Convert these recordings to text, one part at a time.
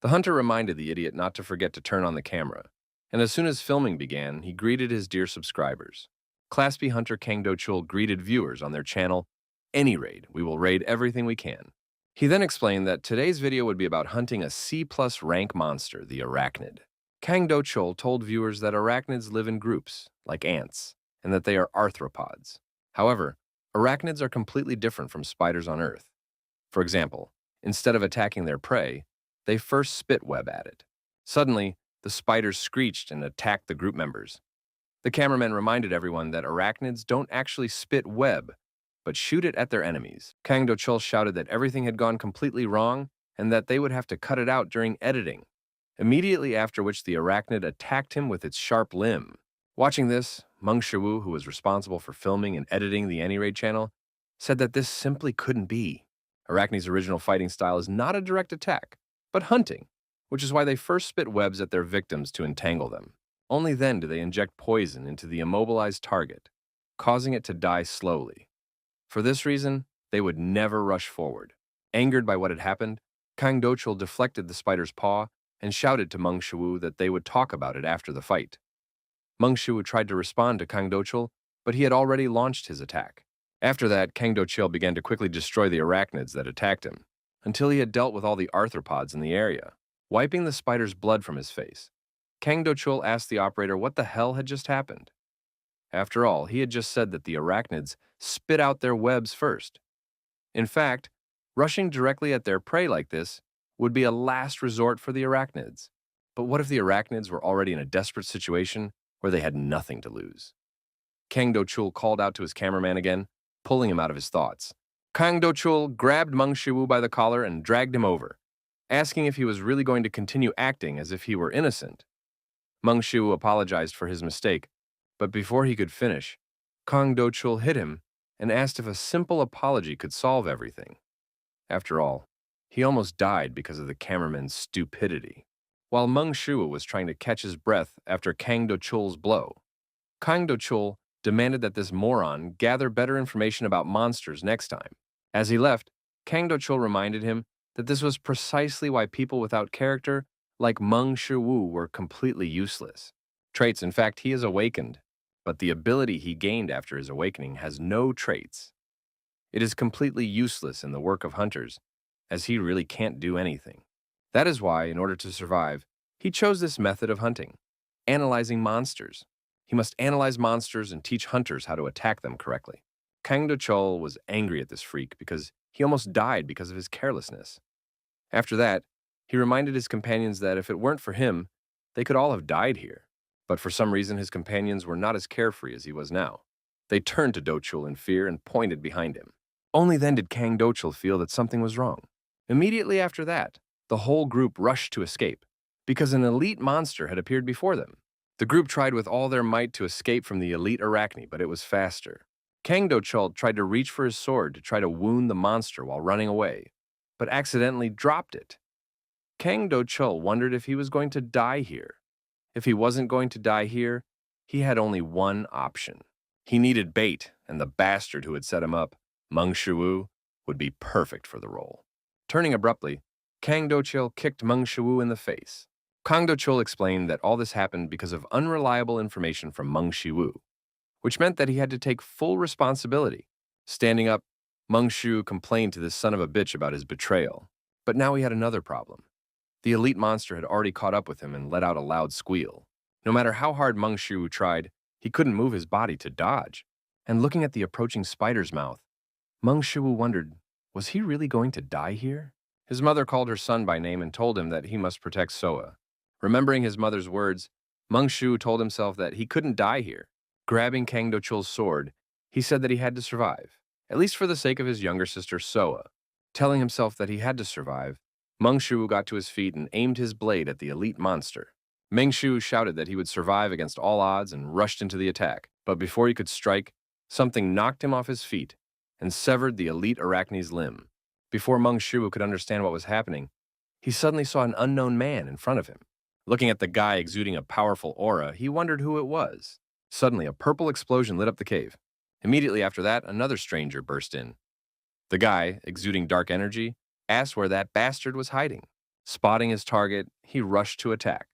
The hunter reminded the idiot not to forget to turn on the camera, and as soon as filming began, he greeted his dear subscribers. Class B hunter Kang Do greeted viewers on their channel, "Any raid, we will raid everything we can." He then explained that today's video would be about hunting a C+ rank monster, the arachnid. Kang Do told viewers that arachnids live in groups, like ants, and that they are arthropods. However, arachnids are completely different from spiders on Earth. For example, instead of attacking their prey, they first spit web at it. Suddenly, the spiders screeched and attacked the group members. The cameraman reminded everyone that arachnids don't actually spit web, but shoot it at their enemies. Kang Do shouted that everything had gone completely wrong and that they would have to cut it out during editing, immediately after which the arachnid attacked him with its sharp limb. Watching this, Meng Shiwu, who was responsible for filming and editing the AnyRaid channel, said that this simply couldn't be. Arachnid's original fighting style is not a direct attack, but hunting, which is why they first spit webs at their victims to entangle them. Only then do they inject poison into the immobilized target, causing it to die slowly. For this reason, they would never rush forward. Angered by what had happened, Kang Do deflected the spider's paw and shouted to Meng Shiwu that they would talk about it after the fight. Meng Shiwu tried to respond to Kang Do, but he had already launched his attack. After that, Kang Do began to quickly destroy the arachnids that attacked him, until he had dealt with all the arthropods in the area. Wiping the spider's blood from his face, Kang Do asked the operator what the hell had just happened. After all, he had just said that the arachnids spit out their webs first. In fact, rushing directly at their prey like this would be a last resort for the arachnids. But what if the arachnids were already in a desperate situation where they had nothing to lose? Kang Do called out to his cameraman again, pulling him out of his thoughts. Kang Do grabbed Meng Shiwu by the collar and dragged him over, asking if he was really going to continue acting as if he were innocent. Meng Shiwu apologized for his mistake, but before he could finish, Kang Do hit him and asked if a simple apology could solve everything. After all, he almost died because of the cameraman's stupidity. While Meng Shiwu was trying to catch his breath after Kang Do blow, Kang Do demanded that this moron gather better information about monsters next time. As he left, Kang Do reminded him that this was precisely why people without character like Meng Shiwu were completely useless. Traits, in fact, he is awakened, but the ability he gained after his awakening has no traits. It is completely useless in the work of hunters, as he really can't do anything. That is why, in order to survive, he chose this method of hunting, analyzing monsters. He must analyze monsters and teach hunters how to attack them correctly. Kang Do was angry at this freak because he almost died because of his carelessness. After that, he reminded his companions that if it weren't for him, they could all have died here. But for some reason, his companions were not as carefree as he was now. They turned to Do in fear and pointed behind him. Only then did Kang Do feel that something was wrong. Immediately after that, the whole group rushed to escape, because an elite monster had appeared before them. The group tried with all their might to escape from the elite arachne, but it was faster. Kang Do tried to reach for his sword to try to wound the monster while running away, but accidentally dropped it. Kang Do wondered if he was going to die here. If he wasn't going to die here, he had only one option. He needed bait, and the bastard who had set him up, Meng Shiwu, would be perfect for the role. Turning abruptly, Kang Do kicked Meng Shiwu in the face. Kang Do explained that all this happened because of unreliable information from Meng Shiwu, which meant that he had to take full responsibility. Standing up, Meng Shiwu complained to this son of a bitch about his betrayal. But now he had another problem. The elite monster had already caught up with him and let out a loud squeal. No matter how hard Meng Shiwu tried, he couldn't move his body to dodge. And looking at the approaching spider's mouth, Meng Shiwu wondered, was he really going to die here? His mother called her son by name and told him that he must protect Soa. Remembering his mother's words, Meng Shiwu told himself that he couldn't die here. Grabbing Kang Do sword, he said that he had to survive, at least for the sake of his younger sister Soa. Telling himself that he had to survive, Meng Shiwu got to his feet and aimed his blade at the elite monster. Meng Shiwu shouted that he would survive against all odds and rushed into the attack, but before he could strike, something knocked him off his feet and severed the elite arachne's limb. Before Meng Shiwu could understand what was happening, he suddenly saw an unknown man in front of him. Looking at the guy exuding a powerful aura, he wondered who it was. Suddenly, a purple explosion lit up the cave. Immediately after that, another stranger burst in. The guy, exuding dark energy, asked where that bastard was hiding. Spotting his target, he rushed to attack,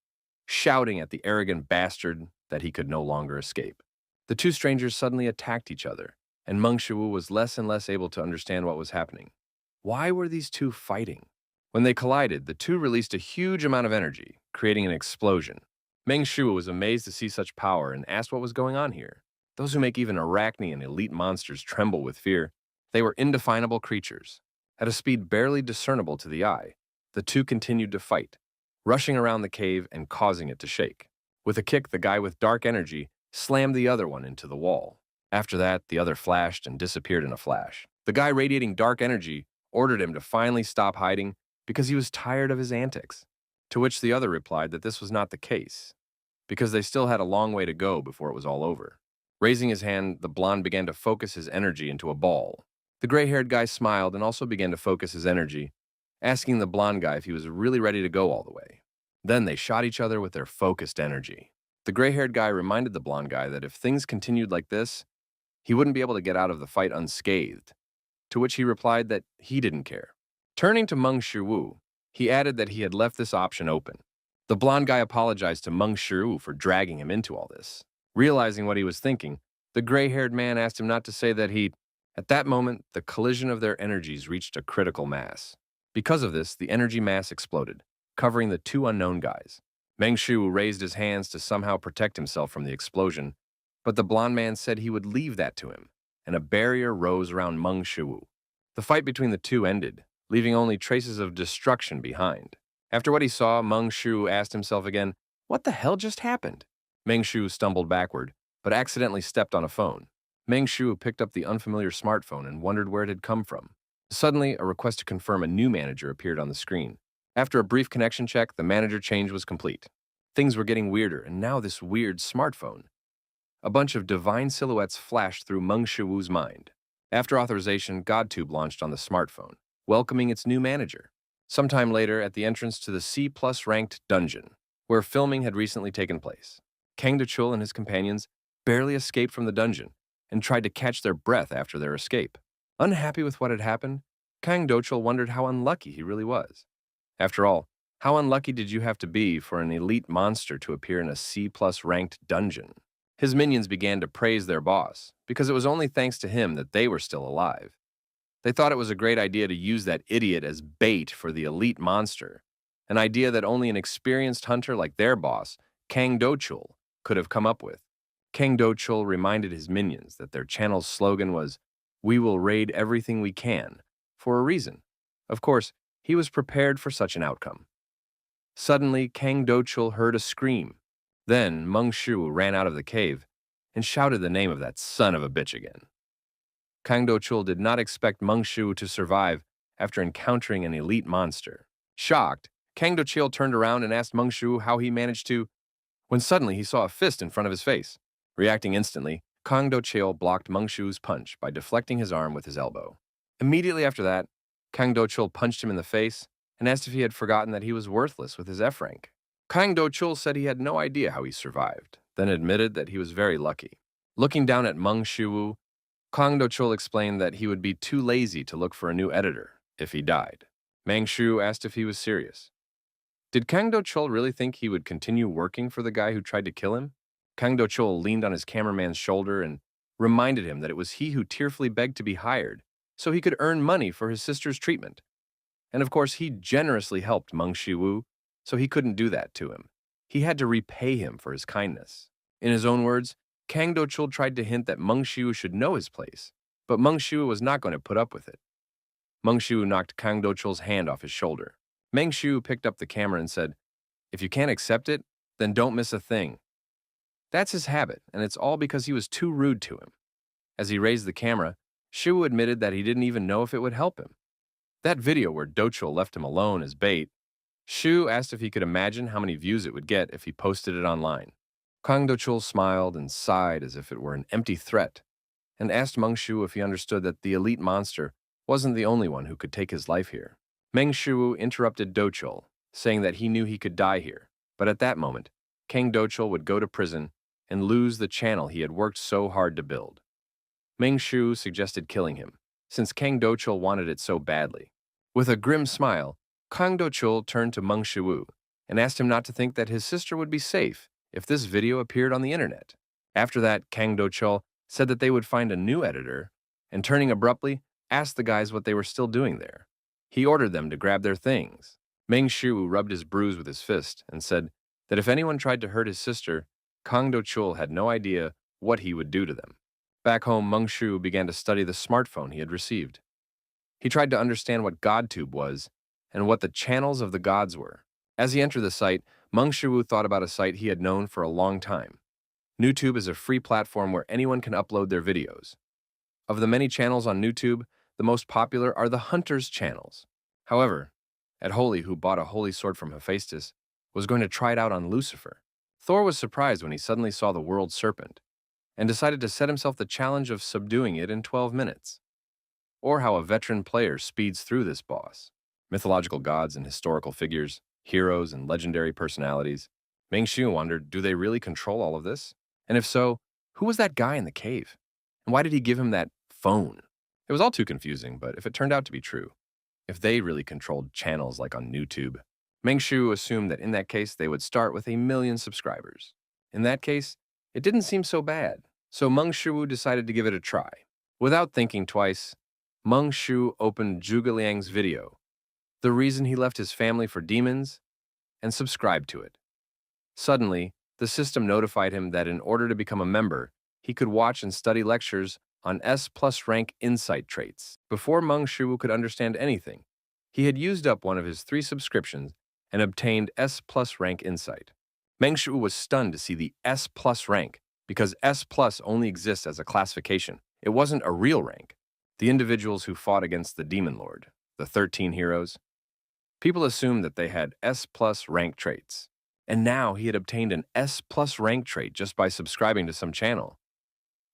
shouting at the arrogant bastard that he could no longer escape. The two strangers suddenly attacked each other, and Meng Shuwu was less and less able to understand what was happening. Why were these two fighting? When they collided, the two released a huge amount of energy, creating an explosion. Meng Shuwu was amazed to see such power and asked what was going on here. Those who make even arachne and elite monsters tremble with fear. They were indefinable creatures. At a speed barely discernible to the eye, the two continued to fight, rushing around the cave and causing it to shake. With a kick, the guy with dark energy slammed the other one into the wall. After that, the other flashed and disappeared in a flash. The guy radiating dark energy ordered him to finally stop hiding because he was tired of his antics, to which the other replied that this was not the case, because they still had a long way to go before it was all over. Raising his hand, the blonde began to focus his energy into a ball. The gray-haired guy smiled and also began to focus his energy, asking the blonde guy if he was really ready to go all the way. Then they shot each other with their focused energy. The gray-haired guy reminded the blonde guy that if things continued like this, he wouldn't be able to get out of the fight unscathed, to which he replied that he didn't care. Turning to Meng Shiwu, he added that he had left this option open. The blonde guy apologized to Meng Shiwu for dragging him into all this. Realizing what he was thinking, the gray-haired man asked him not to say that he... At that moment, the collision of their energies reached a critical mass. Because of this, the energy mass exploded, covering the two unknown guys. Meng Shu raised his hands to somehow protect himself from the explosion, but the blonde man said he would leave that to him, and a barrier rose around Meng Shu. The fight between the two ended, leaving only traces of destruction behind. After what he saw, Meng Shu asked himself again, what the hell just happened? Meng Shu stumbled backward, but accidentally stepped on a phone. Meng Shu picked up the unfamiliar smartphone and wondered where it had come from. Suddenly, a request to confirm a new manager appeared on the screen. After a brief connection check, the manager change was complete. Things were getting weirder, and now this weird smartphone. A bunch of divine silhouettes flashed through Meng Shuwu's mind. After authorization, GodTube launched on the smartphone, welcoming its new manager. Sometime later, at the entrance to the C+ ranked dungeon, where filming had recently taken place, Kang Do and his companions barely escaped from the dungeon and tried to catch their breath after their escape. Unhappy with what had happened, Kang Do wondered how unlucky he really was. After all, how unlucky did you have to be for an elite monster to appear in a C+ ranked dungeon? His minions began to praise their boss, because it was only thanks to him that they were still alive. They thought it was a great idea to use that idiot as bait for the elite monster, an idea that only an experienced hunter like their boss, Kang Do could have come up with. Kang Do reminded his minions that their channel's slogan was, "We will raid everything we can," for a reason. Of course, he was prepared for such an outcome. Suddenly, Kang Do heard a scream. Then, Meng Shu ran out of the cave and shouted the name of that son of a bitch again. Kang Do did not expect Meng Shu to survive after encountering an elite monster. Shocked, Kang Do turned around and asked Meng Shu how he managed to, when suddenly he saw a fist in front of his face. Reacting instantly, Kang Do blocked Meng Shu's punch by deflecting his arm with his elbow. Immediately after that, Kang Do punched him in the face and asked if he had forgotten that he was worthless with his F rank. Kang Do said he had no idea how he survived, then admitted that he was very lucky. Looking down at Meng Shu, Kang Do explained that he would be too lazy to look for a new editor if he died. Meng Shu asked if he was serious. Did Kang Do really think he would continue working for the guy who tried to kill him? Kang Do leaned on his cameraman's shoulder and reminded him that it was he who tearfully begged to be hired so he could earn money for his sister's treatment. And of course, he generously helped Meng Shiwu, so he couldn't do that to him. He had to repay him for his kindness. In his own words, Kang Do tried to hint that Meng Shiwu should know his place, but Meng Shiwu was not going to put up with it. Meng Shiwu knocked Kang Do-chul's hand off his shoulder. Meng Shiwu picked up the camera and said, "If you can't accept it, then don't miss a thing." That's his habit, and it's all because he was too rude to him. As he raised the camera, Shiwu admitted that he didn't even know if it would help him. That video where Do-chul left him alone as bait, Shiwu asked if he could imagine how many views it would get if he posted it online. Kang Do-chul smiled and sighed as if it were an empty threat, and asked Meng Shiwu if he understood that the elite monster wasn't the only one who could take his life here. Meng Shiwu interrupted Do-chul, saying that he knew he could die here, but at that moment, Kang Do-chul would go to prison and lose the channel he had worked so hard to build. Meng Shiwu suggested killing him, since Kang Do-chul wanted it so badly. With a grim smile, Kang Do turned to Meng Shiwu and asked him not to think that his sister would be safe if this video appeared on the internet. After that, Kang Do said that they would find a new editor, and turning abruptly, asked the guys what they were still doing there. He ordered them to grab their things. Meng Shiwu rubbed his bruise with his fist and said that if anyone tried to hurt his sister, Kang Do had no idea what he would do to them. Back home, Meng Shiwu began to study the smartphone he had received. He tried to understand what GodTube was and what the channels of the gods were. As he entered the site, Meng Shiwu thought about a site he had known for a long time. NewTube is a free platform where anyone can upload their videos. Of the many channels on NewTube, the most popular are the Hunters channels. However, Ed Holy, who bought a holy sword from Hephaestus, was going to try it out on Lucifer. Thor was surprised when he suddenly saw the world serpent, and decided to set himself the challenge of subduing it in 12 minutes. Or how a veteran player speeds through this boss. Mythological gods and historical figures, heroes and legendary personalities. Meng Shiwu wondered, do they really control all of this? And if so, who was that guy in the cave? And why did he give him that phone? It was all too confusing, but if it turned out to be true, if they really controlled channels like on NewTube, Meng Shiwu assumed that in that case they would start with 1 million subscribers. In that case, it didn't seem so bad, so Meng Shiwu decided to give it a try. Without thinking twice, Meng Shiwu opened Zhuge Liang's video, The Reason He Left His Family for Demons, and subscribed to it. Suddenly, the system notified him that in order to become a member, he could watch and study lectures on S+ rank insight traits. Before Meng Shiwu could understand anything, he had used up one of his 3 subscriptions and obtained S+ rank insight. Meng Shiwu was stunned to see the S+ rank because S+ only exists as a classification. It wasn't a real rank. The individuals who fought against the Demon Lord, the 13 heroes, people assumed that they had S+ rank traits. And now he had obtained an S+ rank trait just by subscribing to some channel.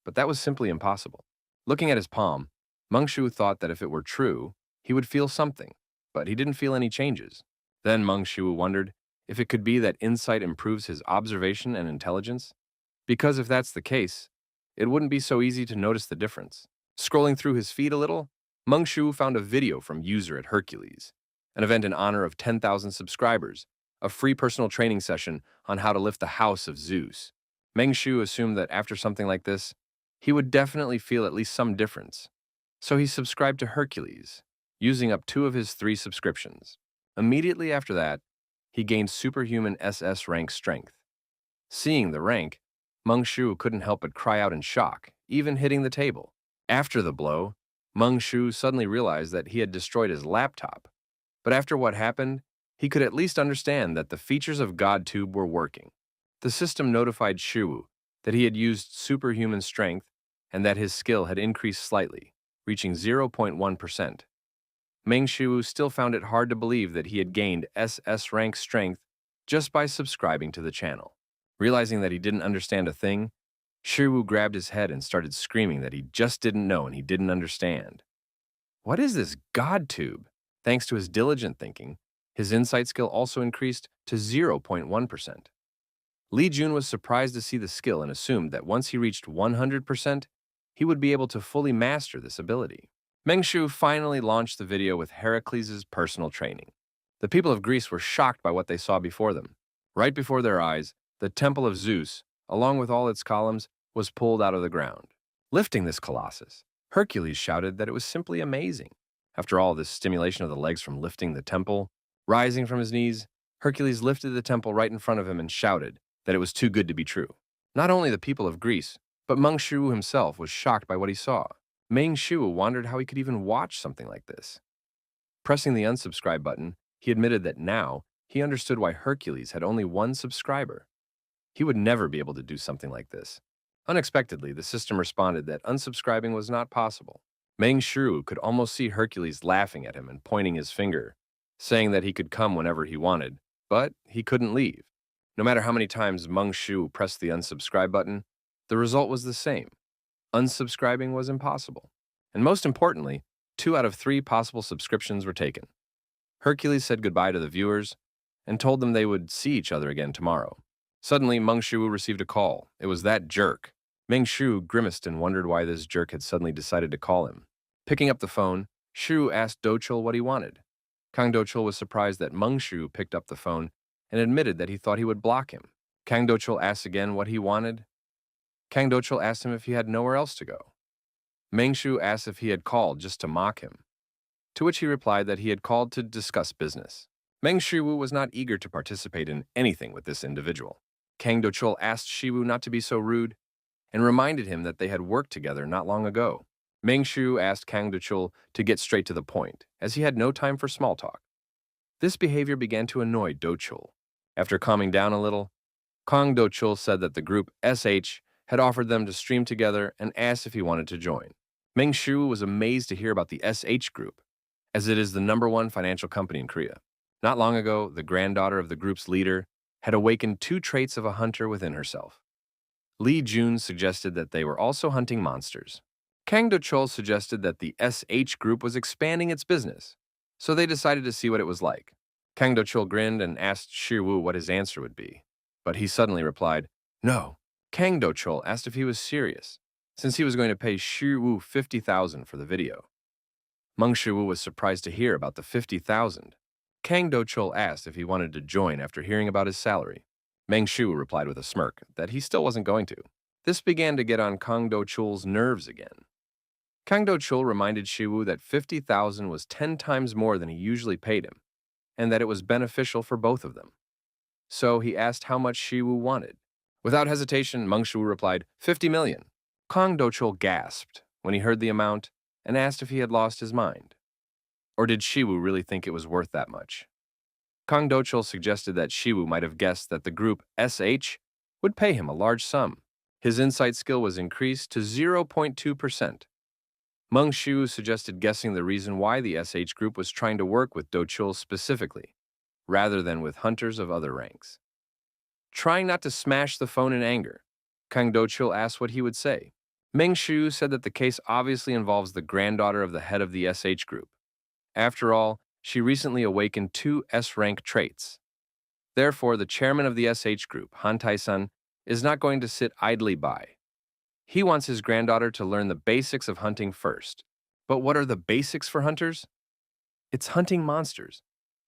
But that was simply impossible. Looking at his palm, Meng Shiwu thought that if it were true, he would feel something, but he didn't feel any changes. Then Meng Shiwu wondered if it could be that insight improves his observation and intelligence, because if that's the case, it wouldn't be so easy to notice the difference. Scrolling through his feed a little, Meng Shiwu found a video from user at Hercules, an event in honor of 10,000 subscribers, a free personal training session on how to lift the house of Zeus. Meng Shiwu assumed that after something like this, he would definitely feel at least some difference. So he subscribed to Hercules, using up 2 of his 3 subscriptions. Immediately after that, he gained superhuman SS rank strength. Seeing the rank, Meng Shiwu couldn't help but cry out in shock, even hitting the table. After the blow, Meng Shiwu suddenly realized that he had destroyed his laptop. But after what happened, he could at least understand that the features of GodTube were working. The system notified Shiwu that he had used superhuman strength and that his skill had increased slightly, reaching 0.1%. Meng Shiwu still found it hard to believe that he had gained SS rank strength just by subscribing to the channel. Realizing that he didn't understand a thing, Shiwu grabbed his head and started screaming that he just didn't know and he didn't understand. What is this GodTube? Thanks to his diligent thinking, his insight skill also increased to 0.1%. Li Jun was surprised to see the skill and assumed that once he reached 100%, he would be able to fully master this ability. Meng Shiwu finally launched the video with Hercules' personal training. The people of Greece were shocked by what they saw before them. Right before their eyes, the Temple of Zeus, along with all its columns, was pulled out of the ground. Lifting this colossus, Hercules shouted that it was simply amazing. After all this stimulation of the legs from lifting the temple, rising from his knees, Hercules lifted the temple right in front of him and shouted that it was too good to be true. Not only the people of Greece, but Meng Shiwu himself was shocked by what he saw. Meng Shiwu wondered how he could even watch something like this. Pressing the unsubscribe button, he admitted that now he understood why Hercules had only 1 subscriber. He would never be able to do something like this. Unexpectedly, the system responded that unsubscribing was not possible. Meng Shiwu could almost see Hercules laughing at him and pointing his finger, saying that he could come whenever he wanted, but he couldn't leave. No matter how many times Meng Shiwu pressed the unsubscribe button, the result was the same. Unsubscribing was impossible. And most importantly, 2 out of 3 possible subscriptions were taken. Hercules said goodbye to the viewers and told them they would see each other again tomorrow. Suddenly, Meng Shiwu received a call. It was that jerk. Meng Shiwu grimaced and wondered why this jerk had suddenly decided to call him. Picking up the phone, Shiwu asked Dochul what he wanted. Kang Do-chul was surprised that Meng Shu picked up the phone and admitted that he thought he would block him. Kang Do-chul asked again what he wanted. Kang Do-chul asked him if he had nowhere else to go. Meng Shu asked if he had called just to mock him, to which he replied that he had called to discuss business. Meng Shiwu was not eager to participate in anything with this individual. Kang Do-chul asked Shiwu not to be so rude and reminded him that they had worked together not long ago. Meng Shu asked Kang Do-chul to get straight to the point, as he had no time for small talk. This behavior began to annoy Do-chul. After calming down a little, Kang Do-chul said that the group SH had offered them to stream together and asked if he wanted to join. Meng Shu was amazed to hear about the SH group, as it is the #1 financial company in Korea. Not long ago, the granddaughter of the group's leader had awakened 2 traits of a hunter within herself. Lee Jun suggested that they were also hunting monsters. Kang Do-chul suggested that the SH group was expanding its business, so they decided to see what it was like. Kang Do-chul grinned and asked Shi-woo what his answer would be, but he suddenly replied, "No." Kang Do-chul asked if he was serious, since he was going to pay Shi-woo 50,000 for the video. Meng Shi-woo was surprised to hear about the 50,000. Kang Do-chul asked if he wanted to join after hearing about his salary. Meng Shu replied with a smirk that he still wasn't going to. This began to get on Kang Do-chul's nerves again. Kang Do-chul reminded Shi-woo that 50,000 was 10 times more than he usually paid him, and that it was beneficial for both of them. So he asked how much Shi-woo wanted. Without hesitation, Meng Shu replied, 50 million. Kang Do-chul gasped when he heard the amount and asked if he had lost his mind. Or did Shi-woo really think it was worth that much? Kang Do-chul suggested that Shi-woo might have guessed that the group SH would pay him a large sum. His insight skill was increased to 0.2%. Meng Shu suggested guessing the reason why the SH group was trying to work with Do-chul specifically, rather than with hunters of other ranks. Trying not to smash the phone in anger, Kang Do-chul asked what he would say. Meng Shu said that the case obviously involves the granddaughter of the head of the SH group. After all, she recently awakened 2 S-rank traits. Therefore, the chairman of the SH group, Han Tai-sun, is not going to sit idly by. He wants his granddaughter to learn the basics of hunting first. But what are the basics for hunters? It's hunting monsters.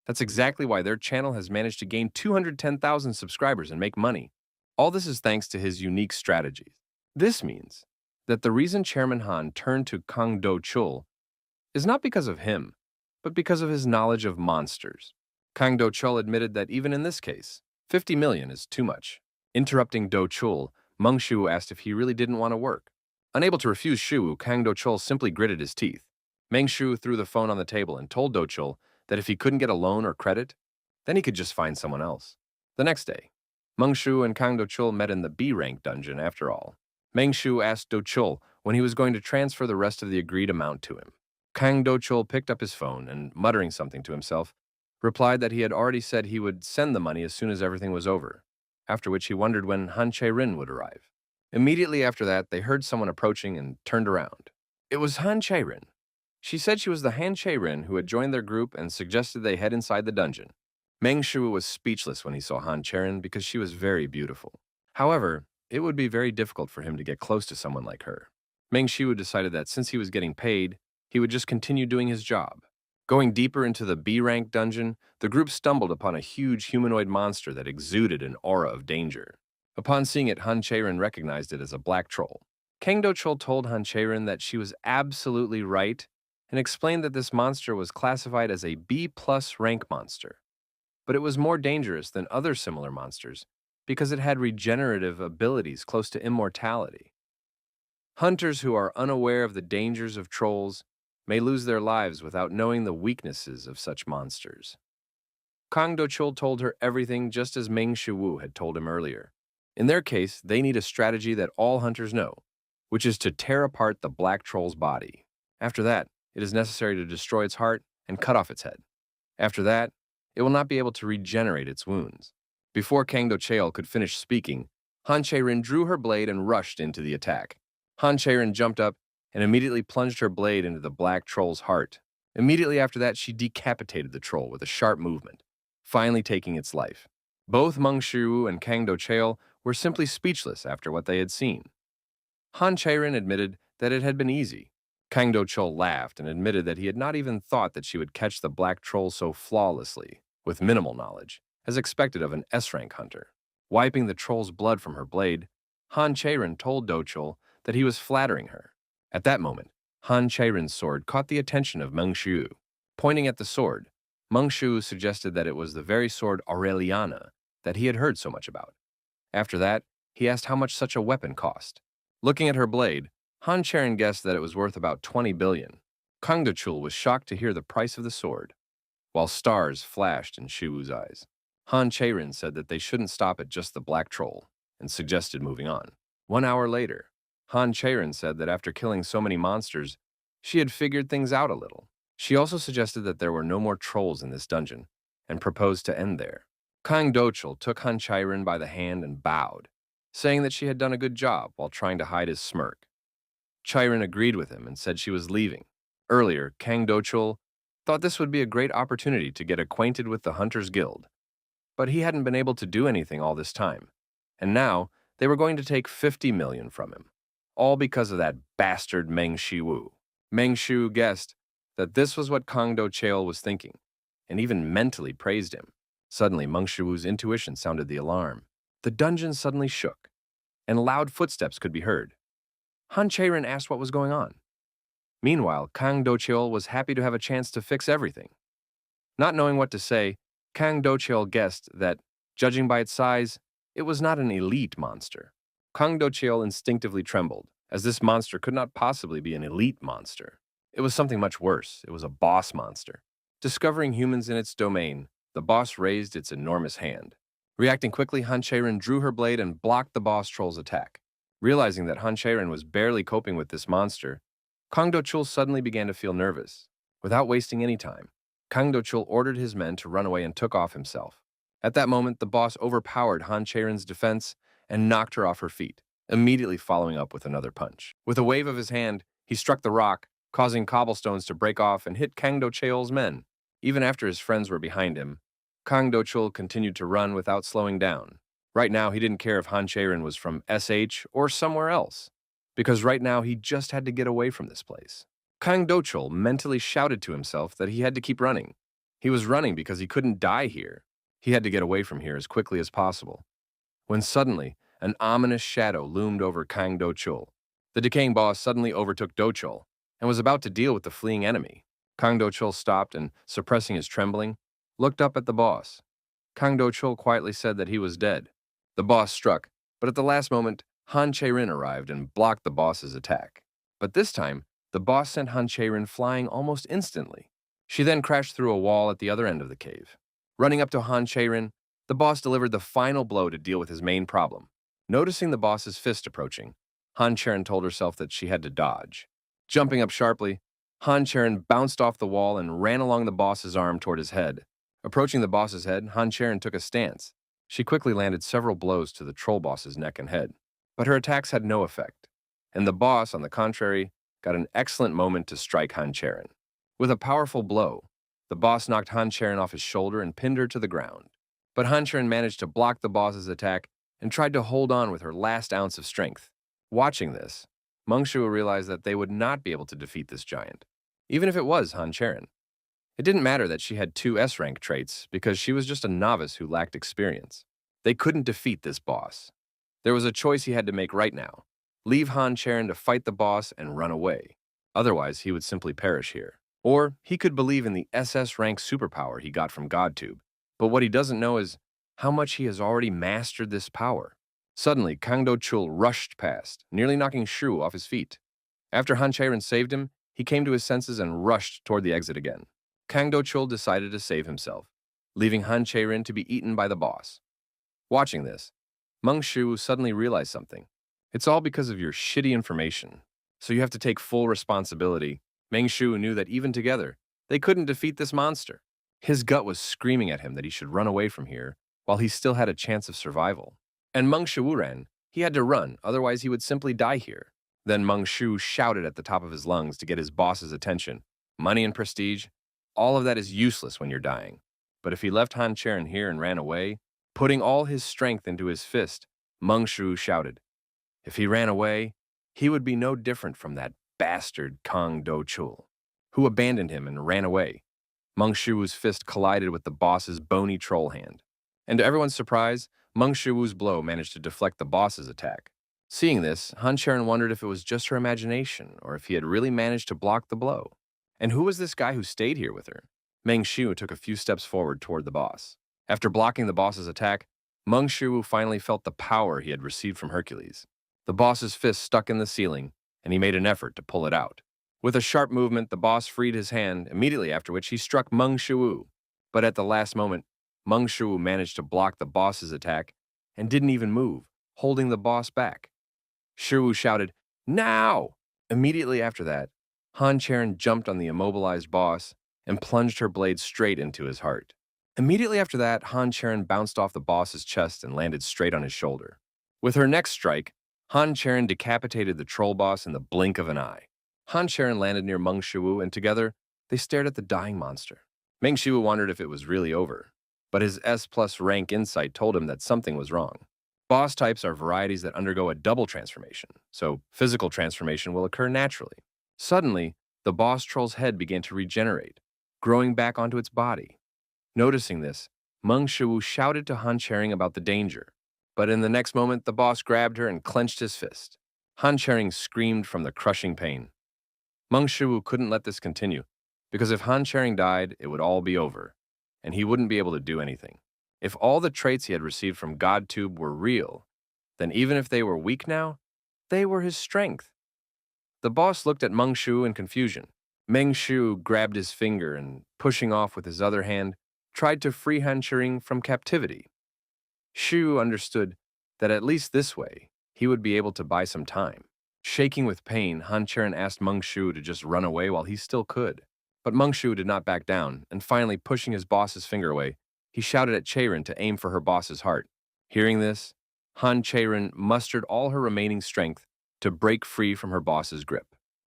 That's exactly why their channel has managed to gain 210,000 subscribers and make money. All this is thanks to his unique strategies. This means that the reason Chairman Han turned to Kang Do-chul is not because of him, but because of his knowledge of monsters. Kang Do-chul admitted that even in this case, 50 million is too much. Interrupting Do-chul, Meng Shu asked if he really didn't want to work. Unable to refuse Shu, Kang Do-chul simply gritted his teeth. Meng Shu threw the phone on the table and told Do-chul that if he couldn't get a loan or credit, then he could just find someone else. The next day, Meng Shu and Kang Do-chul met in the B-rank dungeon after all. Meng Shu asked Do-chul when he was going to transfer the rest of the agreed amount to him. Kang Do-chul picked up his phone and, muttering something to himself, replied that he had already said he would send the money as soon as everything was over, after which he wondered when Han Cherin would arrive. Immediately after that, they heard someone approaching and turned around. It was Han Cherin. She said she was the Han Cherin who had joined their group and suggested they head inside the dungeon. Meng Shu was speechless when he saw Han Cherin because she was very beautiful. However, it would be very difficult for him to get close to someone like her. Meng Shu decided that since he was getting paid, he would just continue doing his job. Going deeper into the B-rank dungeon, the group stumbled upon a huge humanoid monster that exuded an aura of danger. Upon seeing it, Han Cherin recognized it as a black troll. Kang Do-chul told Han Cherin that she was absolutely right and explained that this monster was classified as a B+ rank monster. But it was more dangerous than other similar monsters because it had regenerative abilities close to immortality. Hunters who are unaware of the dangers of trolls may lose their lives without knowing the weaknesses of such monsters. Kang Do-chul told her everything just as Meng Shu had told him earlier. In their case, they need a strategy that all hunters know, which is to tear apart the black troll's body. After that, it is necessary to destroy its heart and cut off its head. After that, it will not be able to regenerate its wounds. Before Kang Do-chul could finish speaking, Han Cherin drew her blade and rushed into the attack. Han Cherin jumped up and immediately plunged her blade into the black troll's heart. Immediately after that, she decapitated the troll with a sharp movement, finally taking its life. Both Meng Shu and Kang Do-chul were simply speechless after what they had seen. Han Cherin admitted that it had been easy, Kang Do-chul laughed and admitted that he had not even thought that she would catch the black troll so flawlessly, with minimal knowledge, as expected of an S-rank hunter. Wiping the troll's blood from her blade, Han Cherin told Do-chul that he was flattering her. At that moment, Han Cherin's sword caught the attention of Meng Shu. Pointing at the sword, Meng Shu suggested that it was the very sword Aureliana that he had heard so much about. After that, he asked how much such a weapon cost. Looking at her blade, Han Cherin guessed that it was worth about 20 billion. Kang Do-chul was shocked to hear the price of the sword, while stars flashed in Shu's eyes. Han Cherin said that they shouldn't stop at just the black troll, and suggested moving on. 1 hour later, Han Cherin said that after killing so many monsters, she had figured things out a little. She also suggested that there were no more trolls in this dungeon, and proposed to end there. Kang Do-chul took Han Cherin by the hand and bowed, saying that she had done a good job while trying to hide his smirk. Cherin agreed with him and said she was leaving. Earlier, Kang Do-chul thought this would be a great opportunity to get acquainted with the Hunters Guild, but he hadn't been able to do anything all this time, and now they were going to take 50 million from him, all because of that bastard Meng Shu. Meng Shu guessed that this was what Kang Do-chul was thinking, and even mentally praised him. Suddenly, Meng Shu's intuition sounded the alarm. The dungeon suddenly shook, and loud footsteps could be heard. Han Cherin asked what was going on. Meanwhile, Kang Do-chul was happy to have a chance to fix everything. Not knowing what to say, Kang Do-chul guessed that, judging by its size, it was not an elite monster. Kang Do-chul instinctively trembled, as this monster could not possibly be an elite monster. It was something much worse. It was a boss monster. Discovering humans in its domain, the boss raised its enormous hand. Reacting quickly, Han Cherin drew her blade and blocked the boss troll's attack. Realizing that Han Cherin was barely coping with this monster, Kang Do-chul suddenly began to feel nervous. Without wasting any time, Kang Do-chul ordered his men to run away and took off himself. At that moment, the boss overpowered Han Cherin's defense and knocked her off her feet, immediately following up with another punch. With a wave of his hand, he struck the rock, causing cobblestones to break off and hit Kang Do-chul's men. Even after his friends were behind him, Kang Do-chul continued to run without slowing down. Right now, he didn't care if Han Cherin was from SH or somewhere else, because right now he just had to get away from this place. Kang Do-chul mentally shouted to himself that he had to keep running. He was running because he couldn't die here. He had to get away from here as quickly as possible. When suddenly, an ominous shadow loomed over Kang Do-chul. The decaying boss suddenly overtook Do-chul and was about to deal with the fleeing enemy. Kang Do-chul stopped and, suppressing his trembling, looked up at the boss. Kang Do-chul quietly said that he was dead. The boss struck, but at the last moment, Han Cherin arrived and blocked the boss's attack. But this time, the boss sent Han Cherin flying almost instantly. She then crashed through a wall at the other end of the cave. Running up to Han Cherin, the boss delivered the final blow to deal with his main problem. Noticing the boss's fist approaching, Han Cherin told herself that she had to dodge. Jumping up sharply, Han Cherin bounced off the wall and ran along the boss's arm toward his head. Approaching the boss's head, Han Cherin took a stance. She quickly landed several blows to the troll boss's neck and head, but her attacks had no effect, and the boss, on the contrary, got an excellent moment to strike Han Cherin. With a powerful blow, the boss knocked Han Cherin off his shoulder and pinned her to the ground. But Han Cherin managed to block the boss's attack and tried to hold on with her last ounce of strength. Watching this, Meng Shu realized that they would not be able to defeat this giant, even if it was Han Cherin. It didn't matter that she had 2 S-rank traits because she was just a novice who lacked experience. They couldn't defeat this boss. There was a choice he had to make right now. Leave Han Cherin to fight the boss and run away. Otherwise, he would simply perish here. Or he could believe in the SS rank superpower he got from GodTube. But what he doesn't know is how much he has already mastered this power. Suddenly, Kang Do-chul rushed past, nearly knocking Shu off his feet. After Han Cherin saved him, he came to his senses and rushed toward the exit again. Kang Do-chul decided to save himself, leaving Han Cherin to be eaten by the boss. Watching this, Meng Shu suddenly realized something. It's all because of your shitty information, so you have to take full responsibility. Meng Shu knew that even together, they couldn't defeat this monster. His gut was screaming at him that he should run away from here while he still had a chance of survival. And Meng Shu ran. He had to run, otherwise he would simply die here. Then Meng Shu shouted at the top of his lungs to get his boss's attention. Money and prestige, all of that is useless when you're dying. But if he left Han Cherin here and ran away, putting all his strength into his fist, Meng Shu shouted, if he ran away, he would be no different from that bastard Kang Do, who abandoned him and ran away. Meng Shiwu's fist collided with the boss's bony troll hand. And to everyone's surprise, Meng Shiwu's blow managed to deflect the boss's attack. Seeing this, Han Cherin wondered if it was just her imagination or if he had really managed to block the blow. And who was this guy who stayed here with her? Meng Shiwu took a few steps forward toward the boss. After blocking the boss's attack, Meng Shiwu finally felt the power he had received from Hercules. The boss's fist stuck in the ceiling, and he made an effort to pull it out. With a sharp movement, the boss freed his hand, immediately after which he struck Meng Shiwu. But at the last moment, Meng Shiwu managed to block the boss's attack and didn't even move, holding the boss back. Shiwu shouted, "Now!" Immediately after that, Han Cherin jumped on the immobilized boss and plunged her blade straight into his heart. Immediately after that, Han Cherin bounced off the boss's chest and landed straight on his shoulder. With her next strike, Han Cherin decapitated the troll boss in the blink of an eye. Han Cherin landed near Meng Shiwu, and together, they stared at the dying monster. Meng Shiwu wondered if it was really over, but his S+ rank insight told him that something was wrong. Boss types are varieties that undergo a double transformation, so physical transformation will occur naturally. Suddenly, the boss troll's head began to regenerate, growing back onto its body. Noticing this, Meng Shiwu shouted to Han Cherin about the danger, but in the next moment, the boss grabbed her and clenched his fist. Han Cherin screamed from the crushing pain. Meng Shiwu couldn't let this continue, because if Han Cherin died, it would all be over, and he wouldn't be able to do anything. If all the traits he had received from GodTube were real, then even if they were weak now, they were his strength. The boss looked at Meng Shiwu in confusion. Meng Shiwu grabbed his finger and, pushing off with his other hand, tried to free Han Cherin from captivity. Shiwu understood that at least this way, he would be able to buy some time. Shaking with pain, Han Cherin asked Meng Shiwu to just run away while he still could. But Meng Shiwu did not back down, and finally pushing his boss's finger away, he shouted at Cherin to aim for her boss's heart. Hearing this, Han Cherin mustered all her remaining strength to break free from her boss's grip.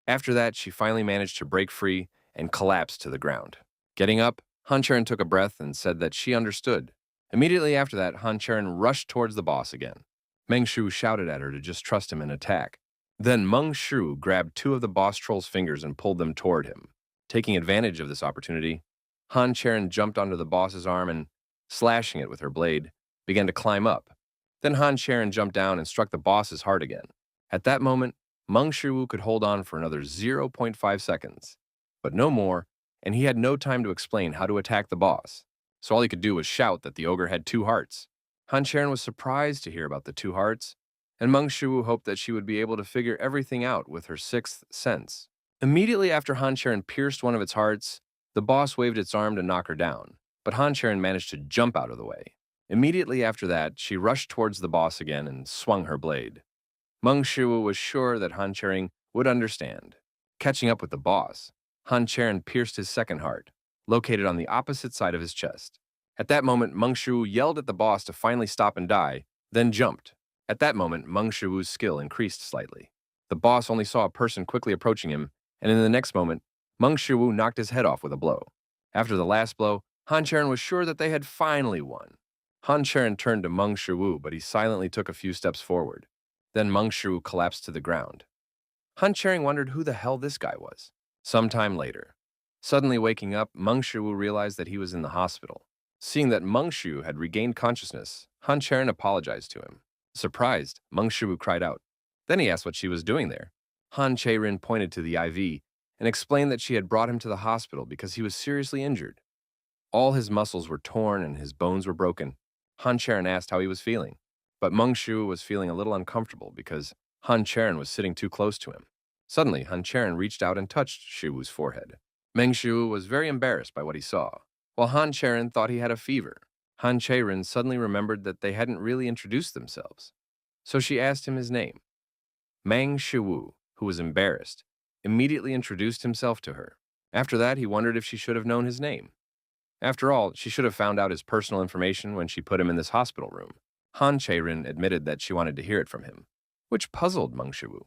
After that, she finally managed to break free and collapsed to the ground. Getting up, Han Cherin took a breath and said that she understood. Immediately after that, Han Cherin rushed towards the boss again. Meng Shiwu shouted at her to just trust him and attack. Then Meng Shiwu grabbed two of the boss troll's fingers and pulled them toward him. Taking advantage of this opportunity, Han Cherin jumped onto the boss's arm and, slashing it with her blade, began to climb up. Then Han Cherin jumped down and struck the boss's heart again. At that moment, Meng Shiwu could hold on for another 0.5 seconds, but no more, and he had no time to explain how to attack the boss. So all he could do was shout that the ogre had 2 hearts. Han Cherin was surprised to hear about the 2 hearts, and Meng Shiwu hoped that she would be able to figure everything out with her 6th sense. Immediately after Han Cherin pierced one of its hearts, the boss waved its arm to knock her down, but Han Cherin managed to jump out of the way. Immediately after that, she rushed towards the boss again and swung her blade. Meng Shiwu was sure that Han Cherin would understand. Catching up with the boss, Han Cherin pierced his 2nd heart, located on the opposite side of his chest. At that moment, Meng Shiwu yelled at the boss to finally stop and die, then jumped. At that moment, Meng Shiwu's skill increased slightly. The boss only saw a person quickly approaching him, and in the next moment, Meng Shiwu knocked his head off with a blow. After the last blow, Han Cherin was sure that they had finally won. Han Cherin turned to Meng Shiwu, but he silently took a few steps forward. Then Meng Shiwu collapsed to the ground. Han Cherin wondered who the hell this guy was. Sometime later, suddenly waking up, Meng Shiwu realized that he was in the hospital. Seeing that Meng Shiwu had regained consciousness, Han Cherin apologized to him. Surprised, Meng Shiwu cried out. Then he asked what she was doing there. Han Cherin pointed to the IV and explained that she had brought him to the hospital because he was seriously injured. All his muscles were torn and his bones were broken. Han Cherin asked how he was feeling, but Meng Shiwu was feeling a little uncomfortable because Han Cherin was sitting too close to him. Suddenly, Han Cherin reached out and touched Shiwu's forehead. Meng Shiwu was very embarrassed by what he saw. While Han Cherin thought he had a fever, Han Cherin suddenly remembered that they hadn't really introduced themselves. So she asked him his name. Meng Shiwu, who was embarrassed, immediately introduced himself to her. After that, he wondered if she should have known his name. After all, she should have found out his personal information when she put him in this hospital room. Han Cherin admitted that she wanted to hear it from him, which puzzled Meng Shiwu.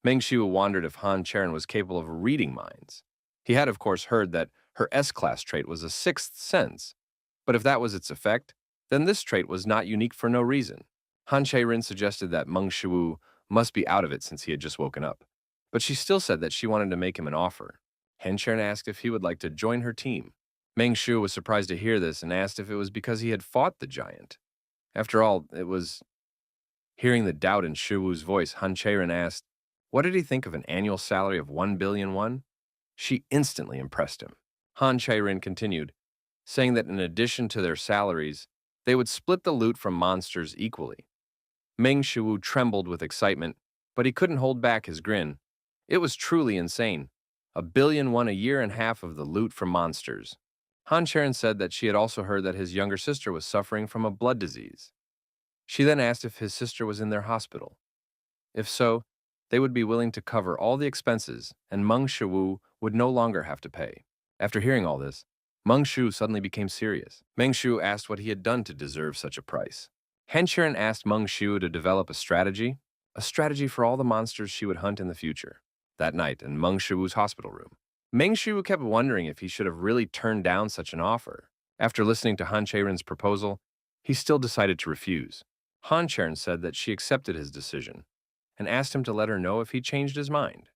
Meng Shiwu wondered if Han Cherin was capable of reading minds. He had, of course, heard that her S-class trait was a 6th sense, but if that was its effect, then this trait was not unique for no reason. Han Cherin suggested that Meng Shiwu must be out of it since he had just woken up. but she still said that she wanted to make him an offer. Han Cherin asked if he would like to join her team. Meng Shu was surprised to hear this and asked if it was because he had fought the giant. After all, it was... Hearing the doubt in Shu Wu's voice, Han Cherin asked, what did he think of an annual salary of 1,000,000,000 won? She instantly impressed him. Han Cherin continued, saying that in addition to their salaries, they would split the loot from monsters equally. Meng Shu trembled with excitement, but he couldn't hold back his grin. It was truly insane. 1,000,000,000 won a year and a half of the loot from monsters. Han Cherin said that she had also heard that his younger sister was suffering from a blood disease. She then asked if his sister was in their hospital. If so, they would be willing to cover all the expenses, and Meng Shu would no longer have to pay. After hearing all this, Meng Shu suddenly became serious. Meng Shu asked what he had done to deserve such a price. Han Cherin asked Meng Shu to develop a strategy for all the monsters she would hunt in the future. That night, in Meng Shu's hospital room, Meng Shu kept wondering if he should have really turned down such an offer. After listening to Han Cherin's proposal, he still decided to refuse. Han Cherin said that she accepted his decision and asked him to let her know if he changed his mind.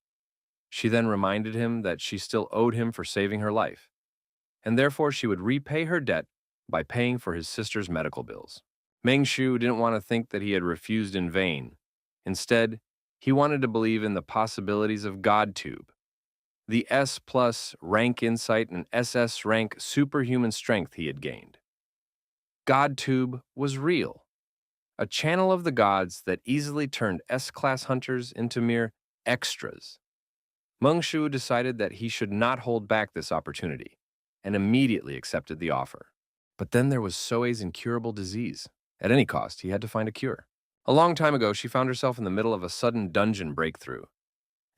She then reminded him that she still owed him for saving her life, and therefore she would repay her debt by paying for his sister's medical bills. Meng Shu didn't want to think that he had refused in vain. Instead, he wanted to believe in the possibilities of GodTube, the S+ rank insight and SS rank superhuman strength he had gained. GodTube was real, a channel of the gods that easily turned S-class hunters into mere extras. Meng Shu decided that he should not hold back this opportunity and immediately accepted the offer. But then there was Soei's incurable disease. At any cost, he had to find a cure. A long time ago, she found herself in the middle of a sudden dungeon breakthrough.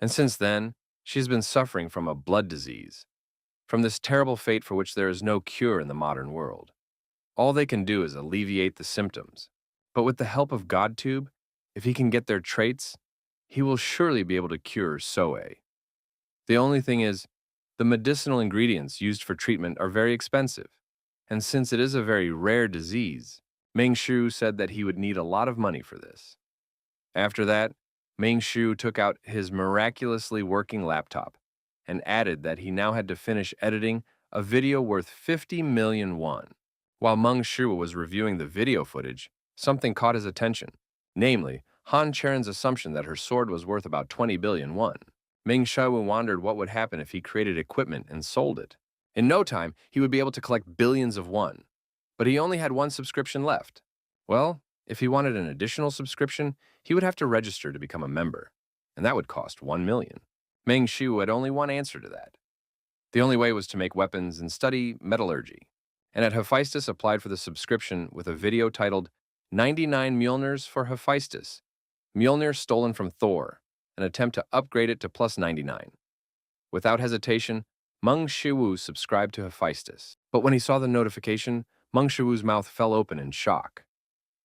And since then, she has been suffering from a blood disease, from this terrible fate for which there is no cure in the modern world. All they can do is alleviate the symptoms. But with the help of GodTube, if he can get their traits, he will surely be able to cure Soei. The only thing is, the medicinal ingredients used for treatment are very expensive, and since it is a very rare disease, Meng Shu said that he would need a lot of money for this. After that, Meng Shu took out his miraculously working laptop and added that he now had to finish editing a video worth 50 million won. While Meng Shu was reviewing the video footage, something caught his attention, namely, Han Cherin's assumption that her sword was worth about 20 billion won. Meng Shu wondered what would happen if he created equipment and sold it. In no time, he would be able to collect billions of won. But he only had one subscription left. Well, if he wanted an additional subscription, he would have to register to become a member, and that would cost 1 million. Meng Shu had only one answer to that. The only way was to make weapons and study metallurgy. And at Hephaestus applied for the subscription with a video titled 99 Mjolnirs for Hephaestus, Mjolnir stolen from Thor, an attempt to upgrade it to plus 99. Without hesitation, Meng Shu subscribed to Hephaestus. But when he saw the notification, Meng Shu's mouth fell open in shock.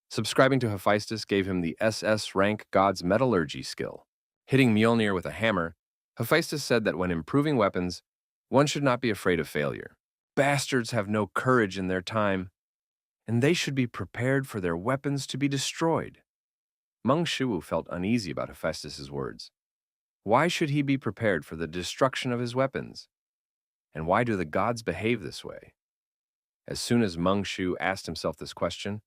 Subscribing to Hephaestus gave him the SS rank god's metallurgy skill. Hitting Mjolnir with a hammer, Hephaestus said that when improving weapons, one should not be afraid of failure. Bastards have no courage in their time, and they should be prepared for their weapons to be destroyed. Meng Shu felt uneasy about Hephaestus's words. Why should he be prepared for the destruction of his weapons? And why do the gods behave this way? As soon as Meng Shu asked himself this question,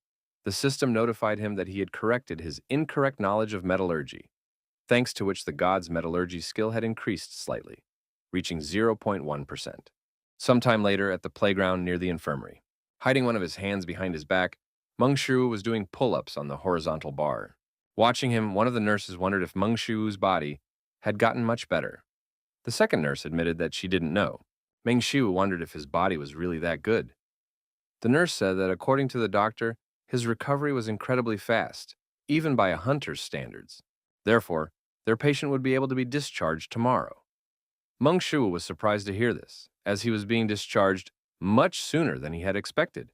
the system notified him that he had corrected his incorrect knowledge of metallurgy, thanks to which the god's metallurgy skill had increased slightly, reaching 0.1%. Sometime later, at the playground near the infirmary, hiding one of his hands behind his back, Meng Shu was doing pull-ups on the horizontal bar. Watching him, one of the nurses wondered if Meng Shu's body had gotten much better. The second nurse admitted that she didn't know. Meng Shu wondered if his body was really that good. The nurse said that according to the doctor, his recovery was incredibly fast, even by a hunter's standards. Therefore, their patient would be able to be discharged tomorrow. Meng Shu was surprised to hear this, as he was being discharged much sooner than he had expected.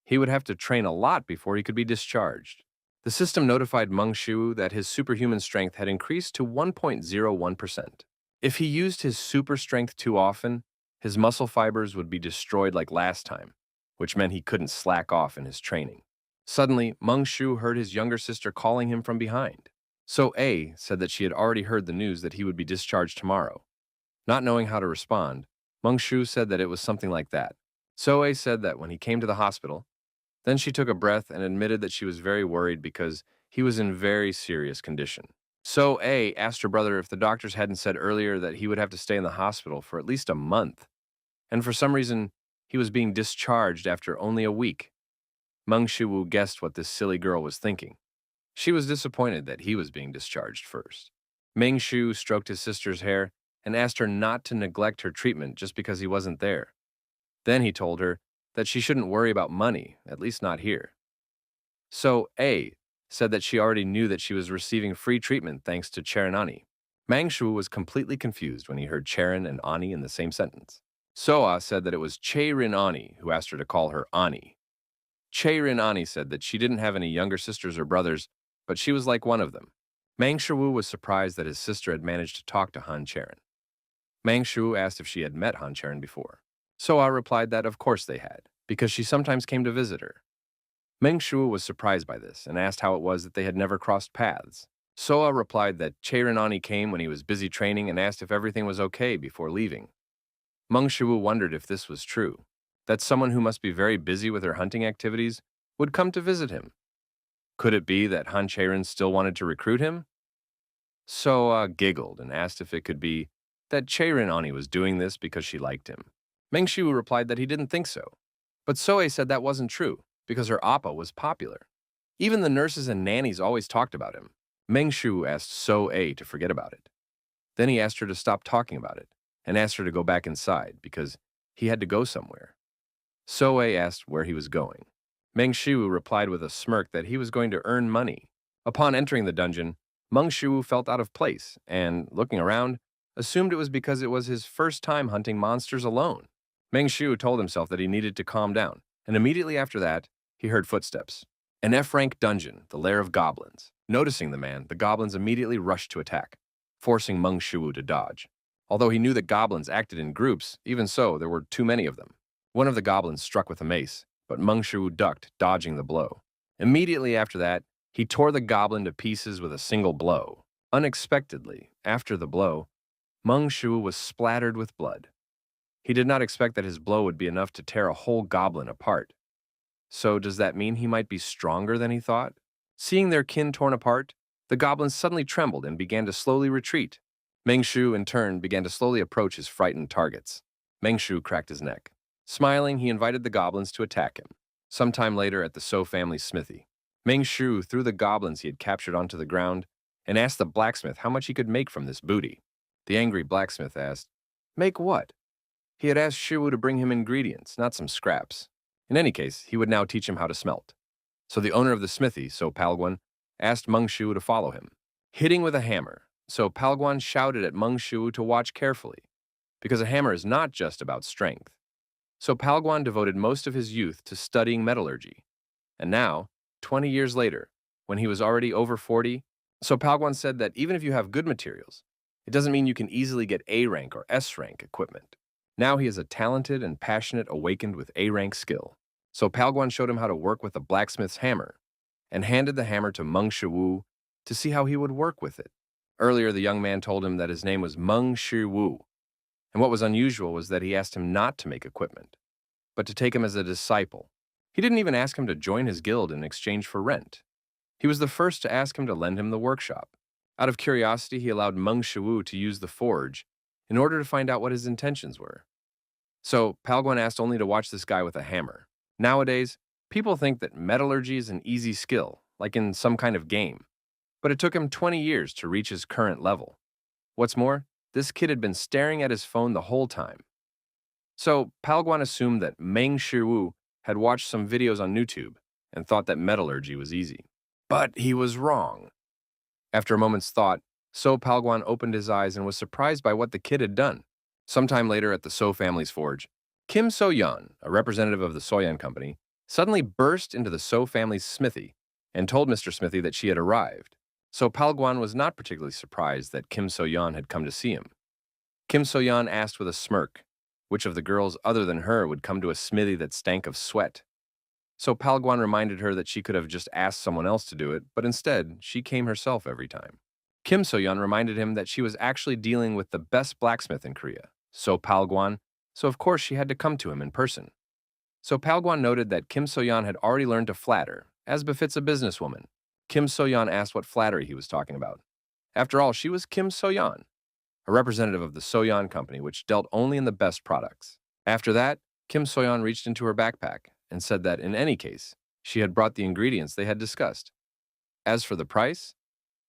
He would have to train a lot before he could be discharged. The system notified Meng Shu that his superhuman strength had increased to 1.01%. If he used his super strength too often, his muscle fibers would be destroyed like last time, which meant he couldn't slack off in his training. Suddenly, Meng Shu heard his younger sister calling him from behind. So A said that she had already heard the news that he would be discharged tomorrow. Not knowing how to respond, Meng Shu said that it was something like that. So A said that when he came to the hospital, then she took a breath and admitted that she was very worried because he was in very serious condition. So A asked her brother if the doctors hadn't said earlier that he would have to stay in the hospital for at least a month, and for some reason, he was being discharged after only a week. Meng Shiwu guessed what this silly girl was thinking. She was disappointed that he was being discharged first. Meng Shu stroked his sister's hair and asked her not to neglect her treatment just because he wasn't there. Then he told her that she shouldn't worry about money, at least not here. So A said that she already knew that she was receiving free treatment thanks to Cherin Ani. Mang Shu was completely confused when he heard Cherin and Ani in the same sentence. Soa said that it was Cherin Ani who asked her to call her Ani. Cherin Ani said that she didn't have any younger sisters or brothers, but she was like one of them. Mang Shu was surprised that his sister had managed to talk to Han Cherin. Mang Shu asked if she had met Han Cherin before. Soa replied that of course they had, because she sometimes came to visit her. Meng Shu was surprised by this and asked how it was that they had never crossed paths. Soa replied that Cheiranani came when he was busy training and asked if everything was okay before leaving. Meng Shu wondered if this was true, that someone who must be very busy with her hunting activities would come to visit him. Could it be that Han Cherin still wanted to recruit him? Soa giggled and asked if it could be that Cheiranani was doing this because she liked him. Meng Shu replied that he didn't think so, but Soe said that wasn't true, because her appa was popular. Even the nurses and nannies always talked about him. Meng Shu asked So-A to forget about it. Then he asked her to stop talking about it and asked her to go back inside because he had to go somewhere. So-A asked where he was going. Meng Shu replied with a smirk that he was going to earn money. Upon entering the dungeon, Meng Shu felt out of place and, looking around, assumed it was because it was his first time hunting monsters alone. Meng Shu told himself that he needed to calm down, and immediately after that, he heard footsteps. An F-rank dungeon, the lair of goblins. Noticing the man, the goblins immediately rushed to attack, forcing Meng Shu to dodge. Although he knew that goblins acted in groups, even so, there were too many of them. One of the goblins struck with a mace, but Meng Shu ducked, dodging the blow. Immediately after that, he tore the goblin to pieces with a single blow. Unexpectedly, after the blow, Meng Shu was splattered with blood. He did not expect that his blow would be enough to tear a whole goblin apart. So does that mean he might be stronger than he thought? Seeing their kin torn apart, the goblins suddenly trembled and began to slowly retreat. Meng Shu, in turn, began to slowly approach his frightened targets. Meng Shu cracked his neck. Smiling, he invited the goblins to attack him. Sometime later at the So family's smithy, Meng Shu threw the goblins he had captured onto the ground and asked the blacksmith how much he could make from this booty. The angry blacksmith asked, "Make what?" He had asked Shiwu to bring him ingredients, not some scraps. In any case, he would now teach him how to smelt. So the owner of the smithy, So Palguan, asked Meng Shu to follow him. Hitting with a hammer, So Palguan shouted at Meng Shu to watch carefully, because a hammer is not just about strength. So Palguan devoted most of his youth to studying metallurgy. And now, 20 years later, when he was already over 40, So Palguan said that even if you have good materials, it doesn't mean you can easily get A rank or S rank equipment. Now he is a talented and passionate awakened with A-rank skill. So Palguan showed him how to work with a blacksmith's hammer and handed the hammer to Meng Shiwu to see how he would work with it. Earlier, the young man told him that his name was Meng Shiwu, and what was unusual was that he asked him not to make equipment, but to take him as a disciple. He didn't even ask him to join his guild in exchange for rent. He was the first to ask him to lend him the workshop. Out of curiosity, he allowed Meng Shiwu to use the forge in order to find out what his intentions were. So, Palguan asked only to watch this guy with a hammer. Nowadays, people think that metallurgy is an easy skill, like in some kind of game. But it took him 20 years to reach his current level. What's more, this kid had been staring at his phone the whole time. So, Palguan assumed that Meng Shiwu had watched some videos on YouTube and thought that metallurgy was easy. But he was wrong. After a moment's thought, So Palguan opened his eyes and was surprised by what the kid had done. Sometime later at the So family's forge, Kim So-yeon, a representative of the Soyeon company, suddenly burst into the So family's smithy and told Mr. Smithy that she had arrived. So Palguan was not particularly surprised that Kim So-yeon had come to see him. Kim So-yeon asked with a smirk which of the girls other than her would come to a smithy that stank of sweat. So Palguan reminded her that she could have just asked someone else to do it, but instead, she came herself every time. Kim So-yeon reminded him that she was actually dealing with the best blacksmith in Korea, So Palguan, so of course she had to come to him in person. So Palguan noted that Kim So-yeon had already learned to flatter, as befits a businesswoman. Kim So-yeon asked what flattery he was talking about. After all, she was Kim So-yeon, a representative of the So-yeon company, which dealt only in the best products. After that, Kim So-yeon reached into her backpack and said that, in any case, she had brought the ingredients they had discussed. As for the price,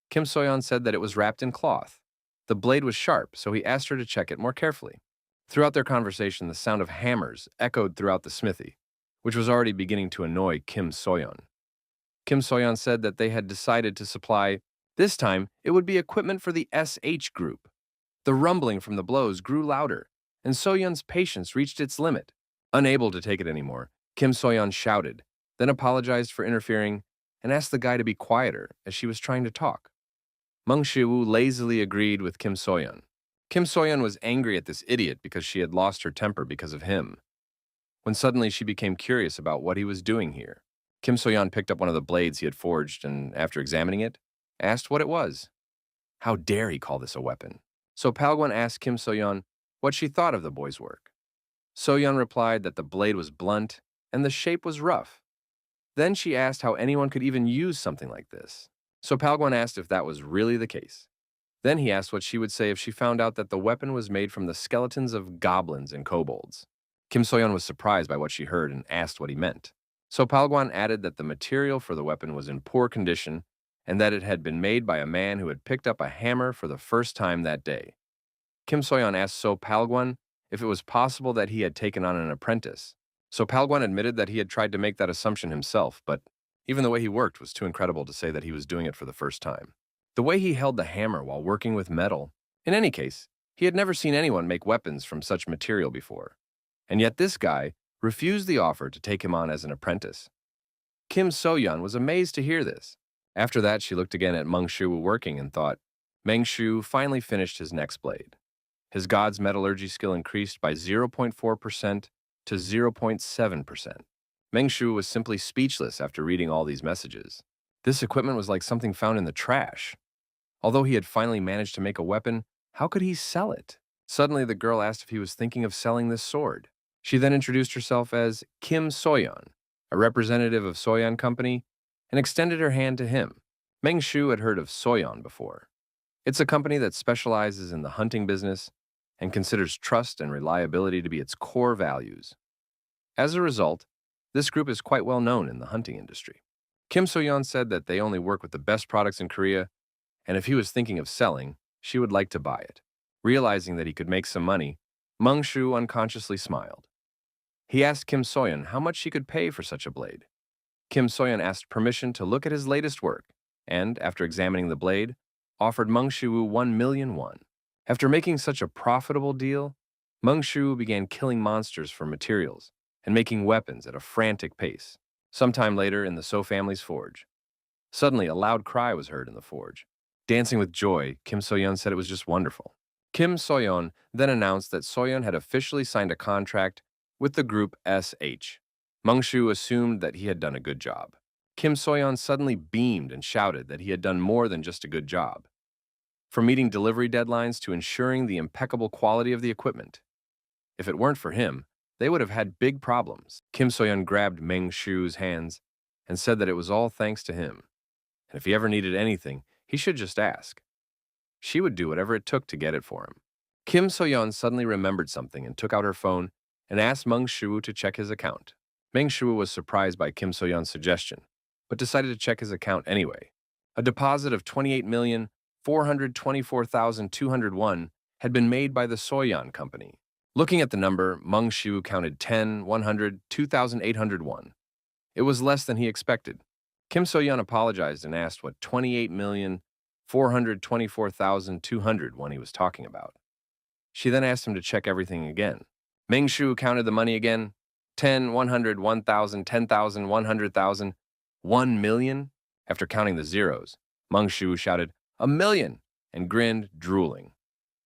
Kim So-yeon said that it was wrapped in cloth. The blade was sharp, so he asked her to check it more carefully. Throughout their conversation, the sound of hammers echoed throughout the smithy, which was already beginning to annoy Kim So-yeon. Kim So-yeon said that they had decided to supply, this time, it would be equipment for the SH group. The rumbling from the blows grew louder, and So-yeon's patience reached its limit. Unable to take it anymore, Kim So-yeon shouted, then apologized for interfering and asked the guy to be quieter as she was trying to talk. Meng Shiwu lazily agreed with Kim So-yeon. Kim So-yeon was angry at this idiot because she had lost her temper because of him. When suddenly she became curious about what he was doing here, Kim So-yeon picked up one of the blades he had forged and, after examining it, asked what it was. How dare he call this a weapon? So Palguan asked Kim So-yeon what she thought of the boy's work. So-yeon replied that the blade was blunt and the shape was rough. Then she asked how anyone could even use something like this. So Palguan asked if that was really the case. Then he asked what she would say if she found out that the weapon was made from the skeletons of goblins and kobolds. Kim So-yeon was surprised by what she heard and asked what he meant. So Palguan added that the material for the weapon was in poor condition and that it had been made by a man who had picked up a hammer for the first time that day. Kim So-yeon asked So Palguan if it was possible that he had taken on an apprentice. So Palguan admitted that he had tried to make that assumption himself, but even the way he worked was too incredible to say that he was doing it for the first time. The way he held the hammer while working with metal, in any case, he had never seen anyone make weapons from such material before. And yet this guy refused the offer to take him on as an apprentice. Kim So-yeon was amazed to hear this. After that, she looked again at Meng Shu working and thought, Meng Shu finally finished his next blade. His god's metallurgy skill increased by 0.4% to 0.7%. Meng Shu was simply speechless after reading all these messages. This equipment was like something found in the trash. Although he had finally managed to make a weapon, how could he sell it? Suddenly, the girl asked if he was thinking of selling this sword. She then introduced herself as Kim So-yeon, a representative of So-yeon Company, and extended her hand to him. Meng Shu had heard of So-yeon before. It's a company that specializes in the hunting business and considers trust and reliability to be its core values. As a result, this group is quite well known in the hunting industry. Kim So-yeon said that they only work with the best products in Korea, and if he was thinking of selling, she would like to buy it. Realizing that he could make some money, Meng Shu unconsciously smiled. He asked Kim So-yeon how much she could pay for such a blade. Kim So-yeon asked permission to look at his latest work, and, after examining the blade, offered Meng Shu 1 million won. After making such a profitable deal, Meng Shu began killing monsters for materials and making weapons at a frantic pace. Sometime later, in the So family's forge, suddenly a loud cry was heard in the forge. Dancing with joy, Kim So-yeon said it was just wonderful. Kim So-yeon then announced that So-yeon had officially signed a contract with the group SH. Meng Shu assumed that he had done a good job. Kim So-yeon suddenly beamed and shouted that he had done more than just a good job. From meeting delivery deadlines to ensuring the impeccable quality of the equipment. If it weren't for him, they would have had big problems. Kim So-yeon grabbed Meng Shu's hands and said that it was all thanks to him. And if he ever needed anything, he should just ask. She would do whatever it took to get it for him. Kim So-yeon suddenly remembered something and took out her phone and asked Meng Shu to check his account. Meng Shu was surprised by Kim So-yeon's suggestion, but decided to check his account anyway. A deposit of 28,424,201 had been made by the So-yeon Company. Looking at the number, Meng Shu counted 10, 100, 2,801. It was less than he expected. Kim So-yeon apologized and asked what 28,424,201 he was talking about. She then asked him to check everything again. Meng Shu counted the money again. 10, 100, 1,000, 10,000, 100,000, 1 million? After counting the zeros, Meng Shu shouted, "A million!" and grinned, drooling.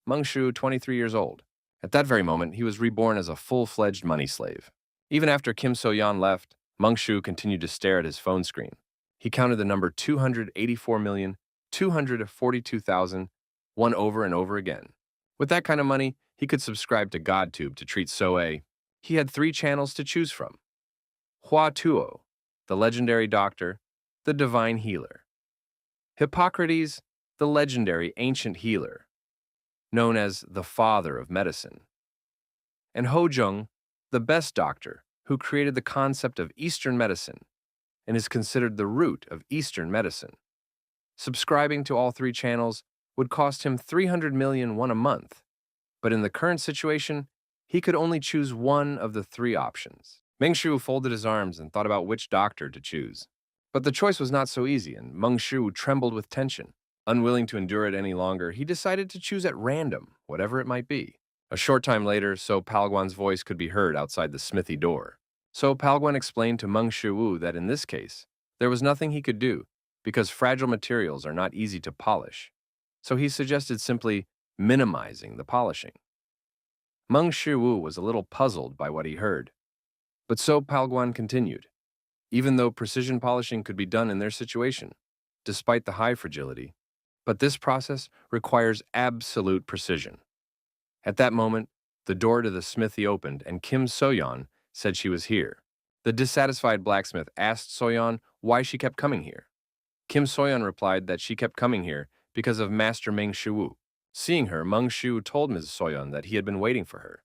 Meng Shu, 23 years old. At that very moment, he was reborn as a full-fledged money slave. Even after Kim So-yeon left, Meng Shu continued to stare at his phone screen. He counted the number 284,242,001 over and over again. With that kind of money, he could subscribe to GodTube to treat Soe. He had 3 channels to choose from. Hua Tuo, the legendary doctor, the divine healer. Hippocrates, the legendary ancient healer, known as the father of medicine. And Ho Jung, the best doctor, who created the concept of Eastern medicine and is considered the root of Eastern medicine. Subscribing to all 3 channels would cost him 300 million won a month, but in the current situation, he could only choose one of the 3 options. Meng Shu folded his arms and thought about which doctor to choose. But the choice was not so easy, and Meng Shu trembled with tension. Unwilling to endure it any longer, he decided to choose at random, whatever it might be. A short time later, So Palguan's voice could be heard outside the smithy door. So Palguan explained to Meng Shu that in this case, there was nothing he could do, because fragile materials are not easy to polish. So he suggested simply minimizing the polishing. Meng Shu was a little puzzled by what he heard. But So Palguan continued. Even though precision polishing could be done in their situation, despite the high fragility, but this process requires absolute precision. At that moment, the door to the smithy opened and Kim Soyeon said she was here. The dissatisfied blacksmith asked Soyeon why she kept coming here. Kim Soyeon replied that she kept coming here because of Master Meng Shu. Seeing her, Meng Shu told Ms. Soyeon that he had been waiting for her.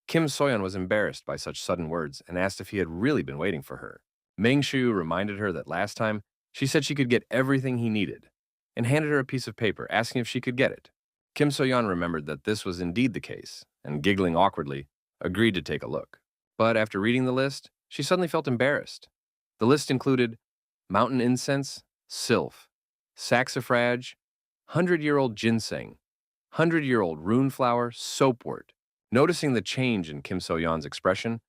Kim Soyeon was embarrassed by such sudden words and asked if he had really been waiting for her. Meng Shu reminded her that last time, she said she could get everything he needed, and handed her a piece of paper asking if she could get it. Kim Soyeon remembered that this was indeed the case, and giggling awkwardly, agreed to take a look. But after reading the list, she suddenly felt embarrassed. The list included mountain incense, sylph, saxifrage, 100-year-old ginseng, 100-year-old rune flower, soapwort. Noticing the change in Kim Soyeon's expression,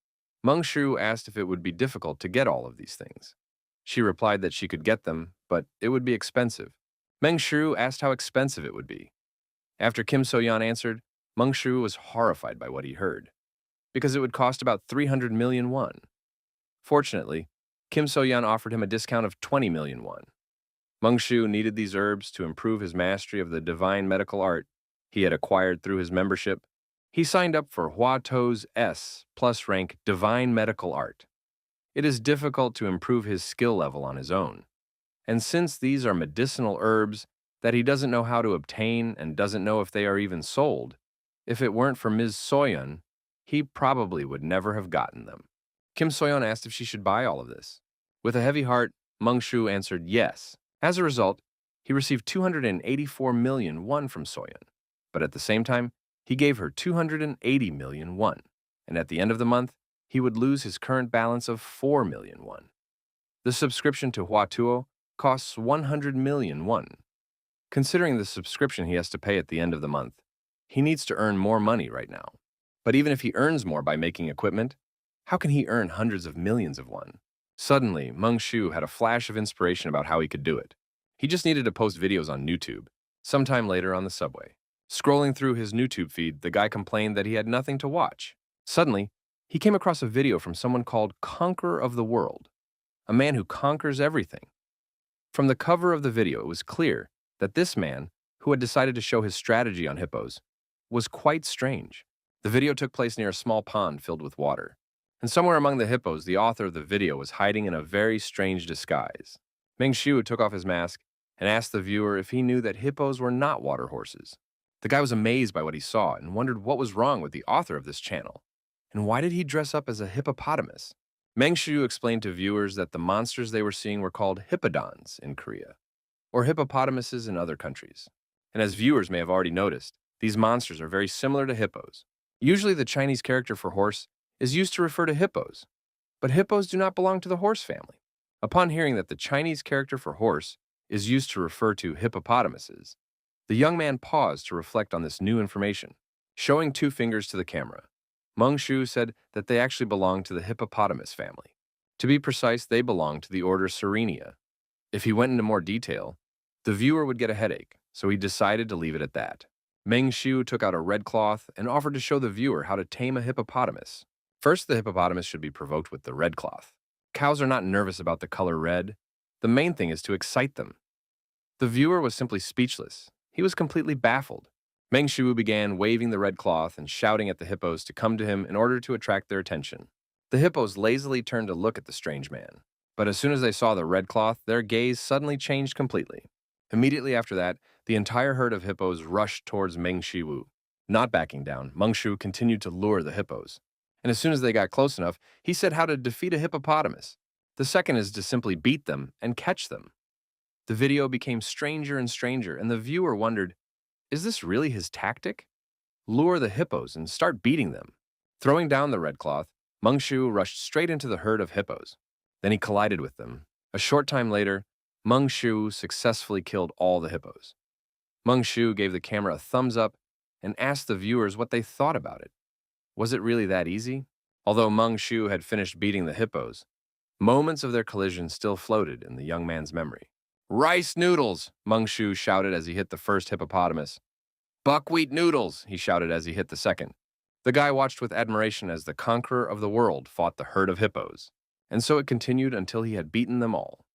Meng Shu asked if it would be difficult to get all of these things. She replied that she could get them, but it would be expensive. Meng Shu asked how expensive it would be. After Kim Soyeon answered, Meng Shu was horrified by what he heard, because it would cost about 300 million won. Fortunately, Kim Soyeon offered him a discount of 20 million won. Meng Shu needed these herbs to improve his mastery of the divine medical art he had acquired through his membership. He signed up for Hua To's S+ rank Divine Medical Art. It is difficult to improve his skill level on his own. And since these are medicinal herbs that he doesn't know how to obtain and doesn't know if they are even sold, if it weren't for Ms. Soyeon, he probably would never have gotten them. Kim Soyeon asked if she should buy all of this. With a heavy heart, Meng Shu answered yes. As a result, he received 284 million won from Soyeon. But at the same time, he gave her 280 million won, and at the end of the month, he would lose his current balance of 4 million won. The subscription to Hua Tuo costs 100 million won. Considering the subscription he has to pay at the end of the month, he needs to earn more money right now. But even if he earns more by making equipment, how can he earn hundreds of millions of won? Suddenly, Meng Shu had a flash of inspiration about how he could do it. He just needed to post videos on YouTube, sometime later on the subway. Scrolling through his YouTube feed, the guy complained that he had nothing to watch. Suddenly, he came across a video from someone called Conqueror of the World, a man who conquers everything. From the cover of the video, it was clear that this man, who had decided to show his strategy on hippos, was quite strange. The video took place near a small pond filled with water, and somewhere among the hippos, the author of the video was hiding in a very strange disguise. Meng Shu took off his mask and asked the viewer if he knew that hippos were not water horses. The guy was amazed by what he saw and wondered what was wrong with the author of this channel, and why did he dress up as a hippopotamus? Meng Shu explained to viewers that the monsters they were seeing were called hippodons in Korea, or hippopotamuses in other countries. And as viewers may have already noticed, these monsters are very similar to hippos. Usually the Chinese character for horse is used to refer to hippos, but hippos do not belong to the horse family. Upon hearing that the Chinese character for horse is used to refer to hippopotamuses, the young man paused to reflect on this new information. Showing 2 fingers to the camera, Meng Shu said that they actually belong to the hippopotamus family. To be precise, they belong to the order Sirenia. If he went into more detail, the viewer would get a headache, so he decided to leave it at that. Meng Shu took out a red cloth and offered to show the viewer how to tame a hippopotamus. First, the hippopotamus should be provoked with the red cloth. Cows are not nervous about the color red. The main thing is to excite them. The viewer was simply speechless. He was completely baffled. Meng Shu began waving the red cloth and shouting at the hippos to come to him in order to attract their attention. The hippos lazily turned to look at the strange man. But as soon as they saw the red cloth, their gaze suddenly changed completely. Immediately after that, the entire herd of hippos rushed towards Meng Shiwu. Not backing down, Meng Shu continued to lure the hippos. And as soon as they got close enough, he said how to defeat a hippopotamus. The second is to simply beat them and catch them. The video became stranger and stranger, and the viewer wondered, is this really his tactic? Lure the hippos and start beating them. Throwing down the red cloth, Meng Shu rushed straight into the herd of hippos. Then he collided with them. A short time later, Meng Shu successfully killed all the hippos. Meng Shu gave the camera a thumbs up and asked the viewers what they thought about it. Was it really that easy? Although Meng Shu had finished beating the hippos, moments of their collision still floated in the young man's memory. Rice noodles, Meng Shu shouted as he hit the first hippopotamus. Buckwheat noodles, he shouted as he hit the second. The guy watched with admiration as the conqueror of the world fought the herd of hippos, and so it continued until he had beaten them all.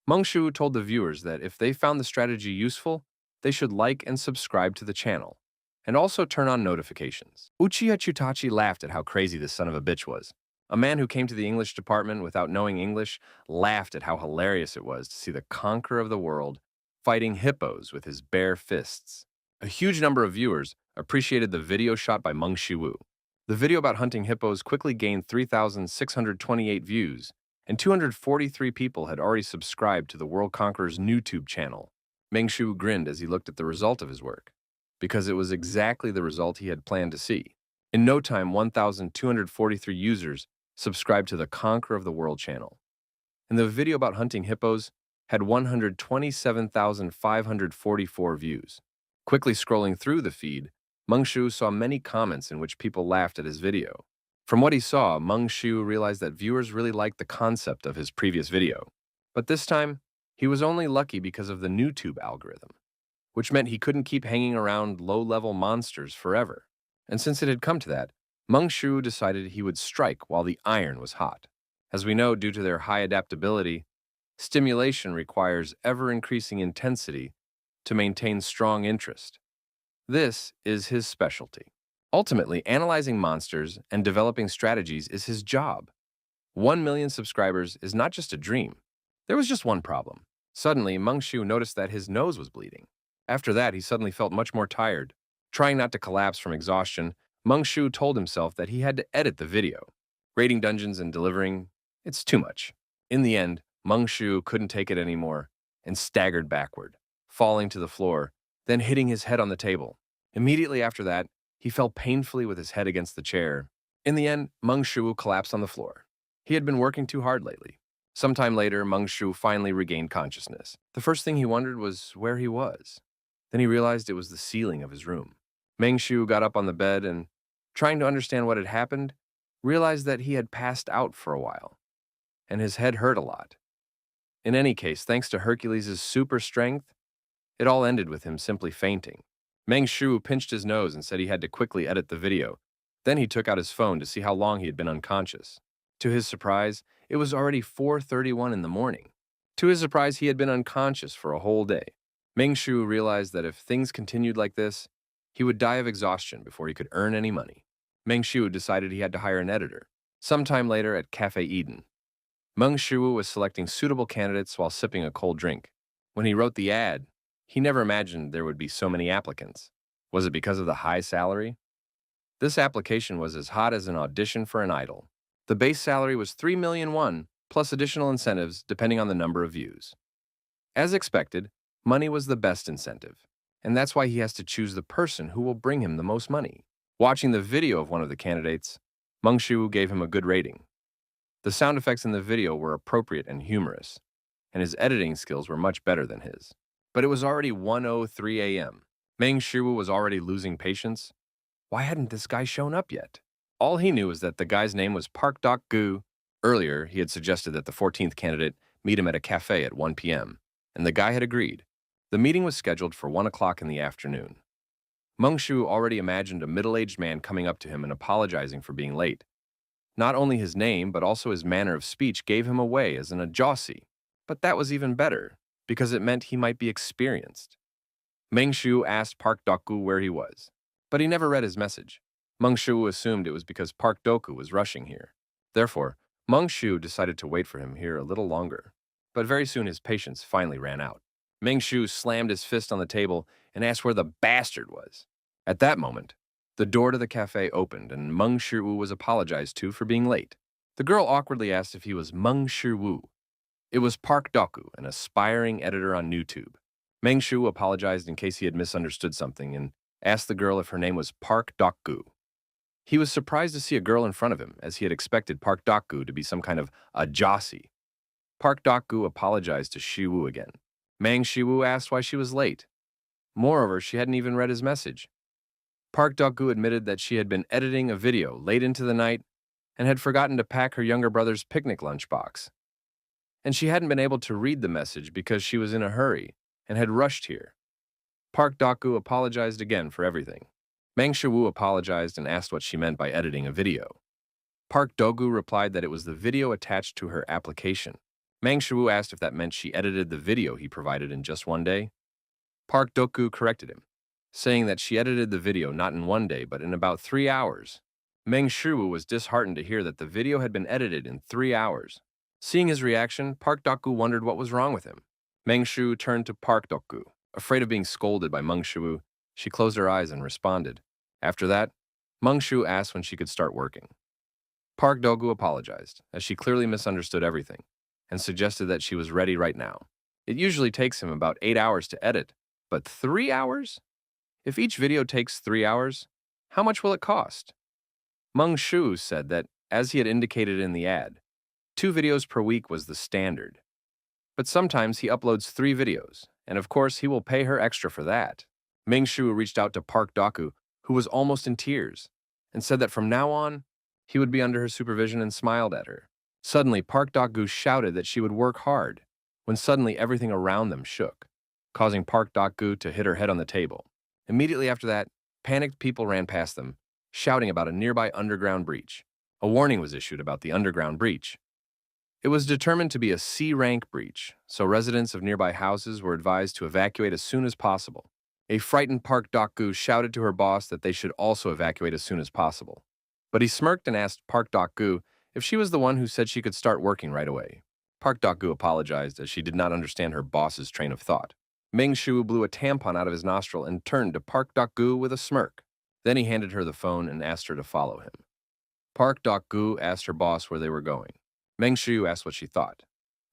Meng Shu told the viewers that if they found the strategy useful, they should like and subscribe to the channel, and also turn on notifications. Uchiha Chutachi laughed at how crazy this son of a bitch was. A man who came to the English department without knowing English laughed at how hilarious it was to see the conqueror of the world fighting hippos with his bare fists. A huge number of viewers appreciated the video shot by Meng Shiwu. The video about hunting hippos quickly gained 3,628 views, and 243 people had already subscribed to the World Conqueror's YouTube channel. Meng Shu grinned as he looked at the result of his work, because it was exactly the result he had planned to see. In no time, 1,243 users subscribed to the Conqueror of the World channel. And the video about hunting hippos had 127,544 views. Quickly scrolling through the feed, Meng Shu saw many comments in which people laughed at his video. From what he saw, Meng Shu realized that viewers really liked the concept of his previous video. But this time, he was only lucky because of the YouTube algorithm, which meant he couldn't keep hanging around low-level monsters forever. And since it had come to that, Meng Shu decided he would strike while the iron was hot. As we know, due to their high adaptability, stimulation requires ever-increasing intensity to maintain strong interest. This is his specialty. Ultimately, analyzing monsters and developing strategies is his job. 1 million subscribers is not just a dream. There was just one problem. Suddenly, Meng Shu noticed that his nose was bleeding. After that, he suddenly felt much more tired. Trying not to collapse from exhaustion, Meng Shu told himself that he had to edit the video. Raiding dungeons and delivering, it's too much. In the end, Meng Shu couldn't take it anymore and staggered backward, falling to the floor, then hitting his head on the table. Immediately after that, he fell painfully with his head against the chair. In the end, Meng Shu collapsed on the floor. He had been working too hard lately. Sometime later, Meng Shu finally regained consciousness. The first thing he wondered was where he was. Then he realized it was the ceiling of his room. Meng Shu got up on the bed and, trying to understand what had happened, realized that he had passed out for a while, and his head hurt a lot. In any case, thanks to Hercules' super strength, it all ended with him simply fainting. Meng Shu pinched his nose and said he had to quickly edit the video. Then he took out his phone to see how long he had been unconscious. To his surprise, it was already 4:31 in the morning. To his surprise, he had been unconscious for a whole day. Meng Shu realized that if things continued like this, he would die of exhaustion before he could earn any money. Meng Shu decided he had to hire an editor. Sometime later at Cafe Eden, Meng Shu was selecting suitable candidates while sipping a cold drink. When he wrote the ad, he never imagined there would be so many applicants. Was it because of the high salary? This application was as hot as an audition for an idol. The base salary was 3 million won, plus additional incentives depending on the number of views. As expected, money was the best incentive, and that's why he has to choose the person who will bring him the most money. Watching the video of one of the candidates, Meng Shu gave him a good rating. The sound effects in the video were appropriate and humorous, and his editing skills were much better than his. But it was already 1:03 a.m. Meng Shu was already losing patience. Why hadn't this guy shown up yet? All he knew was that the guy's name was Park Dok-gu. Earlier, he had suggested that the 14th candidate meet him at a cafe at 1 p.m., and the guy had agreed. The meeting was scheduled for 1 o'clock in the afternoon. Meng Shu already imagined a middle-aged man coming up to him and apologizing for being late. Not only his name, but also his manner of speech gave him away as an Ajasi. But that was even better, because it meant he might be experienced. Meng Shu asked Park Doku where he was, but he never read his message. Meng Shu assumed it was because Park Doku was rushing here. Therefore, Meng Shu decided to wait for him here a little longer. But very soon his patience finally ran out. Meng Shu slammed his fist on the table and asked where the bastard was. At that moment, the door to the cafe opened and Meng Shu was apologized to for being late. The girl awkwardly asked if he was Meng Shu. It was Park Doku, an aspiring editor on YouTube. Meng Shu apologized in case he had misunderstood something and asked the girl if her name was Park Doku. He was surprised to see a girl in front of him, as he had expected Park Doku to be some kind of Ajasi. Park Doku apologized to Shiwu again. Mang Shiwu asked why she was late. Moreover, she hadn't even read his message. Park Doku admitted that she had been editing a video late into the night and had forgotten to pack her younger brother's picnic lunchbox. And she hadn't been able to read the message because she was in a hurry and had rushed here. Park Doku apologized again for everything. Mang Shiwu apologized and asked what she meant by editing a video. Park Dogu replied that it was the video attached to her application. Mang Shiwu asked if that meant she edited the video he provided in just one day. Park Doku corrected him, saying that she edited the video not in one day but in about 3 hours. Meng Shiwu was disheartened to hear that the video had been edited in 3 hours. Seeing his reaction, Park Doku wondered what was wrong with him. Meng Shu turned to Park Doku. Afraid of being scolded by Meng Shiwu, she closed her eyes and responded. After that, Meng Shu asked when she could start working. Park Dogu apologized, as she clearly misunderstood everything, and suggested that she was ready right now. It usually takes him about 8 hours to edit, but 3 hours? If each video takes 3 hours, how much will it cost? Meng Shu said that, as he had indicated in the ad, 2 videos per week was the standard. But sometimes he uploads 3 videos, and of course he will pay her extra for that. Meng Shu reached out to Park Doku, who was almost in tears, and said that from now on, he would be under her supervision and smiled at her. Suddenly, Park Doku shouted that she would work hard, when suddenly everything around them shook, causing Park Doku to hit her head on the table. Immediately after that, panicked people ran past them, shouting about a nearby underground breach. A warning was issued about the underground breach. It was determined to be a C-rank breach, so residents of nearby houses were advised to evacuate as soon as possible. A frightened Park Doku shouted to her boss that they should also evacuate as soon as possible. But he smirked and asked Park Doku if she was the one who said she could start working right away. Park Doku apologized as she did not understand her boss's train of thought. Meng Shu blew a tampon out of his nostril and turned to Park Doku with a smirk. Then he handed her the phone and asked her to follow him. Park Doku asked her boss where they were going. Meng Shu asked what she thought.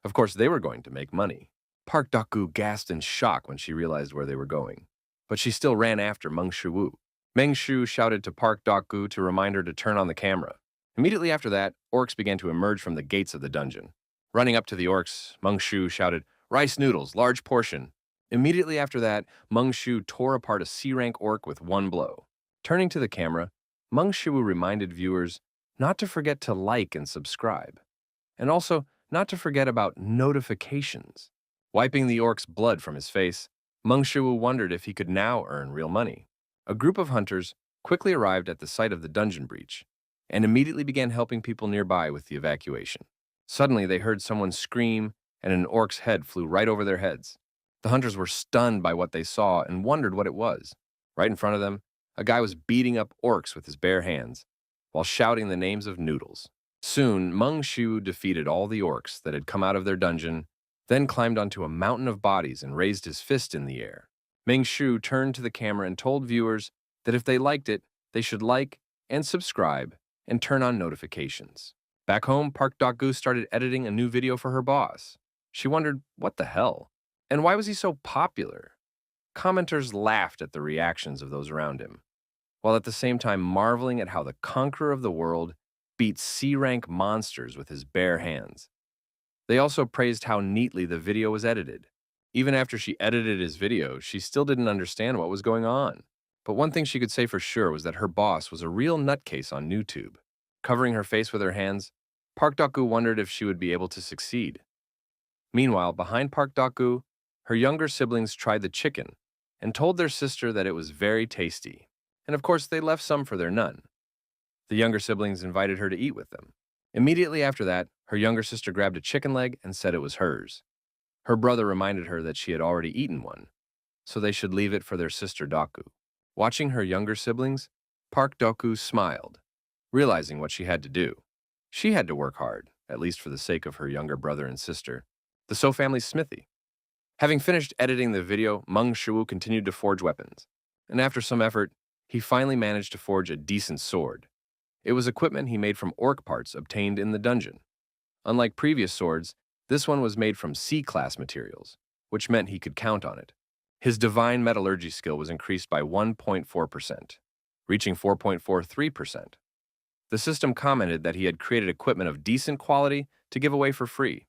Of course, they were going to make money. Park Doku gasped in shock when she realized where they were going. But she still ran after Meng Shu. Meng Shu shouted to Park Doku to remind her to turn on the camera. Immediately after that, orcs began to emerge from the gates of the dungeon. Running up to the orcs, Meng Shu shouted, "Rice noodles, large portion." Immediately after that, Meng Shu tore apart a C-rank orc with one blow. Turning to the camera, Meng Shu reminded viewers not to forget to like and subscribe, and also not to forget about notifications. Wiping the orc's blood from his face, Meng Shu wondered if he could now earn real money. A group of hunters quickly arrived at the site of the dungeon breach and immediately began helping people nearby with the evacuation. Suddenly, they heard someone scream and an orc's head flew right over their heads. The hunters were stunned by what they saw and wondered what it was. Right in front of them, a guy was beating up orcs with his bare hands while shouting the names of noodles. Soon, Meng Shu defeated all the orcs that had come out of their dungeon, then climbed onto a mountain of bodies and raised his fist in the air. Meng Shu turned to the camera and told viewers that if they liked it, they should like and subscribe and turn on notifications. Back home, Park Doku started editing a new video for her boss. She wondered, what the hell? And why was he so popular? Commenters laughed at the reactions of those around him, while at the same time marveling at how the conqueror of the world beat C-rank monsters with his bare hands. They also praised how neatly the video was edited. Even after she edited his video, she still didn't understand what was going on. But one thing she could say for sure was that her boss was a real nutcase on YouTube. Covering her face with her hands, Park Doku wondered if she would be able to succeed. Meanwhile, behind Park Doku, her younger siblings tried the chicken and told their sister that it was very tasty. And of course, they left some for their nun. The younger siblings invited her to eat with them. Immediately after that, her younger sister grabbed a chicken leg and said it was hers. Her brother reminded her that she had already eaten one, so they should leave it for their sister Doku. Watching her younger siblings, Park Doku smiled, realizing what she had to do. She had to work hard, at least for the sake of her younger brother and sister, the So family's smithy. Having finished editing the video, Meng Shuwu continued to forge weapons, and after some effort, he finally managed to forge a decent sword. It was equipment he made from orc parts obtained in the dungeon. Unlike previous swords, this one was made from C-class materials, which meant he could count on it. His divine metallurgy skill was increased by 1.4%, reaching 4.43%. The system commented that he had created equipment of decent quality to give away for free.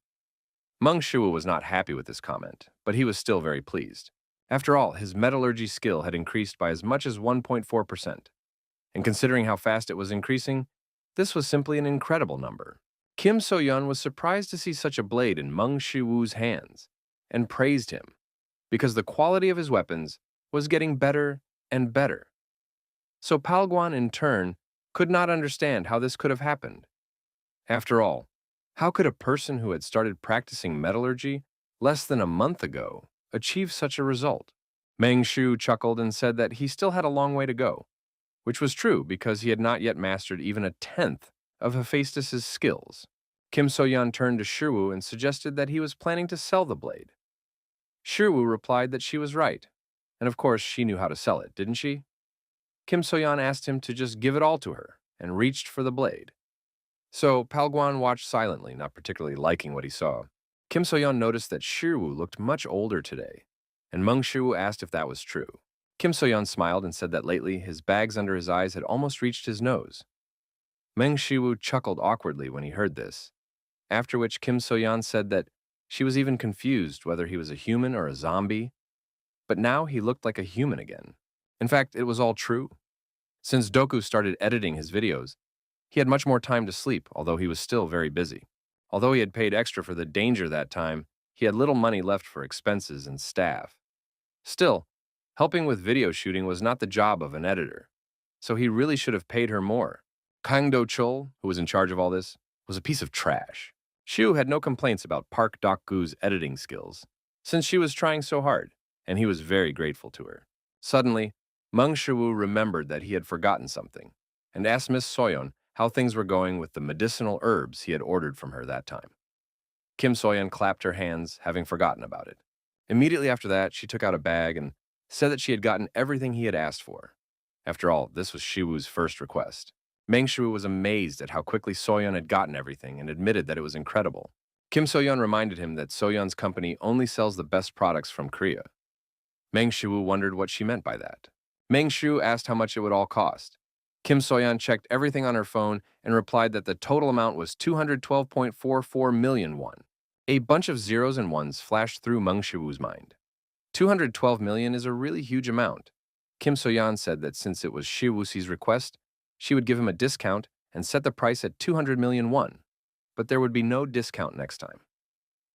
Meng Shuwu was not happy with this comment, but he was still very pleased. After all, his metallurgy skill had increased by as much as 1.4%. And considering how fast it was increasing, this was simply an incredible number. Kim So-yeon was surprised to see such a blade in Meng Shuwu's hands and praised him because the quality of his weapons was getting better and better. So Palguan, in turn, could not understand how this could have happened. After all, how could a person who had started practicing metallurgy less than a month ago achieve such a result? Meng Shu chuckled and said that he still had a long way to go, which was true because he had not yet mastered even a tenth of Hephaestus's skills. Kim So-yeon turned to Shiwu and suggested that he was planning to sell the blade. Shiwu replied that she was right, and of course she knew how to sell it, didn't she? Kim So-yeon asked him to just give it all to her and reached for the blade. So Palguan watched silently, not particularly liking what he saw. Kim So-yeon noticed that Shiwu looked much older today, and Meng Shu asked if that was true. Kim So-yeon smiled and said that lately his bags under his eyes had almost reached his nose. Meng Shiwu chuckled awkwardly when he heard this, after which Kim So-yeon said that she was even confused whether he was a human or a zombie, but now he looked like a human again. In fact, it was all true. Since Doku started editing his videos, he had much more time to sleep, although he was still very busy. Although he had paid extra for the danger that time, he had little money left for expenses and staff. Still, helping with video shooting was not the job of an editor, so he really should have paid her more. Kang Do Chul, who was in charge of all this, was a piece of trash. Shu had no complaints about Park Dok-gu's editing skills, since she was trying so hard, and he was very grateful to her. Suddenly, Meng Shuwu remembered that he had forgotten something, and asked Miss Soyeon how things were going with the medicinal herbs he had ordered from her that time. Kim Soyeon clapped her hands, having forgotten about it. Immediately after that, she took out a bag and said that she had gotten everything he had asked for. After all, this was Shiwu's first request. Meng Shu was amazed at how quickly Soyeon had gotten everything and admitted that it was incredible. Kim Soyeon reminded him that Soyeon's company only sells the best products from Korea. Meng Shu wondered what she meant by that. Meng Shu asked how much it would all cost. Kim Soyeon checked everything on her phone and replied that the total amount was 212.44 million won. A bunch of zeros and ones flashed through Meng Shu's mind. 212 million is a really huge amount. Kim Soyeon said that since it was Shiwusi's request, she would give him a discount and set the price at 200 million won, but there would be no discount next time.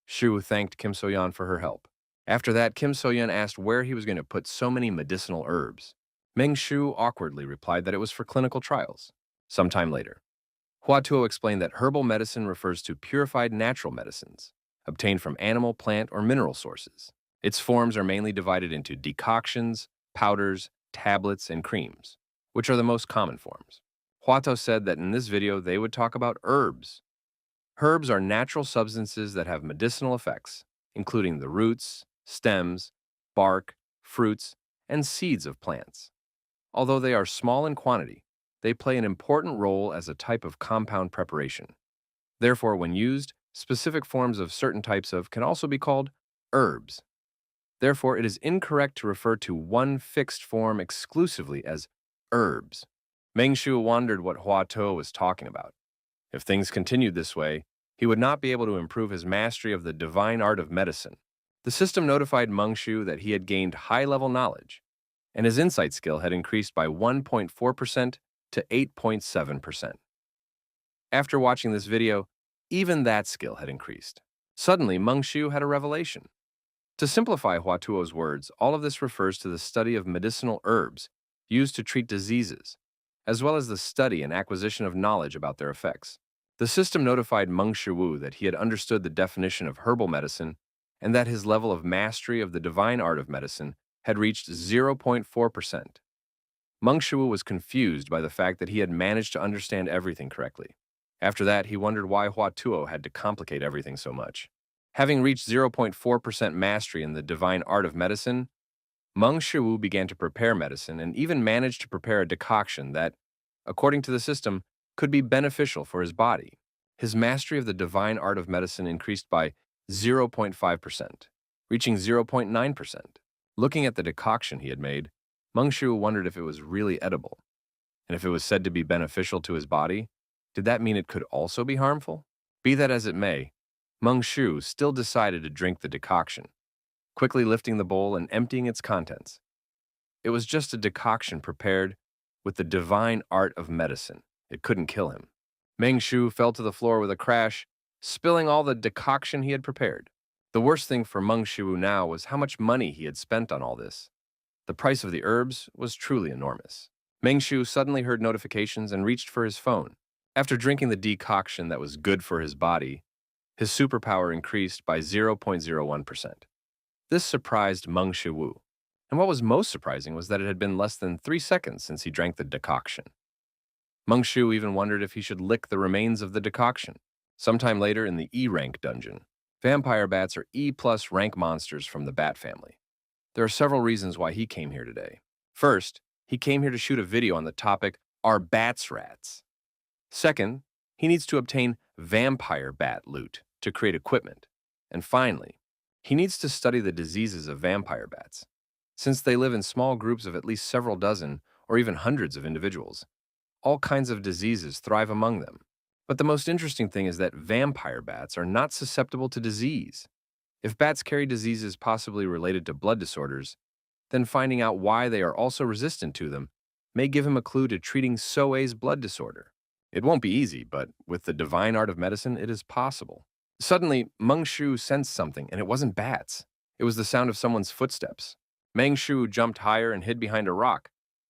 Shiwu thanked Kim Soyeon for her help. After that, Kim Soyeon asked where he was going to put so many medicinal herbs. Meng Shu awkwardly replied that it was for clinical trials. Sometime later, Hua Tuo explained that herbal medicine refers to purified natural medicines, obtained from animal, plant, or mineral sources. Its forms are mainly divided into decoctions, powders, tablets, and creams, which are the most common forms. Hua Tuo said that in this video they would talk about herbs. Herbs are natural substances that have medicinal effects, including the roots, stems, bark, fruits, and seeds of plants. Although they are small in quantity, they play an important role as a type of compound preparation. Therefore, when used, specific forms of certain types of can also be called herbs. Therefore, it is incorrect to refer to one fixed form exclusively as herbs. Meng Shu wondered what Hua Tuo was talking about. If things continued this way, he would not be able to improve his mastery of the divine art of medicine. The system notified Meng Shu that he had gained high-level knowledge, and his insight skill had increased by 1.4% to 8.7%. After watching this video, even that skill had increased. Suddenly, Meng Shu had a revelation. To simplify Hua Tuo's words, all of this refers to the study of medicinal herbs used to treat diseases, as well as the study and acquisition of knowledge about their effects. The system notified Meng Shiwu that he had understood the definition of herbal medicine and that his level of mastery of the divine art of medicine had reached 0.4%. Meng Shiwu was confused by the fact that he had managed to understand everything correctly. After that, he wondered why Hua Tuo had to complicate everything so much. Having reached 0.4% mastery in the divine art of medicine, Meng Shiwu began to prepare medicine and even managed to prepare a decoction that, according to the system, could be beneficial for his body. His mastery of the divine art of medicine increased by 0.5%, reaching 0.9%. Looking at the decoction he had made, Meng Shiwu wondered if it was really edible. And if it was said to be beneficial to his body, did that mean it could also be harmful? Be that as it may, Meng Shiwu still decided to drink the decoction, quickly lifting the bowl and emptying its contents. It was just a decoction prepared with the divine art of medicine. It couldn't kill him. Meng Shiwu fell to the floor with a crash, spilling all the decoction he had prepared. The worst thing for Meng Shiwu now was how much money he had spent on all this. The price of the herbs was truly enormous. Meng Shiwu suddenly heard notifications and reached for his phone. After drinking the decoction that was good for his body, his superpower increased by 0.01%. This surprised Meng Shiwu, and what was most surprising was that it had been less than 3 seconds since he drank the decoction. Meng Shiwu even wondered if he should lick the remains of the decoction. Sometime later in the E-rank dungeon, vampire bats are E+ rank monsters from the bat family. There are several reasons why he came here today. First, he came here to shoot a video on the topic, Are Bats Rats? Second, he needs to obtain vampire bat loot to create equipment. And finally, he needs to study the diseases of vampire bats. Since they live in small groups of at least several dozen or even hundreds of individuals, all kinds of diseases thrive among them. But the most interesting thing is that vampire bats are not susceptible to disease. If bats carry diseases possibly related to blood disorders, then finding out why they are also resistant to them may give him a clue to treating Soei's blood disorder. It won't be easy, but with the divine art of medicine, it is possible. Suddenly, Meng Shiwu sensed something, and it wasn't bats. It was the sound of someone's footsteps. Meng Shiwu jumped higher and hid behind a rock,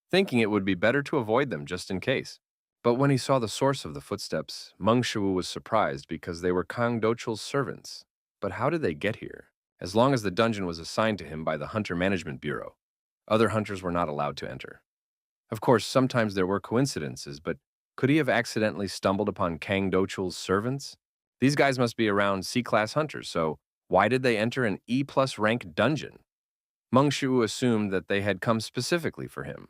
thinking it would be better to avoid them just in case. But when he saw the source of the footsteps, Meng Shiwu was surprised because they were Kang Do servants. But how did they get here? As long as the dungeon was assigned to him by the Hunter Management Bureau, other hunters were not allowed to enter. Of course, sometimes there were coincidences, but could he have accidentally stumbled upon Kang Do-chul's servants? These guys must be around C-class hunters, so why did they enter an E+ rank dungeon? Meng Shiwu assumed that they had come specifically for him.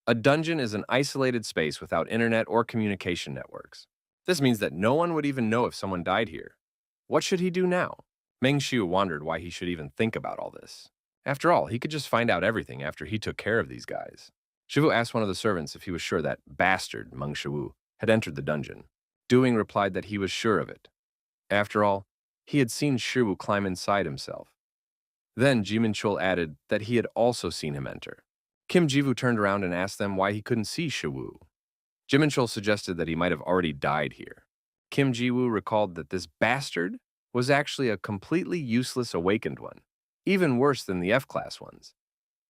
A dungeon is an isolated space without internet or communication networks. This means that no one would even know if someone died here. What should he do now? Meng Shiwu wondered why he should even think about all this. After all, he could just find out everything after he took care of these guys. Shivu asked one of the servants if he was sure that bastard Meng Shiwu had entered the dungeon. Doing replied that he was sure of it. After all, he had seen Shiwu climb inside himself. Then Jiminchul added that he had also seen him enter. Kim Jivu turned around and asked them why he couldn't see Shiwu. Jiminchul suggested that he might have already died here. Kim Jiwu recalled that this bastard was actually a completely useless awakened one, even worse than the F-class ones.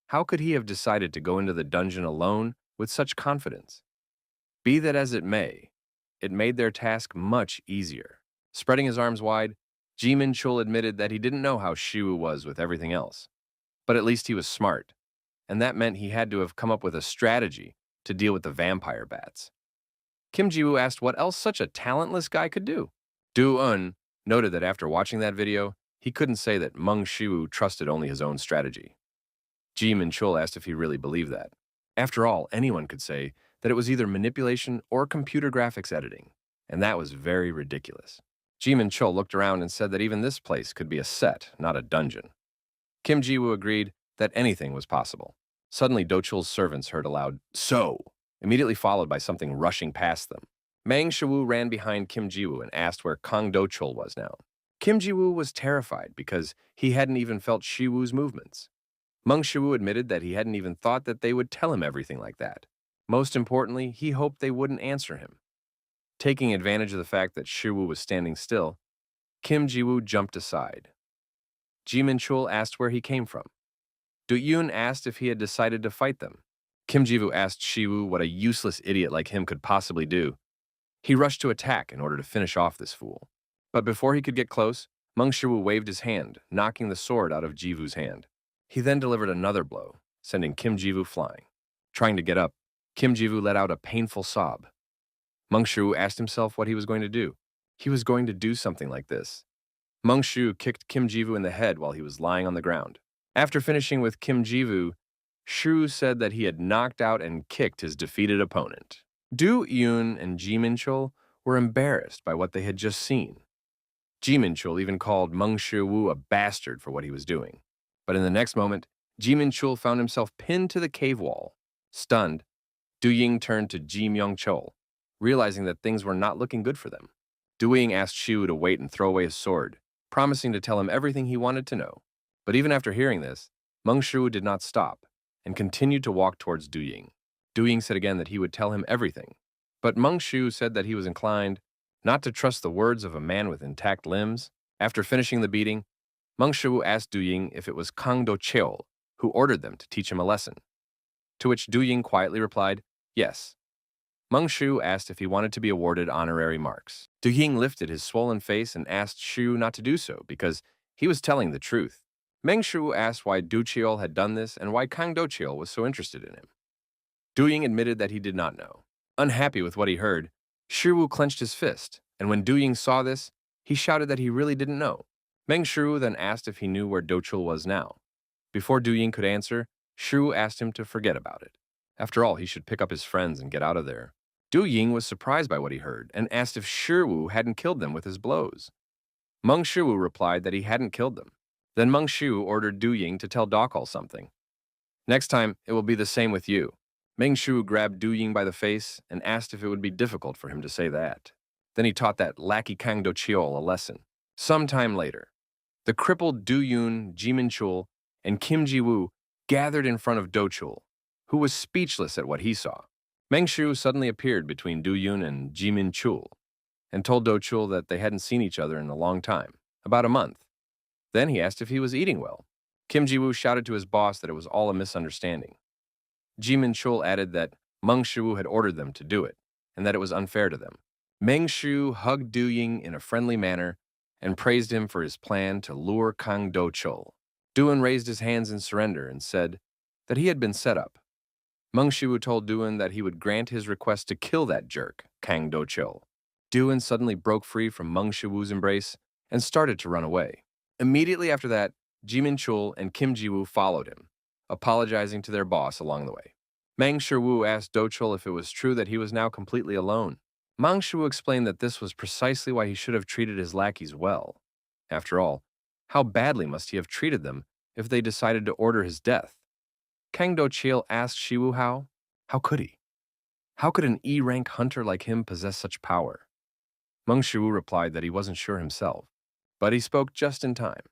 How could he have decided to go into the dungeon alone with such confidence? Be that as it may, it made their task much easier. Spreading his arms wide, Jiminchul admitted that he didn't know how Shiwu was with everything else. But at least he was smart, and that meant he had to have come up with a strategy to deal with the vampire bats. Kim Jiwoo asked what else such a talentless guy could do. Du-eun noted that after watching that video, he couldn't say that Meng Shiwu trusted only his own strategy. Ji Min-chul asked if he really believed that. After all, anyone could say that it was either manipulation or computer graphics editing, and that was very ridiculous. Ji Min-chul looked around and said that even this place could be a set, not a dungeon. Kim Ji-woo agreed that anything was possible. Suddenly, Do-chul's servants heard a loud, "So!" immediately followed by something rushing past them. Mang Shiwu ran behind Kim Ji-woo and asked where Kang Do-chul was now. Kim Ji-woo was terrified because he hadn't even felt Shiwu's movements. Meng Shiwu admitted that he hadn't even thought that they would tell him everything like that. Most importantly, he hoped they wouldn't answer him. Taking advantage of the fact that Shiwu was standing still, Kim Ji-woo jumped aside. Ji Min-chul asked where he came from. Du-yoon asked if he had decided to fight them. Kim Ji-woo asked Shiwoo what a useless idiot like him could possibly do. He rushed to attack in order to finish off this fool. But before he could get close, Meng Shiwoo waved his hand, knocking the sword out of Ji-woo's hand. He then delivered another blow, sending Kim Ji-woo flying. Trying to get up, Kim Ji-woo let out a painful sob. Meng Shiwoo asked himself what he was going to do. He was going to do something like this. Meng Shiwoo kicked Kim Ji-woo in the head while he was lying on the ground. After finishing with Kim Ji-woo, Shiwoo said that he had knocked out and kicked his defeated opponent. Do Yoon and Ji Min-chul were embarrassed by what they had just seen. Ji Min-chul even called Meng Shiwoo a bastard for what he was doing. But in the next moment, Ji Min-chul found himself pinned to the cave wall. Stunned, Du Ying turned to Ji Myung-chul, realizing that things were not looking good for them. Du Ying asked Shiwoo to wait and throw away his sword, promising to tell him everything he wanted to know. But even after hearing this, Meng Shiwoo did not stop and continued to walk towards Du Ying. Du Ying said again that he would tell him everything, but Meng Shiwoo said that he was inclined not to trust the words of a man with intact limbs. After finishing the beating, Meng Shiwoo asked Du Ying if it was Kang Do who ordered them to teach him a lesson, to which Du Ying quietly replied, yes. Meng Shiwoo asked if he wanted to be awarded honorary marks. Du Ying lifted his swollen face and asked Shiwoo not to do so because he was telling the truth. Meng Shiwoo asked why Du Cheol had done this and why Kang Do Cheol was so interested in him. Du Ying admitted that he did not know. Unhappy with what he heard, Shiwoo clenched his fist, and when Du Ying saw this, he shouted that he really didn't know. Meng Shiwoo then asked if he knew where Do Cheol was now. Before Du Ying could answer, Shiwoo asked him to forget about it. After all, he should pick up his friends and get out of there. Du Ying was surprised by what he heard and asked if Shiwoo hadn't killed them with his blows. Meng Shiwoo replied that he hadn't killed them. Then Meng Shiwoo ordered Du Ying to tell Dokal something. Next time, it will be the same with you. Meng Shiwoo grabbed Du Ying by the face and asked if it would be difficult for him to say that. Then he taught that lackey Kang Do Cheol a lesson. Sometime later, the crippled Du Yoon, Ji Min-chul, and Kim Ji-woo gathered in front of Do Cheol, who was speechless at what he saw. Meng Shiwoo suddenly appeared between Du Yoon and Ji Min-chul and told Do Cheol that they hadn't seen each other in a long time, about a month. Then he asked if he was eating well. Kim Ji-woo shouted to his boss that it was all a misunderstanding. Ji Min-chul added that Meng Shiwoo had ordered them to do it, and that it was unfair to them. Meng Shiwoo hugged Du Ying in a friendly manner and praised him for his plan to lure Kang Do Cheol. Du-eun raised his hands in surrender and said that he had been set up. Meng Shiwoo told Du-eun that he would grant his request to kill that jerk, Kang Do Cheol. Du-eun suddenly broke free from Meng Shiwoo's embrace and started to run away. Immediately after that, Ji Min-chul and Kim Ji-woo followed him, apologizing to their boss along the way. Meng Shiwoo asked Do Cheol if it was true that he was now completely alone. Meng Shiwoo explained that this was precisely why he should have treated his lackeys well. After all, how badly must he have treated them if they decided to order his death? Kang Do Cheol asked Shiwoo how. How could he? How could an E-rank hunter like him possess such power? Meng Shiwoo replied that he wasn't sure himself, but he spoke just in time.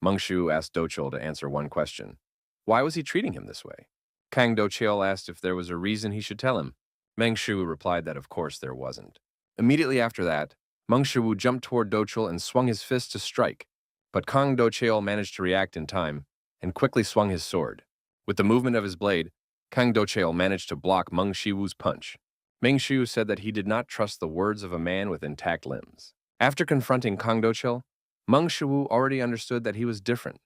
Meng Shiwoo asked Do Cheol to answer one question. Why was he treating him this way? Kang Do Cheol asked if there was a reason he should tell him. Meng Shiwoo replied that of course there wasn't. Immediately after that, Meng Shiwoo jumped toward Do Cheol and swung his fist to strike, but Kang Do Cheol managed to react in time and quickly swung his sword. With the movement of his blade, Kang Do Cheol managed to block Meng Shiwoo's punch. Meng Shiwoo said that he did not trust the words of a man with intact limbs. After confronting Kang Do Cheol, Meng Shiwoo already understood that he was different,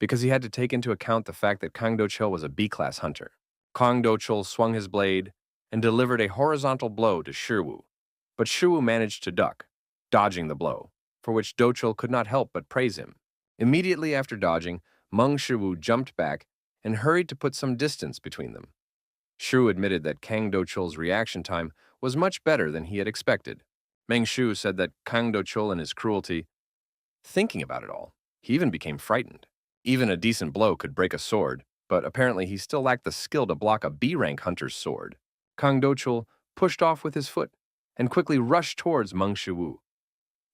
because he had to take into account the fact that Kang Do Cheol was a B-class hunter. Kang Do Cheol swung his blade and delivered a horizontal blow to Shiwoo, but Shiwoo managed to duck, dodging the blow, for which Do Cheol could not help but praise him. Immediately after dodging, Meng Shiwoo jumped back and hurried to put some distance between them. Shiwoo admitted that Kang Do Cheol's reaction time was much better than he had expected. Meng Shiwoo said that Kang Do Cheol and his cruelty. Thinking about it all, he even became frightened. Even a decent blow could break a sword, but apparently he still lacked the skill to block a B-rank hunter's sword. Kang Do Cheol pushed off with his foot and quickly rushed towards Meng Shiwoo.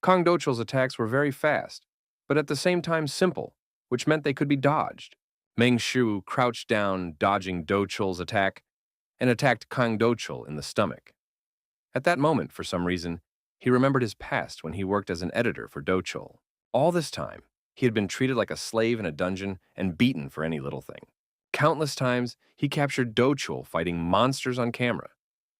Kang Do Cheol's attacks were very fast, but at the same time simple, which meant they could be dodged. Meng Shiwoo crouched down, dodging Do Cheol's attack, and attacked Kang Do Cheol in the stomach. At that moment, for some reason, he remembered his past when he worked as an editor for Do Cheol. All this time, he had been treated like a slave in a dungeon and beaten for any little thing. Countless times, he captured Do Chul fighting monsters on camera.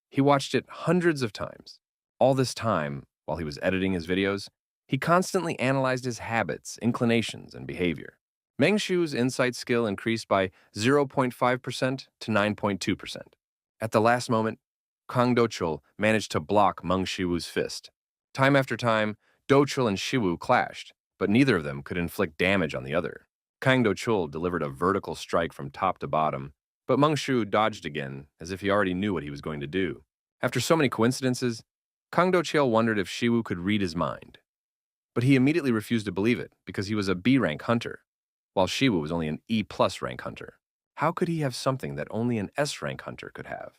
He watched it hundreds of times. All this time, while he was editing his videos, he constantly analyzed his habits, inclinations, and behavior. Meng Shu's insight skill increased by 0.5% to 9.2%. At the last moment, Kang Do Chul managed to block Meng Shiwu's fist. Time after time, Do Chul and Shiwu clashed, but neither of them could inflict damage on the other. Kang Do Chul delivered a vertical strike from top to bottom, but Meng Shu dodged again, as if he already knew what he was going to do. After so many coincidences, Kang Do Chul wondered if Shiwu could read his mind. But he immediately refused to believe it, because he was a B-rank hunter, while Shiwu was only an E-plus rank hunter. How could he have something that only an S-rank hunter could have?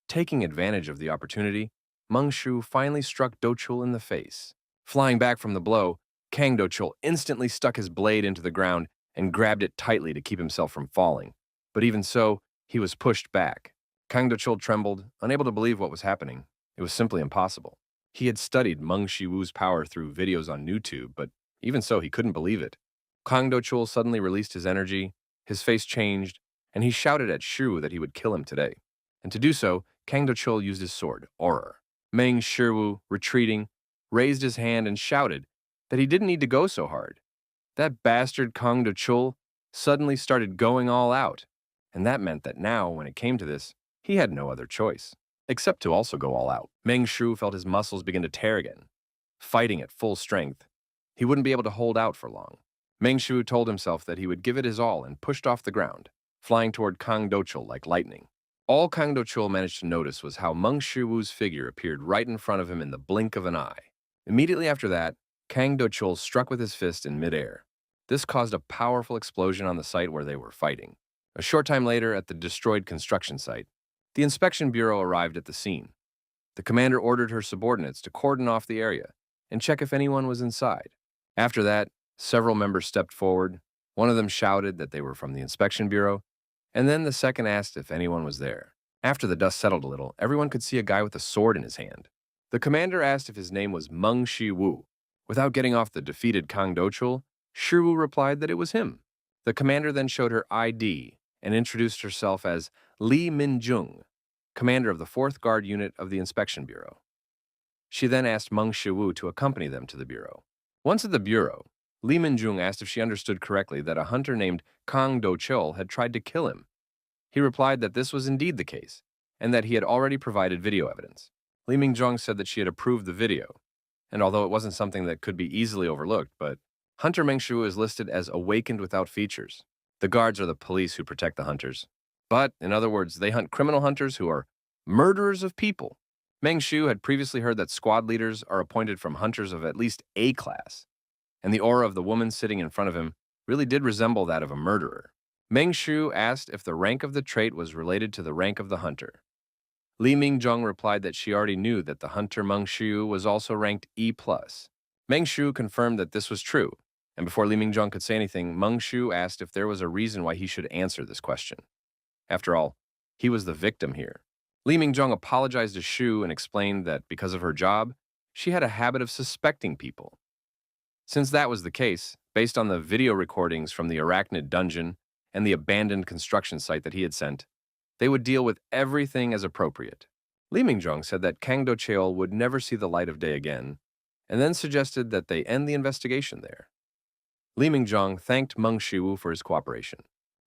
Taking advantage of the opportunity, Meng Shu finally struck Do Chul in the face. Flying back from the blow, Kang Do Chul instantly stuck his blade into the ground and grabbed it tightly to keep himself from falling. But even so, he was pushed back. Kang Do Chul trembled, unable to believe what was happening. It was simply impossible. He had studied Meng Shiwu's power through videos on YouTube, but even so, he couldn't believe it. Kang Do Chul suddenly released his energy, his face changed, and he shouted at Shiwu that he would kill him today. And to do so, Kang Do Chul used his sword, Orr. Meng Shiwu, retreating, raised his hand and shouted that he didn't need to go so hard. That bastard Kang Do Chul suddenly started going all out, and that meant that now, when it came to this, he had no other choice, except to also go all out. Meng Shu felt his muscles begin to tear again. Fighting at full strength, he wouldn't be able to hold out for long. Meng Shu told himself that he would give it his all and pushed off the ground, flying toward Kang Do Chul like lightning. All Kang Do Chul managed to notice was how Meng Shiwu's figure appeared right in front of him in the blink of an eye. Immediately after that, Kang Do Chul struck with his fist in midair. This caused a powerful explosion on the site where they were fighting. A short time later, at the destroyed construction site, the inspection bureau arrived at the scene. The commander ordered her subordinates to cordon off the area and check if anyone was inside. After that, several members stepped forward. One of them shouted that they were from the inspection bureau, and then the second asked if anyone was there. After the dust settled a little, everyone could see a guy with a sword in his hand. The commander asked if his name was Meng Shiwu. Without getting off the defeated Kang Do Chul, Shiwu replied that it was him. The commander then showed her ID and introduced herself as Li Minjung, commander of the 4th Guard Unit of the Inspection Bureau. She then asked Meng Shiwu to accompany them to the bureau. Once at the bureau, Li Minjung asked if she understood correctly that a hunter named Kang Do Chul had tried to kill him. He replied that this was indeed the case, and that he had already provided video evidence. Li Minjung said that she had approved the video, and although it wasn't something that could be easily overlooked, but Hunter Meng Shu is listed as awakened without features. The guards are the police who protect the hunters. But, in other words, they hunt criminal hunters who are murderers of people. Meng Shu had previously heard that squad leaders are appointed from hunters of at least A class, and the aura of the woman sitting in front of him really did resemble that of a murderer. Meng Shu asked if the rank of the trait was related to the rank of the hunter. Li Mingjung replied that she already knew that the hunter Meng Shu was also ranked E+. Meng Shu confirmed that this was true, and before Li Mingjung could say anything, Meng Shu asked if there was a reason why he should answer this question. After all, he was the victim here. Li Mingjung apologized to Shu and explained that because of her job, she had a habit of suspecting people. Since that was the case, based on the video recordings from the arachnid dungeon and the abandoned construction site that he had sent, they would deal with everything as appropriate. Li Mingjung said that Kang Do Chul would never see the light of day again, and then suggested that they end the investigation there. Li Mingjung thanked Meng Shiwu for his cooperation.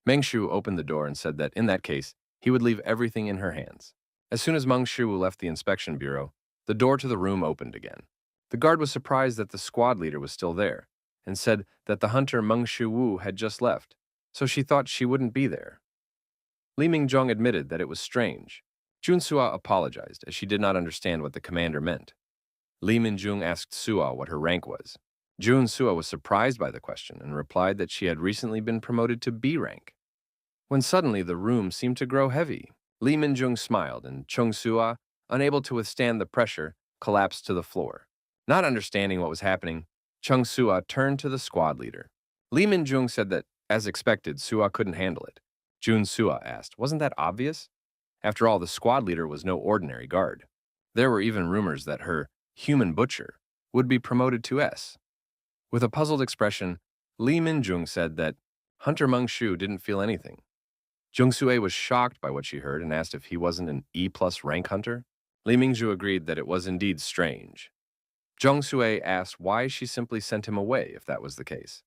Meng Shu opened the door and said that, in that case, he would leave everything in her hands. As soon as Meng Shiwu left the inspection bureau, the door to the room opened again. The guard was surprised that the squad leader was still there, and said that the hunter Meng Shiwu had just left, so she thought she wouldn't be there. Li Mingjung admitted that it was strange. Jun Sua apologized, as she did not understand what the commander meant. Li Minjung asked Sua what her rank was. Jun Sua was surprised by the question and replied that she had recently been promoted to B rank. When suddenly the room seemed to grow heavy, Li Minjung smiled, and Chung Sua, unable to withstand the pressure, collapsed to the floor. Not understanding what was happening, Chung Sua turned to the squad leader. Li Minjung said that, as expected, Sua couldn't handle it. Jun Sua asked, "Wasn't that obvious?" After all, the squad leader was no ordinary guard. There were even rumors that her human butcher would be promoted to S. With a puzzled expression, Li Minjung said that Hunter Meng Shu didn't feel anything. Jung-sue was shocked by what she heard and asked if he wasn't an E+ rank hunter. Li Mingzhu agreed that it was indeed strange. Jung-sue asked why she simply sent him away if that was the case.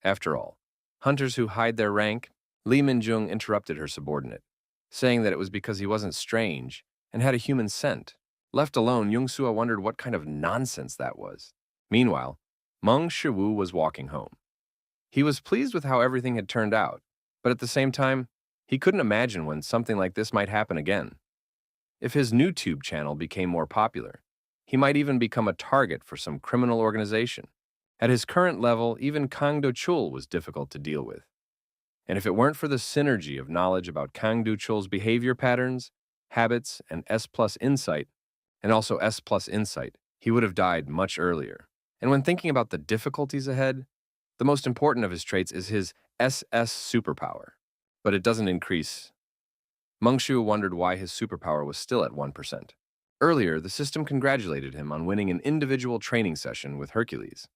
After all, hunters who hide their rank, Li Minjung interrupted her subordinate, saying that it was because he wasn't strange and had a human scent. Left alone, Jung-sue wondered what kind of nonsense that was. Meanwhile, Meng Shiwu was walking home. He was pleased with how everything had turned out, but at the same time, he couldn't imagine when something like this might happen again. If his new tube channel became more popular, he might even become a target for some criminal organization. At his current level, even Kang Do Chul was difficult to deal with. And if it weren't for the synergy of knowledge about Kang Do Chul's behavior patterns, habits, and S+ insight, and also S+ insight, he would have died much earlier. And when thinking about the difficulties ahead, the most important of his traits is his SS superpower, but it doesn't increase. Meng Shu wondered why his superpower was still at 1%. Earlier, the system congratulated him on winning an individual training session with Hercules.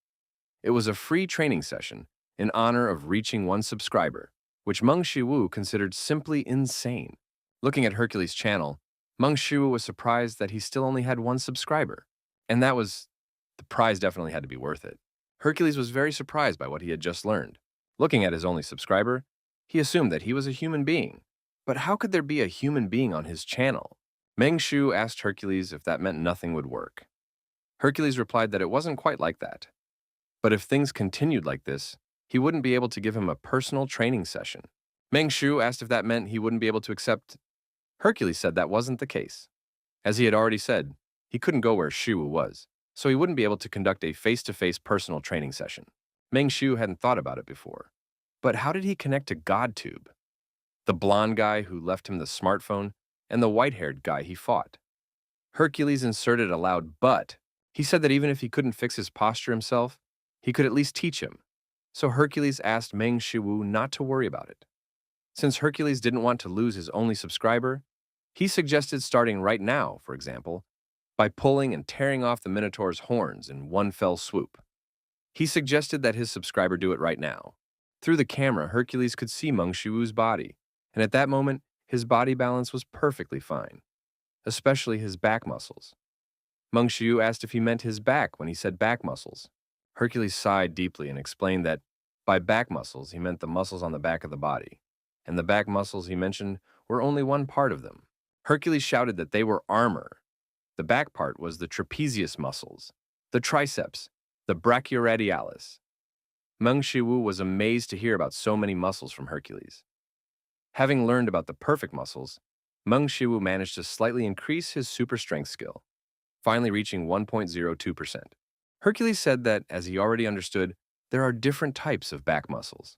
It was a free training session in honor of reaching 1 subscriber, which Meng Shiwu considered simply insane. Looking at Hercules' channel, Meng Shiwu was surprised that he still only had 1 subscriber, and the prize definitely had to be worth it. Hercules was very surprised by what he had just learned. Looking at his only subscriber, he assumed that he was a human being. But how could there be a human being on his channel? Meng Shu asked Hercules if that meant nothing would work. Hercules replied that it wasn't quite like that. But if things continued like this, he wouldn't be able to give him a personal training session. Meng Shu asked if that meant he wouldn't be able to accept. Hercules said that wasn't the case. As he had already said, he couldn't go where Shiwu was, so he wouldn't be able to conduct a face-to-face personal training session. Meng Shu hadn't thought about it before. But how did he connect to GodTube? The blonde guy who left him the smartphone, and the white-haired guy he fought. Hercules inserted a loud but. He said that even if he couldn't fix his posture himself, he could at least teach him. So Hercules asked Meng Shiwu not to worry about it. Since Hercules didn't want to lose his only subscriber, he suggested starting right now, for example, by pulling and tearing off the Minotaur's horns in one fell swoop. He suggested that his subscriber do it right now. Through the camera, Hercules could see Meng Shiwu's body, and at that moment, his body balance was perfectly fine, especially his back muscles. Meng Shiwu asked if he meant his back when he said back muscles. Hercules sighed deeply and explained that by back muscles he meant the muscles on the back of the body, and the back muscles he mentioned were only one part of them. Hercules shouted that they were armor. The back part was the trapezius muscles, the triceps, the brachioradialis. Meng Shiwu was amazed to hear about so many muscles from Hercules. Having learned about the perfect muscles, Meng Shiwu managed to slightly increase his super strength skill, finally reaching 1.02%. Hercules said that, as he already understood, there are different types of back muscles,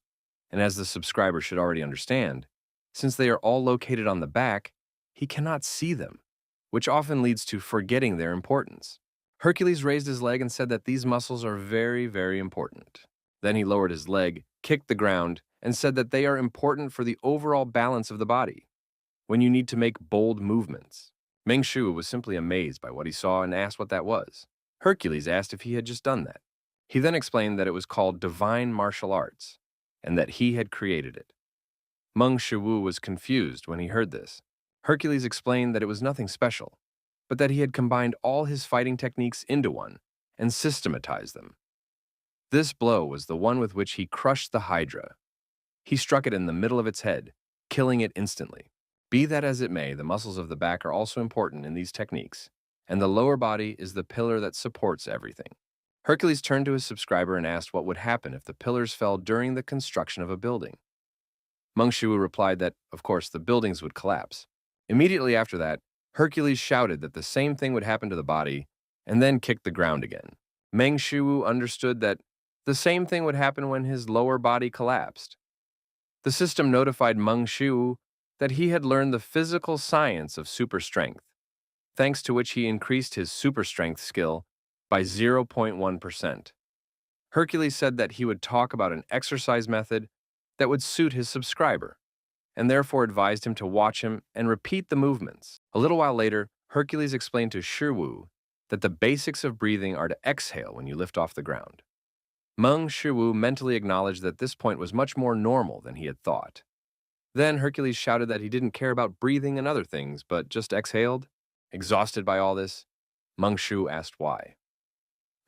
and as the subscriber should already understand, since they are all located on the back, he cannot see them, which often leads to forgetting their importance. Hercules raised his leg and said that these muscles are very, very important. Then he lowered his leg, kicked the ground, and said that they are important for the overall balance of the body, when you need to make bold movements. Meng Shu was simply amazed by what he saw and asked what that was. Hercules asked if he had just done that. He then explained that it was called divine martial arts, and that he had created it. Meng Shiwu was confused when he heard this. Hercules explained that it was nothing special, but that he had combined all his fighting techniques into one and systematized them. This blow was the one with which he crushed the Hydra. He struck it in the middle of its head, killing it instantly. Be that as it may, the muscles of the back are also important in these techniques, and the lower body is the pillar that supports everything. Hercules turned to his subscriber and asked what would happen if the pillars fell during the construction of a building. Meng Shiwu replied that, of course, the buildings would collapse. Immediately after that, Hercules shouted that the same thing would happen to the body, and then kicked the ground again. Meng Shiwu understood that the same thing would happen when his lower body collapsed. The system notified Meng Shiwu that he had learned the physical science of super strength, thanks to which he increased his super strength skill by 0.1%. Hercules said that he would talk about an exercise method that would suit his subscriber, and therefore advised him to watch him and repeat the movements. A little while later, Hercules explained to Shiwu that the basics of breathing are to exhale when you lift off the ground. Meng Shiwu mentally acknowledged that this point was much more normal than he had thought. Then Hercules shouted that he didn't care about breathing and other things, but just exhaled. Exhausted by all this, Shu asked why.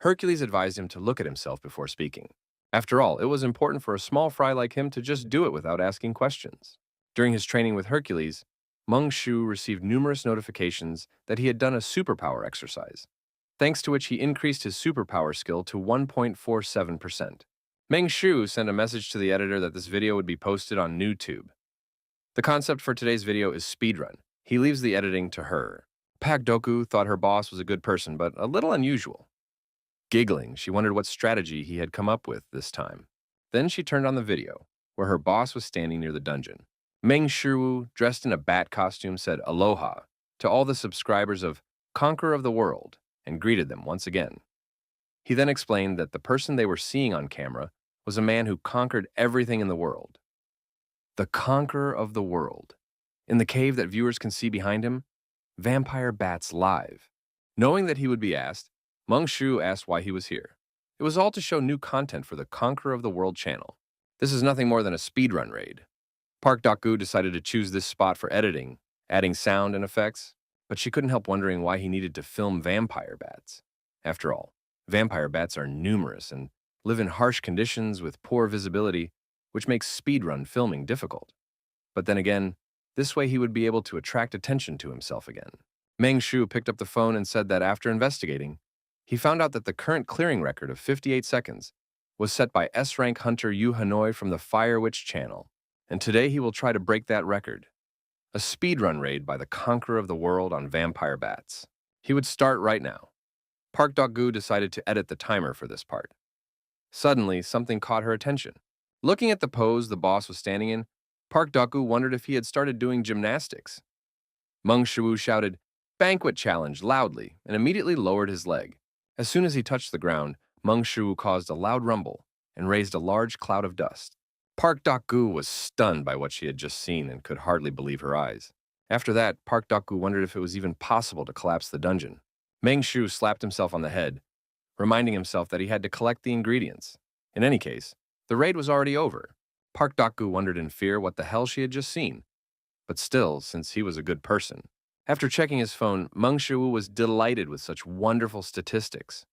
Hercules advised him to look at himself before speaking. After all, it was important for a small fry like him to just do it without asking questions. During his training with Hercules, Shu received numerous notifications that he had done a superpower exercise, thanks to which he increased his superpower skill to 1.47%. Shu sent a message to the editor that this video would be posted on YouTube. The concept for today's video is speedrun. He leaves the editing to her. Pak Doku thought her boss was a good person, but a little unusual. Giggling, she wondered what strategy he had come up with this time. Then she turned on the video, where her boss was standing near the dungeon. Shu, dressed in a bat costume, said aloha to all the subscribers of Conqueror of the World and greeted them once again. He then explained that the person they were seeing on camera was a man who conquered everything in the world. The Conqueror of the World. In the cave that viewers can see behind him, vampire bats live. Knowing that he would be asked, Shu asked why he was here. It was all to show new content for the Conqueror of the World channel. This is nothing more than a speedrun raid. Park Doku decided to choose this spot for editing, adding sound and effects, but she couldn't help wondering why he needed to film vampire bats. After all, vampire bats are numerous and live in harsh conditions with poor visibility, which makes speedrun filming difficult. But then again, this way he would be able to attract attention to himself again. Shu picked up the phone and said that after investigating, he found out that the current clearing record of 58 seconds was set by S-rank hunter Yu Hanoi from the Fire Witch channel, and today he will try to break that record. A speedrun raid by the Conqueror of the World on vampire bats. He would start right now. Park Dok-gu decided to edit the timer for this part. Suddenly, something caught her attention. Looking at the pose the boss was standing in, Park Dok-gu wondered if he had started doing gymnastics. Shu shouted, "Banquet challenge," loudly, and immediately lowered his leg. As soon as he touched the ground, Shu caused a loud rumble and raised a large cloud of dust. Park Dok-gu was stunned by what she had just seen and could hardly believe her eyes. After that, Park Dok-gu wondered if it was even possible to collapse the dungeon. Shu slapped himself on the head, reminding himself that he had to collect the ingredients. In any case, the raid was already over. Park Dok-gu wondered in fear what the hell she had just seen. But still, since he was a good person. After checking his phone, Shu was delighted with such wonderful statistics.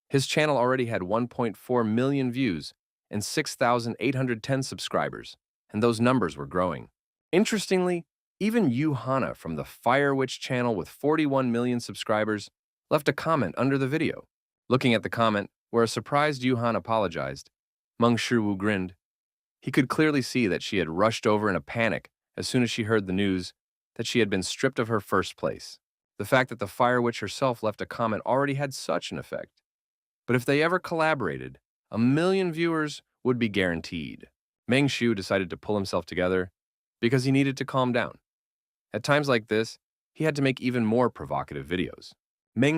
His channel already had 1.4 million views and 6,810 subscribers, and those numbers were growing. Interestingly, even Yu Hana from the Fire Witch channel with 41 million subscribers left a comment under the video. Looking at the comment, where a surprised Yu Han apologized, Shu grinned. He could clearly see that she had rushed over in a panic as soon as she heard the news that she had been stripped of her first place. The fact that the Fire Witch herself left a comment already had such an effect. But if they ever collaborated, 1 million viewers would be guaranteed. Shu decided to pull himself together because he needed to calm down. At times like this, he had to make even more provocative videos.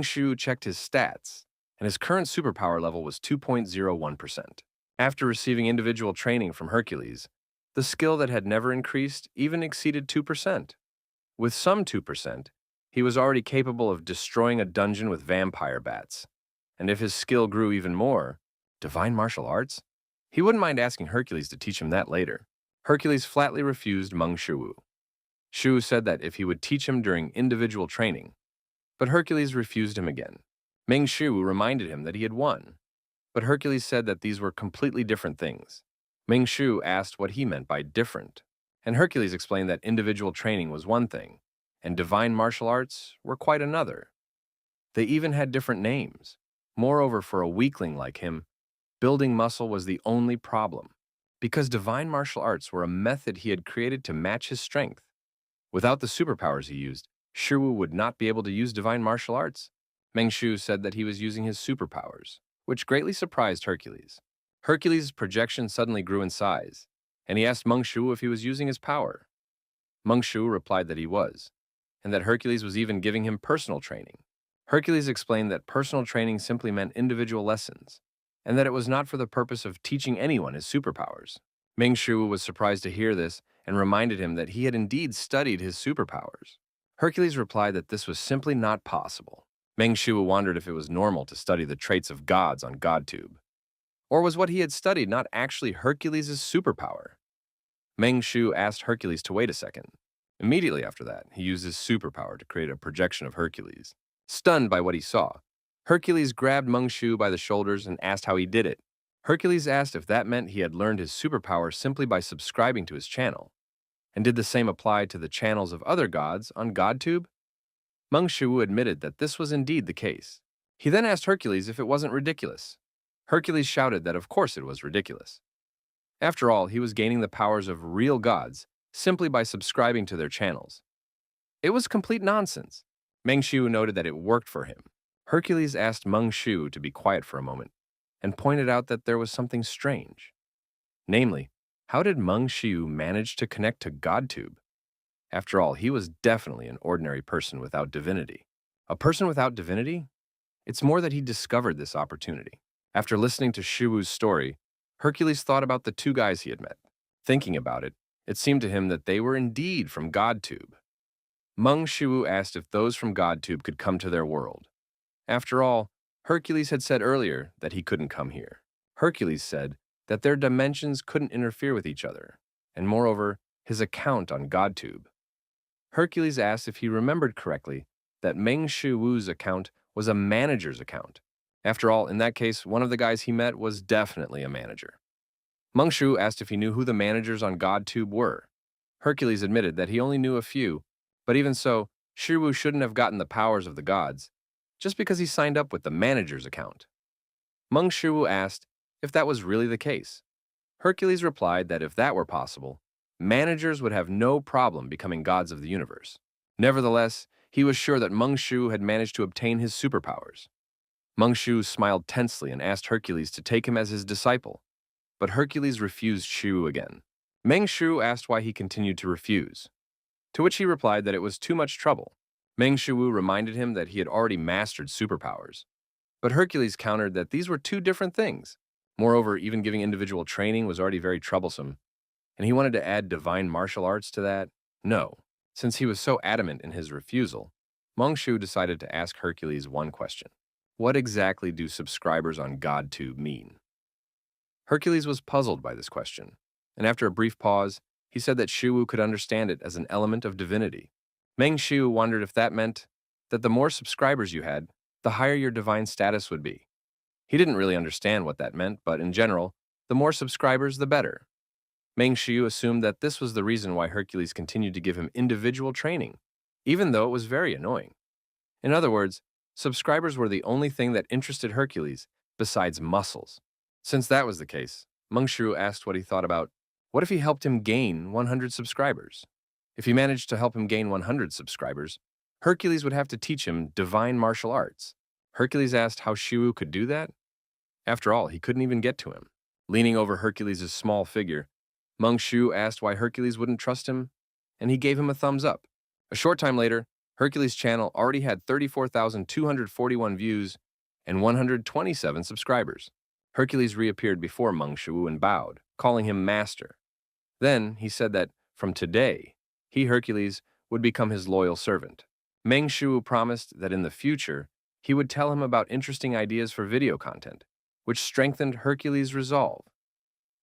Shu checked his stats, and his current superpower level was 2.01%. After receiving individual training from Hercules, the skill that had never increased even exceeded 2%. With some 2%, he was already capable of destroying a dungeon with vampire bats. And if his skill grew even more, divine martial arts? He wouldn't mind asking Hercules to teach him that later. Hercules flatly refused Shu. Shu said that if he would teach him during individual training, but Hercules refused him again. Shu reminded him that he had won, but Hercules said that these were completely different things. Shu asked what he meant by different, and Hercules explained that individual training was one thing, and divine martial arts were quite another. They even had different names. Moreover, for a weakling like him, building muscle was the only problem, because divine martial arts were a method he had created to match his strength. Without the superpowers he used, Shu would not be able to use divine martial arts. Shu said that he was using his superpowers, which greatly surprised Hercules. Hercules' projection suddenly grew in size, and he asked Shu if he was using his power. Shu replied that he was, and that Hercules was even giving him personal training. Hercules explained that personal training simply meant individual lessons, and that it was not for the purpose of teaching anyone his superpowers. Shu was surprised to hear this and reminded him that he had indeed studied his superpowers. Hercules replied that this was simply not possible. Shu wondered if it was normal to study the traits of gods on GodTube. Or was what he had studied not actually Hercules' superpower? Meng Shu asked Hercules to wait a second. Immediately after that, he used his superpower to create a projection of Hercules. Stunned by what he saw, Hercules grabbed Meng Shu by the shoulders and asked how he did it. Hercules asked if that meant he had learned his superpower simply by subscribing to his channel. And did the same apply to the channels of other gods on GodTube? Meng Shu admitted that this was indeed the case. He then asked Hercules if it wasn't ridiculous. Hercules shouted that of course it was ridiculous. After all, he was gaining the powers of real gods simply by subscribing to their channels. It was complete nonsense. Meng Shu noted that it worked for him. Hercules asked Meng Shu to be quiet for a moment and pointed out that there was something strange. Namely, how did Meng Shu manage to connect to GodTube? After all, he was definitely an ordinary person without divinity. A person without divinity? It's more that he discovered this opportunity. After listening to Shuwu's story, Hercules thought about the two guys he had met. Thinking about it, it seemed to him that they were indeed from GodTube. Meng Shu asked if those from GodTube could come to their world. After all, Hercules had said earlier that he couldn't come here. Hercules said that their dimensions couldn't interfere with each other, and moreover, his account on GodTube. Hercules asked if he remembered correctly that Meng Shuwu's account was a manager's account. After all, in that case, one of the guys he met was definitely a manager. Meng Shu asked if he knew who the managers on GodTube were. Hercules admitted that he only knew a few, but even so, Shuwu shouldn't have gotten the powers of the gods just because he signed up with the manager's account. Meng Shu asked if that was really the case. Hercules replied that if that were possible, managers would have no problem becoming gods of the universe. Nevertheless, he was sure that Meng Shu had managed to obtain his superpowers. Meng Shu smiled tensely and asked Hercules to take him as his disciple, but Hercules refused Shu again. Meng Shu asked why he continued to refuse, to which he replied that it was too much trouble. Meng Shu reminded him that he had already mastered superpowers, but Hercules countered that these were two different things. Moreover, even giving individual training was already very troublesome, and he wanted to add divine martial arts to that? No. Since he was so adamant in his refusal, Meng Shu decided to ask Hercules one question. What exactly do subscribers on GodTube mean? Hercules was puzzled by this question, and after a brief pause, he said that Shuwu could understand it as an element of divinity. Meng Shu wondered if that meant that the more subscribers you had, the higher your divine status would be. He didn't really understand what that meant, but in general, the more subscribers, the better. Meng Shu assumed that this was the reason why Hercules continued to give him individual training, even though it was very annoying. In other words, subscribers were the only thing that interested Hercules besides muscles. Since that was the case, Meng Shu asked what he thought about, what if he helped him gain 100 subscribers? If he managed to help him gain 100 subscribers, Hercules would have to teach him divine martial arts. Hercules asked how Shu could do that. After all, he couldn't even get to him. Leaning over Hercules' small figure, Meng Shu asked why Hercules wouldn't trust him, and he gave him a thumbs up. A short time later, Hercules' channel already had 34,241 views and 127 subscribers. Hercules reappeared before Meng Shu and bowed, calling him master. Then he said that, from today, he, Hercules, would become his loyal servant. Meng Shu promised that in the future, he would tell him about interesting ideas for video content, which strengthened Hercules' resolve.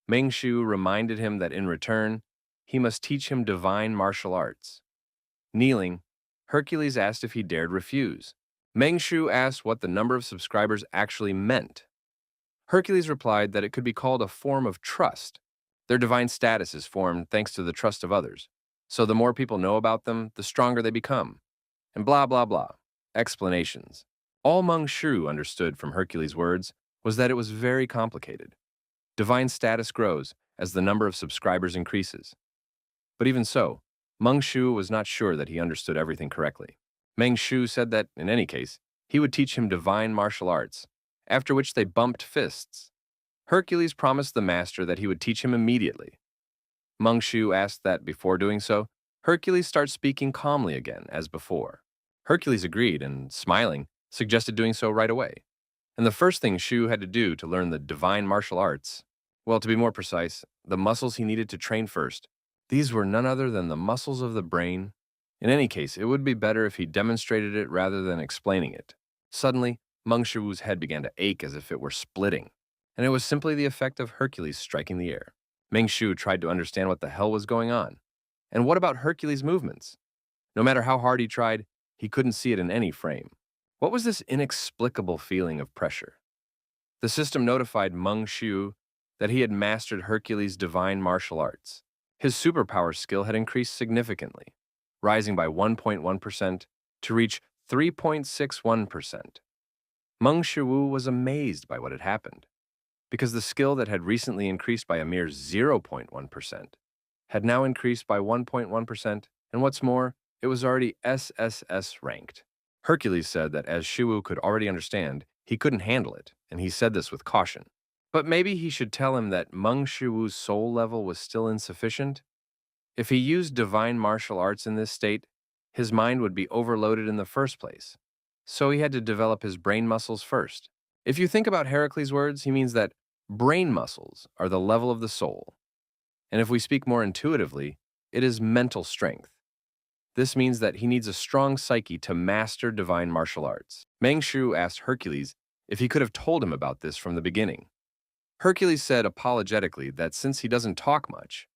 Meng Shu reminded him that in return, he must teach him divine martial arts. Kneeling, Hercules asked if he dared refuse. Meng Shu asked what the number of subscribers actually meant. Hercules replied that it could be called a form of trust. Their divine status is formed thanks to the trust of others. So the more people know about them, the stronger they become. And blah, blah, blah. Explanations. All Meng Shu understood from Hercules' words was that it was very complicated. Divine status grows as the number of subscribers increases. But even so, Meng Shu was not sure that he understood everything correctly. Meng Shu said that, in any case, he would teach him divine martial arts, after which they bumped fists. Hercules promised the master that he would teach him immediately. Meng Shu asked that before doing so, Hercules start speaking calmly again, as before. Hercules agreed and, smiling, suggested doing so right away. And the first thing Shu had to do to learn the divine martial arts, well, to be more precise, the muscles he needed to train first, these were none other than the muscles of the brain. In any case, it would be better if he demonstrated it rather than explaining it. Suddenly, Meng Shu's head began to ache as if it were splitting, and it was simply the effect of Hercules striking the air. Meng Shu tried to understand what the hell was going on. And what about Hercules' movements? No matter how hard he tried, he couldn't see it in any frame. What was this inexplicable feeling of pressure? The system notified Meng Shu that he had mastered Hercules' divine martial arts. His superpower skill had increased significantly, rising by 1.1% to reach 3.61%. Meng Shu was amazed by what had happened, because the skill that had recently increased by a mere 0.1% had now increased by 1.1%, and what's more, it was already SSS ranked. Hercules said that as Shu could already understand, he couldn't handle it, and he said this with caution. But maybe he should tell him that Meng Shu's soul level was still insufficient? If he used divine martial arts in this state, his mind would be overloaded in the first place. So he had to develop his brain muscles first. If you think about Heracles' words, he means that brain muscles are the level of the soul. And if we speak more intuitively, it is mental strength. This means that he needs a strong psyche to master divine martial arts. Meng Shu asked Hercules if he could have told him about this from the beginning. Hercules said apologetically that since he doesn't talk much,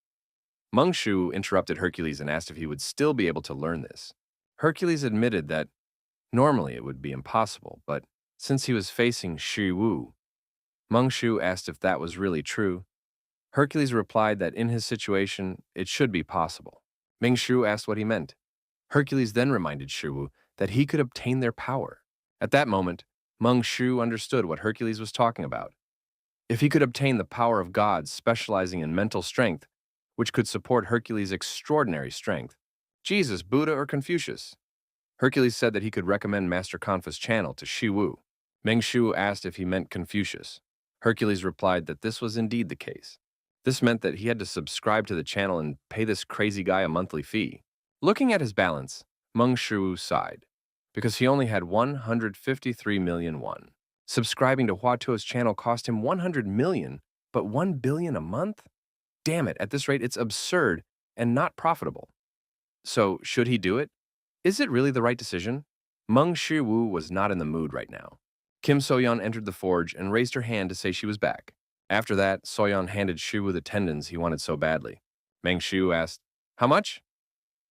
Meng Shu interrupted Hercules and asked if he would still be able to learn this. Hercules admitted that normally it would be impossible, but since he was facing Shi Wu, Meng Shu asked if that was really true. Hercules replied that in his situation, it should be possible. Meng Shu asked what he meant. Hercules then reminded Shi Wu that he could obtain their power. At that moment, Meng Shu understood what Hercules was talking about. If he could obtain the power of gods specializing in mental strength, which could support Hercules' extraordinary strength, Jesus, Buddha, or Confucius. Hercules said that he could recommend Master Confu's channel to Shi Wu. Meng Shu asked if he meant Confucius. Hercules replied that this was indeed the case. This meant that he had to subscribe to the channel and pay this crazy guy a monthly fee. Looking at his balance, Meng Shu sighed, because he only had 153 million won. Subscribing to Hua Tuo's channel cost him 100 million, but 1 billion a month? Damn it, at this rate it's absurd and not profitable. So, should he do it? Is it really the right decision? Meng Shi Wu was not in the mood right now. Kim Soyeon entered the forge and raised her hand to say she was back. After that, Soyeon handed Shi Wu the tendons he wanted so badly. Meng Shi asked, "How much?"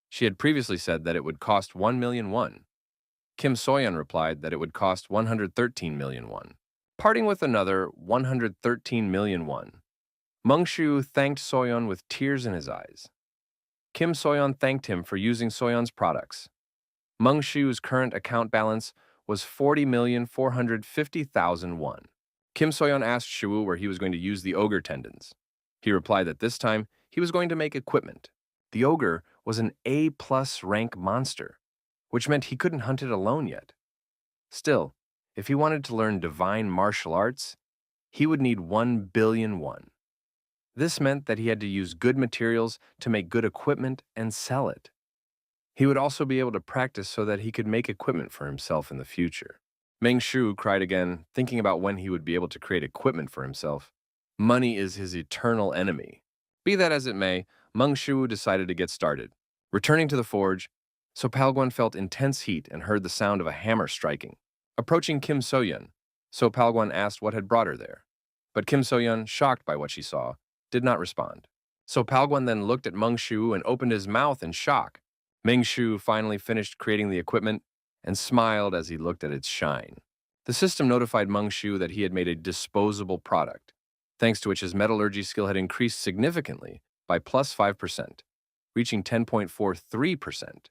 She had previously said that it would cost 1 million won. Kim Soyeon replied that it would cost 113 million won, parting with another 113 million won. Meng Shu thanked Soyeon with tears in his eyes. Kim Soyeon thanked him for using Soyeon's products. Meng Shu's current account balance was 40,450,000 won. Kim Soyeon asked Shu where he was going to use the ogre tendons. He replied that this time he was going to make equipment. The ogre was an A+ rank monster, which meant he couldn't hunt it alone yet. Still, if he wanted to learn divine martial arts, he would need 1 billion won. This meant that he had to use good materials to make good equipment and sell it. He would also be able to practice so that he could make equipment for himself in the future. Meng Shu cried again, thinking about when he would be able to create equipment for himself. Money is his eternal enemy. Be that as it may, Meng Shu decided to get started. Returning to the forge, So Palguan felt intense heat and heard the sound of a hammer striking. Approaching Kim So-yeon, So Palguan asked what had brought her there. But Kim So-yeon, shocked by what she saw, did not respond. So Palguan then looked at Meng Shu and opened his mouth in shock. Meng Shu finally finished creating the equipment and smiled as he looked at its shine. The system notified Meng Shu that he had made a disposable product, thanks to which his metallurgy skill had increased significantly by plus 5%, reaching 10.43%.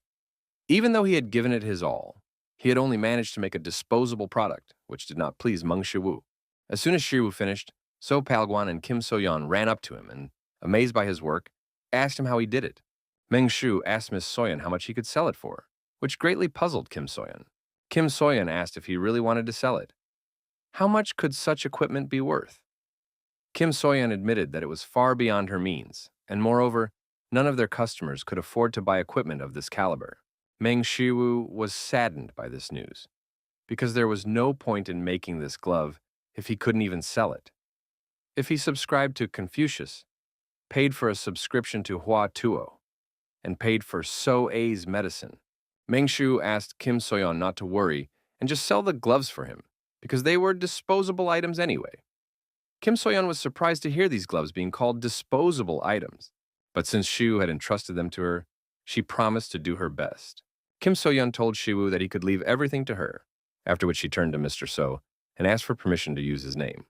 Even though he had given it his all, he had only managed to make a disposable product, which did not please Meng Shu. As soon as Shiwu finished, So Palguan and Kim So-yeon ran up to him and, amazed by his work, asked him how he did it. Meng Shu asked Miss So-yeon how much he could sell it for, which greatly puzzled Kim So-yeon. Kim So-yeon asked if he really wanted to sell it. How much could such equipment be worth? Kim So-yeon admitted that it was far beyond her means, and moreover, none of their customers could afford to buy equipment of this caliber. Meng Shiwu was saddened by this news, because there was no point in making this glove if he couldn't even sell it. If he subscribed to Confucius, paid for a subscription to Hua Tuo, and paid for So-A's medicine, Meng Shu asked Kim So-yeon not to worry and just sell the gloves for him, because they were disposable items anyway. Kim Soyeon was surprised to hear these gloves being called disposable items. But since Shiwoo had entrusted them to her, she promised to do her best. Kim Soyeon told Shiwoo that he could leave everything to her, after which she turned to Mr. So and asked for permission to use his name.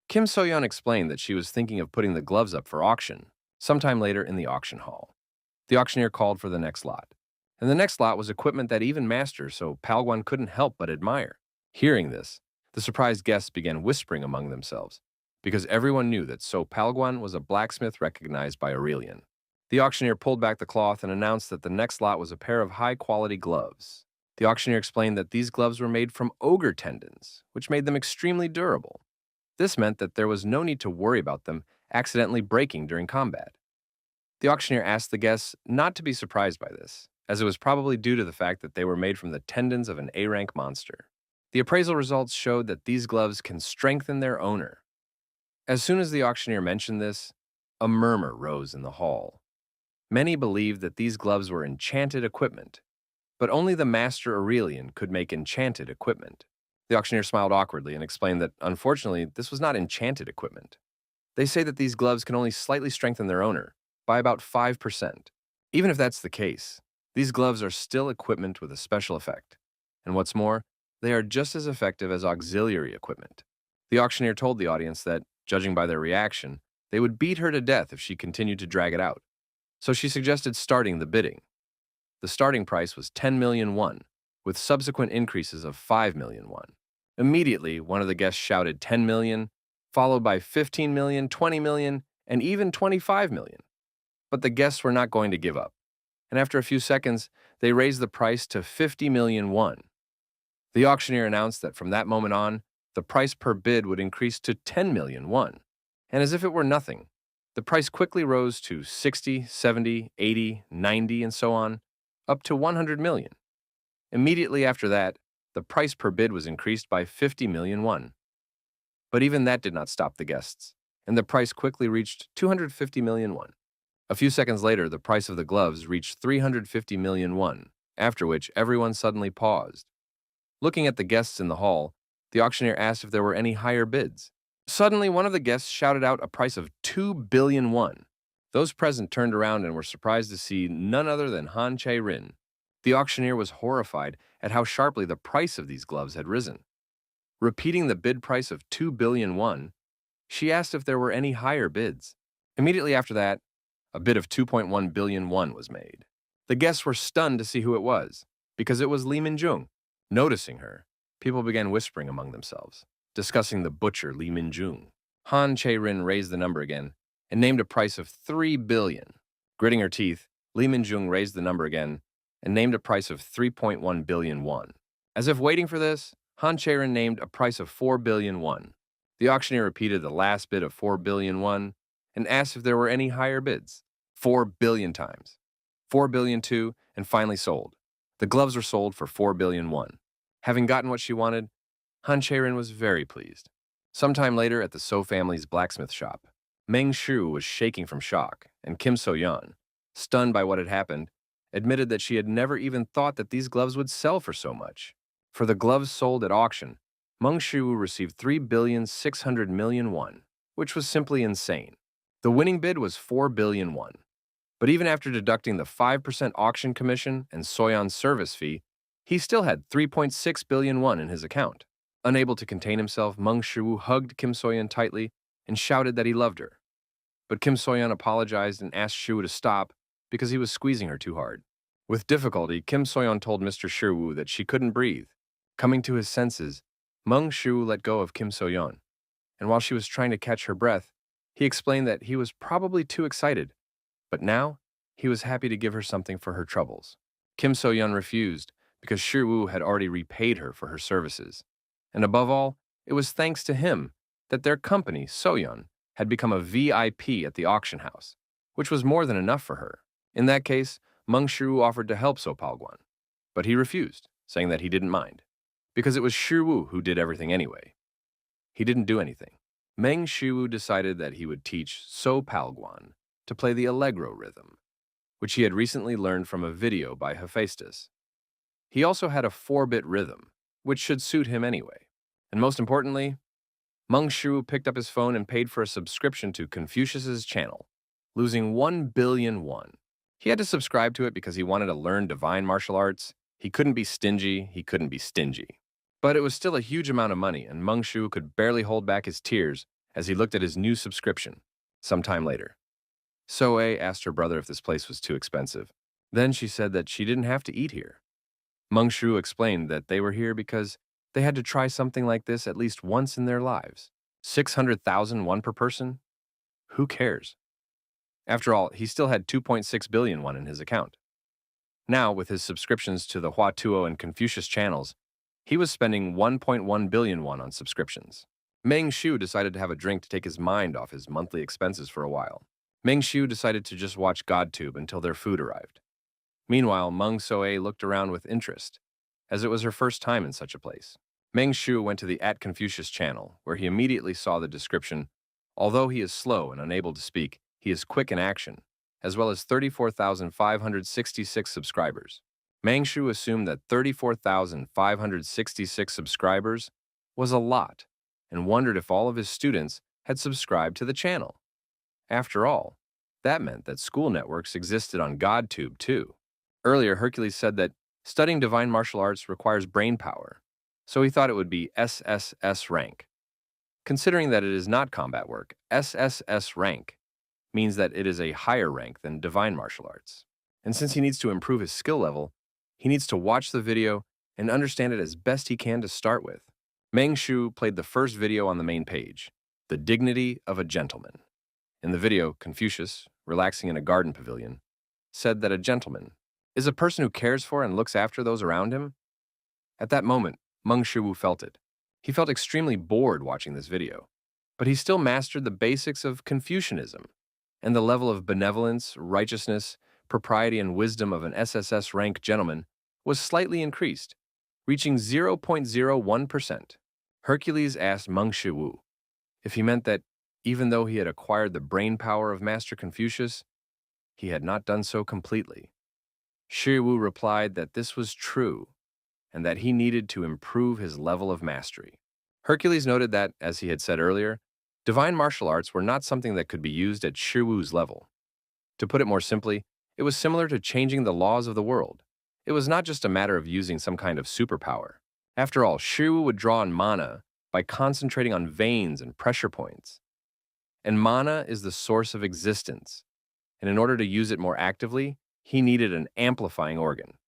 Kim Soyeon explained that she was thinking of putting the gloves up for auction sometime later in the auction hall. The auctioneer called for the next lot, and the next lot was equipment that even Master So Palgwan couldn't help but admire. Hearing this, the surprised guests began whispering among themselves, because everyone knew that So Palgwan was a blacksmith recognized by Aurelian. The auctioneer pulled back the cloth and announced that the next lot was a pair of high-quality gloves. The auctioneer explained that these gloves were made from ogre tendons, which made them extremely durable. This meant that there was no need to worry about them accidentally breaking during combat. The auctioneer asked the guests not to be surprised by this, as it was probably due to the fact that they were made from the tendons of an A-rank monster. The appraisal results showed that these gloves can strengthen their owner. As soon as the auctioneer mentioned this, a murmur rose in the hall. Many believed that these gloves were enchanted equipment, but only the master Aurelian could make enchanted equipment. The auctioneer smiled awkwardly and explained that, unfortunately, this was not enchanted equipment. They say that these gloves can only slightly strengthen their owner, by about 5%. Even if that's the case, these gloves are still equipment with a special effect. And what's more, they are just as effective as auxiliary equipment. The auctioneer told the audience that, judging by their reaction, they would beat her to death if she continued to drag it out. So she suggested starting the bidding. The starting price was 10 million won, with subsequent increases of 5 million won. Immediately, one of the guests shouted 10 million, followed by 15 million, 20 million, and even 25 million. But the guests were not going to give up, and after a few seconds, they raised the price to 50 million won. The auctioneer announced that from that moment on, the price per bid would increase to 10 million won. And as if it were nothing, the price quickly rose to 60, 70, 80, 90, and so on, up to 100 million. Immediately after that, the price per bid was increased by 50 million won. But even that did not stop the guests, and the price quickly reached 250 million won. A few seconds later, the price of the gloves reached 350 million won, after which everyone suddenly paused. Looking at the guests in the hall, the auctioneer asked if there were any higher bids. Suddenly, one of the guests shouted out a price of 2 billion won. Those present turned around and were surprised to see none other than Han Cherin. The auctioneer was horrified at how sharply the price of these gloves had risen. Repeating the bid price of 2 billion won, she asked if there were any higher bids. Immediately after that, a bid of 2.1 billion won was made. The guests were stunned to see who it was, because it was Lee Min-jung. Noticing her, people began whispering among themselves, discussing the butcher Lee Min-jung. Han Cherin raised the number again and named a price of 3 billion. Gritting her teeth, Lee Min-jung raised the number again and named a price of 3.1 billion won. As if waiting for this, Han Cherin named a price of 4 billion won. The auctioneer repeated the last bid of 4 billion won and asked if there were any higher bids. 4 billion times. 4 billion too, and finally sold. The gloves were sold for 4 billion won. Having gotten what she wanted, Han Cherin was very pleased. Sometime later at the So family's blacksmith shop, Meng Shu was shaking from shock, and Kim So-yeon, stunned by what had happened, admitted that she had never even thought that these gloves would sell for so much. For the gloves sold at auction, Meng Shu received 3,600 million won, which was simply insane. The winning bid was 4 billion won. But even after deducting the 5% auction commission and Soyeon's service fee, he still had 3.6 billion won in his account. Unable to contain himself, Meng Shu hugged Kim Soyeon tightly and shouted that he loved her. But Kim Soyeon apologized and asked Shu to stop because he was squeezing her too hard. With difficulty, Kim Soyeon told Mr. Shu that she couldn't breathe. Coming to his senses, Meng Shu let go of Kim Soyeon, and while she was trying to catch her breath, he explained that he was probably too excited, but now he was happy to give her something for her troubles. Kim So-yeon refused because Shu had already repaid her for her services. And above all, it was thanks to him that their company, So-yeon, had become a VIP at the auction house, which was more than enough for her. In that case, Meng Shu offered to help So Palgwan, but he refused, saying that he didn't mind, because it was Shu who did everything anyway. He didn't do anything. Meng Shu decided that he would teach So Palgwan to play the allegro rhythm, which he had recently learned from a video by Hephaestus. He also had a 4-bit rhythm, which should suit him anyway. And most importantly, Meng Shu picked up his phone and paid for a subscription to Confucius's channel, losing 1 billion won. He had to subscribe to it because he wanted to learn divine martial arts. He couldn't be stingy, he couldn't be stingy. But it was still a huge amount of money, and Meng Shu could barely hold back his tears as he looked at his new subscription. Sometime later, Soe asked her brother if this place was too expensive. Then she said that she didn't have to eat here. Meng Shu explained that they were here because they had to try something like this at least once in their lives. 600,000 won per person? Who cares? After all, he still had 2.6 billion won in his account. Now, with his subscriptions to the Hua Tuo and Confucius channels, he was spending 1.1 billion won on subscriptions. Meng Shu decided to have a drink to take his mind off his monthly expenses for a while. Meng Shu decided to just watch GodTube until their food arrived. Meanwhile, Meng Soe looked around with interest, as it was her first time in such a place. Meng Shu went to the @Confucius channel, where he immediately saw the description, although he is slow and unable to speak, he is quick in action, as well as 34,566 subscribers. Meng Shu assumed that 34,566 subscribers was a lot, and wondered if all of his students had subscribed to the channel. After all, that meant that school networks existed on GodTube too. Earlier, Hercules said that studying divine martial arts requires brain power, so he thought it would be SSS rank. Considering that it is not combat work, SSS rank means that it is a higher rank than divine martial arts. And since he needs to improve his skill level, he needs to watch the video and understand it as best he can to start with. Meng Shu played the first video on the main page, The Dignity of a Gentleman. In the video, Confucius, relaxing in a garden pavilion, said that a gentleman is a person who cares for and looks after those around him. At that moment, Meng Shu felt it. He felt extremely bored watching this video, but he still mastered the basics of Confucianism, and the level of benevolence, righteousness, propriety, and wisdom of an SSS rank gentleman was slightly increased, reaching 0.01%. Hercules asked Meng Shu if he meant that even though he had acquired the brain power of Master Confucius, he had not done so completely. Shiwu replied that this was true, and that he needed to improve his level of mastery. Hercules noted that, as he had said earlier, divine martial arts were not something that could be used at Shiwu's level. To put it more simply, it was similar to changing the laws of the world. It was not just a matter of using some kind of superpower. After all, Shiwu would draw on mana by concentrating on veins and pressure points. And mana is the source of existence, and in order to use it more actively, he needed an amplifying organ,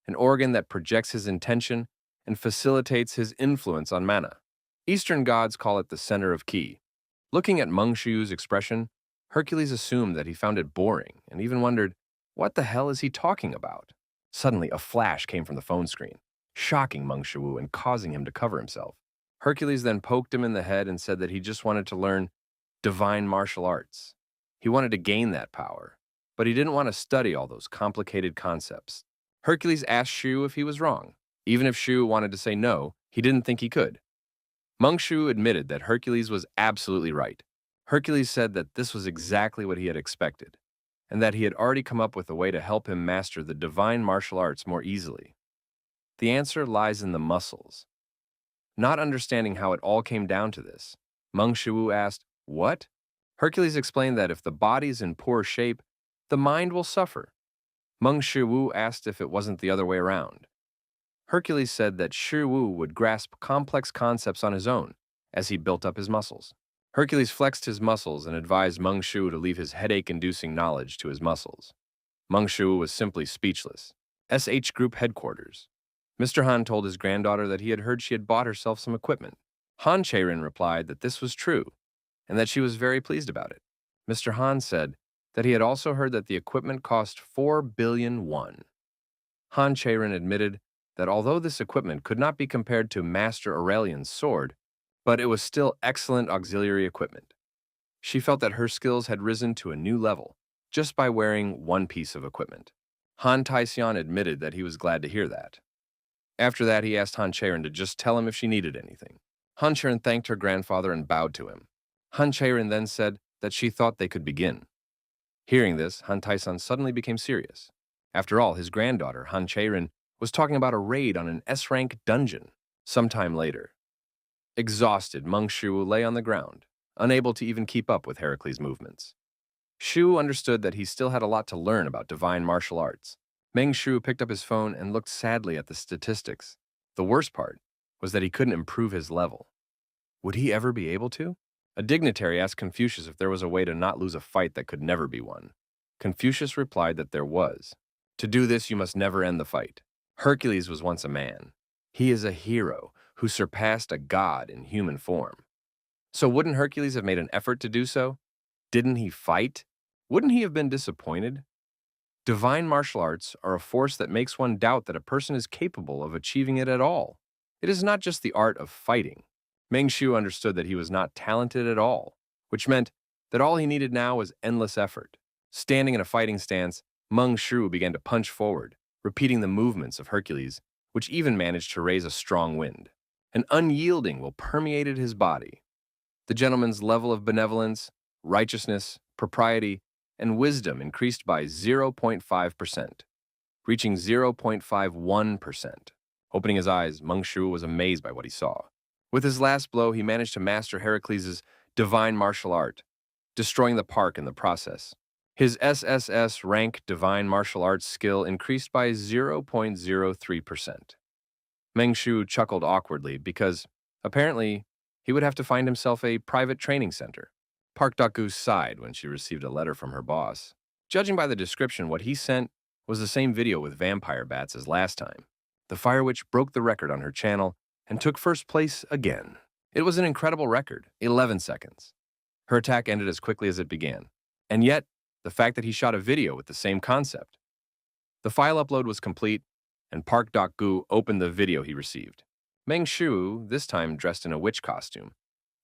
an organ that projects his intention and facilitates his influence on mana. Eastern gods call it the center of ki. Looking at Meng Shu's expression, Hercules assumed that he found it boring and even wondered, what the hell is he talking about? Suddenly, a flash came from the phone screen, shocking Meng Shu and causing him to cover himself. Hercules then poked him in the head and said that he just wanted to learn divine martial arts. He wanted to gain that power, but he didn't want to study all those complicated concepts. Hercules asked Shu if he was wrong. Even if Shu wanted to say no, he didn't think he could. Meng Shu admitted that Hercules was absolutely right. Hercules said that this was exactly what he had expected, and that he had already come up with a way to help him master the divine martial arts more easily. The answer lies in the muscles. Not understanding how it all came down to this, Meng Shu asked, "What?" Hercules explained that if the body is in poor shape, the mind will suffer. Meng Shu asked if it wasn't the other way around. Hercules said that Shu would grasp complex concepts on his own as he built up his muscles. Hercules flexed his muscles and advised Meng Shu to leave his headache-inducing knowledge to his muscles. Meng Shu was simply speechless. SH Group headquarters. Mr. Han told his granddaughter that he had heard she had bought herself some equipment. Han Cherin replied that this was true, and that she was very pleased about it. Mr. Han said that he had also heard that the equipment cost 4 billion won. Han Cherin admitted that although this equipment could not be compared to Master Aurelian's sword, but it was still excellent auxiliary equipment. She felt that her skills had risen to a new level just by wearing one piece of equipment. Han Taixian admitted that he was glad to hear that. After that, he asked Han Cherin to just tell him if she needed anything. Han Cherin thanked her grandfather and bowed to him. Han Cherin then said that she thought they could begin. Hearing this, Han Taisan suddenly became serious. After all, his granddaughter, Han Cherin, was talking about a raid on an S-rank dungeon. Sometime later, Exhausted, Meng Shu lay on the ground, unable to even keep up with Hercules' movements. Shu understood that he still had a lot to learn about divine martial arts. Meng Shu picked up his phone and looked sadly at the statistics. The worst part was that he couldn't improve his level. Would he ever be able to? A dignitary asked Confucius if there was a way to not lose a fight that could never be won. Confucius replied that there was. To do this, you must never end the fight. Hercules was once a man. He is a hero who surpassed a god in human form. So wouldn't Hercules have made an effort to do so? Didn't he fight? Wouldn't he have been disappointed? Divine martial arts are a force that makes one doubt that a person is capable of achieving it at all. It is not just the art of fighting. Meng Shu understood that he was not talented at all, which meant that all he needed now was endless effort. Standing in a fighting stance, Meng Shu began to punch forward, repeating the movements of Hercules, which even managed to raise a strong wind. An unyielding will permeated his body. The gentleman's level of benevolence, righteousness, propriety, and wisdom increased by 0.5%, reaching 0.51%. Opening his eyes, Meng Shu was amazed by what he saw. With his last blow, he managed to master Heracles' divine martial art, destroying the park in the process. His SSS rank divine martial arts skill increased by 0.03%. Meng Shu chuckled awkwardly because, apparently, he would have to find himself a private training center. Park Daku sighed when she received a letter from her boss. Judging by the description, what he sent was the same video with vampire bats as last time. The Fire Witch broke the record on her channel and took first place again. It was an incredible record, 11 seconds. Her attack ended as quickly as it began. And yet, the fact that he shot a video with the same concept. The file upload was complete, and Park Daku opened the video he received. Meng Shu, this time dressed in a witch costume,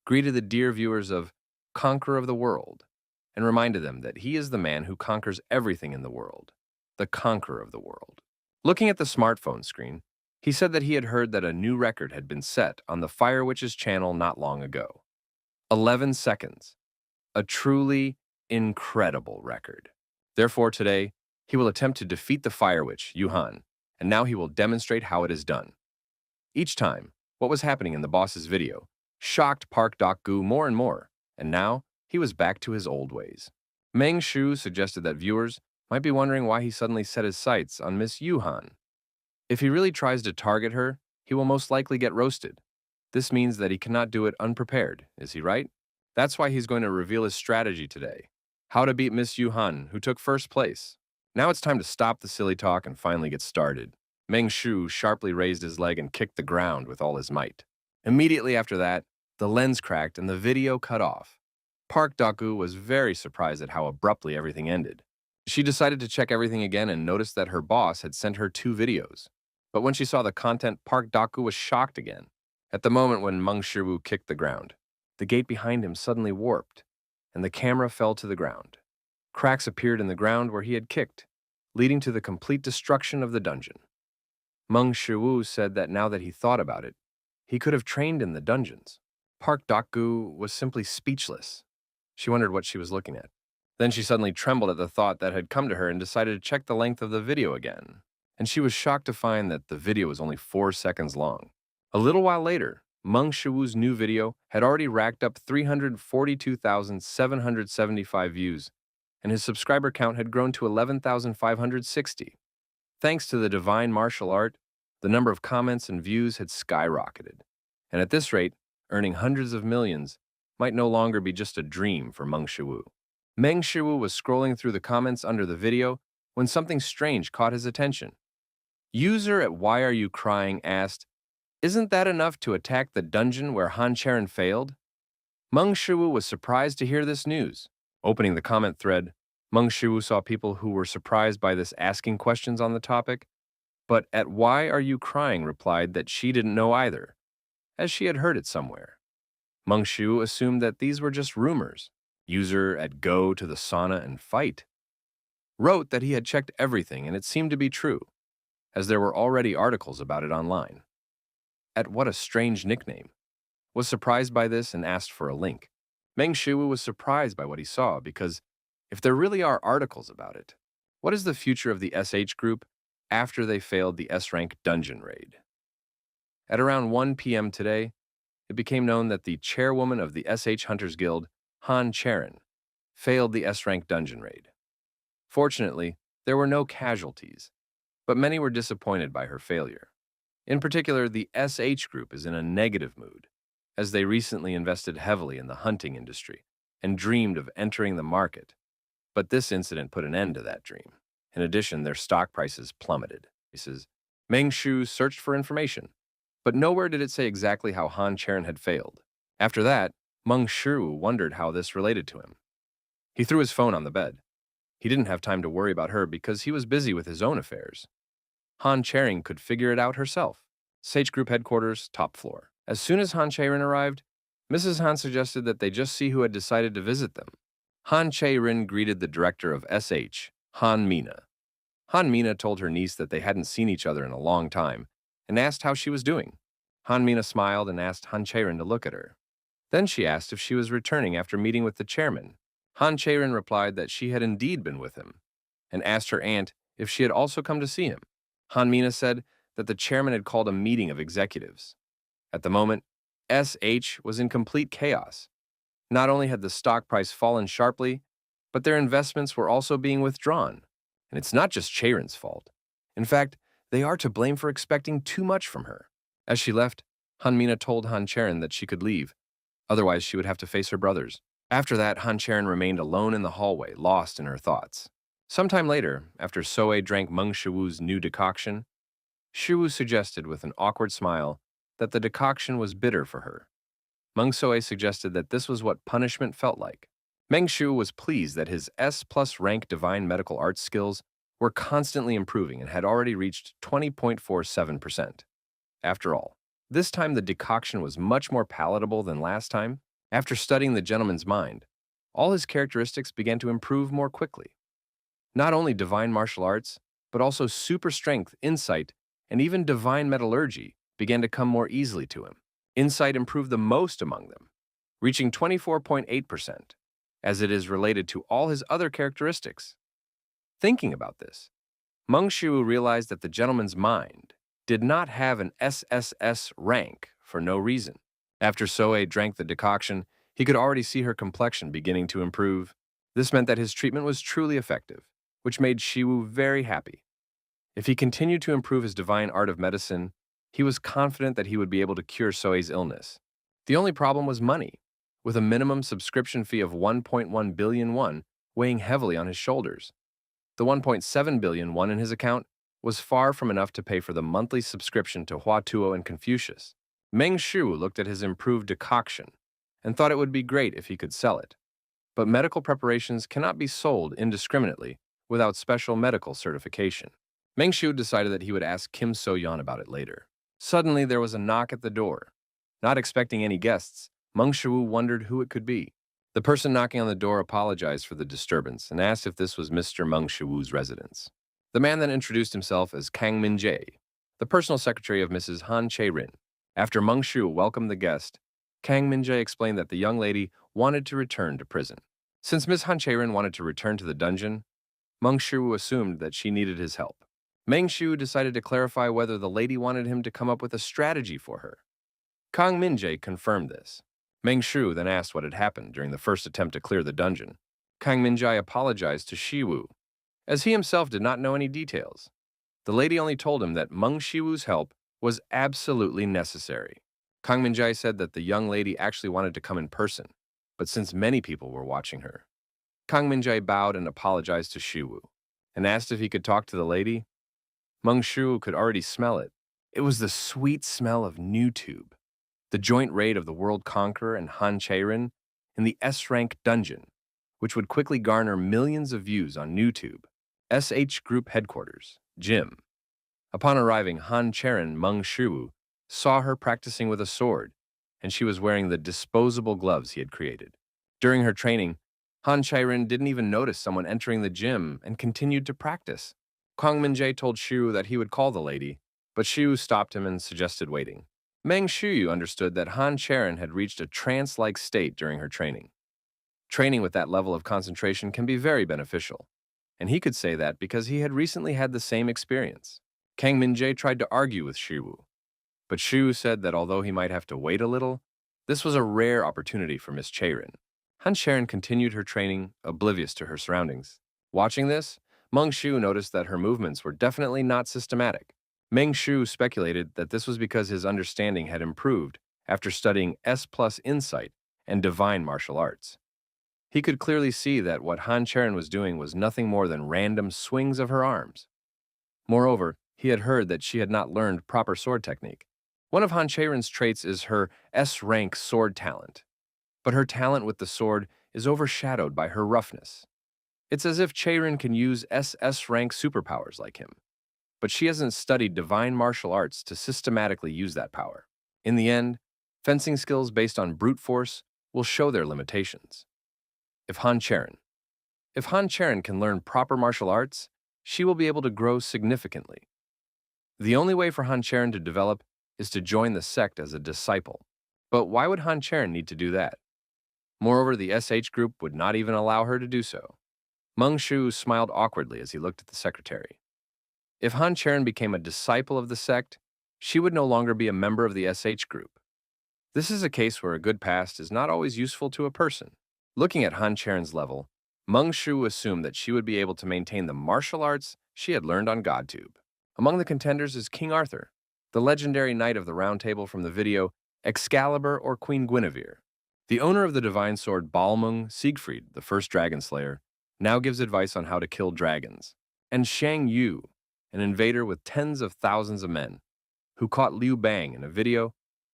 greeted the dear viewers of Conqueror of the World and reminded them that he is the man who conquers everything in the world, the conqueror of the world. Looking at the smartphone screen, he said that he had heard that a new record had been set on the Fire Witch's channel not long ago. 11 seconds. A truly incredible record. Therefore, today, he will attempt to defeat the Fire Witch, Yuhan, and now he will demonstrate how it is done. Each time, what was happening in the boss's video shocked Park Daku more and more, and now he was back to his old ways. Meng Shu suggested that viewers might be wondering why he suddenly set his sights on Miss Yuhan. If he really tries to target her, he will most likely get roasted. This means that he cannot do it unprepared, is he right? That's why he's going to reveal his strategy today. How to beat Miss Yuhan, who took first place. Now it's time to stop the silly talk and finally get started. Meng Shu sharply raised his leg and kicked the ground with all his might. Immediately after that, the lens cracked and the video cut off. Park Daku was very surprised at how abruptly everything ended. She decided to check everything again and noticed that her boss had sent her 2 videos. But when she saw the content, Park Daku was shocked again. At the moment when Meng Shu kicked the ground, the gate behind him suddenly warped, and the camera fell to the ground. Cracks appeared in the ground where he had kicked, leading to the complete destruction of the dungeon. Meng Shu said that now that he thought about it, he could have trained in the dungeons. Park Daku was simply speechless. She wondered what she was looking at. Then she suddenly trembled at the thought that had come to her and decided to check the length of the video again. And she was shocked to find that the video was only 4 seconds long. A little while later, Meng Shu's new video had already racked up 342,775 views, and his subscriber count had grown to 11,560. Thanks to the divine martial art, the number of comments and views had skyrocketed. And at this rate, earning hundreds of millions might no longer be just a dream for Meng Shu. Meng Shu was scrolling through the comments under the video when something strange caught his attention. User at Why Are You Crying asked, "Isn't that enough to attack the dungeon where Han Cherin failed?" Meng Shu was surprised to hear this news. Opening the comment thread, Meng Shu saw people who were surprised by this asking questions on the topic, but at Why Are You Crying replied that she didn't know either, as she had heard it somewhere. Meng Shu assumed that these were just rumors. User at Go to the Sauna and Fight wrote that he had checked everything and it seemed to be true, as there were already articles about it online. At What a Strange Nickname was surprised by this and asked for a link. Meng Shu was surprised by what he saw because if there really are articles about it, what is the future of the SH group after they failed the S-rank dungeon raid? At around 1 p.m. today, it became known that the chairwoman of the SH Hunters Guild, Han Cherin, failed the S-rank dungeon raid. Fortunately, there were no casualties, but many were disappointed by her failure. In particular, the SH group is in a negative mood, as they recently invested heavily in the hunting industry and dreamed of entering the market. But this incident put an end to that dream. In addition, their stock prices plummeted. Meng Shu searched for information, but nowhere did it say exactly how Han Cherin had failed. After that, Meng Shu wondered how this related to him. He threw his phone on the bed. He didn't have time to worry about her because he was busy with his own affairs. Han Cherin could figure it out herself. Sage Group headquarters, top floor. As soon as Han Cherin arrived, Mrs. Han suggested that they just see who had decided to visit them. Han Cherin greeted the director of SH, Han Mina. Han Mina told her niece that they hadn't seen each other in a long time and asked how she was doing. Han Mina smiled and asked Han Cherin to look at her. Then she asked if she was returning after meeting with the chairman. Han Cherin replied that she had indeed been with him and asked her aunt if she had also come to see him. Han Mina said that the chairman had called a meeting of executives. At the moment, SH was in complete chaos. Not only had the stock price fallen sharply, but their investments were also being withdrawn. And it's not just Cherin's fault. In fact, they are to blame for expecting too much from her. As she left, Han Mina told Han Cherin that she could leave. Otherwise, she would have to face her brothers. After that, Han Cherin remained alone in the hallway, lost in her thoughts. Sometime later, after Soe drank Meng Shiwu's new decoction, Shiwu suggested with an awkward smile that the decoction was bitter for her. Meng Soe suggested that this was what punishment felt like. Meng Shu was pleased that his S+ rank divine medical arts skills were constantly improving and had already reached 20.47%. After all, this time the decoction was much more palatable than last time. After studying the gentleman's mind, all his characteristics began to improve more quickly. Not only divine martial arts, but also super strength, insight, and even divine metallurgy began to come more easily to him. Insight improved the most among them, reaching 24.8%, as it is related to all his other characteristics. Thinking about this, Meng Shu realized that the gentleman's mind did not have an SSS rank for no reason. After Soe drank the decoction, he could already see her complexion beginning to improve. This meant that his treatment was truly effective, which made Shiwu very happy. If he continued to improve his divine art of medicine, he was confident that he would be able to cure Soe's illness. The only problem was money, with a minimum subscription fee of 1.1 billion won weighing heavily on his shoulders. The 1.7 billion won in his account was far from enough to pay for the monthly subscription to Hua Tuo and Confucius. Meng Shu looked at his improved decoction and thought it would be great if he could sell it. But medical preparations cannot be sold indiscriminately without special medical certification. Meng Shu decided that he would ask Kim So-yeon about it later. Suddenly, there was a knock at the door. Not expecting any guests, Meng Shu wondered who it could be. The person knocking on the door apologized for the disturbance and asked if this was Mr. Meng Shu's residence. The man then introduced himself as Kang Min-jae, the personal secretary of Mrs. Han Cherin. After Meng Shu welcomed the guest, Kang Min-jae explained that the young lady wanted to return to prison. Since Ms. Han Cherin wanted to return to the dungeon, Meng Shu assumed that she needed his help. Meng Shu decided to clarify whether the lady wanted him to come up with a strategy for her. Kang Min-jae confirmed this. Meng Shu then asked what had happened during the first attempt to clear the dungeon. Kang Min-jae apologized to Shiwu, as he himself did not know any details. The lady only told him that Meng Shiwu's help was absolutely necessary. Kang Min-jae said that the young lady actually wanted to come in person, but since many people were watching her, Kang Min-jae bowed and apologized to Shiwu, and asked if he could talk to the lady. Meng Shu could already smell it. It was the sweet smell of NewTube, the joint raid of the World Conqueror and Han Cherin in the S-rank dungeon, which would quickly garner millions of views on NewTube. SH Group headquarters, Gym. Upon arriving, Han Cherin Meng Shu saw her practicing with a sword, and she was wearing the disposable gloves he had created. During her training, Han Cherin didn't even notice someone entering the gym and continued to practice. Kang Min-jae told Shu that he would call the lady, but Shu stopped him and suggested waiting. Meng Shu understood that Han Cherin had reached a trance-like state during her training. Training with that level of concentration can be very beneficial, and he could say that because he had recently had the same experience. Kang Min-jae tried to argue with Shiwu, but Shu said that although he might have to wait a little, This was a rare opportunity for Miss Cherin. Han Cherin continued her training, oblivious to her surroundings. Watching this, Meng Shu noticed that her movements were definitely not systematic. Meng Shu speculated that this was because his understanding had improved after studying S plus insight and divine martial arts. He could clearly see that what Han Cherin was doing was nothing more than random swings of her arms. Moreover, he had heard that she had not learned proper sword technique. One of Han Cherin's traits is her S-rank sword talent, but her talent with the sword is overshadowed by her roughness. It's as if Cherin can use SS-rank superpowers like him, but she hasn't studied divine martial arts to systematically use that power. In the end, fencing skills based on brute force will show their limitations. If Han Cherin can learn proper martial arts, she will be able to grow significantly. The only way for Han Cherin to develop is to join the sect as a disciple. But why would Han Cherin need to do that? Moreover, the SH group would not even allow her to do so. Meng Shu smiled awkwardly as he looked at the secretary. If Han Cherin became a disciple of the sect, she would no longer be a member of the SH group. This is a case where a good past is not always useful to a person. Looking at Han Cherin's level, Meng Shu assumed that she would be able to maintain the martial arts she had learned on GodTube. Among the contenders is King Arthur, the legendary knight of the Round Table from the video Excalibur or Queen Guinevere. The owner of the divine sword Balmung Siegfried, the first dragon slayer, now gives advice on how to kill dragons. And Shang Yu, an invader with tens of thousands of men, who caught Liu Bang in a video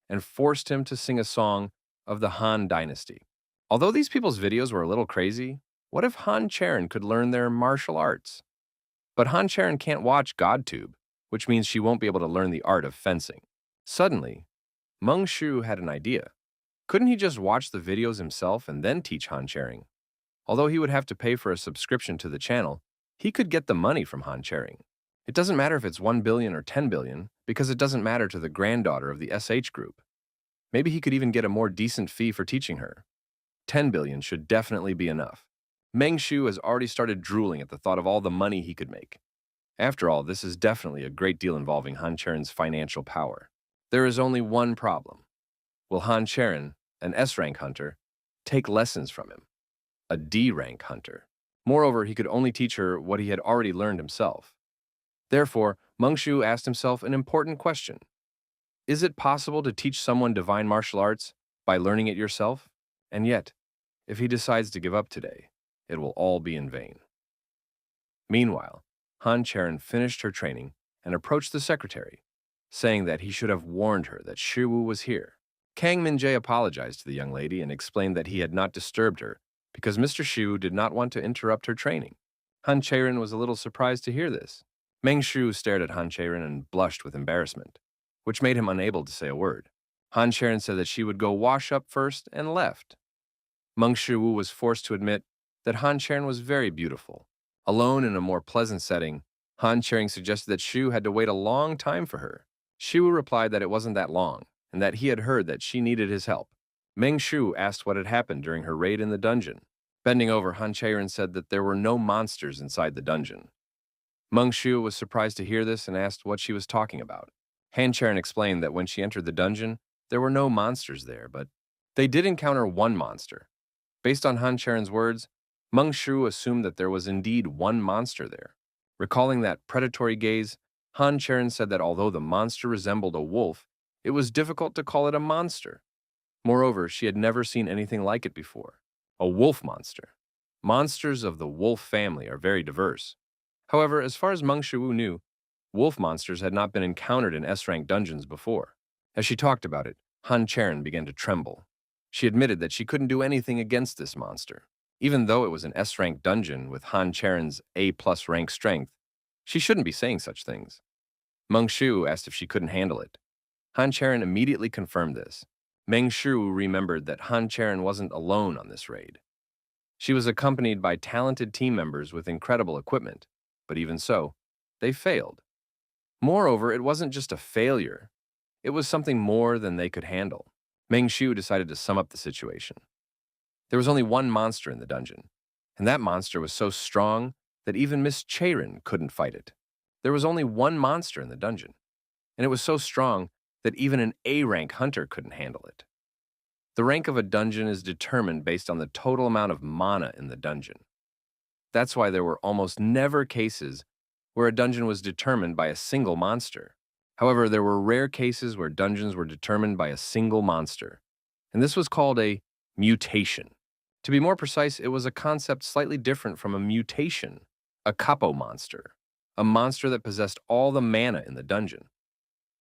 and forced him to sing a song of the Han dynasty. Although these people's videos were a little crazy, what if Han Cherin could learn their martial arts? But Han Cherin can't watch GodTube, which means she won't be able to learn the art of fencing. Suddenly, Meng Shu had an idea. Couldn't he just watch the videos himself and then teach Han Cherin? Although he would have to pay for a subscription to the channel, he could get the money from Han Cherin. It doesn't matter if it's 1 billion or 10 billion, because it doesn't matter to the granddaughter of the SH group. Maybe he could even get a more decent fee for teaching her. 10 billion should definitely be enough. Meng Shu has already started drooling at the thought of all the money he could make. After all, this is definitely a great deal involving Han Cherin's financial power. There is only one problem. Will Han Cherin, an S-rank hunter, take lessons from him? A D-rank hunter. Moreover, he could only teach her what he had already learned himself. Therefore, Meng Shu asked himself an important question. Is it possible to teach someone divine martial arts by learning it yourself? And yet, if he decides to give up today, it will all be in vain. Meanwhile, Han Cherin finished her training and approached the secretary, saying that he should have warned her that Shiwu was here. Kang Minjae apologized to the young lady and explained that he had not disturbed her because Mr. Shu did not want to interrupt her training. Han Cherin was a little surprised to hear this. Meng Shu stared at Han Cherin and blushed with embarrassment, which made him unable to say a word. Han Cherin said that she would go wash up first and left. Meng Shu was forced to admit that Han Cherin was very beautiful. Alone in a more pleasant setting, Han Cherin suggested that Shu had to wait a long time for her. Shu replied that it wasn't that long, and that he had heard that she needed his help. Meng Shu asked what had happened during her raid in the dungeon. Bending over, Han Cherin said that there were no monsters inside the dungeon. Meng Shu was surprised to hear this and asked what she was talking about. Han Cherin explained that when she entered the dungeon, there were no monsters there, but they did encounter one monster. Based on Han Cherin's words, Meng Shu assumed that there was indeed one monster there. Recalling that predatory gaze, Han Cherin said that although the monster resembled a wolf, it was difficult to call it a monster. Moreover, she had never seen anything like it before. A wolf monster. Monsters of the wolf family are very diverse. However, as far as Meng Shu knew, wolf monsters had not been encountered in S-rank dungeons before. As she talked about it, Han Cherin began to tremble. She admitted that she couldn't do anything against this monster. Even though it was an S-rank dungeon with Han Cherin's A+ rank strength, she shouldn't be saying such things. Meng Shu asked if she couldn't handle it. Han Cherin immediately confirmed this. Meng Shu remembered that Han Cherin wasn't alone on this raid. She was accompanied by talented team members with incredible equipment, but even so, they failed. Moreover, it wasn't just a failure. It was something more than they could handle. Meng Shu decided to sum up the situation. There was only one monster in the dungeon, and that monster was so strong that even Miss Cherin couldn't fight it. There was only one monster in the dungeon, and it was so strong that even an A-rank hunter couldn't handle it. The rank of a dungeon is determined based on the total amount of mana in the dungeon. That's why there were almost never cases where a dungeon was determined by a single monster. However, there were rare cases where dungeons were determined by a single monster, and this was called a mutation. To be more precise, it was a concept slightly different from a mutation, a capo monster, a monster that possessed all the mana in the dungeon.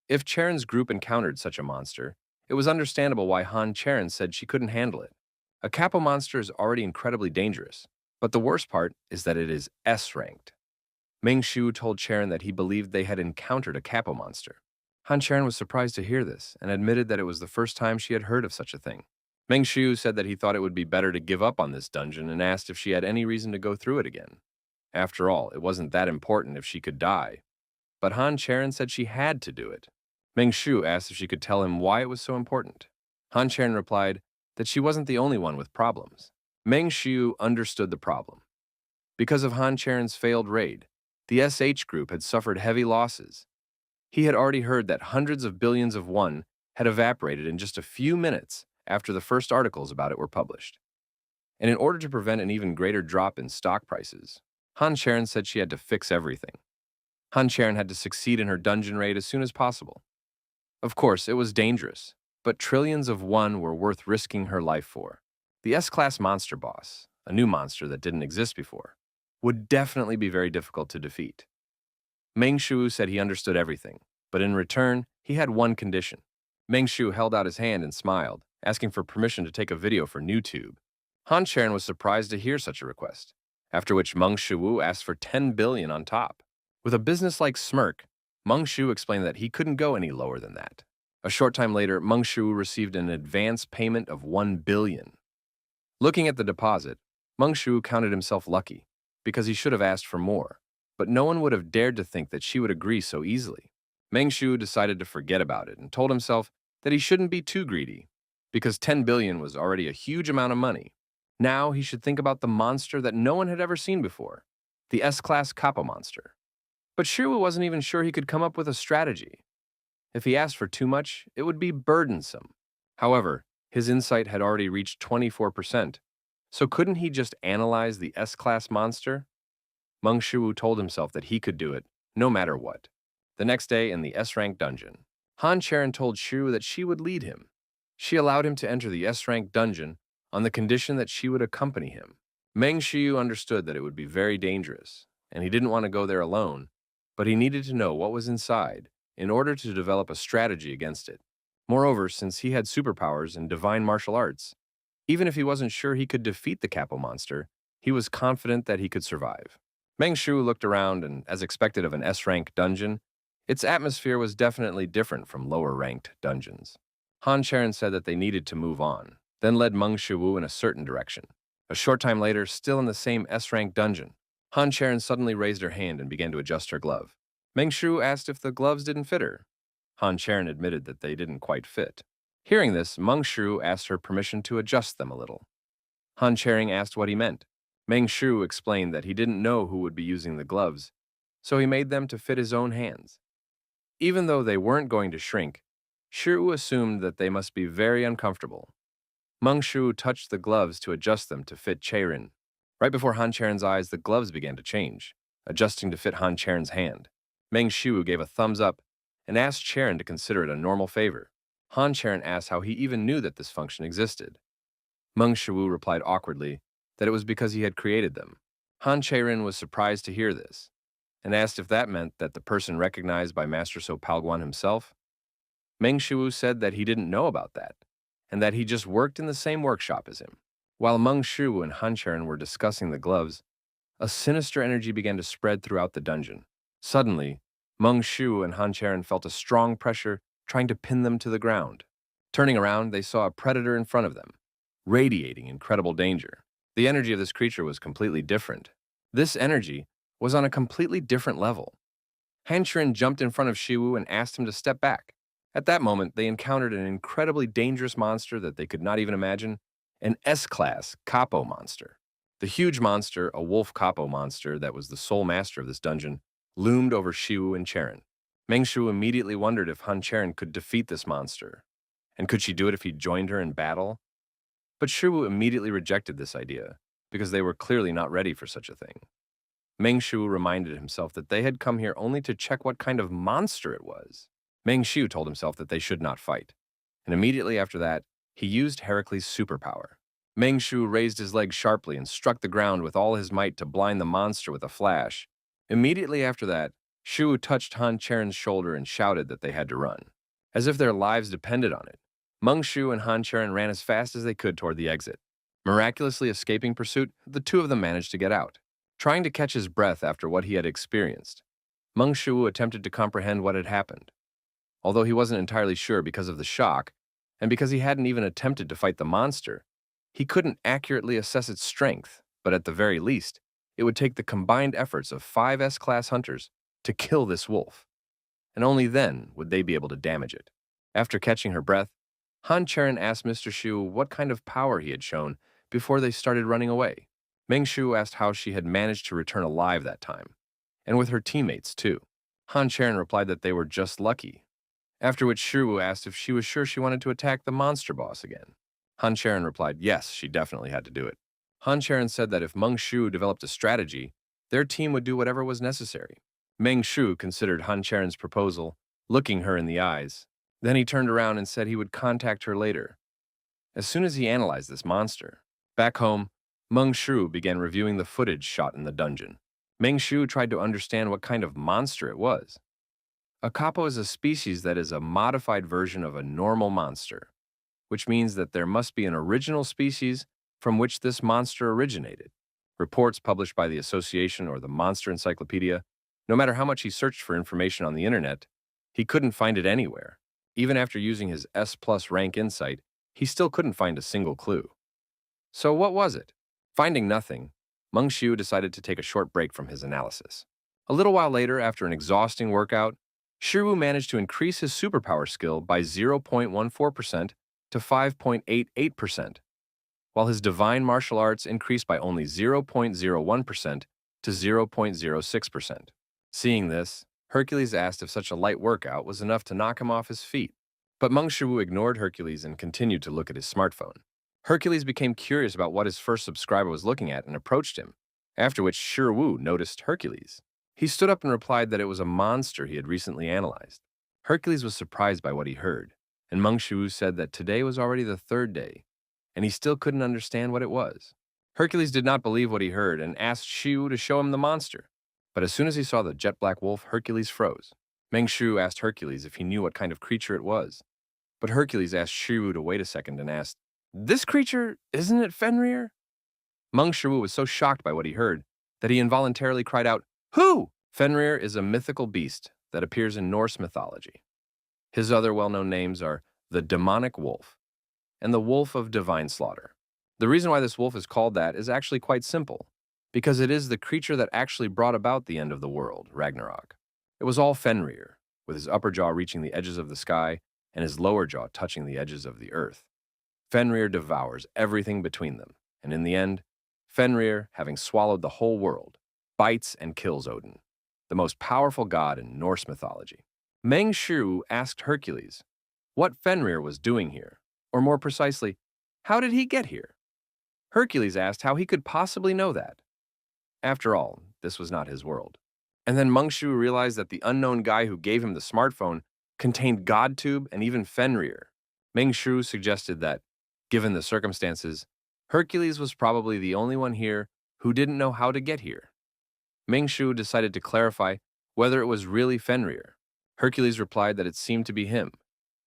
If Cherin's group encountered such a monster, it was understandable why Han Cherin said she couldn't handle it. A capo monster is already incredibly dangerous, but the worst part is that it is S-ranked. Ming Shu told Cherin that he believed they had encountered a capo monster. Han Cherin was surprised to hear this and admitted that it was the first time she had heard of such a thing. Ming Shu said that he thought it would be better to give up on this dungeon and asked if she had any reason to go through it again. After all, it wasn't that important if she could die. But Han Cherin said she had to do it. Ming Shu asked if she could tell him why it was so important. Han Cherin replied that she wasn't the only one with problems. Ming Shu understood the problem. Because of Han Cherin's failed raid, the SH group had suffered heavy losses. He had already heard that hundreds of billions of won had evaporated in just a few minutes after the first articles about it were published. And in order to prevent an even greater drop in stock prices, Han Cherin said she had to fix everything. Han Cherin had to succeed in her dungeon raid as soon as possible. Of course, it was dangerous, but trillions of won were worth risking her life for. The S-class monster boss, a new monster that didn't exist before, would definitely be very difficult to defeat. Meng Shu said he understood everything, but in return, he had one condition. Meng Shu held out his hand and smiled, asking for permission to take a video for YouTube. Han Cherin was surprised to hear such a request, after which Meng Shu asked for 10 billion on top. With a business-like smirk, Meng Shu explained that he couldn't go any lower than that. A short time later, Meng Shu received an advance payment of 1 billion. Looking at the deposit, Meng Shu counted himself lucky, because he should have asked for more, but no one would have dared to think that she would agree so easily. Meng Shu decided to forget about it and told himself that he shouldn't be too greedy, because 10 billion was already a huge amount of money. Now he should think about the monster that no one had ever seen before, the S-class Kappa monster. But Shiru wasn't even sure he could come up with a strategy. If he asked for too much, it would be burdensome. However, his insight had already reached 24%, so couldn't he just analyze the S-class monster? Meng Shu told himself that he could do it, no matter what. The next day in the S-rank dungeon, Han Cherin told Shiru that she would lead him. She allowed him to enter the S-rank dungeon on the condition that she would accompany him. Meng Shu understood that it would be very dangerous, and he didn't want to go there alone, but he needed to know what was inside in order to develop a strategy against it. Moreover, since he had superpowers in divine martial arts, even if he wasn't sure he could defeat the Capo monster, he was confident that he could survive. Meng Shu looked around, and as expected of an S-rank dungeon, its atmosphere was definitely different from lower-ranked dungeons. Han Cherin said that they needed to move on, then led Meng Shu in a certain direction. A short time later, still in the same S-rank dungeon, Han Cherin suddenly raised her hand and began to adjust her glove. Meng Shu asked if the gloves didn't fit her. Han Cherin admitted that they didn't quite fit. Hearing this, Meng Shu asked her permission to adjust them a little. Han Cherin asked what he meant. Meng Shu explained that he didn't know who would be using the gloves, so he made them to fit his own hands. Even though they weren't going to shrink, Shiru assumed that they must be very uncomfortable. Meng Shu touched the gloves to adjust them to fit Cherin. Right before Han Cherin's eyes, the gloves began to change, adjusting to fit Han Cherin's hand. Meng Shu gave a thumbs up and asked Cherin to consider it a normal favor. Han Cherin asked how he even knew that this function existed. Meng Shu replied awkwardly that it was because he had created them. Han Cherin was surprised to hear this, and asked if that meant that the person recognized by Master So Palguan himself. Meng Shu said that he didn't know about that, and that he just worked in the same workshop as him. While Meng Shu and Han Cherin were discussing the gloves, a sinister energy began to spread throughout the dungeon. Suddenly, Meng Shu and Han Cherin felt a strong pressure trying to pin them to the ground. Turning around, they saw a predator in front of them, radiating incredible danger. The energy of this creature was completely different. This energy was on a completely different level. Han Cherin jumped in front of Shiwu and asked him to step back. At that moment, they encountered an incredibly dangerous monster that they could not even imagine, an S-class Capo monster. The huge monster, a wolf Capo monster that was the sole master of this dungeon, loomed over Shiwu and Cherin. Meng Shu immediately wondered if Han Cherin could defeat this monster, and could she do it if he joined her in battle? But Shiwu immediately rejected this idea, because they were clearly not ready for such a thing. Meng Shu reminded himself that they had come here only to check what kind of monster it was. Meng Shu told himself that they should not fight, and immediately after that, he used Hercules' superpower. Meng Shu raised his leg sharply and struck the ground with all his might to blind the monster with a flash. Immediately after that, Shu touched Han Cherin's shoulder and shouted that they had to run, as if their lives depended on it. Meng Shu and Han Cherin ran as fast as they could toward the exit. Miraculously escaping pursuit, the two of them managed to get out. Trying to catch his breath after what he had experienced, Meng Shu attempted to comprehend what had happened. Although he wasn't entirely sure because of the shock, and because he hadn't even attempted to fight the monster, he couldn't accurately assess its strength, but at the very least, it would take the combined efforts of 5 S-class hunters to kill this wolf, and only then would they be able to damage it. After catching her breath, Han Cherin asked Mr. Shu what kind of power he had shown before they started running away. Meng Shu asked how she had managed to return alive that time, and with her teammates too. Han Cherin replied that they were just lucky, after which Shiwu asked if she was sure she wanted to attack the monster boss again. Han Cherin replied yes, she definitely had to do it. Han Cherin said that if Meng Shu developed a strategy, their team would do whatever was necessary. Meng Shu considered Han Cherin's proposal, looking her in the eyes. Then he turned around and said he would contact her later. As soon as he analyzed this monster, back home, Meng Shu began reviewing the footage shot in the dungeon. Meng Shu tried to understand what kind of monster it was. A capo is a species that is a modified version of a normal monster, which means that there must be an original species from which this monster originated. Reports published by the Association or the Monster Encyclopedia, no matter how much he searched for information on the internet, he couldn't find it anywhere. Even after using his S+ rank insight, he still couldn't find a single clue. So what was it? Finding nothing, Meng Shu decided to take a short break from his analysis. A little while later, after an exhausting workout, Shiwu managed to increase his superpower skill by 0.14% to 5.88%, while his divine martial arts increased by only 0.01% to 0.06%. Seeing this, Hercules asked if such a light workout was enough to knock him off his feet. But Meng Shu ignored Hercules and continued to look at his smartphone. Hercules became curious about what his first subscriber was looking at and approached him, after which Shiwu noticed Hercules. He stood up and replied that it was a monster he had recently analyzed. Hercules was surprised by what he heard, and Meng Shu said that today was already the 3rd day, and he still couldn't understand what it was. Hercules did not believe what he heard and asked Shiwu to show him the monster. But as soon as he saw the jet black wolf, Hercules froze. Meng Shu asked Hercules if he knew what kind of creature it was. But Hercules asked Shiwu to wait a second and asked, "This creature, isn't it Fenrir?" Meng Shu was so shocked by what he heard that he involuntarily cried out, "Who?" Fenrir is a mythical beast that appears in Norse mythology. His other well-known names are the demonic wolf and the wolf of divine slaughter. The reason why this wolf is called that is actually quite simple, because it is the creature that actually brought about the end of the world, Ragnarok. It was all Fenrir, with his upper jaw reaching the edges of the sky and his lower jaw touching the edges of the earth. Fenrir devours everything between them, and in the end, Fenrir, having swallowed the whole world, bites and kills Odin, the most powerful god in Norse mythology. Meng Shu asked Hercules what Fenrir was doing here, or more precisely, how did he get here? Hercules asked how he could possibly know that. After all, this was not his world. And then Meng Shu realized that the unknown guy who gave him the smartphone contained GodTube and even Fenrir. Meng Shu suggested that, given the circumstances, Hercules was probably the only one here who didn't know how to get here. Meng Shu decided to clarify whether it was really Fenrir. Hercules replied that it seemed to be him.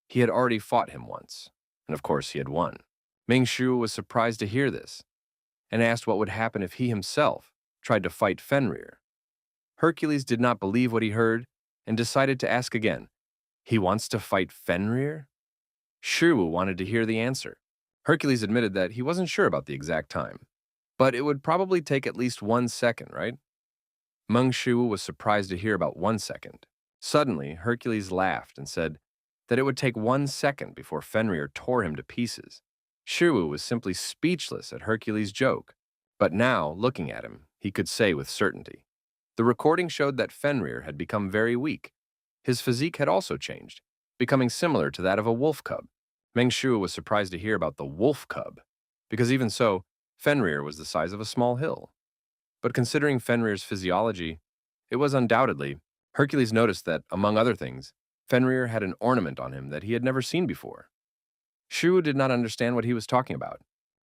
He had already fought him once, and of course he had won. Meng Shu was surprised to hear this, and asked what would happen if he himself tried to fight Fenrir. Hercules did not believe what he heard, and decided to ask again, "He wants to fight Fenrir?" Shiwu wanted to hear the answer. Hercules admitted that he wasn't sure about the exact time, but it would probably take at least 1 second, right? Meng Shu was surprised to hear about 1 second. Suddenly, Hercules laughed and said that it would take 1 second before Fenrir tore him to pieces. Shiwu was simply speechless at Hercules' joke, but now, looking at him, he could say with certainty. The recording showed that Fenrir had become very weak. His physique had also changed, becoming similar to that of a wolf cub. Meng Shu was surprised to hear about the wolf cub, because even so, Fenrir was the size of a small hill. But considering Fenrir's physiology, it was undoubtedly. Hercules noticed that, among other things, Fenrir had an ornament on him that he had never seen before. Shu did not understand what he was talking about.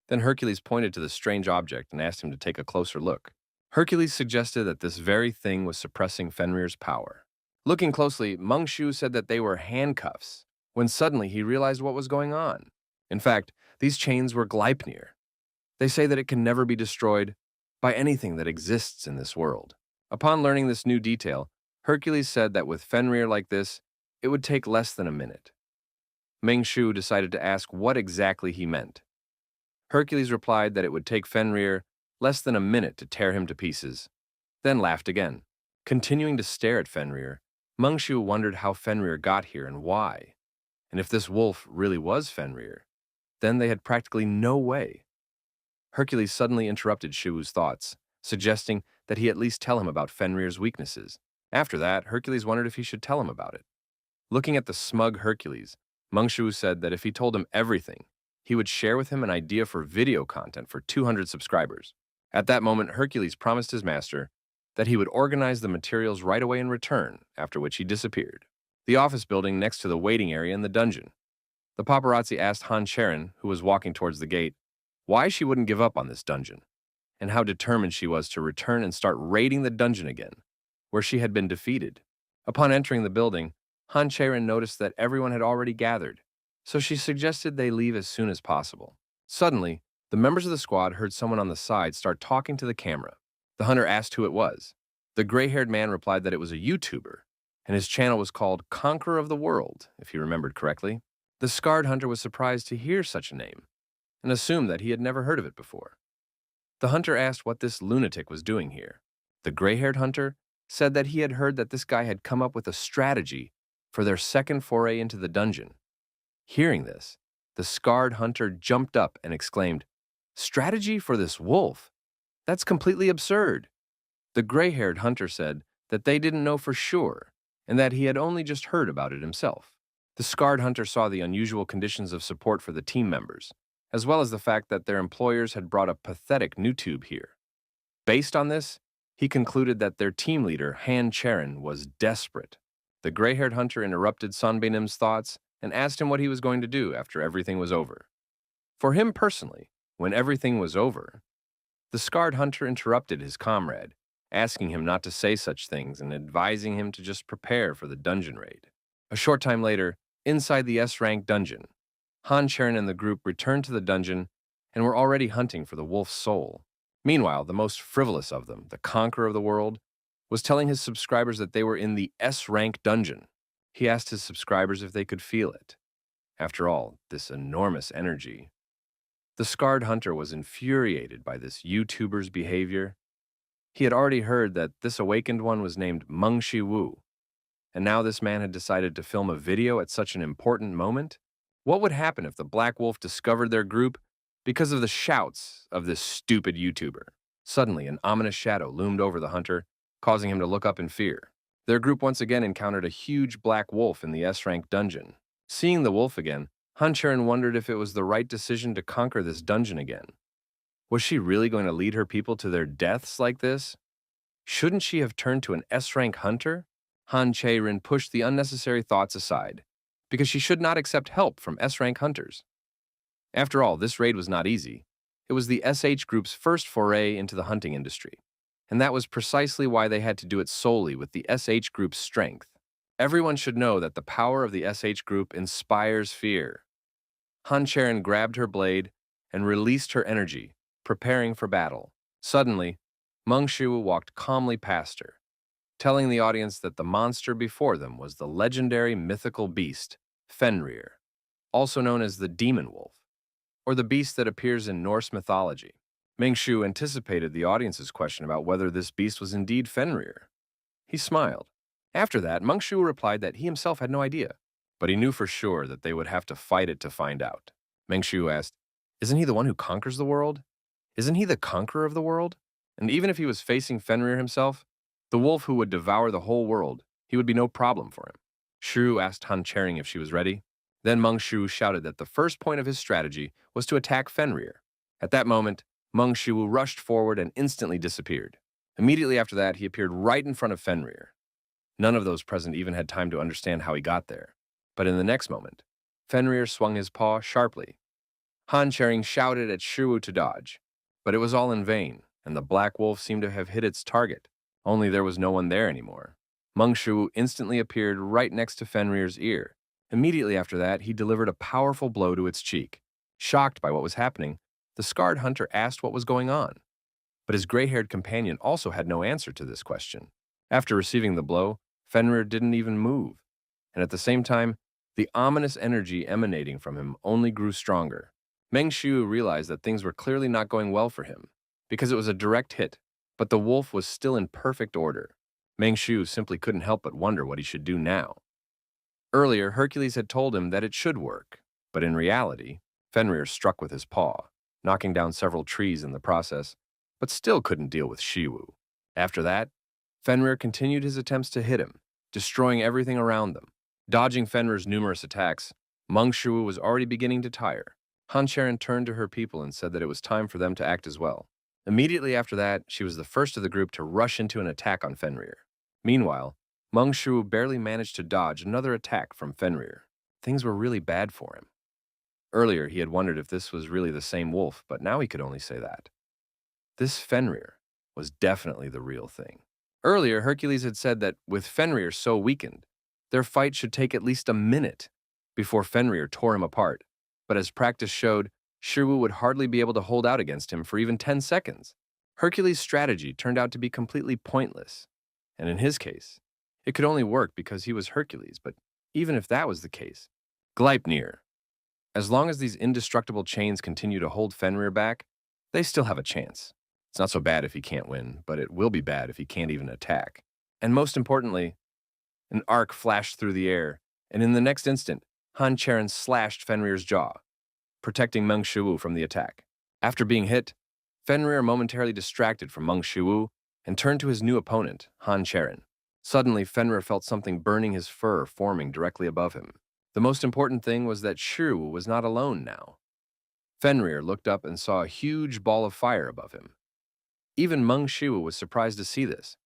Then Hercules pointed to the strange object and asked him to take a closer look. Hercules suggested that this very thing was suppressing Fenrir's power. Looking closely, Shu said that they were handcuffs, when suddenly he realized what was going on. In fact, these chains were Gleipnir. They say that it can never be destroyed by anything that exists in this world. Upon learning this new detail, Hercules said that with Fenrir like this, it would take less than a minute. Shu decided to ask what exactly he meant. Hercules replied that it would take Fenrir less than a minute to tear him to pieces, then laughed again. Continuing to stare at Fenrir, Shu wondered how Fenrir got here and why. And if this wolf really was Fenrir, then they had practically no way. Hercules suddenly interrupted Shu's thoughts, suggesting that he at least tell him about Fenrir's weaknesses. After that, Hercules wondered if he should tell him about it. Looking at the smug Hercules, Shu said that if he told him everything, he would share with him an idea for video content for 200 subscribers. At that moment, Hercules promised his master that he would organize the materials right away in return, after which he disappeared. The office building next to the waiting area in the dungeon. The paparazzi asked Han Cherin, who was walking towards the gate, why she wouldn't give up on this dungeon, and how determined she was to return and start raiding the dungeon again, where she had been defeated. Upon entering the building, Han Cherin noticed that everyone had already gathered, so she suggested they leave as soon as possible. Suddenly, the members of the squad heard someone on the side start talking to the camera. The hunter asked who it was. The gray-haired man replied that it was a YouTuber, and his channel was called Conqueror of the World, if he remembered correctly. The scarred hunter was surprised to hear such a name, and assumed that he had never heard of it before. The hunter asked what this lunatic was doing here. The gray-haired hunter said that he had heard that this guy had come up with a strategy for their second foray into the dungeon. Hearing this, the scarred hunter jumped up and exclaimed, "Strategy for this wolf? That's completely absurd." The gray-haired hunter said that they didn't know for sure, and that he had only just heard about it himself. The scarred hunter saw the unusual conditions of support for the team members, as well as the fact that their employers had brought a pathetic noob here. Based on this, he concluded that their team leader, Han Cherin, was desperate. The gray-haired hunter interrupted Sanbeinim's thoughts and asked him what he was going to do after everything was over. For him personally, when everything was over, the scarred hunter interrupted his comrade, asking him not to say such things and advising him to just prepare for the dungeon raid. A short time later, inside the S-rank dungeon, Han Cherin and the group returned to the dungeon and were already hunting for the wolf's soul. Meanwhile, the most frivolous of them, the conqueror of the world, was telling his subscribers that they were in the S-rank dungeon. He asked his subscribers if they could feel it. After all, this enormous energy. The scarred hunter was infuriated by this YouTuber's behavior. He had already heard that this awakened one was named Mengshi Wu, and now this man had decided to film a video at such an important moment. What would happen if the Black Wolf discovered their group because of the shouts of this stupid YouTuber? Suddenly, an ominous shadow loomed over the hunter, causing him to look up in fear. Their group once again encountered a huge black wolf in the S-rank dungeon. Seeing the wolf again, Han Cherin wondered if it was the right decision to conquer this dungeon again. Was she really going to lead her people to their deaths like this? Shouldn't she have turned to an S-rank hunter? Han Cherin pushed the unnecessary thoughts aside, because she should not accept help from S-rank hunters. After all, this raid was not easy. It was the SH group's first foray into the hunting industry, and that was precisely why they had to do it solely with the SH group's strength. Everyone should know that the power of the SH group inspires fear. Han Cherin grabbed her blade and released her energy, preparing for battle. Suddenly, Shu walked calmly past her, telling the audience that the monster before them was the legendary mythical beast, Fenrir, also known as the demon wolf, or the beast that appears in Norse mythology. Shu anticipated the audience's question about whether this beast was indeed Fenrir. He smiled. After that, Shu replied that he himself had no idea, but he knew for sure that they would have to fight it to find out. Shu asked, "Isn't he the one who conquers the world? Isn't he the conqueror of the world? And even if he was facing Fenrir himself, the wolf who would devour the whole world, he would be no problem for him." Shu asked Han Cherin if she was ready. Then Shu shouted that the first point of his strategy was to attack Fenrir. At that moment, Meng Shuwu rushed forward and instantly disappeared. Immediately after that, he appeared right in front of Fenrir. None of those present even had time to understand how he got there. But in the next moment, Fenrir swung his paw sharply. Han Cherin shouted at Shuwu to dodge, but it was all in vain, and the black wolf seemed to have hit its target, only there was no one there anymore. Meng Shuwu instantly appeared right next to Fenrir's ear. Immediately after that, he delivered a powerful blow to its cheek. Shocked by what was happening, the scarred hunter asked what was going on. But his gray-haired companion also had no answer to this question. After receiving the blow, Fenrir didn't even move, and at the same time, the ominous energy emanating from him only grew stronger. Meng Shuwu realized that things were clearly not going well for him, because it was a direct hit, but the wolf was still in perfect order. Meng Shuwu simply couldn't help but wonder what he should do now. Earlier, Hercules had told him that it should work, but in reality, Fenrir struck with his paw, knocking down several trees in the process, but still couldn't deal with Shuwu. After that, Fenrir continued his attempts to hit him, destroying everything around them. Dodging Fenrir's numerous attacks, Meng Shuwu was already beginning to tire. Han Cherin turned to her people and said that it was time for them to act as well. Immediately after that, she was the first of the group to rush into an attack on Fenrir. Meanwhile, Meng Shuwu barely managed to dodge another attack from Fenrir. Things were really bad for him. Earlier, he had wondered if this was really the same wolf, but now he could only say that. This Fenrir was definitely the real thing. Earlier, Hercules had said that with Fenrir so weakened, their fight should take at least a minute before Fenrir tore him apart. But as practice showed, Shuwu would hardly be able to hold out against him for even 10 seconds. Hercules' strategy turned out to be completely pointless. And in his case, it could only work because he was Hercules, but even if that was the case, Gleipnir. As long as these indestructible chains continue to hold Fenrir back, they still have a chance. It's not so bad if he can't win, but it will be bad if he can't even attack. And most importantly, an arc flashed through the air, and in the next instant, Han Cherin slashed Fenrir's jaw, protecting Meng Shuwu from the attack. After being hit, Fenrir momentarily distracted from Meng Shuwu and turned to his new opponent, Han Cherin. Suddenly, Fenrir felt something burning his fur forming directly above him. The most important thing was that Shuwu was not alone now. Fenrir looked up and saw a huge ball of fire above him. Even Meng Shuwu was surprised to see this,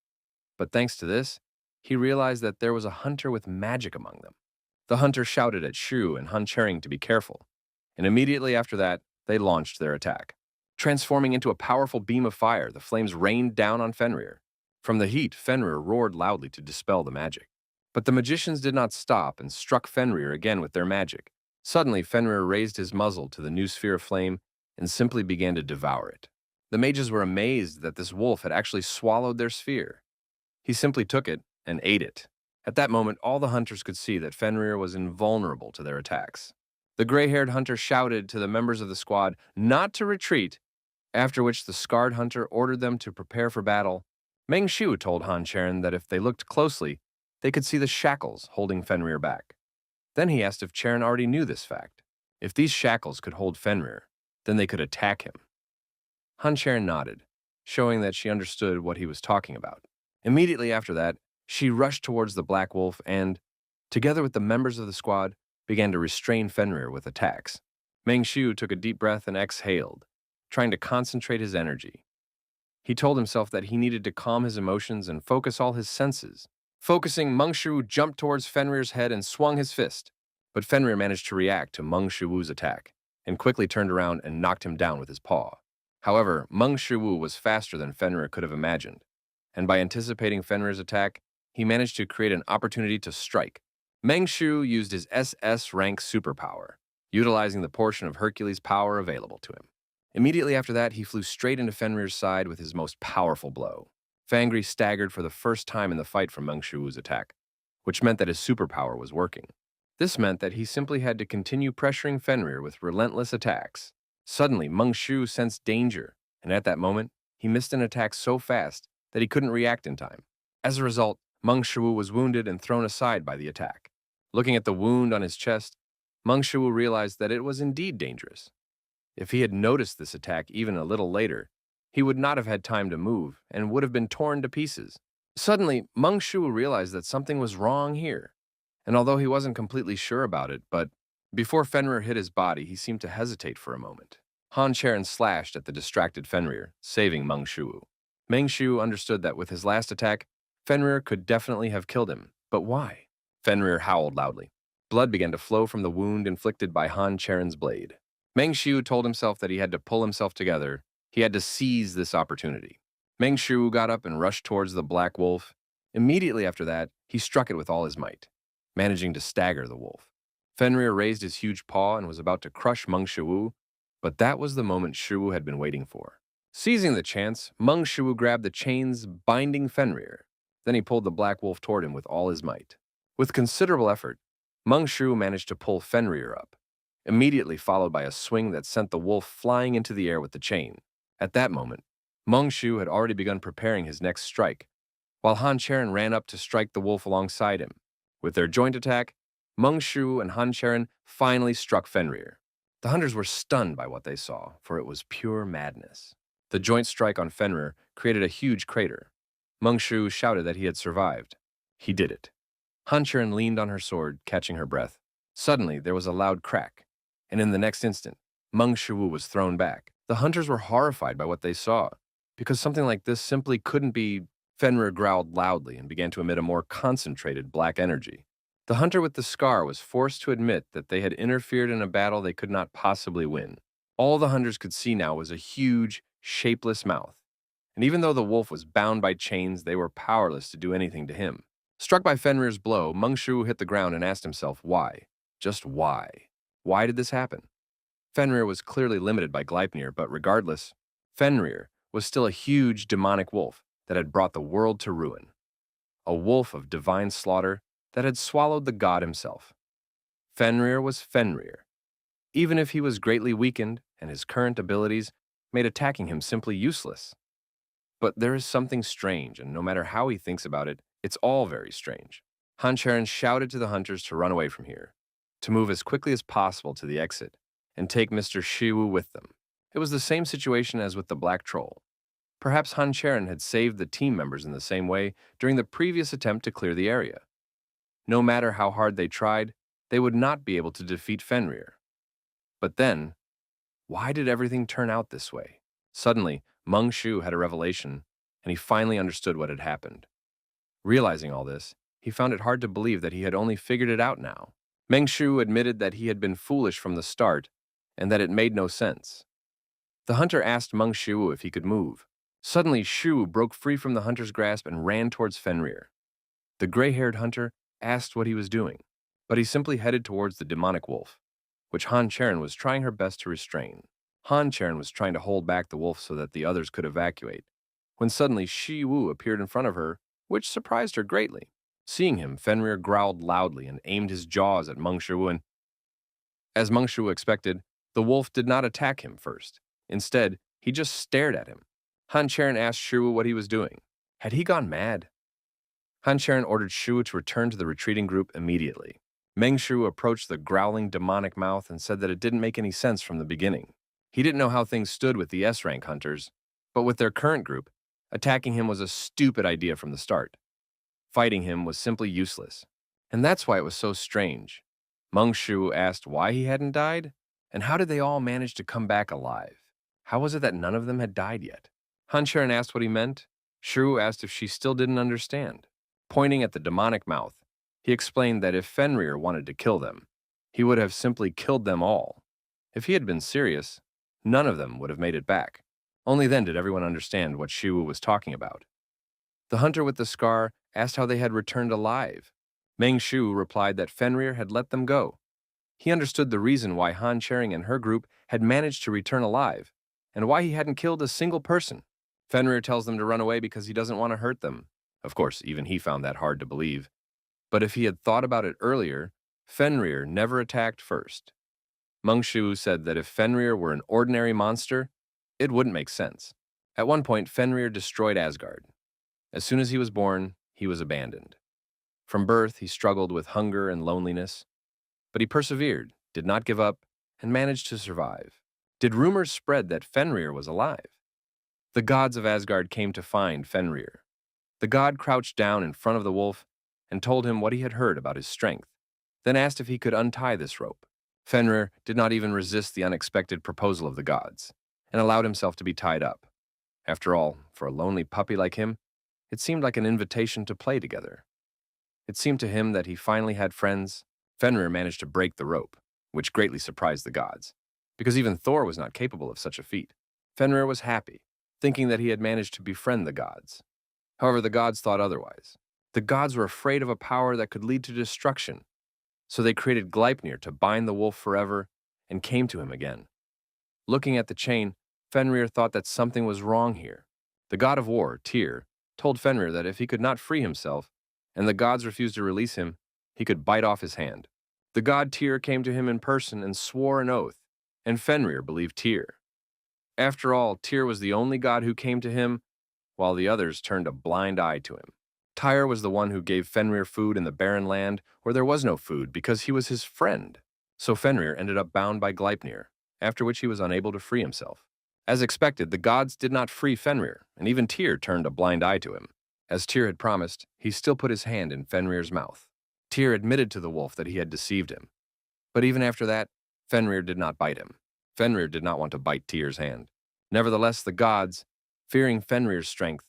but thanks to this, he realized that there was a hunter with magic among them. The hunter shouted at Shu and Han Cherin to be careful, and immediately after that, they launched their attack. Transforming into a powerful beam of fire, the flames rained down on Fenrir. From the heat, Fenrir roared loudly to dispel the magic. But the magicians did not stop and struck Fenrir again with their magic. Suddenly, Fenrir raised his muzzle to the new sphere of flame and simply began to devour it. The mages were amazed that this wolf had actually swallowed their sphere. He simply took it and ate it. At that moment, all the hunters could see that Fenrir was invulnerable to their attacks. The gray-haired hunter shouted to the members of the squad not to retreat, after which the scarred hunter ordered them to prepare for battle. Meng Shuwu told Han Cherin that if they looked closely, they could see the shackles holding Fenrir back. Then he asked if Cherin already knew this fact. If these shackles could hold Fenrir, then they could attack him. Han Cherin nodded, showing that she understood what he was talking about. Immediately after that, she rushed towards the black wolf and, together with the members of the squad, began to restrain Fenrir with attacks. Meng Shuwu took a deep breath and exhaled, trying to concentrate his energy. He told himself that he needed to calm his emotions and focus all his senses. Focusing, Meng Shuwu jumped towards Fenrir's head and swung his fist, but Fenrir managed to react to Meng Shuwu's attack and quickly turned around and knocked him down with his paw. However, Meng Shuwu was faster than Fenrir could have imagined, and by anticipating Fenrir's attack, he managed to create an opportunity to strike. Meng Shuwu used his SS rank superpower, utilizing the portion of Hercules' power available to him. Immediately after that, he flew straight into Fenrir's side with his most powerful blow. Fangri staggered for the first time in the fight from Meng Shuwu's attack, which meant that his superpower was working. This meant that he simply had to continue pressuring Fenrir with relentless attacks. Suddenly, Meng Shuwu sensed danger, and at that moment, he missed an attack so fast that he couldn't react in time. As a result, Meng Shuwu was wounded and thrown aside by the attack. Looking at the wound on his chest, Meng Shuwu realized that it was indeed dangerous. If he had noticed this attack even a little later, he would not have had time to move and would have been torn to pieces. Suddenly, Meng Shuwu realized that something was wrong here, and although he wasn't completely sure about it, but before Fenrir hit his body, he seemed to hesitate for a moment. Han Cherin slashed at the distracted Fenrir, saving Meng Shu. Meng Shu understood that with his last attack, Fenrir could definitely have killed him. But why? Fenrir howled loudly. Blood began to flow from the wound inflicted by Han Cherin's blade. Meng Shu told himself that he had to pull himself together. He had to seize this opportunity. Meng Shu got up and rushed towards the black wolf. Immediately after that, he struck it with all his might, managing to stagger the wolf. Fenrir raised his huge paw and was about to crush Meng Shu, but that was the moment Shu had been waiting for. Seizing the chance, Meng Shu grabbed the chains binding Fenrir. Then he pulled the black wolf toward him with all his might. With considerable effort, Meng Shu managed to pull Fenrir up, immediately followed by a swing that sent the wolf flying into the air with the chain. At that moment, Meng Shu had already begun preparing his next strike, while Han Cherin ran up to strike the wolf alongside him. With their joint attack, Meng Shu and Han Cherin finally struck Fenrir. The hunters were stunned by what they saw, for it was pure madness. The joint strike on Fenrir created a huge crater. Meng Shu shouted that he had survived. He did it. Han Cherin leaned on her sword, catching her breath. Suddenly, there was a loud crack, and in the next instant, Meng Shu was thrown back. The hunters were horrified by what they saw, because something like this simply couldn't be. Fenrir growled loudly and began to emit a more concentrated black energy. The hunter with the scar was forced to admit that they had interfered in a battle they could not possibly win. All the hunters could see now was a huge, shapeless mouth. And even though the wolf was bound by chains, they were powerless to do anything to him. Struck by Fenrir's blow, Meng Shu hit the ground and asked himself why. Just why? Why did this happen? Fenrir was clearly limited by Gleipnir, but regardless, Fenrir was still a huge demonic wolf that had brought the world to ruin. A wolf of divine slaughter that had swallowed the god himself. Fenrir was Fenrir, even if he was greatly weakened and his current abilities made attacking him simply useless. But there is something strange, and no matter how he thinks about it, it's all very strange. Han Cherin shouted to the hunters to run away from here, to move as quickly as possible to the exit, and take Mr. Shiwu with them. It was the same situation as with the Black Troll. Perhaps Han Cherin had saved the team members in the same way during the previous attempt to clear the area. No matter how hard they tried, they would not be able to defeat Fenrir. But then, why did everything turn out this way? Suddenly, Meng Shu had a revelation, and he finally understood what had happened. Realizing all this, he found it hard to believe that he had only figured it out now. Meng Shu admitted that he had been foolish from the start, and that it made no sense. The hunter asked Meng Shu if he could move. Suddenly, Shu broke free from the hunter's grasp and ran towards Fenrir. The gray-haired hunter asked what he was doing, but he simply headed towards the demonic wolf, which Han Cherin was trying her best to restrain. Han Cherin was trying to hold back the wolf so that the others could evacuate, when suddenly Shi Wu appeared in front of her, which surprised her greatly. Seeing him, Fenrir growled loudly and aimed his jaws at Meng Shu, and as Meng Shu expected, the wolf did not attack him first. Instead, he just stared at him. Han Cherin asked Shu what he was doing. Had he gone mad? Han Cherin ordered Shu to return to the retreating group immediately. Meng Shu approached the growling demonic mouth and said that it didn't make any sense from the beginning. He didn't know how things stood with the S-rank hunters, but with their current group, attacking him was a stupid idea from the start. Fighting him was simply useless, and that's why it was so strange. Meng Shu asked why he hadn't died, and how did they all manage to come back alive? How was it that none of them had died yet? Han Cherin asked what he meant. Shu asked if she still didn't understand. Pointing at the demonic mouth, he explained that if Fenrir wanted to kill them, he would have simply killed them all. If he had been serious, none of them would have made it back. Only then did everyone understand what Shu was talking about. The hunter with the scar asked how they had returned alive. Meng Shu replied that Fenrir had let them go. He understood the reason why Han Cherin and her group had managed to return alive, and why he hadn't killed a single person. Fenrir tells them to run away because he doesn't want to hurt them. Of course, even he found that hard to believe. But if he had thought about it earlier, Fenrir never attacked first. Meng Shu said that if Fenrir were an ordinary monster, it wouldn't make sense. At one point, Fenrir destroyed Asgard. As soon as he was born, he was abandoned. From birth, he struggled with hunger and loneliness, but he persevered, did not give up, and managed to survive. Did rumors spread that Fenrir was alive? The gods of Asgard came to find Fenrir. The god crouched down in front of the wolf and told him what he had heard about his strength, then asked if he could untie this rope. Fenrir did not even resist the unexpected proposal of the gods, and allowed himself to be tied up. After all, for a lonely puppy like him, it seemed like an invitation to play together. It seemed to him that he finally had friends. Fenrir managed to break the rope, which greatly surprised the gods, because even Thor was not capable of such a feat. Fenrir was happy, thinking that he had managed to befriend the gods. However, the gods thought otherwise. The gods were afraid of a power that could lead to destruction, so they created Gleipnir to bind the wolf forever and came to him again. Looking at the chain, Fenrir thought that something was wrong here. The god of war, Tyr, told Fenrir that if he could not free himself, and the gods refused to release him, he could bite off his hand. The god Tyr came to him in person and swore an oath, and Fenrir believed Tyr. After all, Tyr was the only god who came to him, while the others turned a blind eye to him. Tyr was the one who gave Fenrir food in the barren land where there was no food because he was his friend. So Fenrir ended up bound by Gleipnir, after which he was unable to free himself. As expected, the gods did not free Fenrir, and even Tyr turned a blind eye to him. As Tyr had promised, he still put his hand in Fenrir's mouth. Tyr admitted to the wolf that he had deceived him. But even after that, Fenrir did not bite him. Fenrir did not want to bite Tyr's hand. Nevertheless, the gods, fearing Fenrir's strength,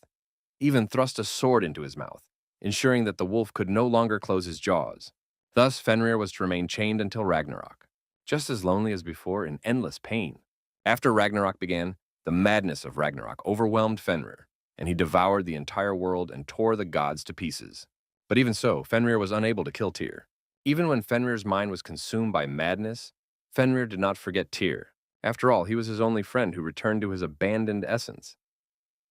even thrust a sword into his mouth, ensuring that the wolf could no longer close his jaws. Thus, Fenrir was to remain chained until Ragnarok, just as lonely as before in endless pain. After Ragnarok began, the madness of Ragnarok overwhelmed Fenrir, and he devoured the entire world and tore the gods to pieces. But even so, Fenrir was unable to kill Tyr. Even when Fenrir's mind was consumed by madness, Fenrir did not forget Tyr. After all, he was his only friend who returned to his abandoned essence.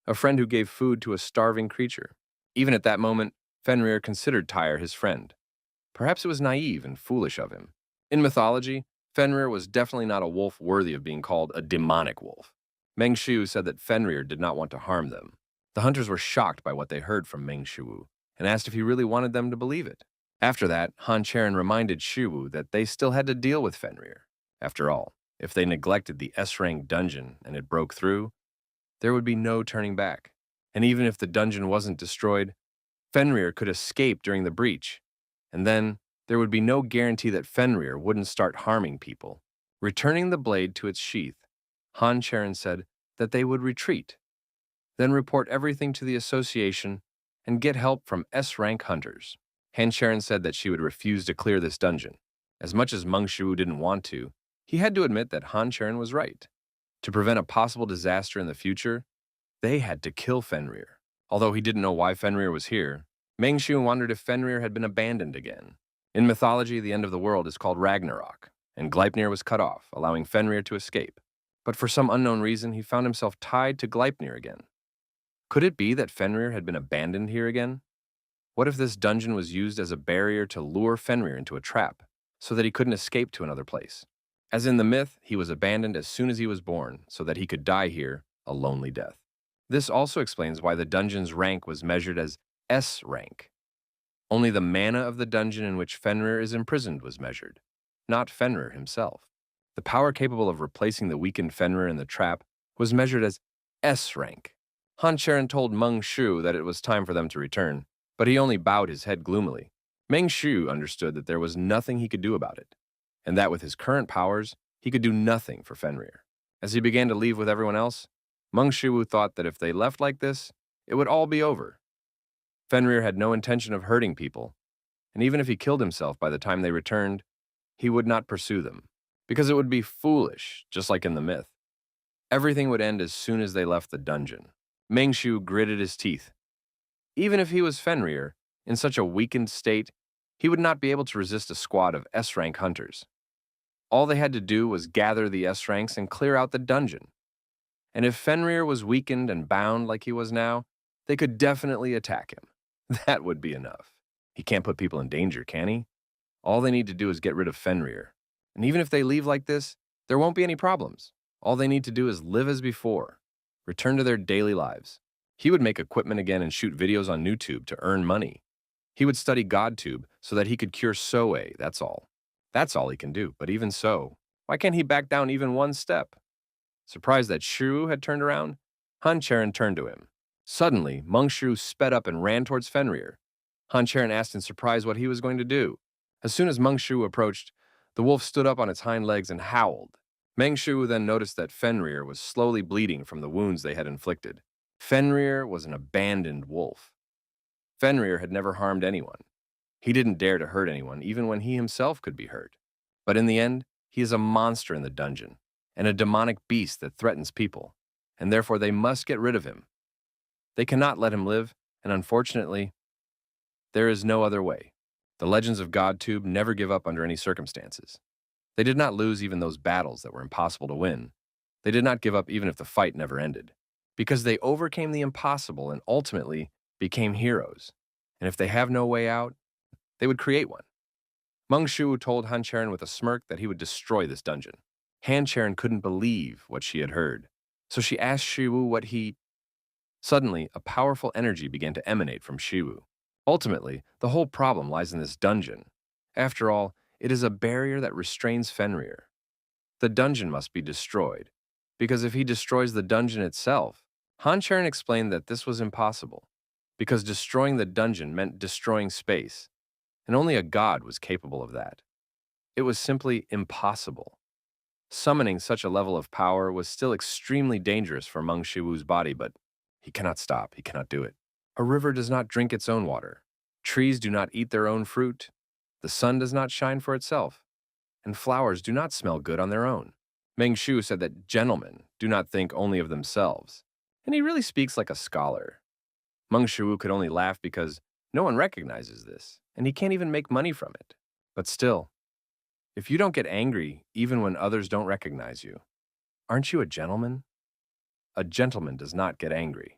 A friend who gave food to a starving creature. Even at that moment, Fenrir considered Tyr his friend. Perhaps it was naive and foolish of him. In mythology, Fenrir was definitely not a wolf worthy of being called a demonic wolf. Mengshiu said that Fenrir did not want to harm them. The hunters were shocked by what they heard from Mengshiu and asked if he really wanted them to believe it. After that, Han Cherin reminded Shiwu that they still had to deal with Fenrir. After all, if they neglected the S-rank dungeon and it broke through, there would be no turning back. And even if the dungeon wasn't destroyed, Fenrir could escape during the breach, and then there would be no guarantee that Fenrir wouldn't start harming people. Returning the blade to its sheath, Han Cherin said that they would retreat, then report everything to the association and get help from S-rank hunters. Han Cherin said that she would refuse to clear this dungeon. As much as Mengshiu didn't want to, he had to admit that Han Cherin was right. To prevent a possible disaster in the future, they had to kill Fenrir. Although he didn't know why Fenrir was here, Mengshiu wondered if Fenrir had been abandoned again. In mythology, the end of the world is called Ragnarok, and Gleipnir was cut off, allowing Fenrir to escape. But for some unknown reason, he found himself tied to Gleipnir again. Could it be that Fenrir had been abandoned here again? What if this dungeon was used as a barrier to lure Fenrir into a trap, so that he couldn't escape to another place? As in the myth, he was abandoned as soon as he was born, so that he could die here a lonely death. This also explains why the dungeon's rank was measured as S rank. Only the mana of the dungeon in which Fenrir is imprisoned was measured, not Fenrir himself. The power capable of replacing the weakened Fenrir in the trap was measured as S rank. Han Cherin told Mengshiu that it was time for them to return, but he only bowed his head gloomily. Mengshiu understood that there was nothing he could do about it, and that with his current powers, he could do nothing for Fenrir. As he began to leave with everyone else, Mengshiu thought that if they left like this, it would all be over. Fenrir had no intention of hurting people, and even if he killed himself by the time they returned, he would not pursue them, because it would be foolish, just like in the myth. Everything would end as soon as they left the dungeon. Mengshiu gritted his teeth. Even if he was Fenrir, in such a weakened state, he would not be able to resist a squad of S-rank hunters. All they had to do was gather the S-ranks and clear out the dungeon. And if Fenrir was weakened and bound like he was now, they could definitely attack him. That would be enough. He can't put people in danger, can he? All they need to do is get rid of Fenrir. And even if they leave like this, there won't be any problems. All they need to do is live as before, return to their daily lives. He would make equipment again and shoot videos on YouTube to earn money. He would study GodTube so that he could cure Soe, that's all. That's all he can do, but even so, why can't he back down even one step? Surprised that Shiru had turned around, Han Cherin turned to him. Suddenly, Mengshiu sped up and ran towards Fenrir. Han Cherin asked in surprise what he was going to do. As soon as Mengshiu approached, The wolf stood up on its hind legs and howled. Meng Shu then noticed that Fenrir was slowly bleeding from the wounds they had inflicted. Fenrir was an abandoned wolf. Fenrir had never harmed anyone. He didn't dare to hurt anyone, even when he himself could be hurt. But in the end, he is a monster in the dungeon, and a demonic beast that threatens people, and therefore they must get rid of him. They cannot let him live, and unfortunately, there is no other way. The legends of GodTube never give up under any circumstances. They did not lose even those battles that were impossible to win. They did not give up even if the fight never ended, because they overcame the impossible and ultimately became heroes. And if they have no way out, they would create one. Meng Shu told Han Cherin with a smirk that he would destroy this dungeon. Han Cherin couldn't believe what she had heard, so she asked Shiwu what he... Suddenly, a powerful energy began to emanate from Shiwu. Ultimately, the whole problem lies in this dungeon. After all, it is a barrier that restrains Fenrir. The dungeon must be destroyed, because if he destroys the dungeon itself, Han Cherin explained that this was impossible, because destroying the dungeon meant destroying space, and only a god was capable of that. It was simply impossible. Summoning such a level of power was still extremely dangerous for Meng Shiwu's body, but he cannot stop, he cannot do it. A river does not drink its own water. Trees do not eat their own fruit. The sun does not shine for itself. And flowers do not smell good on their own. Meng Shu said that gentlemen do not think only of themselves, and he really speaks like a scholar. Meng Shu could only laugh because no one recognizes this, and he can't even make money from it. But still, if you don't get angry even when others don't recognize you, aren't you a gentleman? A gentleman does not get angry,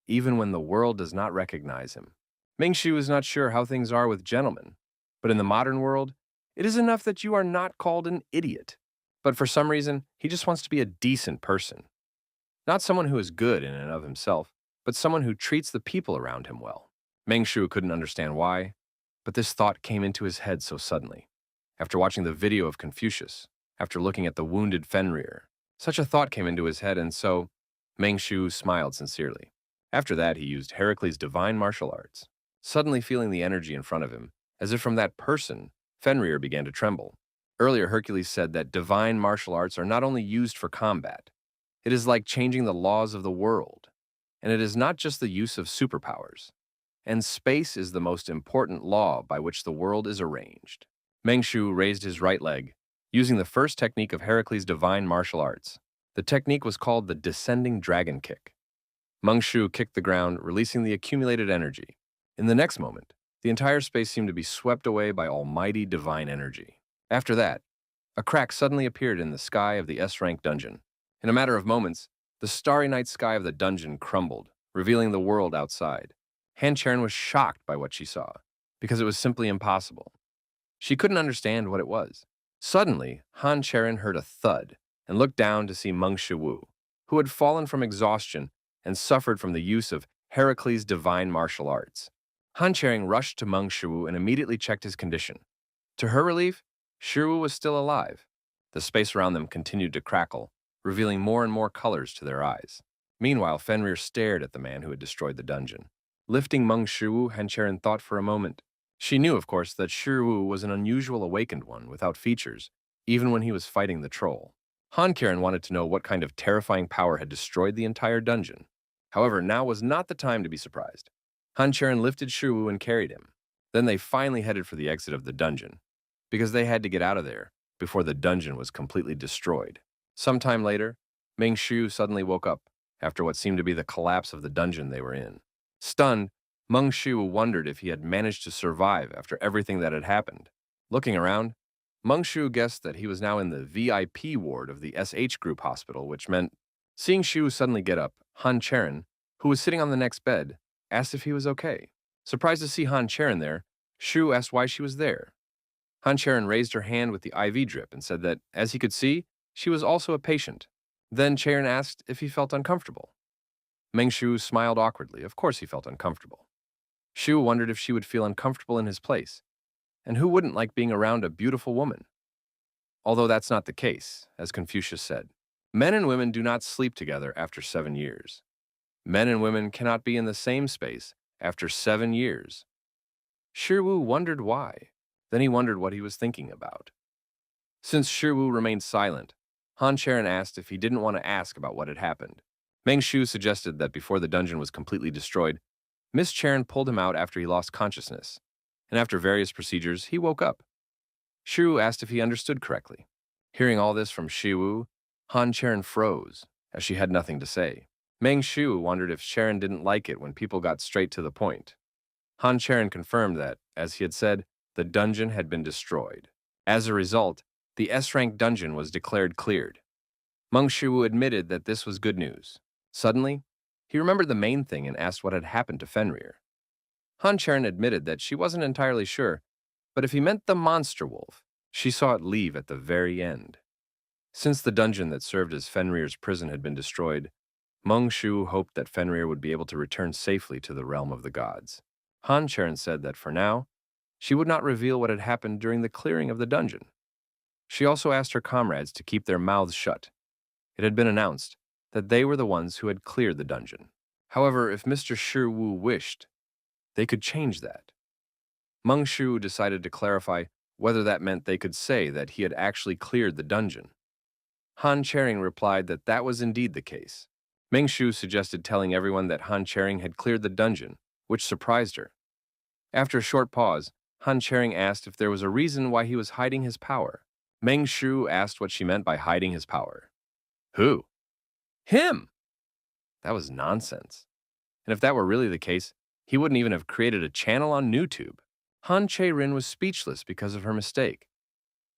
even when the world does not recognize him. Meng Shu is not sure how things are with gentlemen, but in the modern world, it is enough that you are not called an idiot. But for some reason, he just wants to be a decent person. Not someone who is good in and of himself, but someone who treats the people around him well. Meng Shu couldn't understand why, but this thought came into his head so suddenly. After watching the video of Confucius, after looking at the wounded Fenrir, such a thought came into his head, and so Meng Shu smiled sincerely. After that, he used Hercules' divine martial arts, suddenly feeling the energy in front of him, as if from that person, Fenrir began to tremble. Earlier, Hercules said that divine martial arts are not only used for combat, it is like changing the laws of the world, and it is not just the use of superpowers. And space is the most important law by which the world is arranged. Meng Shu raised his right leg, using the first technique of Hercules' divine martial arts. The technique was called the descending dragon kick. Meng Shu kicked the ground, releasing the accumulated energy. In the next moment, the entire space seemed to be swept away by almighty divine energy. After that, a crack suddenly appeared in the sky of the S-rank dungeon. In a matter of moments, the starry night sky of the dungeon crumbled, revealing the world outside. Han Cherin was shocked by what she saw, because it was simply impossible. She couldn't understand what it was. Suddenly, Han Cherin heard a thud and looked down to see Meng Shiwu, who had fallen from exhaustion and suffered from the use of Hercules' divine martial arts. Han Cherin rushed to Meng Shiwu and immediately checked his condition. To her relief, Shiwu was still alive. The space around them continued to crackle, revealing more and more colors to their eyes. Meanwhile, Fenrir stared at the man who had destroyed the dungeon. Lifting Meng Shiwu, Han Cherin thought for a moment. She knew, of course, that Shiwu was an unusual awakened one without features, even when he was fighting the troll. Han Cherin wanted to know what kind of terrifying power had destroyed the entire dungeon. However, now was not the time to be surprised. Han Cherin lifted Shiwu and carried him. Then they finally headed for the exit of the dungeon, because they had to get out of there before the dungeon was completely destroyed. Sometime later, Meng Shu suddenly woke up after what seemed to be the collapse of the dungeon they were in. Stunned, Meng Shu wondered if he had managed to survive after everything that had happened. Looking around, Meng Shu guessed that he was now in the VIP ward of the SH Group hospital, which meant, seeing Shu suddenly get up, Han Cherin, who was sitting on the next bed, asked if he was okay. Surprised to see Han Cherin there, Shu asked why she was there. Han Cherin raised her hand with the IV drip and said that, as he could see, she was also a patient. Then Cherin asked if he felt uncomfortable. Meng Shu smiled awkwardly. Of course he felt uncomfortable. Shu wondered if she would feel uncomfortable in his place. And who wouldn't like being around a beautiful woman? Although that's not the case, as Confucius said. Men and women do not sleep together after 7 years. Men and women cannot be in the same space after 7 years. Shiwu wondered why. Then he wondered what he was thinking about. Since Shiwu remained silent, Han Cherin asked if he didn't want to ask about what had happened. Meng Shu suggested that before the dungeon was completely destroyed, Miss Cherin pulled him out after he lost consciousness, and after various procedures, he woke up. Shiwu asked if he understood correctly. Hearing all this from Shiwu, Han Cherin froze, as she had nothing to say. Meng Shu wondered if Cherin didn't like it when people got straight to the point. Han Cherin confirmed that, as he had said, the dungeon had been destroyed. As a result, the S-rank dungeon was declared cleared. Meng Shu admitted that this was good news. Suddenly, he remembered the main thing and asked what had happened to Fenrir. Han Cherin admitted that she wasn't entirely sure, but if he meant the monster wolf, she saw it leave at the very end. Since the dungeon that served as Fenrir's prison had been destroyed, Meng Shu hoped that Fenrir would be able to return safely to the realm of the gods. Han Cherin said that for now, she would not reveal what had happened during the clearing of the dungeon. She also asked her comrades to keep their mouths shut. It had been announced that they were the ones who had cleared the dungeon. However, if Mr. Shi Wu wished, they could change that. Meng Shu decided to clarify whether that meant they could say that he had actually cleared the dungeon. Han Cherin replied that that was indeed the case. Meng Shu suggested telling everyone that Han Cherin had cleared the dungeon, which surprised her. After a short pause, Han Cherin asked if there was a reason why he was hiding his power. Meng Shu asked what she meant by hiding his power. Who? Him! That was nonsense. And if that were really the case, he wouldn't even have created a channel on YouTube. Han Cherin was speechless because of her mistake.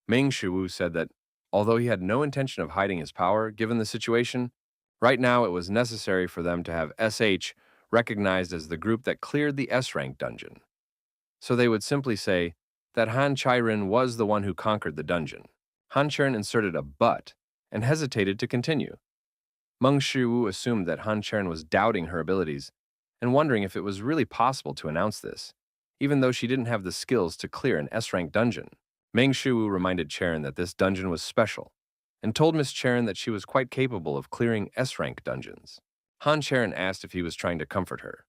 Meng Shu said that, although he had no intention of hiding his power given the situation, right now it was necessary for them to have SH recognized as the group that cleared the S-rank dungeon. So they would simply say that Han Cherin was the one who conquered the dungeon. Han Cherin inserted a but and hesitated to continue. Meng Shu assumed that Han Cherin was doubting her abilities and wondering if it was really possible to announce this, even though she didn't have the skills to clear an S-rank dungeon. Meng Shu reminded Cherin that this dungeon was special and told Miss Cherin that she was quite capable of clearing S-rank dungeons. Han Cherin asked if he was trying to comfort her.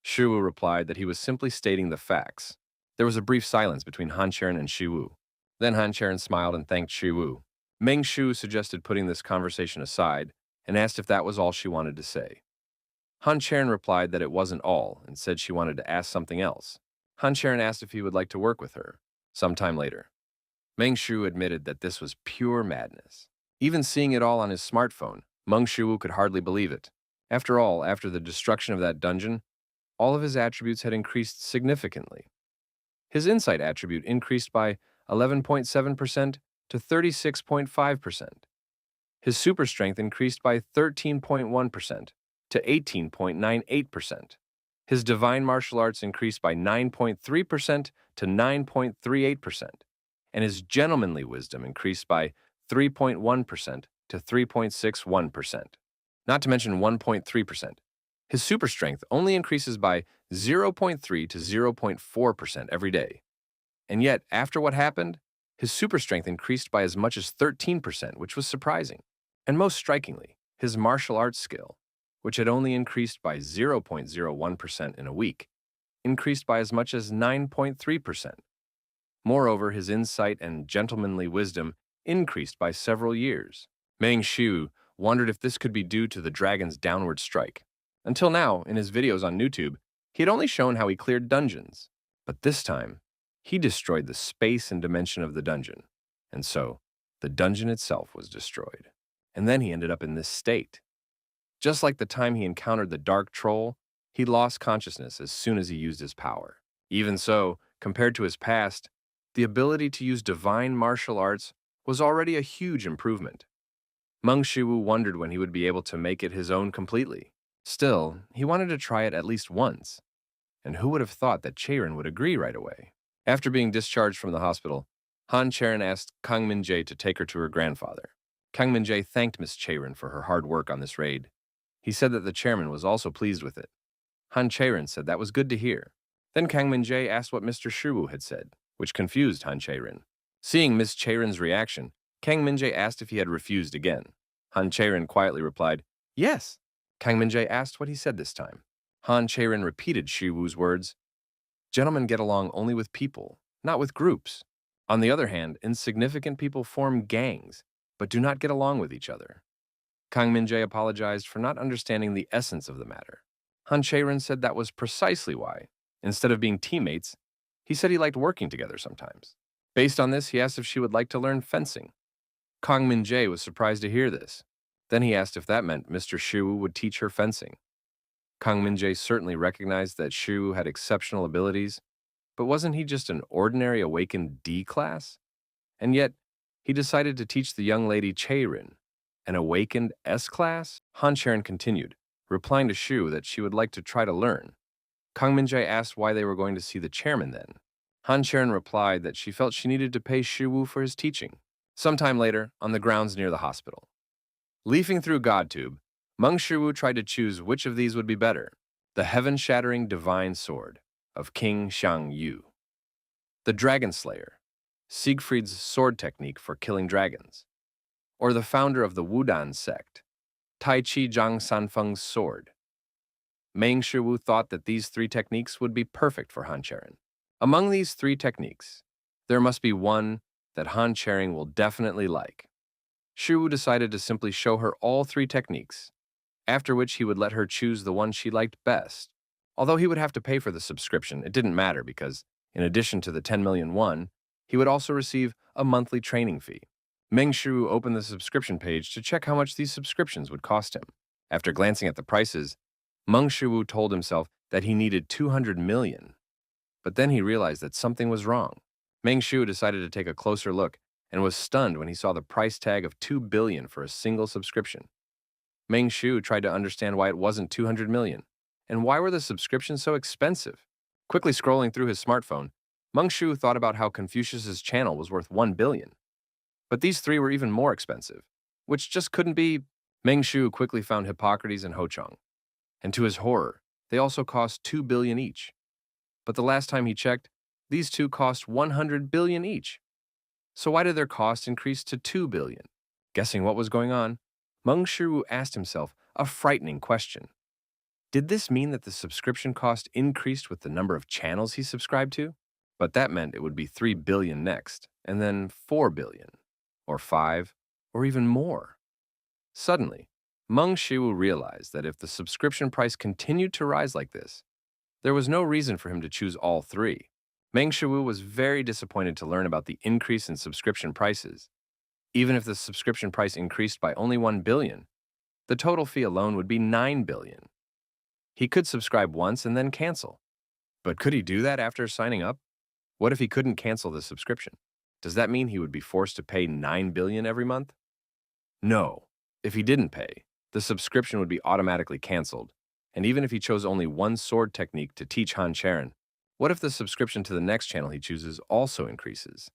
Shu replied that he was simply stating the facts. There was a brief silence between Han Cherin and Shu. Then Han Cherin smiled and thanked Shu. Meng Shu suggested putting this conversation aside and asked if that was all she wanted to say. Han Cherin replied that it wasn't all and said she wanted to ask something else. Han Cherin asked if he would like to work with her sometime later. Meng Shu admitted that this was pure madness. Even seeing it all on his smartphone, Meng Shu could hardly believe it. After all, after the destruction of that dungeon, all of his attributes had increased significantly. His insight attribute increased by 11.7% to 36.5%. His super strength increased by 13.1% to 18.98%. His divine martial arts increased by 9.3% to 9.38%. And his gentlemanly wisdom increased by 3.1% to 3.61%. Not to mention 1.3%. His super strength only increases by 0.3 to 0.4% every day. And yet, after what happened, his super strength increased by as much as 13%, which was surprising. And most strikingly, his martial arts skill, which had only increased by 0.01% in a week, increased by as much as 9.3%. Moreover, his insight and gentlemanly wisdom increased by several years. Meng Shu wondered if this could be due to the dragon's downward strike. Until now, in his videos on YouTube, he had only shown how he cleared dungeons. But this time, he destroyed the space and dimension of the dungeon. And so, the dungeon itself was destroyed. And then he ended up in this state. Just like the time he encountered the dark troll, he lost consciousness as soon as he used his power. Even so, compared to his past, the ability to use divine martial arts was already a huge improvement. Meng Shu wondered when he would be able to make it his own completely. Still, he wanted to try it at least once. And who would have thought that Cherin would agree right away? After being discharged from the hospital, Han Cherin asked Kang Min-jae to take her to her grandfather. Kang Min-jae thanked Miss Cherin for her hard work on this raid. He said that the chairman was also pleased with it. Han Cherin said that was good to hear. Then Kang Min-jae asked what Mr. Shiwu had said, which confused Han Cherin. Seeing Miss Cherin's reaction, Kang Min-jae asked if he had refused again. Han Cherin quietly replied, "Yes." Kang Min-jae asked what he said this time. Han Cherin repeated Shiwu's words. Gentlemen get along only with people, not with groups. On the other hand, insignificant people form gangs, but do not get along with each other. Kang Min-jae apologized for not understanding the essence of the matter. Han Cherin said that was precisely why. Instead of being teammates, he said he liked working together sometimes. Based on this, he asked if she would like to learn fencing. Kang Min-jae was surprised to hear this. Then he asked if that meant Mr. Shiwu would teach her fencing. Kang Min-jae certainly recognized that Shiwu had exceptional abilities, but wasn't he just an ordinary awakened D class? And yet, he decided to teach the young lady Cherin, an awakened S class? Han Cherin continued, replying to Shu that she would like to try to learn. Kang Min-jae asked why they were going to see the chairman then. Han Cherin replied that she felt she needed to pay Shiwu for his teaching. Sometime later, on the grounds near the hospital. Leafing through GodTube, Meng Shiwu tried to choose which of these would be better: the heaven-shattering divine sword of King Xiang Yu, the Dragon Slayer, Siegfried's sword technique for killing dragons, or the founder of the Wudan sect, Tai Chi Zhang Sanfeng's sword. Meng Shiwu thought that these three techniques would be perfect for Han Cherin. Among these three techniques, there must be one that Han Cherin will definitely like. Shiwu decided to simply show her all three techniques, after which he would let her choose the one she liked best. Although he would have to pay for the subscription, it didn't matter because, in addition to the 10 million won, he would also receive a monthly training fee. Meng Shiwu opened the subscription page to check how much these subscriptions would cost him. After glancing at the prices, Meng Shiwu told himself that he needed 200 million. But then he realized that something was wrong. Meng Shiwu decided to take a closer look and was stunned when he saw the price tag of 2 billion for a single subscription. Meng Shiwu tried to understand why it wasn't 200 million, and why were the subscriptions so expensive? Quickly scrolling through his smartphone, Meng Shiwu thought about how Confucius's channel was worth 1 billion. But these three were even more expensive, which just couldn't be. Meng Shiwu quickly found Hippocrates and Ho-Chong, and to his horror, they also cost 2 billion each. But the last time he checked, these two cost 100 billion each. So why did their cost increase to 2 billion? Guessing what was going on, Meng Shiwu asked himself a frightening question. Did this mean that the subscription cost increased with the number of channels he subscribed to? But that meant it would be 3 billion next, and then 4 billion, or 5, or even more. Suddenly, Meng Shiwu realized that if the subscription price continued to rise like this, there was no reason for him to choose all three. Meng Shiwu was very disappointed to learn about the increase in subscription prices. Even if the subscription price increased by only 1 billion, the total fee alone would be 9 billion. He could subscribe once and then cancel. But could he do that after signing up? What if he couldn't cancel the subscription? Does that mean he would be forced to pay 9 billion every month? No. If he didn't pay, the subscription would be automatically canceled. And even if he chose only one sword technique to teach Han Cherin, what if the subscription to the next channel he chooses also increases?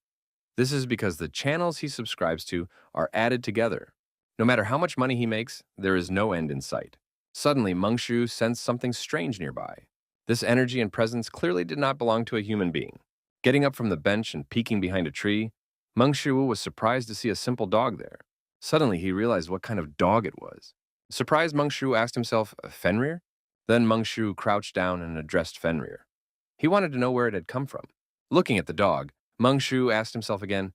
This is because the channels he subscribes to are added together. No matter how much money he makes, there is no end in sight. Suddenly, Meng Shiwu sensed something strange nearby. This energy and presence clearly did not belong to a human being. Getting up from the bench and peeking behind a tree, Meng Shiwu was surprised to see a simple dog there. Suddenly, he realized what kind of dog it was. Surprised, Meng Shiwu asked himself, Fenrir? Then Meng Shiwu crouched down and addressed Fenrir. He wanted to know where it had come from. Looking at the dog, Meng Shiwu asked himself again,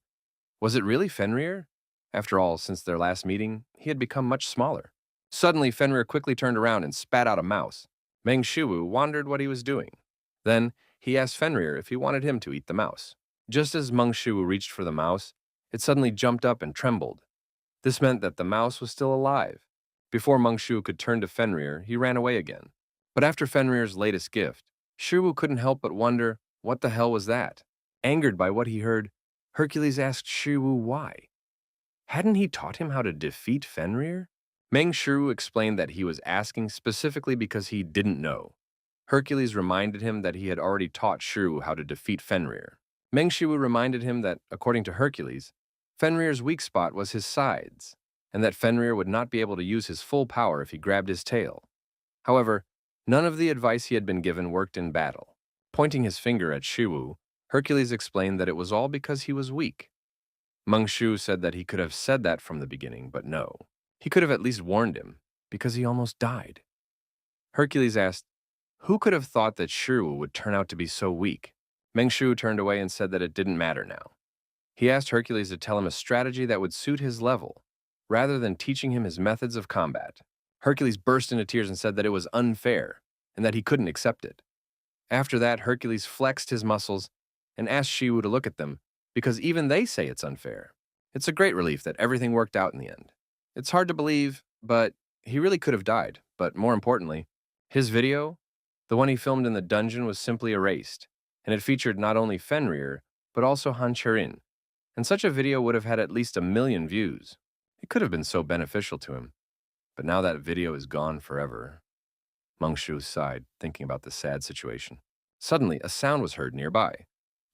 was it really Fenrir? After all, since their last meeting, he had become much smaller. Suddenly, Fenrir quickly turned around and spat out a mouse. Meng Shiwu wondered what he was doing. Then, he asked Fenrir if he wanted him to eat the mouse. Just as Meng Shiwu reached for the mouse, it suddenly jumped up and trembled. This meant that the mouse was still alive. Before Meng Shiwu could turn to Fenrir, he ran away again. But after Fenrir's latest gift, Shiwu couldn't help but wonder, what the hell was that? Angered by what he heard, Hercules asked Shiwu why. Hadn't he taught him how to defeat Fenrir? Meng Shiwu explained that he was asking specifically because he didn't know. Hercules reminded him that he had already taught Shiwu how to defeat Fenrir. Meng Shiwu reminded him that, according to Hercules, Fenrir's weak spot was his sides, and that Fenrir would not be able to use his full power if he grabbed his tail. However, none of the advice he had been given worked in battle. Pointing his finger at Shiwu, Hercules explained that it was all because he was weak. Meng Shiwu said that he could have said that from the beginning, but no. He could have at least warned him, because he almost died. Hercules asked, who could have thought that Shiwu would turn out to be so weak? Meng Shiwu turned away and said that it didn't matter now. He asked Hercules to tell him a strategy that would suit his level, rather than teaching him his methods of combat. Hercules burst into tears and said that it was unfair, and that he couldn't accept it. After that, Hercules flexed his muscles and asked Shiwu to look at them, because even they say it's unfair. It's a great relief that everything worked out in the end. It's hard to believe, but he really could have died. But more importantly, his video, the one he filmed in the dungeon, was simply erased, and it featured not only Fenrir, but also Han Cherin. And such a video would have had at least 1 million views. It could have been so beneficial to him. But now that video is gone forever. Mengshu sighed, thinking about the sad situation. Suddenly, a sound was heard nearby,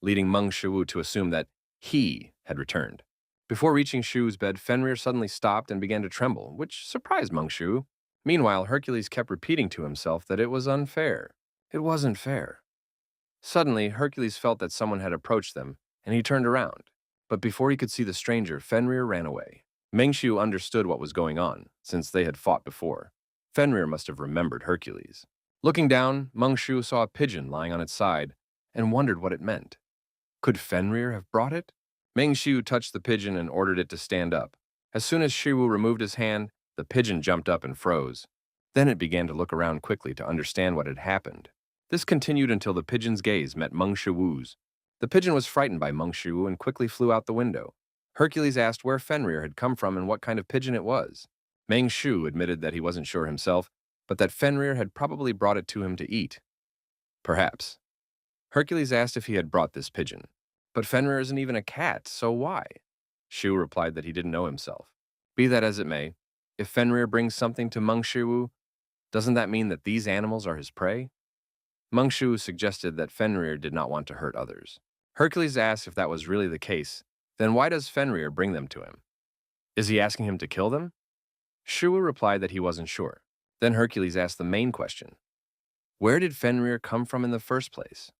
leading Mengshu to assume that he had returned. Before reaching Shu's bed, Fenrir suddenly stopped and began to tremble, which surprised Mengshu. Meanwhile, Hercules kept repeating to himself that it was unfair. It wasn't fair. Suddenly, Hercules felt that someone had approached them, and he turned around. But before he could see the stranger, Fenrir ran away. Mengshu understood what was going on, since they had fought before. Fenrir must have remembered Hercules. Looking down, Mengshu saw a pigeon lying on its side and wondered what it meant. Could Fenrir have brought it? Mengshu touched the pigeon and ordered it to stand up. As soon as Shiwu removed his hand, the pigeon jumped up and froze. Then it began to look around quickly to understand what had happened. This continued until the pigeon's gaze met Mengshu's. The pigeon was frightened by Mengshu and quickly flew out the window. Hercules asked where Fenrir had come from and what kind of pigeon it was. Mengshu admitted that he wasn't sure himself, but that Fenrir had probably brought it to him to eat. Perhaps. Hercules asked if he had brought this pigeon. But Fenrir isn't even a cat, so why? Shu replied that he didn't know himself. Be that as it may, if Fenrir brings something to Mengshu, doesn't that mean that these animals are his prey? Mengshu suggested that Fenrir did not want to hurt others. Hercules asked if that was really the case, then why does Fenrir bring them to him? Is he asking him to kill them? Shu replied that he wasn't sure. Then Hercules asked the main question. Where did Fenrir come from in the first place?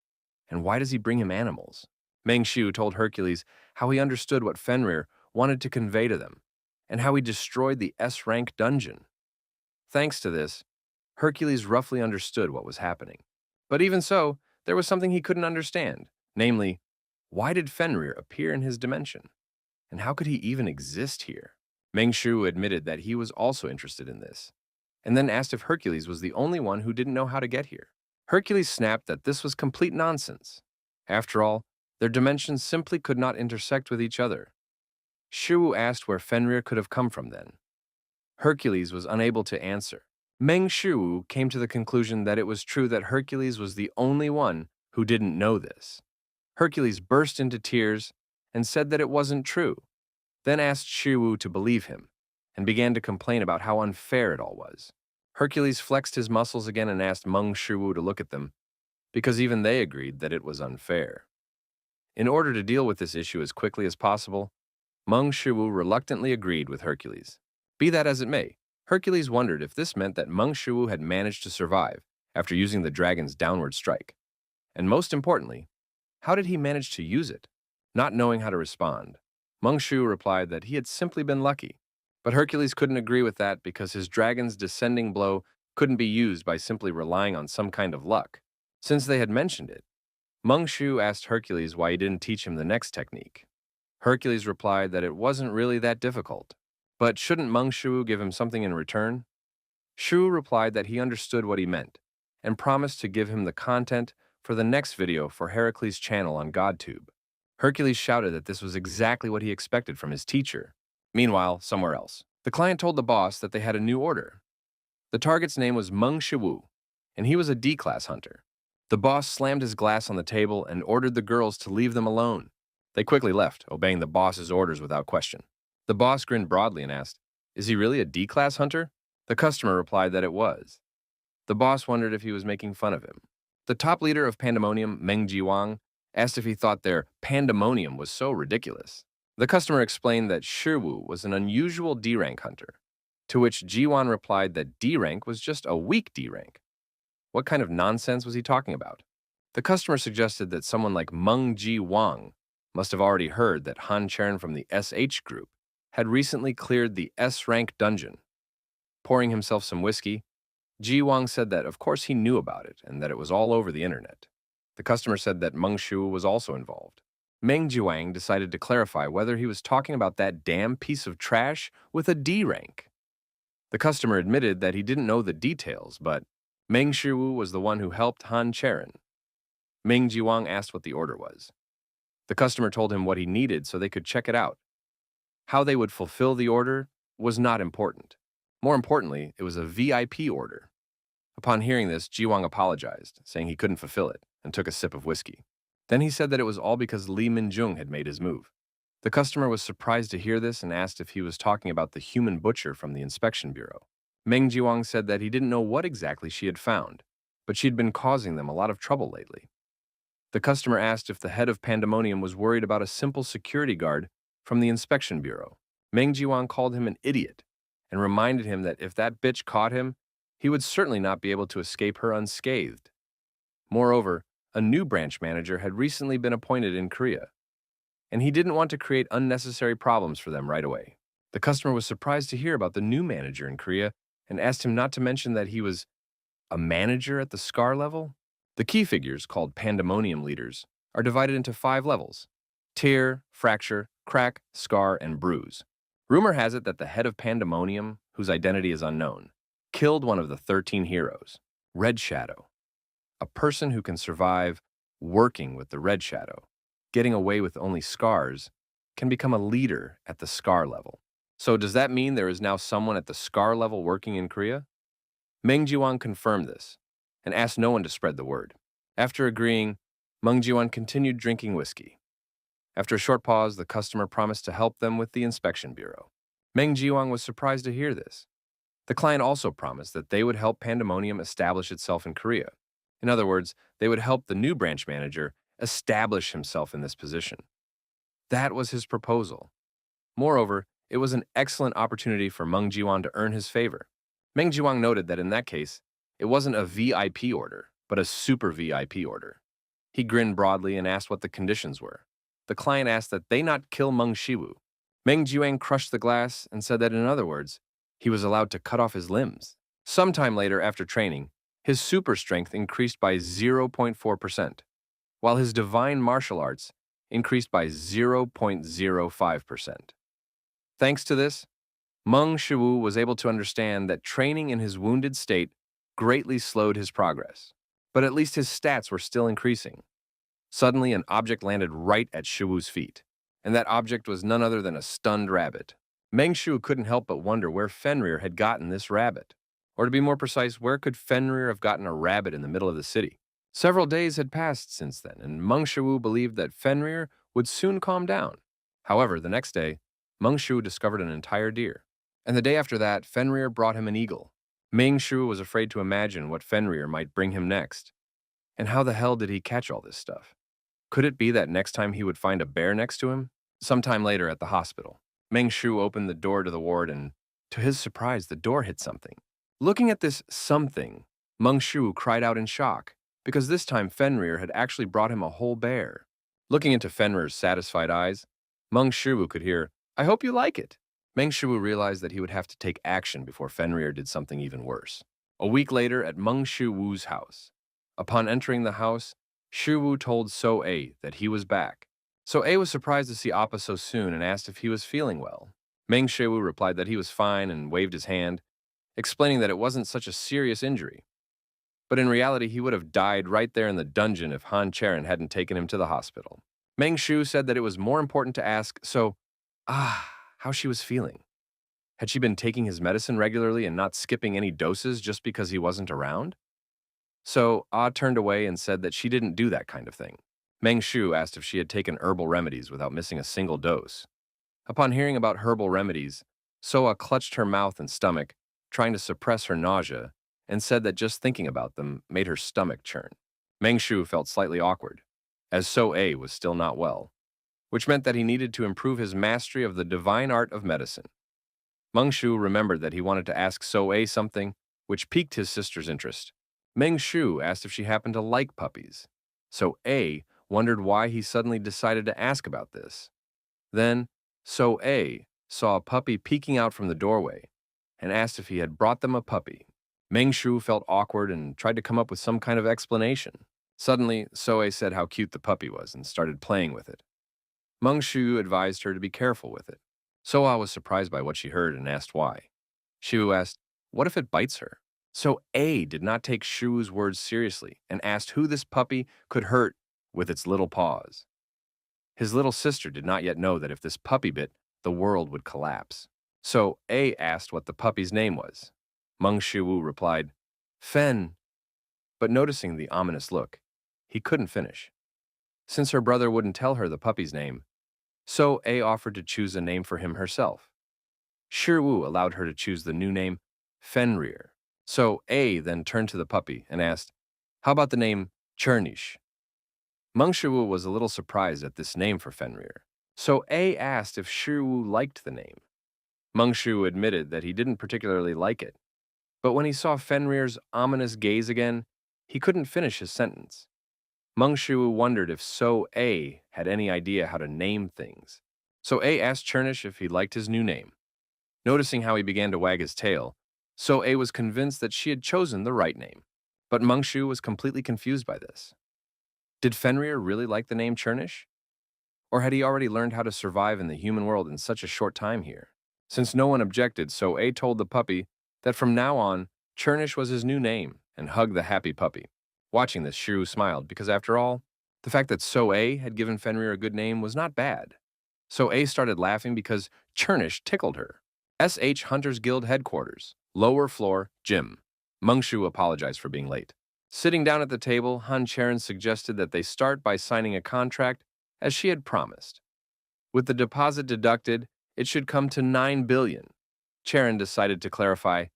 And why does he bring him animals? Mengshu told Hercules how he understood what Fenrir wanted to convey to them, and how he destroyed the S-rank dungeon. Thanks to this, Hercules roughly understood what was happening. But even so, there was something he couldn't understand, namely, why did Fenrir appear in his dimension? And how could he even exist here? Mengshu admitted that he was also interested in this, and then asked if Hercules was the only one who didn't know how to get here. Hercules snapped that this was complete nonsense. After all, their dimensions simply could not intersect with each other. Shu asked where Fenrir could have come from then. Hercules was unable to answer. Mengshu came to the conclusion that it was true that Hercules was the only one who didn't know this. Hercules burst into tears and said that it wasn't true, then asked Shu to believe him, and began to complain about how unfair it all was. Hercules flexed his muscles again and asked Mengshu to look at them, because even they agreed that it was unfair. In order to deal with this issue as quickly as possible, Mengshu reluctantly agreed with Hercules. Be that as it may, Hercules wondered if this meant that Mengshu had managed to survive after using the dragon's downward strike. And most importantly, how did he manage to use it? Not knowing how to respond, Mengshu replied that he had simply been lucky. But Hercules couldn't agree with that because his dragon's descending blow couldn't be used by simply relying on some kind of luck. Since they had mentioned it, Mengshu asked Hercules why he didn't teach him the next technique. Hercules replied that it wasn't really that difficult. But shouldn't Mengshu give him something in return? Shu replied that he understood what he meant, and promised to give him the content for the next video for Heracles' channel on GodTube. Hercules shouted that this was exactly what he expected from his teacher. Meanwhile, somewhere else, the client told the boss that they had a new order. The target's name was Mengshu, and he was a D-class hunter. The boss slammed his glass on the table and ordered the girls to leave them alone. They quickly left, obeying the boss's orders without question. The boss grinned broadly and asked, "Is he really a D-class hunter?" The customer replied that it was. The boss wondered if he was making fun of him. The top leader of Pandemonium, Meng Jiwang, asked if he thought their Pandemonium was so ridiculous. The customer explained that Shiwu was an unusual D-rank hunter, to which Jiwan replied that D-rank was just a weak D-rank. What kind of nonsense was he talking about? The customer suggested that someone like Meng Jiwang must have already heard that Han Cherin from the SH group had recently cleared the S-rank dungeon. Pouring himself some whiskey, Jiwang said that of course he knew about it and that it was all over the internet. The customer said that Mengshu was also involved. Meng Jiwang decided to clarify whether he was talking about that damn piece of trash with a D rank. The customer admitted that he didn't know the details, but Meng Shiwu was the one who helped Han Cherin. Meng Jiwang asked what the order was. The customer told him what he needed so they could check it out. How they would fulfill the order was not important. More importantly, it was a VIP order. Upon hearing this, Jiwang apologized, saying he couldn't fulfill it, and took a sip of whiskey. Then he said that it was all because Li Minjung had made his move. The customer was surprised to hear this and asked if he was talking about the human butcher from the inspection bureau. Meng Jiwang said that he didn't know what exactly she had found, but she'd been causing them a lot of trouble lately. The customer asked if the head of Pandemonium was worried about a simple security guard from the inspection bureau. Meng Jiwang called him an idiot and reminded him that if that bitch caught him, he would certainly not be able to escape her unscathed. Moreover, a new branch manager had recently been appointed in Korea, and he didn't want to create unnecessary problems for them right away. The customer was surprised to hear about the new manager in Korea and asked him not to mention that he was a manager at the SCAR level. The key figures, called Pandemonium leaders, are divided into 5 levels: tear, fracture, crack, scar, and bruise. Rumor has it that the head of Pandemonium, whose identity is unknown, killed one of the 13 heroes, Red Shadow. A person who can survive working with the Red Shadow, getting away with only scars, can become a leader at the SCAR level. So does that mean there is now someone at the SCAR level working in Korea? Meng Jiwang confirmed this and asked no one to spread the word. After agreeing, Meng Jiwang continued drinking whiskey. After a short pause, the customer promised to help them with the inspection bureau. Meng Jiwang was surprised to hear this. The client also promised that they would help Pandemonium establish itself in Korea. In other words, they would help the new branch manager establish himself in this position. That was his proposal. Moreover, it was an excellent opportunity for Meng Jiwang to earn his favor. Meng Jiwang noted that in that case, it wasn't a VIP order, but a super VIP order. He grinned broadly and asked what the conditions were. The client asked that they not kill Meng Shiwu. Meng Jiwang crushed the glass and said that, in other words, he was allowed to cut off his limbs. Sometime later, after training, his super strength increased by 0.4%, while his divine martial arts increased by 0.05%. Thanks to this, Meng Shiwu was able to understand that training in his wounded state greatly slowed his progress, but at least his stats were still increasing. Suddenly, an object landed right at Shiwu's feet, and that object was none other than a stunned rabbit. Meng Shiwu couldn't help but wonder where Fenrir had gotten this rabbit. Or to be more precise, where could Fenrir have gotten a rabbit in the middle of the city? Several days had passed since then, and Meng Shiwu believed that Fenrir would soon calm down. However, the next day, Meng Shiwu discovered an entire deer. And the day after that, Fenrir brought him an eagle. Meng Shiwu was afraid to imagine what Fenrir might bring him next. And how the hell did he catch all this stuff? Could it be that next time he would find a bear next to him? Sometime later at the hospital, Meng Shiwu opened the door to the ward and, to his surprise, the door hit something. Looking at this something, Meng Shiwu cried out in shock, because this time Fenrir had actually brought him a whole bear. Looking into Fenrir's satisfied eyes, Meng Shiwu could hear, "I hope you like it." Meng Shiwu realized that he would have to take action before Fenrir did something even worse. A week later at Meng Shiwu's house. Upon entering the house, Shiwu told So-A that he was back. So-A was surprised to see Appa so soon and asked if he was feeling well. Meng Shiwu replied that he was fine and waved his hand, explaining that it wasn't such a serious injury. But in reality, he would have died right there in the dungeon if Han Cherin hadn't taken him to the hospital. Meng Shiwu said that it was more important to ask how she was feeling. Had she been taking his medicine regularly and not skipping any doses just because he wasn't around? So Ah turned away and said that she didn't do that kind of thing. Meng Shiwu asked if she had taken herbal remedies without missing a single dose. Upon hearing about herbal remedies, Soa clutched her mouth and stomach, trying to suppress her nausea, and said that just thinking about them made her stomach churn. Meng Shiwu felt slightly awkward, as So-A was still not well, which meant that he needed to improve his mastery of the divine art of medicine. Meng Shiwu remembered that he wanted to ask So-A something, which piqued his sister's interest. Meng Shiwu asked if she happened to like puppies. So-A wondered why he suddenly decided to ask about this. Then, So-A saw a puppy peeking out from the doorway and asked if he had brought them a puppy. Meng Shiwu felt awkward and tried to come up with some kind of explanation. Suddenly, So-A said how cute the puppy was and started playing with it. Meng Shu advised her to be careful with it. So was surprised by what she heard and asked why. Shu asked, "What if it bites her?" So A did not take Shu's words seriously and asked who this puppy could hurt with its little paws. His little sister did not yet know that if this puppy bit, the world would collapse. So A asked what the puppy's name was. Meng Shu replied, "Fen." But noticing the ominous look, he couldn't finish. Since her brother wouldn't tell her the puppy's name, so A offered to choose a name for him herself. Shiru allowed her to choose the new name, Fenrir. So A then turned to the puppy and asked, "How about the name Chernish?" Meng Shiwu was a little surprised at this name for Fenrir. So A asked if Shiru liked the name. Meng Shu admitted that he didn't particularly like it. But when he saw Fenrir's ominous gaze again, he couldn't finish his sentence. Meng Shu wondered if So A had any idea how to name things. So A asked Chernish if he liked his new name. Noticing how he began to wag his tail, So A was convinced that she had chosen the right name. But Meng Shu was completely confused by this. Did Fenrir really like the name Chernish? Or had he already learned how to survive in the human world in such a short time here? Since no one objected, So A told the puppy that from now on, Chernish was his new name and hugged the happy puppy. Watching this, Shiru smiled because after all, the fact that So A had given Fenrir a good name was not bad. So A started laughing because Chernish tickled her. SH Hunters Guild headquarters, lower floor, gym. Meng Shu apologized for being late. Sitting down at the table, Han Cherin suggested that they start by signing a contract as she had promised. With the deposit deducted, it should come to 9 billion. Cherin decided to clarify,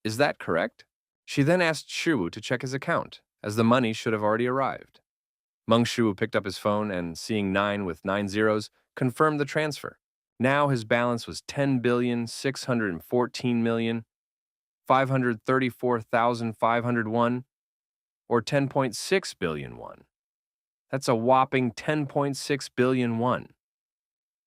"Is that correct?" She then asked Shiru to check his account, as the money should have already arrived. Meng Shu picked up his phone and, seeing 9 with 9 zeros, confirmed the transfer. Now his balance was 10,614,534,501, or 10.6 billion won. That's a whopping 10.6 billion won.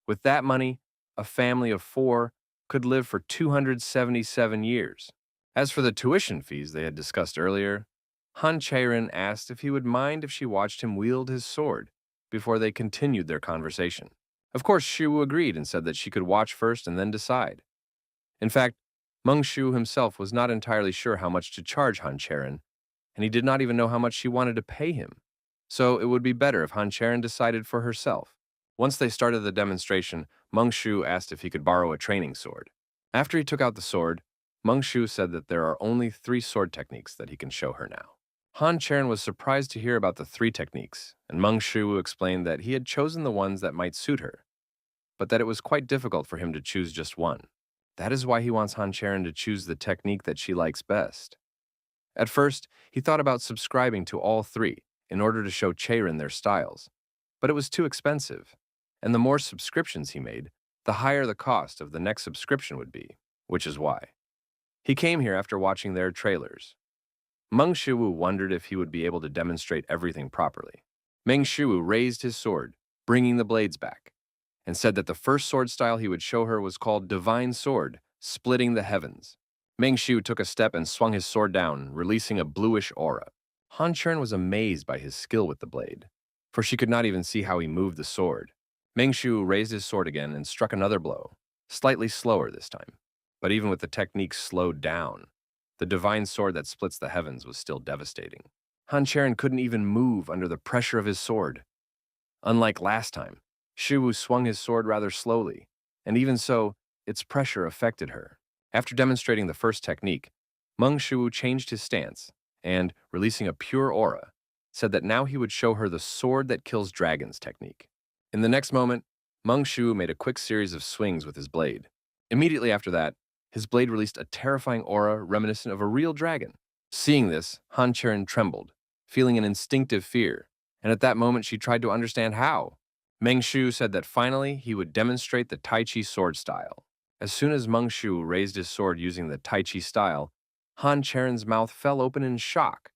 With that money, a family of 4 could live for 277 years. As for the tuition fees they had discussed earlier, Han Cherin asked if he would mind if she watched him wield his sword before they continued their conversation. Of course, Shiwu agreed and said that she could watch first and then decide. In fact, Meng Shu himself was not entirely sure how much to charge Han Cherin, and he did not even know how much she wanted to pay him. So it would be better if Han Cherin decided for herself. Once they started the demonstration, Meng Shu asked if he could borrow a training sword. After he took out the sword, Meng Shu said that there are only 3 sword techniques that he can show her now. Han Cherin was surprised to hear about the 3 techniques, and Meng Shu explained that he had chosen the ones that might suit her, but that it was quite difficult for him to choose just one. That is why he wants Han Cherin to choose the technique that she likes best. At first, he thought about subscribing to all 3 in order to show Cherin their styles, but it was too expensive, and the more subscriptions he made, the higher the cost of the next subscription would be, which is why. He came here after watching their trailers. Meng Shiwu wondered if he would be able to demonstrate everything properly. Meng Shiwu raised his sword, bringing the blades back, and said that the first sword style he would show her was called Divine Sword, splitting the heavens. Meng Shu took a step and swung his sword down, releasing a bluish aura. Han Cherin was amazed by his skill with the blade, for she could not even see how he moved the sword. Meng Shu raised his sword again and struck another blow, slightly slower this time. But even with the technique slowed down, the divine sword that splits the heavens was still devastating. Han Cherin couldn't even move under the pressure of his sword. Unlike last time, Shiwu swung his sword rather slowly, and even so, its pressure affected her. After demonstrating the first technique, Meng Shiwu changed his stance and, releasing a pure aura, said that now he would show her the sword that kills dragons technique. In the next moment, Meng Shiwu made a quick series of swings with his blade. Immediately after that, his blade released a terrifying aura reminiscent of a real dragon. Seeing this, Han Cherin trembled, feeling an instinctive fear, and at that moment she tried to understand how. Meng Shu said that finally he would demonstrate the Tai Chi sword style. As soon as Meng Shu raised his sword using the Tai Chi style, Han Cherin's mouth fell open in shock,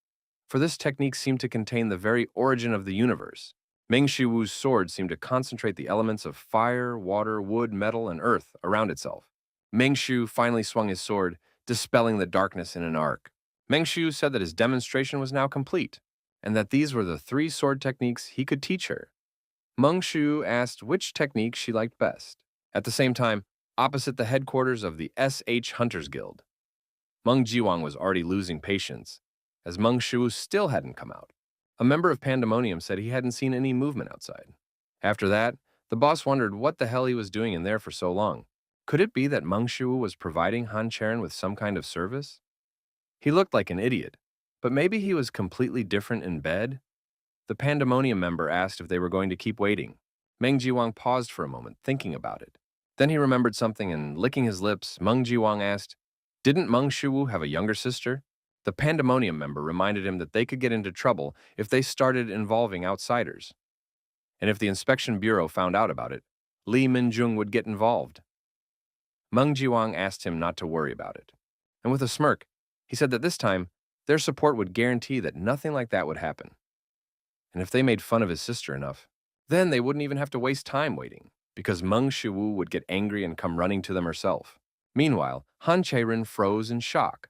for this technique seemed to contain the very origin of the universe. Meng Shiwu's sword seemed to concentrate the elements of fire, water, wood, metal, and earth around itself. Meng Shu finally swung his sword, dispelling the darkness in an arc. Meng Shu said that his demonstration was now complete, and that these were the 3 sword techniques he could teach her. Meng Shu asked which technique she liked best. At the same time, opposite the headquarters of the SH Hunters Guild, Meng Jiwang was already losing patience, as Meng Shu still hadn't come out. A member of Pandemonium said he hadn't seen any movement outside. After that, the boss wondered what the hell he was doing in there for so long. Could it be that Meng Shu was providing Han Cherin with some kind of service? He looked like an idiot, but maybe he was completely different in bed? The Pandemonium member asked if they were going to keep waiting. Meng Jiwang paused for a moment, thinking about it. Then he remembered something and, licking his lips, Meng Jiwang asked, "Didn't Meng Shuwu have a younger sister?" The Pandemonium member reminded him that they could get into trouble if they started involving outsiders. And if the Inspection Bureau found out about it, Li Minjung would get involved. Meng Jiwang asked him not to worry about it. And with a smirk, he said that this time, their support would guarantee that nothing like that would happen. And if they made fun of his sister enough, then they wouldn't even have to waste time waiting, because Meng Shuwu would get angry and come running to them herself. Meanwhile, Han Cherin froze in shock.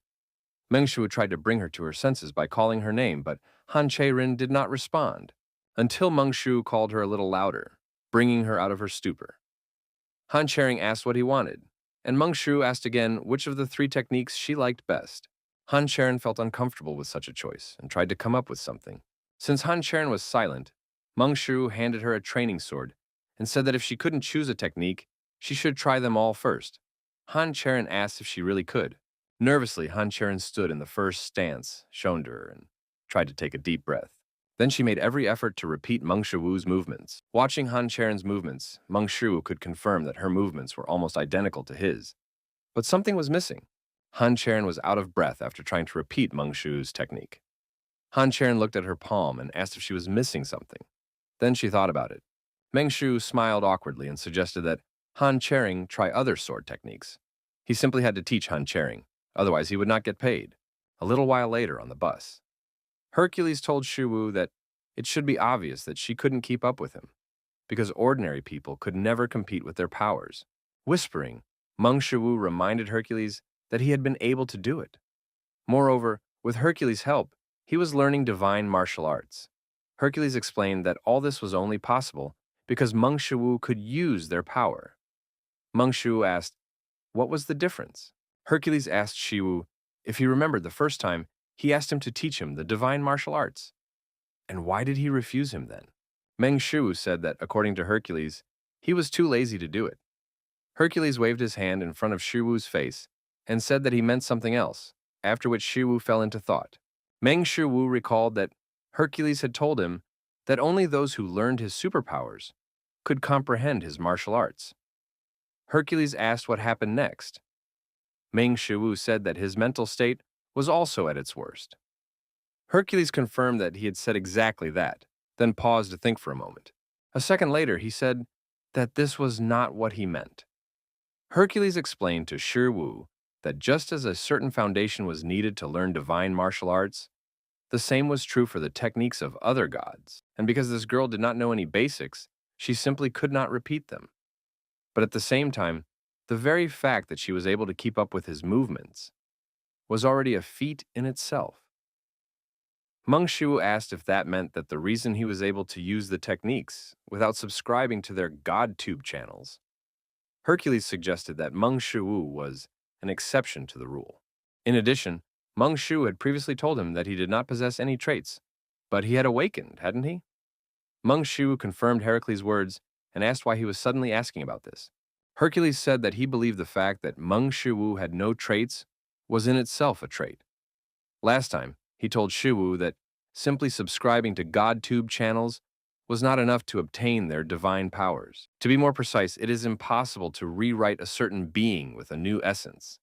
Meng Shuwu tried to bring her to her senses by calling her name, but Han Cherin did not respond, until Meng Shu called her a little louder, bringing her out of her stupor. Han Cherin asked what he wanted, and Meng Shu asked again which of the three techniques she liked best. Han Cherin felt uncomfortable with such a choice and tried to come up with something. Since Han Cherin was silent, Meng Shu handed her a training sword and said that if she couldn't choose a technique, she should try them all first. Han Cherin asked if she really could. Nervously, Han Cherin stood in the first stance shown to her and tried to take a deep breath. Then she made every effort to repeat Meng Shuwu's movements. Watching Han Cherin's movements, Meng Shu could confirm that her movements were almost identical to his. But something was missing. Han Cherin was out of breath after trying to repeat Meng Shu's technique. Han Cherin looked at her palm and asked if she was missing something. Then she thought about it. Meng Shu smiled awkwardly and suggested that Han Cherin try other sword techniques. He simply had to teach Han Cherin, otherwise he would not get paid. A little while later on the bus, Hercules told Shuwu that it should be obvious that she couldn't keep up with him, because ordinary people could never compete with their powers. Whispering, Meng Shuwu reminded Hercules that he had been able to do it. Moreover, with Hercules' help, he was learning divine martial arts. Hercules explained that all this was only possible because Meng Shuwu could use their power. Meng Shuwu asked, what was the difference? Hercules asked Shuwu if he remembered the first time he asked him to teach him the divine martial arts. And why did he refuse him then? Meng Shuwu said that, according to Hercules, he was too lazy to do it. Hercules waved his hand in front of Shuwu's face and said that he meant something else, after which Shuwu fell into thought. Meng Shuwu recalled that Hercules had told him that only those who learned his superpowers could comprehend his martial arts. Hercules asked what happened next. Meng Shuwu said that his mental state was also at its worst. Hercules confirmed that he had said exactly that, then paused to think for a moment. A second later, he said that this was not what he meant. Hercules explained to Shuwu that just as a certain foundation was needed to learn divine martial arts, the same was true for the techniques of other gods, and because this girl did not know any basics, she simply could not repeat them. But at the same time, the very fact that she was able to keep up with his movements was already a feat in itself. Meng Shu asked if that meant that the reason he was able to use the techniques without subscribing to their GodTube channels. Hercules suggested that Meng Shu was an exception to the rule. In addition, Meng Shu had previously told him that he did not possess any traits, but he had awakened, hadn't he? Meng Shu confirmed Heracles' words and asked why he was suddenly asking about this. Hercules said that he believed the fact that Meng Shu had no traits was in itself a trait. Last time, he told Shuwu that simply subscribing to GodTube channels was not enough to obtain their divine powers. To be more precise, it is impossible to rewrite a certain being with a new essence.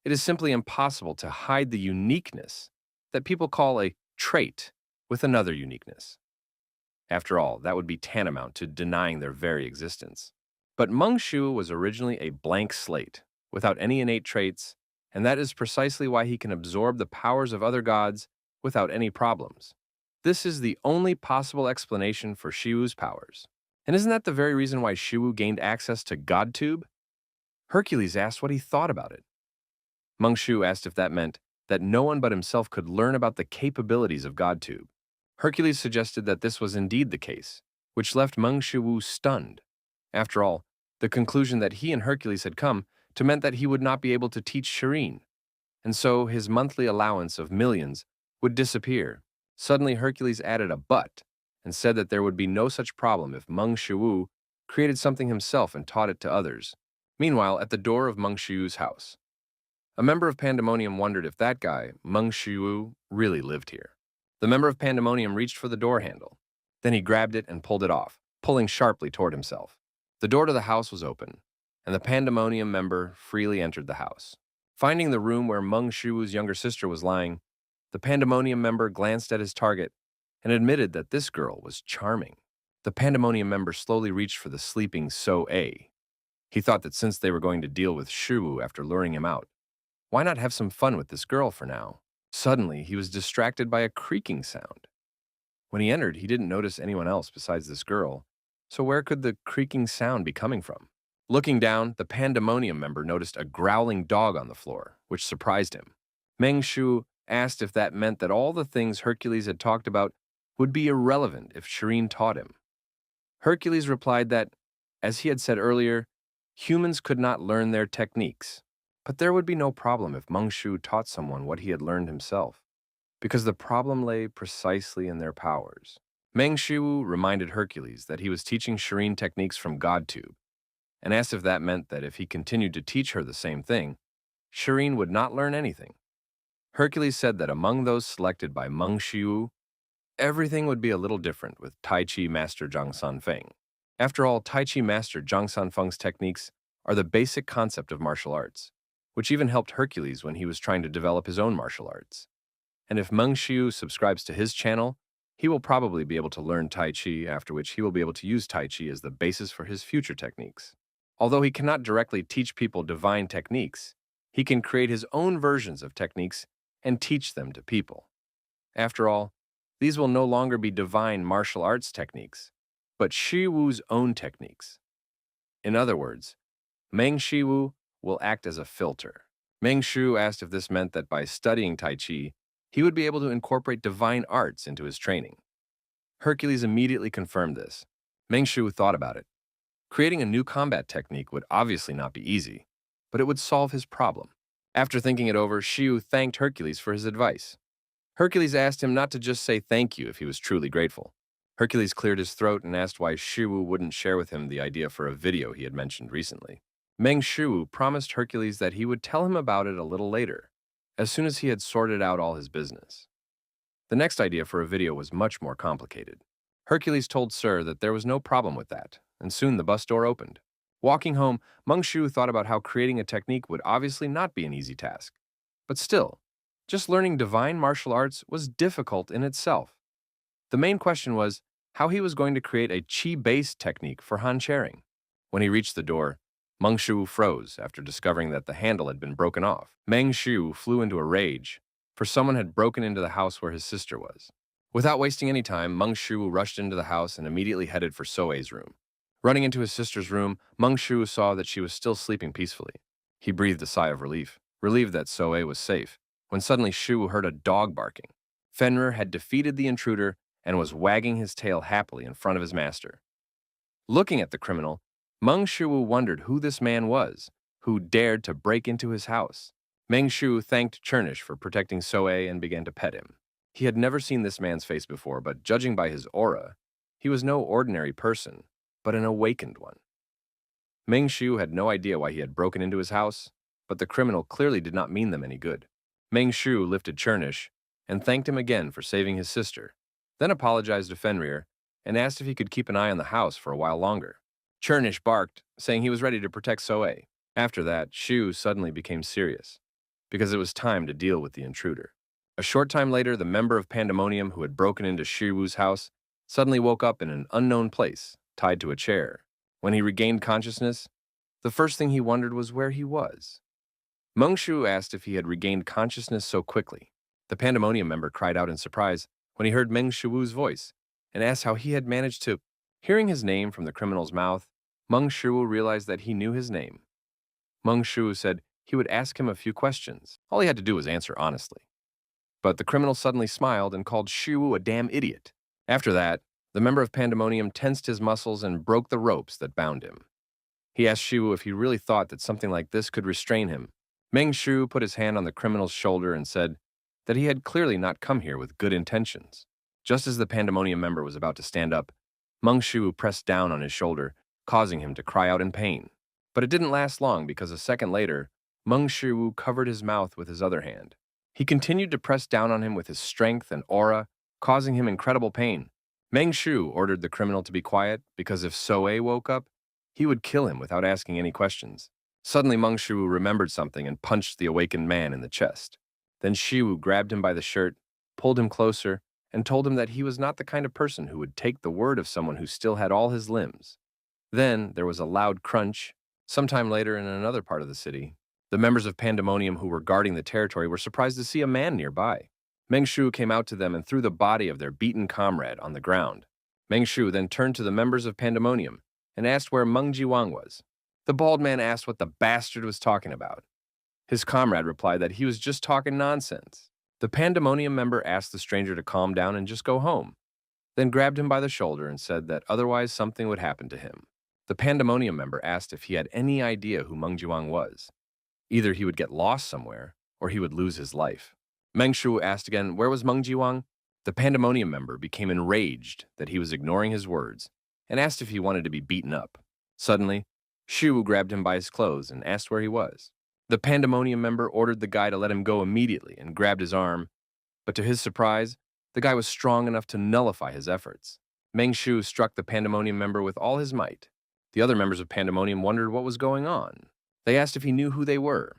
It is simply impossible to hide the uniqueness that people call a trait with another uniqueness. After all, that would be tantamount to denying their very existence. But Meng Shu was originally a blank slate, without any innate traits, and that is precisely why he can absorb the powers of other gods without any problems. This is the only possible explanation for Shuwu's powers. And isn't that the very reason why Shuwu gained access to GodTube? Hercules asked what he thought about it. Meng Shu asked if that meant that no one but himself could learn about the capabilities of GodTube. Hercules suggested that this was indeed the case, which left Meng Shiwu stunned. After all, the conclusion that he and Hercules had come to meant that he would not be able to teach Cherin, and so his monthly allowance of millions would disappear. Suddenly, Hercules added a but and said that there would be no such problem if Meng Shiwu created something himself and taught it to others. Meanwhile, at the door of Meng Shiwu's house, a member of Pandemonium wondered if that guy, Meng Shiwu, really lived here. The member of Pandemonium reached for the door handle. Then he grabbed it and pulled it off, pulling sharply toward himself. The door to the house was open, and the Pandemonium member freely entered the house. Finding the room where Meng Shiwu's younger sister was lying, the Pandemonium member glanced at his target and admitted that this girl was charming. The Pandemonium member slowly reached for the sleeping So-A. He thought that since they were going to deal with Shiwu after luring him out, why not have some fun with this girl for now? Suddenly, he was distracted by a creaking sound. When he entered, he didn't notice anyone else besides this girl, so where could the creaking sound be coming from? Looking down, the Pandemonium member noticed a growling dog on the floor, which surprised him. Meng Shu asked if that meant that all the things Hercules had talked about would be irrelevant if Cherin taught him. Hercules replied that, as he had said earlier, humans could not learn their techniques, but there would be no problem if Meng Shu taught someone what he had learned himself, because the problem lay precisely in their powers. Meng Shu reminded Hercules that he was teaching Cherin techniques from GodTube, and asked if that meant that if he continued to teach her the same thing, Cherin would not learn anything. Hercules said that among those selected by Meng Shu, everything would be a little different with Tai Chi Master Zhang Sanfeng. After all, Tai Chi Master Zhang Sanfeng's techniques are the basic concept of martial arts, which even helped Hercules when he was trying to develop his own martial arts. And if Meng Shu subscribes to his channel, he will probably be able to learn Tai Chi, after which he will be able to use Tai Chi as the basis for his future techniques. Although he cannot directly teach people divine techniques, he can create his own versions of techniques and teach them to people. After all, these will no longer be divine martial arts techniques, but Shi Wu's own techniques. In other words, Meng Shiwu will act as a filter. Meng Shu asked if this meant that by studying Tai Chi, he would be able to incorporate divine arts into his training. Hercules immediately confirmed this. Meng Shu thought about it. Creating a new combat technique would obviously not be easy, but it would solve his problem. After thinking it over, Shiu thanked Hercules for his advice. Hercules asked him not to just say thank you if he was truly grateful. Hercules cleared his throat and asked why Shiwu wouldn't share with him the idea for a video he had mentioned recently. Meng Shiwu promised Hercules that he would tell him about it a little later, as soon as he had sorted out all his business. The next idea for a video was much more complicated. Hercules told Sir that there was no problem with that, and soon the bus door opened. Walking home, Meng Shu thought about how creating a technique would obviously not be an easy task. But still, just learning divine martial arts was difficult in itself. The main question was how he was going to create a chi-based technique for Han Cherin. When he reached the door, Meng Shu froze after discovering that the handle had been broken off. Meng Shu flew into a rage, for someone had broken into the house where his sister was. Without wasting any time, Meng Shu rushed into the house and immediately headed for Soei's room. Running into his sister's room, Meng Shu saw that she was still sleeping peacefully. He breathed a sigh of relief, relieved that Soei was safe, when suddenly Shu heard a dog barking. Fenrir had defeated the intruder and was wagging his tail happily in front of his master. Looking at the criminal, Meng Shu wondered who this man was, who dared to break into his house. Meng Shu thanked Chernish for protecting Soei and began to pet him. He had never seen this man's face before, but judging by his aura, he was no ordinary person, but an awakened one. Meng Shu had no idea why he had broken into his house, but the criminal clearly did not mean them any good. Meng Shu lifted Chernish and thanked him again for saving his sister, then apologized to Fenrir and asked if he could keep an eye on the house for a while longer. Chernish barked, saying he was ready to protect Soei. After that, Shu suddenly became serious, because it was time to deal with the intruder. A short time later, the member of Pandemonium who had broken into Shiwu's house suddenly woke up in an unknown place, tied to a chair. When he regained consciousness, the first thing he wondered was where he was. Meng Shu asked if he had regained consciousness so quickly. The Pandemonium member cried out in surprise when he heard Meng Shu's voice and asked how he had managed to. Hearing his name from the criminal's mouth, Meng Shu realized that he knew his name. Meng Shu said he would ask him a few questions. All he had to do was answer honestly. But the criminal suddenly smiled and called Shu a damn idiot. After that, The member of Pandemonium tensed his muscles and broke the ropes that bound him. He asked Shu if he really thought that something like this could restrain him. Meng Shu put his hand on the criminal's shoulder and said that he had clearly not come here with good intentions. Just as the Pandemonium member was about to stand up, Meng Shu pressed down on his shoulder, causing him to cry out in pain. But it didn't last long because a second later, Meng Shu covered his mouth with his other hand. He continued to press down on him with his strength and aura, causing him incredible pain. Meng Shu ordered the criminal to be quiet because if Soe woke up, he would kill him without asking any questions. Suddenly, Meng Shu remembered something and punched the awakened man in the chest. Then Shiwu grabbed him by the shirt, pulled him closer, and told him that he was not the kind of person who would take the word of someone who still had all his limbs. Then there was a loud crunch. Sometime later, in another part of the city, the members of Pandemonium who were guarding the territory were surprised to see a man nearby. Meng Shu came out to them and threw the body of their beaten comrade on the ground. Meng Shu then turned to the members of Pandemonium and asked where Meng Jiwang was. The bald man asked what the bastard was talking about. His comrade replied that he was just talking nonsense. The Pandemonium member asked the stranger to calm down and just go home, then grabbed him by the shoulder and said that otherwise something would happen to him. The Pandemonium member asked if he had any idea who Meng Jiwang was. Either he would get lost somewhere, or he would lose his life. Meng Shu asked again, where was Meng Jiwang? The Pandemonium member became enraged that he was ignoring his words and asked if he wanted to be beaten up. Suddenly, Shu grabbed him by his clothes and asked where he was. The Pandemonium member ordered the guy to let him go immediately and grabbed his arm, but to his surprise, the guy was strong enough to nullify his efforts. Meng Shu struck the Pandemonium member with all his might. The other members of Pandemonium wondered what was going on. They asked if he knew who they were.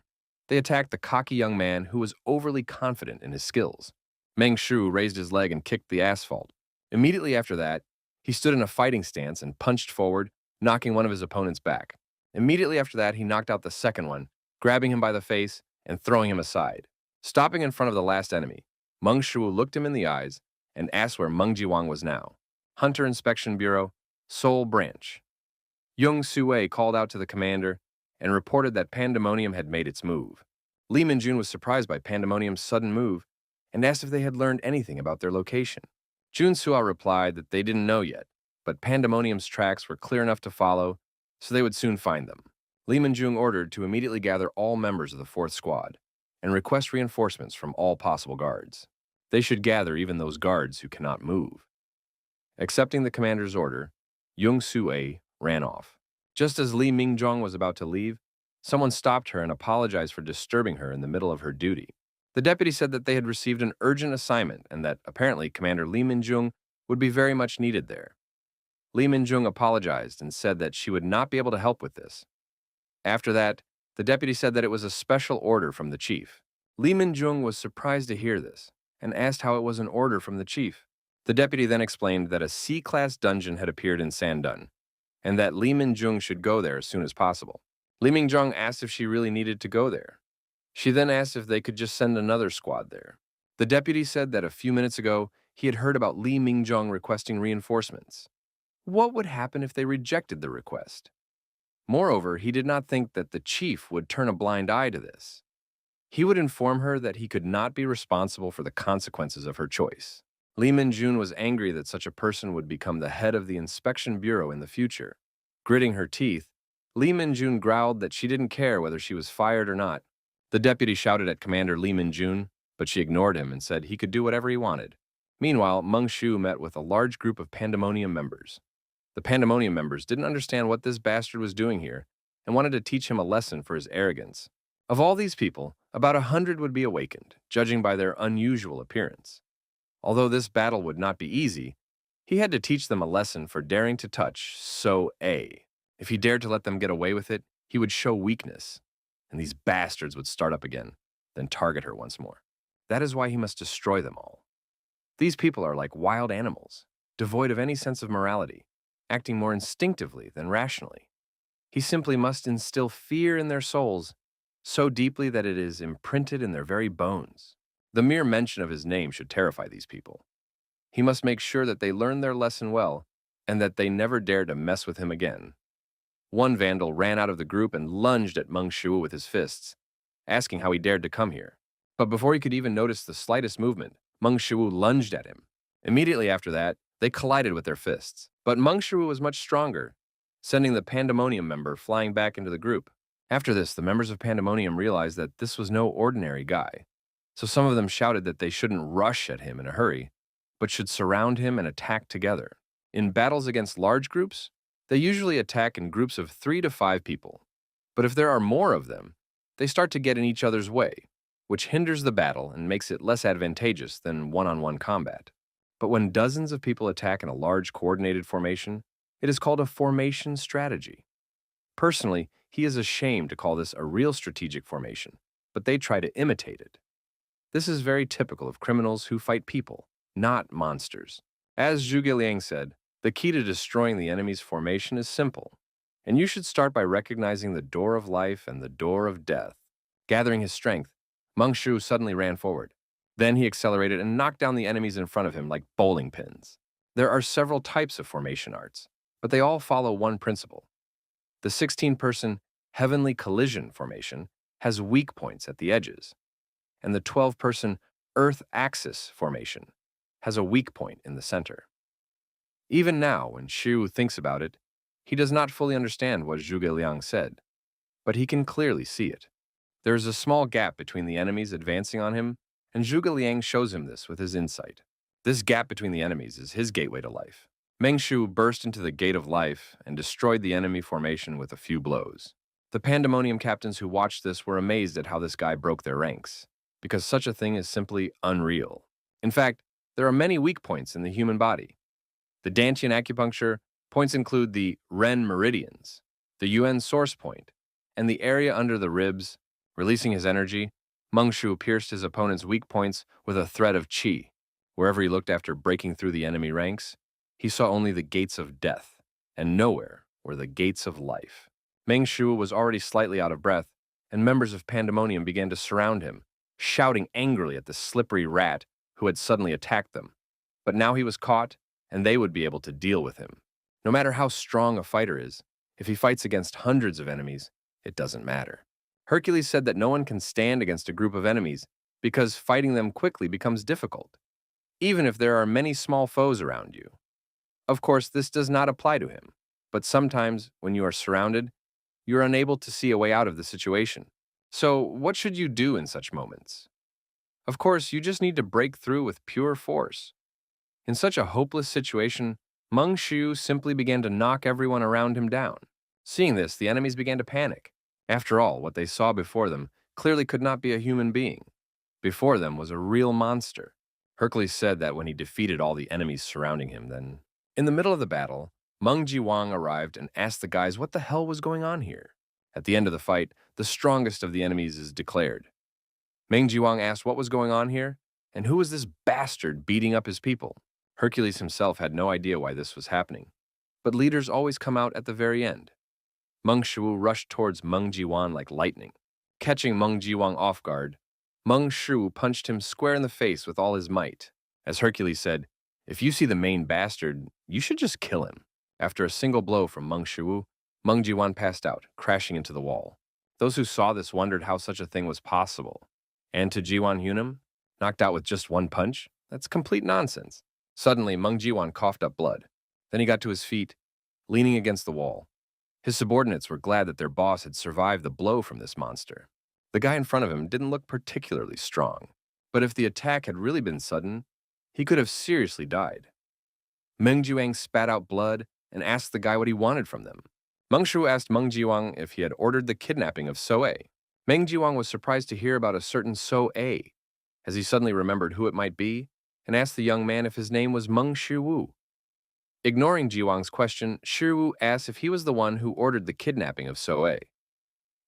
They attacked the cocky young man who was overly confident in his skills. Meng Shu raised his leg and kicked the asphalt. Immediately after that, he stood in a fighting stance and punched forward, knocking one of his opponents back. Immediately after that, he knocked out the second one, grabbing him by the face and throwing him aside. Stopping in front of the last enemy, Meng Shu looked him in the eyes and asked where Meng Jiwang was now. Hunter Inspection Bureau, Seoul Branch. Young Sue called out to the commander and reported that Pandemonium had made its move. Lee Minjun was surprised by Pandemonium's sudden move and asked if they had learned anything about their location. Jun Sua replied that they didn't know yet, but Pandemonium's tracks were clear enough to follow, so they would soon find them. Lee Minjun ordered to immediately gather all members of the 4th Squad and request reinforcements from all possible guards. They should gather even those guards who cannot move. Accepting the commander's order, Young Sue ran off. Just as Lee Mingjong was about to leave, someone stopped her and apologized for disturbing her in the middle of her duty. The deputy said that they had received an urgent assignment and that apparently Commander Lee Minjung would be very much needed there. Lee Minjung apologized and said that she would not be able to help with this. After that, the deputy said that it was a special order from the chief. Lee Minjung was surprised to hear this and asked how it was an order from the chief. The deputy then explained that a C-class dungeon had appeared in Sandun and that Lee Minjung should go there as soon as possible. Lee Mingjong asked if she really needed to go there. She then asked if they could just send another squad there. The deputy said that a few minutes ago, he had heard about Lee Mingjong requesting reinforcements. What would happen if they rejected the request? Moreover, he did not think that the chief would turn a blind eye to this. He would inform her that he could not be responsible for the consequences of her choice. Lee Minjun was angry that such a person would become the head of the inspection bureau in the future. Gritting her teeth, Lee Minjun growled that she didn't care whether she was fired or not. The deputy shouted at Commander Lee Minjun, but she ignored him and said he could do whatever he wanted. Meanwhile, Meng Shu met with a large group of Pandemonium members. The Pandemonium members didn't understand what this bastard was doing here and wanted to teach him a lesson for his arrogance. Of all these people, about 100 would be awakened, judging by their unusual appearance. Although this battle would not be easy, he had to teach them a lesson for daring to touch So-A. If he dared to let them get away with it, he would show weakness, and these bastards would start up again, then target her once more. That is why he must destroy them all. These people are like wild animals, devoid of any sense of morality, acting more instinctively than rationally. He simply must instill fear in their souls so deeply that it is imprinted in their very bones. The mere mention of his name should terrify these people. He must make sure that they learn their lesson well and that they never dare to mess with him again. One vandal ran out of the group and lunged at Meng Shu with his fists, asking how he dared to come here. But before he could even notice the slightest movement, Meng Shu lunged at him. Immediately after that, They collided with their fists, but Meng Shu was much stronger, sending the Pandemonium member flying back into the group. After this, the members of Pandemonium realized that this was no ordinary guy, so some of them shouted that they shouldn't rush at him in a hurry, but should surround him and attack together. In battles against large groups, they usually attack in groups of 3 to 5 people. But if there are more of them, they start to get in each other's way, which hinders the battle and makes it less advantageous than one-on-one combat. But when dozens of people attack in a large coordinated formation, it is called a formation strategy. Personally, he is ashamed to call this a real strategic formation, but they try to imitate it. This is very typical of criminals who fight people, not monsters. As Zhuge Liang said, the key to destroying the enemy's formation is simple, and you should start by recognizing the door of life and the door of death. Gathering his strength, Meng Shu suddenly ran forward. Then he accelerated and knocked down the enemies in front of him like bowling pins. There are several types of formation arts, but they all follow one principle. The 16-person heavenly collision formation has weak points at the edges, and the 12-person earth axis formation has a weak point in the center. Even now, when Shu thinks about it, he does not fully understand what Zhuge Liang said, but he can clearly see it. There is a small gap between the enemies advancing on him, and Zhuge Liang shows him this with his insight. This gap between the enemies is his gateway to life. Meng Shu burst into the gate of life and destroyed the enemy formation with a few blows. The Pandemonium captains who watched this were amazed at how this guy broke their ranks, because such a thing is simply unreal. In fact, there are many weak points in the human body. The Dantian acupuncture points include the Ren meridians, the Yuan source point, and the area under the ribs. Releasing his energy, Meng Shu pierced his opponent's weak points with a thread of qi. Wherever he looked after breaking through the enemy ranks, he saw only the gates of death, and nowhere were the gates of life. Meng Shu was already slightly out of breath, and members of Pandemonium began to surround him, shouting angrily at the slippery rat who had suddenly attacked them. But now he was caught, and they would be able to deal with him. No matter how strong a fighter is, if he fights against hundreds of enemies, it doesn't matter. Hercules said that no one can stand against a group of enemies because fighting them quickly becomes difficult, even if there are many small foes around you. Of course, this does not apply to him, but sometimes when you are surrounded, you are unable to see a way out of the situation. So, what should you do in such moments? Of course, you just need to break through with pure force. In such a hopeless situation, Meng Shu simply began to knock everyone around him down. Seeing this, the enemies began to panic. After all, what they saw before them clearly could not be a human being. Before them was a real monster. Hercules said that when he defeated all the enemies surrounding him, then... In the middle of the battle, Meng Jiwang arrived and asked the guys what the hell was going on here. At the end of the fight, the strongest of the enemies is declared. Meng Jiwang asked what was going on here, and who was this bastard beating up his people. Hercules himself had no idea why this was happening. But leaders always come out at the very end. Meng Shu rushed towards Meng Jiwang like lightning. Catching Meng Jiwang off guard, Meng Shu punched him square in the face with all his might. As Hercules said, "If you see the main bastard, you should just kill him." After a single blow from Meng Shu, Meng Jiwang passed out, crashing into the wall. Those who saw this wondered how such a thing was possible. And to Jiwan Hunim, knocked out with just one punch? That's complete nonsense. Suddenly, Meng Jiwang coughed up blood. Then he got to his feet, leaning against the wall. His subordinates were glad that their boss had survived the blow from this monster. The guy in front of him didn't look particularly strong, but if the attack had really been sudden, he could have seriously died. Meng Jiwang spat out blood and asked the guy what he wanted from them. Meng Shu asked Meng Jiwang if he had ordered the kidnapping of So-A. Meng Jiwang was surprised to hear about a certain So-A, as he suddenly remembered who it might be, and asked the young man if his name was Meng Shiwu. Ignoring Jiwang's question, Shiwu asked if he was the one who ordered the kidnapping of So-A.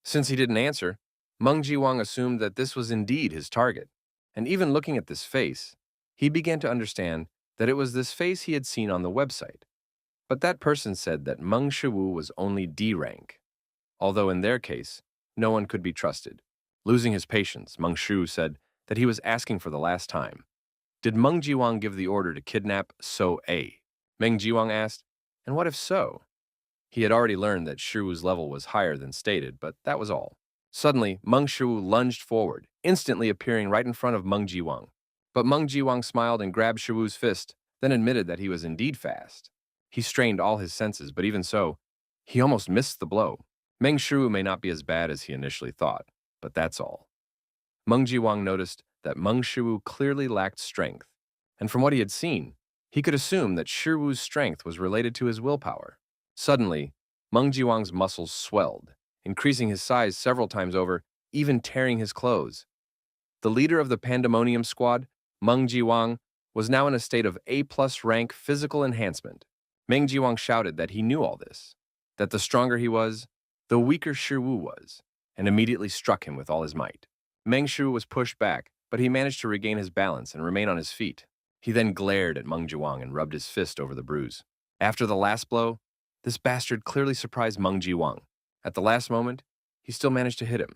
Since he didn't answer, Meng Jiwang assumed that this was indeed his target, and even looking at this face, he began to understand that it was this face he had seen on the website. But that person said that Meng Shiwu was only D rank, although in their case, no one could be trusted. Losing his patience, Meng Shu said that he was asking for the last time. Did Meng Jiwang give the order to kidnap So-A? Meng Jiwang asked, and what if so? He had already learned that Shiwu's level was higher than stated, but that was all. Suddenly, Meng Shiwu lunged forward, instantly appearing right in front of Meng Jiwang. But Meng Jiwang smiled and grabbed Shiwu's fist, then admitted that he was indeed fast. He strained all his senses, but even so, he almost missed the blow. Meng Shiwu may not be as bad as he initially thought, but that's all. Meng Jiwang noticed that Meng Shiwu clearly lacked strength, and from what he had seen, he could assume that Shiwu's strength was related to his willpower. Suddenly, Meng Jiwang's muscles swelled, increasing his size several times over, even tearing his clothes. The leader of the Pandemonium squad, Meng Jiwang, was now in a state of A+ rank physical enhancement. Meng Jiwang shouted that he knew all this, that the stronger he was, the weaker Shiwu was, and immediately struck him with all his might. Meng Shiwu was pushed back, but he managed to regain his balance and remain on his feet. He then glared at Meng Jiwang and rubbed his fist over the bruise. After the last blow, this bastard clearly surprised Meng Jiwang. At the last moment, he still managed to hit him.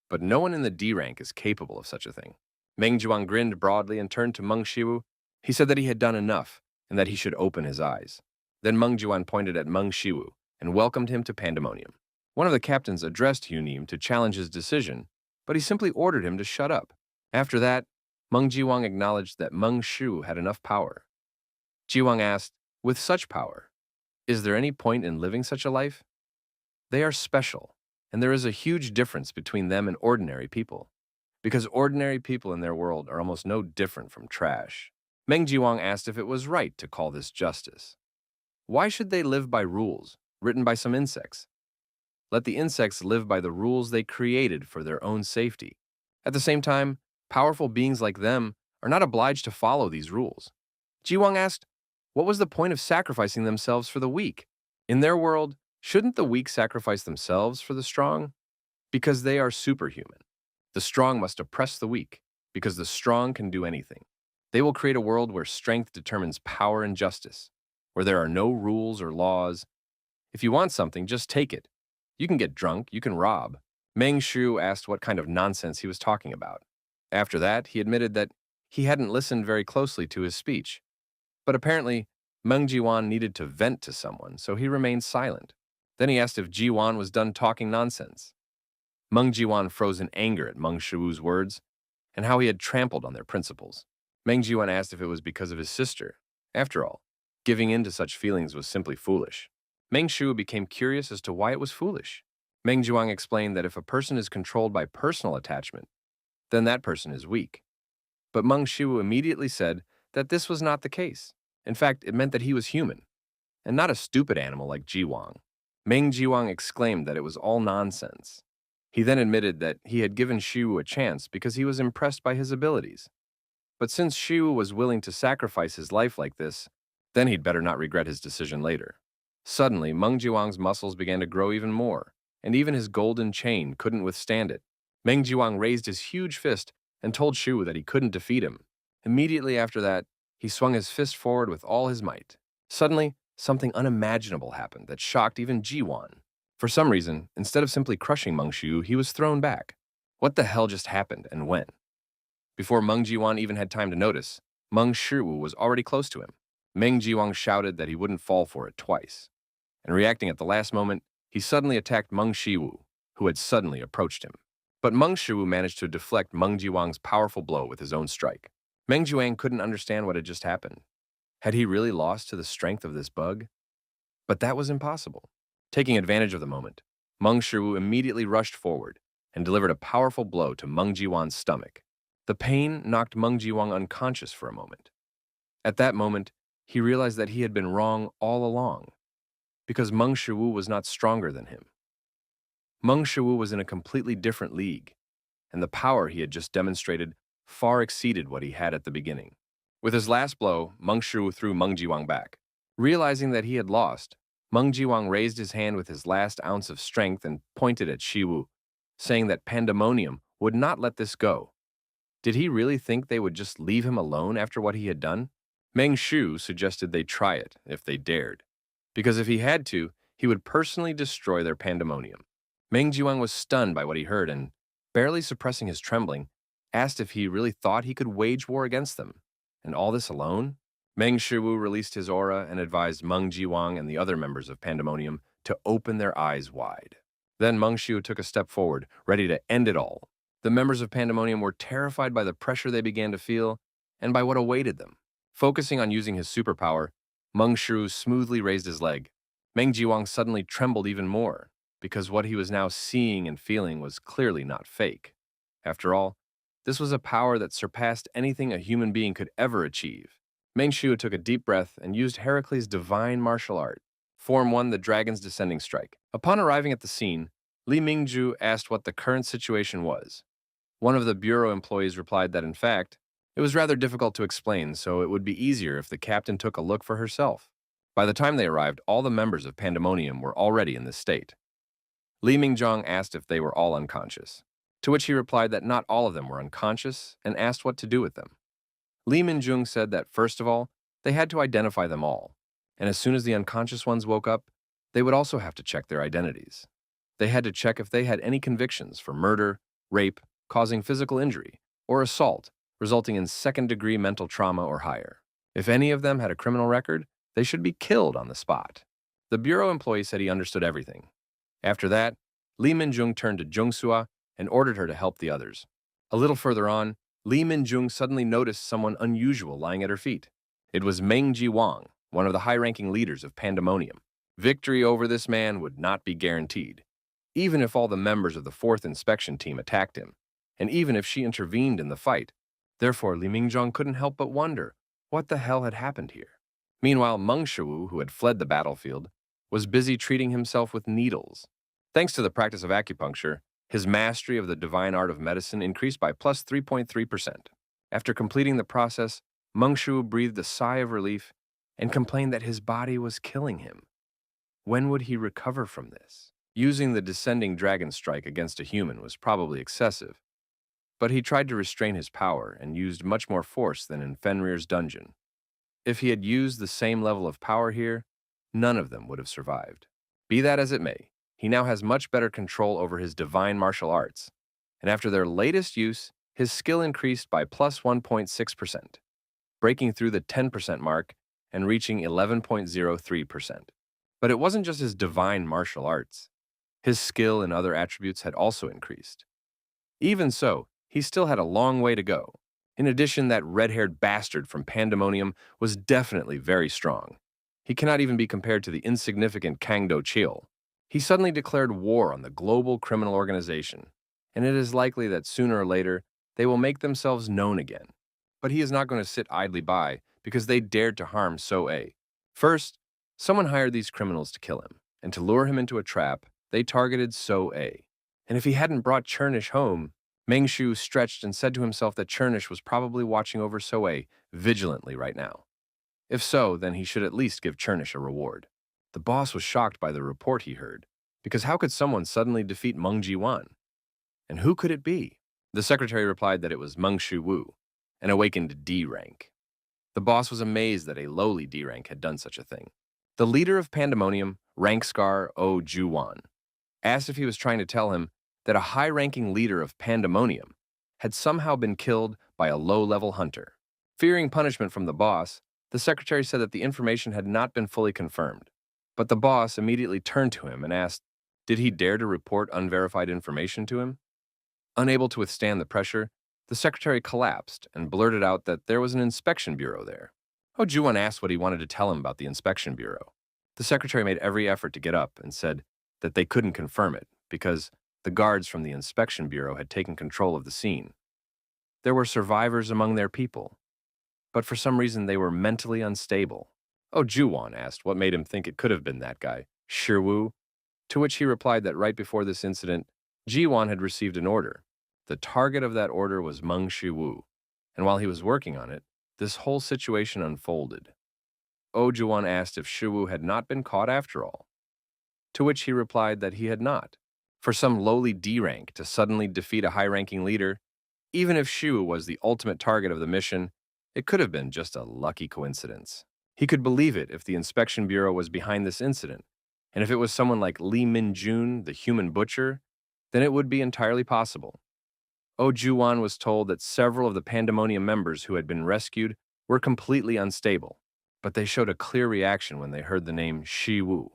But no one in the D rank is capable of such a thing. Meng Jiwang grinned broadly and turned to Meng Shiwu. He said that he had done enough and that he should open his eyes. Then Meng Jiwang pointed at Meng Shiwu and welcomed him to Pandemonium. One of the captains addressed Yunim to challenge his decision, but he simply ordered him to shut up. After that, Meng Jiwang acknowledged that Meng Shiwu had enough power. Jiwang asked, "With such power, is there any point in living such a life?" They are special, and there is a huge difference between them and ordinary people, because ordinary people in their world are almost no different from trash. Meng Jiwang asked if it was right to call this justice. Why should they live by rules written by some insects? Let the insects live by the rules they created for their own safety. At the same time, powerful beings like them are not obliged to follow these rules. Jiwang asked, what was the point of sacrificing themselves for the weak? In their world, shouldn't the weak sacrifice themselves for the strong? Because they are superhuman. The strong must oppress the weak, because the strong can do anything. They will create a world where strength determines power and justice, where there are no rules or laws. If you want something, just take it. You can get drunk, you can rob. Meng Shu asked what kind of nonsense he was talking about. After that, he admitted that he hadn't listened very closely to his speech. But apparently, Meng Jiwan needed to vent to someone, so he remained silent. Then he asked if Jiwan was done talking nonsense. Meng Jiwan froze in anger at Meng Shu's words and how he had trampled on their principles. Meng Jiwan asked if it was because of his sister. After all, giving in to such feelings was simply foolish. Meng Shu became curious as to why it was foolish. Meng Jiwang explained that if a person is controlled by personal attachment, then that person is weak. But Meng Shu immediately said that this was not the case. In fact, it meant that he was human, and not a stupid animal like Jiwang. Meng Jiwang exclaimed that it was all nonsense. He then admitted that he had given Shu a chance because he was impressed by his abilities. But since Shu was willing to sacrifice his life like this, then he'd better not regret his decision later. Suddenly, Meng Jiwang's muscles began to grow even more, and even his golden chain couldn't withstand it. Meng Jiwang raised his huge fist and told Shu that he couldn't defeat him. Immediately after that, he swung his fist forward with all his might. Suddenly, something unimaginable happened that shocked even Jiwan. For some reason, instead of simply crushing Meng Shu, he was thrown back. What the hell just happened and when? Before Meng Jiwan even had time to notice, Meng Shu was already close to him. Meng Jiwang shouted that he wouldn't fall for it twice. And reacting at the last moment, he suddenly attacked Meng Shiwu, who had suddenly approached him. But Meng Shiwu managed to deflect Meng Jiwang's powerful blow with his own strike. Meng Jiwang couldn't understand what had just happened. Had he really lost to the strength of this bug? But that was impossible. Taking advantage of the moment, Meng Shiwu immediately rushed forward and delivered a powerful blow to Meng Jiwan's stomach. The pain knocked Meng Jiwang unconscious for a moment. At that moment, he realized that he had been wrong all along, because Meng Shiwu was not stronger than him. Meng Shiwu was in a completely different league, and the power he had just demonstrated far exceeded what he had at the beginning. With his last blow, Meng Shiwu threw Meng Jiwang back. Realizing that he had lost, Meng Jiwang raised his hand with his last ounce of strength and pointed at Shiwu, saying that Pandemonium would not let this go. Did he really think they would just leave him alone after what he had done? Meng Shu suggested they try it, if they dared, because if he had to, he would personally destroy their Pandemonium. Meng Jiwang was stunned by what he heard and, barely suppressing his trembling, asked if he really thought he could wage war against them. And all this alone? Meng Shiwu released his aura and advised Meng Jiwang and the other members of Pandemonium to open their eyes wide. Then Meng Shiwu took a step forward, ready to end it all. The members of Pandemonium were terrified by the pressure they began to feel and by what awaited them. Focusing on using his superpower, Meng Shiru smoothly raised his leg. Meng Jiwang suddenly trembled even more, because what he was now seeing and feeling was clearly not fake. After all, this was a power that surpassed anything a human being could ever achieve. Meng Shiru took a deep breath and used Hercules' divine martial art. Form 1, the Dragon's Descending Strike. Upon arriving at the scene, Li Mingju asked what the current situation was. One of the bureau employees replied that, in fact, it was rather difficult to explain, so it would be easier if the captain took a look for herself. By the time they arrived, all the members of Pandemonium were already in this state. Li Mingjong asked if they were all unconscious, to which he replied that not all of them were unconscious and asked what to do with them. Li Minjung said that, first of all, they had to identify them all, and as soon as the unconscious ones woke up, they would also have to check their identities. They had to check if they had any convictions for murder, rape, causing physical injury, or assault, resulting in second-degree mental trauma or higher. If any of them had a criminal record, they should be killed on the spot. The bureau employee said he understood everything. After that, Li Minjung turned to Jungsua and ordered her to help the others. A little further on, Li Minjung suddenly noticed someone unusual lying at her feet. It was Meng Jiwang, one of the high-ranking leaders of Pandemonium. Victory over this man would not be guaranteed, even if all the members of the 4th inspection team attacked him, and even if she intervened in the fight. Therefore, Li Mingjong couldn't help but wonder what the hell had happened here. Meanwhile, Meng Shiwu, who had fled the battlefield, was busy treating himself with needles. Thanks to the practice of acupuncture, his mastery of the divine art of medicine increased by plus 3.3%. After completing the process, Meng Shiwu breathed a sigh of relief and complained that his body was killing him. When would he recover from this? Using the descending dragon strike against a human was probably excessive, but he tried to restrain his power and used much more force than in Fenrir's dungeon. If he had used the same level of power here, none of them would have survived. Be that as it may, he now has much better control over his divine martial arts, and after their latest use, his skill increased by plus 1.6%, breaking through the 10% mark and reaching 11.03%. But it wasn't just his divine martial arts. His skill and other attributes had also increased. Even so, he still had a long way to go. In addition, that red-haired bastard from Pandemonium was definitely very strong. He cannot even be compared to the insignificant Kang Do. He suddenly declared war on the global criminal organization, and it is likely that sooner or later they will make themselves known again. But he is not going to sit idly by because they dared to harm So-A. First, someone hired these criminals to kill him, and to lure him into a trap, they targeted So-A. And if he hadn't brought Chernish home, Meng Shu stretched and said to himself that Chernish was probably watching over So-A vigilantly right now. If so, then he should at least give Chernish a reward. The boss was shocked by the report he heard, because how could someone suddenly defeat Meng Jiwan? And who could it be? The secretary replied that it was Meng Shu Wu, an awakened D rank. The boss was amazed that a lowly D rank had done such a thing. The leader of Pandemonium, Rankscar O Juwan, asked if he was trying to tell him that a high-ranking leader of Pandemonium had somehow been killed by a low-level hunter. Fearing punishment from the boss, the secretary said that the information had not been fully confirmed. But the boss immediately turned to him and asked, did he dare to report unverified information to him? Unable to withstand the pressure, the secretary collapsed and blurted out that there was an inspection bureau there. Oh Juwan asked what he wanted to tell him about the inspection bureau. The secretary made every effort to get up and said that they couldn't confirm it because the guards from the inspection bureau had taken control of the scene. There were survivors among their people, but for some reason they were mentally unstable. Oh Juwan asked what made him think it could have been that guy, Shiwu, to which he replied that right before this incident, Jiwan had received an order. The target of that order was Meng Shiwu, and while he was working on it, this whole situation unfolded. Oh Juwan asked if Shiwu had not been caught after all, to which he replied that he had not. For some lowly D rank to suddenly defeat a high-ranking leader, even if Shiwu was the ultimate target of the mission, it could have been just a lucky coincidence. He could believe it if the inspection bureau was behind this incident, and if it was someone like Li Minjun, the human butcher, then it would be entirely possible. Oh Juwan was told that several of the Pandemonium members who had been rescued were completely unstable, but they showed a clear reaction when they heard the name Shiwu.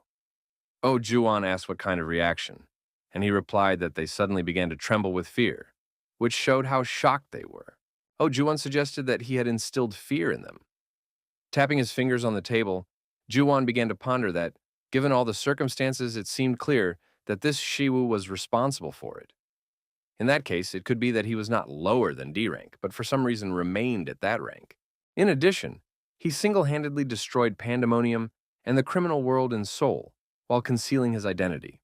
Oh Juwan asked what kind of reaction, and he replied that they suddenly began to tremble with fear, which showed how shocked they were. Oh Juwan suggested that he had instilled fear in them. Tapping his fingers on the table, Juwon began to ponder that, given all the circumstances, it seemed clear that this Shiwu was responsible for it. In that case, it could be that he was not lower than D rank, but for some reason remained at that rank. In addition, he single-handedly destroyed Pandemonium and the criminal world in Seoul while concealing his identity.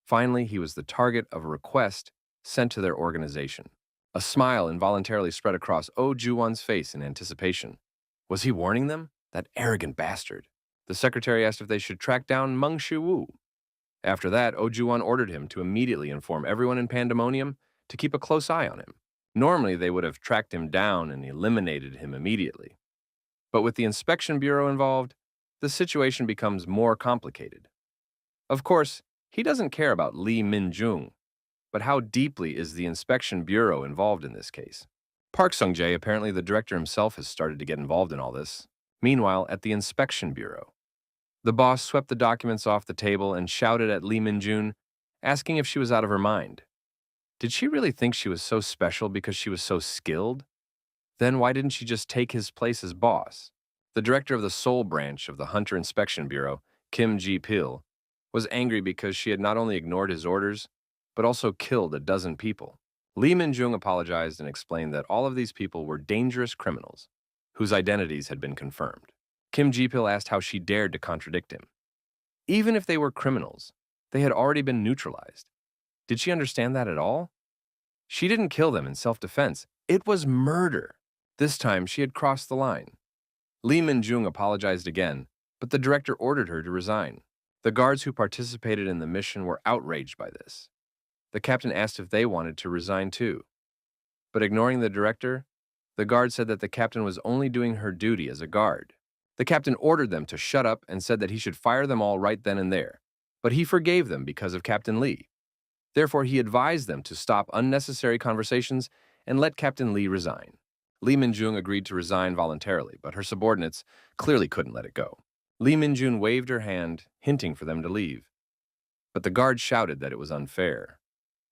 Finally, he was the target of a request sent to their organization. A smile involuntarily spread across Oh Juwon's face in anticipation. Was he warning them? That arrogant bastard. The secretary asked if they should track down Meng Shiwu. After that, Oh Juwon ordered him to immediately inform everyone in Pandemonium to keep a close eye on him. Normally, they would have tracked him down and eliminated him immediately. But with the inspection bureau involved, the situation becomes more complicated. Of course, he doesn't care about Lee Min-jung, but how deeply is the inspection bureau involved in this case? Park Sung-jae, apparently the director himself, has started to get involved in all this. Meanwhile, at the inspection bureau, the boss swept the documents off the table and shouted at Lee Min-jun, asking if she was out of her mind. Did she really think she was so special because she was so skilled? Then why didn't she just take his place as boss? The director of the Seoul branch of the Hunter Inspection Bureau, Kim Ji-pil, was angry because she had not only ignored his orders, but also killed a dozen people. Lee Min-jung apologized and explained that all of these people were dangerous criminals, whose identities had been confirmed. Kim Ji-pil asked how she dared to contradict him. Even if they were criminals, they had already been neutralized. Did she understand that at all? She didn't kill them in self-defense. It was murder. This time, she had crossed the line. Lee Min-jung apologized again, but the director ordered her to resign. The guards who participated in the mission were outraged by this. The captain asked if they wanted to resign too. But ignoring the director, the guard said that the captain was only doing her duty as a guard. The captain ordered them to shut up and said that he should fire them all right then and there, but he forgave them because of Captain Lee. Therefore, he advised them to stop unnecessary conversations and let Captain Lee resign. Lee Min-jung agreed to resign voluntarily, but her subordinates clearly couldn't let it go. Lee Min-jun waved her hand, hinting for them to leave. But the guard shouted that it was unfair.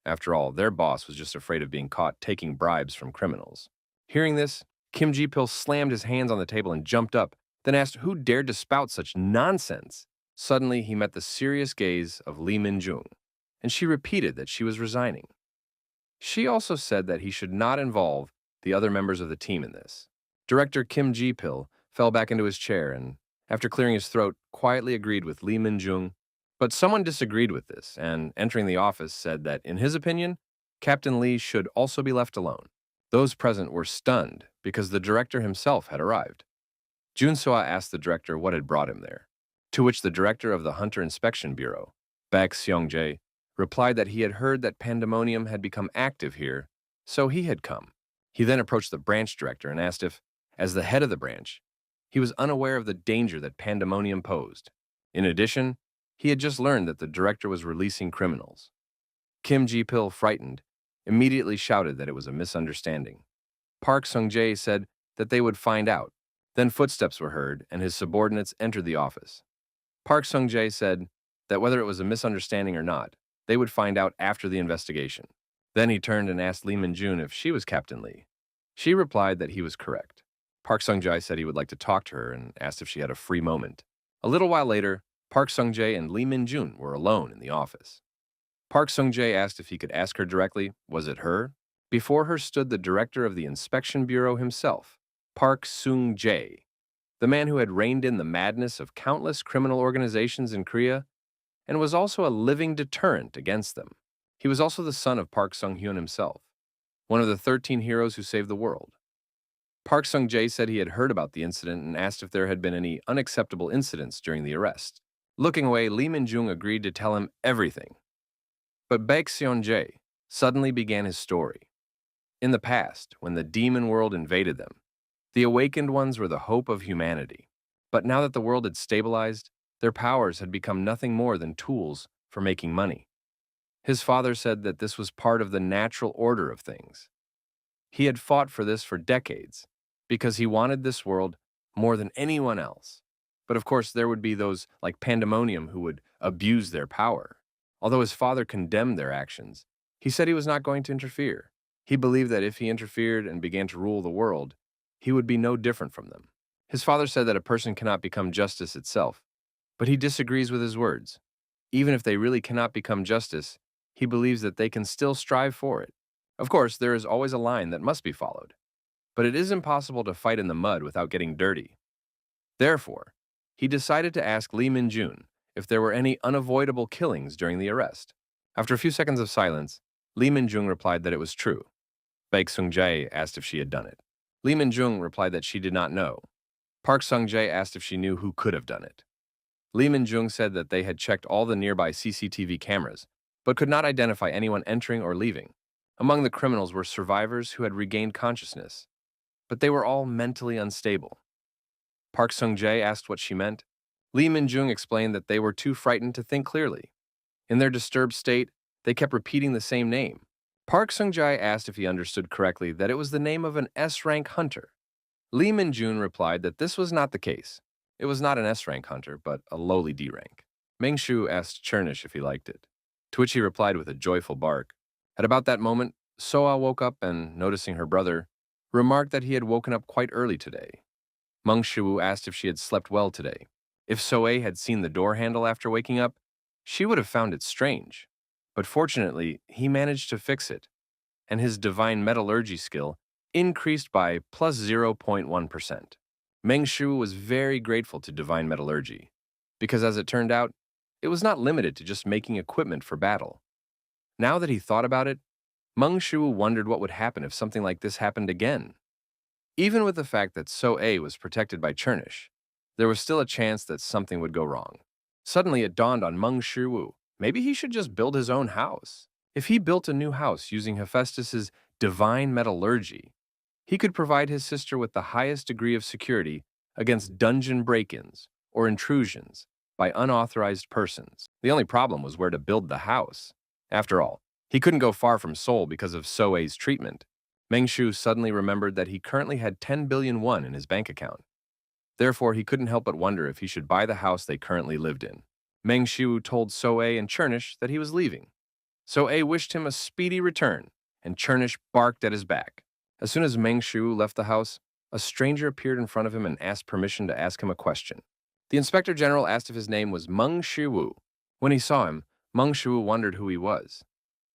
After all, their boss was just afraid of being caught taking bribes from criminals. Hearing this, Kim Ji-pil slammed his hands on the table and jumped up, then asked who dared to spout such nonsense. Suddenly, he met the serious gaze of Lee Min-jung, and she repeated that she was resigning. She also said that he should not involve the other members of the team in this. Director Kim Ji-pil fell back into his chair and, after clearing his throat, quietly agreed with Lee Min-jung. But someone disagreed with this and, entering the office, said that, in his opinion, Captain Lee should also be left alone. Those present were stunned because the director himself had arrived. Jun Soa asked the director what had brought him there, to which the director of the Hunter Inspection Bureau, Baek Seong-jae, replied that he had heard that Pandemonium had become active here, so he had come. He then approached the branch director and asked if, as the head of the branch, he was unaware of the danger that Pandemonium posed. In addition, he had just learned that the director was releasing criminals. Kim Ji-pil, frightened, immediately shouted that it was a misunderstanding. Park Sung-jae said that they would find out. Then footsteps were heard, and his subordinates entered the office. Park Sung-jae said that whether it was a misunderstanding or not, they would find out after the investigation. Then he turned and asked Lee Min-jun if she was Captain Lee. She replied that he was correct. Park Sung-jae said he would like to talk to her and asked if she had a free moment. A little while later, Park Sung-jae and Lee Min-jun were alone in the office. Park Sung-jae asked if he could ask her directly, was it her? Before her stood the director of the Inspection Bureau himself, Park Sung-jae, the man who had reined in the madness of countless criminal organizations in Korea and was also a living deterrent against them. He was also the son of Park Sung-hyun himself, one of the 13 heroes who saved the world. Park Sung-jae said he had heard about the incident and asked if there had been any unacceptable incidents during the arrest. Looking away, Lee Min-jung agreed to tell him everything. But Baek Seong-jae suddenly began his story. In the past, when the demon world invaded them, the awakened ones were the hope of humanity. But now that the world had stabilized, their powers had become nothing more than tools for making money. His father said that this was part of the natural order of things. He had fought for this for decades because he wanted this world more than anyone else. But of course, there would be those like Pandemonium who would abuse their power. Although his father condemned their actions, he said he was not going to interfere. He believed that if he interfered and began to rule the world, he would be no different from them. His father said that a person cannot become justice itself, but he disagrees with his words. Even if they really cannot become justice, he believes that they can still strive for it. Of course, there is always a line that must be followed, but it is impossible to fight in the mud without getting dirty. Therefore, he decided to ask Lee Min-jun if there were any unavoidable killings during the arrest. After a few seconds of silence, Lee Min-jung replied that it was true. Baek Sung-jae asked if she had done it. Lee Min-jung replied that she did not know. Park Sung-jae asked if she knew who could have done it. Lee Min-jung said that they had checked all the nearby CCTV cameras, but could not identify anyone entering or leaving. Among the criminals were survivors who had regained consciousness, but they were all mentally unstable. Park Sung-jae asked what she meant. Lee Min-jung explained that they were too frightened to think clearly. In their disturbed state, they kept repeating the same name. Park Sung-jae asked if he understood correctly that it was the name of an S-rank hunter. Lee Min-jun replied that this was not the case. It was not an S-rank hunter, but a lowly D-rank. Mengshu asked Chernish if he liked it, to which he replied with a joyful bark. At about that moment, Soa woke up and, noticing her brother, remarked that he had woken up quite early today. Meng Shu asked if she had slept well today. If Soe had seen the door handle after waking up, she would have found it strange. But fortunately, he managed to fix it, and his divine metallurgy skill increased by plus 0.1%. Meng Shu was very grateful to divine metallurgy, because as it turned out, it was not limited to just making equipment for battle. Now that he thought about it, Meng Shu wondered what would happen if something like this happened again. Even with the fact that So-A was protected by Chernish, there was still a chance that something would go wrong. Suddenly it dawned on Meng Shu, maybe he should just build his own house. If he built a new house using Hephaestus's divine metallurgy, he could provide his sister with the highest degree of security against dungeon break-ins or intrusions by unauthorized persons. The only problem was where to build the house. After all, he couldn't go far from Seoul because of So-A's treatment. Meng Shu suddenly remembered that he currently had 10 billion won in his bank account. Therefore, he couldn't help but wonder if he should buy the house they currently lived in. Meng Shu told So-A and Chernish that he was leaving. So-A wished him a speedy return, and Chernish barked at his back. As soon as Meng Shu left the house, a stranger appeared in front of him and asked permission to ask him a question. The Inspector General asked if his name was Meng Shu. When he saw him, Meng Shu wondered who he was.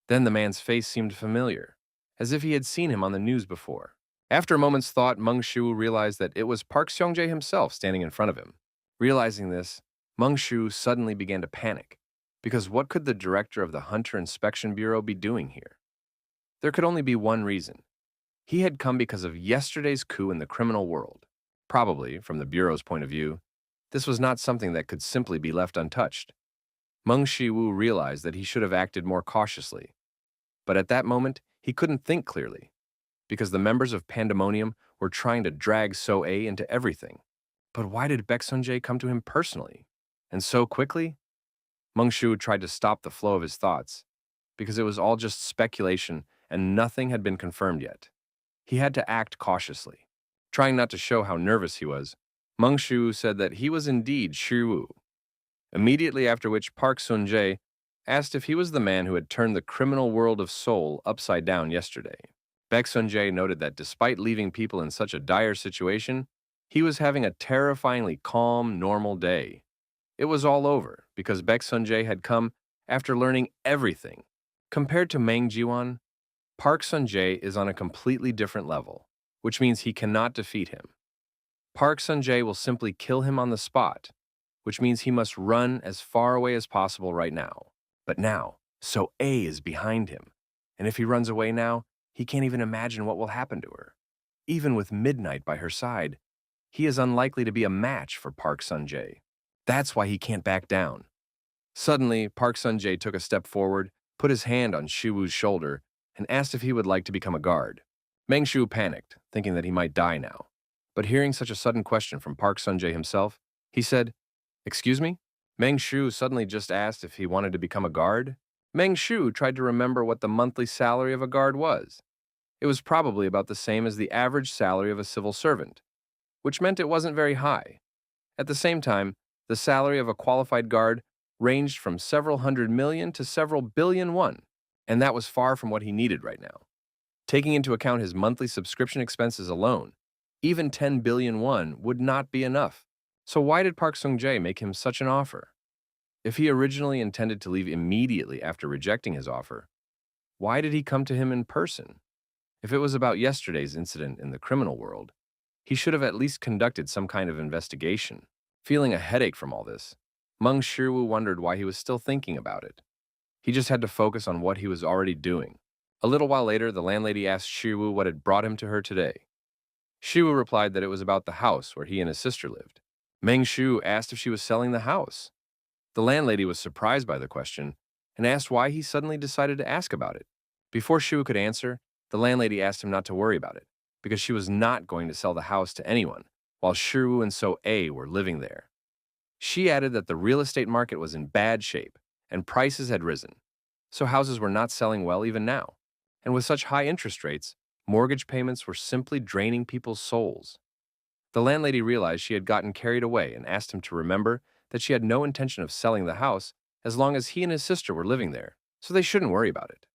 Then the man's face seemed familiar, as if he had seen him on the news before. After a moment's thought, Meng Shu realized that it was Park Seong-jae himself standing in front of him. Realizing this, Meng Shu suddenly began to panic, because what could the director of the Hunter Inspection Bureau be doing here? There could only be one reason. He had come because of yesterday's coup in the criminal world. Probably, from the Bureau's point of view, this was not something that could simply be left untouched. Meng Shiwu realized that he should have acted more cautiously. But at that moment, he couldn't think clearly, because the members of Pandemonium were trying to drag So-A into everything. But why did Baek Sun-jae come to him personally? And so quickly? Meng Shu tried to stop the flow of his thoughts, because it was all just speculation and nothing had been confirmed yet. He had to act cautiously. Trying not to show how nervous he was, Meng Shu said that he was indeed Shiwu. Immediately after which Park Sun-jae asked if he was the man who had turned the criminal world of Seoul upside down yesterday. Baek Sun-jae noted that despite leaving people in such a dire situation, he was having a terrifyingly calm, normal day. It was all over because Baek Sun-jae had come after learning everything. Compared to Mang Ji-won, Park Sun-jae is on a completely different level, which means he cannot defeat him. Park Sun-jae will simply kill him on the spot, which means he must run as far away as possible right now. But now, So-A is behind him, and if he runs away now, he can't even imagine what will happen to her. Even with Midnight by her side, he is unlikely to be a match for Park Sun-jae. That's why he can't back down. Suddenly, Park Sun-jae took a step forward, put his hand on Shiwu's shoulder, and asked if he would like to become a guard. Meng Shu panicked, thinking that he might die now. But hearing such a sudden question from Park Sun-jae himself, he said, "Excuse me?" Meng Shu suddenly just asked if he wanted to become a guard. Meng Shu tried to remember what the monthly salary of a guard was. It was probably about the same as the average salary of a civil servant, which meant it wasn't very high. At the same time, the salary of a qualified guard ranged from several hundred million to several billion won, and that was far from what he needed right now. Taking into account his monthly subscription expenses alone, Even 10 billion won would not be enough. So why did Park Sung-jae make him such an offer? If he originally intended to leave immediately after rejecting his offer, why did he come to him in person? If it was about yesterday's incident in the criminal world, he should have at least conducted some kind of investigation. Feeling a headache from all this, Meng Shiwu wondered why he was still thinking about it. He just had to focus on what he was already doing. A little while later, the landlady asked Shiwu what had brought him to her today. Shiwu replied that it was about the house where he and his sister lived. Meng Shu asked if she was selling the house. The landlady was surprised by the question and asked why he suddenly decided to ask about it. Before Shiwu could answer, the landlady asked him not to worry about it, because she was not going to sell the house to anyone, while Shiwu and So-A were living there. She added that the real estate market was in bad shape, and prices had risen, so houses were not selling well even now. And with such high interest rates, mortgage payments were simply draining people's souls. The landlady realized she had gotten carried away and asked him to remember that she had no intention of selling the house as long as he and his sister were living there, so they shouldn't worry about it.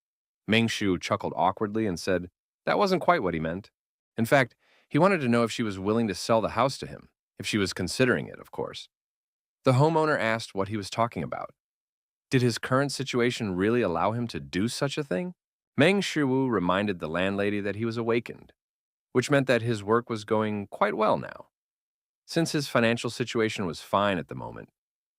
Meng Shu chuckled awkwardly and said that wasn't quite what he meant. In fact, he wanted to know if she was willing to sell the house to him, if she was considering it, of course. The homeowner asked what he was talking about. Did his current situation really allow him to do such a thing? Meng Shiwu reminded the landlady that he was awakened, which meant that his work was going quite well now. Since his financial situation was fine at the moment,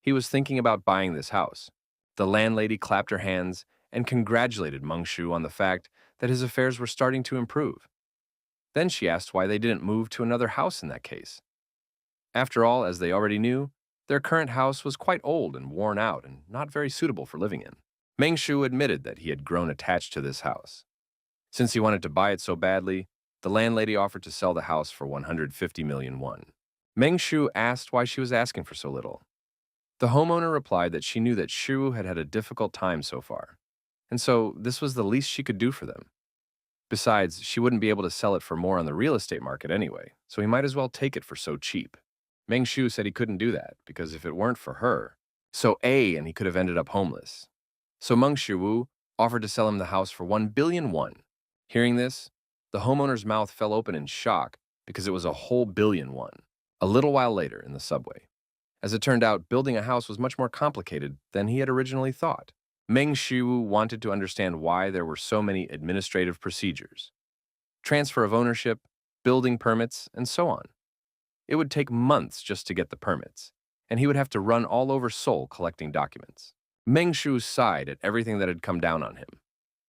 he was thinking about buying this house. The landlady clapped her hands and congratulated Meng Shu on the fact that his affairs were starting to improve. Then she asked why they didn't move to another house in that case. After all, as they already knew, their current house was quite old and worn out and not very suitable for living in. Meng Shu admitted that he had grown attached to this house. Since he wanted to buy it so badly, the landlady offered to sell the house for 150 million won. Meng Shu asked why she was asking for so little. The homeowner replied that she knew that Shu had had a difficult time so far, and so this was the least she could do for them. Besides, she wouldn't be able to sell it for more on the real estate market anyway, so he might as well take it for so cheap. Meng Shu said he couldn't do that, because if it weren't for her, So-A and he could have ended up homeless. So Meng Shiwu offered to sell him the house for 1 billion won. Hearing this, the homeowner's mouth fell open in shock because it was a whole billion won. A little while later in the subway. As it turned out, building a house was much more complicated than he had originally thought. Meng Shiwu wanted to understand why there were so many administrative procedures. Transfer of ownership, building permits, and so on. It would take months just to get the permits, and he would have to run all over Seoul collecting documents. Meng Shu sighed at everything that had come down on him.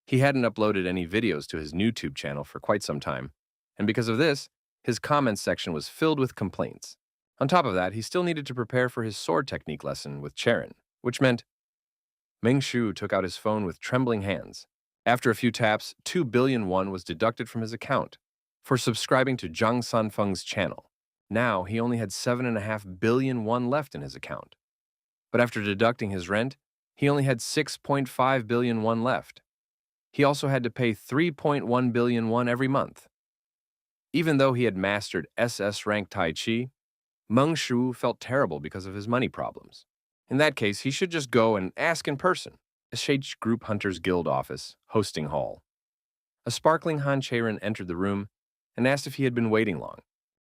He hadn't uploaded any videos to his YouTube channel for quite some time, and because of this, his comments section was filled with complaints. On top of that, he still needed to prepare for his sword technique lesson with Cherin, which meant Meng Shu took out his phone with trembling hands. After a few taps, 2 billion won was deducted from his account for subscribing to Zhang Sanfeng's channel. Now, he only had 7.5 billion won left in his account. But after deducting his rent, he only had 6.5 billion won left. He also had to pay 3.1 billion won every month. Even though he had mastered SS rank Tai Chi, Meng Shu felt terrible because of his money problems. In that case, he should just go and ask in person. SH Group Hunters Guild office, hosting hall. A sparkling Han Cherin entered the room and asked if he had been waiting long.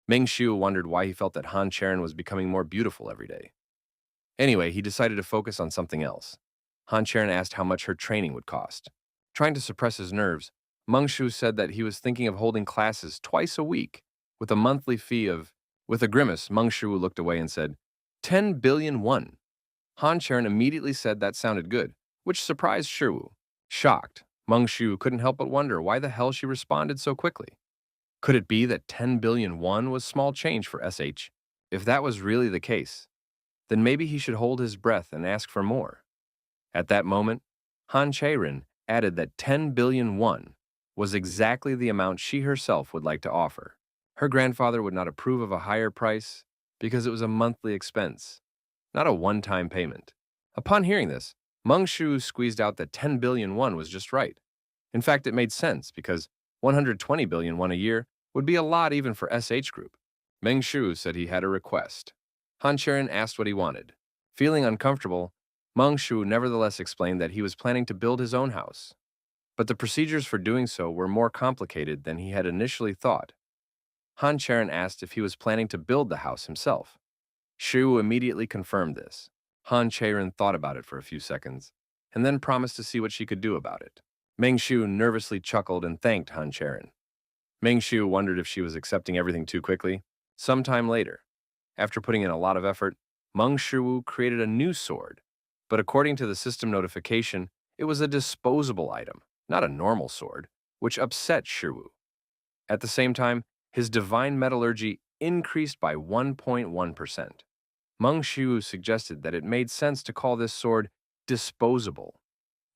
Meng Shu wondered why he felt that Han Cherin was becoming more beautiful every day. Anyway, he decided to focus on something else. Han Cherin asked how much her training would cost. Trying to suppress his nerves, Meng Shu said that he was thinking of holding classes twice a week with a monthly fee of... With a grimace, Meng Shu looked away and said, 10 billion won. Han Cherin immediately said that sounded good, which surprised Shiwu. Shocked, Meng Shu couldn't help but wonder why the hell she responded so quickly. Could it be that 10 billion won was small change for SH? If that was really the case, then maybe he should hold his breath and ask for more. At that moment, Han Cherin added that 10 billion won was exactly the amount she herself would like to offer. Her grandfather would not approve of a higher price because it was a monthly expense, not a one-time payment. Upon hearing this, Meng Shu squeezed out that 10 billion won was just right. In fact, it made sense because 120 billion won a year would be a lot even for SH Group. Meng Shu said he had a request. Han Cherin asked what he wanted. Feeling uncomfortable, Meng Shu nevertheless explained that he was planning to build his own house. But the procedures for doing so were more complicated than he had initially thought. Han Cherin asked if he was planning to build the house himself. Shiwu immediately confirmed this. Han Cherin thought about it for a few seconds, and then promised to see what she could do about it. Meng Shu nervously chuckled and thanked Han Cherin. Meng Shu wondered if she was accepting everything too quickly. Sometime later, after putting in a lot of effort, Meng Shiwu created a new sword. But according to the system notification, it was a disposable item, not a normal sword, which upset Shiwu. At the same time, his divine metallurgy increased by 1.1%. Meng Shiwu suggested that it made sense to call this sword disposable,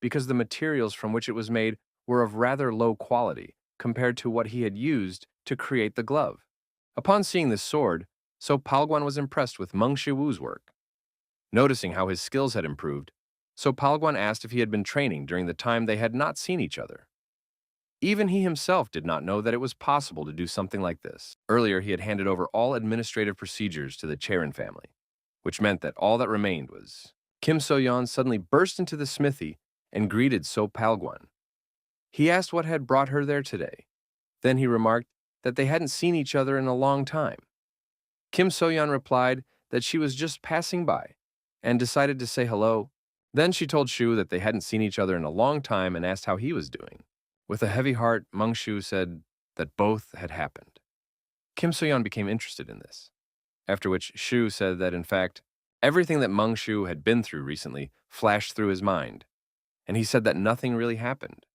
because the materials from which it was made were of rather low quality compared to what he had used to create the glove. Upon seeing this sword, So Palguan was impressed with Meng Shiwu's work. Noticing how his skills had improved, So Palguan asked if he had been training during the time they had not seen each other. Even he himself did not know that it was possible to do something like this. Earlier, he had handed over all administrative procedures to the Cherin family, which meant that all that remained was Kim So-yeon suddenly burst into the smithy and greeted So Palguan. He asked what had brought her there today. Then he remarked that they hadn't seen each other in a long time. Kim So-yeon replied that she was just passing by and decided to say hello. Then she told Shu that they hadn't seen each other in a long time and asked how he was doing. With a heavy heart, Meng Shu said that both had happened. Kim So-yeon became interested in this, after which Shu said that, in fact, everything that Meng Shu had been through recently flashed through his mind, and he said that nothing really happened.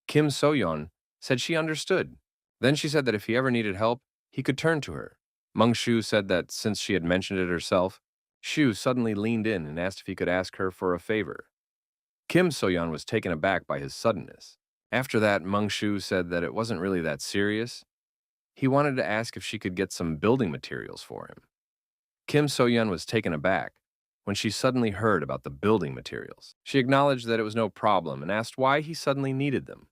Kim So-yeon said she understood. Then she said that if he ever needed help, he could turn to her. Meng Shu said that since she had mentioned it herself, Shu suddenly leaned in and asked if he could ask her for a favor. Kim So-yeon was taken aback by his suddenness. After that, Meng Shu said that it wasn't really that serious. He wanted to ask if she could get some building materials for him. Kim So-yeon was taken aback when she suddenly heard about the building materials. She acknowledged that it was no problem and asked why he suddenly needed them.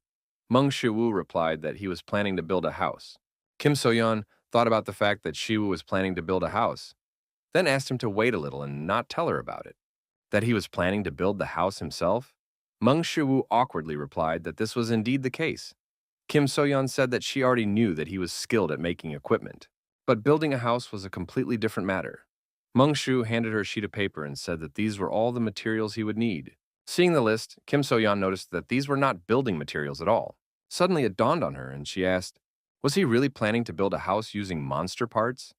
Meng Shiwu replied that he was planning to build a house. Kim So-yeon thought about the fact that Shiwu was planning to build a house, then asked him to wait a little and not tell her about it. That he was planning to build the house himself? Meng Shiwu awkwardly replied that this was indeed the case. Kim So-yeon said that she already knew that he was skilled at making equipment, but building a house was a completely different matter. Meng Shu handed her a sheet of paper and said that these were all the materials he would need. Seeing the list, Kim So-yeon noticed that these were not building materials at all. Suddenly it dawned on her and she asked, was he really planning to build a house using monster parts?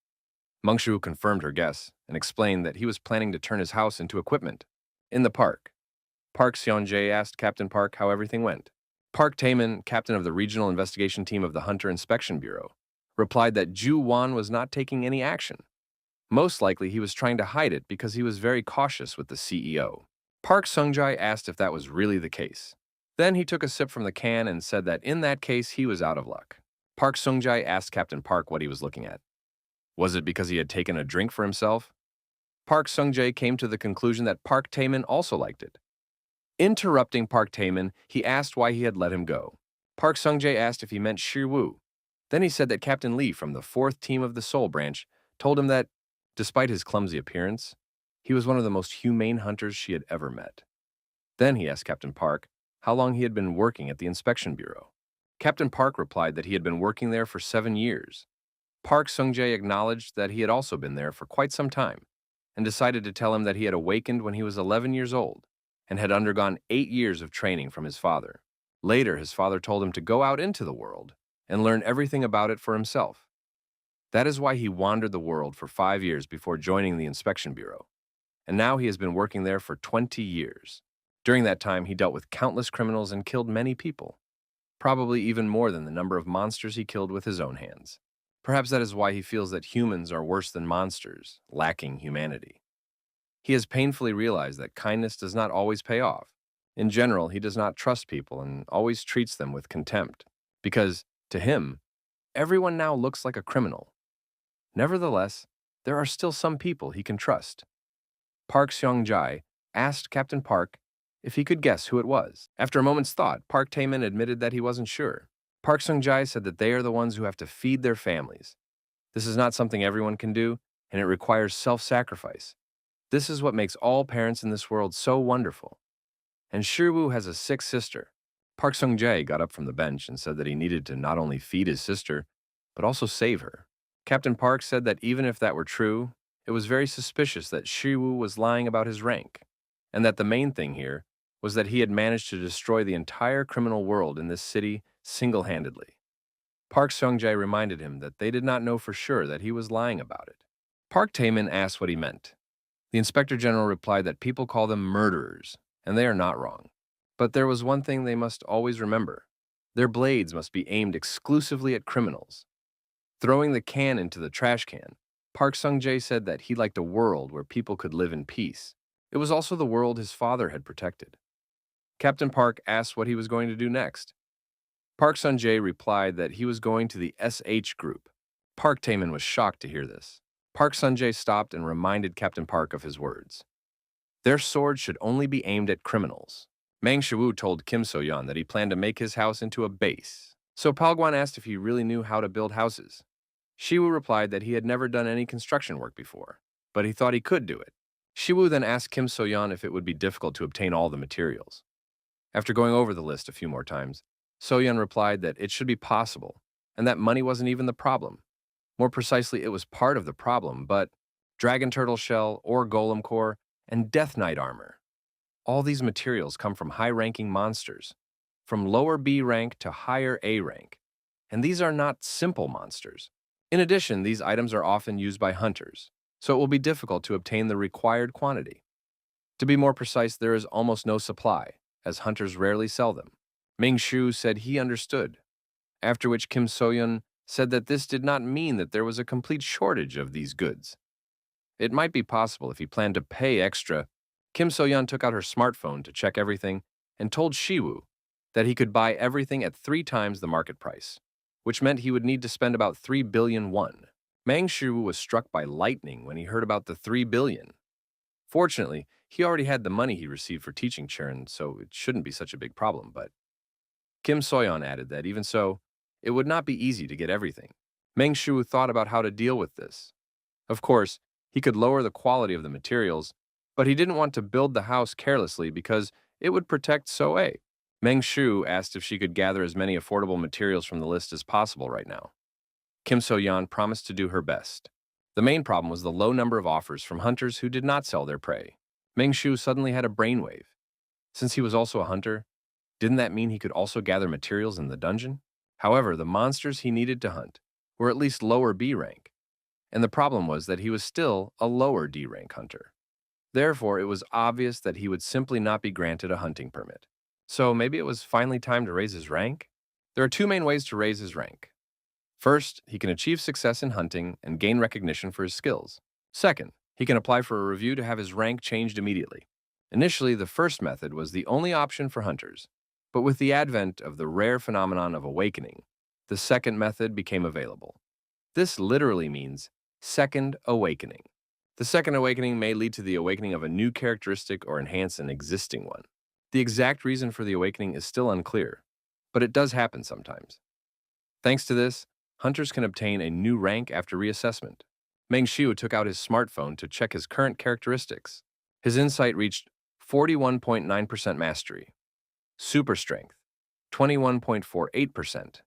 Meng Shu confirmed her guess and explained that he was planning to turn his house into equipment. In the park, Park Seon-jae asked Captain Park how everything went. Park Taemin, captain of the regional investigation team of the Hunter Inspection Bureau, replied that Ju Wan was not taking any action. Most likely he was trying to hide it because he was very cautious with the CEO. Park Sung-jae asked if that was really the case. Then he took a sip from the can and said that in that case he was out of luck. Park Sung-jae asked Captain Park what he was looking at. Was it because he had taken a drink for himself? Park Sung-jae came to the conclusion that Park Taemin also liked it. Interrupting Park Taemin, he asked why he had let him go. Park Sung-jae asked if he meant Shi-woo. Then he said that Captain Lee from the 4th team of the Seoul branch told him that, despite his clumsy appearance, he was one of the most humane hunters she had ever met. Then he asked Captain Park how long he had been working at the Inspection Bureau. Captain Park replied that he had been working there for 7 years. Park Sung-jae acknowledged that he had also been there for quite some time and decided to tell him that he had awakened when he was 11 years old and had undergone 8 years of training from his father. Later, his father told him to go out into the world and learn everything about it for himself. That is why he wandered the world for 5 years before joining the Inspection Bureau, and now he has been working there for 20 years. During that time, he dealt with countless criminals and killed many people, probably even more than the number of monsters he killed with his own hands. Perhaps that is why he feels that humans are worse than monsters, lacking humanity. He has painfully realized that kindness does not always pay off. In general, he does not trust people and always treats them with contempt, because, to him, everyone now looks like a criminal. Nevertheless, there are still some people he can trust. Park Seong-jae asked Captain Park if he could guess who it was. After a moment's thought, Park Taemin admitted that he wasn't sure. Park Sung-jae said that they are the ones who have to feed their families. This is not something everyone can do, and it requires self-sacrifice. This is what makes all parents in this world so wonderful. And Shi-woo has a sick sister. Park Sung-jae got up from the bench and said that he needed to not only feed his sister, but also save her. Captain Park said that even if that were true, it was very suspicious that Shiwu was lying about his rank, and that the main thing here was that he had managed to destroy the entire criminal world in this city single-handedly. Park Seung-jae reminded him that they did not know for sure that he was lying about it. Park Tae-min asked what he meant. The Inspector General replied that people call them murderers, and they are not wrong. But there was one thing they must always remember. Their blades must be aimed exclusively at criminals. Throwing the can into the trash can, Park Seung-jae said that he liked a world where people could live in peace. It was also the world his father had protected. Captain Park asked what he was going to do next. Park Seung-jae replied that he was going to the SH group. Park Tae-min was shocked to hear this. Park Seung-jae stopped and reminded Captain Park of his words. Their swords should only be aimed at criminals. Mang Shiwu told Kim So-yeon that he planned to make his house into a base. So Palguan asked if he really knew how to build houses. Shiwu replied that he had never done any construction work before, but he thought he could do it. Shiwu then asked Kim So-yeon if it would be difficult to obtain all the materials. After going over the list a few more times, So-yeon replied that it should be possible, and that money wasn't even the problem. More precisely, it was part of the problem, but dragon turtle shell, or golem core, and death knight armor. All these materials come from high-ranking monsters, from lower B rank to higher A rank, and these are not simple monsters. In addition, these items are often used by hunters, so it will be difficult to obtain the required quantity. To be more precise, there is almost no supply, as hunters rarely sell them. Ming Shu said he understood, after which Kim So-yeon said that this did not mean that there was a complete shortage of these goods. It might be possible if he planned to pay extra. Kim So-yeon took out her smartphone to check everything and told Shiwu that he could buy everything at 3 times the market price, which meant he would need to spend about 3 billion won. Mang Shiwu was struck by lightning when he heard about the 3 billion. Fortunately, he already had the money he received for teaching Cherin, so it shouldn't be such a big problem, but Kim So-yeon added that even so, it would not be easy to get everything. Mang Shiwu thought about how to deal with this. Of course, he could lower the quality of the materials, but he didn't want to build the house carelessly because it would protect So-ae. Meng Shu asked if she could gather as many affordable materials from the list as possible right now. Kim So-yeon promised to do her best. The main problem was the low number of offers from hunters who did not sell their prey. Meng Shu suddenly had a brainwave. Since he was also a hunter, didn't that mean he could also gather materials in the dungeon? However, the monsters he needed to hunt were at least lower B rank, and the problem was that he was still a lower D rank hunter. Therefore, it was obvious that he would simply not be granted a hunting permit. So maybe it was finally time to raise his rank? There are 2 main ways to raise his rank. First, he can achieve success in hunting and gain recognition for his skills. Second, he can apply for a review to have his rank changed immediately. Initially, the first method was the only option for hunters, but with the advent of the rare phenomenon of awakening, the second method became available. This literally means second awakening. The second awakening may lead to the awakening of a new characteristic or enhance an existing one. The exact reason for the awakening is still unclear, but it does happen sometimes. Thanks to this, hunters can obtain a new rank after reassessment. Meng Xiu took out his smartphone to check his current characteristics. His insight reached 41.9% mastery, super strength 21.48%,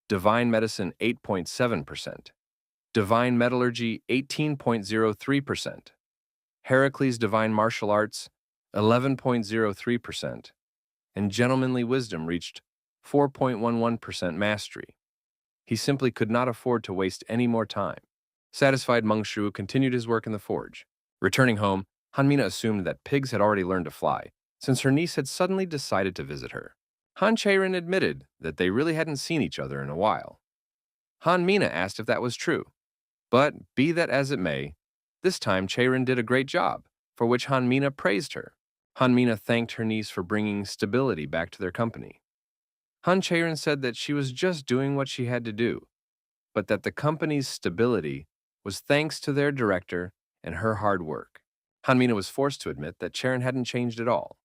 divine medicine 8.7%, divine metallurgy 18.03%, Hercules divine martial arts 11.03%, and gentlemanly wisdom reached 4.11% mastery. He simply could not afford to waste any more time. Satisfied, Meng Shu continued his work in the forge. Returning home, Han Mina assumed that pigs had already learned to fly, since her niece had suddenly decided to visit her. Han Cherin admitted that they really hadn't seen each other in a while. Han Mina asked if that was true. But, be that as it may, this time Cherin did a great job, for which Han Mina praised her. Han Mina thanked her niece for bringing stability back to their company. Han Cherin said that she was just doing what she had to do, but that the company's stability was thanks to their director and her hard work. Han Mina was forced to admit that Cherin hadn't changed at all.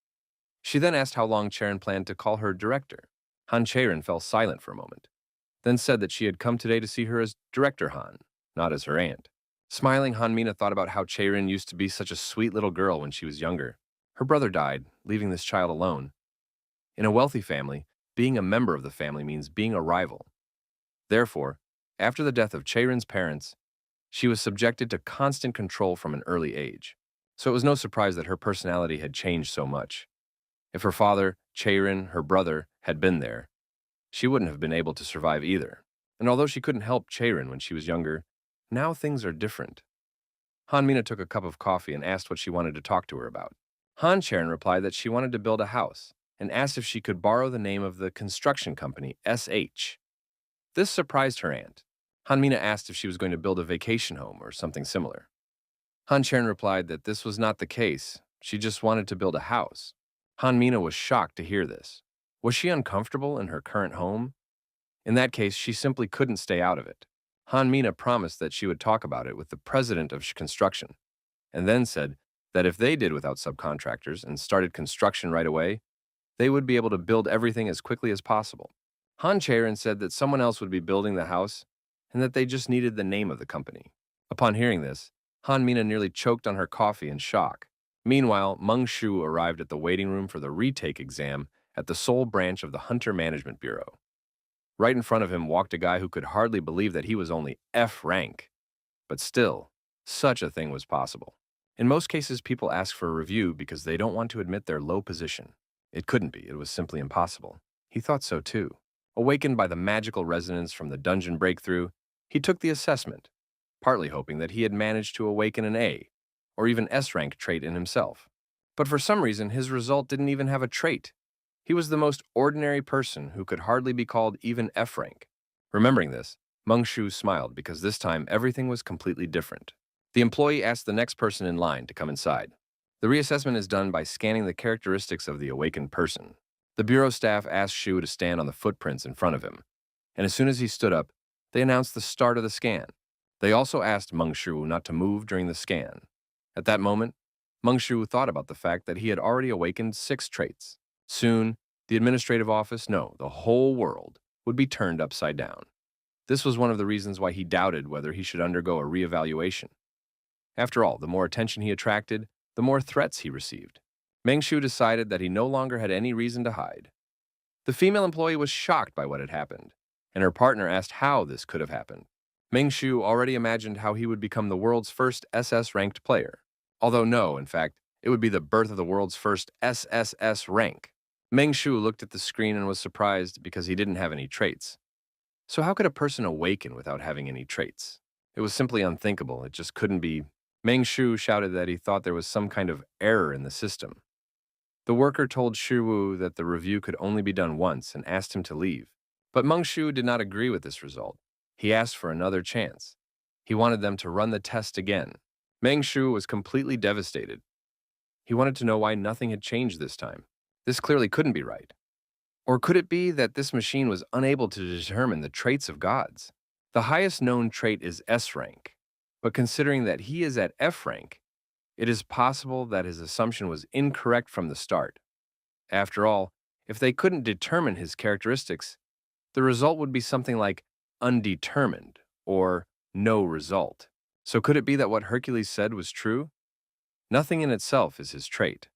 She then asked how long Cherin planned to call her director. Han Cherin fell silent for a moment, then said that she had come today to see her as Director Han, not as her aunt. Smiling, Han Mina thought about how Cherin used to be such a sweet little girl when she was younger. Her brother died, leaving this child alone. In a wealthy family, being a member of the family means being a rival. Therefore, after the death of Cherin's parents, She was subjected to constant control from an early age, so it was no surprise that her personality had changed so much. If her father, Cherin, her brother, had been there, she wouldn't have been able to survive either. And although she couldn't help Cherin when she was younger, now things are different. Hanmina took a cup of coffee and asked what she wanted to talk to her about. Han Cherin replied that she wanted to build a house and asked if she could borrow the name of the construction company, SH. This surprised her aunt. Hanmina asked if she was going to build a vacation home or something similar. Han Cherin replied that this was not the case. She just wanted to build a house. Hanmina was shocked to hear this. Was she uncomfortable in her current home? In that case, she simply couldn't stay out of it. Hanmina promised that she would talk about it with the president of construction, and then said that if they did without subcontractors and started construction right away, they would be able to build everything as quickly as possible. Han Cherin said that someone else would be building the house and that they just needed the name of the company. Upon hearing this, Hanmina nearly choked on her coffee in shock. Meanwhile, Meng Shu arrived at the waiting room for the retake exam at the Seoul branch of the Hunter Management Bureau. Right in front of him walked a guy who could hardly believe that he was only F rank. But still, such a thing was possible. In most cases, people ask for a review because they don't want to admit their low position. It couldn't be, it was simply impossible. He thought so too. Awakened by the magical resonance from the dungeon breakthrough, he took the assessment, partly hoping that he had managed to awaken an A, or even S-rank trait in himself. But for some reason, his result didn't even have a trait. He was the most ordinary person who could hardly be called even F-rank. Remembering this, Meng Shu smiled because this time everything was completely different. The employee asked the next person in line to come inside. The reassessment is done by scanning the characteristics of the awakened person. The bureau staff asked Shu to stand on the footprints in front of him, and as soon as he stood up, they announced the start of the scan. They also asked Meng Shu not to move during the scan. At that moment, Meng Shu thought about the fact that he had already awakened 6 traits. Soon, the administrative office, no, the whole world, would be turned upside down. This was one of the reasons why he doubted whether he should undergo a reevaluation. After all, the more attention he attracted, the more threats he received. Meng Shu decided that he no longer had any reason to hide. The female employee was shocked by what had happened, and her partner asked how this could have happened. Meng Shu already imagined how he would become the world's first SS-ranked player. Although no, in fact, it would be the birth of the world's first SSS rank. Meng Shu looked at the screen and was surprised because he didn't have any traits. So how could a person awaken without having any traits? It was simply unthinkable. It just couldn't be. Meng Shu shouted that he thought there was some kind of error in the system. The worker told Shiwu that the review could only be done once and asked him to leave. But Meng Shu did not agree with this result. He asked for another chance. He wanted them to run the test again. Meng Shu was completely devastated. He wanted to know why nothing had changed this time. This clearly couldn't be right. Or could it be that this machine was unable to determine the traits of gods? The highest known trait is S rank, but considering that he is at F rank, it is possible that his assumption was incorrect from the start. After all, if they couldn't determine his characteristics, the result would be something like undetermined or no result. So could it be that what Hercules said was true? Nothing in itself is his trait.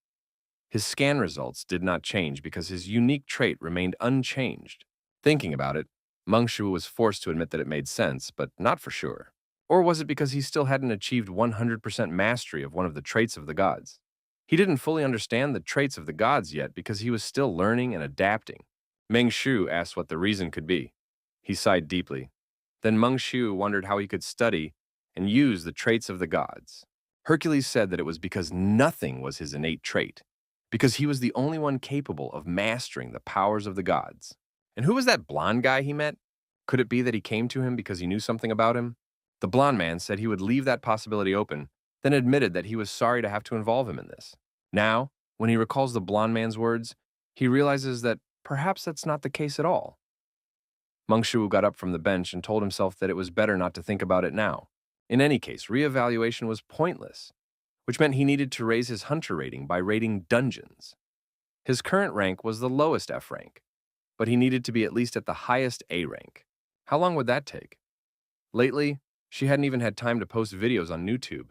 His scan results did not change because his unique trait remained unchanged. Thinking about it, Meng Shu was forced to admit that it made sense, but not for sure. Or was it because he still hadn't achieved 100% mastery of one of the traits of the gods? He didn't fully understand the traits of the gods yet because he was still learning and adapting. Meng Shu asked what the reason could be. He sighed deeply. Then Meng Shu wondered how he could study and use the traits of the gods. Hercules said that it was because nothing was his innate trait, because he was the only one capable of mastering the powers of the gods. And who was that blonde guy he met? Could it be that he came to him because he knew something about him? The blonde man said he would leave that possibility open, then admitted that he was sorry to have to involve him in this. Now, when he recalls the blonde man's words, he realizes that perhaps that's not the case at all. Meng Shu got up from the bench and told himself that it was better not to think about it now. In any case, reevaluation was pointless, which meant he needed to raise his hunter rating by raiding dungeons. His current rank was the lowest F rank, but he needed to be at least at the highest A rank. How long would that take? Lately, she hadn't even had time to post videos on YouTube.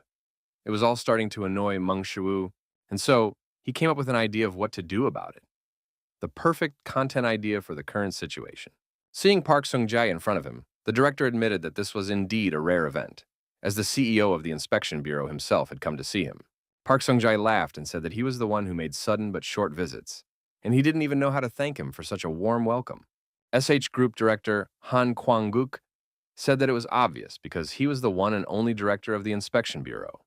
It was all starting to annoy Meng Shu, and so he came up with an idea of what to do about it. The perfect content idea for the current situation. Seeing Park Sung-jae in front of him, the director admitted that this was indeed a rare event, as the CEO of the Inspection Bureau himself had come to see him. Park Sung-jae laughed and said that he was the one who made sudden but short visits, and he didn't even know how to thank him for such a warm welcome. SH Group Director Han Kwang-guk said that it was obvious because he was the one and only director of the Inspection Bureau.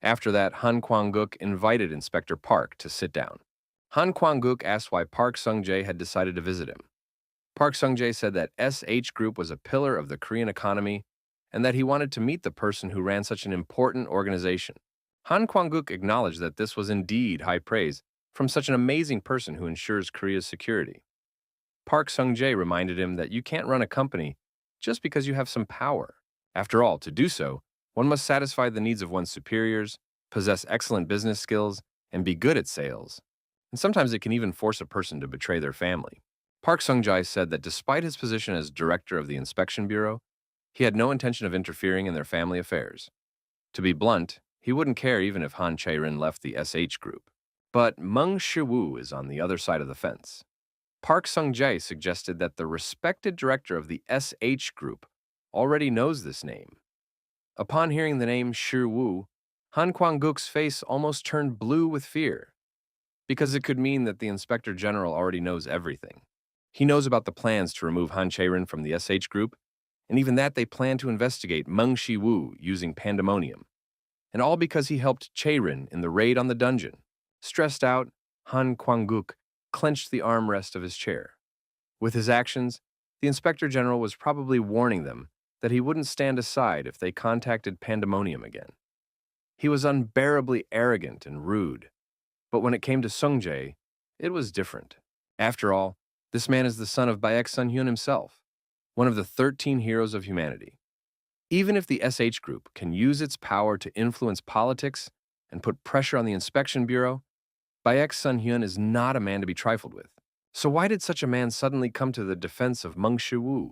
After that, Han Kwang-guk invited Inspector Park to sit down. Han Kwang-guk asked why Park Sung-jae had decided to visit him. Park Sung-jae said that SH Group was a pillar of the Korean economy and that he wanted to meet the person who ran such an important organization. Han Kwang-guk acknowledged that this was indeed high praise from such an amazing person who ensures Korea's security. Park Sung-jae reminded him that you can't run a company just because you have some power. After all, to do so, one must satisfy the needs of one's superiors, possess excellent business skills, and be good at sales. And sometimes it can even force a person to betray their family. Park Sung-jae said that despite his position as director of the Inspection Bureau, he had no intention of interfering in their family affairs. To be blunt, he wouldn't care even if Han Cherin left the SH Group. But Meng Shiwoo is on the other side of the fence. Park Sung-jae suggested that the respected director of the SH Group already knows this name. Upon hearing the name Shiwoo, Han Kwang-guk's face almost turned blue with fear, because it could mean that the Inspector General already knows everything. He knows about the plans to remove Han Cherin from the SH Group, and even that they plan to investigate Meng Shiwoo using Pandemonium. And all because he helped Cherin in the raid on the dungeon. Stressed out, Han Kwang-guk clenched the armrest of his chair. With his actions, the Inspector General was probably warning them that he wouldn't stand aside if they contacted Pandemonium again. He was unbearably arrogant and rude, but when it came to Sung-jae, it was different. After all, this man is the son of Baek Sun-hyun himself, one of the 13 heroes of humanity. Even if the SH Group can use its power to influence politics and put pressure on the Inspection Bureau, Baek Sun-hyun is not a man to be trifled with. So why did such a man suddenly come to the defense of Meng Shiwoo?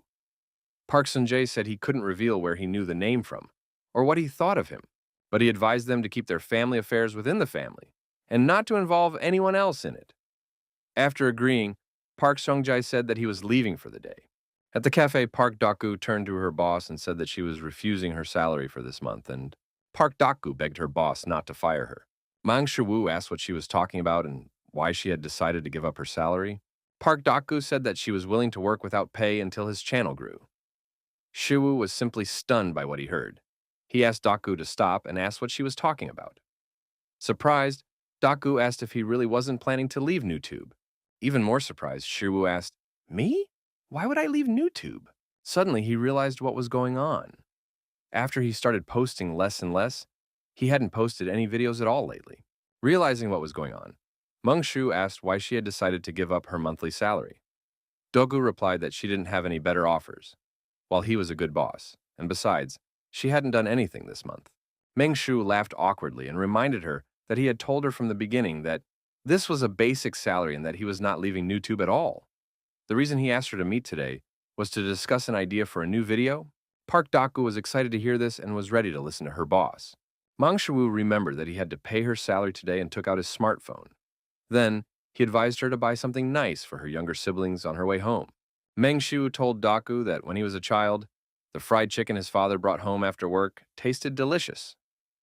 Park Sung-jae said he couldn't reveal where he knew the name from or what he thought of him, but he advised them to keep their family affairs within the family and not to involve anyone else in it. After agreeing, Park Sung-jae said that he was leaving for the day. At the cafe, Park Dak-gu turned to her boss and said that she was refusing her salary for this month, and Park Dak-gu begged her boss not to fire her. Meng Shiwoo asked what she was talking about and why she had decided to give up her salary. Park Dak-gu said that she was willing to work without pay until his channel grew. Shiwoo was simply stunned by what he heard. He asked Dak-gu to stop and asked what she was talking about. Surprised, Dak-gu asked if he really wasn't planning to leave NewTube. Even more surprised, Shiwoo asked, "Me? Why would I leave NewTube?" Suddenly, he realized what was going on. After he started posting less and less, he hadn't posted any videos at all lately. Realizing what was going on, Meng Shu asked why she had decided to give up her monthly salary. Dogu replied that she didn't have any better offers, while he was a good boss, and besides, she hadn't done anything this month. Meng Shu laughed awkwardly and reminded her that he had told her from the beginning that this was a basic salary and that he was not leaving NewTube at all. The reason he asked her to meet today was to discuss an idea for a new video. Park Dak-gu was excited to hear this and was ready to listen to her boss. Meng Shiwoo remembered that he had to pay her salary today and took out his smartphone. Then, he advised her to buy something nice for her younger siblings on her way home. Meng Shiwoo told Dak-gu that when he was a child, the fried chicken his father brought home after work tasted delicious.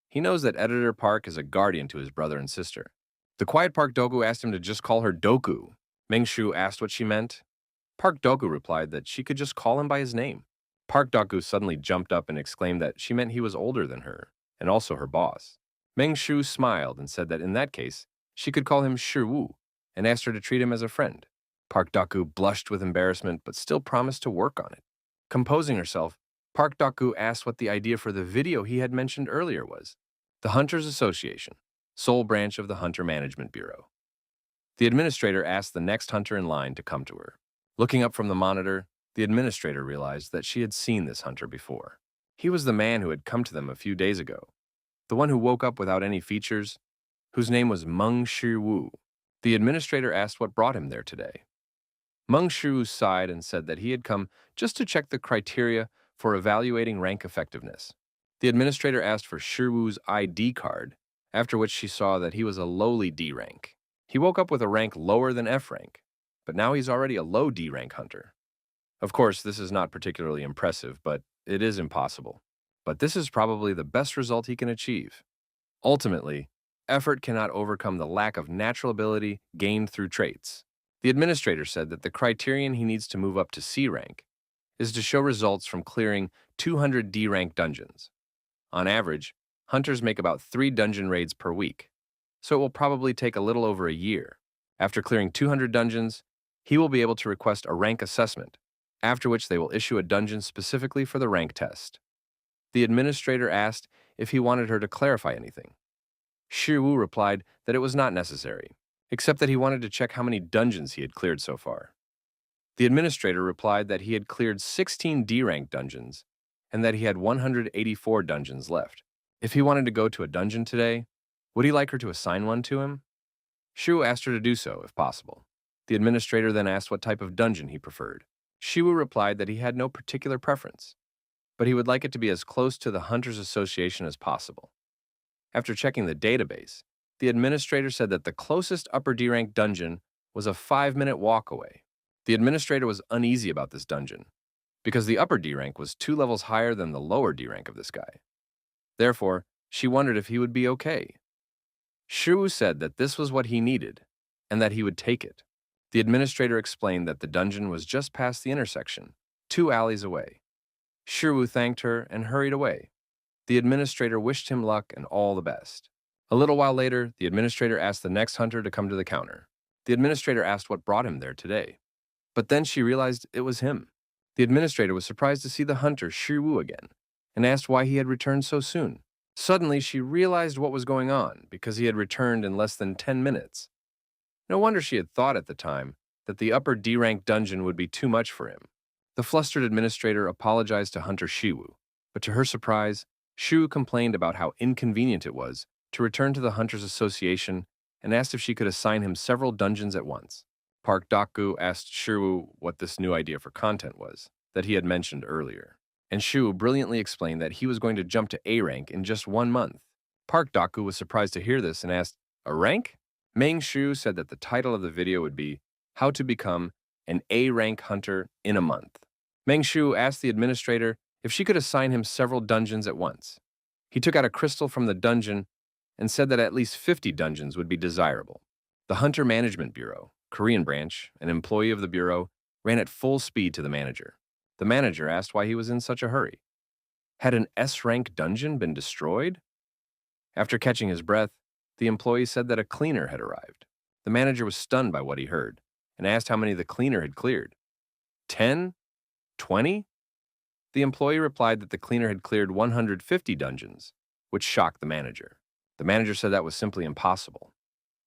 He knows that Editor Park is a guardian to his brother and sister. The quiet Park Dogu asked him to just call her Doku. Meng Shiwoo asked what she meant. Park Dogu replied that she could just call him by his name. Park Dogu suddenly jumped up and exclaimed that she meant he was older than her, and also her boss. Meng Shu smiled and said that in that case, she could call him Shiwu, and asked her to treat him as a friend. Park Dak-gu blushed with embarrassment but still promised to work on it. Composing herself, Park Dak-gu asked what the idea for the video he had mentioned earlier was. The Hunters Association, sole branch of the Hunter Management Bureau. The administrator asked the next hunter in line to come to her. Looking up from the monitor, the administrator realized that she had seen this hunter before. He was the man who had come to them a few days ago, the one who woke up without any features, whose name was Meng Shiwu. The administrator asked what brought him there today. Meng Shiwu sighed and said that he had come just to check the criteria for evaluating rank effectiveness. The administrator asked for Shiwu's ID card, after which she saw that he was a lowly D rank. He woke up with a rank lower than F rank, but now he's already a low D rank hunter. Of course, this is not particularly impressive, but it is impossible. but this is probably the best result he can achieve. Ultimately, effort cannot overcome the lack of natural ability gained through traits. The administrator said that the criterion he needs to move up to C rank is to show results from clearing 200 D rank dungeons. On average, hunters make about 3 dungeon raids per week, so it will probably take a little over a year. After clearing 200 dungeons, he will be able to request a rank assessment, after which they will issue a dungeon specifically for the rank test. The administrator asked if he wanted her to clarify anything. Shiwu replied that it was not necessary, except that he wanted to check how many dungeons he had cleared so far. The administrator replied that he had cleared 16 D-rank dungeons and that he had 184 dungeons left. If he wanted to go to a dungeon today, would he like her to assign one to him? Shiwu asked her to do so, if possible. The administrator then asked what type of dungeon he preferred. Shiwu replied that he had no particular preference, but he would like it to be as close to the Hunters Association as possible. After checking the database, the administrator said that the closest upper D-rank dungeon was a 5-minute walk away. The administrator was uneasy about this dungeon, because the upper D-rank was 2 levels higher than the lower D-rank of this guy. Therefore, she wondered if he would be okay. Shiwu said that this was what he needed, and that he would take it. The administrator explained that the dungeon was just past the intersection, 2 alleys away. Shiwu thanked her and hurried away. The administrator wished him luck and all the best. A little while later, the administrator asked the next hunter to come to the counter. The administrator asked what brought him there today. But then she realized it was him. The administrator was surprised to see the hunter Shiwu again, and asked why he had returned so soon. Suddenly, she realized what was going on, because he had returned in less than 10 minutes. No wonder she had thought at the time that the upper D-rank dungeon would be too much for him. The flustered administrator apologized to Hunter Shiwu, but to her surprise, Shiwu complained about how inconvenient it was to return to the Hunters Association and asked if she could assign him several dungeons at once. Park Dokgu asked Shiwu what this new idea for content was, that he had mentioned earlier. And Shiwu brilliantly explained that he was going to jump to A rank in just 1 month. Park Dokgu was surprised to hear this and asked, "A rank?" Meng Shu said that the title of the video would be How to Become an A-Rank Hunter in a Month. Meng Shu asked the administrator if she could assign him several dungeons at once. He took out a crystal from the dungeon and said that at least 50 dungeons would be desirable. The Hunter Management Bureau, Korean branch, an employee of the bureau, ran at full speed to the manager. The manager asked why he was in such a hurry. Had an S-rank dungeon been destroyed? After catching his breath, the employee said that a cleaner had arrived. The manager was stunned by what he heard and asked how many the cleaner had cleared. 10? 20? The employee replied that the cleaner had cleared 150 dungeons, which shocked the manager. The manager said that was simply impossible.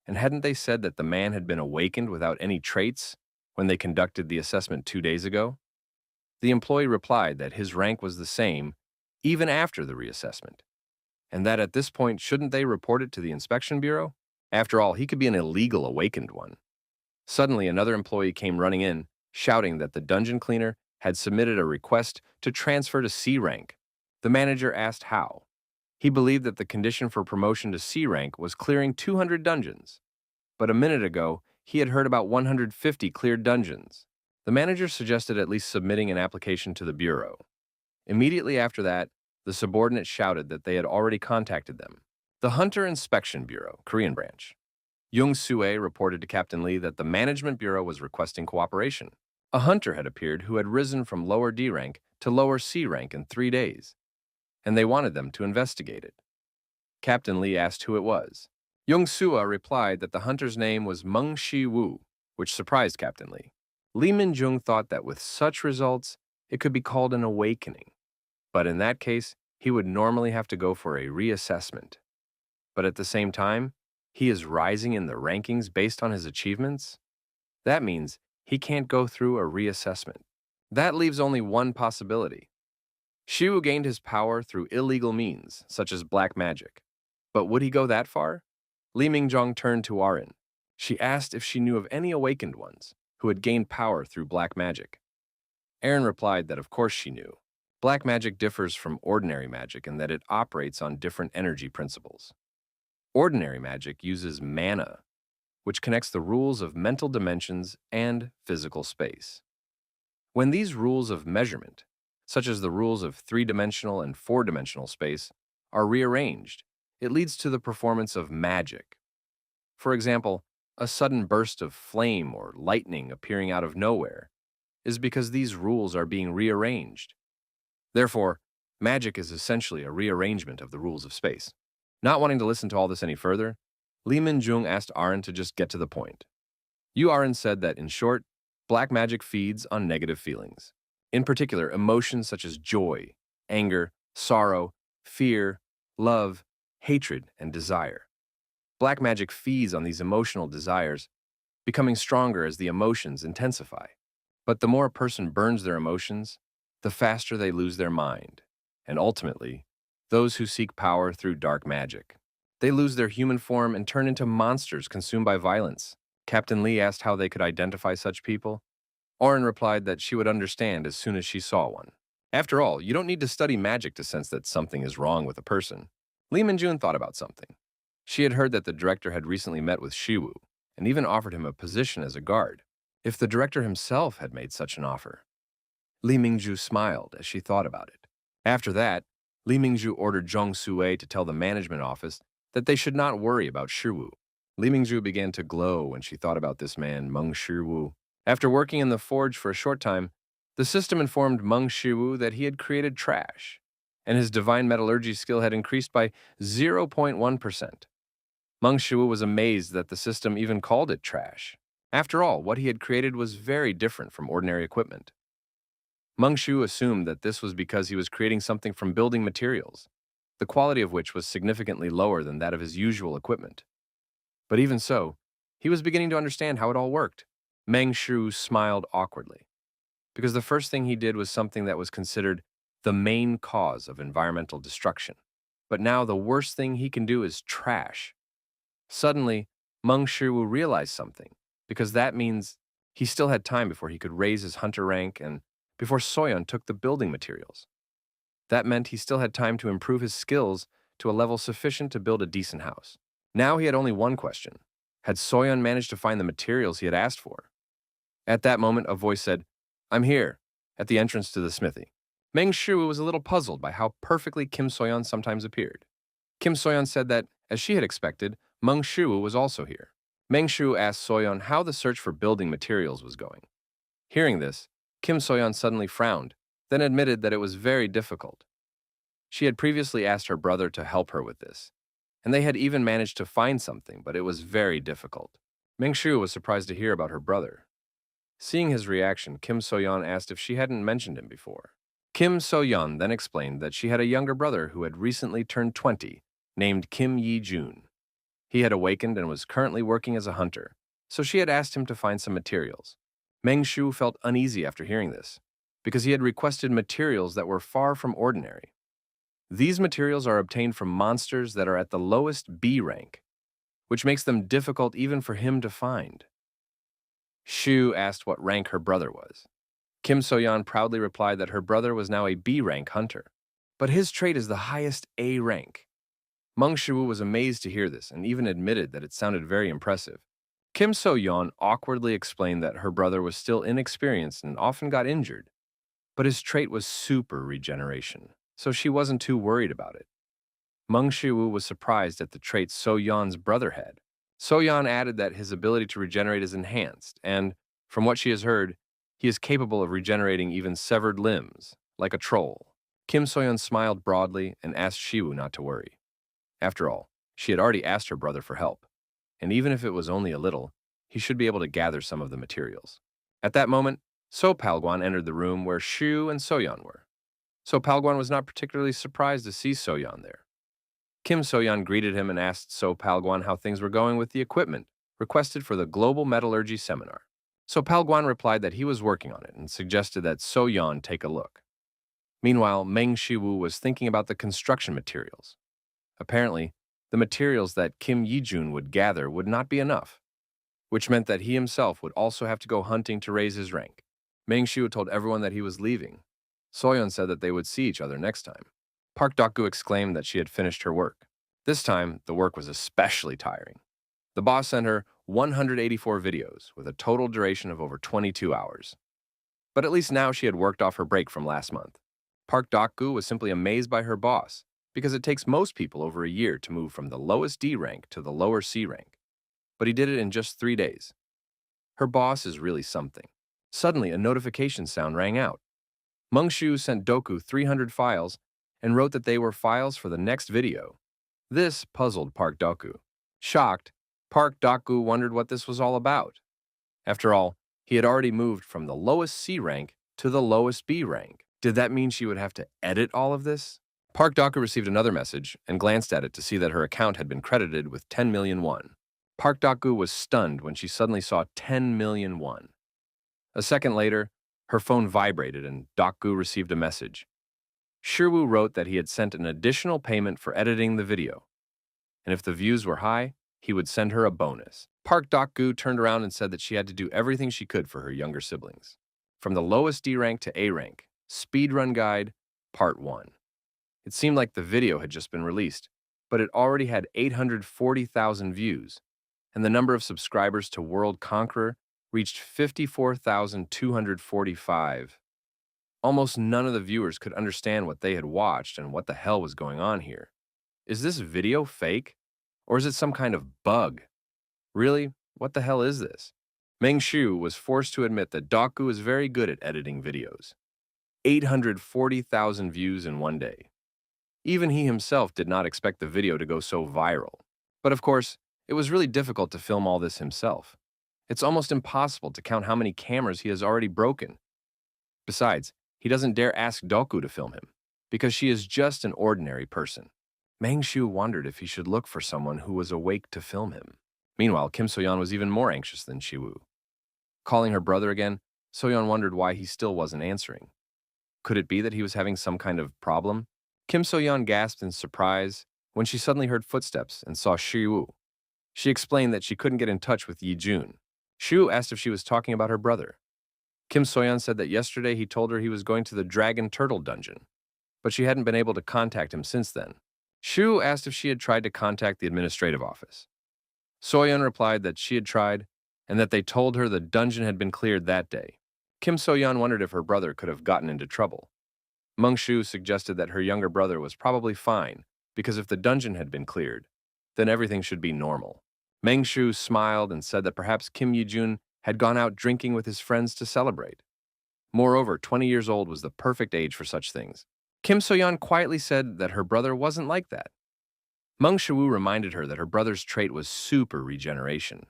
And hadn't they said that the man had been awakened without any traits when they conducted the assessment 2 days ago? The employee replied that his rank was the same even after the reassessment, and that at this point shouldn't they report it to the inspection bureau? After all, he could be an illegal awakened one. Suddenly, another employee came running in, shouting that the dungeon cleaner had submitted a request to transfer to C rank. The manager asked how. He believed that the condition for promotion to C rank was clearing 200 dungeons, but a minute ago, he had heard about 150 cleared dungeons. The manager suggested at least submitting an application to the bureau. Immediately after that, the subordinate shouted that they had already contacted them. The Hunter Inspection Bureau, Korean branch. Jung Sue reported to Captain Lee that the Management Bureau was requesting cooperation. A hunter had appeared who had risen from lower D rank to lower C rank in 3 days, and they wanted them to investigate it. Captain Lee asked who it was. Jung Sue replied that the hunter's name was Meng Shi Wu, which surprised Captain Lee. Lee Min-jung thought that with such results, it could be called an awakening. But in that case, he would normally have to go for a reassessment. But at the same time, he is rising in the rankings based on his achievements. That means he can't go through a reassessment. That leaves only one possibility. Shiwu gained his power through illegal means, such as black magic. But would he go that far? Lee Mingjong turned to Arin. She asked if she knew of any awakened ones who had gained power through black magic. Aaron replied that of course she knew. Black magic differs from ordinary magic in that it operates on different energy principles. Ordinary magic uses mana, which connects the rules of mental dimensions and physical space. When these rules of measurement, such as the rules of three-dimensional and four-dimensional space, are rearranged, it leads to the performance of magic. For example, a sudden burst of flame or lightning appearing out of nowhere is because these rules are being rearranged. Therefore, magic is essentially a rearrangement of the rules of space. Not wanting to listen to all this any further, Lee Min-jung asked Aaron to just get to the point. Aaron said that, in short, black magic feeds on negative feelings. In particular, emotions such as joy, anger, sorrow, fear, love, hatred, and desire. Black magic feeds on these emotional desires, becoming stronger as the emotions intensify. But the more a person burns their emotions, the faster they lose their mind, and ultimately, those who seek power through dark magic. They lose their human form and turn into monsters consumed by violence. Captain Lee asked how they could identify such people. Oren replied that she would understand as soon as she saw one. After all, you don't need to study magic to sense that something is wrong with a person. Lee Min-jun thought about something. She had heard that the director had recently met with Shiwoo and even offered him a position as a guard. If the director himself had made such an offer. Lee Mingju smiled as she thought about it. After that, Lee Mingju ordered Jung Sue to tell the management office that they should not worry about Shiwoo. Lee Mingju began to glow when she thought about this man, Meng Shiwoo. After working in the forge for a short time, the system informed Meng Shiwoo that he had created trash, and his divine metallurgy skill had increased by 0.1%. Meng Shiwoo was amazed that the system even called it trash. After all, what he had created was very different from ordinary equipment. Meng Shiwoo assumed that this was because he was creating something from building materials, the quality of which was significantly lower than that of his usual equipment. But even so, he was beginning to understand how it all worked. Meng Shiwoo smiled awkwardly, because the first thing he did was something that was considered the main cause of environmental destruction. But now the worst thing he can do is trash. Suddenly, Meng Shiwoo realized something, because that means he still had time before he could raise his hunter rank and before Soyeon took the building materials. That meant he still had time to improve his skills to a level sufficient to build a decent house. Now he had only one question. Had Soyeon managed to find the materials he had asked for? At that moment, a voice said, "I'm here," at the entrance to the smithy. Meng Shiwoo was a little puzzled by how perfectly Kim Soyeon sometimes appeared. Kim Soyeon said that, as she had expected, Meng Shiwoo was also here. Meng Shiwoo asked Soyeon how the search for building materials was going. Hearing this, Kim Soyeon suddenly frowned, then admitted that it was very difficult. She had previously asked her brother to help her with this, and they had even managed to find something, but it was very difficult. Meng Shiwoo was surprised to hear about her brother. Seeing his reaction, Kim Soyeon asked if she hadn't mentioned him before. Kim Soyeon then explained that she had a younger brother who had recently turned 20, named Kim Yi-jun. He had awakened and was currently working as a hunter, so she had asked him to find some materials. Meng Shiwoo felt uneasy after hearing this, because he had requested materials that were far from ordinary. These materials are obtained from monsters that are at the lowest B rank, which makes them difficult even for him to find. Shu asked what rank her brother was. Kim Soyeon proudly replied that her brother was now a B rank hunter, but his trait is the highest A rank. Meng Shiwoo was amazed to hear this and even admitted that it sounded very impressive. Kim So-yeon awkwardly explained that her brother was still inexperienced and often got injured, but his trait was super regeneration, so she wasn't too worried about it. Meng Shiwoo was surprised at the trait So-yeon's brother had. So-yeon added that his ability to regenerate is enhanced, and, from what she has heard, he is capable of regenerating even severed limbs, like a troll. Kim So-yeon smiled broadly and asked Shiwoo not to worry. After all, she had already asked her brother for help, and even if it was only a little, he should be able to gather some of the materials. At that moment, So Palguan entered the room where Shu and Soyeon were. So Palguan was not particularly surprised to see Soyeon there. Kim Soyeon greeted him and asked So Palguan how things were going with the equipment requested for the Global Metallurgy Seminar. So Palguan replied that he was working on it and suggested that Soyeon take a look. Meanwhile, Meng Shiwoo was thinking about the construction materials. Apparently, the materials that Kim Yi-jun would gather would not be enough, which meant that he himself would also have to go hunting to raise his rank. Meng Shiwoo told everyone that he was leaving. Soyeon said that they would see each other next time. Park Dok-gu exclaimed that she had finished her work. This time, the work was especially tiring. The boss sent her 184 videos with a total duration of over 22 hours. But at least now she had worked off her break from last month. Park Dok-gu was simply amazed by her boss, because it takes most people over a year to move from the lowest D rank to the lower C rank. But he did it in just 3 days. Her boss is really something. Suddenly, a notification sound rang out. Mungshu sent Doku 300 files and wrote that they were files for the next video. This puzzled Park Doku. Shocked, Park Doku wondered what this was all about. After all, he had already moved from the lowest C rank to the lowest B rank. Did that mean she would have to edit all of this? Park Doku received another message and glanced at it to see that her account had been credited with 10 million won. Park Doku was stunned when she suddenly saw 10 million won. A second later, her phone vibrated and Doku received a message. Shirwu wrote that he had sent an additional payment for editing the video, and if the views were high, he would send her a bonus. Park Dok-gu turned around and said that she had to do everything she could for her younger siblings. From the lowest D rank to A rank, Speedrun Guide, Part 1. It seemed like the video had just been released, but it already had 840,000 views, and the number of subscribers to World Conqueror reached 54,245. Almost none of the viewers could understand what they had watched and what the hell was going on here. Is this video fake? Or is it some kind of bug? Really? What the hell is this? Meng Shu was forced to admit that Doku is very good at editing videos. 840,000 views in one day. Even he himself did not expect the video to go so viral. But of course, it was really difficult to film all this himself. It's almost impossible to count how many cameras he has already broken. Besides, he doesn't dare ask Doku to film him, because she is just an ordinary person. Meng Shu wondered if he should look for someone who was awake to film him. Meanwhile, Kim So-yeon was even more anxious than Shiwoo. Calling her brother again, So-yeon wondered why he still wasn't answering. Could it be that he was having some kind of problem? Kim So-yeon gasped in surprise when she suddenly heard footsteps and saw Shiwoo. She explained that she couldn't get in touch with Yi-jun. Shiwoo asked if she was talking about her brother. Kim So-yeon said that yesterday he told her he was going to the Dragon Turtle Dungeon, but she hadn't been able to contact him since then. Shiwoo asked if she had tried to contact the administrative office. So-yeon replied that she had tried and that they told her the dungeon had been cleared that day. Kim So-yeon wondered if her brother could have gotten into trouble. Meng Shu suggested that her younger brother was probably fine because if the dungeon had been cleared, then everything should be normal. Meng Shu smiled and said that perhaps Kim Yi-jun had gone out drinking with his friends to celebrate. Moreover, 20 years old was the perfect age for such things. Kim So-yeon quietly said that her brother wasn't like that. Meng Shu reminded her that her brother's trait was super regeneration.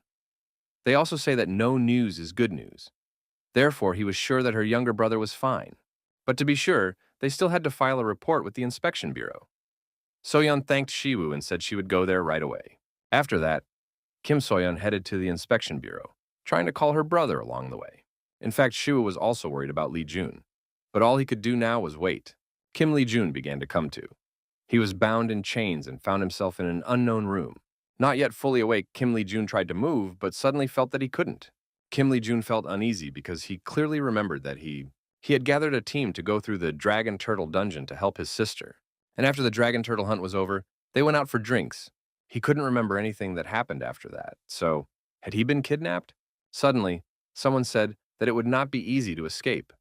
They also say that no news is good news. Therefore, he was sure that her younger brother was fine. But to be sure, they still had to file a report with the inspection bureau. So-yeon thanked Shiwoo and said she would go there right away. After that, Kim So-yeon headed to the inspection bureau, trying to call her brother along the way. In fact, Shiwoo was also worried about Lee-jun, but all he could do now was wait. Kim Lee-jun began to come to. He was bound in chains and found himself in an unknown room. Not yet fully awake, Kim Lee-jun tried to move, but suddenly felt that he couldn't. Kim Lee-jun felt uneasy because he clearly remembered that he had gathered a team to go through the Dragon Turtle Dungeon to help his sister. And after the Dragon Turtle hunt was over, they went out for drinks. He couldn't remember anything that happened after that. So, had he been kidnapped? Suddenly, someone said that it would not be easy to escape.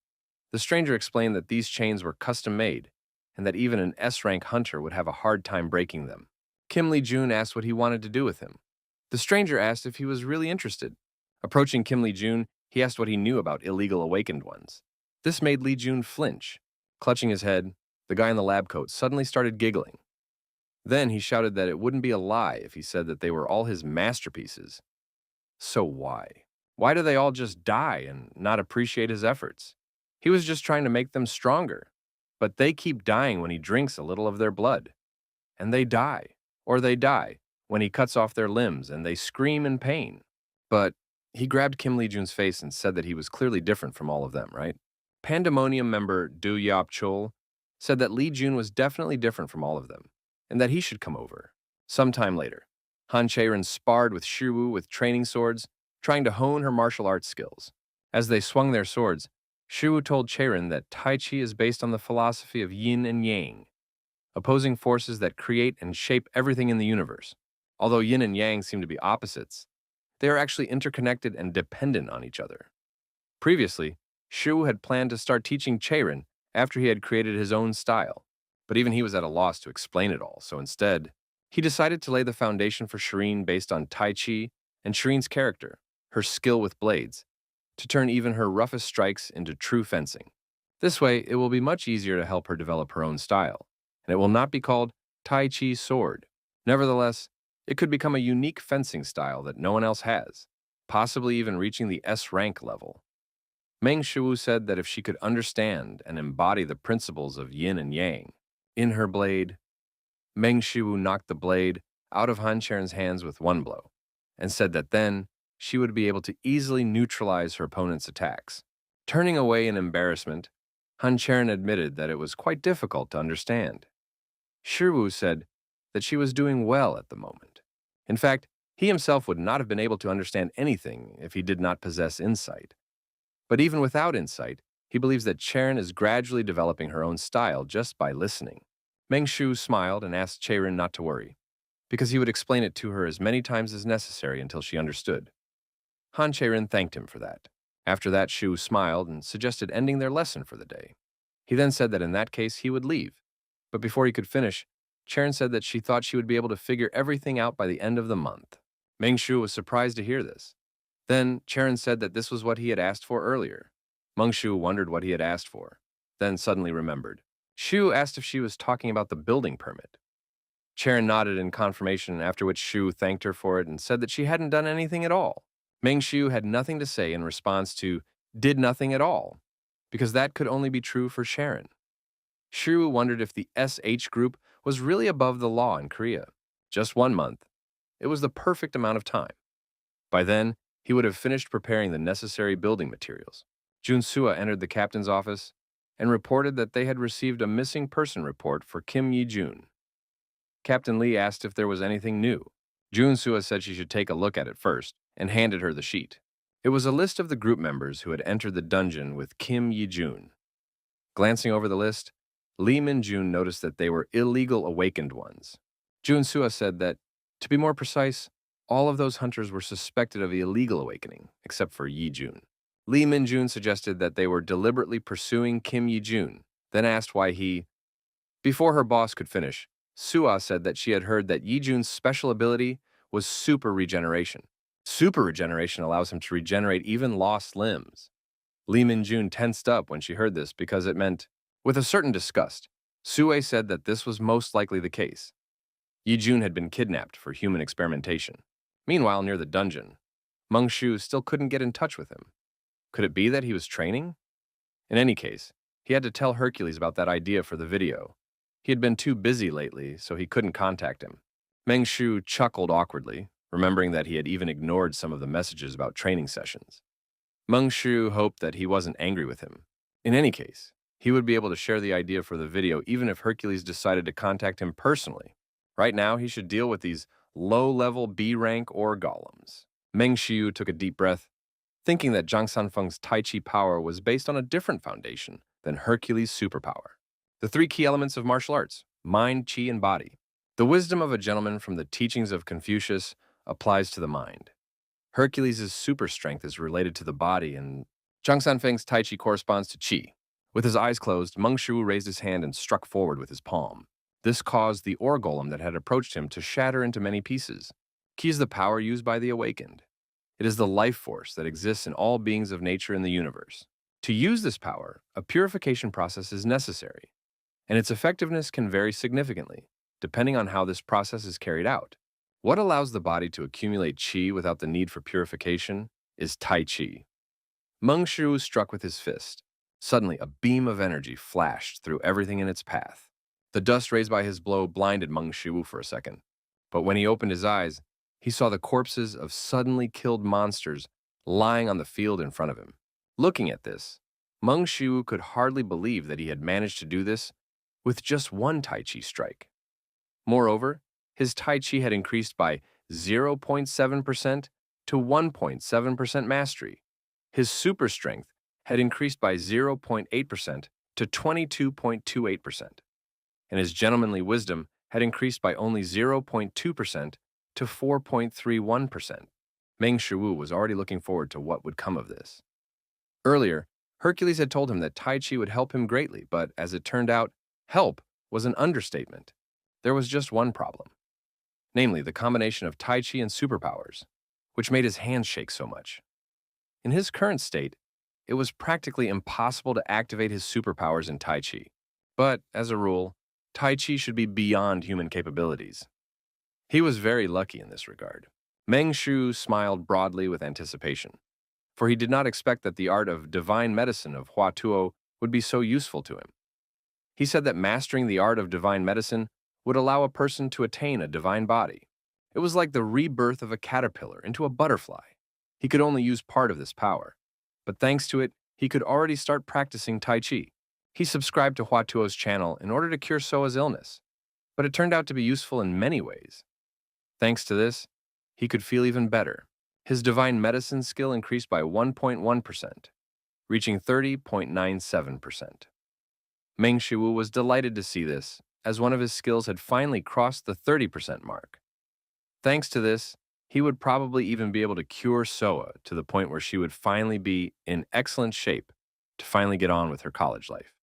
The stranger explained that these chains were custom-made, and that even an S-rank hunter would have a hard time breaking them. Kim Lee-jun asked what he wanted to do with him. The stranger asked if he was really interested. Approaching Kim Lee-jun, he asked what he knew about illegal awakened ones. This made Lee-jun flinch. Clutching his head, the guy in the lab coat suddenly started giggling. Then he shouted that it wouldn't be a lie if he said that they were all his masterpieces. So why? Why do they all just die and not appreciate his efforts? He was just trying to make them stronger. But they keep dying when he drinks a little of their blood. And they die. Or they die when he cuts off their limbs and they scream in pain. But he grabbed Kim Lee-jun's face and said that he was clearly different from all of them, right? Pandemonium member Do Yop-chul said that Lee-jun was definitely different from all of them, and that he should come over. Sometime later, Han Cherin sparred with Shiwoo with training swords, trying to hone her martial arts skills. As they swung their swords, Shiwoo told Cherin that Tai Chi is based on the philosophy of yin and yang, opposing forces that create and shape everything in the universe. Although yin and yang seem to be opposites, they are actually interconnected and dependent on each other. Previously, Shiwoo had planned to start teaching Cherin after he had created his own style. But even he was at a loss to explain it all, so instead, he decided to lay the foundation for Cherin based on Tai Chi and Cherin's character, her skill with blades, to turn even her roughest strikes into true fencing. This way, it will be much easier to help her develop her own style, and it will not be called Tai Chi sword. Nevertheless, it could become a unique fencing style that no one else has, possibly even reaching the S rank level. Meng Shuwu said that if she could understand and embody the principles of yin and yang in her blade, Meng Shuwu knocked the blade out of Han Cherin's hands with one blow, and said that then she would be able to easily neutralize her opponent's attacks. Turning away in embarrassment, Han Cherin admitted that it was quite difficult to understand. Shiwu said that she was doing well at the moment. In fact, he himself would not have been able to understand anything if he did not possess insight. But even without insight, he believes that Cherin is gradually developing her own style just by listening. Meng Shu smiled and asked Cherin not to worry, because he would explain it to her as many times as necessary until she understood. Han Cherin thanked him for that. After that, Shu smiled and suggested ending their lesson for the day. He then said that in that case he would leave. But before he could finish, Cherin said that she thought she would be able to figure everything out by the end of the month. Meng Shu was surprised to hear this. Then Cherin said that this was what he had asked for earlier. Meng Shu wondered what he had asked for, then suddenly remembered. Shu asked if she was talking about the building permit. Cherin nodded in confirmation, after which Shu thanked her for it and said that she hadn't done anything at all. Meng Shu had nothing to say in response to did nothing at all, because that could only be true for Cherin. Shu wondered if the SH group was really above the law in Korea. Just 1 month. It was the perfect amount of time. By then, he would have finished preparing the necessary building materials. Jun Sua entered the captain's office and reported that they had received a missing person report for Kim Yi-jun. Captain Lee asked if there was anything new. Jun Sua said she should take a look at it first and handed her the sheet. It was a list of the group members who had entered the dungeon with Kim Yi-jun. Glancing over the list, Lee Min-jun noticed that they were illegal awakened ones. Jun Sua said that, to be more precise, all of those hunters were suspected of illegal awakening, except for Yi-jun. Lee Min-jun suggested that they were deliberately pursuing Kim Yi-jun, then asked why he... Before her boss could finish, Sua said that she had heard that Yi-jun's special ability was super regeneration. Super regeneration allows him to regenerate even lost limbs. Lee Min-jun tensed up when she heard this because it meant, with a certain disgust, Sue said that this was most likely the case. Yi-jun had been kidnapped for human experimentation. Meanwhile, near the dungeon, Meng Shu still couldn't get in touch with him. Could it be that he was training? In any case, he had to tell Hercules about that idea for the video. He had been too busy lately, so he couldn't contact him. Meng Shu chuckled awkwardly, remembering that he had even ignored some of the messages about training sessions. Meng Shu hoped that he wasn't angry with him. In any case, he would be able to share the idea for the video even if Hercules decided to contact him personally. Right now, he should deal with these low-level B-rank ore golems. Meng Shu took a deep breath, thinking that Zhang Sanfeng's Tai Chi power was based on a different foundation than Hercules' superpower. The 3 key elements of martial arts: mind, chi, and body. The wisdom of a gentleman from the teachings of Confucius applies to the mind. Hercules' super strength is related to the body, and Zhang Sanfeng's Tai Chi corresponds to chi. With his eyes closed, Meng Shu raised his hand and struck forward with his palm. This caused the ore golem that had approached him to shatter into many pieces. Qi is the power used by the awakened. It is the life force that exists in all beings of nature in the universe. To use this power, a purification process is necessary, and its effectiveness can vary significantly, depending on how this process is carried out. What allows the body to accumulate qi without the need for purification is Tai Chi. Meng Shu struck with his fist. Suddenly, a beam of energy flashed through everything in its path. The dust raised by his blow blinded Meng Shu for a second, but when he opened his eyes, he saw the corpses of suddenly killed monsters lying on the field in front of him. Looking at this, Meng Shu could hardly believe that he had managed to do this with just one Tai Chi strike. Moreover, his Tai Chi had increased by 0.7% to 1.7% mastery. His super strength had increased by 0.8% to 22.28%. And his gentlemanly wisdom had increased by only 0.2% to 4.31%. Meng Shu was already looking forward to what would come of this. Earlier, Hercules had told him that Tai Chi would help him greatly, but as it turned out, help was an understatement. There was just one problem, namely the combination of Tai Chi and superpowers, which made his hands shake so much. In his current state, it was practically impossible to activate his superpowers in Tai Chi. But, as a rule, Tai Chi should be beyond human capabilities. He was very lucky in this regard. Meng Shu smiled broadly with anticipation, for he did not expect that the art of divine medicine of Hua Tuo would be so useful to him. He said that mastering the art of divine medicine would allow a person to attain a divine body. It was like the rebirth of a caterpillar into a butterfly. He could only use part of this power, but thanks to it, he could already start practicing Tai Chi. He subscribed to Hua Tuo's channel in order to cure Soa's illness, but it turned out to be useful in many ways. Thanks to this, he could feel even better. His divine medicine skill increased by 1.1%, reaching 30.97%. Meng Shiwu was delighted to see this, as one of his skills had finally crossed the 30% mark. Thanks to this, he would probably even be able to cure Soa to the point where she would finally be in excellent shape to finally get on with her college life.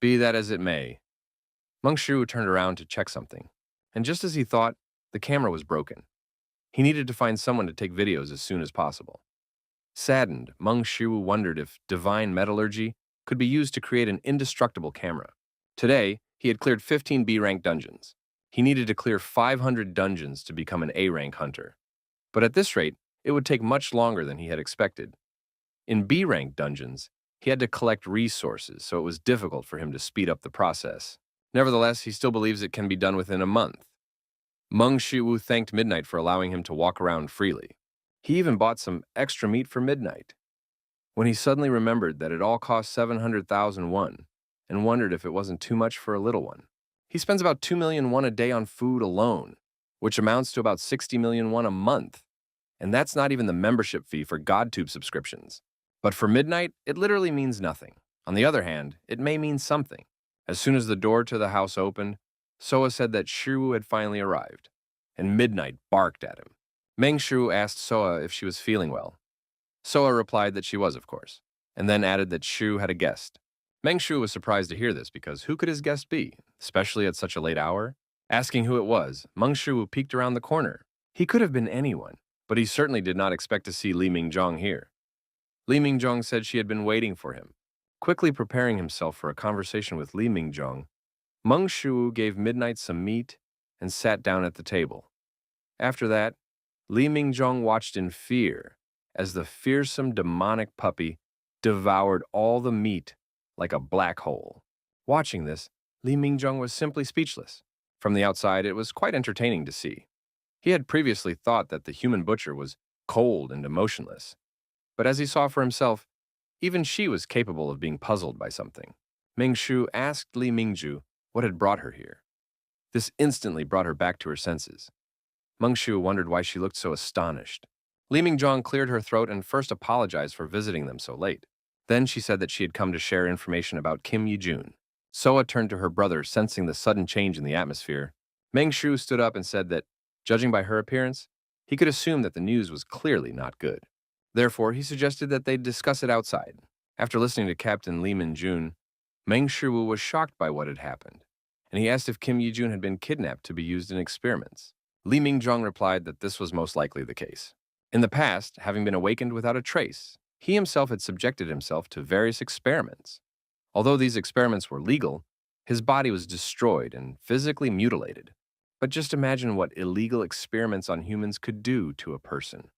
Be that as it may, Meng Shiwu turned around to check something, and just as he thought, the camera was broken. He needed to find someone to take videos as soon as possible. Saddened, Meng Shiwu wondered if divine metallurgy could be used to create an indestructible camera. Today, he had cleared 15 B-rank dungeons. He needed to clear 500 dungeons to become an A-rank hunter. But at this rate, it would take much longer than he had expected. In B-rank dungeons, he had to collect resources, so it was difficult for him to speed up the process. Nevertheless, he still believes it can be done within a month. Meng Shiwu thanked Midnight for allowing him to walk around freely. He even bought some extra meat for Midnight. When he suddenly remembered that it all cost 700,000 won, and wondered if it wasn't too much for a little one. He spends about 2 million won a day on food alone, which amounts to about 60 million won a month. And that's not even the membership fee for GodTube subscriptions. But for Midnight, it literally means nothing. On the other hand, it may mean something. As soon as the door to the house opened, Soa said that Shiwu had finally arrived, and Midnight barked at him. Meng Shu asked Soa if she was feeling well. Soa replied that she was, of course, and then added that Shu had a guest. Meng Shu was surprised to hear this because who could his guest be, especially at such a late hour? Asking who it was, Meng Shu peeked around the corner. He could have been anyone, but he certainly did not expect to see Li Mingjong here. Li Mingjong said she had been waiting for him. Quickly preparing himself for a conversation with Li Mingjong, Meng Shu gave Midnight some meat and sat down at the table. After that, Li Mingjong watched in fear as the fearsome demonic puppy devoured all the meat like a black hole. Watching this, Li Mingjong was simply speechless. From the outside, it was quite entertaining to see. He had previously thought that the human butcher was cold and emotionless. But as he saw for himself, even she was capable of being puzzled by something. Meng Shu asked Li Mingju what had brought her here. This instantly brought her back to her senses. Meng Shu wondered why she looked so astonished. Li Mingjong cleared her throat and first apologized for visiting them so late. Then she said that she had come to share information about Kim Yi-jun. Soa turned to her brother, sensing the sudden change in the atmosphere. Meng Shu stood up and said that, judging by her appearance, he could assume that the news was clearly not good. Therefore, he suggested that they discuss it outside. After listening to Captain Li Minjun, Meng Shu was shocked by what had happened, and he asked if Kim Yi-jun had been kidnapped to be used in experiments. Li Mingjong replied that this was most likely the case. In the past, having been awakened without a trace, he himself had subjected himself to various experiments. Although these experiments were legal, his body was destroyed and physically mutilated. But just imagine what illegal experiments on humans could do to a person.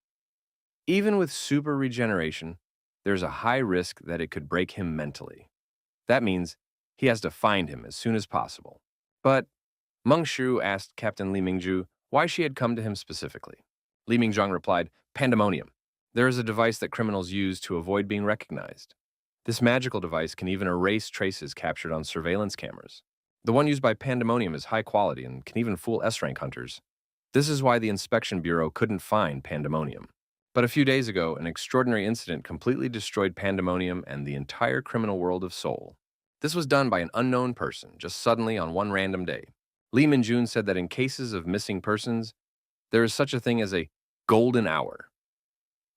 Even with super regeneration, there's a high risk that it could break him mentally. That means he has to find him as soon as possible. But Meng Shu asked Captain Li Mingju why she had come to him specifically. Li Mingjong replied, "Pandemonium. There is a device that criminals use to avoid being recognized. This magical device can even erase traces captured on surveillance cameras. The one used by Pandemonium is high quality and can even fool S-rank hunters. This is why the Inspection Bureau couldn't find Pandemonium. But a few days ago, an extraordinary incident completely destroyed Pandemonium and the entire criminal world of Seoul. This was done by an unknown person, just suddenly on one random day. Lee Min-jun said that in cases of missing persons, there is such a thing as a golden hour.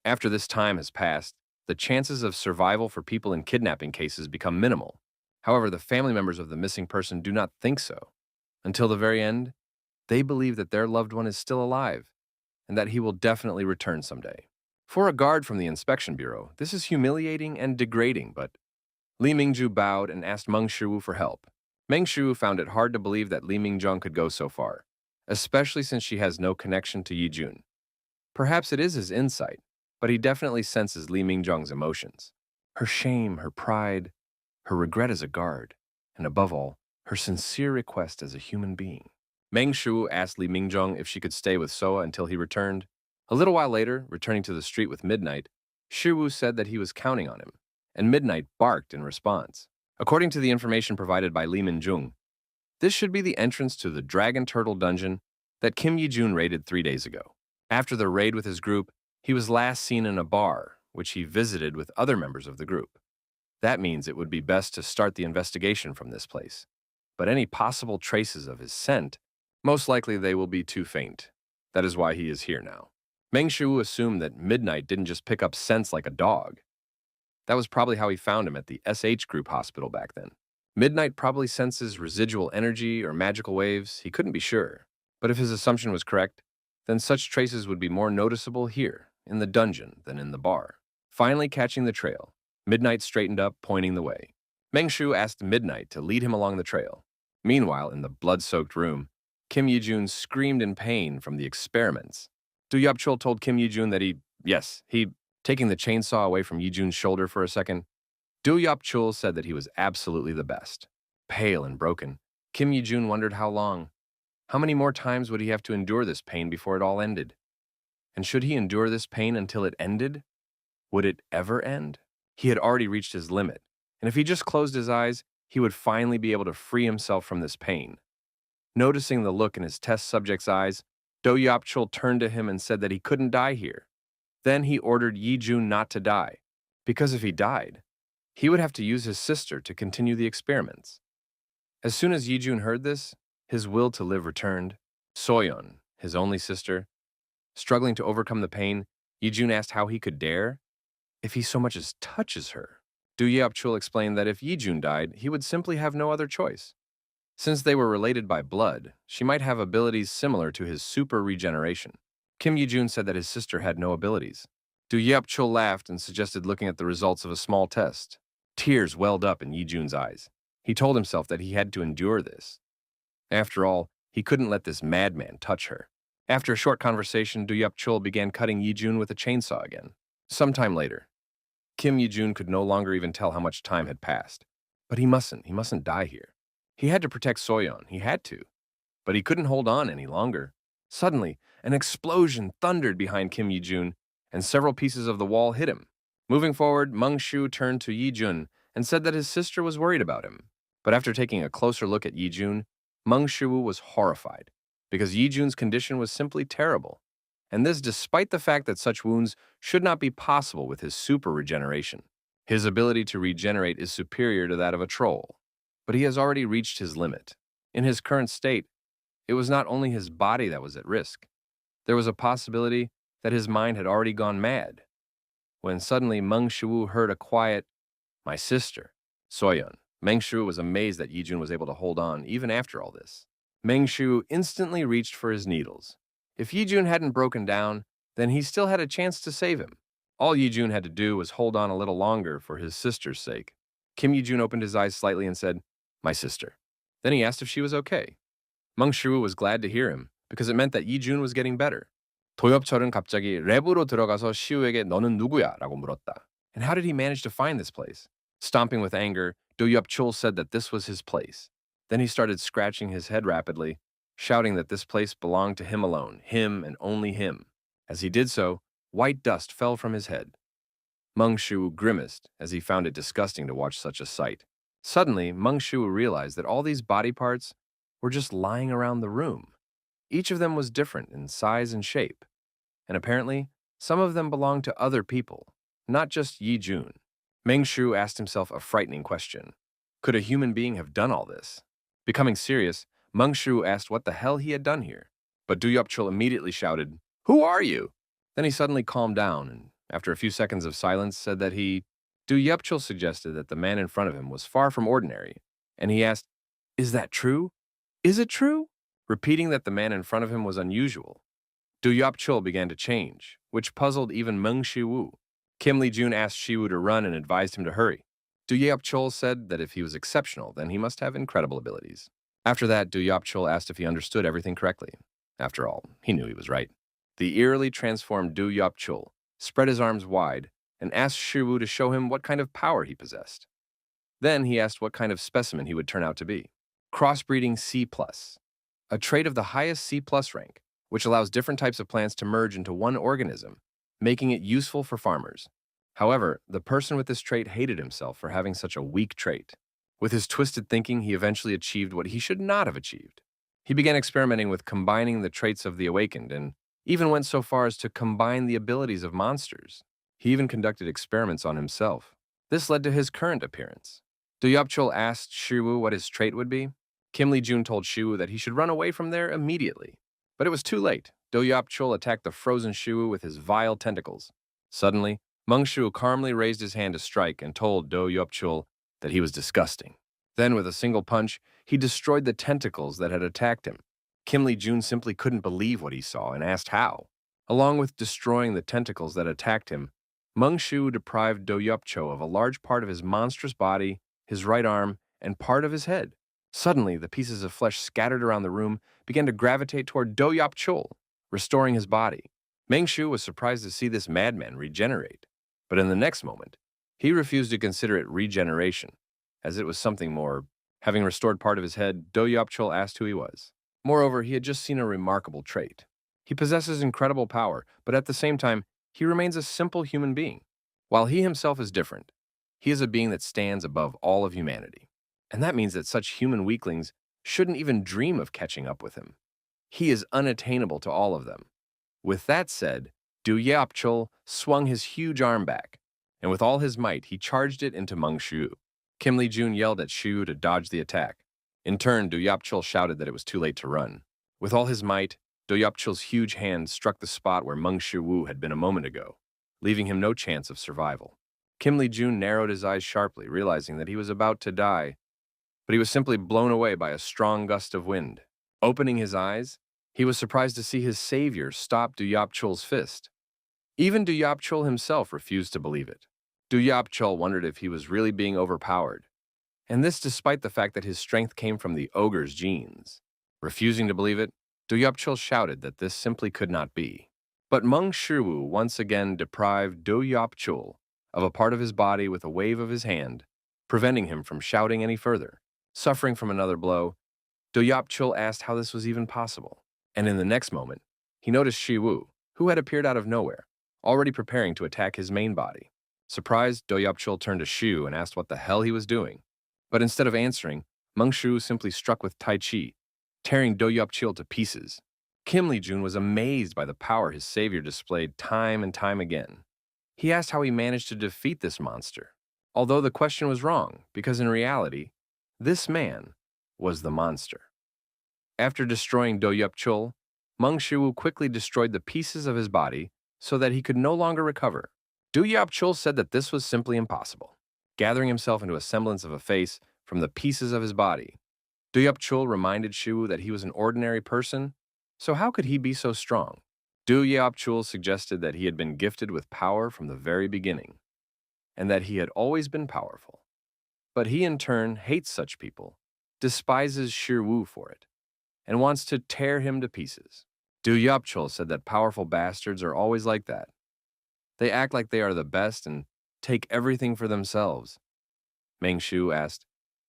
After this time has passed, the chances of survival for people in kidnapping cases become minimal. However, the family members of the missing person do not think so. Until the very end, they believe that their loved one is still alive and that he will definitely return someday. For a guard from the inspection bureau, this is humiliating and degrading, but Li Mingju bowed and asked Meng Shiwu for help. Meng Shiwu found it hard to believe that Li Mingjung could go so far, especially since she has no connection to Yi Jun. Perhaps it is his insight, but he definitely senses Li Mingjung's emotions. Her shame, her pride, her regret as a guard, and above all, her sincere request as a human being. Meng Shu asked Li Mingjung if she could stay with Soa until he returned. A little while later, returning to the street with Midnight, Shiwu said that he was counting on him, and Midnight barked in response. According to the information provided by Li Mingjung, this should be the entrance to the Dragon Turtle dungeon that Kim Yi-jun raided 3 days ago. After the raid with his group, he was last seen in a bar, which he visited with other members of the group. That means it would be best to start the investigation from this place. But any possible traces of his scent, most likely they will be too faint. That is why he is here now. Meng Shu assumed that Midnight didn't just pick up scents like a dog. That was probably how he found him at the SH Group hospital back then. Midnight probably senses residual energy or magical waves, he couldn't be sure. But if his assumption was correct, then such traces would be more noticeable here, in the dungeon, than in the bar. Finally catching the trail, Midnight straightened up, pointing the way. Meng Shu asked Midnight to lead him along the trail. Meanwhile, in the blood-soaked room, Kim Yi-jun screamed in pain from the experiments. Du Yap-chul told Kim Yi-jun that taking the chainsaw away from Yi-jun's shoulder for a second, Du Yap-chul said that he was absolutely the best. Pale and broken, Kim Yi-jun wondered how long. How many more times would he have to endure this pain before it all ended? And should he endure this pain until it ended? Would it ever end? He had already reached his limit, and if he just closed his eyes, he would finally be able to free himself from this pain. Noticing the look in his test subject's eyes, Do Yap-chul turned to him and said that he couldn't die here. Then he ordered Yi-jun not to die, because if he died, he would have to use his sister to continue the experiments. As soon as Yi-jun heard this, his will to live returned. Soyeon, his only sister, struggling to overcome the pain, Yi-jun asked how he could dare if he so much as touches her. Du Yap-chul explained that if Yi-jun died, he would simply have no other choice. Since they were related by blood, she might have abilities similar to his super regeneration. Kim Yi-jun said that his sister had no abilities. Du Yap-chul laughed and suggested looking at the results of a small test. Tears welled up in Yi-jun's eyes. He told himself that he had to endure this. After all, he couldn't let this madman touch her. After a short conversation, Du Yap-chul began cutting Yi-jun with a chainsaw again. Sometime later, Kim Yi-jun could no longer even tell how much time had passed. But he mustn't die here. He had to protect Soyeon, he had to. But he couldn't hold on any longer. Suddenly, an explosion thundered behind Kim Yi-jun, and several pieces of the wall hit him. Moving forward, Meng Shu turned to Yi-jun and said that his sister was worried about him. But after taking a closer look at Yi-jun, Meng Shu was horrified, because Yi-jun's condition was simply terrible. And this despite the fact that such wounds should not be possible with his super regeneration. His ability to regenerate is superior to that of a troll. But he has already reached his limit. In his current state, it was not only his body that was at risk. There was a possibility that his mind had already gone mad. When suddenly Meng Shu heard a quiet, "My sister, Soyeon." Meng Shu was amazed that Yi-jun was able to hold on even after all this. Meng Shu instantly reached for his needles. If Yi-jun hadn't broken down, then he still had a chance to save him. All Yi-jun had to do was hold on a little longer for his sister's sake. Kim Yi-jun opened his eyes slightly and said, "My sister." Then he asked if she was okay. Meng Shu was glad to hear him, because it meant that Yi-jun was getting better. 도엽철은 갑자기 랩으로 들어가서 시우에게 "너는 누구야?" 라고 물었다. And how did he manage to find this place? Stomping with anger, Do Yup-chul said that this was his place. Then he started scratching his head rapidly, shouting that this place belonged to him alone, him and only him. As he did so, white dust fell from his head. Meng Shu grimaced as he found it disgusting to watch such a sight. Suddenly, Meng Shu realized that all these body parts were just lying around the room. Each of them was different in size and shape, and apparently, some of them belonged to other people, not just Yi-jun. Meng Shu asked himself a frightening question. Could a human being have done all this? Becoming serious, Meng Shu asked what the hell he had done here. But Du Yop-chul immediately shouted, "Who are you?" Then he suddenly calmed down and after a few seconds of silence, said that Du Yupchul suggested that the man in front of him was far from ordinary, and he asked, "Is that true? Is it true?" Repeating that the man in front of him was unusual. Du Yupchul began to change, which puzzled even Meng Shiwu. Kim Lee-jun asked Shiwu to run and advised him to hurry. Du Yupchul said that if he was exceptional, then he must have incredible abilities. After that, Du Yupchul asked if he understood everything correctly. After all, he knew he was right. The eerily transformed Du Yupchul spread his arms wide and asked Shiwu to show him what kind of power he possessed. Then he asked what kind of specimen he would turn out to be. Crossbreeding C+, a trait of the highest C+ rank, which allows different types of plants to merge into one organism, making it useful for farmers. However, the person with this trait hated himself for having such a weak trait. With his twisted thinking, he eventually achieved what he should not have achieved. He began experimenting with combining the traits of the awakened and even went so far as to combine the abilities of monsters. He even conducted experiments on himself. This led to his current appearance. Du Yupchul asked Shiwu what his trait would be. Kim Lee-jun told Shiwu that he should run away from there immediately. But it was too late. Du Yupchul attacked the frozen Shiwu with his vile tentacles. Suddenly, Meng Shiwu calmly raised his hand to strike and told Du Yupchul that he was disgusting. Then, with a single punch, he destroyed the tentacles that had attacked him. Kim Lee-jun simply couldn't believe what he saw and asked how. Along with destroying the tentacles that attacked him, Meng Shiwu deprived Du Yupchul of a large part of his monstrous body, his right arm, and part of his head. Suddenly, the pieces of flesh scattered around the room began to gravitate toward Du Yupchul, restoring his body. Meng Shiwu was surprised to see this madman regenerate. But in the next moment, he refused to consider it regeneration, as it was something more. Having restored part of his head, Du Yupchul asked who he was. Moreover, he had just seen a remarkable trait. He possesses incredible power, but at the same time, he remains a simple human being. While he himself is different, he is a being that stands above all of humanity. And that means that such human weaklings shouldn't even dream of catching up with him. He is unattainable to all of them. With that said, Du Yupchul swung his huge arm back, and with all his might, he charged it into Meng Shiwu. Kim Lee-jun yelled at Shiwu to dodge the attack. In turn, Du Yupchul shouted that it was too late to run. With all his might, Du Yupchul's huge hand struck the spot where Meng Shiwu had been a moment ago, leaving him no chance of survival. Kim Lee-jun narrowed his eyes sharply, realizing that he was about to die, but he was simply blown away by a strong gust of wind. Opening his eyes, he was surprised to see his savior stop Du Yupchul's fist. Even Du Yupchul himself refused to believe it. Du Yupchul wondered if he was really being overpowered, and this despite the fact that his strength came from the ogre's genes. Refusing to believe it, Du Yupchul shouted that this simply could not be. But Meng Shiwu once again deprived Du Yupchul of a part of his body with a wave of his hand, preventing him from shouting any further. Suffering from another blow, Du Yupchul asked how this was even possible. And in the next moment, he noticed Shiwu, who had appeared out of nowhere, already preparing to attack his main body. Surprised, Du Yupchul turned to Shiwu and asked what the hell he was doing. But instead of answering, Meng Shiwu simply struck with Tai Chi, tearing Du Yupchul to pieces. Kim Lee-jun was amazed by the power his savior displayed time and time again. He asked how he managed to defeat this monster, although the question was wrong, because in reality, this man was the monster. After destroying Du Yupchul, Meng Shiwu quickly destroyed the pieces of his body so that he could no longer recover. Du Yupchul said that this was simply impossible. Gathering himself into a semblance of a face from the pieces of his body, Du Yupchul reminded Shiwu that he was an ordinary person, so how could he be so strong? Du Yupchul suggested that he had been gifted with power from the very beginning, and that he had always been powerful. But he in turn hates such people, despises Shiwu for it, and wants to tear him to pieces. Du Yupchul said that powerful bastards are always like that. They act like they are the best and take everything for themselves. Meng Shiwu asked,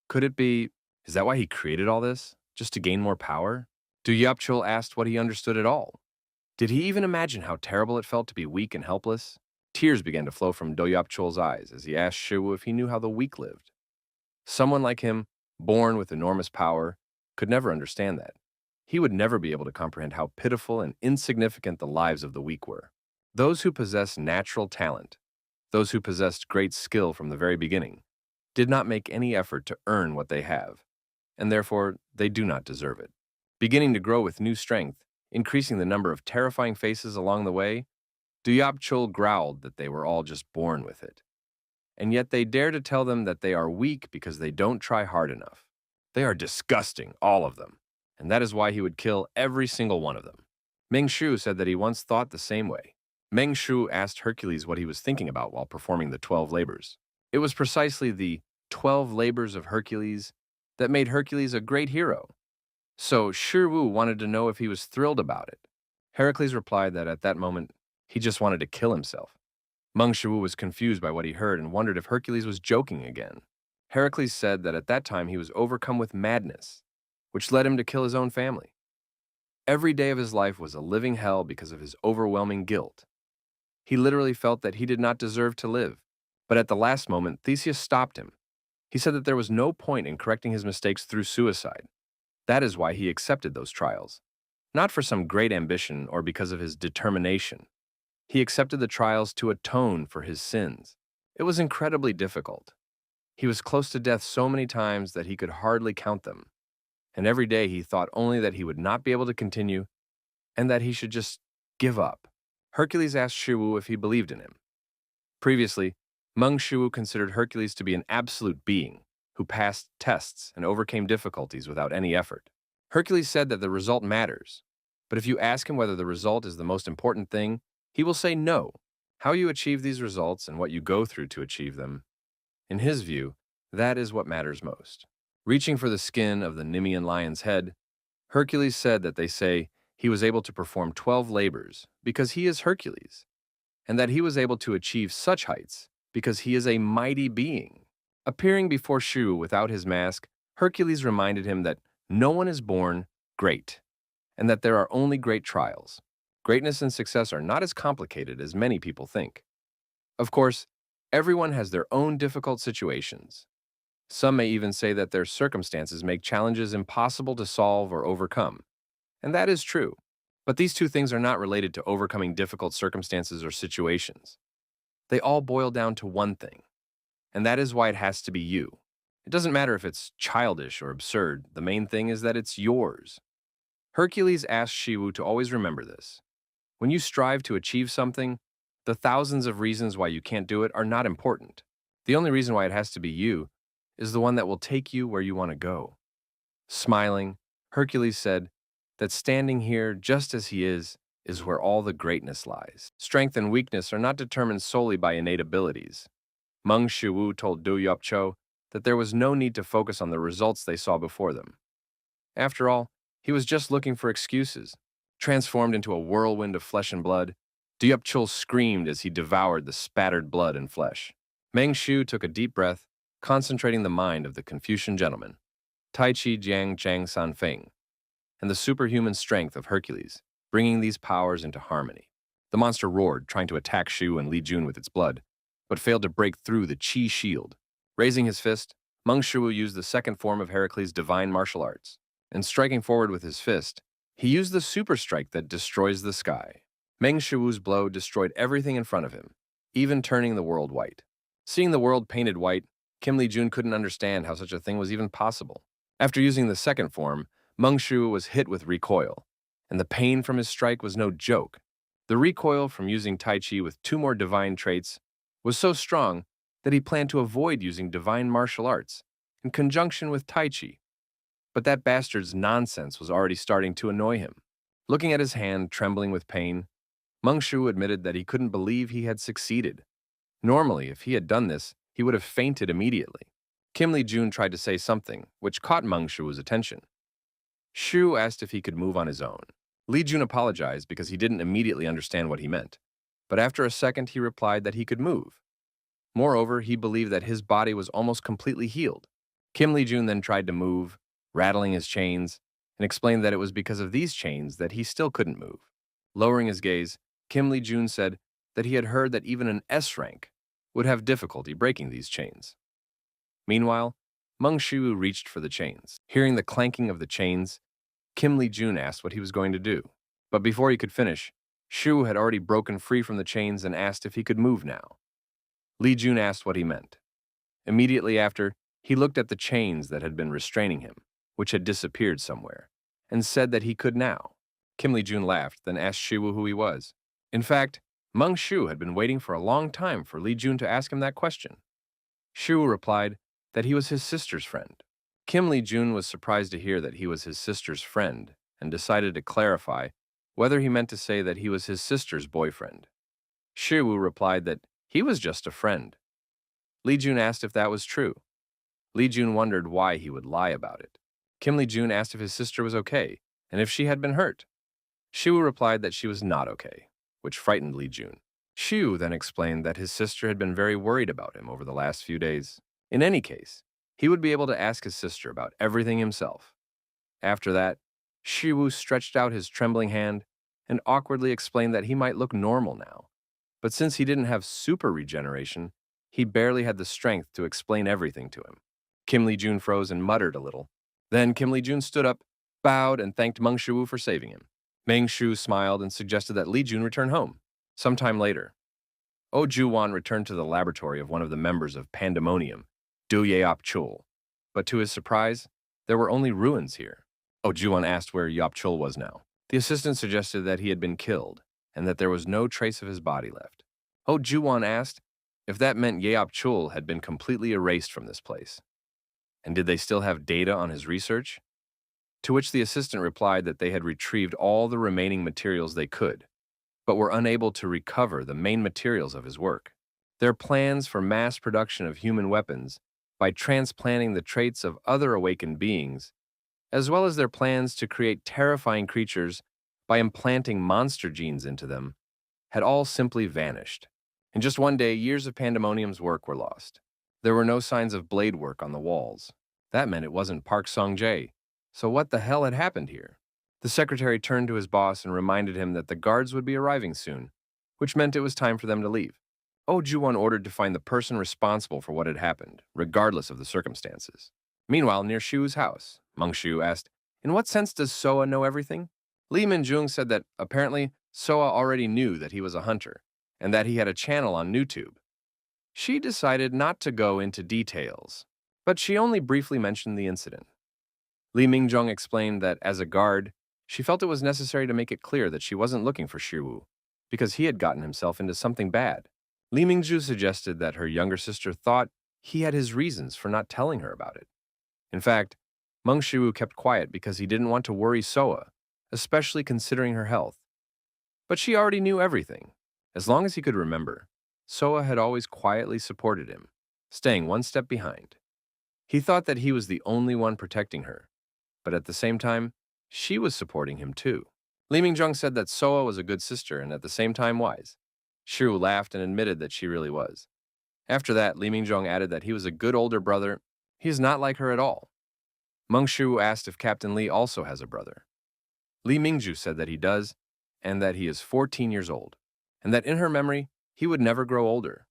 could it be, is that why he created all this? Just to gain more power? Du Yupchul asked what he understood at all. Did he even imagine how terrible it felt to be weak and helpless? Tears began to flow from Du Yupchul's eyes as he asked Shiwu if he knew how the weak lived. Someone like him, born with enormous power, could never understand that. He would never be able to comprehend how pitiful and insignificant the lives of the weak were. Those who possess natural talent, those who possessed great skill from the very beginning, did not make any effort to earn what they have, and therefore they do not deserve it. Beginning to grow with new strength, increasing the number of terrifying faces along the way, Chul growled that they were all just born with it. And yet they dare to tell them that they are weak because they don't try hard enough. They are disgusting, all of them, and that is why he would kill every single one of them. Meng Shu said that he once thought the same way. Meng Shu asked Hercules what he was thinking about while performing the 12 labors. It was precisely the 12 labors of Hercules that made Hercules a great hero. So Shi Wu wanted to know if he was thrilled about it. Heracles replied that at that moment, he just wanted to kill himself. Meng Shu was confused by what he heard and wondered if Hercules was joking again. Heracles said that at that time he was overcome with madness, which led him to kill his own family. Every day of his life was a living hell because of his overwhelming guilt. He literally felt that he did not deserve to live. But at the last moment, Theseus stopped him. He said that there was no point in correcting his mistakes through suicide. That is why he accepted those trials. Not for some great ambition or because of his determination. He accepted the trials to atone for his sins. It was incredibly difficult. He was close to death so many times that he could hardly count them. And every day he thought only that he would not be able to continue and that he should just give up. Hercules asked Shi Wu if he believed in him. Previously, Meng Shu considered Hercules to be an absolute being who passed tests and overcame difficulties without any effort. Hercules said that the result matters, but if you ask him whether the result is the most important thing, he will say no. How you achieve these results and what you go through to achieve them, in his view, that is what matters most. Reaching for the skin of the Nemean lion's head, Hercules said that they say he was able to perform 12 labors because he is Hercules, and that he was able to achieve such heights because he is a mighty being. Appearing before Shu without his mask, Hercules reminded him that no one is born great, and that there are only great trials. Greatness and success are not as complicated as many people think. Of course, everyone has their own difficult situations. Some may even say that their circumstances make challenges impossible to solve or overcome. And that is true. But these two things are not related to overcoming difficult circumstances or situations. They all boil down to one thing, and that is why it has to be you. It doesn't matter if it's childish or absurd, the main thing is that it's yours. Hercules asked Shi Wu to always remember this. When you strive to achieve something, the thousands of reasons why you can't do it are not important. The only reason why it has to be you is the one that will take you where you want to go. Smiling, Hercules said that standing here just as he is where all the greatness lies. Strength and weakness are not determined solely by innate abilities. Meng Shu told Du Yopcho that there was no need to focus on the results they saw before them. After all, he was just looking for excuses. Transformed into a whirlwind of flesh and blood, Du Yopcho screamed as he devoured the spattered blood and flesh. Meng Shu took a deep breath, concentrating the mind of the Confucian gentleman, Tai Chi Jiang Jiang San Feng, and the superhuman strength of Hercules, bringing these powers into harmony. The monster roared, trying to attack Shu and Li Jun with its blood, but failed to break through the Qi shield. Raising his fist, Meng Shu used the second form of Heracles' divine martial arts, and striking forward with his fist, he used the super strike that destroys the sky. Meng Shu's blow destroyed everything in front of him, even turning the world white. Seeing the world painted white, Kim Li Jun couldn't understand how such a thing was even possible. After using the second form, Meng Shu was hit with recoil, and the pain from his strike was no joke. The recoil from using Tai Chi with 2 more divine traits was so strong that he planned to avoid using divine martial arts in conjunction with Tai Chi. But that bastard's nonsense was already starting to annoy him. Looking at his hand trembling with pain, Meng Shu admitted that he couldn't believe he had succeeded. Normally, if he had done this, he would have fainted immediately. Kim Li Jun tried to say something, which caught Meng Shu's attention. Shu asked if he could move on his own. Li Jun apologized because he didn't immediately understand what he meant, but after a second he replied that he could move. Moreover, he believed that his body was almost completely healed. Kim Li Jun then tried to move, rattling his chains, and explained that it was because of these chains that he still couldn't move. Lowering his gaze, Kim Li Jun said that he had heard that even an S rank would have difficulty breaking these chains. Meanwhile, Meng Shu reached for the chains. Hearing the clanking of the chains, Kim Li Jun asked what he was going to do. But before he could finish, Shu had already broken free from the chains and asked if he could move now. Li Jun asked what he meant. Immediately after, he looked at the chains that had been restraining him, which had disappeared somewhere, and said that he could now. Kim Li Jun laughed, then asked Shu who he was. In fact, Meng Shu had been waiting for a long time for Li Jun to ask him that question. Shu replied that he was his sister's friend. Kim Li Jun was surprised to hear that he was his sister's friend and decided to clarify whether he meant to say that he was his sister's boyfriend. Shu replied that he was just a friend. Li Jun asked if that was true. Li Jun wondered why he would lie about it. Kim Li Jun asked if his sister was okay and if she had been hurt. Shu replied that she was not okay, which frightened Li Jun. Shu then explained that his sister had been very worried about him over the last few days. In any case, he would be able to ask his sister about everything himself. After that, Shu stretched out his trembling hand and awkwardly explained that he might look normal now. But since he didn't have super regeneration, he barely had the strength to explain everything to him. Kim Li Jun froze and muttered a little. Then Kim Li Jun stood up, bowed, and thanked Meng Shu for saving him. Meng Shu smiled and suggested that Li Jun return home. Sometime later, Oh Juwan returned to the laboratory of one of the members of Pandemonium, Do Yeop Chul. But to his surprise, there were only ruins here. Oh Juwan asked where Yeop Chul was now. The assistant suggested that he had been killed and that there was no trace of his body left. Oh Juwan asked if that meant Yeop Chul had been completely erased from this place. And did they still have data on his research? To which the assistant replied that they had retrieved all the remaining materials they could, but were unable to recover the main materials of his work. Their plans for mass production of human weapons by transplanting the traits of other awakened beings, as well as their plans to create terrifying creatures by implanting monster genes into them, had all simply vanished. In just one day, years of Pandemonium's work were lost. There were no signs of blade work on the walls. That meant it wasn't Park Song-jae. So what the hell had happened here? The secretary turned to his boss and reminded him that the guards would be arriving soon, which meant it was time for them to leave. Oh Juwon ordered to find the person responsible for what had happened, regardless of the circumstances. Meanwhile, near Shu's house, Meng Shu asked, "In what sense does Soa know everything?" Li Minjung said that apparently Soa already knew that he was a hunter, and that he had a channel on YouTube. She decided not to go into details, but she only briefly mentioned the incident. Li Mingjung explained that as a guard, she felt it was necessary to make it clear that she wasn't looking for Shiwu, because he had gotten himself into something bad. Li Mingju suggested that her younger sister thought he had his reasons for not telling her about it. In fact, Meng Shiwu kept quiet because he didn't want to worry Soa, especially considering her health. But she already knew everything. As long as he could remember, Soa had always quietly supported him, staying one step behind. He thought that he was the only one protecting her, but at the same time, she was supporting him too. Li Mingjung said that Soa was a good sister and at the same time wise. Shiru laughed and admitted that she really was. After that, Li Mingjung added that he was a good older brother. He is not like her at all. Meng Shu asked if Captain Li also has a brother. Li Mingju said that he does, and that he is 14 years old, and that in her memory, he would never grow older.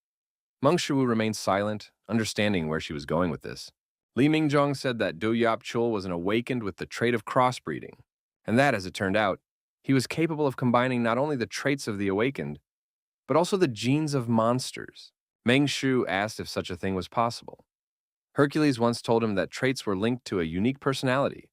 Meng Shu remained silent, understanding where she was going with this. Li Mingjung said that Do Yap Chul was an awakened with the trait of crossbreeding, and that, as it turned out, he was capable of combining not only the traits of the awakened, but also the genes of monsters. Meng Shu asked if such a thing was possible. Hercules once told him that traits were linked to a unique personality,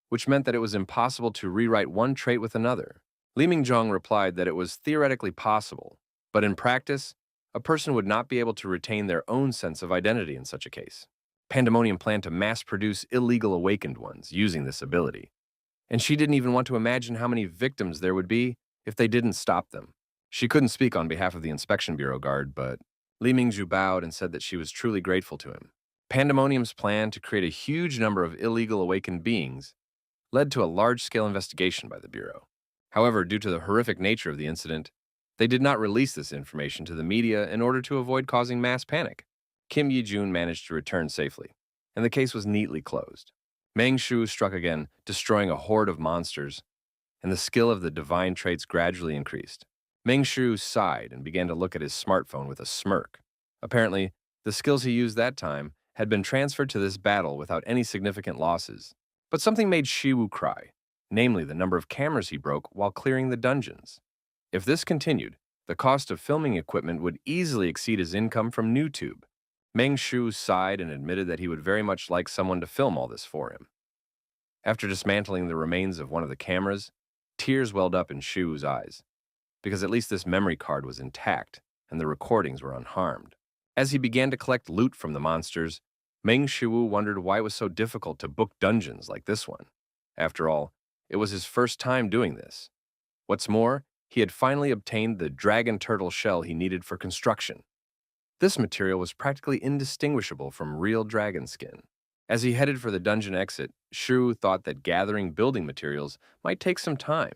which meant that it was impossible to rewrite one trait with another. Li Mingjung replied that it was theoretically possible, but in practice, a person would not be able to retain their own sense of identity in such a case. Pandemonium planned to mass-produce illegal awakened ones using this ability, and she didn't even want to imagine how many victims there would be if they didn't stop them. She couldn't speak on behalf of the Inspection Bureau guard, but Li Mingju bowed and said that she was truly grateful to him. Pandemonium's plan to create a huge number of illegal awakened beings led to a large-scale investigation by the Bureau. However, due to the horrific nature of the incident, they did not release this information to the media in order to avoid causing mass panic. Kim Yi-jun managed to return safely, and the case was neatly closed. Meng Shu struck again, destroying a horde of monsters, and the skill of the divine traits gradually increased. Meng Shu sighed and began to look at his smartphone with a smirk. Apparently, the skills he used that time had been transferred to this battle without any significant losses. But something made Shiwu cry, namely the number of cameras he broke while clearing the dungeons. If this continued, the cost of filming equipment would easily exceed his income from YouTube. Meng Shu sighed and admitted that he would very much like someone to film all this for him. After dismantling the remains of one of the cameras, tears welled up in Shu's eyes. because at least this memory card was intact and the recordings were unharmed. As he began to collect loot from the monsters, Meng Shiwu wondered why it was so difficult to book dungeons like this one. After all, it was his first time doing this. What's more, he had finally obtained the dragon turtle shell he needed for construction. This material was practically indistinguishable from real dragon skin. As he headed for the dungeon exit, Shiwu thought that gathering building materials might take some time,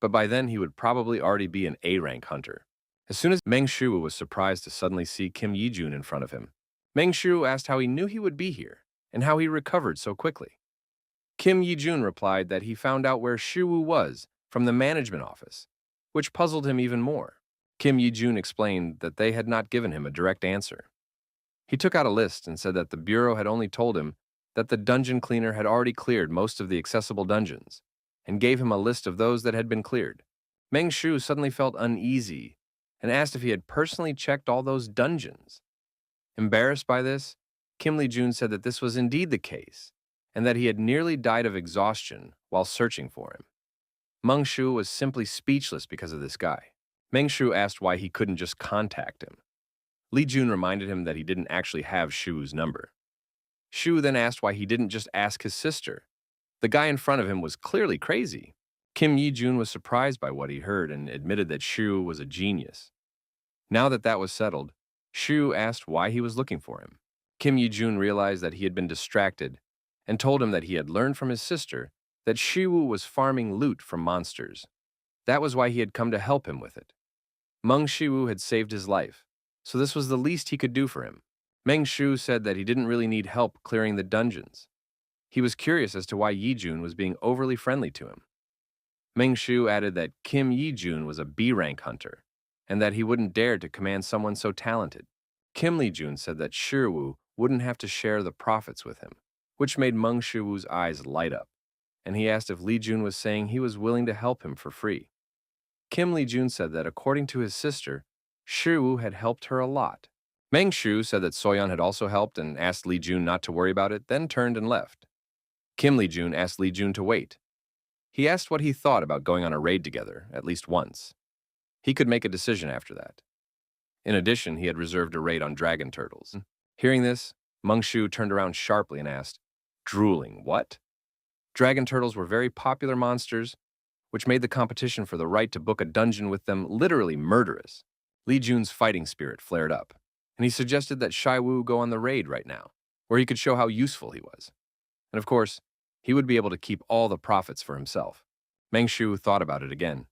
but by then he would probably already be an A-rank hunter. As soon as Meng Shiwu was surprised to suddenly see Kim Yijun in front of him, Meng Shiwu asked how he knew he would be here and how he recovered so quickly. Kim Yijun replied that he found out where Shiwu was from the management office, which puzzled him even more. Kim Yijun explained that they had not given him a direct answer. He took out a list and said that the bureau had only told him that the dungeon cleaner had already cleared most of the accessible dungeons, and gave him a list of those that had been cleared. Meng Shiwu suddenly felt uneasy and asked if he had personally checked all those dungeons. Embarrassed by this, Kim Lee-jun said that this was indeed the case, and that he had nearly died of exhaustion while searching for him. Meng Shiwu was simply speechless because of this guy. Meng Shiwu asked why he couldn't just contact him. Lee-jun reminded him that he didn't actually have Shiwu's number. Shiwu then asked why he didn't just ask his sister. The guy in front of him was clearly crazy. Kim Yi-jun was surprised by what he heard and admitted that Shiwu was a genius. Now that that was settled, Shiwu asked why he was looking for him. Kim Yi-jun realized that he had been distracted and told him that he had learned from his sister that Shiwu was farming loot from monsters. That was why he had come to help him with it. Meng Shiwu had saved his life, so this was the least he could do for him. Meng Shiwu said that he didn't really need help clearing the dungeons. He was curious as to why Yi-jun was being overly friendly to him. Meng Shiwu added that Kim Yi-jun was a B-rank hunter, and that he wouldn't dare to command someone so talented. Kim Lee-jun said that Shiwu wouldn't have to share the profits with him, which made Meng Shiwu's eyes light up, and he asked if Lee-jun was saying he was willing to help him for free. Kim Lee-jun said that according to his sister, Shiwu had helped her a lot. Meng Shiwu said that Soyeon had also helped and asked Lee-jun not to worry about it, then turned and left. Kim Lee-jun asked Lee-jun to wait. He asked what he thought about going on a raid together, at least once. He could make a decision after that. In addition, he had reserved a raid on dragon turtles. Hearing this, Meng Shiwu turned around sharply and asked, "Drooling, what?" Dragon turtles were very popular monsters, which made the competition for the right to book a dungeon with them literally murderous. Lee-jun's fighting spirit flared up, and he suggested that Shiwu go on the raid right now, where he could show how useful he was. And of course, he would be able to keep all the profits for himself. Meng Shiwu thought about it again.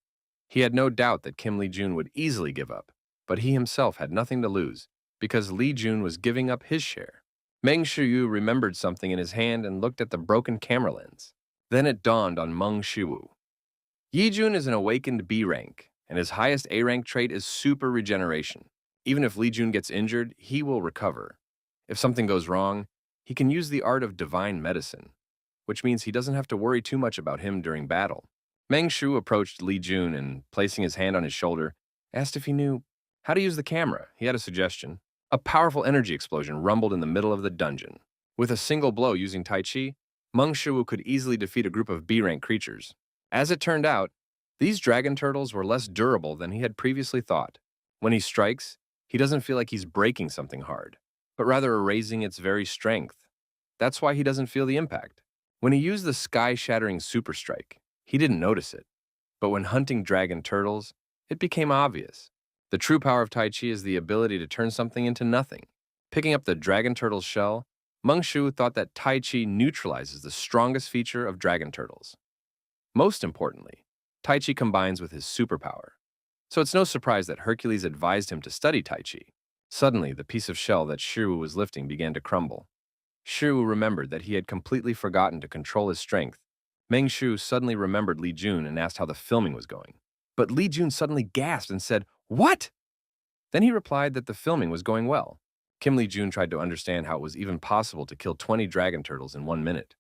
He had no doubt that Kim Lee-jun would easily give up, but he himself had nothing to lose, because Lee-jun was giving up his share. Meng Shiwu remembered something in his hand and looked at the broken camera lens. Then it dawned on Meng Shiwu. Yi-jun is an awakened B rank, and his highest A rank trait is super regeneration. Even if Lee-jun gets injured, he will recover. If something goes wrong, he can use the art of divine medicine, which means he doesn't have to worry too much about him during battle. Meng Shiwu approached Lee-jun and, placing his hand on his shoulder, asked if he knew how to use the camera. He had a suggestion. A powerful energy explosion rumbled in the middle of the dungeon. With a single blow using Tai Chi, Meng Shiwu could easily defeat a group of B-rank creatures. As it turned out, these dragon turtles were less durable than he had previously thought. When he strikes, he doesn't feel like he's breaking something hard, but rather erasing its very strength. That's why he doesn't feel the impact. When he used the sky-shattering super strike, he didn't notice it. But when hunting dragon turtles, it became obvious. The true power of Tai Chi is the ability to turn something into nothing. Picking up the dragon turtle's shell, Meng Shiwu thought that Tai Chi neutralizes the strongest feature of dragon turtles. Most importantly, Tai Chi combines with his superpower. So it's no surprise that Hercules advised him to study Tai Chi. Suddenly, the piece of shell that Shiwu was lifting began to crumble. Shiwu remembered that he had completely forgotten to control his strength. Meng Shiwu suddenly remembered Lee-jun and asked how the filming was going. But Lee-jun suddenly gasped and said, "What?" Then he replied that the filming was going well. Kim Lee-jun tried to understand how it was even possible to kill 20 dragon turtles in 1 minute.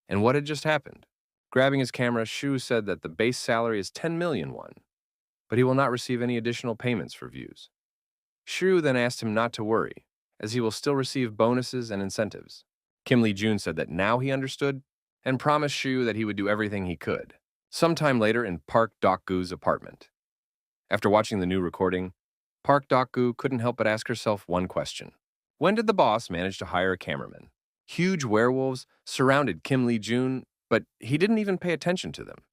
And what had just happened? Grabbing his camera, Shiwu said that the base salary is 10 million won, but he will not receive any additional payments for views. Shiwu then asked him not to worry, as he will still receive bonuses and incentives. Kim Lee-jun said that now he understood and promised Shiwu that he would do everything he could. Sometime later in Park Dok-gu's apartment. After watching the new recording, Park Dok-gu couldn't help but ask herself one question. When did the boss manage to hire a cameraman? Huge werewolves surrounded Kim Lee-jun, but he didn't even pay attention to them.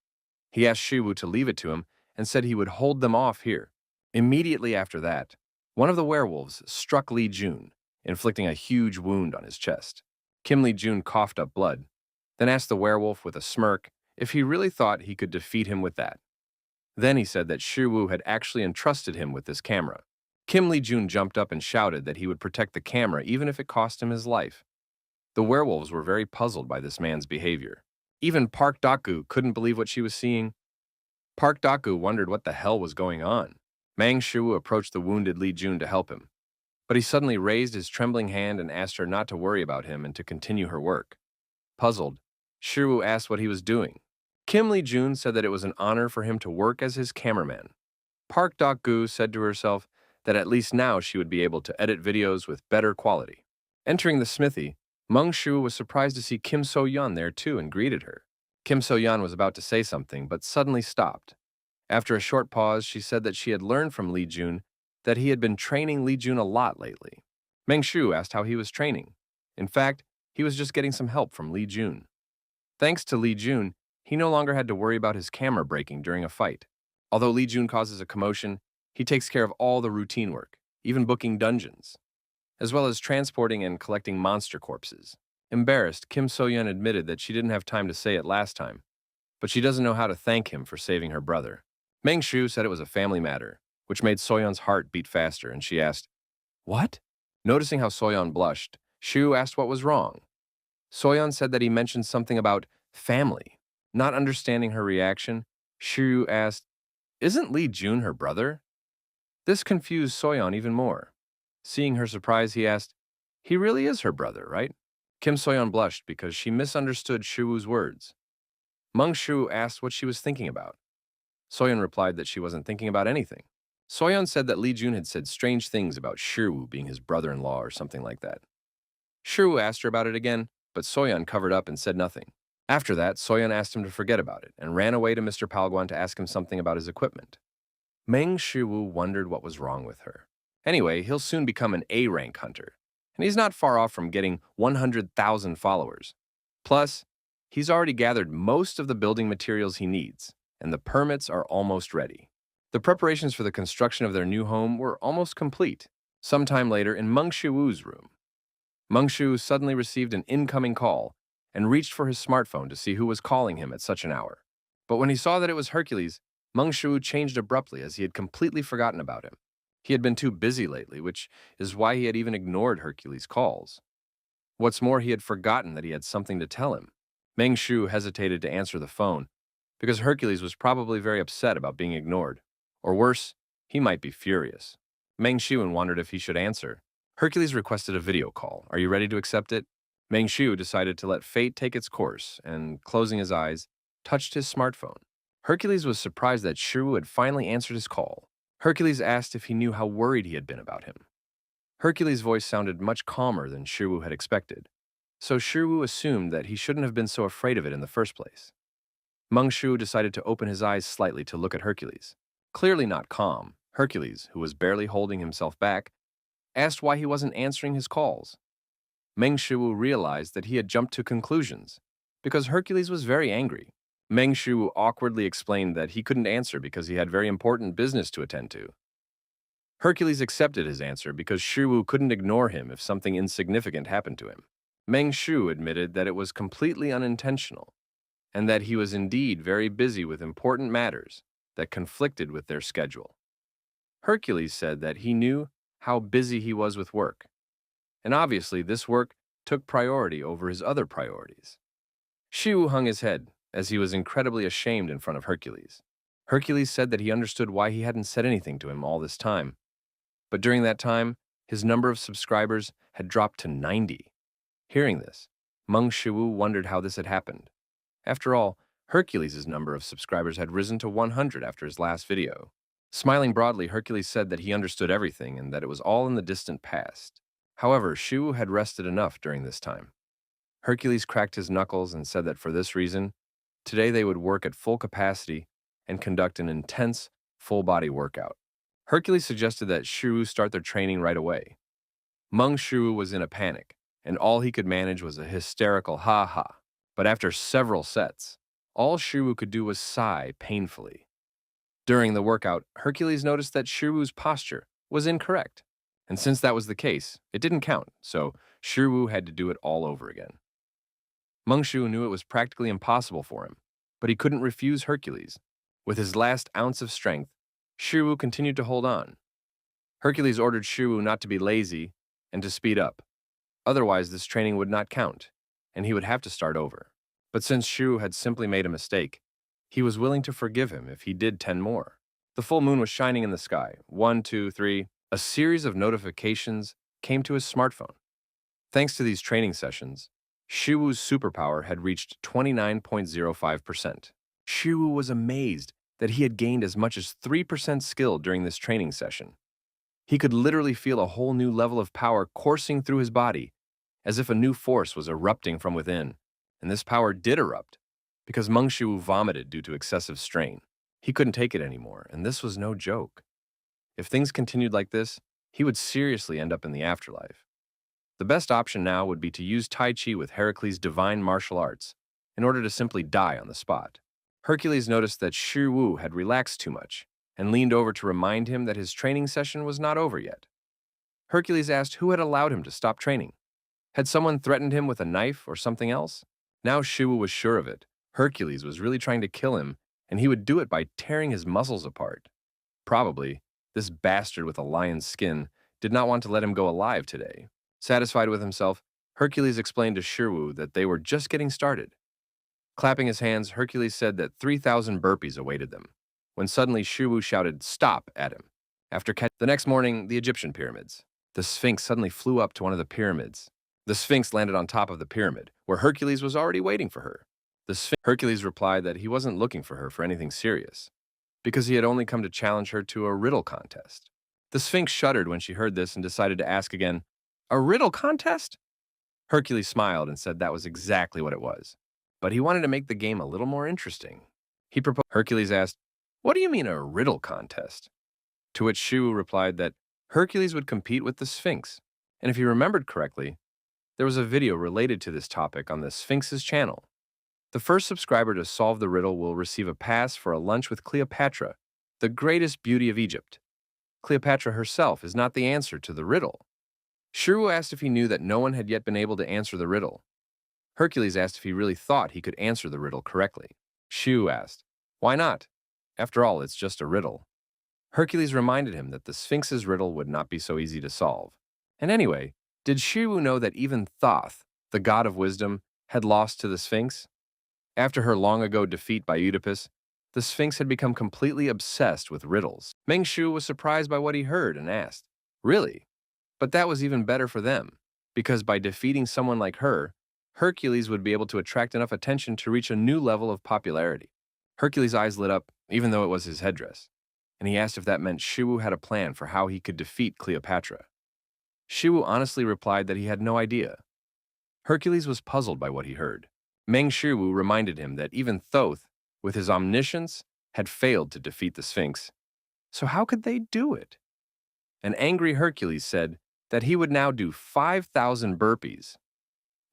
He asked Shiwoo to leave it to him and said he would hold them off here. Immediately after that, one of the werewolves struck Lee-jun, inflicting a huge wound on his chest. Kim Lee-jun coughed up blood, then asked the werewolf with a smirk if he really thought he could defeat him with that. Then he said that Shiwoo had actually entrusted him with this camera. Kim Lee-jun jumped up and shouted that he would protect the camera even if it cost him his life. The werewolves were very puzzled by this man's behavior. Even Park Dok-gu couldn't believe what she was seeing. Park Dok-gu wondered what the hell was going on. Mang Shiwoo approached the wounded Lee-jun to help him, but he suddenly raised his trembling hand and asked her not to worry about him and to continue her work. Puzzled, Shiwoo asked what he was doing. Kim Lee-jun said that it was an honor for him to work as his cameraman. Park Dok-gu said to herself that at least now she would be able to edit videos with better quality. Entering the smithy, Meng Shu was surprised to see Kim So-yeon there too and greeted her. Kim So-yeon was about to say something, but suddenly stopped. After a short pause, she said that she had learned from Lee-jun that he had been training Lee-jun a lot lately. Meng Shu asked how he was training. In fact, he was just getting some help from Lee-jun. Thanks to Lee-jun, he no longer had to worry about his camera breaking during a fight. Although Lee-jun causes a commotion, he takes care of all the routine work, even booking dungeons, as well as transporting and collecting monster corpses. Embarrassed, Kim So-yeon admitted that she didn't have time to say it last time, but she doesn't know how to thank him for saving her brother. Meng Shu said it was a family matter, which made So-yeon's heart beat faster, and she asked, "What?" Noticing how So-yeon blushed, Shu asked what was wrong. So-yeon said that he mentioned something about family. Not understanding her reaction, Shu asked, "Isn't Lee-jun her brother?" This confused So-yeon even more. Seeing her surprise, he asked, "He really is her brother, right?" Kim So-yeon blushed because she misunderstood Shuwoo's words. Meng Shu asked what she was thinking about. So-yeon replied that she wasn't thinking about anything. So-yeon said that Lee-jun had said strange things about Shiwoo being his brother-in-law or something like that. Shiwoo asked her about it again, but So-yeon covered up and said nothing. After that, So-yeon asked him to forget about it and ran away to Mr. Palguan to ask him something about his equipment. Meng Shiwoo wondered what was wrong with her. Anyway, he'll soon become an A-rank hunter, and he's not far off from getting 100,000 followers. Plus, he's already gathered most of the building materials he needs, and the permits are almost ready. The preparations for the construction of their new home were almost complete. Sometime later, in Meng Shiwoo's room, Meng Shu suddenly received an incoming call and reached for his smartphone to see who was calling him at such an hour. But when he saw that it was Hercules, Meng Shu changed abruptly as he had completely forgotten about him. He had been too busy lately, which is why he had even ignored Hercules' calls. What's more, he had forgotten that he had something to tell him. Meng Shu hesitated to answer the phone because Hercules was probably very upset about being ignored. Or worse, he might be furious. Meng Shu wondered if he should answer. Hercules requested a video call. Are you ready to accept it? Meng Shu decided to let fate take its course and, closing his eyes, touched his smartphone. Hercules was surprised that Shiwoo had finally answered his call. Hercules asked if he knew how worried he had been about him. Hercules' voice sounded much calmer than Shiwoo had expected, so Shiwoo assumed that he shouldn't have been so afraid of it in the first place. Meng Shu decided to open his eyes slightly to look at Hercules. Clearly not calm, Hercules, who was barely holding himself back, asked why he wasn't answering his calls. Meng Shu realized that he had jumped to conclusions, because Hercules was very angry. Meng Shu awkwardly explained that he couldn't answer because he had very important business to attend to. Hercules accepted his answer because Shiwoo couldn't ignore him if something insignificant happened to him. Meng Shu admitted that it was completely unintentional, and that he was indeed very busy with important matters that conflicted with their schedule. Hercules said that he knew how busy he was with work, and obviously this work took priority over his other priorities. Shiwoo hung his head, as he was incredibly ashamed in front of Hercules. Hercules said that he understood why he hadn't said anything to him all this time, but during that time, his number of subscribers had dropped to 90. Hearing this, Meng Shiwoo wondered how this had happened. After all, Hercules' number of subscribers had risen to 100 after his last video. Smiling broadly, Hercules said that he understood everything and that it was all in the distant past. However, Shiwoo had rested enough during this time. Hercules cracked his knuckles and said that for this reason, today they would work at full capacity and conduct an intense, full-body workout. Hercules suggested that Shiru start their training right away. Shiru was in a panic, and all he could manage was a hysterical ha-ha. But after several sets, all Shiru could do was sigh painfully. During the workout, Hercules noticed that Shiru's posture was incorrect, and since that was the case, it didn't count, so Shiru had to do it all over again. Shiru knew it was practically impossible for him, but he couldn't refuse Hercules. With his last ounce of strength, Shiru continued to hold on. Hercules ordered Shiru not to be lazy and to speed up. Otherwise, this training would not count, and he would have to start over. But since Shiru had simply made a mistake, he was willing to forgive him if he did 10 more. The full moon was shining in the sky. 1, 2, 3. A series of notifications came to his smartphone. Thanks to these training sessions, Shiru's superpower had reached 29.05%. Shiru was amazed that he had gained as much as 3% skill during this training session. He could literally feel a whole new level of power coursing through his body, as if a new force was erupting from within. And this power did erupt, because Shiru vomited due to excessive strain. He couldn't take it anymore, and this was no joke. If things continued like this, he would seriously end up in the afterlife. The best option now would be to use Tai Chi with Hercules' divine martial arts in order to simply die on the spot. Hercules noticed that Shiru had relaxed too much and leaned over to remind him that his training session was not over yet. Hercules asked who had allowed him to stop training. Had someone threatened him with a knife or something else? Now Shiru was sure of it. Hercules was really trying to kill him, and he would do it by tearing his muscles apart. Probably, this bastard with a lion's skin did not want to let him go alive today. Satisfied with himself, Hercules explained to Shiru that they were just getting started. Clapping his hands, Hercules said that 3,000 burpees awaited them, when suddenly Shiru shouted, "Stop!" at him. The next morning, the Egyptian pyramids. The Sphinx suddenly flew up to one of the pyramids. The Sphinx landed on top of the pyramid, where Hercules was already waiting for her. Hercules replied that he wasn't looking for her for anything serious, because he had only come to challenge her to a riddle contest. The Sphinx shuddered when she heard this and decided to ask again, "A riddle contest?" Hercules smiled and said that was exactly what it was, but he wanted to make the game a little more interesting. Hercules asked, "What do you mean a riddle contest?" To which Shiru replied that Hercules would compete with the Sphinx, and if he remembered correctly, there was a video related to this topic on the Sphinx's channel. The first subscriber to solve the riddle will receive a pass for a lunch with Cleopatra, the greatest beauty of Egypt. Cleopatra herself is not the answer to the riddle. Shiru asked if he knew that no one had yet been able to answer the riddle. Hercules asked if he really thought he could answer the riddle correctly. Shiru asked, "Why not? After all, it's just a riddle." Hercules reminded him that the Sphinx's riddle would not be so easy to solve. And anyway, did Shiru know that even Thoth, the god of wisdom, had lost to the Sphinx? After her long-ago defeat by Oedipus, the Sphinx had become completely obsessed with riddles. Shiru was surprised by what he heard and asked, "Really?" But that was even better for them, because by defeating someone like her, Hercules would be able to attract enough attention to reach a new level of popularity. Hercules' eyes lit up, even though it was his headdress, and he asked if that meant Shiru had a plan for how he could defeat Cleopatra. Shiru honestly replied that he had no idea. Hercules was puzzled by what he heard. Shiru reminded him that even Thoth, with his omniscience, had failed to defeat the Sphinx. So how could they do it? An angry Hercules said that he would now do 5,000 burpees.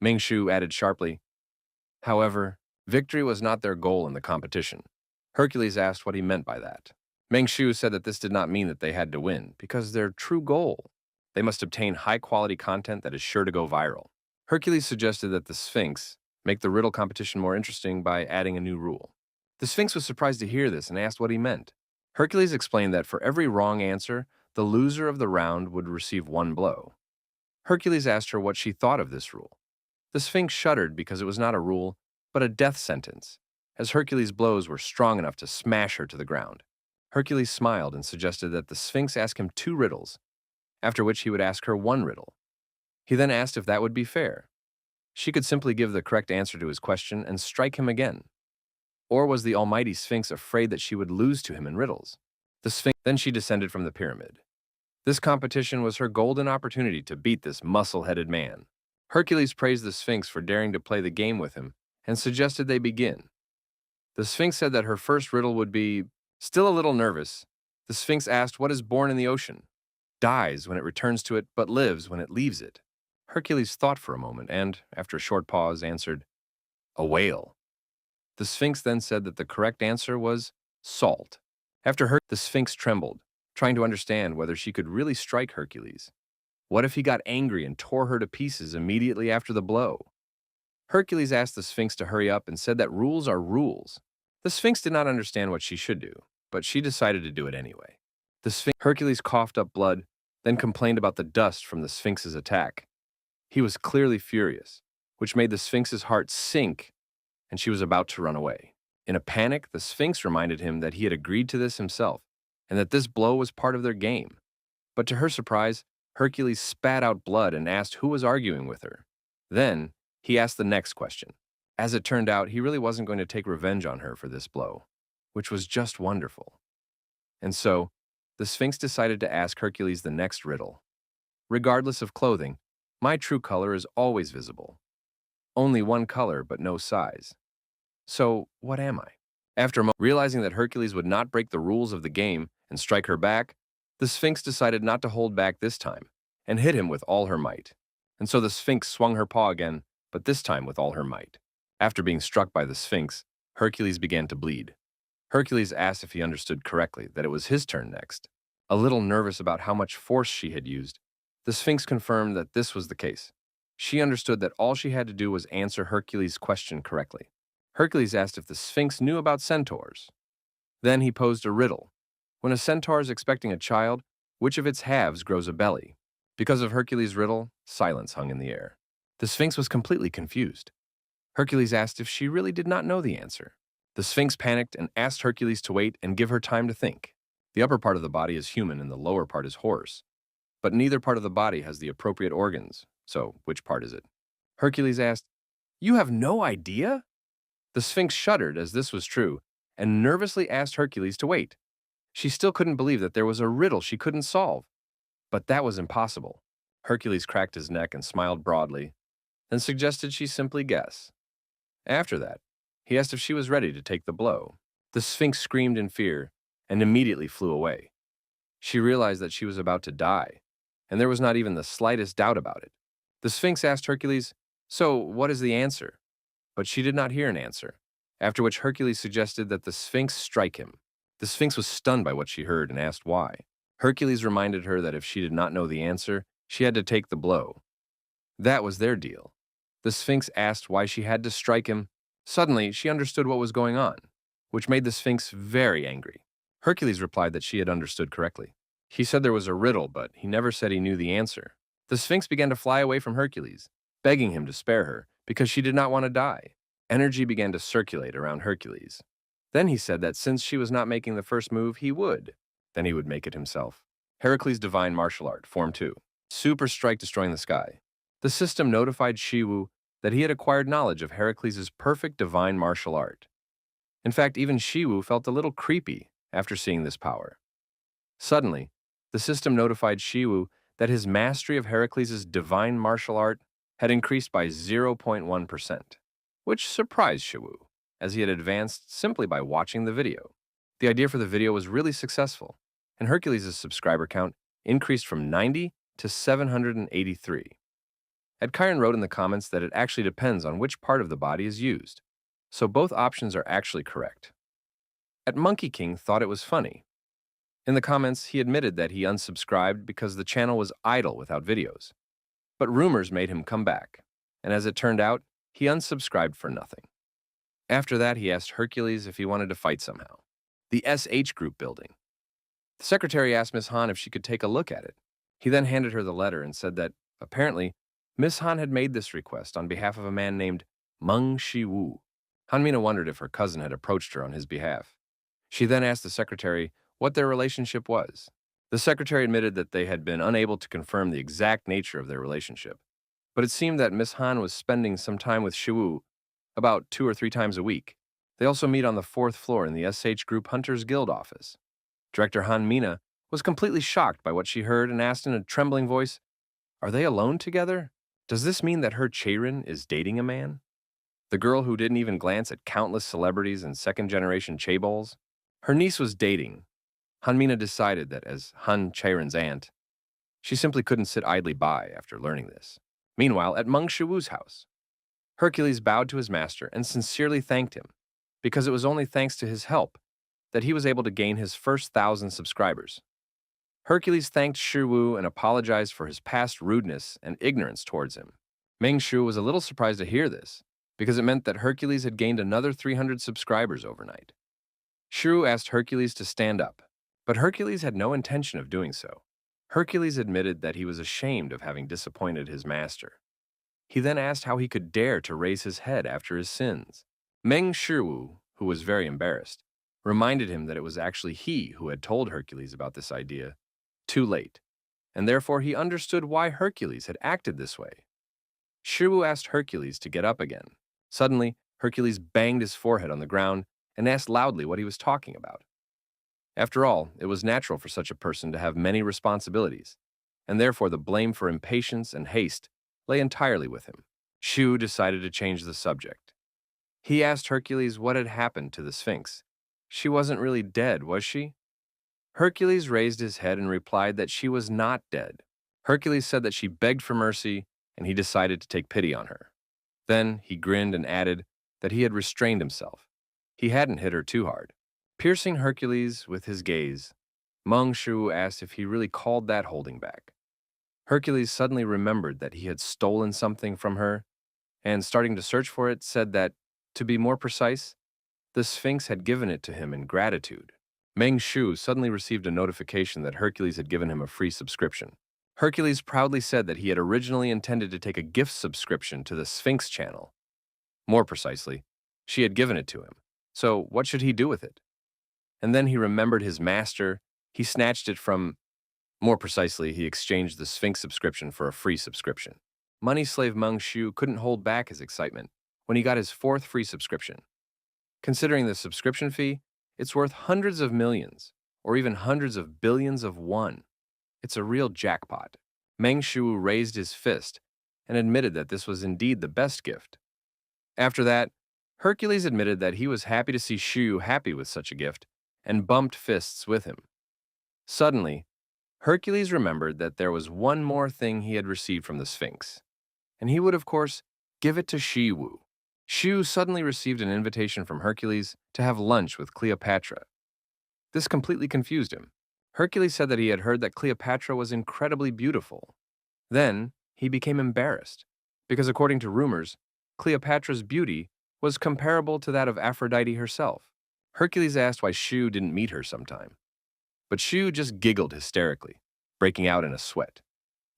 Shiru added sharply, however, victory was not their goal in the competition. Hercules asked what he meant by that. Shiru said that this did not mean that they had to win, because their true goal, they must obtain high-quality content that is sure to go viral. Hercules suggested that the Sphinx make the riddle competition more interesting by adding a new rule. The Sphinx was surprised to hear this and asked what he meant. Hercules explained that for every wrong answer, the loser of the round would receive 1 blow. Hercules asked her what she thought of this rule. The Sphinx shuddered because it was not a rule, but a death sentence, as Hercules' blows were strong enough to smash her to the ground. Hercules smiled and suggested that the Sphinx ask him 2 riddles, after which he would ask her 1 riddle. He then asked if that would be fair. She could simply give the correct answer to his question and strike him again. Or was the almighty Sphinx afraid that she would lose to him in riddles? Then she descended from the pyramid. This competition was her golden opportunity to beat this muscle-headed man. Hercules praised the Sphinx for daring to play the game with him and suggested they begin. The Sphinx said that her first riddle would be, "Still a little nervous, The Sphinx asked, what is born in the ocean? Dies when it returns to it, but lives when it leaves it. Hercules thought for a moment and, after a short pause, answered, a whale. The Sphinx then said that the correct answer was salt. After the Sphinx trembled, trying to understand whether she could really strike Hercules. What if he got angry and tore her to pieces immediately after the blow? Hercules asked the Sphinx to hurry up and said that rules are rules. The Sphinx did not understand what she should do, but she decided to do it anyway. Hercules coughed up blood, then complained about the dust from the Sphinx's attack. He was clearly furious, which made the Sphinx's heart sink, and she was about to run away. In a panic, the Sphinx reminded him that he had agreed to this himself, and that this blow was part of their game. But to her surprise, Hercules spat out blood and asked who was arguing with her. Then, he asked the next question. As it turned out, he really wasn't going to take revenge on her for this blow, which was just wonderful. And so, the Sphinx decided to ask Hercules the next riddle. Regardless of clothing, my true color is always visible. Only one color, but no size. So, what am I? After realizing that Hercules would not break the rules of the game and strike her back, the Sphinx decided not to hold back this time and hit him with all her might. And so the Sphinx swung her paw again, but this time with all her might. After being struck by the Sphinx, Hercules began to bleed. Hercules asked if he understood correctly that it was his turn next. A little nervous about how much force she had used, the Sphinx confirmed that this was the case. She understood that all she had to do was answer Hercules' question correctly. Hercules asked if the Sphinx knew about centaurs. Then he posed a riddle. When a centaur is expecting a child, which of its halves grows a belly? Because of Hercules' riddle, silence hung in the air. The Sphinx was completely confused. Hercules asked if she really did not know the answer. The Sphinx panicked and asked Hercules to wait and give her time to think. The upper part of the body is human and the lower part is horse. But neither part of the body has the appropriate organs, so which part is it? Hercules asked, "You have no idea?" The Sphinx shuddered as this was true and nervously asked Hercules to wait. She still couldn't believe that there was a riddle she couldn't solve. But that was impossible. Hercules cracked his neck and smiled broadly, then suggested she simply guess. After that, he asked if she was ready to take the blow. The Sphinx screamed in fear and immediately flew away. She realized that she was about to die, and there was not even the slightest doubt about it. The Sphinx asked Hercules, "So, what is the answer?" But she did not hear an answer, after which Hercules suggested that the Sphinx strike him. The Sphinx was stunned by what she heard and asked why. Hercules reminded her that if she did not know the answer, she had to take the blow. That was their deal. The Sphinx asked why she had to strike him. Suddenly, she understood what was going on, which made the Sphinx very angry. Hercules replied that she had understood correctly. He said there was a riddle, but he never said he knew the answer. The Sphinx began to fly away from Hercules, begging him to spare her because she did not want to die. Energy began to circulate around Hercules. Then he said that since she was not making the first move, he would. Then he would make it himself. Heracles' Divine Martial Art, Form 2. Super Strike Destroying the Sky. The system notified Shiwu that he had acquired knowledge of Heracles' perfect divine martial art. In fact, even Shiwu felt a little creepy after seeing this power. Suddenly, the system notified Shiwu that his mastery of Heracles' divine martial art had increased by 0.1%, which surprised Shiwu, as he had advanced simply by watching the video. The idea for the video was really successful, and Hercules' subscriber count increased from 90 to 783. Ed Kyron wrote in the comments that it actually depends on which part of the body is used, so both options are actually correct. At Monkey King thought it was funny. In the comments, he admitted that he unsubscribed because the channel was idle without videos. But rumors made him come back, and as it turned out, he unsubscribed for nothing. After that, he asked Hercules if he wanted to fight somehow. The SH Group building. The secretary asked Miss Han if she could take a look at it. He then handed her the letter and said that, apparently, Miss Han had made this request on behalf of a man named Meng Shi-woo. Hanmina wondered if her cousin had approached her on his behalf. She then asked the secretary what their relationship was. The secretary admitted that they had been unable to confirm the exact nature of their relationship, but it seemed that Miss Han was spending some time with Shi-woo about 2 or 3 times a week. They also meet on the 4th floor in the SH Group Hunters Guild office. Director Han Mina was completely shocked by what she heard and asked in a trembling voice, "Are they alone together? Does this mean that Han Cherin is dating a man?" The girl who didn't even glance at countless celebrities and second-generation chaebols? Her niece was dating Hanmina decided that as Han Cherin's aunt, she simply couldn't sit idly by after learning this. Meanwhile, at Meng Shuwu's house, Hercules bowed to his master and sincerely thanked him, because it was only thanks to his help that he was able to gain his first 1,000 subscribers. Hercules thanked Shuwu and apologized for his past rudeness and ignorance towards him. Meng Shu was a little surprised to hear this, because it meant that Hercules had gained another 300 subscribers overnight. Shu asked Hercules to stand up, but Hercules had no intention of doing so. Hercules admitted that he was ashamed of having disappointed his master. He then asked how he could dare to raise his head after his sins. Meng Shu, who was very embarrassed, reminded him that it was actually he who had told Hercules about this idea too late, and therefore he understood why Hercules had acted this way. Shu asked Hercules to get up again. Suddenly, Hercules banged his forehead on the ground and asked loudly what he was talking about. After all, it was natural for such a person to have many responsibilities, and therefore the blame for impatience and haste lay entirely with him. Shu decided to change the subject. He asked Hercules what had happened to the Sphinx. She wasn't really dead, was she? Hercules raised his head and replied that she was not dead. Hercules said that she begged for mercy, and he decided to take pity on her. Then he grinned and added that he had restrained himself. He hadn't hit her too hard. Piercing Hercules with his gaze, Meng Shu asked if he really called that holding back. Hercules suddenly remembered that he had stolen something from her, and starting to search for it, said that, to be more precise, the Sphinx had given it to him in gratitude. Meng Shu suddenly received a notification that Hercules had given him a free subscription. Hercules proudly said that he had originally intended to take a gift subscription to the Sphinx channel. More precisely, she had given it to him. So what should he do with it? And then he remembered his master. He snatched it from... More precisely, he exchanged the Sphinx subscription for a free subscription. Money slave Meng Shu couldn't hold back his excitement when he got his fourth free subscription. Considering the subscription fee, it's worth hundreds of millions, or even hundreds of billions of won. It's a real jackpot. Meng Shu raised his fist and admitted that this was indeed the best gift. After that, Hercules admitted that he was happy to see Shu happy with such a gift and bumped fists with him. Suddenly, Hercules remembered that there was one more thing he had received from the Sphinx, and he would, of course, give it to Shiwu. Shu suddenly received an invitation from Hercules to have lunch with Cleopatra. This completely confused him. Hercules said that he had heard that Cleopatra was incredibly beautiful. Then, he became embarrassed, because according to rumors, Cleopatra's beauty was comparable to that of Aphrodite herself. Hercules asked why Shu didn't meet her sometime. But Shu just giggled hysterically, breaking out in a sweat.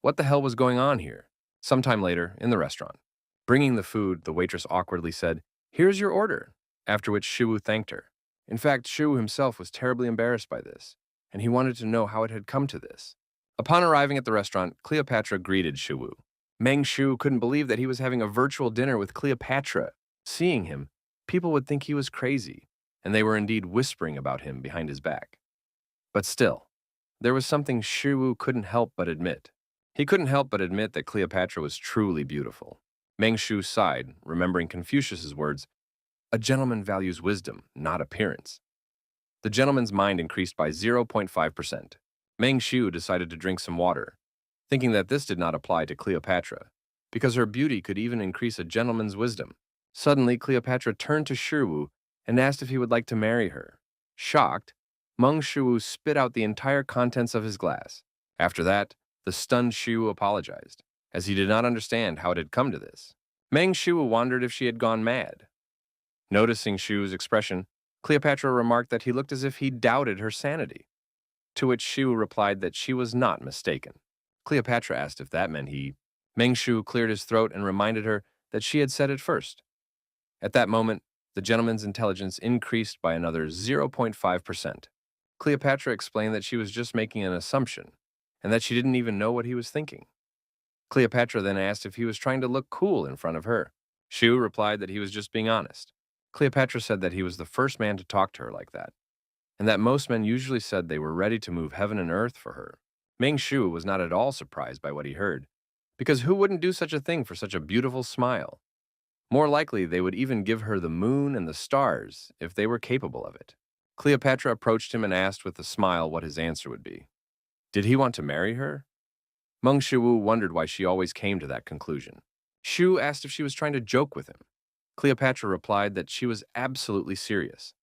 What the hell was going on here? Sometime later, in the restaurant, bringing the food, the waitress awkwardly said, "Here's your order," after which Shu thanked her. In fact, Shu himself was terribly embarrassed by this, and he wanted to know how it had come to this. Upon arriving at the restaurant, Cleopatra greeted Shu. Meng Shu couldn't believe that he was having a virtual dinner with Cleopatra. Seeing him, people would think he was crazy, and they were indeed whispering about him behind his back. But still, there was something Shu couldn't help but admit. He couldn't help but admit that Cleopatra was truly beautiful. Meng Shu sighed, remembering Confucius's words, "A gentleman values wisdom, not appearance." The gentleman's mind increased by 0.5%. Meng Shu decided to drink some water, thinking that this did not apply to Cleopatra, because her beauty could even increase a gentleman's wisdom. Suddenly, Cleopatra turned to Shu and asked if he would like to marry her. Shocked, Meng Shu spit out the entire contents of his glass. After that, the stunned Shu apologized, as he did not understand how it had come to this. Meng Shu wondered if she had gone mad. Noticing Shu's expression, Cleopatra remarked that he looked as if he doubted her sanity, to which Shu replied that she was not mistaken. Cleopatra asked if that meant he. Meng Shu cleared his throat and reminded her that she had said it first. At that moment, the gentleman's intelligence increased by another 0.5%. Cleopatra explained that she was just making an assumption, and that she didn't even know what he was thinking. Cleopatra then asked if he was trying to look cool in front of her. Shu replied that he was just being honest. Cleopatra said that he was the first man to talk to her like that, and that most men usually said they were ready to move heaven and earth for her. Meng Shu was not at all surprised by what he heard, because who wouldn't do such a thing for such a beautiful smile? More likely, they would even give her the moon and the stars if they were capable of it. Cleopatra approached him and asked with a smile what his answer would be. Did he want to marry her? Meng Shiwu wondered why she always came to that conclusion. Shu asked if she was trying to joke with him. Cleopatra replied that she was absolutely serious.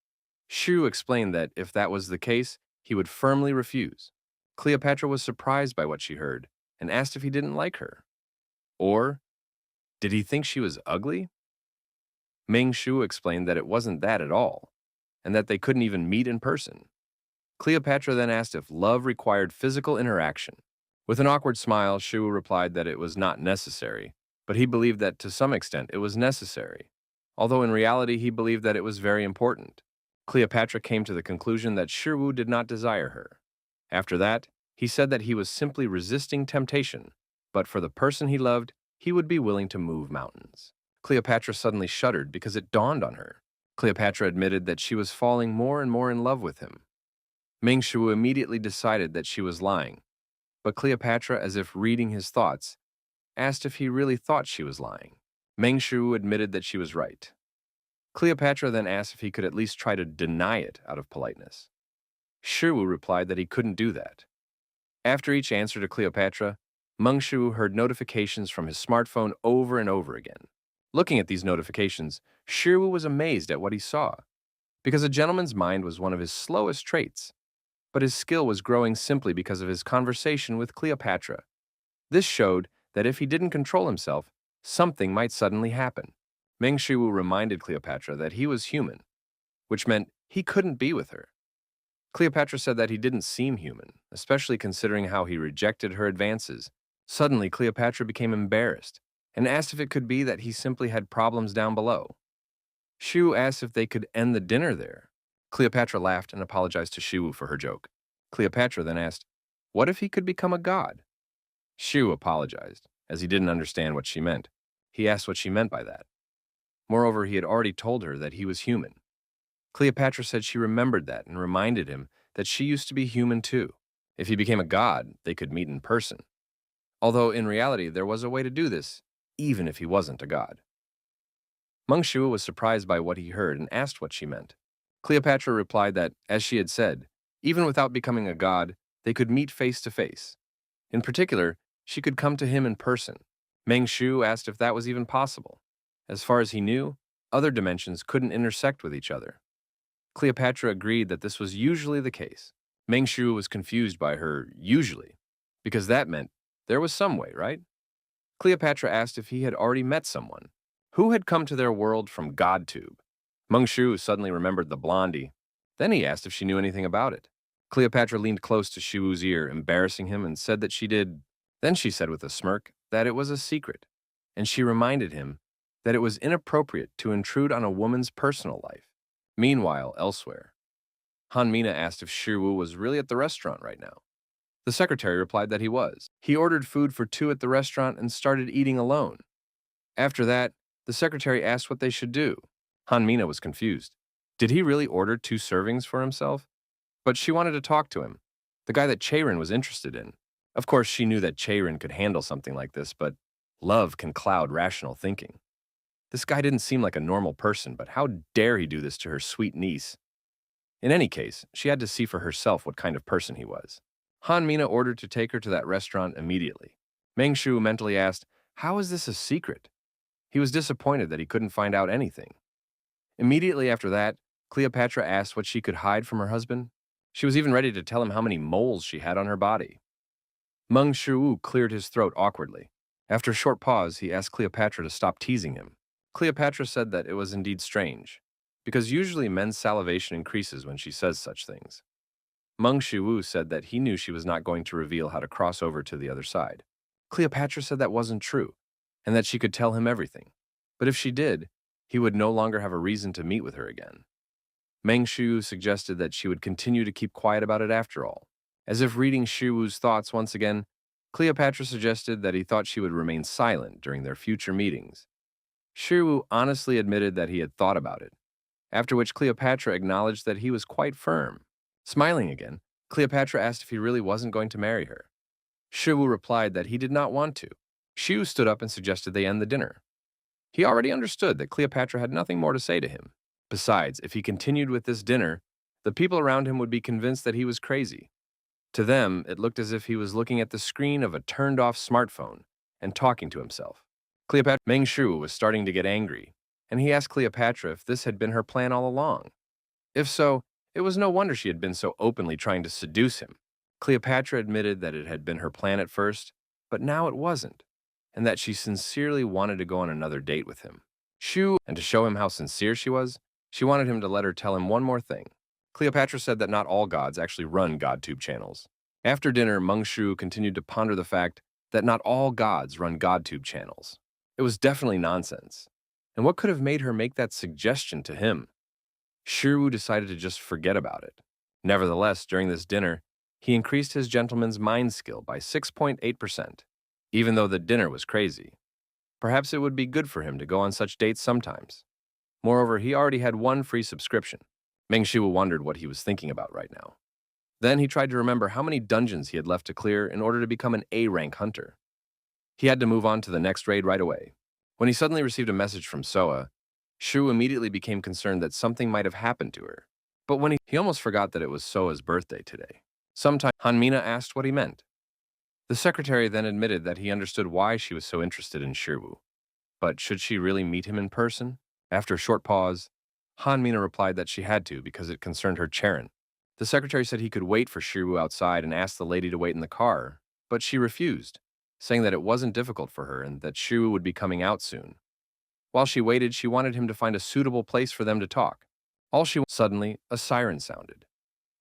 Shu explained that if that was the case, he would firmly refuse. Cleopatra was surprised by what she heard and asked if he didn't like her. Or, did he think she was ugly? Meng Shu explained that it wasn't that at all, and that they couldn't even meet in person. Cleopatra then asked if love required physical interaction. With an awkward smile, Shu replied that it was not necessary, but he believed that to some extent it was necessary, although in reality he believed that it was very important. Cleopatra came to the conclusion that Shiwu did not desire her. After that, he said that he was simply resisting temptation, but for the person he loved, he would be willing to move mountains. Cleopatra suddenly shuddered because it dawned on her. Cleopatra admitted that she was falling more and more in love with him. Ming Shu immediately decided that she was lying, but Cleopatra, as if reading his thoughts, asked if he really thought she was lying. Meng Shu admitted that she was right. Cleopatra then asked if he could at least try to deny it out of politeness. Shu replied that he couldn't do that. After each answer to Cleopatra, Meng Shu heard notifications from his smartphone over and over again. Looking at these notifications, Shu was amazed at what he saw, because a gentleman's mind was one of his slowest traits, but his skill was growing simply because of his conversation with Cleopatra. This showed that if he didn't control himself, something might suddenly happen. Meng Shu reminded Cleopatra that he was human, which meant he couldn't be with her. Cleopatra said that he didn't seem human, especially considering how he rejected her advances. Suddenly, Cleopatra became embarrassed and asked if it could be that he simply had problems down below. Shu asked if they could end the dinner there. Cleopatra laughed and apologized to Shu for her joke. Cleopatra then asked, what if he could become a god? Shu apologized, as he didn't understand what she meant. He asked what she meant by that. Moreover, he had already told her that he was human. Cleopatra said she remembered that and reminded him that she used to be human too. If he became a god, they could meet in person. Although in reality, there was a way to do this, even if he wasn't a god. Meng Shu was surprised by what he heard and asked what she meant. Cleopatra replied that, as she had said, even without becoming a god, they could meet face to face. In particular, she could come to him in person. Meng Shu asked if that was even possible. As far as he knew, other dimensions couldn't intersect with each other. Cleopatra agreed that this was usually the case. Meng Shu was confused by her usually, because that meant there was some way, right? Cleopatra asked if he had already met someone. Who had come to their world from GodTube? Meng Shu suddenly remembered the blondie. Then he asked if she knew anything about it. Cleopatra leaned close to Shu's ear, embarrassing him, and said that she did. Then she said with a smirk that it was a secret, and she reminded him that it was inappropriate to intrude on a woman's personal life. Meanwhile, elsewhere, Han Mina asked if Shiwu was really at the restaurant right now. The secretary replied that he was. He ordered food for two at the restaurant and started eating alone. After that, the secretary asked what they should do. Han Mina was confused. Did he really order 2 servings for himself? But she wanted to talk to him, the guy that Cherin was interested in. Of course, she knew that Cherin could handle something like this, but love can cloud rational thinking. This guy didn't seem like a normal person, but how dare he do this to her sweet niece? In any case, she had to see for herself what kind of person he was. Han Mina ordered to take her to that restaurant immediately. Meng Shu mentally asked, how is this a secret? He was disappointed that he couldn't find out anything. Immediately after that, Cleopatra asked what she could hide from her husband. She was even ready to tell him how many moles she had on her body. Meng Shu cleared his throat awkwardly. After a short pause, he asked Cleopatra to stop teasing him. Cleopatra said that it was indeed strange, because usually men's salivation increases when she says such things. Meng Shu said that he knew she was not going to reveal how to cross over to the other side. Cleopatra said that wasn't true, and that she could tell him everything. But if she did, he would no longer have a reason to meet with her again. Meng Shu suggested that she would continue to keep quiet about it after all. As if reading Shiwu's thoughts once again, Cleopatra suggested that he thought she would remain silent during their future meetings. Shiwu honestly admitted that he had thought about it, after which Cleopatra acknowledged that he was quite firm. Smiling again, Cleopatra asked if he really wasn't going to marry her. Shiwu replied that he did not want to. Shiwu stood up and suggested they end the dinner. He already understood that Cleopatra had nothing more to say to him. Besides, if he continued with this dinner, the people around him would be convinced that he was crazy. To them, it looked as if he was looking at the screen of a turned-off smartphone and talking to himself. Cleopatra Meng Shu was starting to get angry, and he asked Cleopatra if this had been her plan all along. If so, it was no wonder she had been so openly trying to seduce him. Cleopatra admitted that it had been her plan at first, but now it wasn't, and that she sincerely wanted to go on another date with him. And to show him how sincere she was, she wanted him to let her tell him one more thing. Cleopatra said that not all gods actually run GodTube channels. After dinner, Meng Shu continued to ponder the fact that not all gods run GodTube channels. It was definitely nonsense. And what could have made her make that suggestion to him? Shiru decided to just forget about it. Nevertheless, during this dinner, he increased his gentleman's mind skill by 6.8%, even though the dinner was crazy. Perhaps it would be good for him to go on such dates sometimes. Moreover, he already had one free subscription. Meng Shu wondered what he was thinking about right now. Then he tried to remember how many dungeons he had left to clear in order to become an A-rank hunter. He had to move on to the next raid right away. When he suddenly received a message from Soa, Shu immediately became concerned that something might have happened to her. But when he almost forgot that it was Soa's birthday today. Sometime, Hanmina asked what he meant. The secretary then admitted that he understood why she was so interested in Shiru. But should she really meet him in person? After a short pause, Hanmina replied that she had to because it concerned her Cherin. The secretary said he could wait for Shiru outside and asked the lady to wait in the car, but she refused, saying that it wasn't difficult for her and that Shiru would be coming out soon. While she waited, she wanted him to find a suitable place for them to talk. Suddenly, a siren sounded,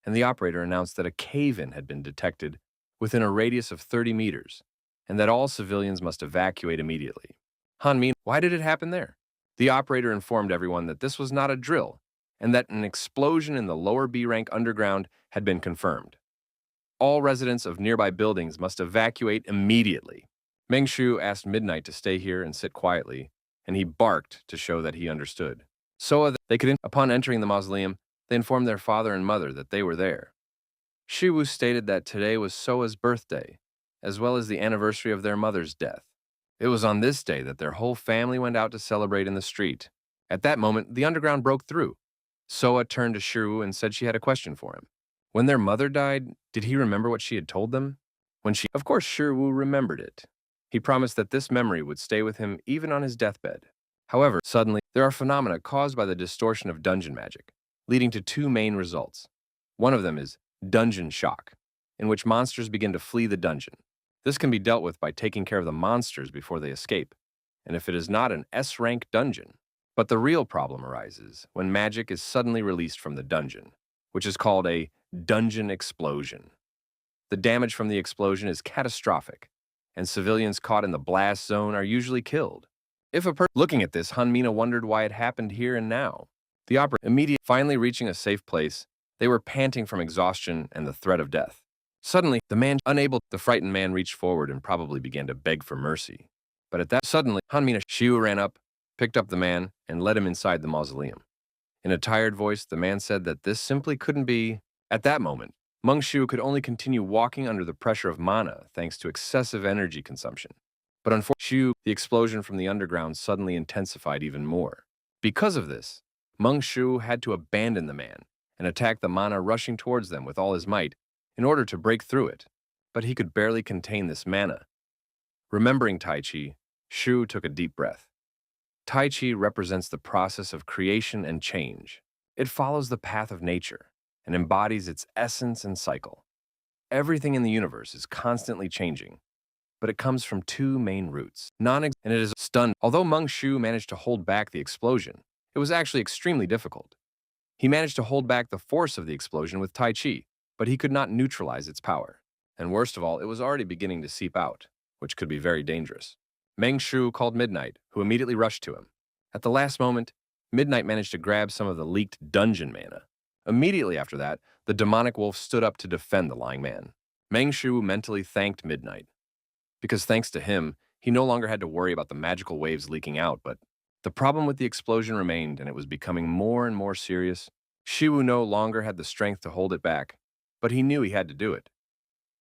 and the operator announced that a cave-in had been detected within a radius of 30 meters, and that all civilians must evacuate immediately. Hanmin, why did it happen there? The operator informed everyone that this was not a drill, and that an explosion in the lower B-rank underground had been confirmed. All residents of nearby buildings must evacuate immediately. Meng Shu asked Midnight to stay here and sit quietly, and he barked to show that he understood. Upon entering the mausoleum, they informed their father and mother that they were there. Shiwu stated that today was Soa's birthday, as well as the anniversary of their mother's death. It was on this day that their whole family went out to celebrate in the street. At that moment, the underground broke through. Soa turned to Shiru and said she had a question for him. When their mother died, did he remember what she had told them? Of course, Shiru remembered it. He promised that this memory would stay with him even on his deathbed. However, suddenly, there are phenomena caused by the distortion of dungeon magic, leading to two main results. One of them is dungeon shock, in which monsters begin to flee the dungeon. This can be dealt with by taking care of the monsters before they escape, and if it is not an S-rank dungeon. But the real problem arises when magic is suddenly released from the dungeon, which is called a dungeon explosion. The damage from the explosion is catastrophic, and civilians caught in the blast zone are usually killed. Looking at this, Hanmina wondered why it happened here and now. The operator finally reaching a safe place, they were panting from exhaustion and the threat of death. Suddenly, the frightened man reached forward and probably began to beg for mercy. But at that, Hanmina Shiu ran up, picked up the man, and led him inside the mausoleum. In a tired voice, the man said that this simply couldn't be. At that moment, Meng Shu could only continue walking under the pressure of mana thanks to excessive energy consumption. But unfortunately, the explosion from the underground suddenly intensified even more. Because of this, Meng Shu had to abandon the man and attack the mana rushing towards them with all his might in order to break through it. But he could barely contain this mana. Remembering Tai Chi, Shu took a deep breath. Tai Chi represents the process of creation and change. It follows the path of nature and embodies its essence and cycle. Everything in the universe is constantly changing, but it comes from two main roots. And it is stunned. Although Meng Shu managed to hold back the explosion, it was actually extremely difficult. He managed to hold back the force of the explosion with Tai Chi, but he could not neutralize its power. And worst of all, it was already beginning to seep out, which could be very dangerous. Meng Shu called Midnight, who immediately rushed to him. At the last moment, Midnight managed to grab some of the leaked dungeon mana. Immediately after that, the demonic wolf stood up to defend the lying man. Meng Shu mentally thanked Midnight, because thanks to him, he no longer had to worry about the magical waves leaking out, but the problem with the explosion remained, and it was becoming more and more serious. Shiwu no longer had the strength to hold it back, but he knew he had to do it.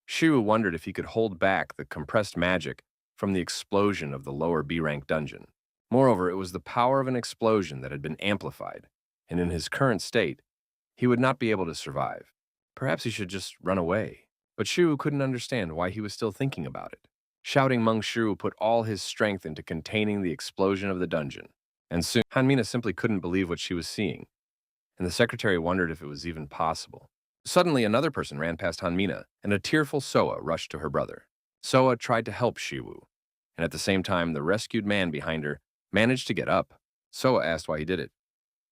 Shiwu wondered if he could hold back the compressed magic from the explosion of the lower B-rank dungeon. Moreover, it was the power of an explosion that had been amplified, and in his current state, he would not be able to survive. Perhaps he should just run away. But Shiwu couldn't understand why he was still thinking about it. Shouting, Meng Shiwu put all his strength into containing the explosion of the dungeon. And soon, Hanmina simply couldn't believe what she was seeing, and the secretary wondered if it was even possible. Suddenly, another person ran past Hanmina, and a tearful Soa rushed to her brother. Soa tried to help Shiwu, and at the same time, the rescued man behind her managed to get up. Soa asked why he did it.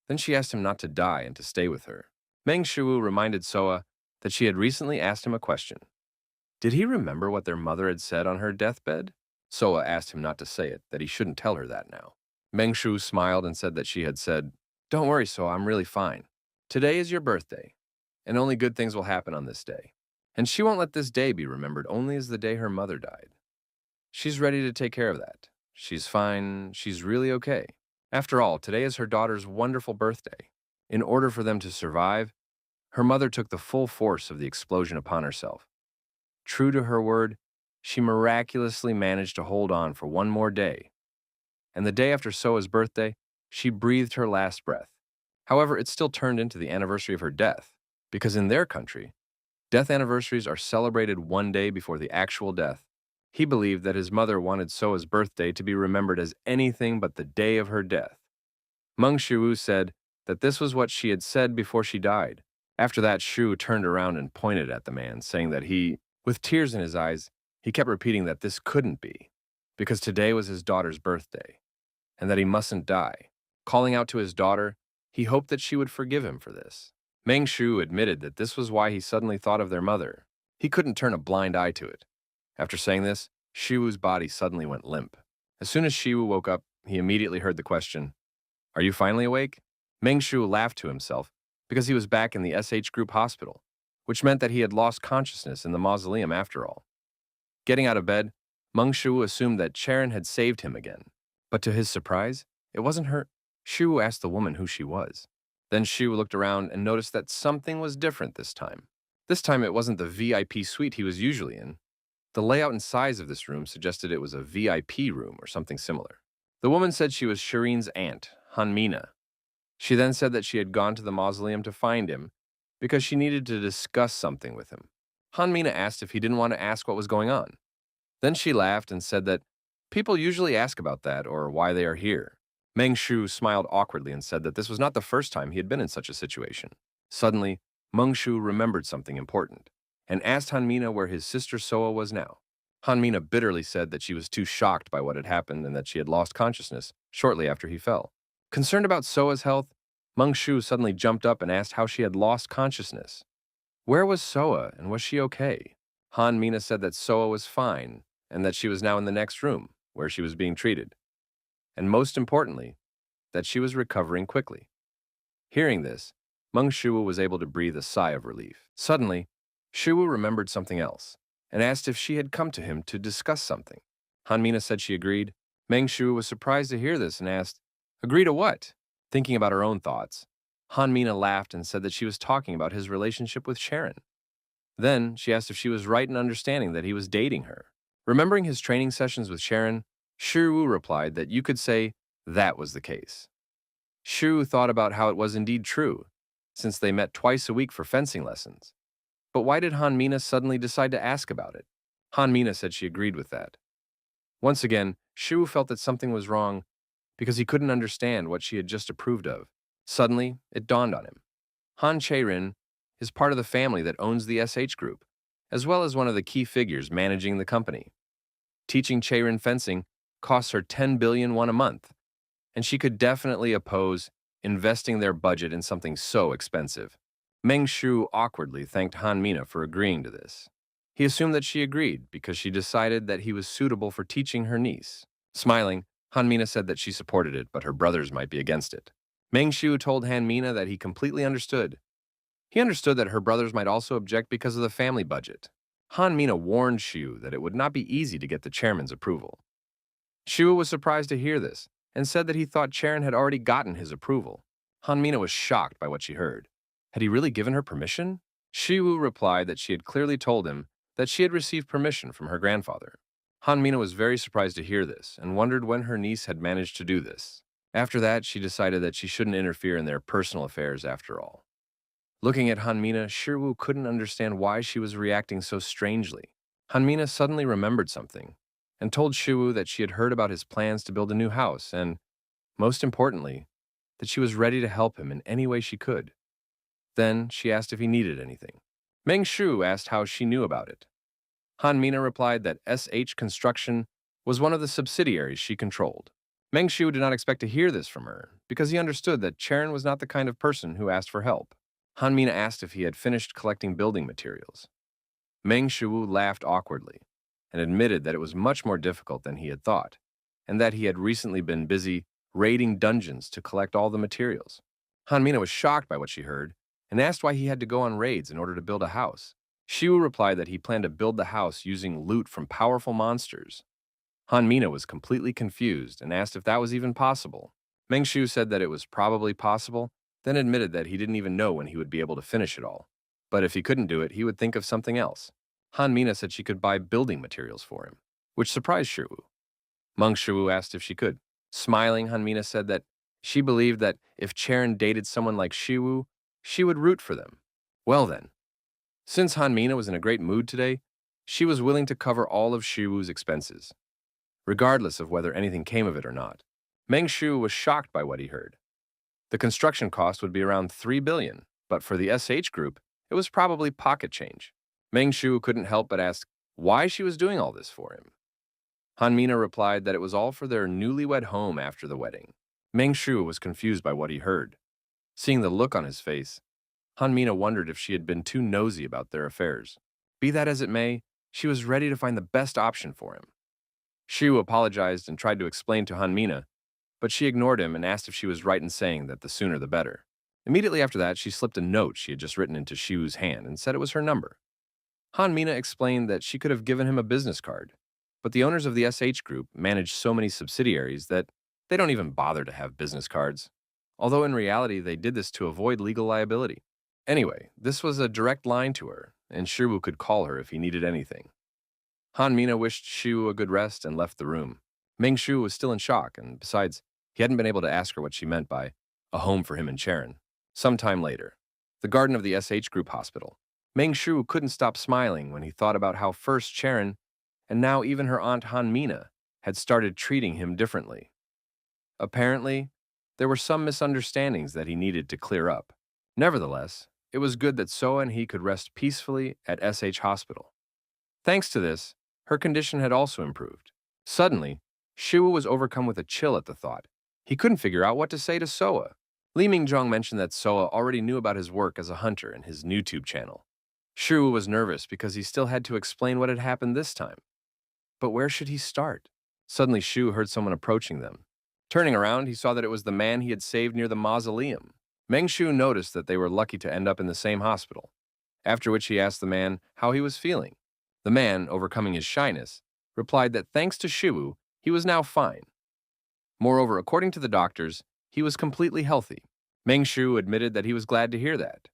Then she asked him not to die and to stay with her. Meng Shiwu reminded Soa that she had recently asked him a question. Did he remember what their mother had said on her deathbed? Soa asked him not to say it, that he shouldn't tell her that now. Meng Shu smiled and said that she had said, "Don't worry, Soa, I'm really fine. Today is your birthday, and only good things will happen on this day. And she won't let this day be remembered only as the day her mother died. She's ready to take care of that. She's fine. She's really okay. After all, today is her daughter's wonderful birthday. In order for them to survive, her mother took the full force of the explosion upon herself. True to her word, she miraculously managed to hold on for one more day. And the day after Soa's birthday, she breathed her last breath. However, it still turned into the anniversary of her death, because in their country, death anniversaries are celebrated one day before the actual death. He believed that his mother wanted Soa's birthday to be remembered as anything but the day of her death. Meng Shiwu said that this was what she had said before she died. After that, Shu turned around and pointed at the man, saying that with tears in his eyes, he kept repeating that this couldn't be, because today was his daughter's birthday, and that he mustn't die. Calling out to his daughter, he hoped that she would forgive him for this. Meng Shu admitted that this was why he suddenly thought of their mother. He couldn't turn a blind eye to it. After saying this, Shiwu's body suddenly went limp. As soon as Shiwu woke up, he immediately heard the question, "Are you finally awake?" Meng Shu laughed to himself because he was back in the SH Group hospital, which meant that he had lost consciousness in the mausoleum after all. Getting out of bed, Meng Shu assumed that Cherin had saved him again. But to his surprise, it wasn't her. Shu asked the woman who she was. Then Shu looked around and noticed that something was different this time. This time it wasn't the VIP suite he was usually in. The layout and size of this room suggested it was a VIP room or something similar. The woman said she was Cherin's aunt, Hanmina. She then said that she had gone to the mausoleum to find him because she needed to discuss something with him. Hanmina asked if he didn't want to ask what was going on. Then she laughed and said that people usually ask about that or why they are here. Meng Shu smiled awkwardly and said that this was not the first time he had been in such a situation. Suddenly, Meng Shu remembered something important and asked Hanmina where his sister Soa was now. Hanmina bitterly said that she was too shocked by what had happened and that she had lost consciousness shortly after he fell. Concerned about Soa's health, Meng Shu suddenly jumped up and asked how she had lost consciousness. Where was Soa, and was she okay? Hanmina said that Soa was fine and that she was now in the next room, where she was being treated. And most importantly, that she was recovering quickly. Hearing this, Meng Shu was able to breathe a sigh of relief. Suddenly, Shu remembered something else and asked if she had come to him to discuss something. Hanmina said she agreed. Meng Shu was surprised to hear this and asked, "Agree to what?" Thinking about her own thoughts, Hanmina laughed and said that she was talking about his relationship with Cherin. Then she asked if she was right in understanding that he was dating her. Remembering his training sessions with Cherin, Shu replied that you could say that was the case. Shu thought about how it was indeed true, since they met twice a week for fencing lessons. But why did Hanmina suddenly decide to ask about it? Hanmina said she agreed with that. Once again, Shu felt that something was wrong because he couldn't understand what she had just approved of. Suddenly, it dawned on him. Han Cherin is part of the family that owns the SH Group, as well as one of the key figures managing the company. Teaching Cherin fencing costs her 10 billion won a month, and she could definitely oppose investing their budget in something so expensive. Meng Shu awkwardly thanked Hanmina for agreeing to this. He assumed that she agreed because she decided that he was suitable for teaching her niece. Smiling, Hanmina said that she supported it, but her brothers might be against it. Meng Shu told Hanmina that he completely understood. He understood that her brothers might also object because of the family budget. Hanmina warned Shu that it would not be easy to get the chairman's approval. Shu was surprised to hear this and said that he thought Cherin had already gotten his approval. Hanmina was shocked by what she heard. Had he really given her permission? Shu replied that she had clearly told him that she had received permission from her grandfather. Hanmina was very surprised to hear this and wondered when her niece had managed to do this. After that, she decided that she shouldn't interfere in their personal affairs after all. Looking at Hanmina, Shiwu couldn't understand why she was reacting so strangely. Hanmina suddenly remembered something and told Shiwu that she had heard about his plans to build a new house and, most importantly, that she was ready to help him in any way she could. Then she asked if he needed anything. Meng Shu asked how she knew about it. Hanmina replied that SH Construction was one of the subsidiaries she controlled. Meng Shu did not expect to hear this from her because he understood that Cherin was not the kind of person who asked for help. Hanmina asked if he had finished collecting building materials. Meng Shu laughed awkwardly and admitted that it was much more difficult than he had thought, and that he had recently been busy raiding dungeons to collect all the materials. Hanmina was shocked by what she heard and asked why he had to go on raids in order to build a house. Shiwu replied that he planned to build the house using loot from powerful monsters. Hanmina was completely confused and asked if that was even possible. Meng Shu said that it was probably possible, then admitted that he didn't even know when he would be able to finish it all. But if he couldn't do it, he would think of something else. Hanmina said she could buy building materials for him, which surprised Shiwu. Meng Shu asked if she could. Smiling, Hanmina said that she believed that if Cherin dated someone like Shiwu, she would root for them. Well then, since Hanmina was in a great mood today, she was willing to cover all of Shiwu's expenses, regardless of whether anything came of it or not. Meng Shu was shocked by what he heard. The construction cost would be around 3 billion, but for the SH group, it was probably pocket change. Meng Shu couldn't help but ask why she was doing all this for him. Hanmina replied that it was all for their newlywed home after the wedding. Meng Shu was confused by what he heard. Seeing the look on his face, Hanmina wondered if she had been too nosy about their affairs. Be that as it may, she was ready to find the best option for him. Shiwu apologized and tried to explain to Hanmina, but she ignored him and asked if she was right in saying that the sooner the better. Immediately after that, she slipped a note she had just written into Shiwu's hand and said it was her number. Hanmina explained that she could have given him a business card, but the owners of the SH group manage so many subsidiaries that they don't even bother to have business cards, although in reality they did this to avoid legal liability. Anyway, this was a direct line to her, and Shiwu could call her if he needed anything. Hanmina wished Shiwu a good rest and left the room. Meng Shu was still in shock, and besides, he hadn't been able to ask her what she meant by a home for him and Cherin. Sometime later, the garden of the SH group hospital. Meng Shu couldn't stop smiling when he thought about how first Cherin, and now even her aunt Hanmina, had started treating him differently. Apparently, there were some misunderstandings that he needed to clear up. Nevertheless, it was good that Soa and he could rest peacefully at SH Hospital. Thanks to this, her condition had also improved. Suddenly, Shiwu was overcome with a chill at the thought. He couldn't figure out what to say to Soa. Li Mingjong mentioned that Soa already knew about his work as a hunter in his YouTube channel. Shiwu was nervous because he still had to explain what had happened this time. But where should he start? Suddenly, Shiwu heard someone approaching them. Turning around, he saw that it was the man he had saved near the mausoleum. Meng Shu noticed that they were lucky to end up in the same hospital, after which he asked the man how he was feeling. The man, overcoming his shyness, replied that thanks to Shiwu, he was now fine. Moreover, according to the doctors, he was completely healthy. Meng Shu admitted that he was glad to hear that.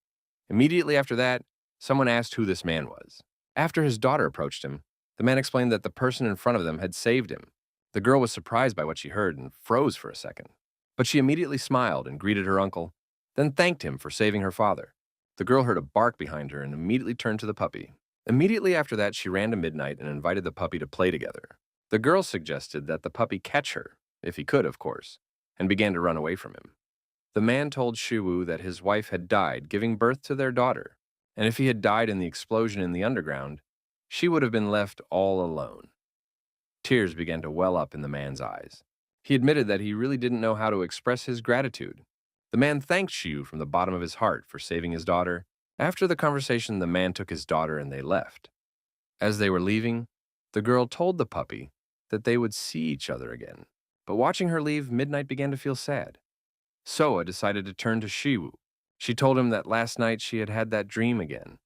Immediately after that, someone asked who this man was. After his daughter approached him, the man explained that the person in front of them had saved him. The girl was surprised by what she heard and froze for a second. But she immediately smiled and greeted her uncle, then thanked him for saving her father. The girl heard a bark behind her and immediately turned to the puppy. Immediately after that, she ran to Midnight and invited the puppy to play together. The girl suggested that the puppy catch her, if he could, of course, and began to run away from him. The man told Shiwu that his wife had died giving birth to their daughter, and if he had died in the explosion in the underground, she would have been left all alone. Tears began to well up in the man's eyes. He admitted that he really didn't know how to express his gratitude. The man thanked Shiwu from the bottom of his heart for saving his daughter. After the conversation, the man took his daughter and they left. As they were leaving, the girl told the puppy that they would see each other again. But watching her leave, Midnight began to feel sad. Soa decided to turn to Shiwu. She told him that last night she had had that dream again.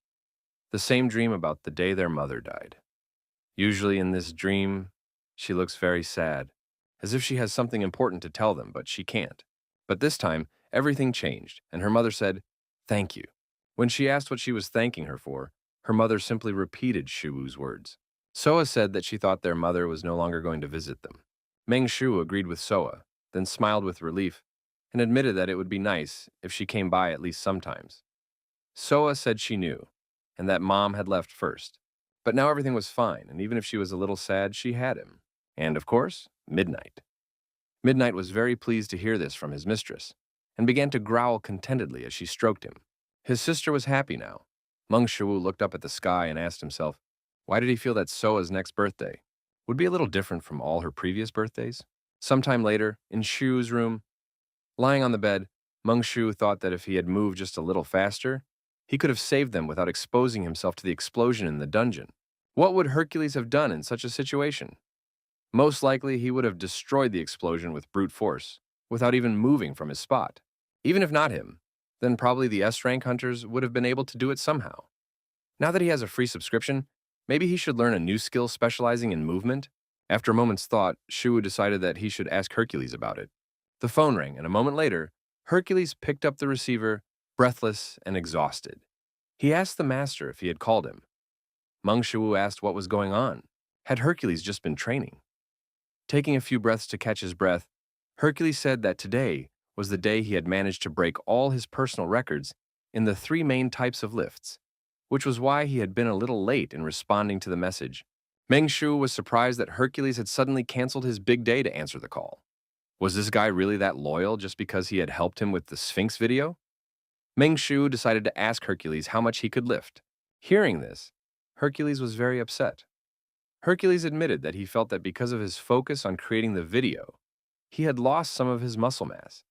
The same dream about the day their mother died. Usually in this dream, she looks very sad, as if she has something important to tell them, but she can't. But this time, everything changed, and her mother said, "Thank you." When she asked what she was thanking her for, her mother simply repeated Shiwu's words. Soa said that she thought their mother was no longer going to visit them. Meng Shu agreed with Soa, then smiled with relief, and admitted that it would be nice if she came by at least sometimes. Soa said she knew, and that Mom had left first. But now everything was fine, and even if she was a little sad, she had him. And, of course, Midnight. Midnight was very pleased to hear this from his mistress, and began to growl contentedly as she stroked him. His sister was happy now. Meng Shuwu looked up at the sky and asked himself, why did he feel that Soa's next birthday would be a little different from all her previous birthdays? Sometime later, in Shu's room, lying on the bed, Meng Shu thought that if he had moved just a little faster, he could have saved them without exposing himself to the explosion in the dungeon. What would Hercules have done in such a situation? Most likely, he would have destroyed the explosion with brute force, without even moving from his spot. Even if not him, then probably the S-rank hunters would have been able to do it somehow. Now that he has a free subscription, maybe he should learn a new skill specializing in movement? After a moment's thought, Shu decided that he should ask Hercules about it. The phone rang, and a moment later, Hercules picked up the receiver, breathless and exhausted. He asked the master if he had called him. Meng Shu asked what was going on. Had Hercules just been training? Taking a few breaths to catch his breath, Hercules said that today was the day he had managed to break all his personal records in the 3 main types of lifts, which was why he had been a little late in responding to the message. Meng Shu was surprised that Hercules had suddenly canceled his big day to answer the call. Was this guy really that loyal just because he had helped him with the Sphinx video? Meng Shu decided to ask Hercules how much he could lift. Hearing this, Hercules was very upset. Hercules admitted that he felt that because of his focus on creating the video, he had lost some of his muscle mass,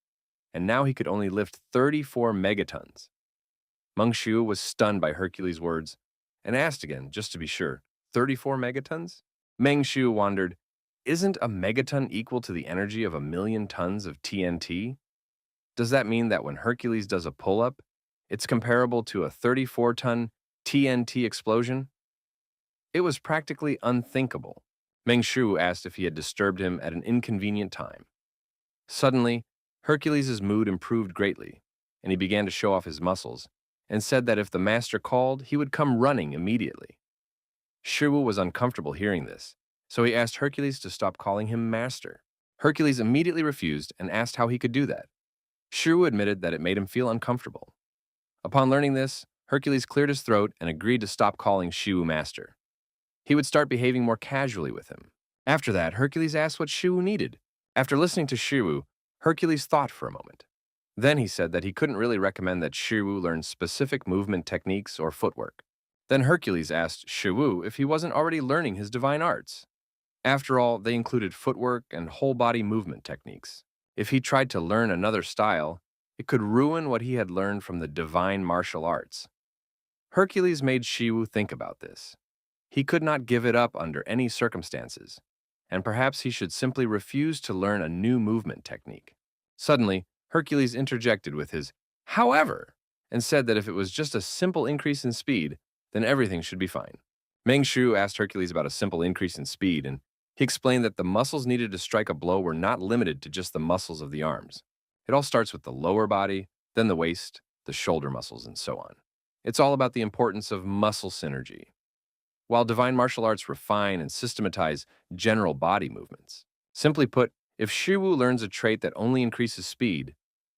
and now he could only lift 34 megatons. Meng Shu was stunned by Hercules' words and asked again, just to be sure, 34 megatons? Meng Shu wondered, isn't a megaton equal to the energy of 1,000,000 tons of TNT? Does that mean that when Hercules does a pull-up, it's comparable to a 34-ton TNT explosion? It was practically unthinkable. Meng Shu asked if he had disturbed him at an inconvenient time. Suddenly, Hercules' mood improved greatly, and he began to show off his muscles, and said that if the master called, he would come running immediately. Shu was uncomfortable hearing this, so he asked Hercules to stop calling him master. Hercules immediately refused and asked how he could do that. Shu admitted that it made him feel uncomfortable. Upon learning this, Hercules cleared his throat and agreed to stop calling Shu master. He would start behaving more casually with him. After that, Hercules asked what Shu needed. After listening to Shu, Hercules thought for a moment. Then he said that he couldn't really recommend that Shu learn specific movement techniques or footwork. Then Hercules asked Shu if he wasn't already learning his divine arts. After all, they included footwork and whole-body movement techniques. If he tried to learn another style, it could ruin what he had learned from the divine martial arts. Hercules made Shu think about this. He could not give it up under any circumstances, and perhaps he should simply refuse to learn a new movement technique. Suddenly, Hercules interjected with his "however," and said that if it was just a simple increase in speed, then everything should be fine. Meng Shu asked Hercules about a simple increase in speed, and he explained that the muscles needed to strike a blow were not limited to just the muscles of the arms. It all starts with the lower body, then the waist, the shoulder muscles, and so on. It's all about the importance of muscle synergy. While divine martial arts refine and systematize general body movements. Simply put, if Shiwu learns a trait that only increases speed,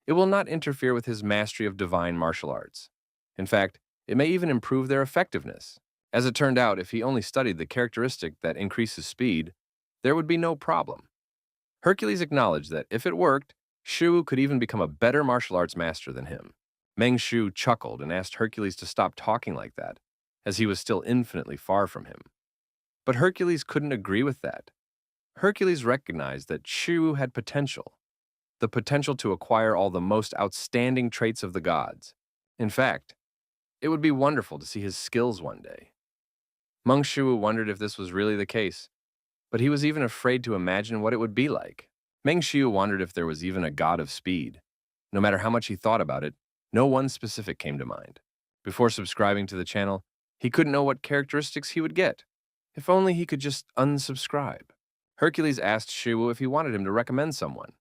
it will not interfere with his mastery of divine martial arts. In fact, it may even improve their effectiveness. As it turned out, if he only studied the characteristic that increases speed, there would be no problem. Hercules acknowledged that if it worked, Shiwu could even become a better martial arts master than him. Meng Shu chuckled and asked Hercules to stop talking like that, as he was still infinitely far from him. But Hercules couldn't agree with that. Hercules recognized that Shiwu had potential, the potential to acquire all the most outstanding traits of the gods. In fact, it would be wonderful to see his skills one day. Meng Shu wondered if this was really the case, but he was even afraid to imagine what it would be like. Meng Shu wondered if there was even a god of speed. No matter how much he thought about it, no one specific came to mind. Before subscribing to the channel, he couldn't know what characteristics he would get. If only he could just unsubscribe. Hercules asked Shiwu if he wanted him to recommend someone.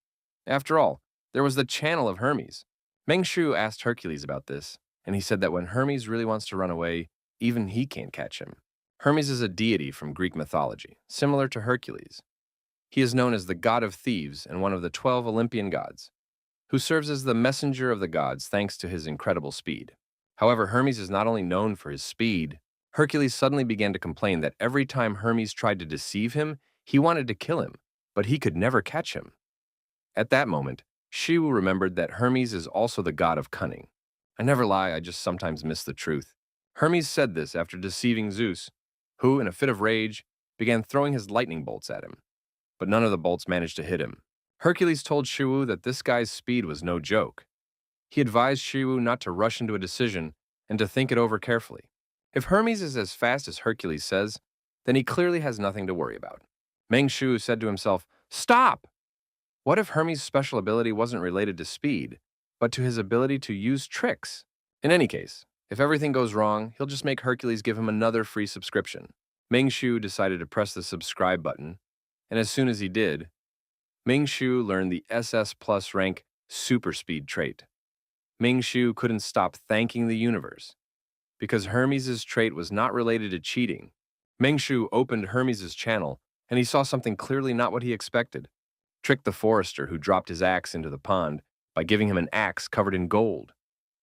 After all, there was the channel of Hermes. Meng Shu asked Hercules about this, and he said that when Hermes really wants to run away, even he can't catch him. Hermes is a deity from Greek mythology, similar to Hercules. He is known as the god of thieves and one of the 12 Olympian gods, who serves as the messenger of the gods thanks to his incredible speed. However, Hermes is not only known for his speed, Hercules suddenly began to complain that every time Hermes tried to deceive him, he wanted to kill him, but he could never catch him. At that moment, Shiwu remembered that Hermes is also the god of cunning. I never lie, I just sometimes miss the truth. Hermes said this after deceiving Zeus, who, in a fit of rage, began throwing his lightning bolts at him. But none of the bolts managed to hit him. Hercules told Shiwu that this guy's speed was no joke. He advised Shiwu not to rush into a decision and to think it over carefully. If Hermes is as fast as Hercules says, then he clearly has nothing to worry about. Mengshu said to himself, "Stop! What if Hermes' special ability wasn't related to speed, but to his ability to use tricks? In any case, if everything goes wrong, he'll just make Hercules give him another free subscription." Mengshu decided to press the subscribe button, and as soon as he did, Mengshu learned the SS Plus rank super speed trait. Mengshu couldn't stop thanking the universe. Because Hermes' trait was not related to cheating, Mengshu opened Hermes' channel, and he saw something clearly not what he expected. Tricked the forester who dropped his axe into the pond by giving him an axe covered in gold.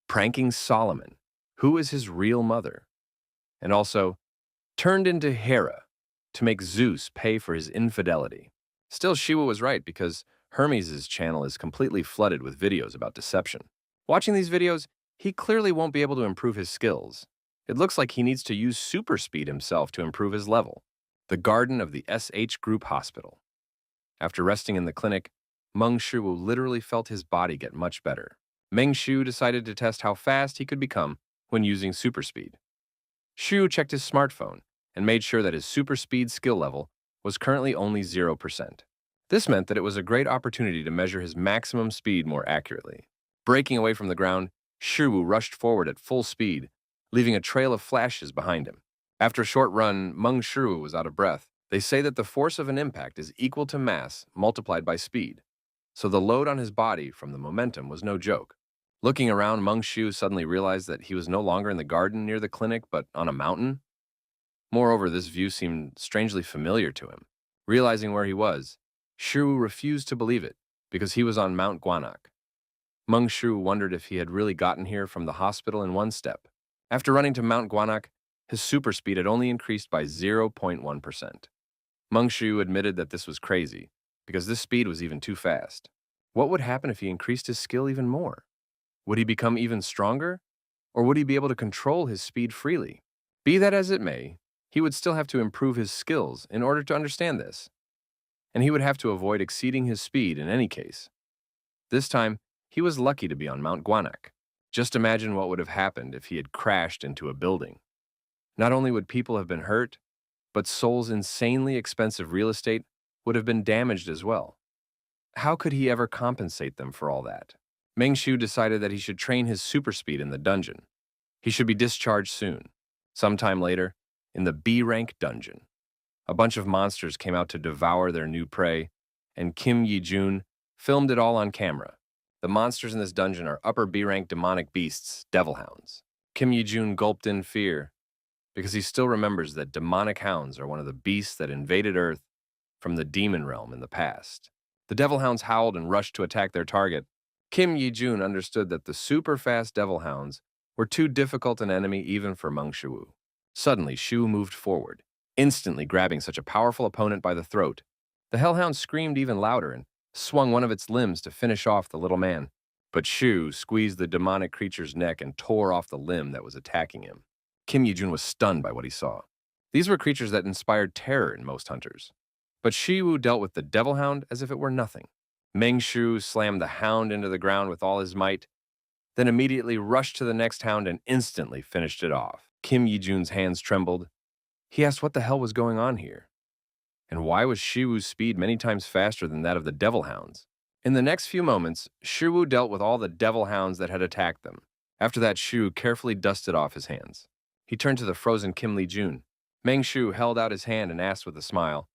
Pranking Solomon, who is his real mother. And also, turned into Hera to make Zeus pay for his infidelity. Still, Shiwa was right because Hermes' channel is completely flooded with videos about deception. Watching these videos, he clearly won't be able to improve his skills. It looks like he needs to use super speed himself to improve his level. The garden of the SH Group Hospital. After resting in the clinic, Meng Shu literally felt his body get much better. Meng Shu decided to test how fast he could become when using super speed. Shu checked his smartphone and made sure that his super speed skill level was currently only 0%. This meant that it was a great opportunity to measure his maximum speed more accurately. Breaking away from the ground, Shu rushed forward at full speed, leaving a trail of flashes behind him. After a short run, Meng Shu was out of breath. They say that the force of an impact is equal to mass multiplied by speed, so the load on his body from the momentum was no joke. Looking around, Meng Shu suddenly realized that he was no longer in the garden near the clinic, but on a mountain. Moreover, this view seemed strangely familiar to him. Realizing where he was, Shu refused to believe it, because he was on Mount Guanak. Meng Shu wondered if he had really gotten here from the hospital in one step. After running to Mount Guanak, his super speed had only increased by 0.1%. Meng Shu admitted that this was crazy, because this speed was even too fast. What would happen if he increased his skill even more? Would he become even stronger? Or would he be able to control his speed freely? Be that as it may, he would still have to improve his skills in order to understand this. And he would have to avoid exceeding his speed in any case. This time, he was lucky to be on Mount Guanak. Just imagine what would have happened if he had crashed into a building. Not only would people have been hurt, but Seoul's insanely expensive real estate would have been damaged as well. How could he ever compensate them for all that? Meng Shu decided that he should train his super speed in the dungeon. He should be discharged soon. Sometime later, in the B-rank dungeon, a bunch of monsters came out to devour their new prey, and Kim Yi-jun filmed it all on camera. The monsters in this dungeon are upper B-rank demonic beasts, devil hounds. Kim Yi-jun gulped in fear, because he still remembers that demonic hounds are one of the beasts that invaded Earth from the demon realm in the past. The devil hounds howled and rushed to attack their target. Kim Yi-jun understood that the super-fast devil hounds were too difficult an enemy even for Meng Shu. Suddenly, Shu moved forward, instantly grabbing such a powerful opponent by the throat. The hellhound screamed even louder and swung one of its limbs to finish off the little man. But Shu squeezed the demonic creature's neck and tore off the limb that was attacking him. Kim Yi-jun was stunned by what he saw. These were creatures that inspired terror in most hunters. But Shiwu dealt with the devil hound as if it were nothing. Meng Shu slammed the hound into the ground with all his might, then immediately rushed to the next hound and instantly finished it off. Kim Yi-jun's hands trembled. He asked what the hell was going on here, and why was Shiwu's speed many times faster than that of the devil hounds? In the next few moments, Shiwu dealt with all the devil hounds that had attacked them. After that, Shu carefully dusted off his hands. He turned to the frozen Kim Li-jun. Meng Shu held out his hand and asked with a smile,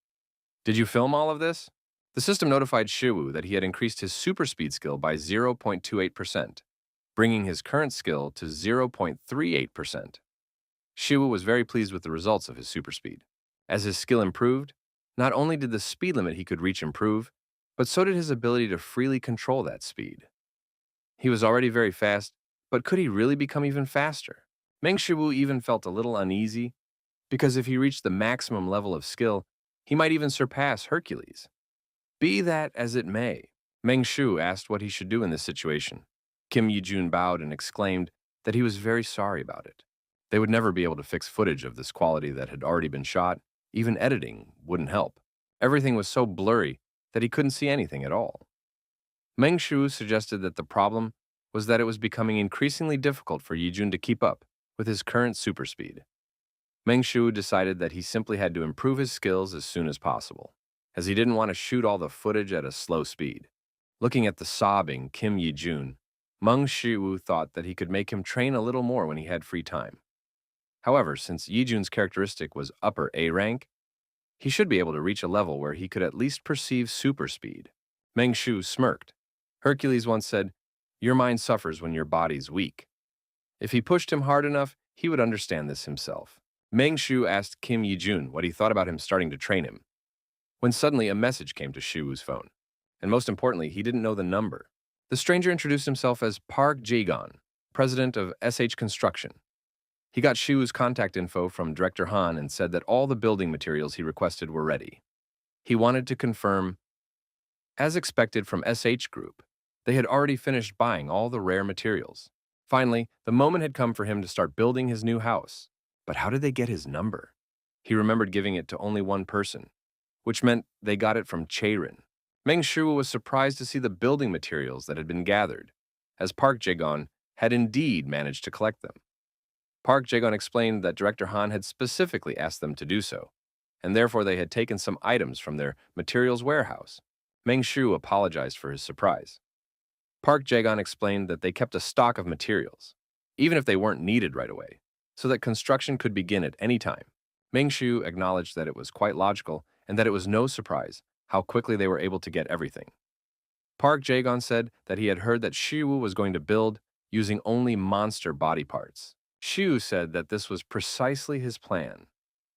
"Did you film all of this?" The system notified Shiwu that he had increased his super speed skill by 0.28%, bringing his current skill to 0.38%. Shiwu was very pleased with the results of his super speed. As his skill improved, not only did the speed limit he could reach improve, but so did his ability to freely control that speed. He was already very fast, But could he really become even faster? Meng Shiwu even felt a little uneasy, because if he reached the maximum level of skill, he might even surpass Hercules. Be that as it may, Meng Shu asked what he should do in this situation. Kim Yi-jun bowed and exclaimed that he was very sorry about it. They would never be able to fix footage of this quality that had already been shot. Even editing wouldn't help. Everything was so blurry that he couldn't see anything at all. Meng Shu suggested that the problem was that it was becoming increasingly difficult for Yi-jun to keep up with his current super speed. Meng Shu decided that he simply had to improve his skills as soon as possible, as he didn't want to shoot all the footage at a slow speed. Looking at the sobbing Kim Yi-jun, Meng Shu thought that he could make him train a little more when he had free time. However, since Yi-jun's characteristic was upper A rank, he should be able to reach a level where he could at least perceive super speed. Meng Shu smirked. Hercules once said, "Your mind suffers when your body's weak." If he pushed him hard enough, he would understand this himself. Meng Shu asked Kim Yi-jun what he thought about him starting to train him, when suddenly a message came to Shiwoo's phone. And most importantly, he didn't know the number. The stranger introduced himself as Park Jae-gon, president of SH Construction. He got Shiwoo's contact info from Director Han and said that all the building materials he requested were ready. He wanted to confirm, as expected from SH Group, they had already finished buying all the rare materials. Finally, the moment had come for him to start building his new house. But how did they get his number? He remembered giving it to only one person, which meant they got it from Cherin. Meng Shu was surprised to see the building materials that had been gathered, as Park Jae-gon had indeed managed to collect them. Park Jae-gon explained that Director Han had specifically asked them to do so, and therefore they had taken some items from their materials warehouse. Meng Shu apologized for his surprise. Park Jae-gon explained that they kept a stock of materials, even if they weren't needed right away, so that construction could begin at any time. Meng Shu acknowledged that it was quite logical and that it was no surprise how quickly they were able to get everything. Park Jae-gon said that he had heard that Shiwoo was going to build using only monster body parts. Shiwoo said that this was precisely his plan.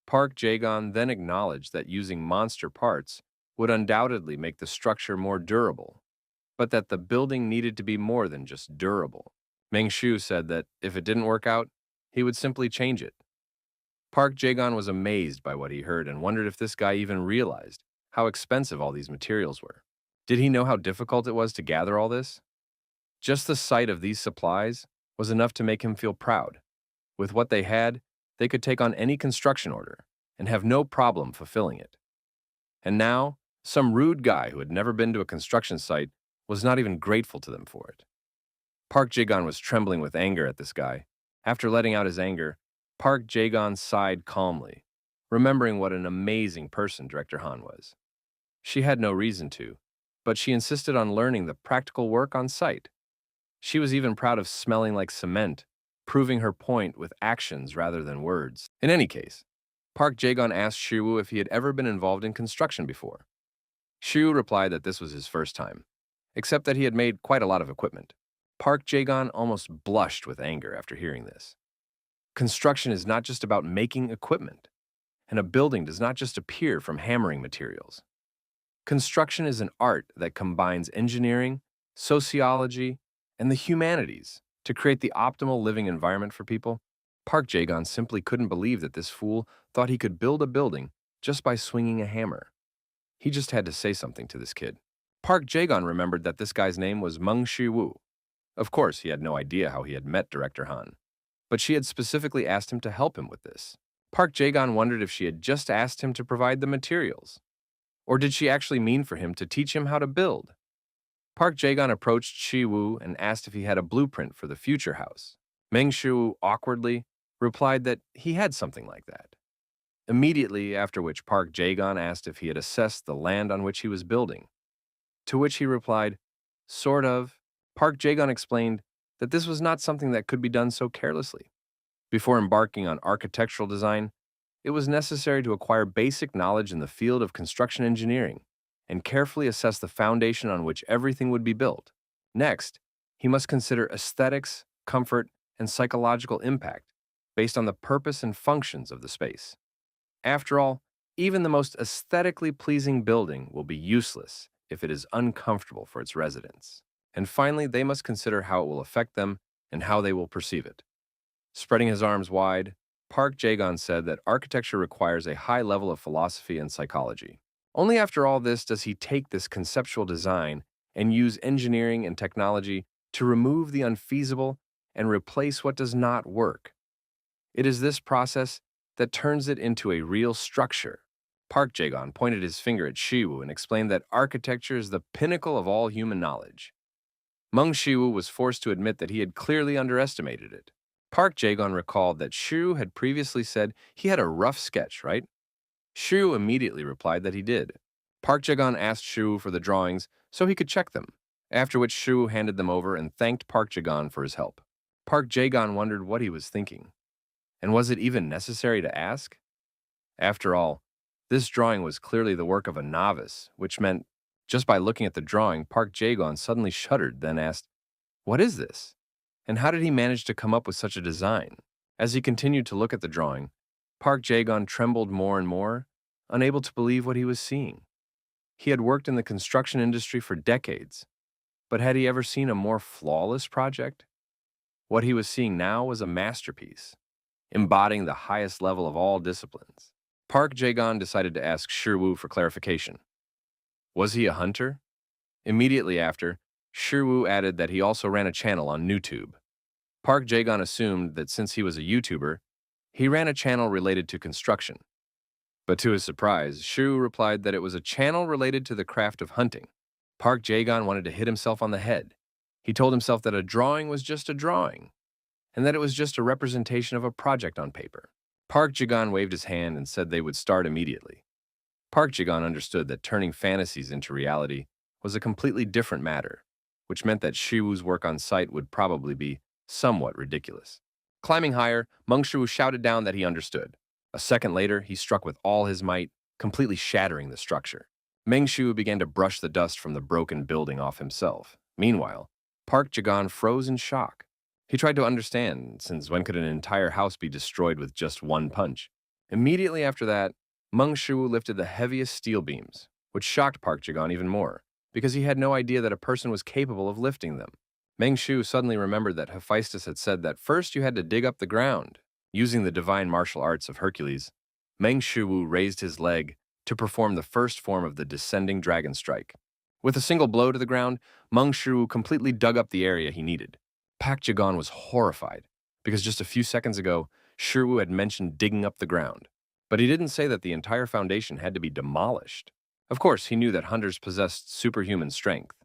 Park Jae-gon then acknowledged that using monster parts would undoubtedly make the structure more durable, but that the building needed to be more than just durable. Meng Shu said that if it didn't work out, he would simply change it. Park Jae-gon was amazed by what he heard and wondered if this guy even realized how expensive all these materials were. Did he know how difficult it was to gather all this? Just the sight of these supplies was enough to make him feel proud. With what they had, they could take on any construction order and have no problem fulfilling it. And now, some rude guy who had never been to a construction site was not even grateful to them for it. Park Jae-gon was trembling with anger at this guy. After letting out his anger, Park Jae-gon sighed calmly, remembering what an amazing person Director Han was. She had no reason to, but she insisted on learning the practical work on site. She was even proud of smelling like cement, proving her point with actions rather than words. In any case, Park Jae-gon asked Shiwoo if he had ever been involved in construction before. Shiwoo replied that this was his first time, except that he had made quite a lot of equipment. Park Jae-gon almost blushed with anger after hearing this. Construction is not just about making equipment, and a building does not just appear from hammering materials. Construction is an art that combines engineering, sociology, and the humanities to create the optimal living environment for people. Park Jae-gon simply couldn't believe that this fool thought he could build a building just by swinging a hammer. He just had to say something to this kid. Park Jae-gon remembered that this guy's name was Meng Shiwoo. Of course, he had no idea how he had met Director Han, but she had specifically asked him to help him with this. Park Jae-gon wondered if she had just asked him to provide the materials, or did she actually mean for him to teach him how to build? Park Jae-gon approached Shiwoo and asked if he had a blueprint for the future house. Meng Shiwoo awkwardly replied that he had something like that. Immediately after which Park Jae-gon asked if he had assessed the land on which he was building, to which he replied, "Sort of." Park Jae-gon explained that this was not something that could be done so carelessly. Before embarking on architectural design, it was necessary to acquire basic knowledge in the field of construction engineering and carefully assess the foundation on which everything would be built. Next, he must consider aesthetics, comfort, and psychological impact based on the purpose and functions of the space. After all, even the most aesthetically pleasing building will be useless if it is uncomfortable for its residents. And finally, they must consider how it will affect them and how they will perceive it. Spreading his arms wide, Park Jae-gon said that architecture requires a high level of philosophy and psychology. Only after all this does he take this conceptual design and use engineering and technology to remove the unfeasible and replace what does not work. It is this process that turns it into a real structure. Park Jae-gon pointed his finger at Shiwoo and explained that architecture is the pinnacle of all human knowledge. Meng Shiwoo was forced to admit that he had clearly underestimated it. Park Jae-gon recalled that Shiwoo had previously said he had a rough sketch, right? Shiwoo immediately replied that he did. Park Jae-gon asked Shiwoo for the drawings so he could check them, after which Shiwoo handed them over and thanked Park Jae-gon for his help. Park Jae-gon wondered what he was thinking. And was it even necessary to ask? After all, this drawing was clearly the work of a novice, which meant, just by looking at the drawing, Park Jae-gon suddenly shuddered, then asked, "What is this? And how did he manage to come up with such a design?" As he continued to look at the drawing, Park Jae-gon trembled more and more, unable to believe what he was seeing. He had worked in the construction industry for decades, but had he ever seen a more flawless project? What he was seeing now was a masterpiece, embodying the highest level of all disciplines. Park Jae-gon decided to ask Shiwoo for clarification. Was he a hunter? Immediately after, Shiwoo added that he also ran a channel on YouTube. Park Jae-gon assumed that since he was a YouTuber, he ran a channel related to construction. But to his surprise, Shiwoo replied that it was a channel related to the craft of hunting. Park Jae-gon wanted to hit himself on the head. He told himself that a drawing was just a drawing, and that it was just a representation of a project on paper. Park Jae-gon waved his hand and said they would start immediately. Park Jae-gon understood that turning fantasies into reality was a completely different matter, which meant that Shiwoo's work on site would probably be somewhat ridiculous. Climbing higher, Meng Shiwoo shouted down that he understood. A second later, he struck with all his might, completely shattering the structure. Meng Shiwoo began to brush the dust from the broken building off himself. Meanwhile, Park Jae-gon froze in shock. He tried to understand, since when could an entire house be destroyed with just one punch? Immediately after that, Meng Shiwoo lifted the heaviest steel beams, which shocked Park Jae-gon even more, because he had no idea that a person was capable of lifting them. Meng Shiwoo suddenly remembered that Hephaestus had said that first you had to dig up the ground. Using the divine martial arts of Hercules, Meng Shiwoo raised his leg to perform the first form of the descending dragon strike. With a single blow to the ground, Meng Shiwoo completely dug up the area he needed. Park Jae-gon was horrified, because just a few seconds ago, Shiwoo had mentioned digging up the ground. But he didn't say that the entire foundation had to be demolished. Of course, he knew that hunters possessed superhuman strength.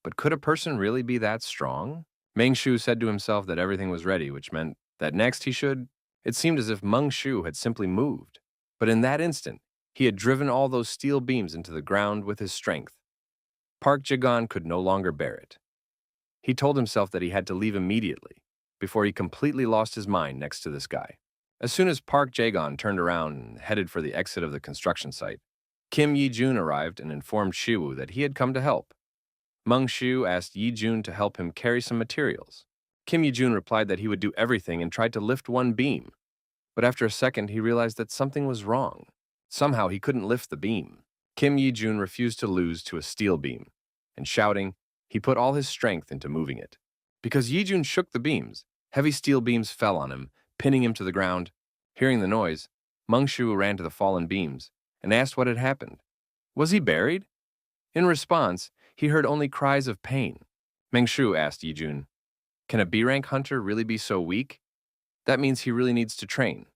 But could a person really be that strong? Meng Shiwoo said to himself that everything was ready, which meant that next he should. It seemed as if Meng Shiwoo had simply moved. But in that instant, he had driven all those steel beams into the ground with his strength. Park Jae-gon could no longer bear it. He told himself that he had to leave immediately, before he completely lost his mind next to this guy. As soon as Park Jae-gon turned around and headed for the exit of the construction site, Kim Yi-jun arrived and informed Shiwoo that he had come to help. Meng Shiwoo asked Yi-jun to help him carry some materials. Kim Yi-jun replied that he would do everything and tried to lift one beam. But after a second, he realized that something was wrong. Somehow he couldn't lift the beam. Kim Yi-jun refused to lose to a steel beam, and shouting, he put all his strength into moving it. Because Yi-jun shook the beams, heavy steel beams fell on him, pinning him to the ground. Hearing the noise, Meng Shiwoo ran to the fallen beams and asked what had happened. Was he buried? In response, he heard only cries of pain. Meng Shiwoo asked Yi-jun, "Can a B-rank hunter really be so weak? That means he really needs to train."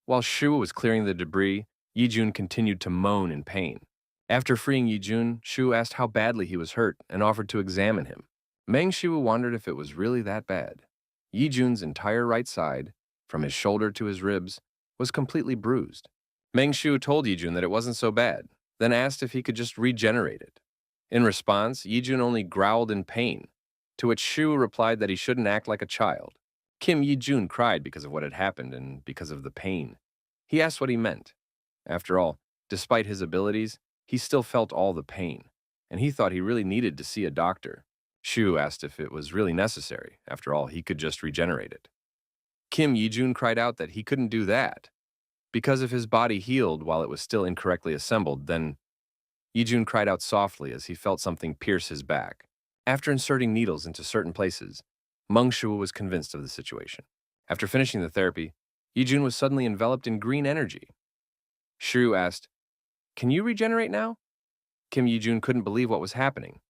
While Shiwoo was clearing the debris, Yi-jun continued to moan in pain. After freeing Yi-jun, Shiwoo asked how badly he was hurt and offered to examine him. Meng Shiwoo wondered if it was really that bad. Yi-jun's entire right side, from his shoulder to his ribs, was completely bruised. Meng Shiwoo told Yi-jun that it wasn't so bad, then asked if he could just regenerate it. In response, Yi-jun only growled in pain, to which Shiwoo replied that he shouldn't act like a child. Kim Yi-jun cried because of what had happened and because of the pain. He asked what he meant. After all, despite his abilities, he still felt all the pain, and he thought he really needed to see a doctor. Shiwoo asked if it was really necessary. After all, he could just regenerate it. Kim Yi-jun cried out that he couldn't do that. Because if his body healed while it was still incorrectly assembled, then Yi-jun cried out softly as he felt something pierce his back. After inserting needles into certain places, Meng Shu was convinced of the situation. After finishing the therapy, Yijun was suddenly enveloped in green energy. Shu asked, "Can you regenerate now?" Kim Yijun couldn't believe what was happening,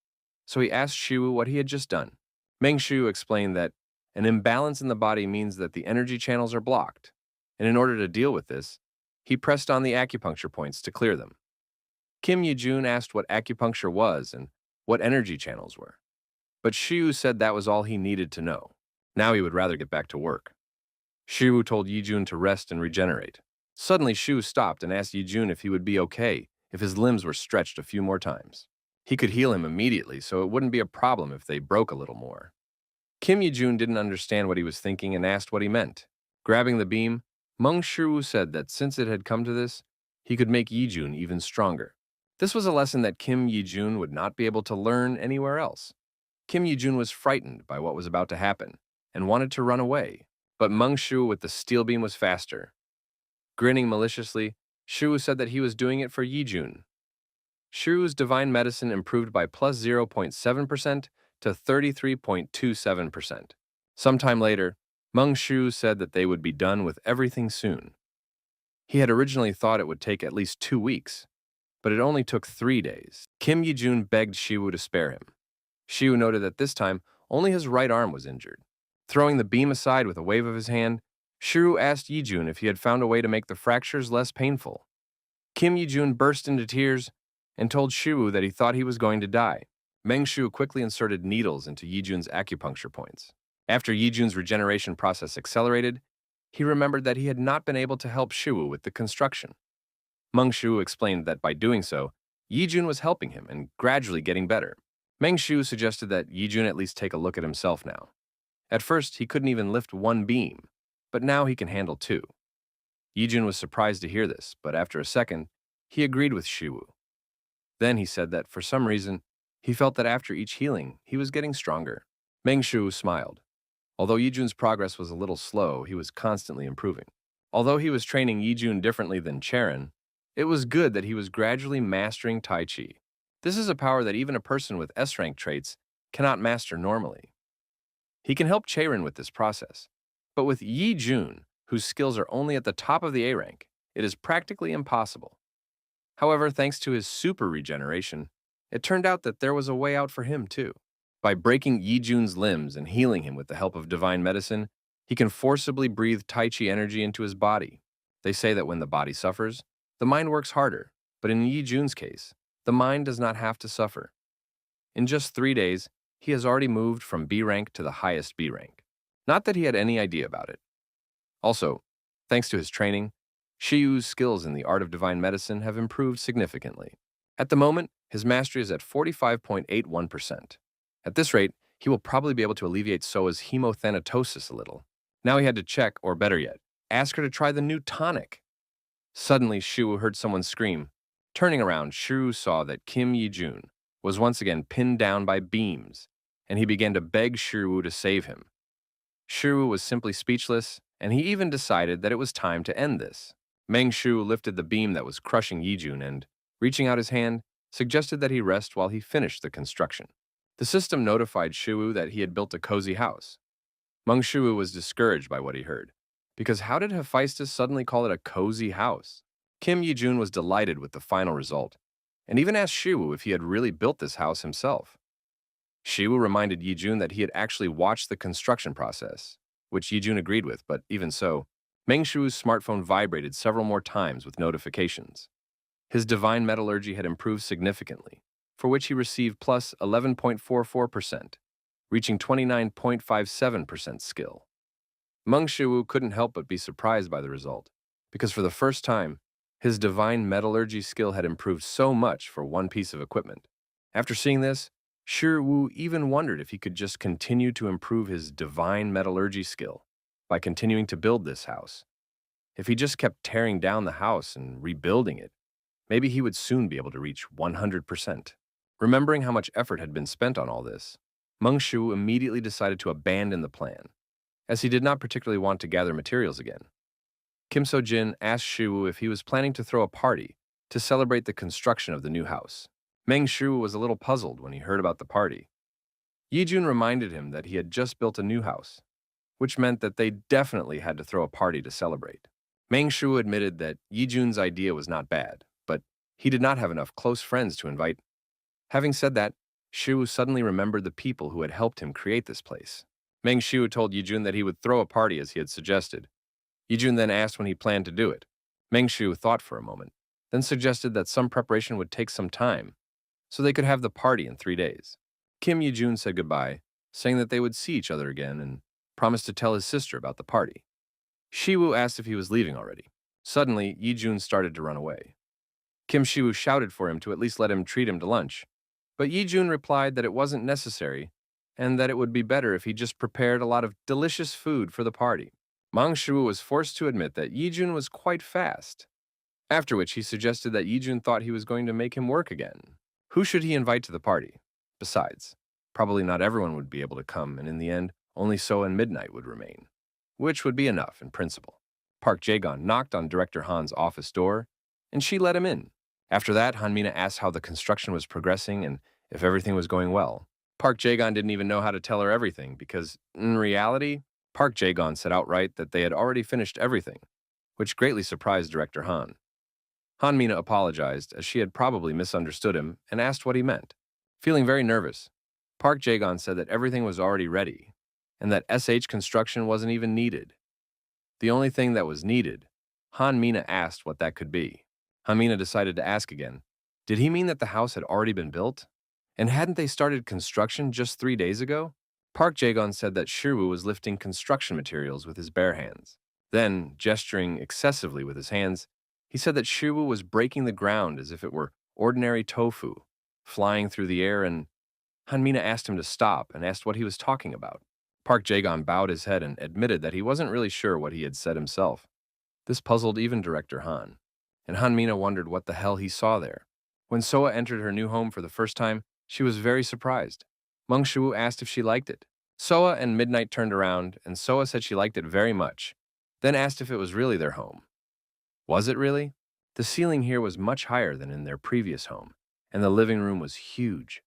so he asked Shu what he had just done. Meng Shu explained that an imbalance in the body means that the energy channels are blocked, and in order to deal with this, he pressed on the acupuncture points to clear them. Kim Yijun asked what acupuncture was and what energy channels were, but Shu said that was all he needed to know. Now he would rather get back to work. Shu told Yijun to rest and regenerate. Suddenly, Shu stopped and asked Yijun if he would be okay if his limbs were stretched a few more times. He could heal him immediately, so it wouldn't be a problem if they broke a little more. Kim Yijun didn't understand what he was thinking and asked what he meant. Grabbing the beam, Meng Shu said that since it had come to this, he could make Yijun even stronger. This was a lesson that Kim Yijun would not be able to learn anywhere else. Kim Yijun was frightened by what was about to happen and wanted to run away, but Meng Shu with the steel beam was faster. Grinning maliciously, Shu said that he was doing it for Yijun. Shu's divine medicine improved by plus 0.7% to 33.27%. Sometime later, Meng Shu said that they would be done with everything soon. He had originally thought it would take at least 2 weeks, but it only took 3 days. Kim Yijun begged Shiwu to spare him. Shiwu noted that this time, only his right arm was injured. Throwing the beam aside with a wave of his hand, Shiwu asked Yijun if he had found a way to make the fractures less painful. Kim Yijun burst into tears and told Shiwu that he thought he was going to die. Meng Shu quickly inserted needles into Yijun's acupuncture points. After Yijun's regeneration process accelerated, he remembered that he had not been able to help Shiwu with the construction. Meng Shu explained that by doing so, Yijun was helping him and gradually getting better. Meng Shu suggested that Yijun at least take a look at himself now. At first, he couldn't even lift 1 beam, but now he can handle 2. Yijun was surprised to hear this, but after a second, he agreed with Shiwu. Then he said that for some reason, he felt that after each healing, he was getting stronger. Meng Shu smiled. Although Yijun's progress was a little slow, he was constantly improving. Although he was training Yijun differently than Cherin, it was good that he was gradually mastering Tai Chi. This is a power that even a person with S-rank traits cannot master normally. He can help Cherin with this process, but with Yijun, whose skills are only at the top of the A rank, it is practically impossible. However, thanks to his super regeneration, it turned out that there was a way out for him too. By breaking Yijun's limbs and healing him with the help of divine medicine, he can forcibly breathe Tai Chi energy into his body. They say that when the body suffers, the mind works harder, but in Yijun's case, the mind does not have to suffer. In just 3 days, he has already moved from B rank to the highest B rank. Not that he had any idea about it. Also, thanks to his training, Shiyu's skills in the art of divine medicine have improved significantly. At the moment, his mastery is at 45.81%. At this rate, he will probably be able to alleviate Soa's hemothanatosis a little. Now he had to check, or better yet, ask her to try the new tonic. Suddenly, Shu heard someone scream. Turning around, Shu saw that Kim Yijun was once again pinned down by beams, and he began to beg Shu to save him. Shu was simply speechless, and he even decided that it was time to end this. Meng Shu lifted the beam that was crushing Yijun and, reaching out his hand, suggested that he rest while he finished the construction. The system notified Shu that he had built a cozy house. Meng Shu was discouraged by what he heard, because how did Hephaestus suddenly call it a cozy house? Kim Yijun was delighted with the final result, and even asked Shu if he had really built this house himself. Shu reminded Yijun that he had actually watched the construction process, which Yijun agreed with, but even so, Meng Shu's smartphone vibrated several more times with notifications. His divine metallurgy had improved significantly, for which he received plus 11.44%, reaching 29.57% skill. Meng Shu couldn't help but be surprised by the result, because for the first time, his divine metallurgy skill had improved so much for one piece of equipment. After seeing this, Shi Wu even wondered if he could just continue to improve his divine metallurgy skill by continuing to build this house. If he just kept tearing down the house and rebuilding it, maybe he would soon be able to reach 100%. Remembering how much effort had been spent on all this, Meng Shu immediately decided to abandon the plan, as he did not particularly want to gather materials again. Kim So-jin asked Shu if he was planning to throw a party to celebrate the construction of the new house. Meng Shu was a little puzzled when he heard about the party. Yijun reminded him that he had just built a new house, which meant that they definitely had to throw a party to celebrate. Meng Shu admitted that Yijun's idea was not bad, but he did not have enough close friends to invite. Having said that, Shu suddenly remembered the people who had helped him create this place. Meng Shu told Yijun that he would throw a party as he had suggested. Yijun then asked when he planned to do it. Meng Shu thought for a moment, then suggested that some preparation would take some time, so they could have the party in 3 days. Kim Yijun said goodbye, saying that they would see each other again and promised to tell his sister about the party. Shiwoo asked if he was leaving already. Suddenly, Yijun started to run away. Kim Shiwoo shouted for him to at least let him treat him to lunch, but Yijun replied that it wasn't necessary and that it would be better if he just prepared a lot of delicious food for the party. Mang Shiwoo was forced to admit that Yijun was quite fast, after which he suggested that Yijun thought he was going to make him work again. Who should he invite to the party? Besides, probably not everyone would be able to come, and in the end, only So and Midnight would remain, which would be enough in principle. Park Jae-gon knocked on Director Han's office door, and she let him in. After that, Han-mina asked how the construction was progressing and if everything was going well. Park Jae-gon didn't even know how to tell her everything because, in reality, Park Jae-gon said outright that they had already finished everything, which greatly surprised Director Han. Han-mina apologized as she had probably misunderstood him and asked what he meant. Feeling very nervous, Park Jae-gon said that everything was already ready and that SH construction wasn't even needed. The only thing that was needed, Han-mina asked what that could be. Han-mina decided to ask again. Did he mean that the house had already been built? And hadn't they started construction just 3 days ago? Park Jae-gon said that Shirwoo was lifting construction materials with his bare hands. Then, gesturing excessively with his hands, he said that Shirwoo was breaking the ground as if it were ordinary tofu, flying through the air, and Han-mina asked him to stop and asked what he was talking about. Park Jae-gon bowed his head and admitted that he wasn't really sure what he had said himself. This puzzled even Director Han, and Han-mina wondered what the hell he saw there. When Soa entered her new home for the first time, she was very surprised. Meng Shu asked if she liked it. Soa and Midnight turned around, and Soa said she liked it very much, then asked if it was really their home. Was it really? The ceiling here was much higher than in their previous home, and the living room was huge.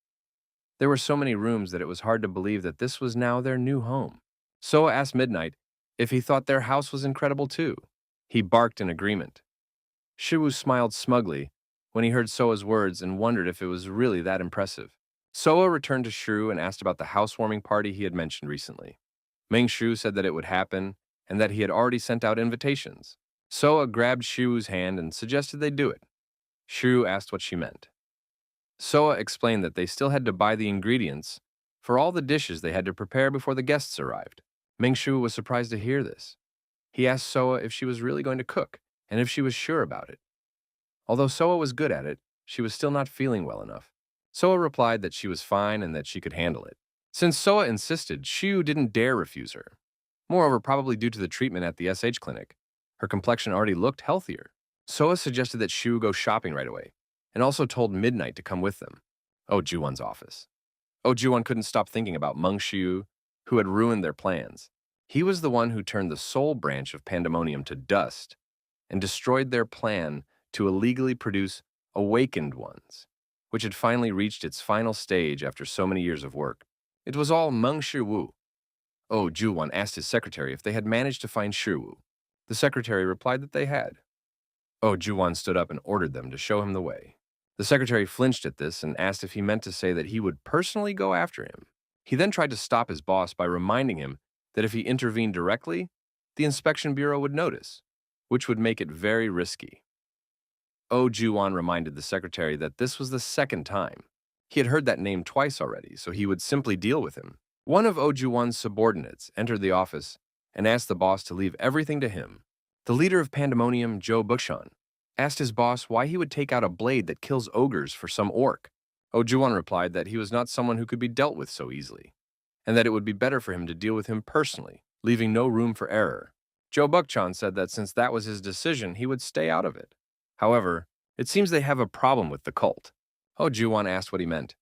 There were so many rooms that it was hard to believe that this was now their new home. Soa asked Midnight if he thought their house was incredible too. He barked in agreement. Shiwoo smiled smugly when he heard Soa's words and wondered if it was really that impressive. Soa returned to Shrew and asked about the housewarming party he had mentioned recently. Meng Shu said that it would happen and that he had already sent out invitations. Soa grabbed Shiwoo's hand and suggested they do it. Shrew asked what she meant. Soa explained that they still had to buy the ingredients for all the dishes they had to prepare before the guests arrived. Meng Shu was surprised to hear this. He asked Soa if she was really going to cook and if she was sure about it. Although Soa was good at it, she was still not feeling well enough. Soa replied that she was fine and that she could handle it. Since Soa insisted, Shiu didn't dare refuse her. Moreover, probably due to the treatment at the SH clinic, her complexion already looked healthier. Soa suggested that Shiu go shopping right away, and also told Midnight to come with them. Oh Juwon's office. Oh Juwon couldn't stop thinking about Meng Shiu, who had ruined their plans. He was the one who turned the soul branch of Pandemonium to dust and destroyed their plan to illegally produce awakened ones, which had finally reached its final stage after so many years of work. It was all Meng Shiwu. Oh Juwon asked his secretary if they had managed to find Shiwu. The secretary replied that they had. Oh Juwon stood up and ordered them to show him the way. The secretary flinched at this and asked if he meant to say that he would personally go after him. He then tried to stop his boss by reminding him that if he intervened directly, the inspection bureau would notice, which would make it very risky. Oh Juwon reminded the secretary that this was the second time. He had heard that name twice already, so he would simply deal with him. One of Oh Juwon's subordinates entered the office and asked the boss to leave everything to him. The leader of Pandemonium, Joe Bukshan, asked his boss why he would take out a blade that kills ogres for some orc. Oh Juwon replied that he was not someone who could be dealt with so easily, and that it would be better for him to deal with him personally, leaving no room for error. Joe Bukshan said that since that was his decision, he would stay out of it. However, it seems they have a problem with the cult. Oh Juwon asked what he meant.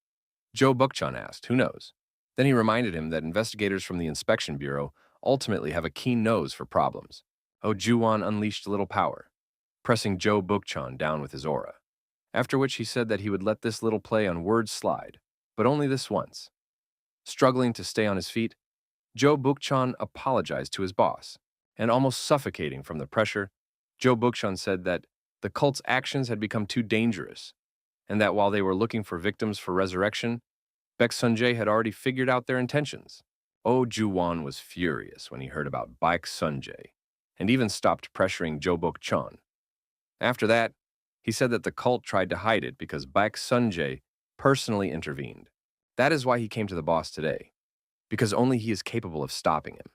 Joe Bukshan asked, who knows? Then he reminded him that investigators from the Inspection Bureau ultimately have a keen nose for problems. Oh Juwon unleashed a little power, pressing Joe Bukshan down with his aura. After which he said that he would let this little play on words slide, but only this once. Struggling to stay on his feet, Jo Bukchan apologized to his boss, and almost suffocating from the pressure, Jo Bukchan said that the cult's actions had become too dangerous, and that while they were looking for victims for resurrection, Baek Sunjae had already figured out their intentions. Oh Ju-won was furious when he heard about Baek Sunjae, and even stopped pressuring Jo Bukchan. After that, he said that the cult tried to hide it because Baek Sunjae personally intervened. That is why he came to the boss today, because only he is capable of stopping him.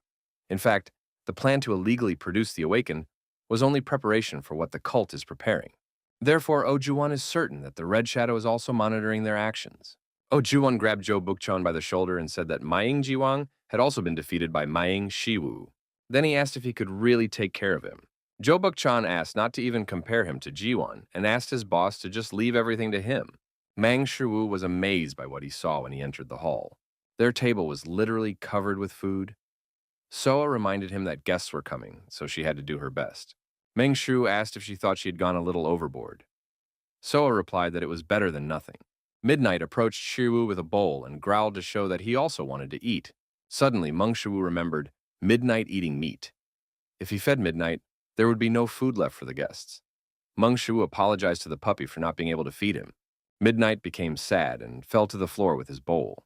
In fact, the plan to illegally produce the Awakened was only preparation for what the cult is preparing. Therefore, Oh Ju-won is certain that the Red Shadow is also monitoring their actions. Oh Ju-won grabbed Jo Bukchan by the shoulder and said that Maing Jiwang had also been defeated by Maing Shiwu. Then he asked if he could really take care of him. Jo Bukchan asked not to even compare him to Jiwon and asked his boss to just leave everything to him. Mang Shiwu was amazed by what he saw when he entered the hall. Their table was literally covered with food. Soa reminded him that guests were coming, so she had to do her best. Meng Shu asked if she thought she had gone a little overboard. Soa replied that it was better than nothing. Midnight approached Shiwu with a bowl and growled to show that he also wanted to eat. Suddenly, Meng Shiwu remembered Midnight eating meat. If he fed Midnight, there would be no food left for the guests. Meng Shiwu apologized to the puppy for not being able to feed him. Midnight became sad and fell to the floor with his bowl.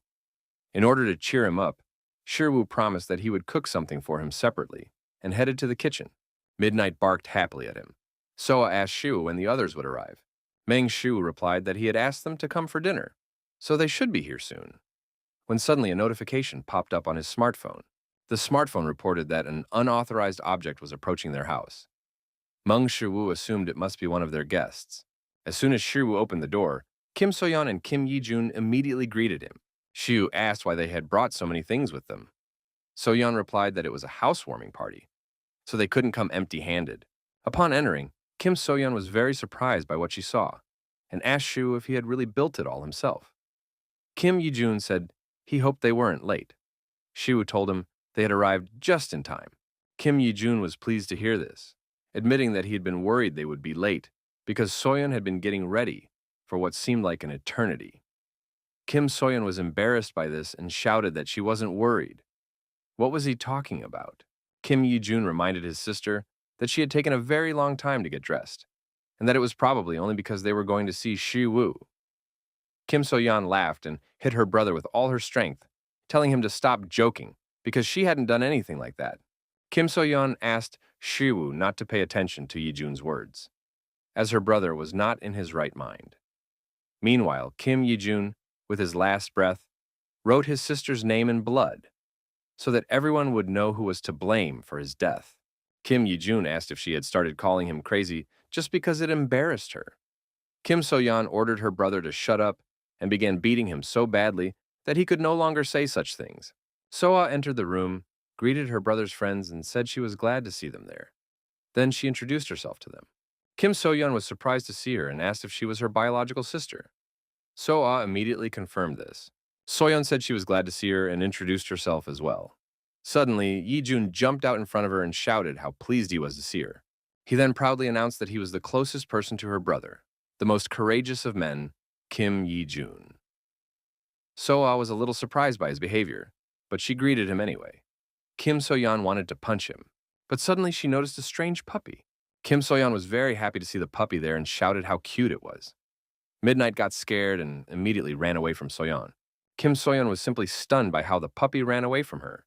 In order to cheer him up, Shiwu promised that he would cook something for him separately and headed to the kitchen. Midnight barked happily at him. Soa asked Shiwu when the others would arrive. Meng Shu replied that he had asked them to come for dinner, so they should be here soon. When suddenly a notification popped up on his smartphone. The smartphone reported that an unauthorized object was approaching their house. Meng Shiwu assumed it must be one of their guests. As soon as Shiwu opened the door, Kim Soyeon and Kim Yi-jun immediately greeted him. Shiwu asked why they had brought so many things with them. Soyeon replied that it was a housewarming party, so they couldn't come empty-handed. Upon entering, Kim Soyeon was very surprised by what she saw and asked Shiwu if he had really built it all himself. Kim Yi-jun said he hoped they weren't late. Shiwu told him they had arrived just in time. Kim Yi-jun was pleased to hear this, admitting that he had been worried they would be late because Soyeon had been getting ready for what seemed like an eternity. Kim Soyeon was embarrassed by this and shouted that she wasn't worried. What was he talking about? Kim Yi-jun reminded his sister that she had taken a very long time to get dressed, and that it was probably only because they were going to see Shiwu. Kim Soyeon laughed and hit her brother with all her strength, telling him to stop joking because she hadn't done anything like that. Kim Soyeon asked Shiwu not to pay attention to Yi-jun's words, as her brother was not in his right mind. Meanwhile, Kim Yi-jun, with his last breath, wrote his sister's name in blood, so that everyone would know who was to blame for his death. Kim Yi-jun asked if she had started calling him crazy just because it embarrassed her. Kim Soyeon ordered her brother to shut up and began beating him so badly that he could no longer say such things. Soa entered the room, greeted her brother's friends, and said she was glad to see them there. Then she introduced herself to them. Kim Soyeon was surprised to see her and asked if she was her biological sister. Soa immediately confirmed this. Soyeon said she was glad to see her and introduced herself as well. Suddenly, Yi-jun jumped out in front of her and shouted how pleased he was to see her. He then proudly announced that he was the closest person to her brother, the most courageous of men, Kim Yi-jun. Soa was a little surprised by his behavior, but she greeted him anyway. Kim Soyeon wanted to punch him, but suddenly she noticed a strange puppy. Kim Soyeon was very happy to see the puppy there and shouted how cute it was. Midnight got scared and immediately ran away from Soyeon. Kim Soyeon was simply stunned by how the puppy ran away from her.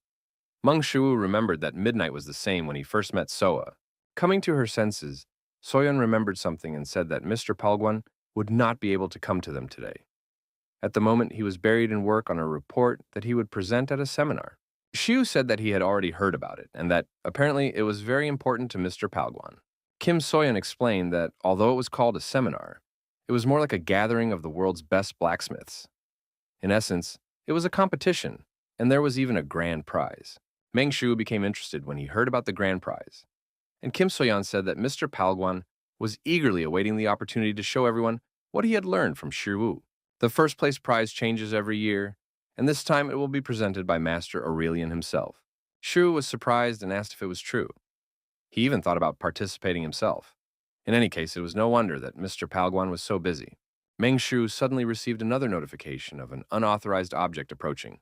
Meng Shu remembered that Midnight was the same when he first met Soa. Coming to her senses, Soyeon remembered something and said that Mr. Palguan would not be able to come to them today. At the moment, he was buried in work on a report that he would present at a seminar. Shiu said that he had already heard about it and that, apparently, it was very important to Mr. Palguan. Kim Soyeon explained that, although it was called a seminar, it was more like a gathering of the world's best blacksmiths. In essence, it was a competition, and there was even a grand prize. Meng Shu became interested when he heard about the grand prize, and Kim Soyeon said that Mr. Palguan was eagerly awaiting the opportunity to show everyone what he had learned from Shiwu. The first place prize changes every year, and this time it will be presented by Master Aurelian himself. Shu was surprised and asked if it was true. He even thought about participating himself. In any case, it was no wonder that Mr. Palguan was so busy. Meng Shu suddenly received another notification of an unauthorized object approaching.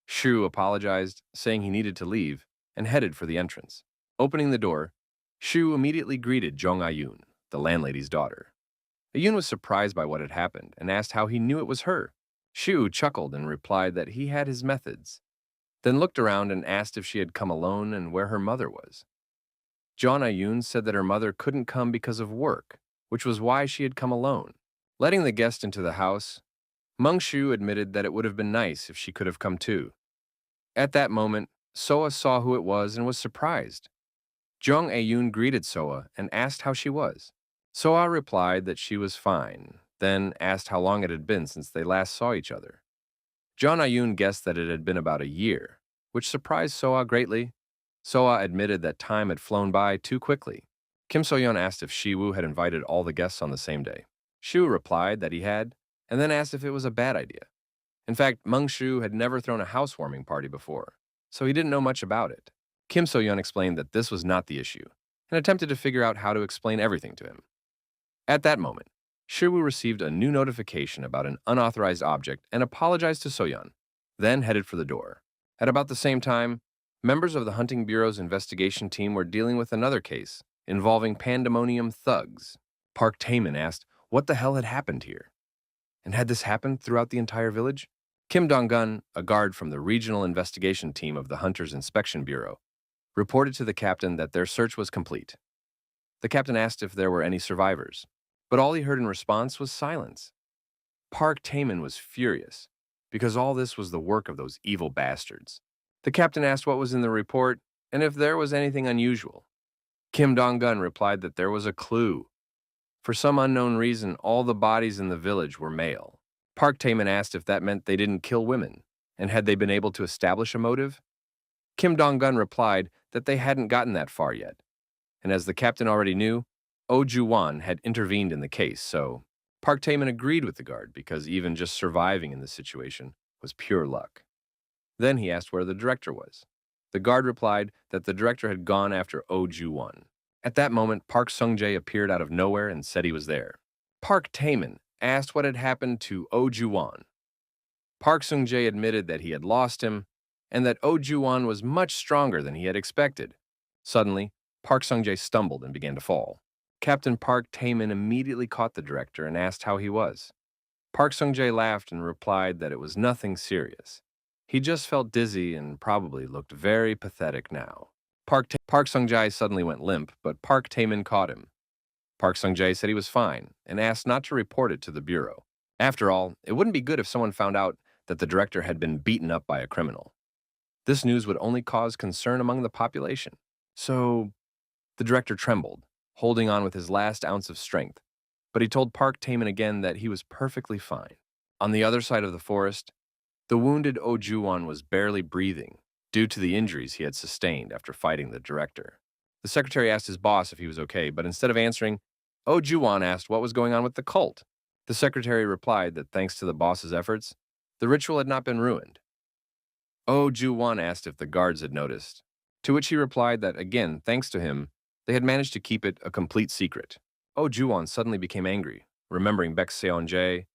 Shu apologized, saying he needed to leave, and headed for the entrance. Opening the door, Shu immediately greeted Jong Ayun, the landlady's daughter. Ayun was surprised by what had happened and asked how he knew it was her. Shu chuckled and replied that he had his methods, then looked around and asked if she had come alone and where her mother was. Jong Ayun said that her mother couldn't come because of work, which was why she had come alone. Letting the guest into the house, Meng Shu admitted that it would have been nice if she could have come too. At that moment, Soa saw who it was and was surprised. Jong Ayun greeted Soa and asked how she was. Soa replied that she was fine, then asked how long it had been since they last saw each other. Jong Ayun guessed that it had been about a year, which surprised Soa greatly. Soa admitted that time had flown by too quickly. Kim So-yeon asked if Shiwoo had invited all the guests on the same day. Shu replied that he had, and then asked if it was a bad idea. In fact, Meng Shu had never thrown a housewarming party before, so he didn't know much about it. Kim So-yeon explained that this was not the issue, and attempted to figure out how to explain everything to him. At that moment, Shiwoo received a new notification about an unauthorized object and apologized to So-yeon, then headed for the door. At about the same time, members of the Hunting Bureau's investigation team were dealing with another case involving Pandemonium thugs. Park Taemin asked what the hell had happened here. And had this happened throughout the entire village? Kim Dong-gun, a guard from the regional investigation team of the Hunters Inspection Bureau, reported to the captain that their search was complete. The captain asked if there were any survivors, but all he heard in response was silence. Park Taemin was furious, because all this was the work of those evil bastards. The captain asked what was in the report and if there was anything unusual. Kim Dong-gun replied that there was a clue. For some unknown reason, all the bodies in the village were male. Park Taemin asked if that meant they didn't kill women, and had they been able to establish a motive? Kim Dong-gun replied that they hadn't gotten that far yet, and as the captain already knew, Oh Ju-won had intervened in the case, so Park Taemin agreed with the guard because even just surviving in this situation was pure luck. Then he asked where the director was. The guard replied that the director had gone after Oh Ju-won. At that moment, Park Sung-jae appeared out of nowhere and said he was there. Park Taemin asked what had happened to Oh Ju-won. Park Sung-jae admitted that he had lost him and that Oh Ju-won was much stronger than he had expected. Suddenly, Park Sung-jae stumbled and began to fall. Captain Park Taemin immediately caught the director and asked how he was. Park Sung-jae laughed and replied that it was nothing serious. He just felt dizzy and probably looked very pathetic now. Park Sung-jae suddenly went limp, but Park Taemin caught him. Park Sung-jae said he was fine and asked not to report it to the bureau. After all, it wouldn't be good if someone found out that the director had been beaten up by a criminal. This news would only cause concern among the population. So, the director trembled, holding on with his last ounce of strength, but he told Park Taemin again that he was perfectly fine. On the other side of the forest, the wounded Oh Ju-won was barely breathing due to the injuries he had sustained after fighting the director. The secretary asked his boss if he was okay, but instead of answering, Oh Ju-won asked what was going on with the cult. The secretary replied that thanks to the boss's efforts, the ritual had not been ruined. Oh Ju-won asked if the guards had noticed, to which he replied that, again, thanks to him, they had managed to keep it a complete secret. Oh Ju-won suddenly became angry, remembering Baek Seon-jae.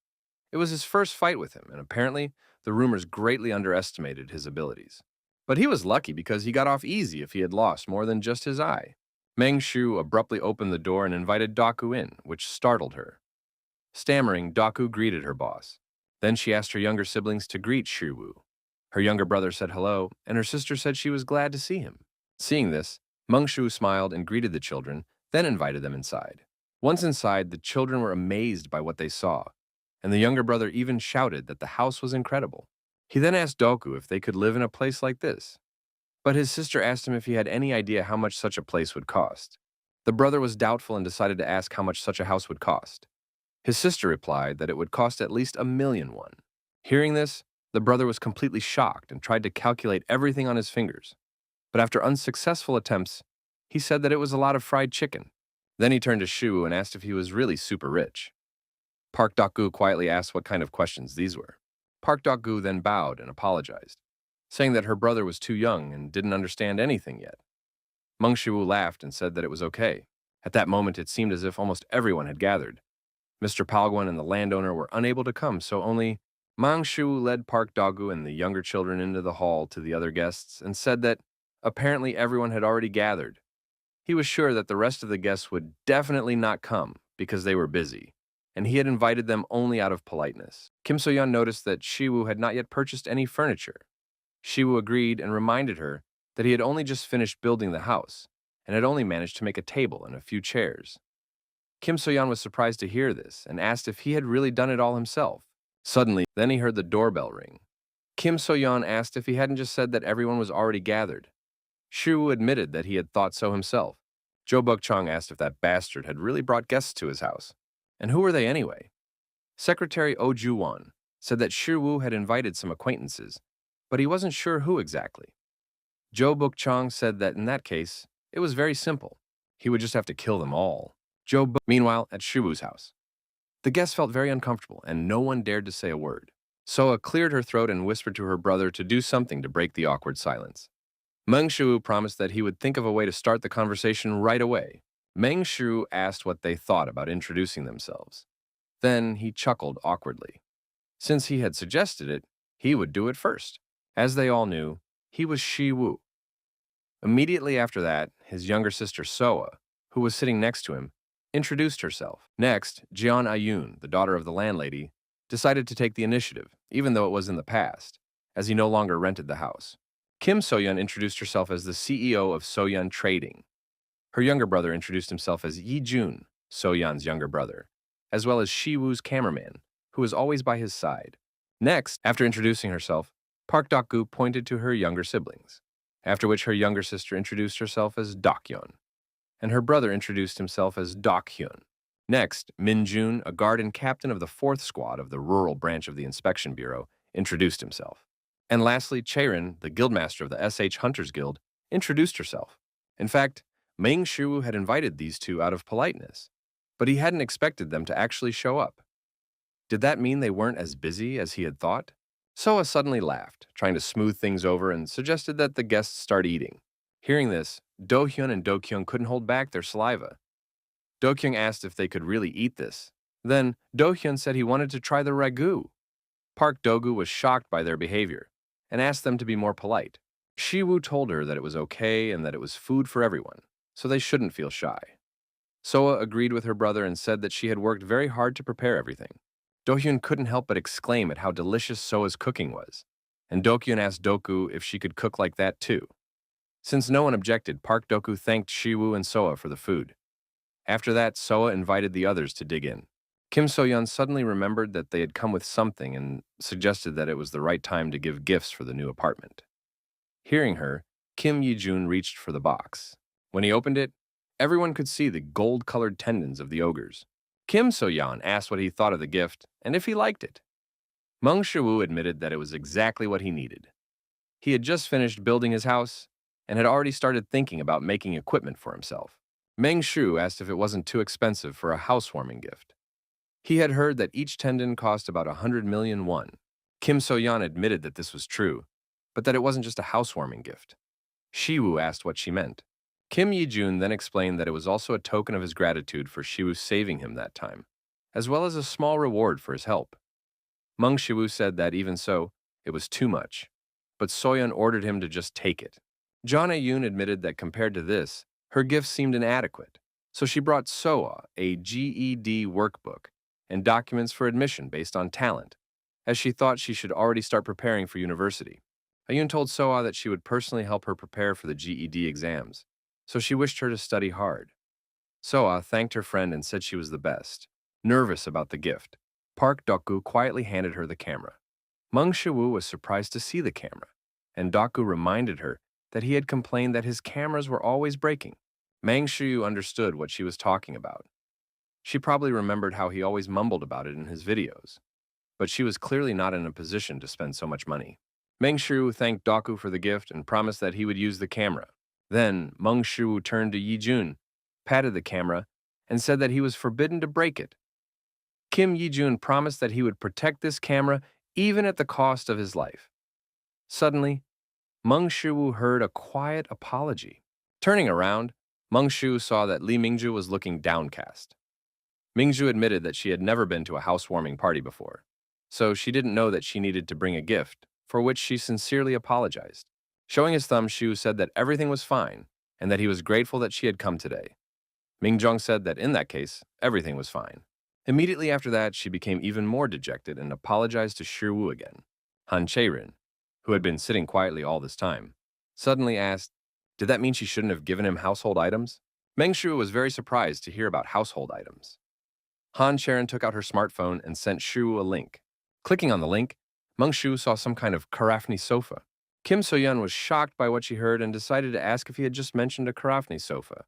It was his first fight with him, and apparently, the rumors greatly underestimated his abilities. But he was lucky because he got off easy if he had lost more than just his eye. Meng Shu abruptly opened the door and invited Daku in, which startled her. Stammering, Daku greeted her boss. Then she asked her younger siblings to greet Shiwoo. Her younger brother said hello, and her sister said she was glad to see him. Seeing this, Meng Shu smiled and greeted the children, then invited them inside. Once inside, the children were amazed by what they saw, and the younger brother even shouted that the house was incredible. He then asked Doku if they could live in a place like this. But his sister asked him if he had any idea how much such a place would cost. The brother was doubtful and decided to ask how much such a house would cost. His sister replied that it would cost at least 1,000,000 won. Hearing this, the brother was completely shocked and tried to calculate everything on his fingers. But after unsuccessful attempts, he said that it was a lot of fried chicken. Then he turned to Shu and asked if he was really super rich. Park Dok-gu quietly asked what kind of questions these were. Park Dok-gu then bowed and apologized, saying that her brother was too young and didn't understand anything yet. Meng Shiwoo laughed and said that it was okay. At that moment, it seemed as if almost everyone had gathered. Mr. Palgwan and the landowner were unable to come, so only Mang Shu led Park Dogu and the younger children into the hall to the other guests and said that apparently everyone had already gathered. He was sure that the rest of the guests would definitely not come because they were busy, and he had invited them only out of politeness. Kim So-yeon noticed that Shiwoo had not yet purchased any furniture. Shiwoo agreed and reminded her that he had only just finished building the house and had only managed to make a table and a few chairs. Kim So-yeon was surprised to hear this and asked if he had really done it all himself. Suddenly, then he heard the doorbell ring. Kim So-yeon asked if he hadn't just said that everyone was already gathered. Shiwoo admitted that he had thought so himself. Jo Buk-chong asked if that bastard had really brought guests to his house. And who were they anyway? Secretary Oh Ju-won said that Shiwoo had invited some acquaintances, but he wasn't sure who exactly. Jo Buk-chong said that in that case, it was very simple. He would just have to kill them all. Meanwhile, at Shiwoo's house, the guests felt very uncomfortable and no one dared to say a word. Soa cleared her throat and whispered to her brother to do something to break the awkward silence. Meng Shu promised that he would think of a way to start the conversation right away. Meng Shu asked what they thought about introducing themselves. Then he chuckled awkwardly. Since he had suggested it, he would do it first. As they all knew, he was Shiwoo. Immediately after that, his younger sister Soa, who was sitting next to him, introduced herself. Next, Jeon Ayun, the daughter of the landlady, decided to take the initiative, even though it was in the past, as he no longer rented the house. Kim So-yeon introduced herself as the CEO of So-yeon Trading. Her younger brother introduced himself as Yi-jun, So-yeon's younger brother, as well as Shiwoo's cameraman, who was always by his side. Next, after introducing herself, Park Dok-gu pointed to her younger siblings, after which her younger sister introduced herself as Dok-yeon, and her brother introduced himself as Dok-hyun. Next, Min-jun, a guard and captain of the 4th Squad of the rural branch of the Inspection Bureau, introduced himself. And lastly, Cherin, the guildmaster of the SH Hunters Guild, introduced herself. In fact, Meng Shu had invited these two out of politeness, but he hadn't expected them to actually show up. Did that mean they weren't as busy as he had thought? Soa suddenly laughed, trying to smooth things over, and suggested that the guests start eating. Hearing this, Do-hyun and Do-kyung couldn't hold back their saliva. Do-kyung asked if they could really eat this. Then, Do-hyun said he wanted to try the ragu. Park Do-gu was shocked by their behavior and asked them to be more polite. Shiwoo told her that it was okay and that it was food for everyone, so they shouldn't feel shy. Soa agreed with her brother and said that she had worked very hard to prepare everything. Do-hyun couldn't help but exclaim at how delicious Soa's cooking was, and Do-kyun asked Do-gu if she could cook like that too. Since no one objected, Park Do-gu thanked Shiwoo and Soa for the food. After that, Soa invited the others to dig in. Kim So-yeon suddenly remembered that they had come with something and suggested that it was the right time to give gifts for the new apartment. Hearing her, Kim Yi-jun reached for the box. When he opened it, everyone could see the gold-colored tendons of the ogres. Kim So-yeon asked what he thought of the gift and if he liked it. Meng Shu admitted that it was exactly what he needed. He had just finished building his house and had already started thinking about making equipment for himself. Meng Shu asked if it wasn't too expensive for a housewarming gift. He had heard that each tendon cost about 100 million won. Kim So-yeon admitted that this was true, but that it wasn't just a housewarming gift. Shiwoo asked what she meant. Kim Yi-jun then explained that it was also a token of his gratitude for Shiwoo saving him that time, as well as a small reward for his help. Meng Shiwoo said that even so, it was too much, but So-yeon ordered him to just take it. Jeon Ayun admitted that compared to this, her gift seemed inadequate, so she brought Soa a GED workbook and documents for admission based on talent, as she thought she should already start preparing for university. Ayun told Soa that she would personally help her prepare for the GED exams, so she wished her to study hard. Soa thanked her friend and said she was the best. Nervous about the gift, Park Dok-gu quietly handed her the camera. Meng Shu was surprised to see the camera, and Dok-gu reminded her that he had complained that his cameras were always breaking. Meng Shu understood what she was talking about. She probably remembered how he always mumbled about it in his videos, but she was clearly not in a position to spend so much money. Meng Shu thanked Dok-gu for the gift and promised that he would use the camera. Then, Meng Shu turned to Yi-jun, patted the camera, and said that he was forbidden to break it. Kim Yi-jun promised that he would protect this camera even at the cost of his life. Suddenly, Meng Shu heard a quiet apology. Turning around, Meng Shu saw that Lee Mingju was looking downcast. Mingju admitted that she had never been to a housewarming party before. so she didn't know that she needed to bring a gift, for which she sincerely apologized. Showing his thumb, Shu said that everything was fine and that he was grateful that she had come today. Mingjong said that in that case, everything was fine. Immediately after that, she became even more dejected and apologized to Shiwu again. Han Cherin, who had been sitting quietly all this time, suddenly asked, did that mean she shouldn't have given him household items? Meng Shu was very surprised to hear about household items. Han Cherin took out her smartphone and sent Shu a link. Clicking on the link, Meng Shu saw some kind of Karafni sofa. Kim So-yeon was shocked by what she heard and decided to ask if he had just mentioned a Karafni sofa.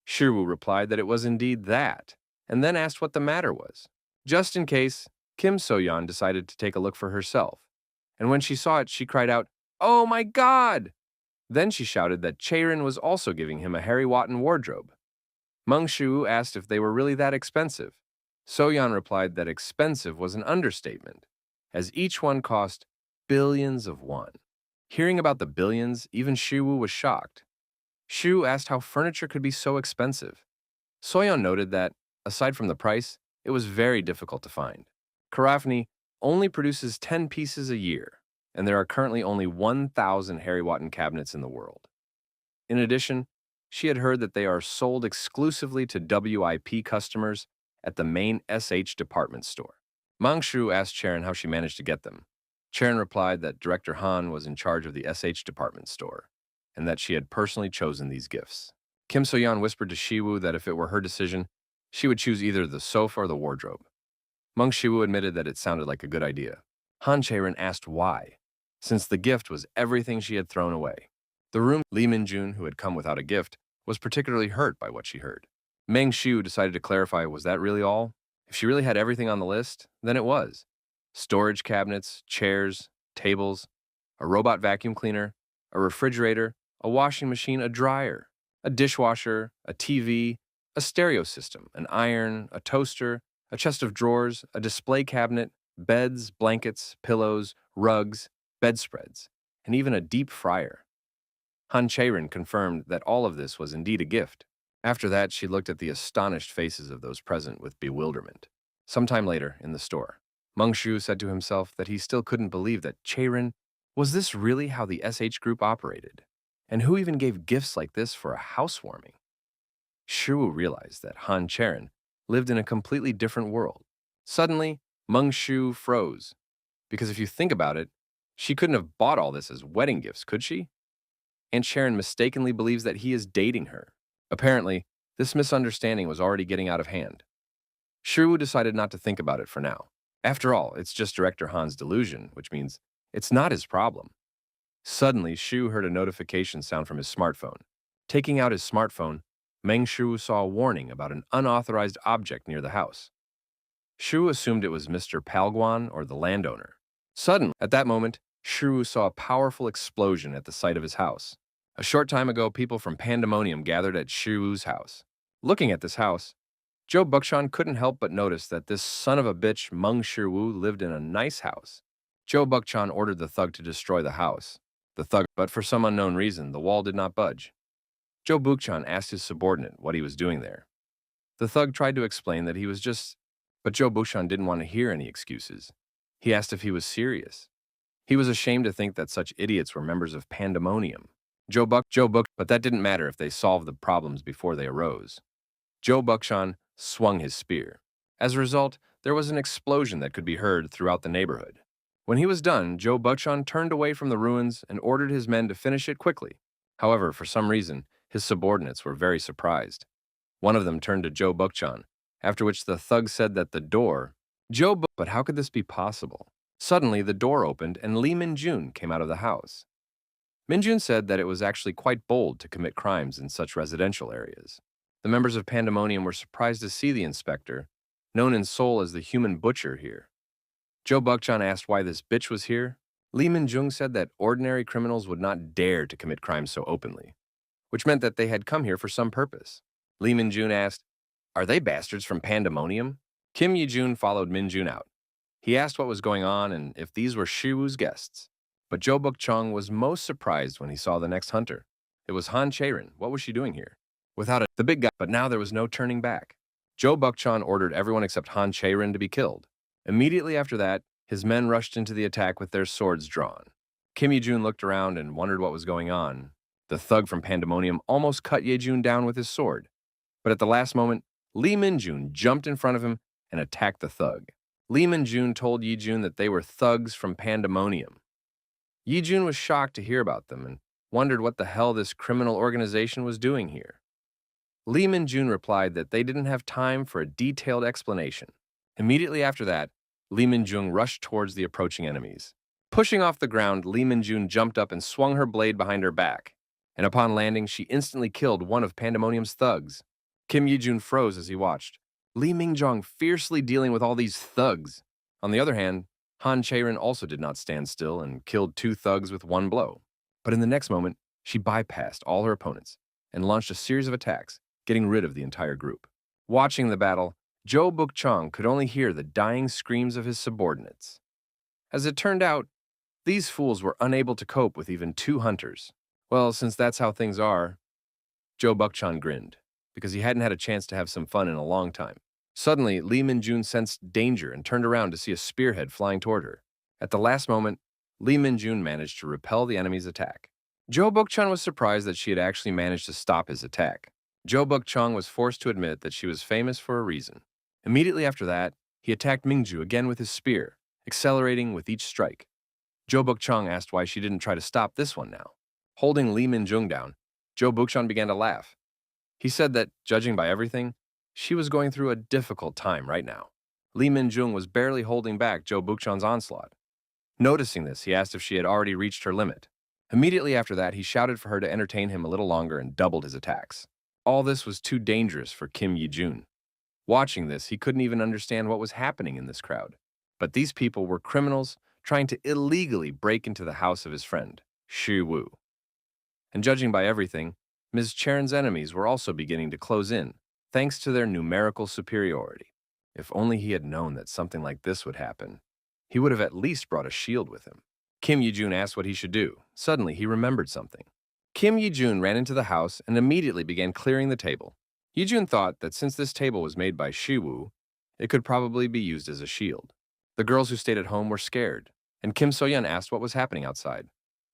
Shiru replied that it was indeed that, and then asked what the matter was. Just in case, Kim So-yeon decided to take a look for herself, and when she saw it, she cried out, "Oh my God!" Then she shouted that Cherin was also giving him a Harry Wotton wardrobe. Meng Shu asked if they were really that expensive. So-yeon replied that expensive was an understatement, as each one cost billions of won. Hearing about the billions, even Shiwu was shocked. Shu asked how furniture could be so expensive. So-yeon noted that, aside from the price, it was very difficult to find. Karafni only produces 10 pieces a year, and there are currently only 1,000 Harry Wotton cabinets in the world. In addition, she had heard that they are sold exclusively to WIP customers at the main SH department store. Meng Shu asked Cherin how she managed to get them. Cherin replied that Director Han was in charge of the SH department store, and that she had personally chosen these gifts. Kim So-yeon whispered to Shiwu that if it were her decision, she would choose either the sofa or the wardrobe. Meng Shiwu admitted that it sounded like a good idea. Han Cherin asked why, since the gift was everything she had thrown away. The room Lee Min-jun, who had come without a gift, was particularly hurt by what she heard. Meng Shu decided to clarify, was that really all? If she really had everything on the list, then it was. Storage cabinets, chairs, tables, a robot vacuum cleaner, a refrigerator, a washing machine, a dryer, a dishwasher, a TV, a stereo system, an iron, a toaster, a chest of drawers, a display cabinet, beds, blankets, pillows, rugs, bedspreads, and even a deep fryer. Han Cherin confirmed that all of this was indeed a gift. After that, she looked at the astonished faces of those present with bewilderment. Sometime later, in the store, Meng Shu said to himself that he still couldn't believe that Cherin, was this really how the SH group operated? And who even gave gifts like this for a housewarming? Shu realized that Han Cherin lived in a completely different world. Suddenly, Meng Shu froze, because if you think about it, she couldn't have bought all this as wedding gifts, could she? And Cherin mistakenly believes that he is dating her. Apparently, this misunderstanding was already getting out of hand. Shu decided not to think about it for now. After all, it's just Director Han's delusion, which means it's not his problem. Suddenly, Shu heard a notification sound from his smartphone. Taking out his smartphone, Meng Shu saw a warning about an unauthorized object near the house. Shu assumed it was Mr. Palguan or the landowner. Suddenly, at that moment, Shu saw a powerful explosion at the site of his house. A short time ago, people from Pandemonium gathered at Shu's house. Looking at this house, Joe Buckshawn couldn't help but notice that this son of a bitch Meng Shiwu lived in a nice house. Joe Buckshawn ordered the thug to destroy the house. But for some unknown reason, the wall did not budge. Joe Buckshawn asked his subordinate what he was doing there. The thug tried to explain that he was but Joe Buckshawn didn't want to hear any excuses. He asked if he was serious. He was ashamed to think that such idiots were members of Pandemonium. But that didn't matter if they solved the problems before they arose. Joe Buckshawn swung his spear. As a result, there was an explosion that could be heard throughout the neighborhood. When he was done, Joe Buckshawn turned away from the ruins and ordered his men to finish it quickly. However, for some reason, his subordinates were very surprised. One of them turned to Joe Buckshawn, after which the thug said that the door... But how could this be possible? Suddenly, the door opened and Lee Min-jun came out of the house. Min-jun said that it was actually quite bold to commit crimes in such residential areas. The members of Pandemonium were surprised to see the inspector, known in Seoul as the human butcher, here. Joe Buckshawn asked why this bitch was here. Lee Min-jung said that ordinary criminals would not dare to commit crimes so openly, which meant that they had come here for some purpose. Lee Min-jun asked, "Are they bastards from Pandemonium?" Kim Ye-jun followed Min-jun out. He asked what was going on and if these were Shiwoo's guests. But Joe Buckshawn was most surprised when he saw the next hunter. It was Han Cherin. What was she doing here? The big guy, but now there was no turning back. Joe Buckshawn ordered everyone except Han Cherin to be killed. Immediately after that, His men rushed into the attack with their swords drawn. Kim Ye-jun looked around and wondered what was going on. The thug from Pandemonium almost cut Ye-jun down with his sword, but at the last moment, Lee Min-jun jumped in front of him and attacked the thug. Lee Min-jun told Ye-jun that they were thugs from Pandemonium. Ye-jun was shocked to hear about them and wondered what the hell this criminal organization was doing here. Lee Min-jun replied that they didn't have time for a detailed explanation. Immediately after that, Lee Min-jun rushed towards the approaching enemies. Pushing off the ground, Lee Min-jun jumped up and swung her blade behind her back, and upon landing, she instantly killed one of Pandemonium's thugs. Kim Ye-jun froze as he watched, Lee Min-jong fiercely dealing with all these thugs. On the other hand, Han Cherin also did not stand still and killed 2 thugs with 1 blow. But in the next moment, she bypassed all her opponents and launched a series of attacks, getting rid of the entire group. Watching the battle, Jo Buk-chong could only hear the dying screams of his subordinates. As it turned out, these fools were unable to cope with even 2 hunters. Well, since that's how things are, Jo Buk-chong grinned, because he hadn't had a chance to have some fun in a long time. Suddenly, Lee Min-jun sensed danger and turned around to see a spearhead flying toward her. At the last moment, Lee Min-jun managed to repel the enemy's attack. Jo Buk-chong was surprised that she had actually managed to stop his attack. Jo Buk-chong was forced to admit that she was famous for a reason. Immediately after that, he attacked Mingju again with his spear, accelerating with each strike. Jo Buk-chong asked why she didn't try to stop this one now. Holding Lee Min-jung down, Jo Buk-chong began to laugh. He said that, judging by everything, she was going through a difficult time right now. Lee Min-jung was barely holding back Jo Buk-chong's onslaught. Noticing this, he asked if she had already reached her limit. Immediately after that, he shouted for her to entertain him a little longer and doubled his attacks. All this was too dangerous for Kim Ye-jun. Watching this, he couldn't even understand what was happening in this crowd. But these people were criminals trying to illegally break into the house of his friend, Shi Wu. And judging by everything, Ms. Cherin's enemies were also beginning to close in, thanks to their numerical superiority. If only he had known that something like this would happen, he would have at least brought a shield with him. Kim Ye-jun asked what he should do. Suddenly, he remembered something. Kim Ye-jun ran into the house and immediately began clearing the table. Ye-jun thought that since this table was made by Shi Wu, it could probably be used as a shield. The girls who stayed at home were scared, and Kim So-yeon asked what was happening outside.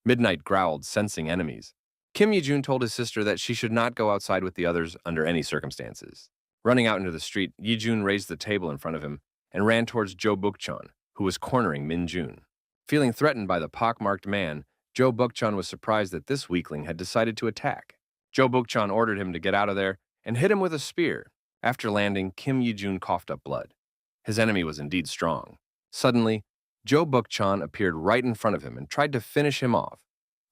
Midnight growled, sensing enemies. Kim Ye-jun told his sister that she should not go outside with the others under any circumstances. Running out into the street, Ye-jun raised the table in front of him and ran towards Jo Buk-chong, who was cornering Min-jun. Feeling threatened by the pockmarked man, Jo Buk-chong was surprised that this weakling had decided to attack. Jo Buk-chong ordered him to get out of there and hit him with a spear. After landing, Kim Ye-jun coughed up blood. His enemy was indeed strong. Suddenly, Jo Buk-chong appeared right in front of him and tried to finish him off.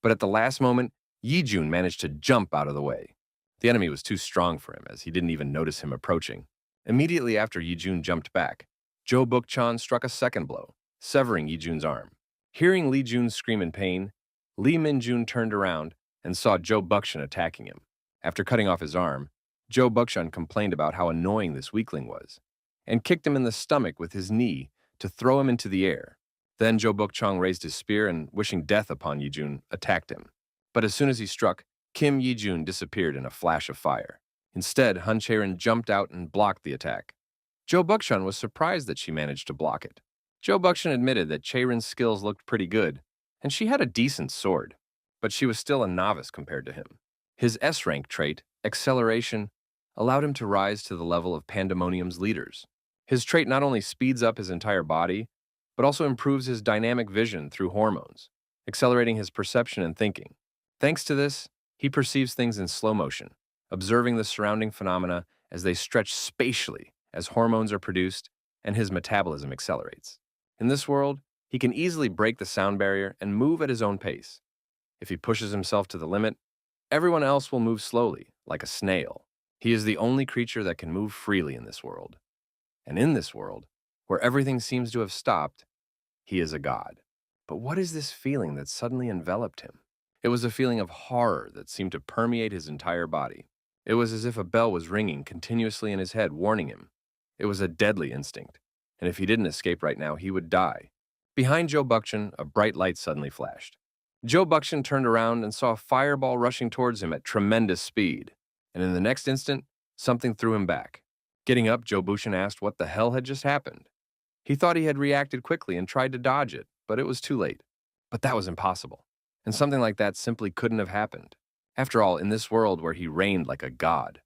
But at the last moment, Ye-jun managed to jump out of the way. The enemy was too strong for him, as he didn't even notice him approaching. Immediately after Ye-jun jumped back, Jo Buk-chong struck a second blow, severing Ye-jun's arm. Hearing Lee-jun scream in pain, Lee Min-jun turned around and saw Jo Buk-chong attacking him. After cutting off his arm, Jo Buk-chong complained about how annoying this weakling was, and kicked him in the stomach with his knee to throw him into the air. Then Jo Buk-chong raised his spear and, wishing death upon Ye-jun, attacked him. But as soon as he struck, Kim Ye-jun disappeared in a flash of fire. Instead, Han Cherin jumped out and blocked the attack. Jo Buk-chong was surprised that she managed to block it. Jo Buk-chong admitted that Cherin's skills looked pretty good, and she had a decent sword, but she was still a novice compared to him. His S-rank trait, acceleration, allowed him to rise to the level of Pandemonium's leaders. His trait not only speeds up his entire body, but also improves his dynamic vision through hormones, accelerating his perception and thinking. Thanks to this, he perceives things in slow motion, observing the surrounding phenomena as they stretch spatially as hormones are produced and his metabolism accelerates. In this world, he can easily break the sound barrier and move at his own pace. If he pushes himself to the limit, everyone else will move slowly, like a snail. He is the only creature that can move freely in this world. And in this world, where everything seems to have stopped, he is a god. But what is this feeling that suddenly enveloped him? It was a feeling of horror that seemed to permeate his entire body. It was as if a bell was ringing continuously in his head, warning him. It was a deadly instinct, and if he didn't escape right now, he would die. Behind Jo Buk-chong, a bright light suddenly flashed. Jo Buk-chong turned around and saw a fireball rushing towards him at tremendous speed, and in the next instant, something threw him back. Getting up, Jo Buk-chong asked what the hell had just happened. He thought he had reacted quickly and tried to dodge it, but it was too late. But that was impossible, and something like that simply couldn't have happened. After all, in this world where he reigned like a god.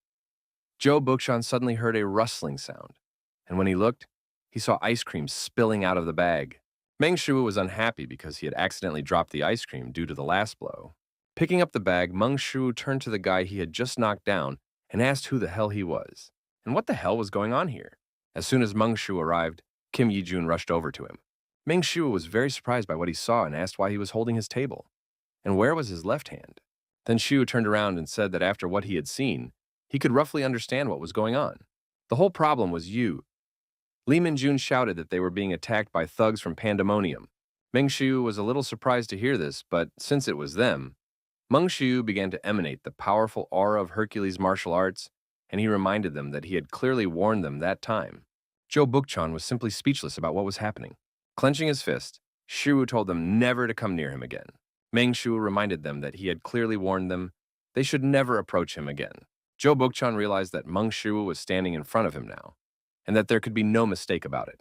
Joe Bookchan suddenly heard a rustling sound, and when he looked, he saw ice cream spilling out of the bag. Meng Shu was unhappy because he had accidentally dropped the ice cream due to the last blow. Picking up the bag, Meng Shu turned to the guy he had just knocked down and asked who the hell he was, and what the hell was going on here. As soon as Meng Shu arrived, Kim Yi-jun rushed over to him. Meng Shu was very surprised by what he saw and asked why he was holding his table. And where was his left hand? Then Shu turned around and said that after what he had seen, he could roughly understand what was going on. The whole problem was you. Lee Min-jun shouted that they were being attacked by thugs from Pandemonium. Meng Shu was a little surprised to hear this, but since it was them, Meng Shu began to emanate the powerful aura of Hercules martial arts, and he reminded them that he had clearly warned them that time. Joe Bookchan was simply speechless about what was happening. Clenching his fist, Shu told them never to come near him again. Meng Shu reminded them that he had clearly warned them they should never approach him again. Joe Bookchan realized that Meng Shu was standing in front of him now, and that there could be no mistake about it.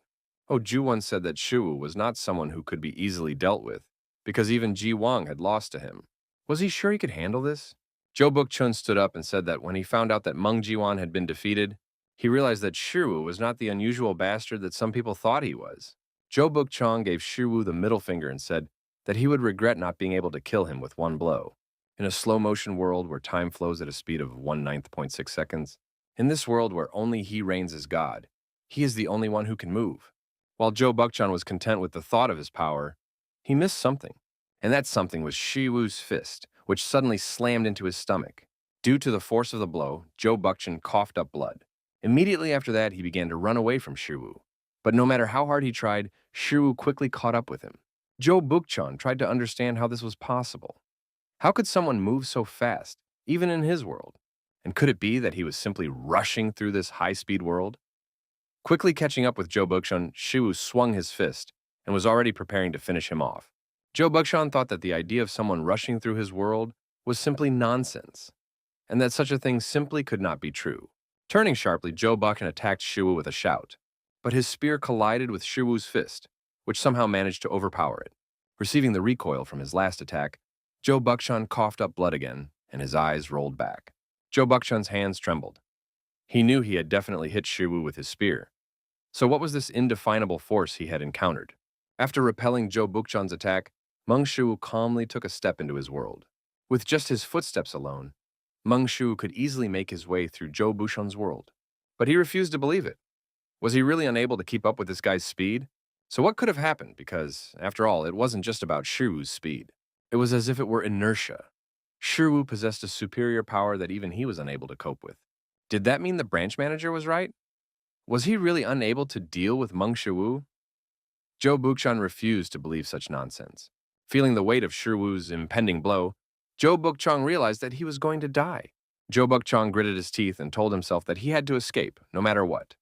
Oh, Ju once said that Shu was not someone who could be easily dealt with, because even Ji Wang had lost to him. Was he sure he could handle this? Joe Bookchun stood up and said that when he found out that Meng Jiwan had been defeated, he realized that Shiwu was not the unusual bastard that some people thought he was. Joe Bookchong gave Shiwu the middle finger and said that he would regret not being able to kill him with one blow. In a slow-motion world where time flows at a speed of 1/9.6 seconds, in this world where only he reigns as God, he is the only one who can move. While Joe Bookchon was content with the thought of his power, he missed something. And that something was Shiwu's fist, which suddenly slammed into his stomach. Due to the force of the blow, Joe Bookchon coughed up blood. Immediately after that, he began to run away from Shiwu. But no matter how hard he tried, Shiwu quickly caught up with him. Joe Bookchon tried to understand how this was possible. How could someone move so fast, even in his world? And could it be that he was simply rushing through this high-speed world? Quickly catching up with Joe Bookchon, Shiwu swung his fist and was already preparing to finish him off. Joe Bookchon thought that the idea of someone rushing through his world was simply nonsense, and that such a thing simply could not be true. Turning sharply, Joe Bookchon attacked Shiwu with a shout, but his spear collided with Shiwu's fist, which somehow managed to overpower it. Receiving the recoil from his last attack, Joe Bookchon coughed up blood again, and his eyes rolled back. Joe Bookchon's hands trembled. He knew he had definitely hit Shiwu with his spear. So what was this indefinable force he had encountered? After repelling Joe Bookchon's attack, Meng Shu calmly took a step into his world. With just his footsteps alone, Meng Shu could easily make his way through Joe Bookchon's world. But he refused to believe it. Was he really unable to keep up with this guy's speed? So what could have happened? Because, after all, it wasn't just about Shiwu's speed. It was as if it were inertia. Shiwu possessed a superior power that even he was unable to cope with. Did that mean the branch manager was right? Was he really unable to deal with Meng Shu? Joe Bookchon refused to believe such nonsense. Feeling the weight of Shiwu's impending blow, Joe Bookchon realized that he was going to die. Joe Bookchon gritted his teeth and told himself that he had to escape, no matter what.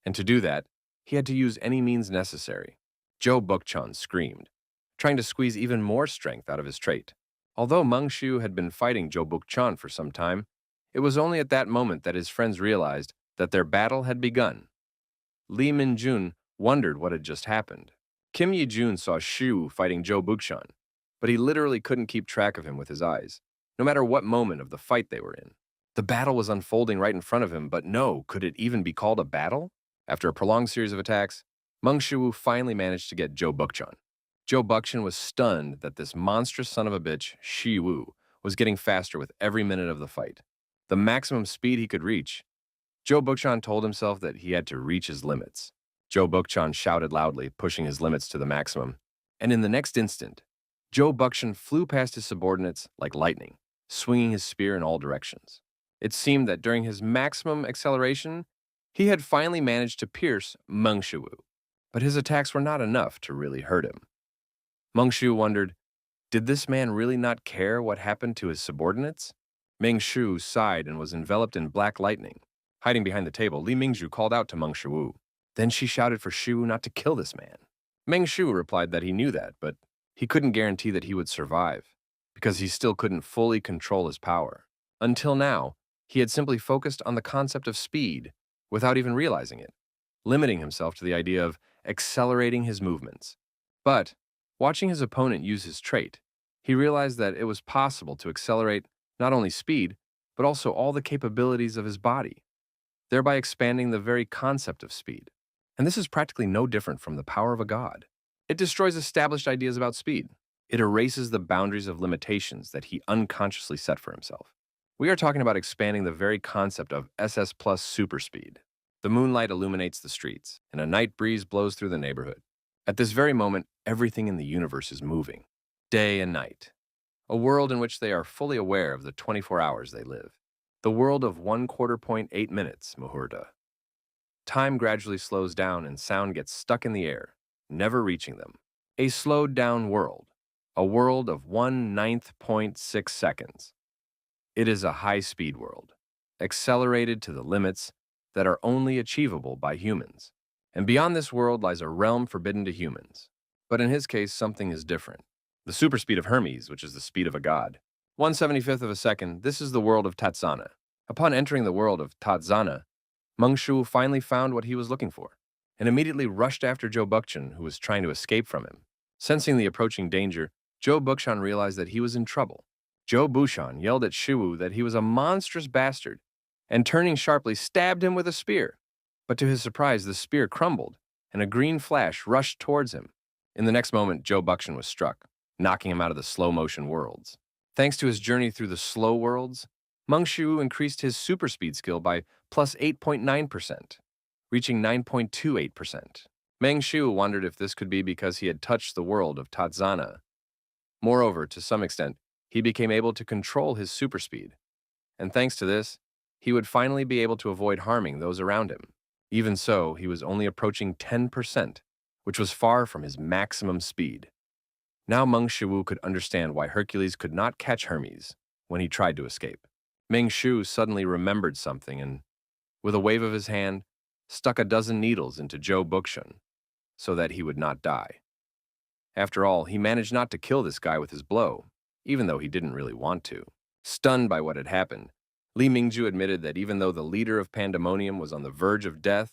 And to do that, he had to use any means necessary. Joe Bookchon screamed, trying to squeeze even more strength out of his trait. Although Meng Shu had been fighting Joe Bookchon for some time, it was only at that moment that his friends realized that their battle had begun. Lee Min-jun wondered what had just happened. Kim Yi-jun saw Shu fighting Joe Bookchon, but he literally couldn't keep track of him with his eyes, no matter what moment of the fight they were in. The battle was unfolding right in front of him, but no, could it even be called a battle? After a prolonged series of attacks, Meng Shu finally managed to get Joe Bookchon. Joe Bookchon was stunned that this monstrous son of a bitch, Shi Wu, was getting faster with every minute of the fight. The maximum speed he could reach. Joe Bookchon told himself that he had to reach his limits. Joe Bookchon shouted loudly, pushing his limits to the maximum. And in the next instant, Joe Bookchon flew past his subordinates like lightning, swinging his spear in all directions. It seemed that during his maximum acceleration, he had finally managed to pierce Meng Shu, but his attacks were not enough to really hurt him. Meng Shu wondered, did this man really not care what happened to his subordinates? Meng Shu sighed and was enveloped in black lightning. Hiding behind the table, Li Mingzhu called out to Meng Shu. Then she shouted for Shu not to kill this man. Meng Shu replied that he knew that, but he couldn't guarantee that he would survive, because he still couldn't fully control his power. Until now, he had simply focused on the concept of speed without even realizing it, limiting himself to the idea of accelerating his movements. But, watching his opponent use his trait, he realized that it was possible to accelerate not only speed, but also all the capabilities of his body, thereby expanding the very concept of speed. And this is practically no different from the power of a god. It destroys established ideas about speed. It erases the boundaries of limitations that he unconsciously set for himself. We are talking about expanding the very concept of SS plus super speed. The moonlight illuminates the streets, and a night breeze blows through the neighborhood. At this very moment, everything in the universe is moving. Day and night. A world in which they are fully aware of the 24 hours they live. The world of 1/4.8 minutes, Muhurta. Time gradually slows down and sound gets stuck in the air, never reaching them. A slowed down world. A world of 1/9.6 seconds. It is a high-speed world, accelerated to the limits that are only achievable by humans. And beyond this world lies a realm forbidden to humans. But in his case, something is different. The superspeed of Hermes, which is the speed of a god. 1/75th of a second, this is the world of Tatsana. Upon entering the world of Tatsana, Mengshu finally found what he was looking for, and immediately rushed after Joe Buckchan, who was trying to escape from him. Sensing the approaching danger, Joe Buckchan realized that he was in trouble. Joe Buchan yelled at Shiwu that he was a monstrous bastard, and turning sharply, stabbed him with a spear. But to his surprise, the spear crumbled, and a green flash rushed towards him. In the next moment, Joe Buckchan was struck, knocking him out of the slow-motion worlds. Thanks to his journey through the slow worlds, Mengshu increased his super speed skill by plus 8.9%, reaching 9.28%. Mengshu wondered if this could be because he had touched the world of Tatsana. Moreover, to some extent, he became able to control his super speed, and thanks to this, he would finally be able to avoid harming those around him. Even so, he was only approaching 10%, which was far from his maximum speed. Now Meng Shiwu could understand why Hercules could not catch Hermes when he tried to escape. Meng Shu suddenly remembered something and, with a wave of his hand, stuck a dozen needles into Joe Buckchan so that he would not die. After all, he managed not to kill this guy with his blow, even though he didn't really want to. Stunned by what had happened, Li Mingju admitted that even though the leader of Pandemonium was on the verge of death,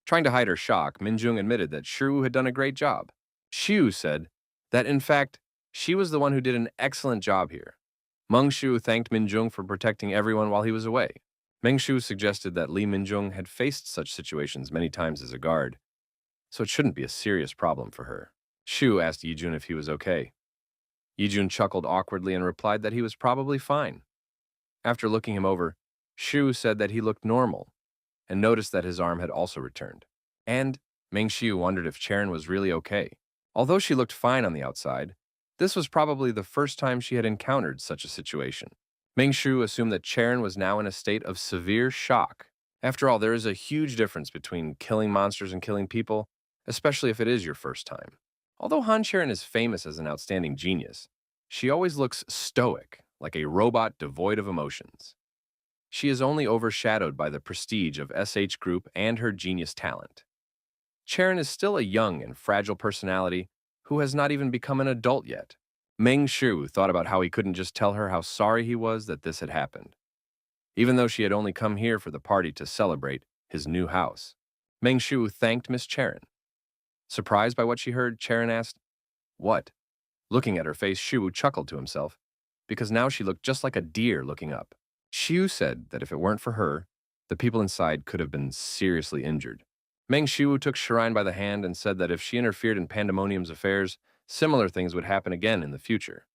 trying to hide her shock, Minjung admitted that Shiru had done a great job. Xiu said that, in fact, she was the one who did an excellent job here. Meng Shu thanked Minjung for protecting everyone while he was away. Meng Shu suggested that Li Minjung had faced such situations many times as a guard, so it shouldn't be a serious problem for her. Shu asked Yijun if he was okay. Yijun chuckled awkwardly and replied that he was probably fine. After looking him over, Shu said that he looked normal, and noticed that his arm had also returned. And Meng Xiu wondered if Cherin was really okay. Although she looked fine on the outside, this was probably the first time she had encountered such a situation. Meng Shu assumed that Cherin was now in a state of severe shock. After all, there is a huge difference between killing monsters and killing people, especially if it is your first time. Although Han Cherin is famous as an outstanding genius, she always looks stoic, like a robot devoid of emotions. She is only overshadowed by the prestige of SH Group and her genius talent. Cherin is still a young and fragile personality who has not even become an adult yet. Meng Shu thought about how he couldn't just tell her how sorry he was that this had happened, even though she had only come here for the party to celebrate his new house. Meng Shu thanked Miss Cherin. Surprised by what she heard, Cherin asked, "What?" Looking at her face, Shu chuckled to himself, because now she looked just like a deer looking up. Shu said that if it weren't for her, the people inside could have been seriously injured. Meng Shu took Shirine by the hand and said that if she interfered in Pandemonium's affairs, similar things would happen again in the future.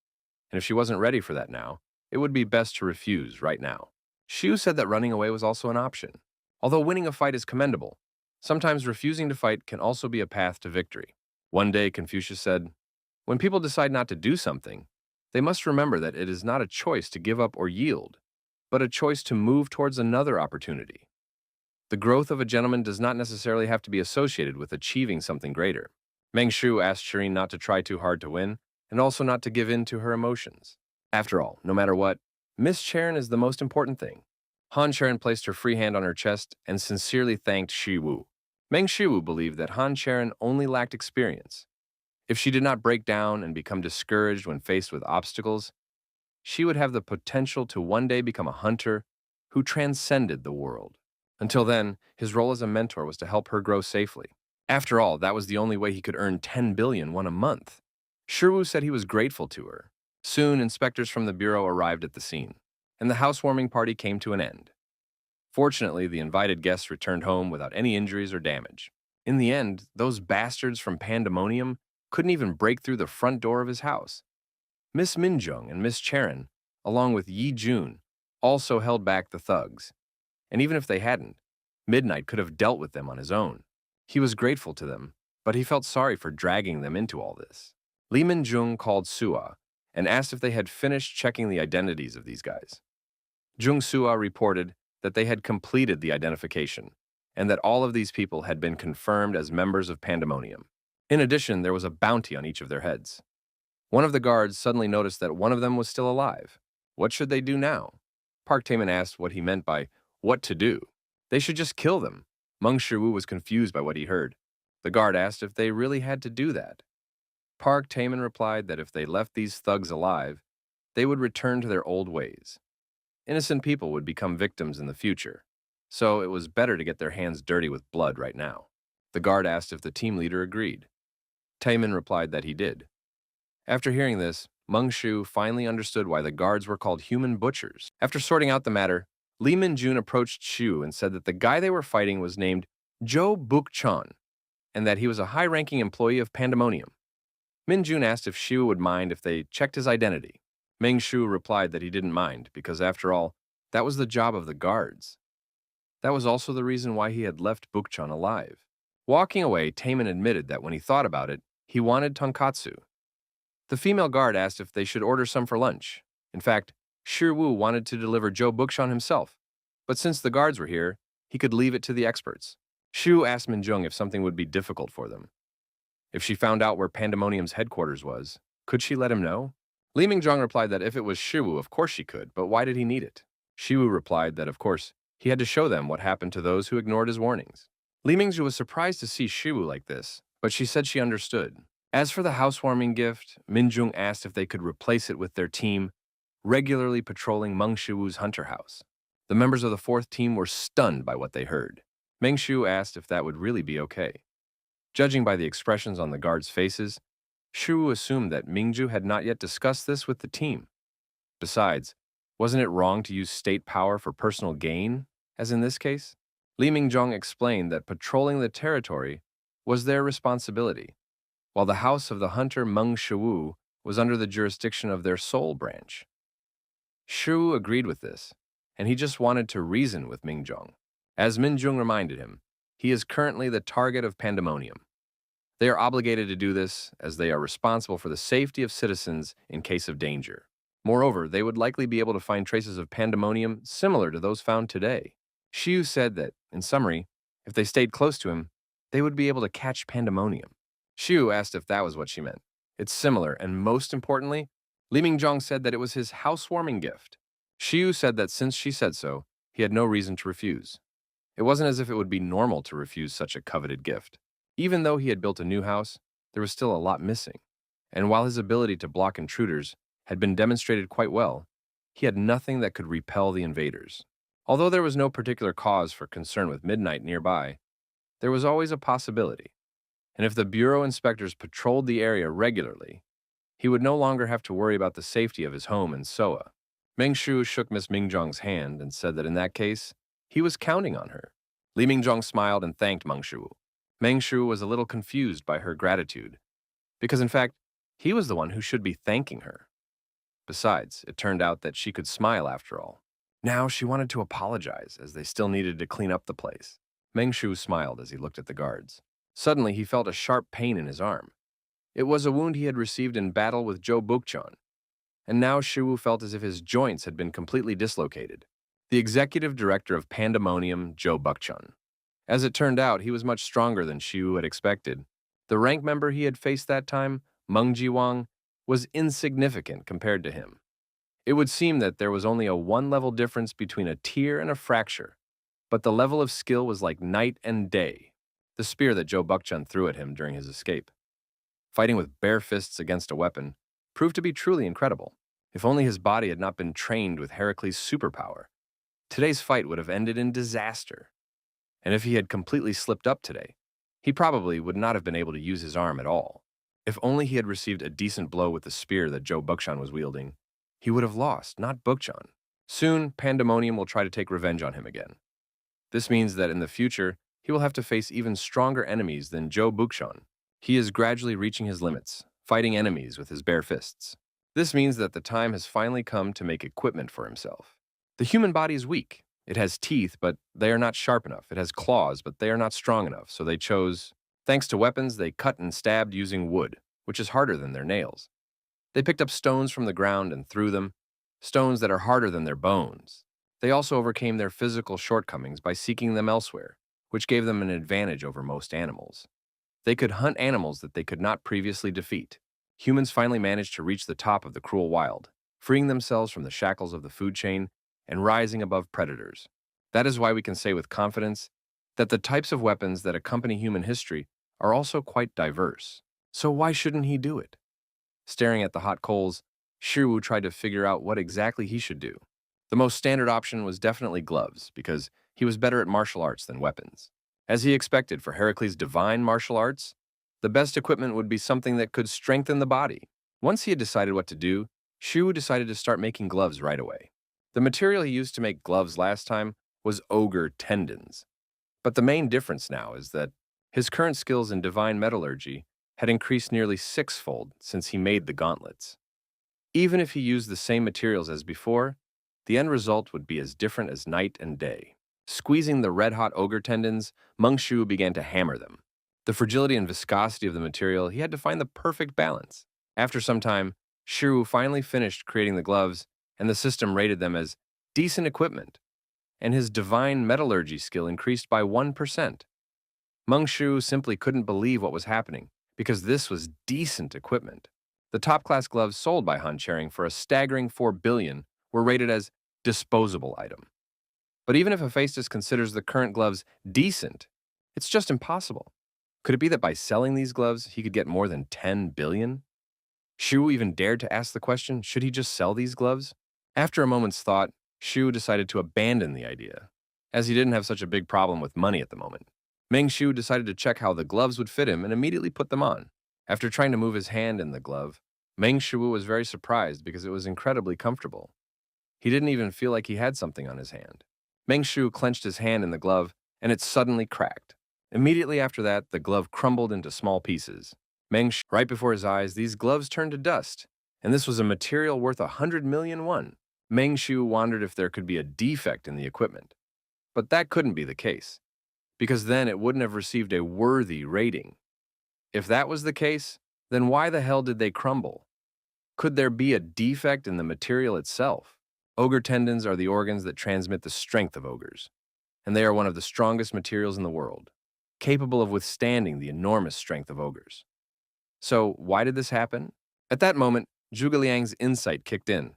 And if she wasn't ready for that now, it would be best to refuse right now. Shu said that running away was also an option. Although winning a fight is commendable, sometimes refusing to fight can also be a path to victory. One day, Confucius said, "When people decide not to do something, they must remember that it is not a choice to give up or yield, but a choice to move towards another opportunity. The growth of a gentleman does not necessarily have to be associated with achieving something greater." Meng Shu asked Shireen not to try too hard to win, and also not to give in to her emotions. After all, no matter what, Miss Cherin is the most important thing. Han Cherin placed her free hand on her chest and sincerely thanked Shi Wu. Meng Shiwu believed that Han Cherin only lacked experience. If she did not break down and become discouraged when faced with obstacles, she would have the potential to one day become a hunter who transcended the world. Until then, his role as a mentor was to help her grow safely. After all, that was the only way he could earn 10 billion won a month. Shiwu said he was grateful to her. Soon, inspectors from the bureau arrived at the scene, and the housewarming party came to an end. Fortunately, the invited guests returned home without any injuries or damage. In the end, those bastards from Pandemonium couldn't even break through the front door of his house. Miss Minjung and Miss Cherin, along with Yi Jun, also held back the thugs. And even if they hadn't, Midnight could have dealt with them on his own. He was grateful to them, but he felt sorry for dragging them into all this. Lee Min-jung called Sua and asked if they had finished checking the identities of these guys. Jung Sua reported that they had completed the identification and that all of these people had been confirmed as members of Pandemonium. In addition, there was a bounty on each of their heads. One of the guards suddenly noticed that one of them was still alive. What should they do now? Park Taemin asked what he meant by what to do. They should just kill them. Meng Shiwu was confused by what he heard. The guard asked if they really had to do that. Park Taemin replied that if they left these thugs alive, they would return to their old ways. Innocent people would become victims in the future, so it was better to get their hands dirty with blood right now. The guard asked if the team leader agreed. Taemin replied that he did. After hearing this, Meng Shu finally understood why the guards were called human butchers. After sorting out the matter, Lee Min-jun approached Shu and said that the guy they were fighting was named Jo Buk-chon, and that he was a high-ranking employee of Pandemonium. Min-jun asked if Shu would mind if they checked his identity. Meng Shu replied that he didn't mind, because after all, that was the job of the guards. That was also the reason why he had left Buk-chon alive. Walking away, Taemin admitted that when he thought about it, he wanted tonkatsu. The female guard asked if they should order some for lunch. In fact, Shiwu wanted to deliver Jo Buk-chon himself, but since the guards were here, he could leave it to the experts. Shu asked Min-jung if something would be difficult for them. If she found out where Pandemonium's headquarters was, could she let him know? Li Mingjong replied that if it was Shiwu, of course she could, but why did he need it? Shiwu replied that, of course, he had to show them what happened to those who ignored his warnings. Li Mingju was surprised to see Shiwu like this, but she said she understood. As for the housewarming gift, Minjung asked if they could replace it with their team, regularly patrolling Meng Shiwu's hunter house. The members of the fourth team were stunned by what they heard. Meng Shu asked if that would really be okay. Judging by the expressions on the guards' faces, Shu assumed that Mingju had not yet discussed this with the team. Besides, wasn't it wrong to use state power for personal gain, as in this case? Li Mingjong explained that patrolling the territory was their responsibility, while the house of the hunter Meng Shiwu was under the jurisdiction of their soul branch. Shu agreed with this, and he just wanted to reason with Mingjong. As Minjung reminded him, he is currently the target of Pandemonium. They are obligated to do this as they are responsible for the safety of citizens in case of danger. Moreover, they would likely be able to find traces of Pandemonium similar to those found today. Shiu said that, in summary, if they stayed close to him, they would be able to catch Pandemonium. Shiu asked if that was what she meant. It's similar, and most importantly, Li Mingjong said that it was his housewarming gift. Shiu said that since she said so, he had no reason to refuse. It wasn't as if it would be normal to refuse such a coveted gift. Even though he had built a new house, there was still a lot missing. And while his ability to block intruders had been demonstrated quite well, he had nothing that could repel the invaders. Although there was no particular cause for concern with Midnight nearby, there was always a possibility. And if the bureau inspectors patrolled the area regularly, he would no longer have to worry about the safety of his home in Soa. Meng Shu shook Miss Mingjong's hand and said that in that case, he was counting on her. Li Mingjong smiled and thanked Meng Shu. Meng Shu was a little confused by her gratitude, because in fact, he was the one who should be thanking her. Besides, it turned out that she could smile after all. Now she wanted to apologize, as they still needed to clean up the place. Meng Shu smiled as he looked at the guards. Suddenly, he felt a sharp pain in his arm. It was a wound he had received in battle with Jo Buk-chon, and now Shiwu felt as if his joints had been completely dislocated. The executive director of Pandemonium, Jo Buk-chon. As it turned out, he was much stronger than Shiwu had expected. The rank member he had faced that time, Meng Jiwang, was insignificant compared to him. It would seem that there was only a one-level difference between a tear and a fracture, but the level of skill was like night and day. The spear that Jo Buk-chon threw at him during his escape, fighting with bare fists against a weapon, proved to be truly incredible. If only his body had not been trained with Hercules' superpower, today's fight would have ended in disaster. And if he had completely slipped up today, he probably would not have been able to use his arm at all. If only he had received a decent blow with the spear that Joe Buckshon was wielding, he would have lost, not Buckshon. Soon, Pandemonium will try to take revenge on him again. This means that in the future, he will have to face even stronger enemies than Joe Buckshon. He is gradually reaching his limits, fighting enemies with his bare fists. This means that the time has finally come to make equipment for himself. The human body is weak. It has teeth, but they are not sharp enough. It has claws, but they are not strong enough, so they chose, thanks to weapons, they cut and stabbed using wood, which is harder than their nails. They picked up stones from the ground and threw them, stones that are harder than their bones. They also overcame their physical shortcomings by seeking them elsewhere, which gave them an advantage over most animals. They could hunt animals that they could not previously defeat. Humans finally managed to reach the top of the cruel wild, freeing themselves from the shackles of the food chain and rising above predators. That is why we can say with confidence that the types of weapons that accompany human history are also quite diverse. So why shouldn't he do it? Staring at the hot coals, Shirwu tried to figure out what exactly he should do. The most standard option was definitely gloves, because he was better at martial arts than weapons. As he expected for Hercules' divine martial arts, the best equipment would be something that could strengthen the body. Once he had decided what to do, Shirwu decided to start making gloves right away. The material he used to make gloves last time was ogre tendons. But the main difference now is that his current skills in divine metallurgy had increased nearly sixfold since he made the gauntlets. Even if he used the same materials as before, the end result would be as different as night and day. Squeezing the red-hot ogre tendons, Shu began to hammer them. The fragility and viscosity of the material, he had to find the perfect balance. After some time, Shirwu finally finished creating the gloves, and the system rated them as decent equipment, and his divine metallurgy skill increased by 1%. Shu simply couldn't believe what was happening, because this was decent equipment. The top-class gloves sold by Han Cherin for a staggering 4 billion were rated as disposable item. But even if Hephaestus considers the current gloves decent, it's just impossible. Could it be that by selling these gloves, he could get more than 10 billion? Shu even dared to ask the question, should he just sell these gloves? After a moment's thought, Shu decided to abandon the idea, as he didn't have such a big problem with money at the moment. Shu decided to check how the gloves would fit him and immediately put them on. After trying to move his hand in the glove, Shu was very surprised because it was incredibly comfortable. He didn't even feel like he had something on his hand. Shu clenched his hand in the glove, and it suddenly cracked. Immediately after that, the glove crumbled into small pieces. Right before his eyes, these gloves turned to dust, and this was a material worth 100 million won. Shu wondered if there could be a defect in the equipment. But that couldn't be the case, because then it wouldn't have received a worthy rating. If that was the case, then why the hell did they crumble? Could there be a defect in the material itself? Ogre tendons are the organs that transmit the strength of ogres, and they are one of the strongest materials in the world, capable of withstanding the enormous strength of ogres. So, why did this happen? At that moment, Zhuge Liang's insight kicked in,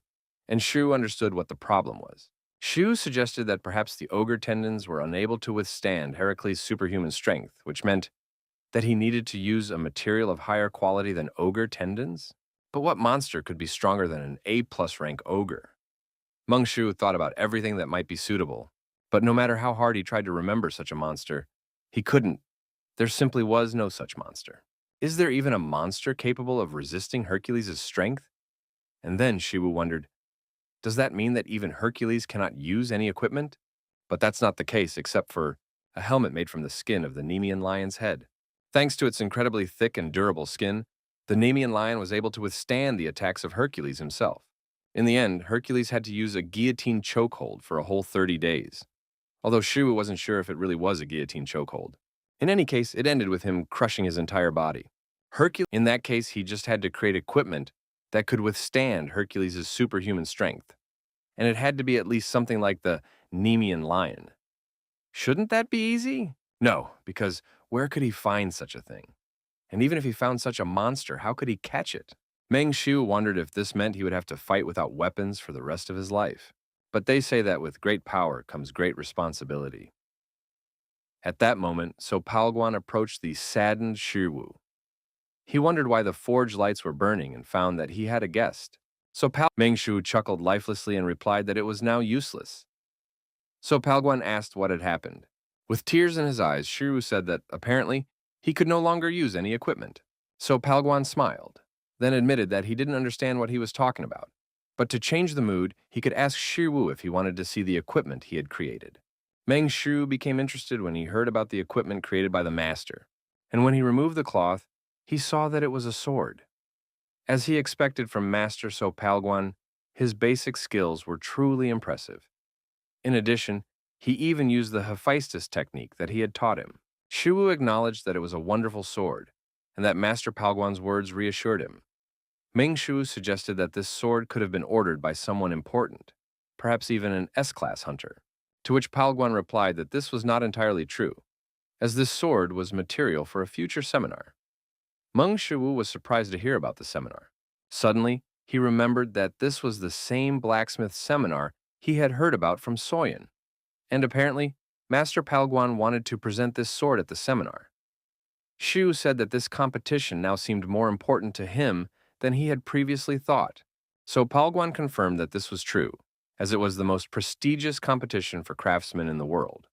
and Shu understood what the problem was. Shu suggested that perhaps the ogre tendons were unable to withstand Hercules' superhuman strength, which meant that he needed to use a material of higher quality than ogre tendons? But what monster could be stronger than an A+ rank ogre? Shu thought about everything that might be suitable, but no matter how hard he tried to remember such a monster, he couldn't. There simply was no such monster. Is there even a monster capable of resisting Hercules' strength? And then Shiwu wondered, does that mean that even Hercules cannot use any equipment? But that's not the case except for a helmet made from the skin of the Nemean lion's head. Thanks to its incredibly thick and durable skin, the Nemean lion was able to withstand the attacks of Hercules himself. In the end, Hercules had to use a guillotine chokehold for a whole 30 days, although Shu wasn't sure if it really was a guillotine chokehold. In any case, it ended with him crushing his entire body. In that case, he just had to create equipment that could withstand Hercules' superhuman strength, and it had to be at least something like the Nemean lion. Shouldn't that be easy? No, because where could he find such a thing? And even if he found such a monster, how could he catch it? Shu wondered if this meant he would have to fight without weapons for the rest of his life. But they say that with great power comes great responsibility. At that moment, So Palguan approached the saddened Shiwu. He wondered why the forge lights were burning and found that he had a guest. So Shu chuckled lifelessly and replied that it was now useless. So Palguan asked what had happened. With tears in his eyes, Shiwu said that apparently he could no longer use any equipment. So Palguan smiled, then admitted that he didn't understand what he was talking about. But to change the mood, he could ask Shiwu if he wanted to see the equipment he had created. Meng Shu became interested when he heard about the equipment created by the master, and when he removed the cloth, he saw that it was a sword. As he expected from Master So Palguan, his basic skills were truly impressive. In addition, he even used the Hephaestus technique that he had taught him. Shiwu acknowledged that it was a wonderful sword, and that Master Palguan's words reassured him. Meng Shu suggested that this sword could have been ordered by someone important, perhaps even an S-class hunter, to which Palguan replied that this was not entirely true, as this sword was material for a future seminar. Meng Shu was surprised to hear about the seminar. Suddenly, he remembered that this was the same blacksmith seminar he had heard about from Soyan, and apparently, Master Palguan wanted to present this sword at the seminar. Shu said that this competition now seemed more important to him than he had previously thought, so Palguan confirmed that this was true, as it was the most prestigious competition for craftsmen in the world.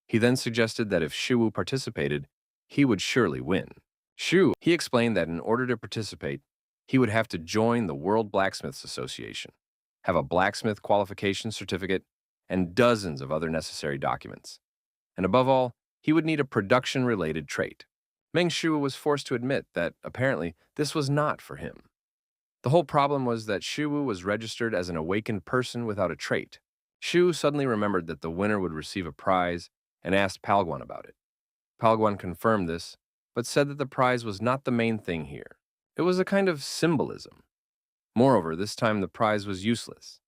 He then suggested that if Shiwu participated, he would surely win. He explained that in order to participate, he would have to join the World Blacksmiths Association, have a blacksmith qualification certificate, and dozens of other necessary documents. And above all, he would need a production-related trait. Meng Shu was forced to admit that, apparently, this was not for him. The whole problem was that Shiwu was registered as an awakened person without a trait. Shu suddenly remembered that the winner would receive a prize and asked Palguan about it. Palguan confirmed this, but said that the prize was not the main thing here. It was a kind of symbolism. Moreover, this time the prize was useless,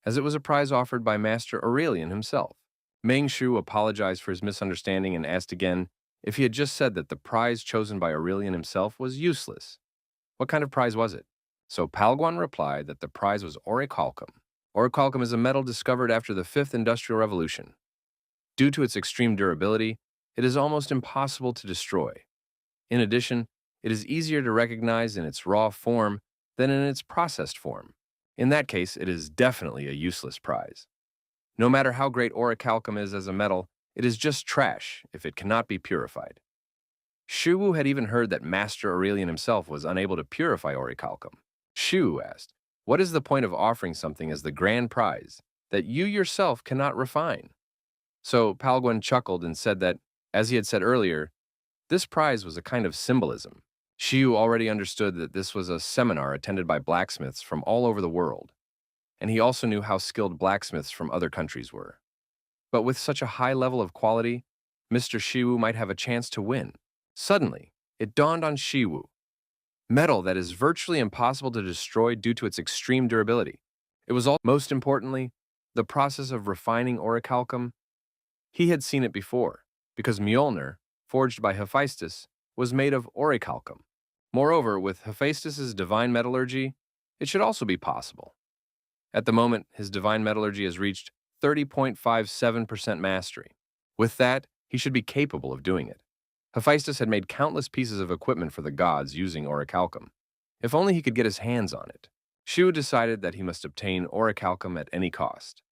as it was a prize offered by Master Aurelian himself. Meng Shu apologized for his misunderstanding and asked again if he had just said that the prize chosen by Aurelian himself was useless. What kind of prize was it? So Palguan replied that the prize was Orichalcum. Orichalcum is a metal discovered after the 5th Industrial Revolution. Due to its extreme durability, it is almost impossible to destroy. In addition, it is easier to recognize in its raw form than in its processed form. In that case, it is definitely a useless prize. No matter how great Orichalcum is as a metal, it is just trash if it cannot be purified. Shiwu had even heard that Master Aurelian himself was unable to purify Orichalcum. Shiwu asked, "What is the point of offering something as the grand prize that you yourself cannot refine?" So Palguan chuckled and said that, as he had said earlier, this prize was a kind of symbolism. Shiwu already understood that this was a seminar attended by blacksmiths from all over the world, and he also knew how skilled blacksmiths from other countries were. But with such a high level of quality, Mr. Shiwu might have a chance to win. Suddenly, it dawned on Shiwu. Metal that is virtually impossible to destroy due to its extreme durability. It was most importantly, the process of refining Orichalcum. He had seen it before, because Mjolnir, forged by Hephaestus, was made of Orichalcum. Moreover, with Hephaestus's divine metallurgy, it should also be possible. At the moment, his divine metallurgy has reached 30.57% mastery. With that, he should be capable of doing it. Hephaestus had made countless pieces of equipment for the gods using Orichalcum. If only he could get his hands on it. Shu decided that he must obtain Orichalcum at any cost.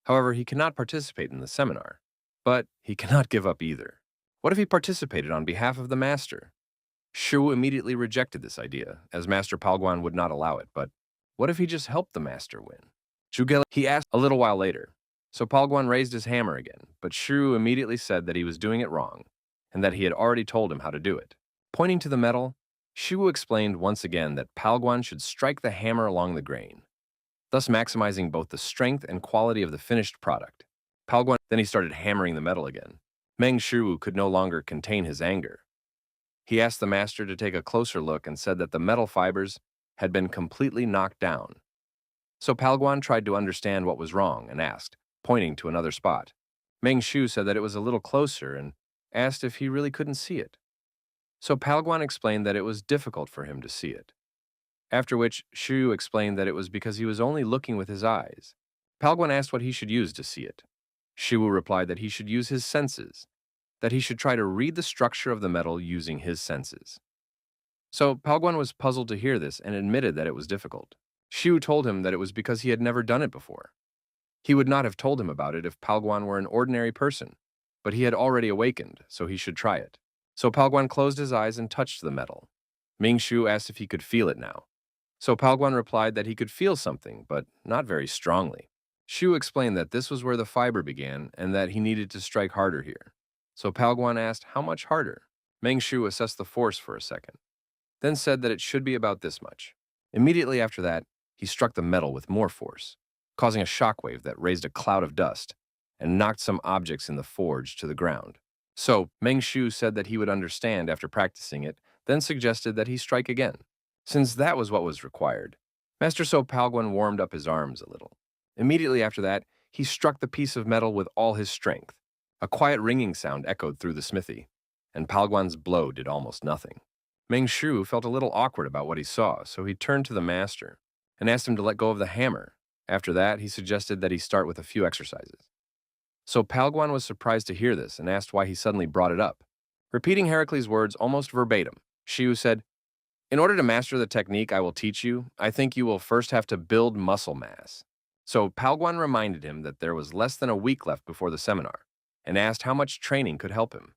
However, he cannot participate in the seminar, but he cannot give up either. What if he participated on behalf of the master? Shu immediately rejected this idea, as Master Palguan would not allow it, but what if he just helped the master win? He asked a little while later. So Palguan raised his hammer again, but Shu immediately said that he was doing it wrong, and that he had already told him how to do it. Pointing to the metal, Shu explained once again that Palguan should strike the hammer along the grain, thus maximizing both the strength and quality of the finished product. Then he started hammering the metal again. Meng Shu could no longer contain his anger. He asked the master to take a closer look and said that the metal fibers had been completely knocked down. So Palguan tried to understand what was wrong and asked, pointing to another spot. Meng Shu said that it was a little closer and asked if he really couldn't see it. So Palguan explained that it was difficult for him to see it. After which, Shu explained that it was because he was only looking with his eyes. Palguan asked what he should use to see it. Shu replied that he should use his senses, that he should try to read the structure of the metal using his senses. So Palguan was puzzled to hear this and admitted that it was difficult. Shu told him that it was because he had never done it before. He would not have told him about it if Palguan were an ordinary person, but he had already awakened, so he should try it. So Palguan closed his eyes and touched the metal. Ming Shu asked if he could feel it now. So Palguan replied that he could feel something, but not very strongly. Shu explained that this was where the fiber began and that he needed to strike harder here. So Palguan asked how much harder. Meng Shu assessed the force for a second, then said that it should be about this much. Immediately after that, he struck the metal with more force, causing a shockwave that raised a cloud of dust and knocked some objects in the forge to the ground. So Meng Shu said that he would understand after practicing it, then suggested that he strike again. Since that was what was required, Master So Palguan warmed up his arms a little. Immediately after that, he struck the piece of metal with all his strength. A quiet ringing sound echoed through the smithy, and Palguan's blow did almost nothing. Meng Shu felt a little awkward about what he saw, so he turned to the master and asked him to let go of the hammer. After that, he suggested that he start with a few exercises. So Palguan was surprised to hear this and asked why he suddenly brought it up. Repeating Hercules' words almost verbatim, Shiu said, "In order to master the technique I will teach you, I think you will first have to build muscle mass." So Palguan reminded him that there was less than a week left before the seminar, and asked how much training could help him.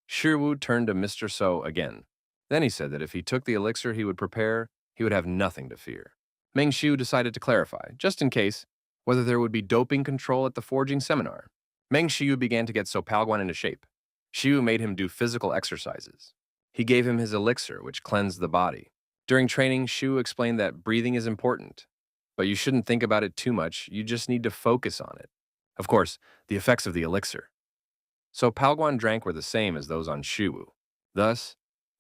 Shiwu turned to Mr. So again. Then he said that if he took the elixir he would prepare, he would have nothing to fear. Meng Xiu decided to clarify, just in case, whether there would be doping control at the forging seminar. Meng Xiu began to get So Palguan into shape. Xiu made him do physical exercises. He gave him his elixir, which cleansed the body. During training, Xiu explained that breathing is important, but you shouldn't think about it too much, you just need to focus on it. Of course, the effects of the elixir. So Palguan drank were the same as those on Shiwu. Thus,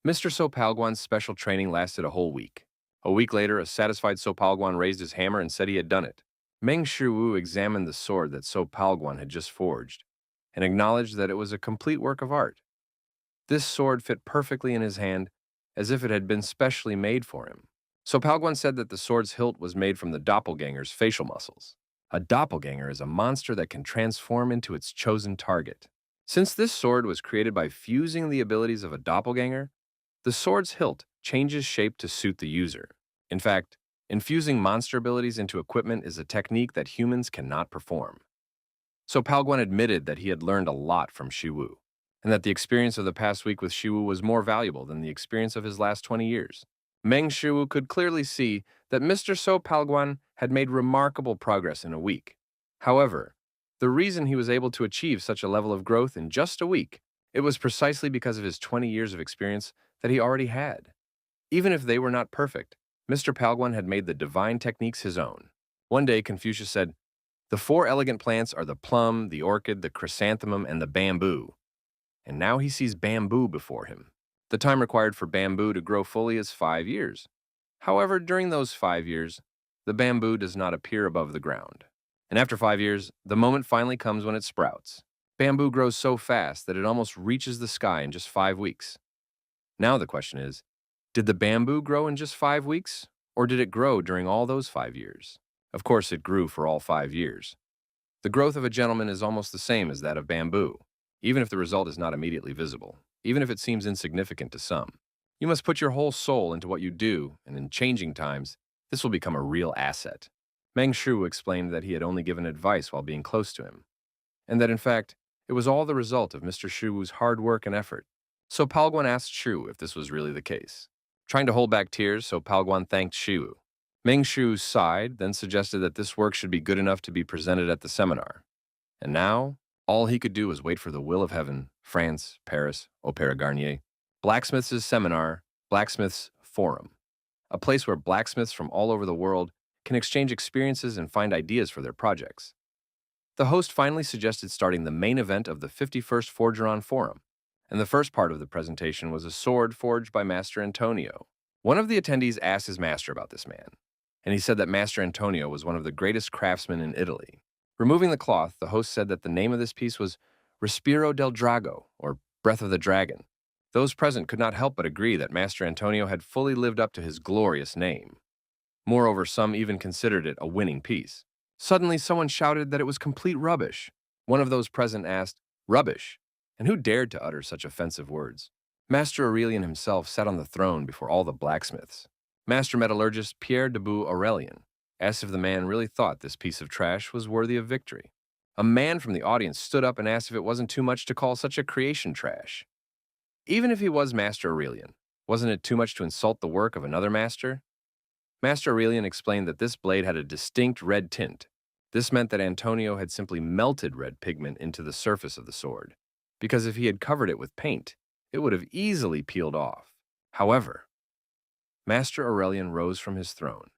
Mr. So Palguan's special training lasted a whole week. A week later, a satisfied So Palguan raised his hammer and said he had done it. Meng Shiwu examined the sword that So Palguan had just forged and acknowledged that it was a complete work of art. This sword fit perfectly in his hand, as if it had been specially made for him. So Palguan said that the sword's hilt was made from the doppelganger's facial muscles. A doppelganger is a monster that can transform into its chosen target. Since this sword was created by fusing the abilities of a doppelganger, the sword's hilt changes shape to suit the user. In fact, infusing monster abilities into equipment is a technique that humans cannot perform. So Palguan admitted that he had learned a lot from Shiwu, and that the experience of the past week with Shiwu was more valuable than the experience of his last 20 years. Meng Shiwu could clearly see that Mr. So Palguan had made remarkable progress in a week. However, the reason he was able to achieve such a level of growth in just a week, it was precisely because of his 20 years of experience that he already had. Even if they were not perfect, Mr. Palguan had made the divine techniques his own. One day, Confucius said, "The 4 elegant plants are the plum, the orchid, the chrysanthemum, and the bamboo." And now he sees bamboo before him. The time required for bamboo to grow fully is 5 years. However, during those 5 years, the bamboo does not appear above the ground. And after 5 years, the moment finally comes when it sprouts. Bamboo grows so fast that it almost reaches the sky in just 5 weeks. Now the question is, did the bamboo grow in just 5 weeks, or did it grow during all those 5 years? Of course, it grew for all 5 years. The growth of a gentleman is almost the same as that of bamboo, even if the result is not immediately visible, even if it seems insignificant to some. You must put your whole soul into what you do, and in changing times, this will become a real asset. Meng Shu explained that he had only given advice while being close to him, and that in fact, it was all the result of Mr. Shu's hard work and effort. So Palguan asked Shu if this was really the case. Trying to hold back tears, so Palguan thanked Shu. Meng Shu sighed, then suggested that this work should be good enough to be presented at the seminar. And now, all he could do was wait for the will of heaven, France, Paris, Opéra Garnier, Blacksmith's seminar, Blacksmith's Forum, a place where blacksmiths from all over the world can exchange experiences and find ideas for their projects. The host finally suggested starting the main event of the 51st Forgeron Forum, and the first part of the presentation was a sword forged by Master Antonio. One of the attendees asked his master about this man, and he said that Master Antonio was one of the greatest craftsmen in Italy. Removing the cloth, the host said that the name of this piece was Respiro del Drago, or Breath of the Dragon. Those present could not help but agree that Master Antonio had fully lived up to his glorious name. Moreover, some even considered it a winning piece. Suddenly, someone shouted that it was complete rubbish. One of those present asked, "Rubbish? And who dared to utter such offensive words?" Master Aurelian himself sat on the throne before all the blacksmiths. Master metallurgist Pierre Debout Aurelian asked if the man really thought this piece of trash was worthy of victory. A man from the audience stood up and asked if it wasn't too much to call such a creation trash. Even if he was Master Aurelian, wasn't it too much to insult the work of another master? Master Aurelian explained that this blade had a distinct red tint. This meant that Antonio had simply melted red pigment into the surface of the sword, because if he had covered it with paint, it would have easily peeled off. However, Master Aurelian rose from his throne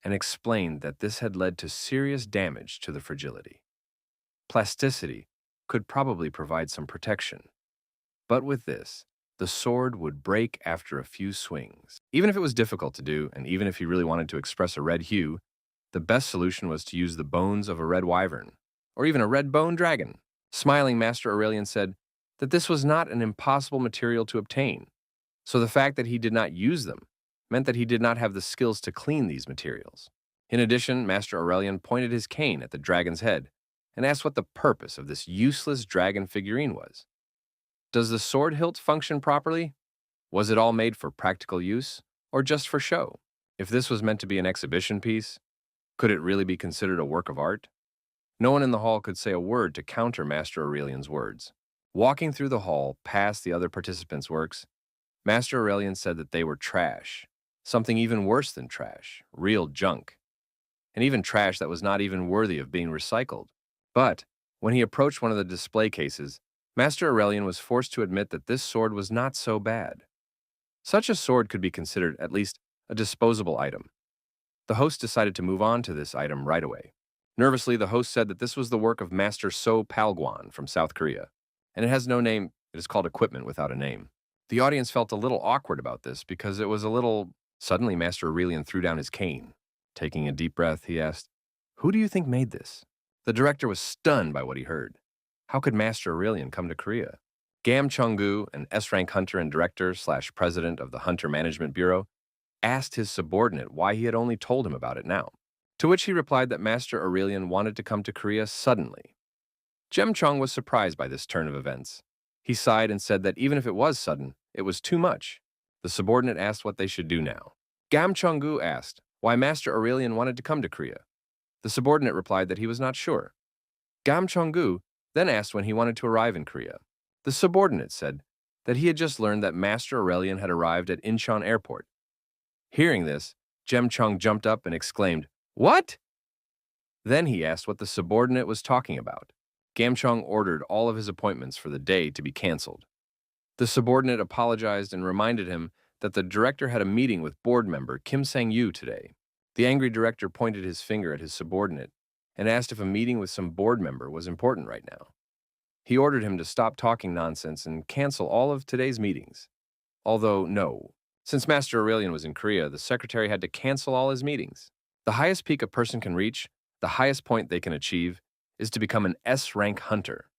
and explained that this had led to serious damage to the fragility. Plasticity could probably provide some protection, but with this, the sword would break after a few swings. Even if it was difficult to do, and even if he really wanted to express a red hue, the best solution was to use the bones of a red wyvern, or even a red bone dragon. Smiling, Master Aurelian said that this was not an impossible material to obtain, so the fact that he did not use them meant that he did not have the skills to clean these materials. In addition, Master Aurelian pointed his cane at the dragon's head and asked what the purpose of this useless dragon figurine was. Does the sword hilt function properly? Was it all made for practical use, or just for show? If this was meant to be an exhibition piece, could it really be considered a work of art? No one in the hall could say a word to counter Master Aurelian's words. Walking through the hall past the other participants' works, Master Aurelian said that they were trash, something even worse than trash, real junk, and even trash that was not even worthy of being recycled. But when he approached one of the display cases, Master Aurelian was forced to admit that this sword was not so bad. Such a sword could be considered at least a disposable item. The host decided to move on to this item right away. Nervously, the host said that this was the work of Master So Palguan from South Korea, and it has no name. It is called equipment without a name. The audience felt a little awkward about this because it was a little... Suddenly, Master Aurelian threw down his cane. Taking a deep breath, he asked, "Who do you think made this?" The director was stunned by what he heard. How could Master Aurelian come to Korea? Gam Chung-gu, an S-rank hunter and director/president of the Hunter Management Bureau, asked his subordinate why he had only told him about it now, to which he replied that Master Aurelian wanted to come to Korea suddenly. Jem Chung was surprised by this turn of events. He sighed and said that even if it was sudden, it was too much. The subordinate asked what they should do now. Gam Chung-gu asked why Master Aurelian wanted to come to Korea. The subordinate replied that he was not sure. Gam Chung-gu then asked when he wanted to arrive in Korea. The subordinate said that he had just learned that Master Aurelian had arrived at Incheon Airport. Hearing this, Jem Chung jumped up and exclaimed, "What?" Then he asked what the subordinate was talking about. Gam Chung ordered all of his appointments for the day to be canceled. The subordinate apologized and reminded him that the director had a meeting with board member Kim Sang-yu today. The angry director pointed his finger at his subordinate and asked if a meeting with some board member was important right now. He ordered him to stop talking nonsense and cancel all of today's meetings. Although, no, since Master Aurelian was in Korea, the secretary had to cancel all his meetings. The highest peak a person can reach, the highest point they can achieve, is to become an S-rank hunter.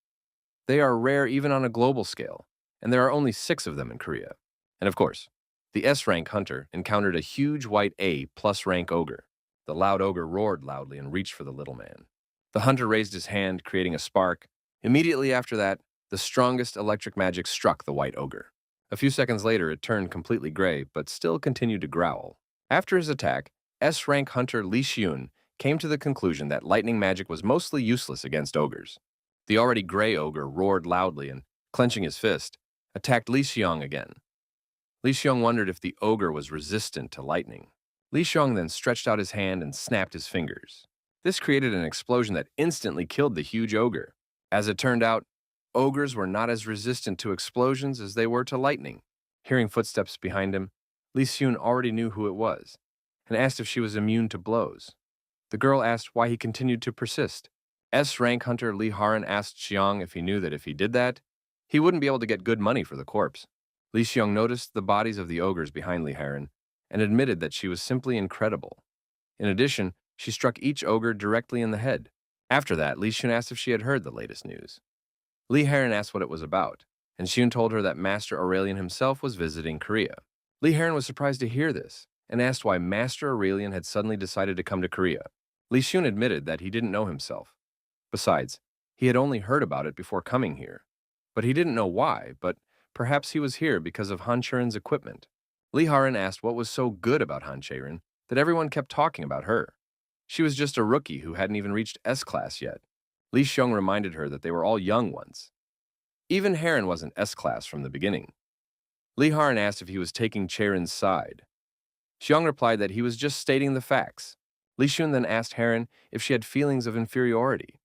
They are rare even on a global scale, and there are only 6 of them in Korea. And of course, the S-rank hunter encountered a huge white A+ rank ogre. The loud ogre roared loudly and reached for the little man. The hunter raised his hand, creating a spark. Immediately after that, the strongest electric magic struck the white ogre. A few seconds later, it turned completely gray, but still continued to growl. After his attack, S-rank hunter Li Xiun came to the conclusion that lightning magic was mostly useless against ogres. The already gray ogre roared loudly and, clenching his fist, attacked Li Xiong again. Li Xiong wondered if the ogre was resistant to lightning. Li Xiong then stretched out his hand and snapped his fingers. This created an explosion that instantly killed the huge ogre. As it turned out, ogres were not as resistant to explosions as they were to lightning. Hearing footsteps behind him, Li Xiun already knew who it was and asked if she was immune to blows. The girl asked why he continued to persist. S-rank hunter Li Haran asked Xiong if he knew that if he did that, he wouldn't be able to get good money for the corpse. Li Xiong noticed the bodies of the ogres behind Li Haran and admitted that she was simply incredible. In addition, she struck each ogre directly in the head. After that, Li Xiun asked if she had heard the latest news. Li Haran asked what it was about, and Xiun told her that Master Aurelian himself was visiting Korea. Li Haran was surprised to hear this and asked why Master Aurelian had suddenly decided to come to Korea. Li Xiun admitted that he didn't know himself. Besides, he had only heard about it before coming here. But he didn't know why, but perhaps he was here because of Han Cherin's equipment. Li Haran asked what was so good about Han Cherin that everyone kept talking about her. She was just a rookie who hadn't even reached S-class yet. Li Xiong reminded her that they were all young ones. Even Haran wasn't S-class from the beginning. Li Haran asked if he was taking Cherin's side. Xiong replied that he was just stating the facts. Li Xun then asked Haran if she had feelings of inferiority.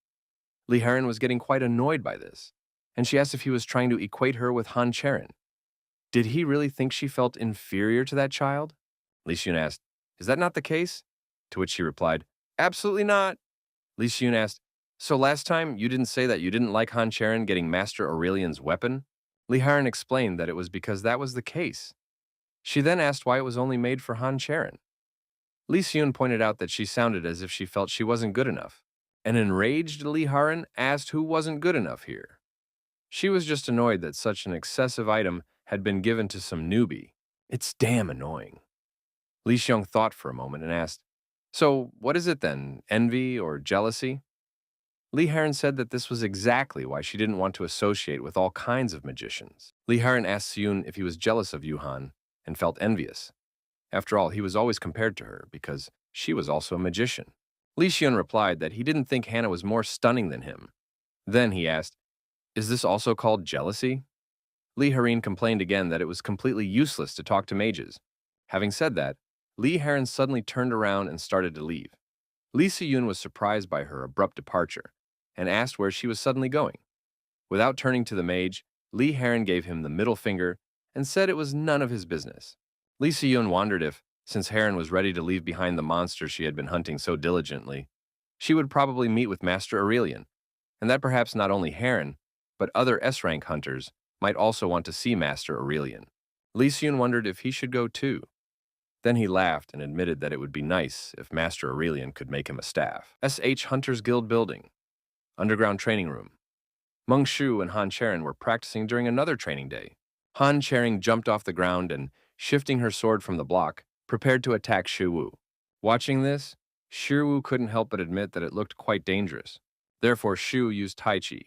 Li Haran was getting quite annoyed by this, and she asked if he was trying to equate her with Han Cherin. Did he really think she felt inferior to that child? Li Xun asked, "Is that not the case?" To which she replied, "Absolutely not." Li Xun asked, "So last time you didn't say that you didn't like Han Cherin getting Master Aurelian's weapon?" Li Haran explained that it was because that was the case. She then asked why it was only made for Han Cherin. Li Xun pointed out that she sounded as if she felt she wasn't good enough. An enraged Li Haran asked who wasn't good enough here. She was just annoyed that such an excessive item had been given to some newbie. It's damn annoying. Li Xiong thought for a moment and asked, "So what is it then, envy or jealousy?" Li Haran said that this was exactly why she didn't want to associate with all kinds of magicians. Li Haran asked Siyun if he was jealous of Yuhan and felt envious. After all, he was always compared to her because she was also a magician. Li Xian replied that he didn't think Hannah was more stunning than him. Then he asked, "Is this also called jealousy?" Li Harin complained again that it was completely useless to talk to mages. Having said that, Li Haran suddenly turned around and started to leave. Li Siyun was surprised by her abrupt departure and asked where she was suddenly going. Without turning to the mage, Li Haran gave him the middle finger and said it was none of his business. Li Siyun wondered if, since Haran was ready to leave behind the monster she had been hunting so diligently, she would probably meet with Master Aurelian, and that perhaps not only Haran, but other S-rank hunters might also want to see Master Aurelian. Li Siyun wondered if he should go too. Then he laughed and admitted that it would be nice if Master Aurelian could make him a staff. SH Hunters Guild Building. Underground Training Room. Meng Shu and Han Cherin were practicing during another training day. Han Cherin jumped off the ground and, shifting her sword from the block, prepared to attack Shi Wu. Watching this, Shi Wu couldn't help but admit that it looked quite dangerous. Therefore, Shu used Tai Chi,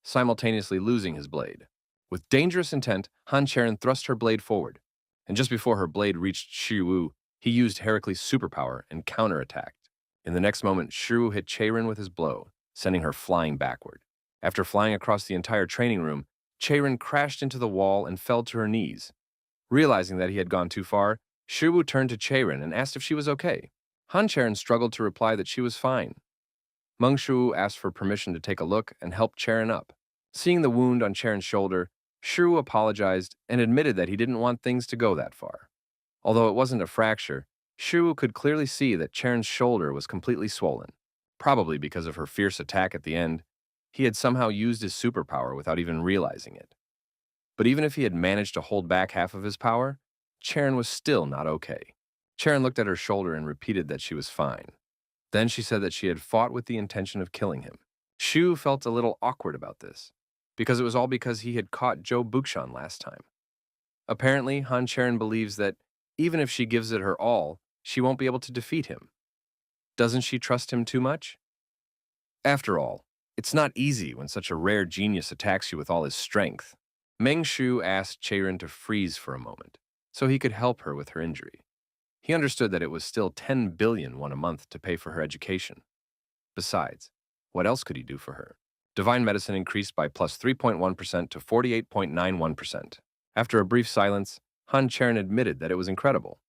simultaneously losing his blade. With dangerous intent, Han Cherin thrust her blade forward, and just before her blade reached Shi Wu, he used Hercules' superpower and counterattacked. In the next moment, Shi Wu hit Cherin with his blow, sending her flying backward. After flying across the entire training room, Cherin crashed into the wall and fell to her knees. Realizing that he had gone too far, Shi Wu turned to Cherin and asked if she was okay. Han Cherin struggled to reply that she was fine. Meng Shu asked for permission to take a look and helped Cherin up. Seeing the wound on Cherin's shoulder, Shi apologized and admitted that he didn't want things to go that far. Although it wasn't a fracture, Shi could clearly see that Cherin's shoulder was completely swollen. Probably because of her fierce attack at the end, he had somehow used his superpower without even realizing it. But even if he had managed to hold back half of his power, Cherin was still not okay. Cherin looked at her shoulder and repeated that she was fine. Then she said that she had fought with the intention of killing him. Shu felt a little awkward about this, because it was all because he had caught Zhou Bukshan last time. Apparently, Han Cherin believes that even if she gives it her all, she won't be able to defeat him. Doesn't she trust him too much? After all, it's not easy when such a rare genius attacks you with all his strength. Meng Shu asked Cherin to freeze for a moment, so he could help her with her injury. He understood that it was still 10 billion won a month to pay for her education. Besides, what else could he do for her? Divine medicine increased by plus 3.1% to 48.91%. After a brief silence, Han Cherin admitted that it was incredible.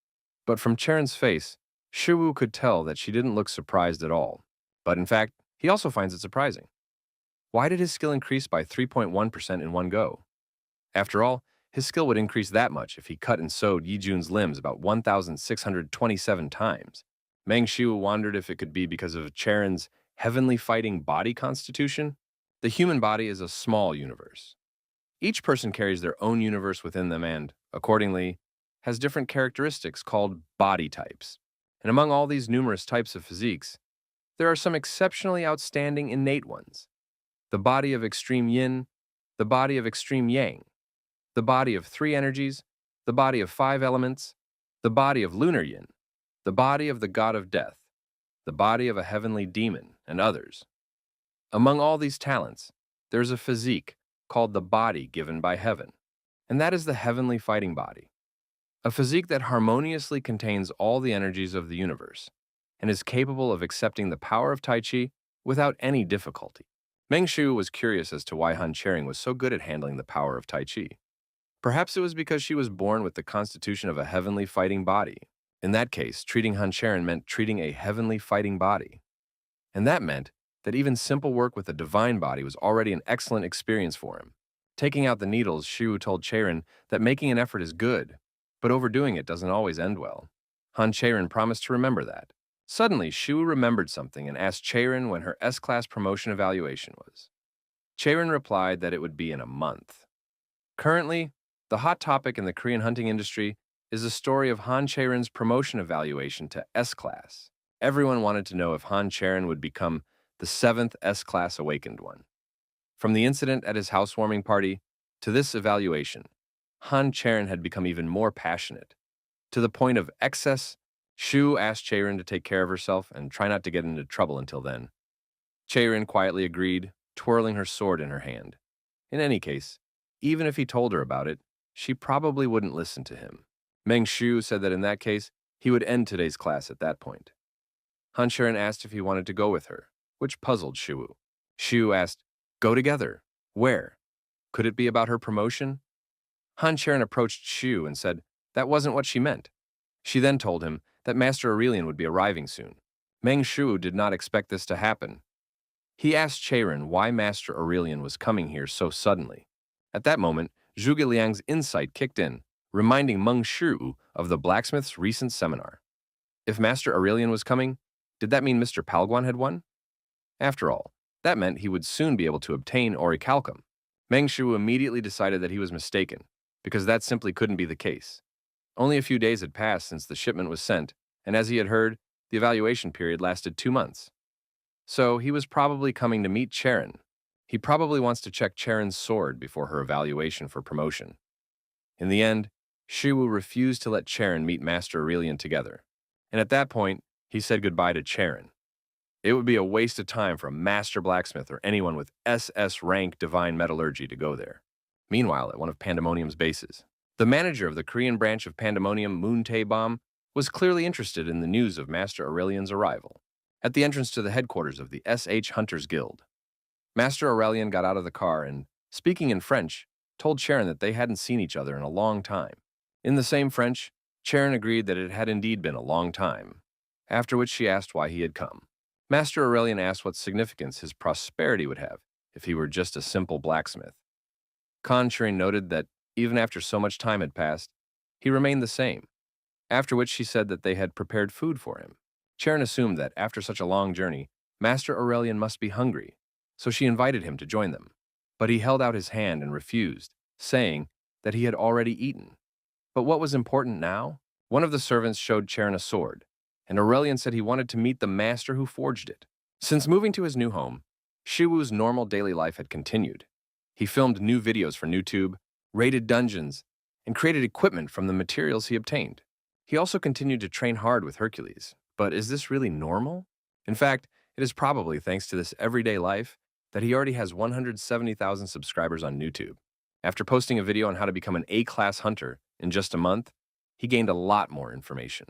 But from Cherin's face, Shiwu could tell that she didn't look surprised at all. But in fact, he also finds it surprising. Why did his skill increase by 3.1% in one go? After all, his skill would increase that much if he cut and sewed Yijun's limbs about 1,627 times. Meng Shu wondered if it could be because of Cherin's heavenly fighting body constitution. The human body is a small universe. Each person carries their own universe within them and, accordingly, has different characteristics called body types. And among all these numerous types of physiques, there are some exceptionally outstanding innate ones. The body of extreme yin, the body of extreme yang, the body of 3 energies, the body of 5 elements, the body of lunar yin, the body of the god of death, the body of a heavenly demon, and others. Among all these talents, there is a physique called the body given by heaven, and that is the heavenly fighting body. A physique that harmoniously contains all the energies of the universe and is capable of accepting the power of Tai Chi without any difficulty. Meng Shu was curious as to why Han Cherin was so good at handling the power of Tai Chi. Perhaps it was because she was born with the constitution of a heavenly fighting body. In that case, treating Han Cherin meant treating a heavenly fighting body. And that meant that even simple work with a divine body was already an excellent experience for him. Taking out the needles, Shiwu told Cherin that making an effort is good, but overdoing it doesn't always end well. Han Cherin promised to remember that. Suddenly, Shiwu remembered something and asked Cherin when her S-class promotion evaluation was. Cherin replied that it would be in a month. Currently, the hot topic in the Korean hunting industry is the story of Han Cherin's promotion evaluation to S-class. Everyone wanted to know if Han Cherin would become the 7th S-class awakened one. From the incident at his housewarming party to this evaluation, Han Cherin had become even more passionate. To the point of excess, Shu asked Cherin to take care of herself and try not to get into trouble until then. Cherin quietly agreed, twirling her sword in her hand. In any case, even if he told her about it, she probably wouldn't listen to him. Meng Shu said that in that case, he would end today's class at that point. Han Cherin asked if he wanted to go with her, which puzzled Shu. Shu asked, "Go together? Where? Could it be about her promotion?" Han Cherin approached Shu and said that wasn't what she meant. She then told him that Master Aurelian would be arriving soon. Meng Shu did not expect this to happen. He asked Cherin why Master Aurelian was coming here so suddenly. At that moment, Zhuge Liang's insight kicked in, reminding Meng Shu of the blacksmith's recent seminar. If Master Aurelian was coming, did that mean Mr. Palguan had won? After all, that meant he would soon be able to obtain Orichalcum. Meng Shu immediately decided that he was mistaken, because that simply couldn't be the case. Only a few days had passed since the shipment was sent, and as he had heard, the evaluation period lasted 2 months. So he was probably coming to meet Cherin. He probably wants to check Cherin's sword before her evaluation for promotion. In the end, Shiwu refused to let Cherin meet Master Aurelian together, and at that point, he said goodbye to Cherin. It would be a waste of time for a master blacksmith or anyone with SS rank divine metallurgy to go there. Meanwhile, at one of Pandemonium's bases, the manager of the Korean branch of Pandemonium, Moon Tae-bom, was clearly interested in the news of Master Aurelian's arrival. At the entrance to the headquarters of the SH Hunters Guild, Master Aurelian got out of the car and, speaking in French, told Cherin that they hadn't seen each other in a long time. In the same French, Cherin agreed that it had indeed been a long time, after which she asked why he had come. Master Aurelian asked what significance his prosperity would have if he were just a simple blacksmith. Han Cherin noted that, even after so much time had passed, he remained the same, after which she said that they had prepared food for him. Cherin assumed that, after such a long journey, Master Aurelian must be hungry, so she invited him to join them. But he held out his hand and refused, saying that he had already eaten. But what was important now? One of the servants showed Cherin a sword, and Aurelian said he wanted to meet the master who forged it. Since moving to his new home, Shiwu's normal daily life had continued. He filmed new videos for YouTube, raided dungeons, and created equipment from the materials he obtained. He also continued to train hard with Hercules. But is this really normal? In fact, it is probably thanks to this everyday life that he already has 170,000 subscribers on YouTube. After posting a video on how to become an A-class hunter in just a month, he gained a lot more information.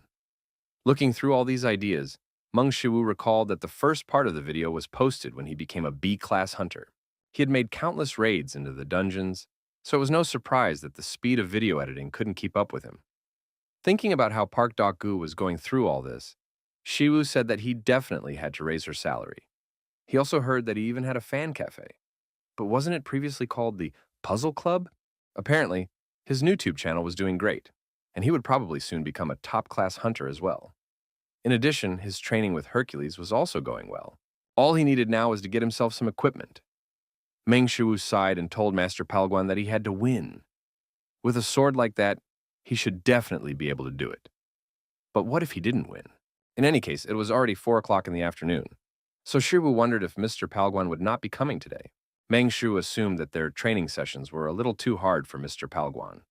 Looking through all these ideas, Meng Shiwu recalled that the first part of the video was posted when he became a B-class hunter. He had made countless raids into the dungeons, so it was no surprise that the speed of video editing couldn't keep up with him. Thinking about how Park Dok-gu was going through all this, Shiwu said that he definitely had to raise her salary. He also heard that he even had a fan cafe. But wasn't it previously called the Puzzle Club? Apparently, his YouTube channel was doing great, and he would probably soon become a top-class hunter as well. In addition, his training with Hercules was also going well. All he needed now was to get himself some equipment. Meng Shiwu sighed and told Master Palguan that he had to win. With a sword like that, he should definitely be able to do it. But what if he didn't win? In any case, it was already 4 o'clock in the afternoon, so Shiwu wondered if Mr. Palguan would not be coming today. Meng Shu assumed that their training sessions were a little too hard for Mr. Palguan.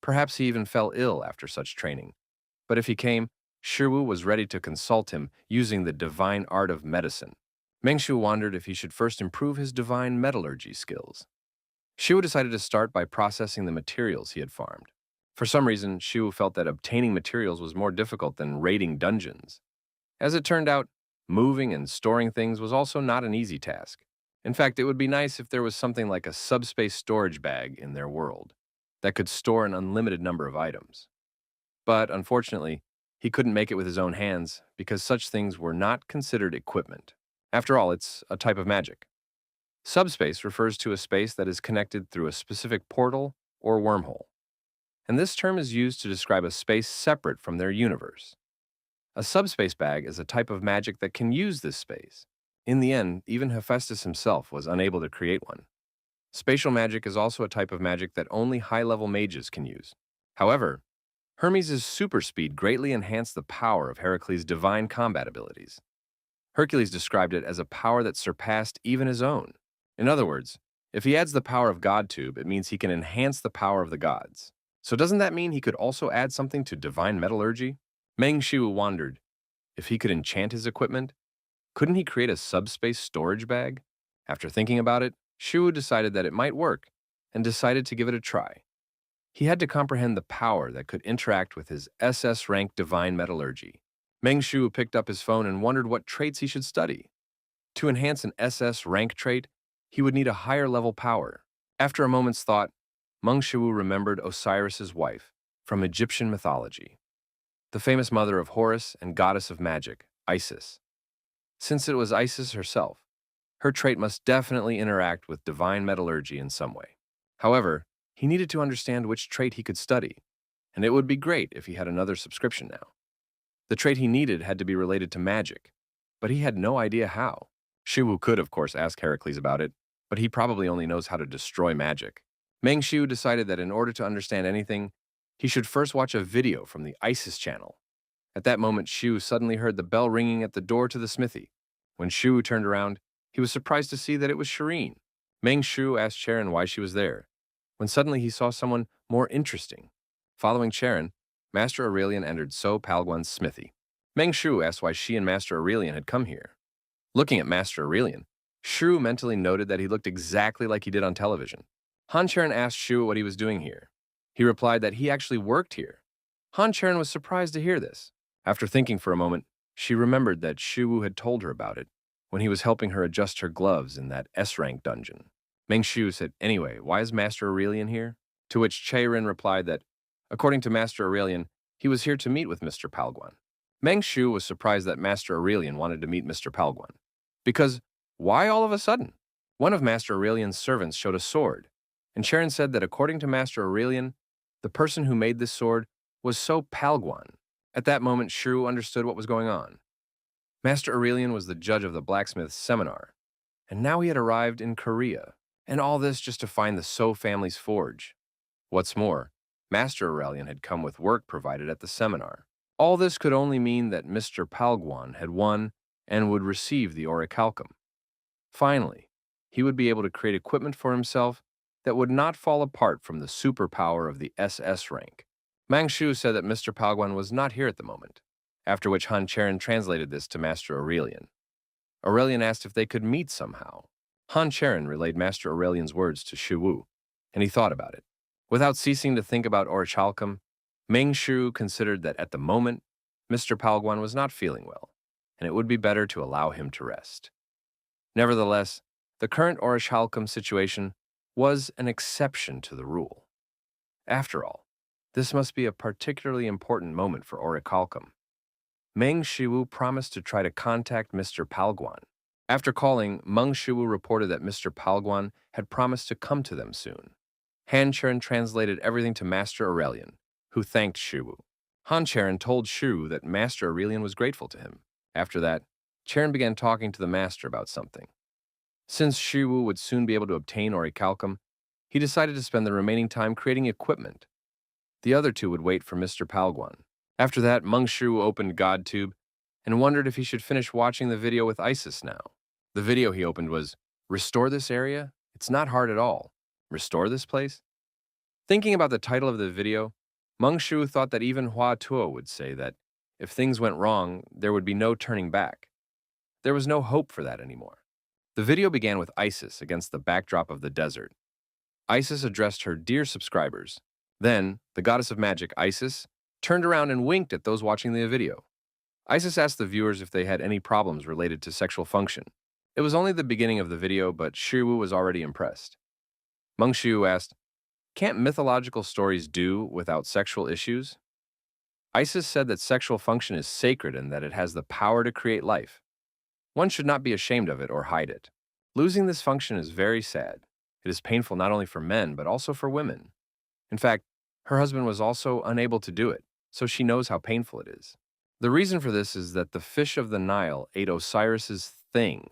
Perhaps he even fell ill after such training. But if he came, Shiwu was ready to consult him using the divine art of medicine. Meng Shu wondered if he should first improve his divine metallurgy skills. Shiwu decided to start by processing the materials he had farmed. For some reason, Shiwu felt that obtaining materials was more difficult than raiding dungeons. As it turned out, moving and storing things was also not an easy task. In fact, it would be nice if there was something like a subspace storage bag in their world. that could store an unlimited number of items. But unfortunately, he couldn't make it with his own hands because such things were not considered equipment. After all, it's a type of magic. Subspace refers to a space that is connected through a specific portal or wormhole, and this term is used to describe a space separate from their universe. A subspace bag is a type of magic that can use this space. In the end, even Hephaestus himself was unable to create one. Spatial magic is also a type of magic that only high-level mages can use. However, Hermes' super speed greatly enhanced the power of Hercules' divine combat abilities. Hercules described it as a power that surpassed even his own. In other words, if he adds the power of GodTube, it means he can enhance the power of the gods. So doesn't that mean he could also add something to divine metallurgy? Meng Shu wondered if he could enchant his equipment. Couldn't he create a subspace storage bag? After thinking about it, Shu decided that it might work and decided to give it a try. He had to comprehend the power that could interact with his SS rank divine metallurgy. Meng Shu picked up his phone and wondered what traits he should study. To enhance an SS rank trait, he would need a higher level power. After a moment's thought, Meng Shu remembered Osiris's wife from Egyptian mythology, the famous mother of Horus and goddess of magic, Isis. Since it was Isis herself, her trait must definitely interact with divine metallurgy in some way. However, he needed to understand which trait he could study, and it would be great if he had another subscription now. The trait he needed had to be related to magic, but he had no idea how. Shiwu could, of course, ask Heracles about it, but he probably only knows how to destroy magic. Meng Shu decided that in order to understand anything, he should first watch a video from the Isis channel. At that moment, Shu suddenly heard the bell ringing at the door to the smithy. When Shu turned around, he was surprised to see that it was Cherin. Meng Shu asked Cherin why she was there, when suddenly he saw someone more interesting. Following Cherin, Master Aurelian entered So Palguan's smithy. Meng Shu asked why she and Master Aurelian had come here. Looking at Master Aurelian, Shu mentally noted that he looked exactly like he did on television. Han Cherin asked Shu what he was doing here. He replied that he actually worked here. Han Cherin was surprised to hear this. After thinking for a moment, she remembered that Shu had told her about it when he was helping her adjust her gloves in that S-rank dungeon. Meng Shu said, "Anyway, why is Master Aurelian here?" To which Cherin replied that, according to Master Aurelian, he was here to meet with Mr. Palguan. Meng Shu was surprised that Master Aurelian wanted to meet Mr. Palguan. Because, why all of a sudden? One of Master Aurelian's servants showed a sword, and Cherin said that according to Master Aurelian, the person who made this sword was So Palguan. At that moment, Shu understood what was going on. Master Aurelian was the judge of the Blacksmith seminar, and now he had arrived in Korea, and all this just to find the So family's forge. What's more, Master Aurelian had come with work provided at the seminar. All this could only mean that Mr. Palguan had won and would receive the Orichalcum. Finally, he would be able to create equipment for himself that would not fall apart from the superpower of the SS rank. Meng Shu said that Mr. Palguan was not here at the moment, after which Han Cherin translated this to Master Aurelian. Aurelian asked if they could meet somehow. Han Cherin relayed Master Aurelian's words to Shu Wu, and he thought about it. Without ceasing to think about Orichalcum, Meng Shu considered that at the moment, Mr. Palguan was not feeling well, and it would be better to allow him to rest. Nevertheless, the current Orichalcum situation was an exception to the rule. After all, this must be a particularly important moment for Orichalcum. Meng Shiwu promised to try to contact Mr. Palguan. After calling, Meng Shiwu reported that Mr. Palguan had promised to come to them soon. Han Cherin translated everything to Master Aurelian, who thanked Shiwu. Han Cherin told Shiwu that Master Aurelian was grateful to him. After that, Cherin began talking to the master about something. Since Shiwu would soon be able to obtain Orichalcum, he decided to spend the remaining time creating equipment. The other two would wait for Mr. Palguan. After that, Meng Shu opened GodTube and wondered if he should finish watching the video with Isis now. The video he opened was, "Restore this area? It's not hard at all. Restore this place?" Thinking about the title of the video, Meng Shu thought that even Hua Tuo would say that if things went wrong, there would be no turning back. There was no hope for that anymore. The video began with Isis against the backdrop of the desert. Isis addressed her dear subscribers. Then, the goddess of magic, Isis, turned around and winked at those watching the video. Isis asked the viewers if they had any problems related to sexual function. It was only the beginning of the video, but Shiwu was already impressed. Meng Shu asked, Can't mythological stories do without sexual issues? Isis said that sexual function is sacred and that it has the power to create life. One should not be ashamed of it or hide it. Losing this function is very sad. It is painful not only for men, but also for women. In fact, her husband was also unable to do it, so she knows how painful it is. The reason for this is that the fish of the Nile ate Osiris's thing.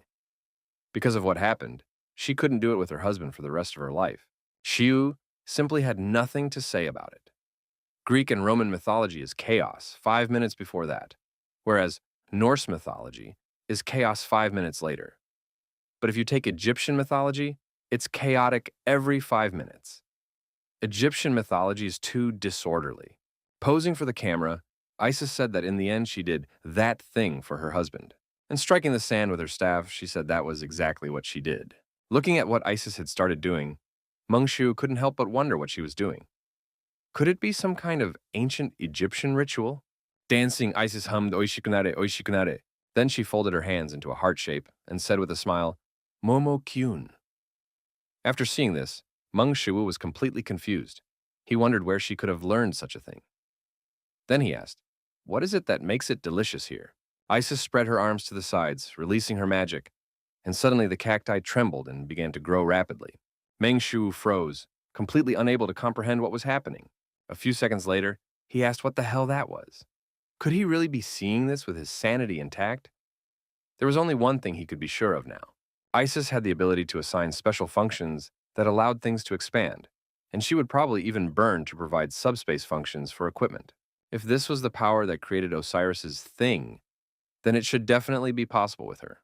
Because of what happened, she couldn't do it with her husband for the rest of her life. Shiu simply had nothing to say about it. Greek and Roman mythology is chaos 5 minutes before that, whereas Norse mythology is chaos 5 minutes later. But if you take Egyptian mythology, it's chaotic every 5 minutes. Egyptian mythology is too disorderly. Posing for the camera, Isis said that in the end she did that thing for her husband. And striking the sand with her staff, she said that was exactly what she did. Looking at what Isis had started doing, Mengshu couldn't help but wonder what she was doing. Could it be some kind of ancient Egyptian ritual? Dancing, Isis hummed oishikunare, oishikunare. Then she folded her hands into a heart shape and said with a smile, Momo Kyun. After seeing this, Meng Shuwu was completely confused. He wondered where she could have learned such a thing. Then he asked, what is it that makes it delicious here? Isis spread her arms to the sides, releasing her magic, and suddenly the cacti trembled and began to grow rapidly. Meng Shuwu froze, completely unable to comprehend what was happening. A few seconds later, he asked what the hell that was. Could he really be seeing this with his sanity intact? There was only one thing he could be sure of now. Isis had the ability to assign special functions that allowed things to expand, and she would probably even burn to provide subspace functions for equipment. If this was the power that created Osiris's thing, then it should definitely be possible with her.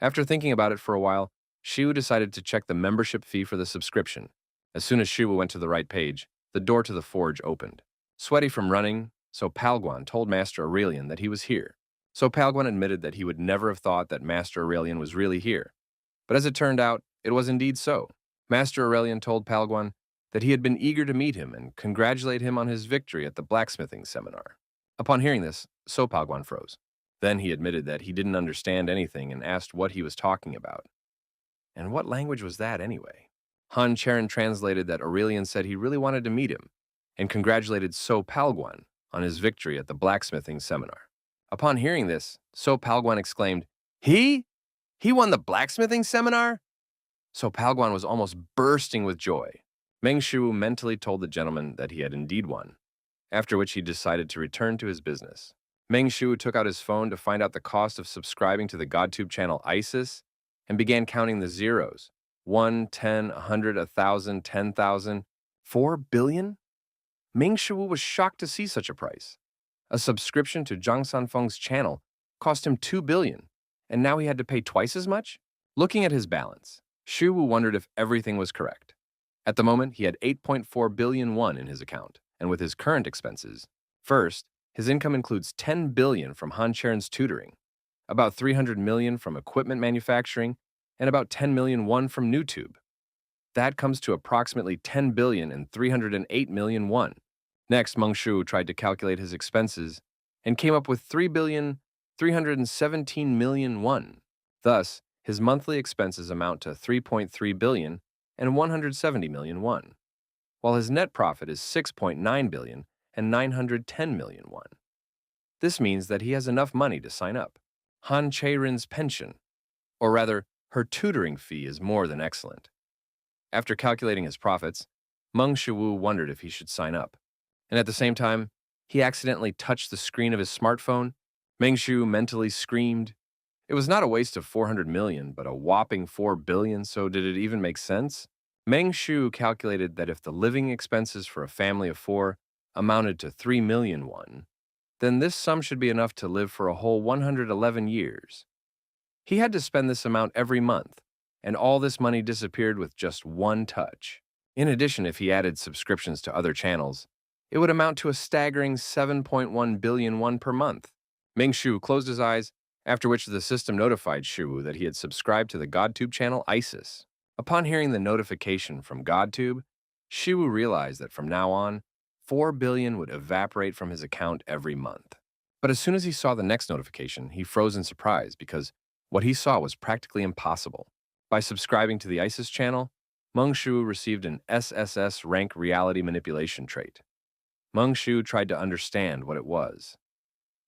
After thinking about it for a while, Shiwu decided to check the membership fee for the subscription. As soon as Shiwu went to the right page, the door to the forge opened. Sweaty from running, So Palguan told Master Aurelian that he was here. So Palguan admitted that he would never have thought that Master Aurelian was really here. But as it turned out, it was indeed so. Master Aurelian told Palguan that he had been eager to meet him and congratulate him on his victory at the blacksmithing seminar. Upon hearing this, So Palguan froze. Then he admitted that he didn't understand anything and asked what he was talking about. And what language was that anyway? Han Cherin translated that Aurelian said he really wanted to meet him and congratulated So Palguan on his victory at the blacksmithing seminar. Upon hearing this, So Palguan exclaimed, He won the blacksmithing seminar? So Palguan was almost bursting with joy. Meng Shu mentally told the gentleman that he had indeed won, after which he decided to return to his business. Meng Shu took out his phone to find out the cost of subscribing to the GodTube channel Isis and began counting the zeros. 1, 10, 100, 1,000, 10,000, 4 billion? Ming Shu was shocked to see such a price. A subscription to Zhang Sanfeng's channel cost him 2 billion, and now he had to pay twice as much? Looking at his balance, Shu wondered if everything was correct. At the moment, he had 8.4 billion won in his account, and with his current expenses, first, his income includes 10 billion from Han Cherin's tutoring, about 300 million from equipment manufacturing, and about 10 million won from NewTube. That comes to approximately 10 billion and 308 million won. Next, Meng Shu tried to calculate his expenses and came up with 3 billion 317 million won. Thus, his monthly expenses amount to 3.3 billion and 170 million won, while his net profit is 6.9 billion and 910 million won. This means that he has enough money to sign up. Han Cherin's pension, or rather, her tutoring fee, is more than excellent. After calculating his profits, Meng Shuwu wondered if he should sign up. And at the same time, he accidentally touched the screen of his smartphone. Meng Shu mentally screamed. It was not a waste of 400 million, but a whopping 4 billion, so did it even make sense? Meng Shu calculated that if the living expenses for a family of 4 amounted to 3 million won, then this sum should be enough to live for a whole 111 years. He had to spend this amount every month, and all this money disappeared with just one touch. In addition, if he added subscriptions to other channels, it would amount to a staggering 7.1 billion won per month. Ming Shu closed his eyes, after which the system notified Shu that he had subscribed to the GodTube channel Isis. Upon hearing the notification from GodTube, Shu realized that from now on, 4 billion would evaporate from his account every month. But as soon as he saw the next notification, he froze in surprise because what he saw was practically impossible. By subscribing to the Isis channel, Meng Shu received an SSS rank reality manipulation trait. Meng Shu tried to understand what it was.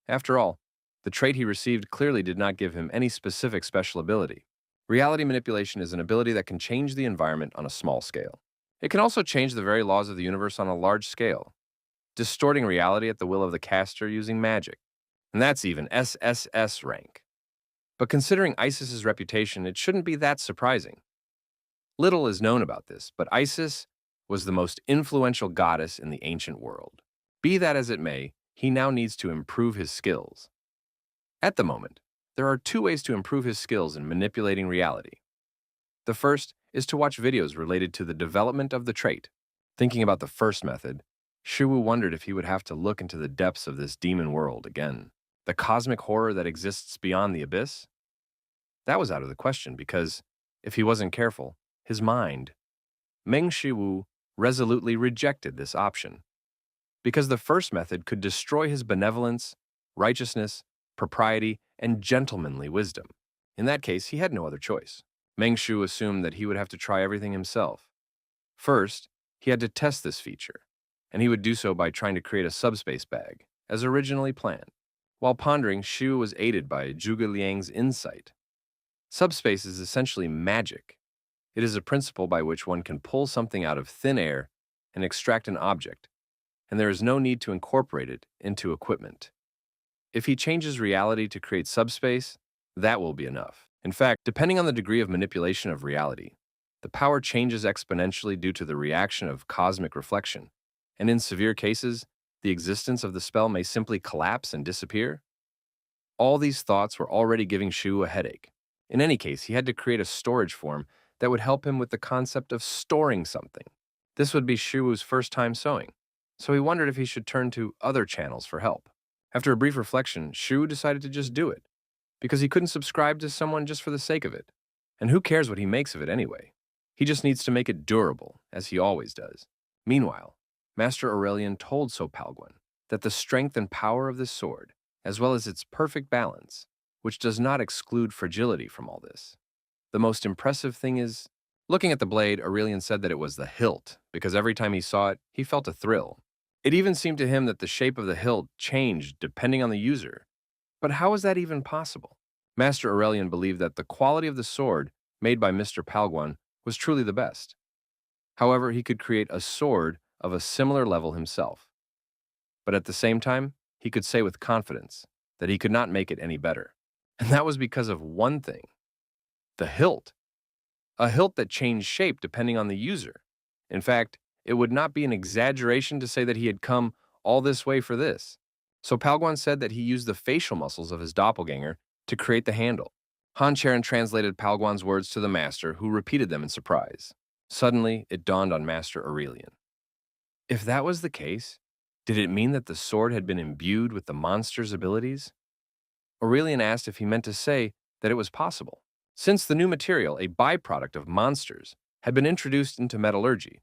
After all, the trait he received clearly did not give him any specific special ability. Reality manipulation is an ability that can change the environment on a small scale. It can also change the very laws of the universe on a large scale, distorting reality at the will of the caster using magic. And that's even SSS rank. But considering Isis's reputation, it shouldn't be that surprising. Little is known about this, but Isis was the most influential goddess in the ancient world. Be that as it may, he now needs to improve his skills. At the moment, there are two ways to improve his skills in manipulating reality. The first is to watch videos related to the development of the trait. Thinking about the first method, Shiwu wondered if he would have to look into the depths of this demon world again. The cosmic horror that exists beyond the abyss? That was out of the question because, if he wasn't careful, his mind, Meng Shiwu, resolutely rejected this option. Because the first method could destroy his benevolence, righteousness, propriety, and gentlemanly wisdom. In that case, he had no other choice. Meng Shu assumed that he would have to try everything himself. First, he had to test this feature, and he would do so by trying to create a subspace bag, as originally planned. While pondering, Shu was aided by Zhuge Liang's insight. Subspace is essentially magic. It is a principle by which one can pull something out of thin air and extract an object, and there is no need to incorporate it into equipment. If he changes reality to create subspace, that will be enough. In fact, depending on the degree of manipulation of reality, the power changes exponentially due to the reaction of cosmic reflection, and in severe cases, the existence of the spell may simply collapse and disappear. All these thoughts were already giving Shu a headache. In any case, he had to create a storage form that would help him with the concept of storing something. This would be Shu's first time sewing, so he wondered if he should turn to other channels for help. After a brief reflection, Shu decided to just do it, because he couldn't subscribe to someone just for the sake of it. And who cares what he makes of it anyway? He just needs to make it durable, as he always does. Meanwhile, Master Aurelian told So Palguan that the strength and power of this sword, as well as its perfect balance, which does not exclude fragility from all this. The most impressive thing is, looking at the blade, Aurelian said that it was the hilt, because every time he saw it, he felt a thrill. It even seemed to him that the shape of the hilt changed depending on the user. But how is that even possible? Master Aurelian believed that the quality of the sword made by Mr. Palguan was truly the best. However, he could create a sword of a similar level himself. But at the same time, he could say with confidence that he could not make it any better. And that was because of one thing: the hilt. A hilt that changed shape depending on the user. In fact, it would not be an exaggeration to say that he had come all this way for this. So Palguan said that he used the facial muscles of his doppelganger to create the handle. Han Cherin translated Palguan's words to the master, who repeated them in surprise. Suddenly, it dawned on Master Aurelian. If that was the case, did it mean that the sword had been imbued with the monster's abilities? Aurelian asked if he meant to say that it was possible. Since the new material, a byproduct of monsters, had been introduced into metallurgy,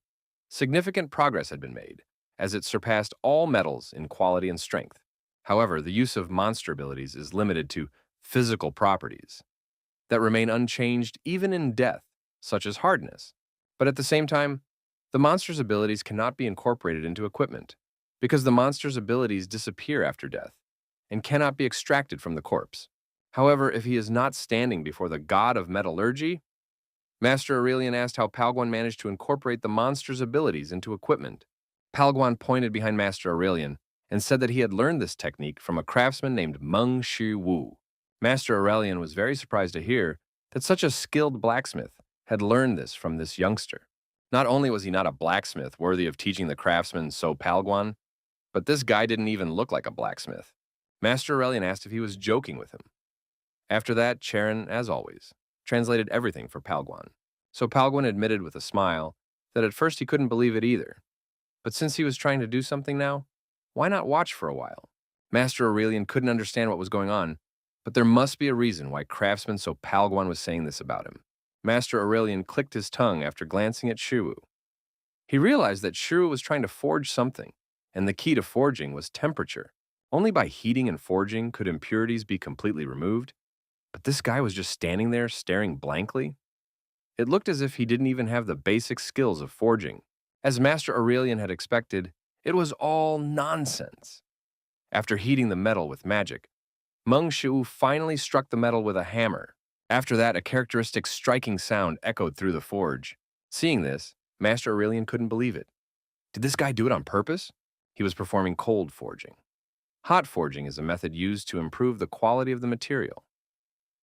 significant progress had been made, as it surpassed all metals in quality and strength. However, the use of monster abilities is limited to physical properties that remain unchanged even in death, such as hardness. But at the same time, the monster's abilities cannot be incorporated into equipment, because the monster's abilities disappear after death and cannot be extracted from the corpse. However, if he is not standing before the god of metallurgy, Master Aurelian asked how Palguan managed to incorporate the monster's abilities into equipment. Palguan pointed behind Master Aurelian and said that he had learned this technique from a craftsman named Meng Shiwu. Master Aurelian was very surprised to hear that such a skilled blacksmith had learned this from this youngster. Not only was he not a blacksmith worthy of teaching the craftsman So Palguan, but this guy didn't even look like a blacksmith. Master Aurelian asked if he was joking with him. After that, Cherin, as always, translated everything for Palguan. So Palguan admitted with a smile that at first he couldn't believe it either. But since he was trying to do something now, why not watch for a while? Master Aurelian couldn't understand what was going on, but there must be a reason why craftsman So Palguan was saying this about him. Master Aurelian clicked his tongue after glancing at Shiwu. He realized that Shiwu was trying to forge something, and the key to forging was temperature. Only by heating and forging could impurities be completely removed. But this guy was just standing there staring blankly. It looked as if he didn't even have the basic skills of forging. As Master Aurelian had expected, it was all nonsense. After heating the metal with magic, Meng Shu finally struck the metal with a hammer. After that, a characteristic striking sound echoed through the forge. Seeing this, Master Aurelian couldn't believe it. Did this guy do it on purpose? He was performing cold forging. Hot forging is a method used to improve the quality of the material.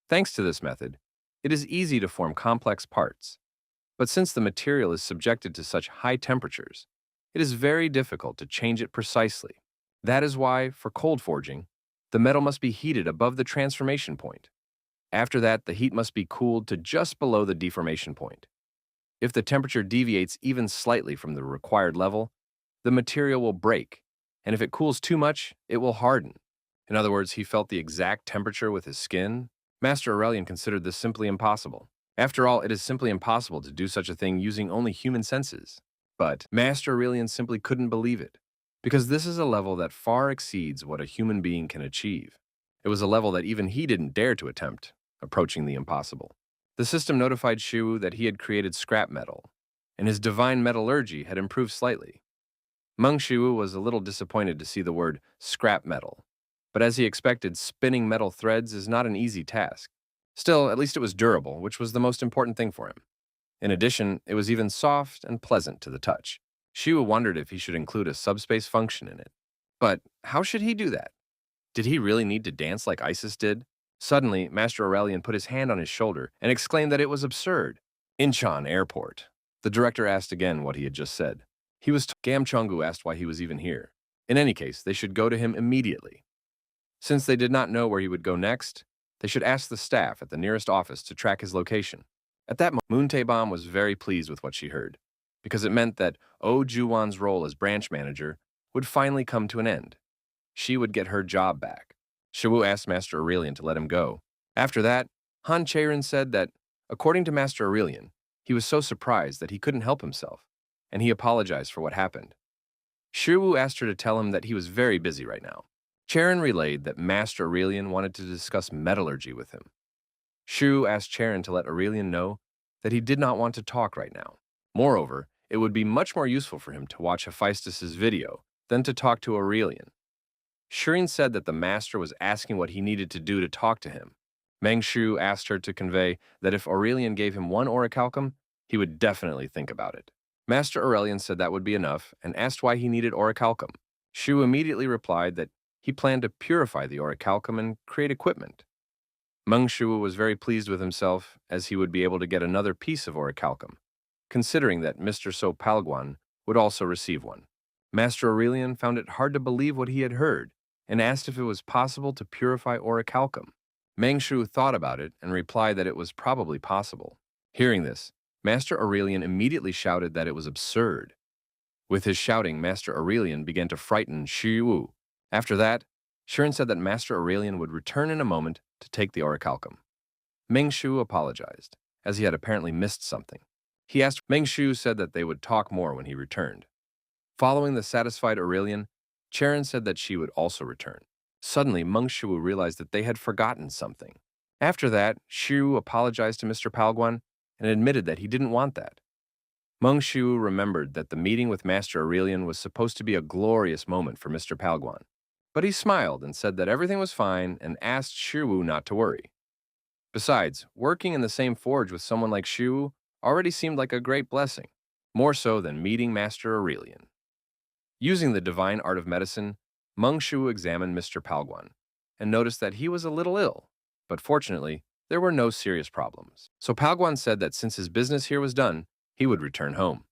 Thanks to this method, it is easy to form complex parts. But since the material is subjected to such high temperatures, it is very difficult to change it precisely. That is why, for cold forging, the metal must be heated above the transformation point. After that, the heat must be cooled to just below the deformation point. If the temperature deviates even slightly from the required level, the material will break, and if it cools too much, it will harden. In other words, he felt the exact temperature with his skin. Master Aurelian considered this simply impossible. After all, it is simply impossible to do such a thing using only human senses. But Master Aurelian simply couldn't believe it, because this is a level that far exceeds what a human being can achieve. It was a level that even he didn't dare to attempt, approaching the impossible. The system notified Shu that he had created scrap metal, and his divine metallurgy had improved slightly. Meng Shu was a little disappointed to see the word scrap metal, but as he expected, spinning metal threads is not an easy task. Still, at least it was durable, which was the most important thing for him. In addition, it was even soft and pleasant to the touch. Shu wondered if he should include a subspace function in it. But how should he do that? Did he really need to dance like Isis did? Suddenly, Master Aurelian put his hand on his shoulder and exclaimed that it was absurd. Incheon Airport. The director asked again what he had just said. Gam Chonggu asked why he was even here. In any case, they should go to him immediately. Since they did not know where he would go next, they should ask the staff at the nearest office to track his location. At that moment, Moon Taebom was very pleased with what she heard, because it meant that Oh Juwon's role as branch manager would finally come to an end. She would get her job back. Shiwu asked Master Aurelian to let him go. After that, Han Cherin said that, according to Master Aurelian, he was so surprised that he couldn't help himself, and he apologized for what happened. Shiwu asked her to tell him that he was very busy right now. Cherin relayed that Master Aurelian wanted to discuss metallurgy with him. Shu asked Cherin to let Aurelian know that he did not want to talk right now. Moreover, it would be much more useful for him to watch Hephaestus' video than to talk to Aurelian. Cherin said that the master was asking what he needed to do to talk to him. Meng Shu asked her to convey that if Aurelian gave him one Orichalcum, he would definitely think about it. Master Aurelian said that would be enough and asked why he needed Orichalcum. Shu immediately replied that he planned to purify the Orichalcum and create equipment. Meng Shu was very pleased with himself, as he would be able to get another piece of Orichalcum, considering that Mr. So Palguan would also receive one. Master Aurelian found it hard to believe what he had heard, and asked if it was possible to purify Orichalcum. Meng Shu thought about it and replied that it was probably possible. Hearing this, Master Aurelian immediately shouted that it was absurd. With his shouting, Master Aurelian began to frighten Shiwu. After that, Cherin said that Master Aurelian would return in a moment to take the Orichalcum. Meng Shu apologized, as he had apparently missed something. Meng Shu said that they would talk more when he returned. Following the satisfied Aurelian, Cherin said that she would also return. Suddenly, Meng Shu realized that they had forgotten something. After that, Shu apologized to Mr. Palguan and admitted that he didn't want that. Meng Shu remembered that the meeting with Master Aurelian was supposed to be a glorious moment for Mr. Palguan, but he smiled and said that everything was fine and asked Shiwu not to worry. Besides, working in the same forge with someone like Shiwu already seemed like a great blessing, more so than meeting Master Aurelian. Using the divine art of medicine, Meng Shu examined Mr. Palguan and noticed that he was a little ill, but fortunately, there were no serious problems. So Palguan said that since his business here was done, he would return home.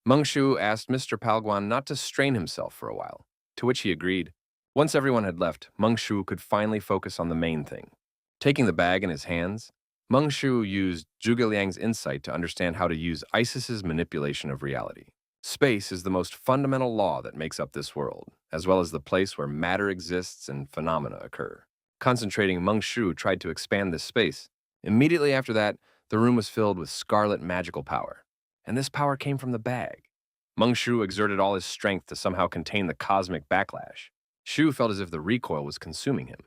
Meng Shu asked Mr. Palguan not to strain himself for a while, to which he agreed. Once everyone had left, Meng Shu could finally focus on the main thing. Taking the bag in his hands, Meng Shu used Zhuge Liang's insight to understand how to use Isis's manipulation of reality. Space is the most fundamental law that makes up this world, as well as the place where matter exists and phenomena occur. Concentrating, Meng Shu tried to expand this space. Immediately after that, the room was filled with scarlet magical power, and this power came from the bag. Meng Shu exerted all his strength to somehow contain the cosmic backlash. Shu felt as if the recoil was consuming him,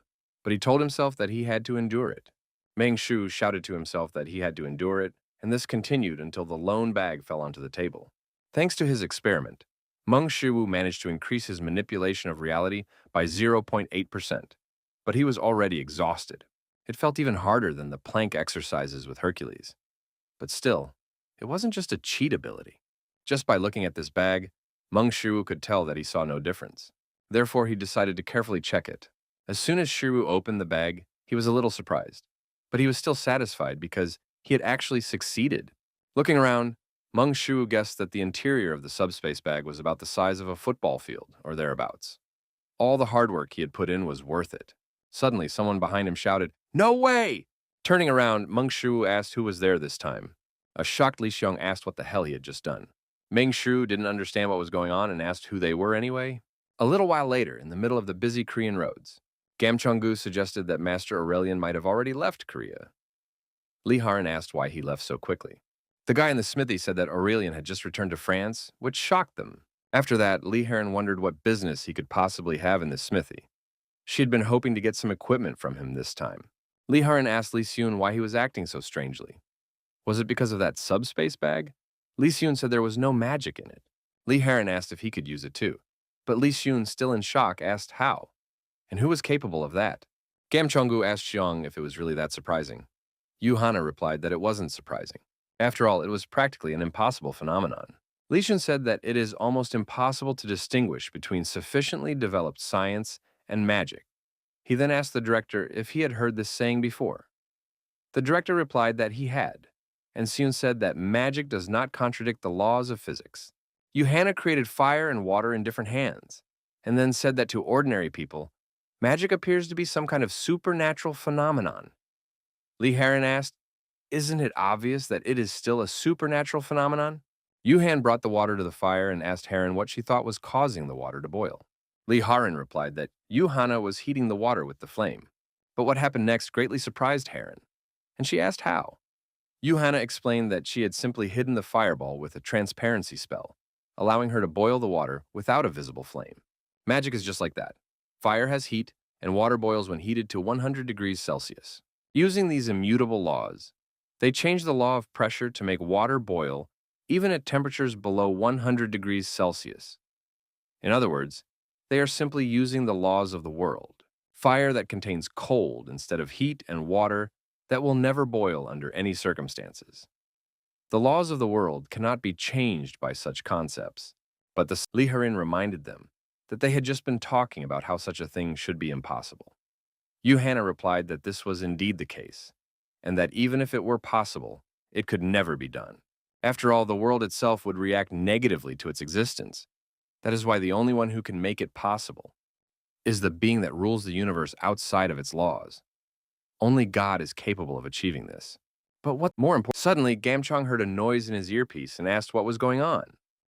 but he told himself that he had to endure it. Meng Shu shouted to himself that he had to endure it and this continued until the lone bag fell onto the table. Thanks to his experiment, Meng Shiwu managed to increase his manipulation of reality by 0.8%, but he was already exhausted. It felt even harder than the plank exercises with Hercules. But still, it wasn't just a cheat ability. Just by looking at this bag, Meng Shiwu could tell that he saw no difference. Therefore, he decided to carefully check it. As soon as Shiwu opened the bag, he was a little surprised, but he was still satisfied because he had actually succeeded. Looking around, Meng Shiwu guessed that the interior of the subspace bag was about the size of a football field, or thereabouts. All the hard work he had put in was worth it. Suddenly, someone behind him shouted, "No way!" Turning around, Meng Shiwu asked who was there this time. A shocked Li Xiong asked what the hell he had just done. Meng Shiwu didn't understand what was going on and asked who they were anyway. A little while later, in the middle of the busy Korean roads, Gam Chong-gu suggested that Master Aurelian might have already left Korea. Li Haran asked why he left so quickly. The guy in the smithy said that Aurelian had just returned to France, which shocked them. After that, Li Haran wondered what business he could possibly have in the smithy. She had been hoping to get some equipment from him this time. Li Haran asked Li Xun why he was acting so strangely. Was it because of that subspace bag? Li Xun said there was no magic in it. Li Haran asked if he could use it too. But Li Xun, still in shock, asked how. And who was capable of that? Gam Chong-gu asked Xiong if it was really that surprising. Yu Hana replied that it wasn't surprising. After all, it was practically an impossible phenomenon. Li Xun said that it is almost impossible to distinguish between sufficiently developed science and magic. He then asked the director if he had heard this saying before. The director replied that he had, and Xiun said that magic does not contradict the laws of physics. Yu Hana created fire and water in different hands, and then said that to ordinary people, magic appears to be some kind of supernatural phenomenon. Li Haran asked, "Isn't it obvious that it is still a supernatural phenomenon?" Yu Han brought the water to the fire and asked Haran what she thought was causing the water to boil. Li Haran replied that Yu Hana was heating the water with the flame. But what happened next greatly surprised Haran, and she asked how. Yu Hana explained that she had simply hidden the fireball with a transparency spell, allowing her to boil the water without a visible flame. Magic is just like that. Fire has heat, and water boils when heated to 100 degrees Celsius. Using these immutable laws, they changed the law of pressure to make water boil even at temperatures below 100 degrees Celsius. In other words, they are simply using the laws of the world. Fire that contains cold instead of heat, and water that will never boil under any circumstances. The laws of the world cannot be changed by such concepts, but the Li Haran reminded them that they had just been talking about how such a thing should be impossible. Yu Hana replied that this was indeed the case, and that even if it were possible, it could never be done. After all, the world itself would react negatively to its existence. That is why the only one who can make it possible is the being that rules the universe outside of its laws. Only God is capable of achieving this. But what more important? Suddenly, Gamchong heard a noise in his earpiece and asked what was going on.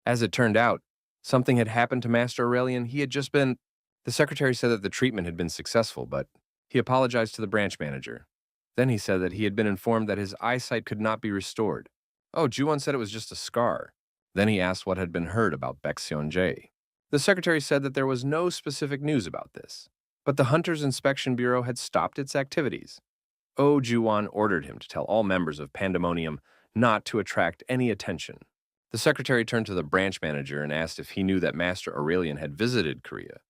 As it turned out, something had happened to Master Aurelian. He had just been... The secretary said that the treatment had been successful, but he apologized to the branch manager. Then he said that he had been informed that his eyesight could not be restored. Oh, Juwon said it was just a scar. Then he asked what had been heard about Baekseon-jae. The secretary said that there was no specific news about this, but the Hunters Inspection Bureau had stopped its activities. Oh Juwon ordered him to tell all members of Pandemonium not to attract any attention. The secretary turned to the branch manager and asked if he knew that Master Aurelian had visited Korea.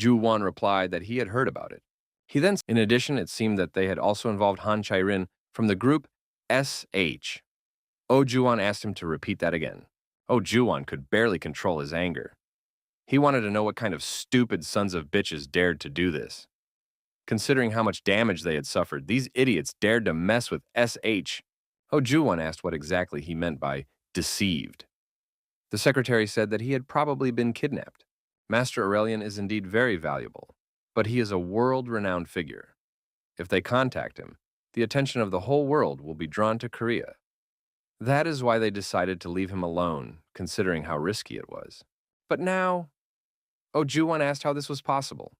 Juwon replied that he had heard about it. He then, in addition, it seemed that they had also involved Han Cherin from the group SH. Oh Juwon asked him to repeat that again. Oh Juwon could barely control his anger. He wanted to know what kind of stupid sons of bitches dared to do this. Considering how much damage they had suffered, these idiots dared to mess with SH. Oh Juwon asked what exactly he meant by deceived. The secretary said that he had probably been kidnapped. Master Aurelian is indeed very valuable, but he is a world-renowned figure. If they contact him, the attention of the whole world will be drawn to Korea. That is why they decided to leave him alone, considering how risky it was. But now... Oh Juwon asked how this was possible.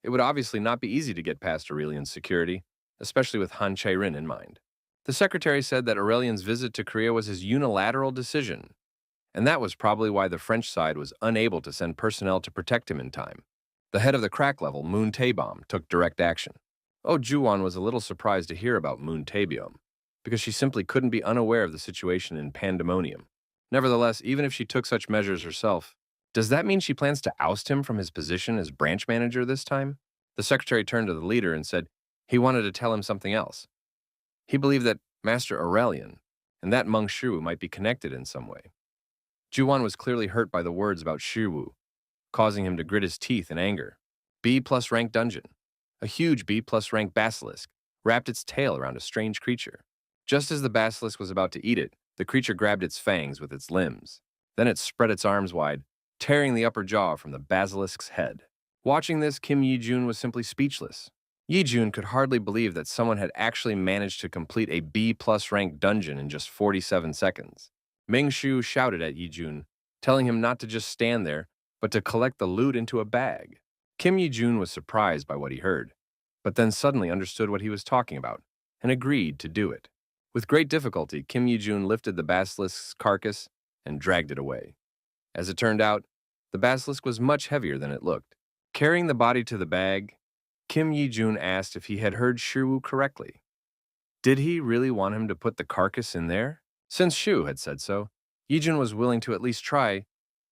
It would obviously not be easy to get past Aurelian's security, especially with Han Cherin in mind. The secretary said that Aurelian's visit to Korea was his unilateral decision, and that was probably why the French side was unable to send personnel to protect him in time. The head of the crack level, Moon Taebom, took direct action. Oh Juwon was a little surprised to hear about Moon Taebom. because she simply couldn't be unaware of the situation in Pandemonium. Nevertheless, even if she took such measures herself, does that mean she plans to oust him from his position as branch manager this time? The secretary turned to the leader and said he wanted to tell him something else. He believed that Master Aurelian and that Meng Shiwu might be connected in some way. Juwan was clearly hurt by the words about Shiwu, causing him to grit his teeth in anger. B-plus rank dungeon. A huge B-plus rank basilisk wrapped its tail around a strange creature. Just as the basilisk was about to eat it, the creature grabbed its fangs with its limbs. Then it spread its arms wide, tearing the upper jaw from the basilisk's head. Watching this, Kim Yi-jun was simply speechless. Yi-jun could hardly believe that someone had actually managed to complete a B-plus rank dungeon in just 47 seconds. Ming Shu shouted at Yi-jun, telling him not to just stand there, but to collect the loot into a bag. Kim Yi-jun was surprised by what he heard, but then suddenly understood what he was talking about and agreed to do it. With great difficulty, Kim Yi-jun lifted the basilisk's carcass and dragged it away. As it turned out, the basilisk was much heavier than it looked. Carrying the body to the bag, Kim Yi-jun asked if he had heard Shiwu correctly. Did he really want him to put the carcass in there? Since Shu had said so, Yi-jun was willing to at least try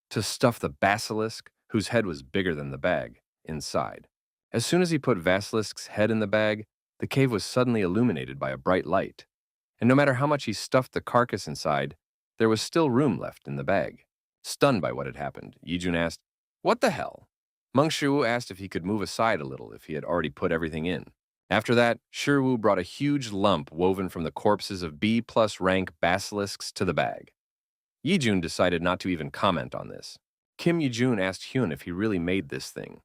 to stuff the basilisk, whose head was bigger than the bag, inside. As soon as he put Basilisk's head in the bag, the cave was suddenly illuminated by a bright light. And no matter how much he stuffed the carcass inside, there was still room left in the bag. Stunned by what had happened, Yi-jun asked, "What the hell?" Meng Shiwu asked if he could move aside a little if he had already put everything in. After that, Shiwu brought a huge lump woven from the corpses of B-plus rank basilisks to the bag. Yi-jun decided not to even comment on this. Kim Yi-jun asked Hyun if he really made this thing,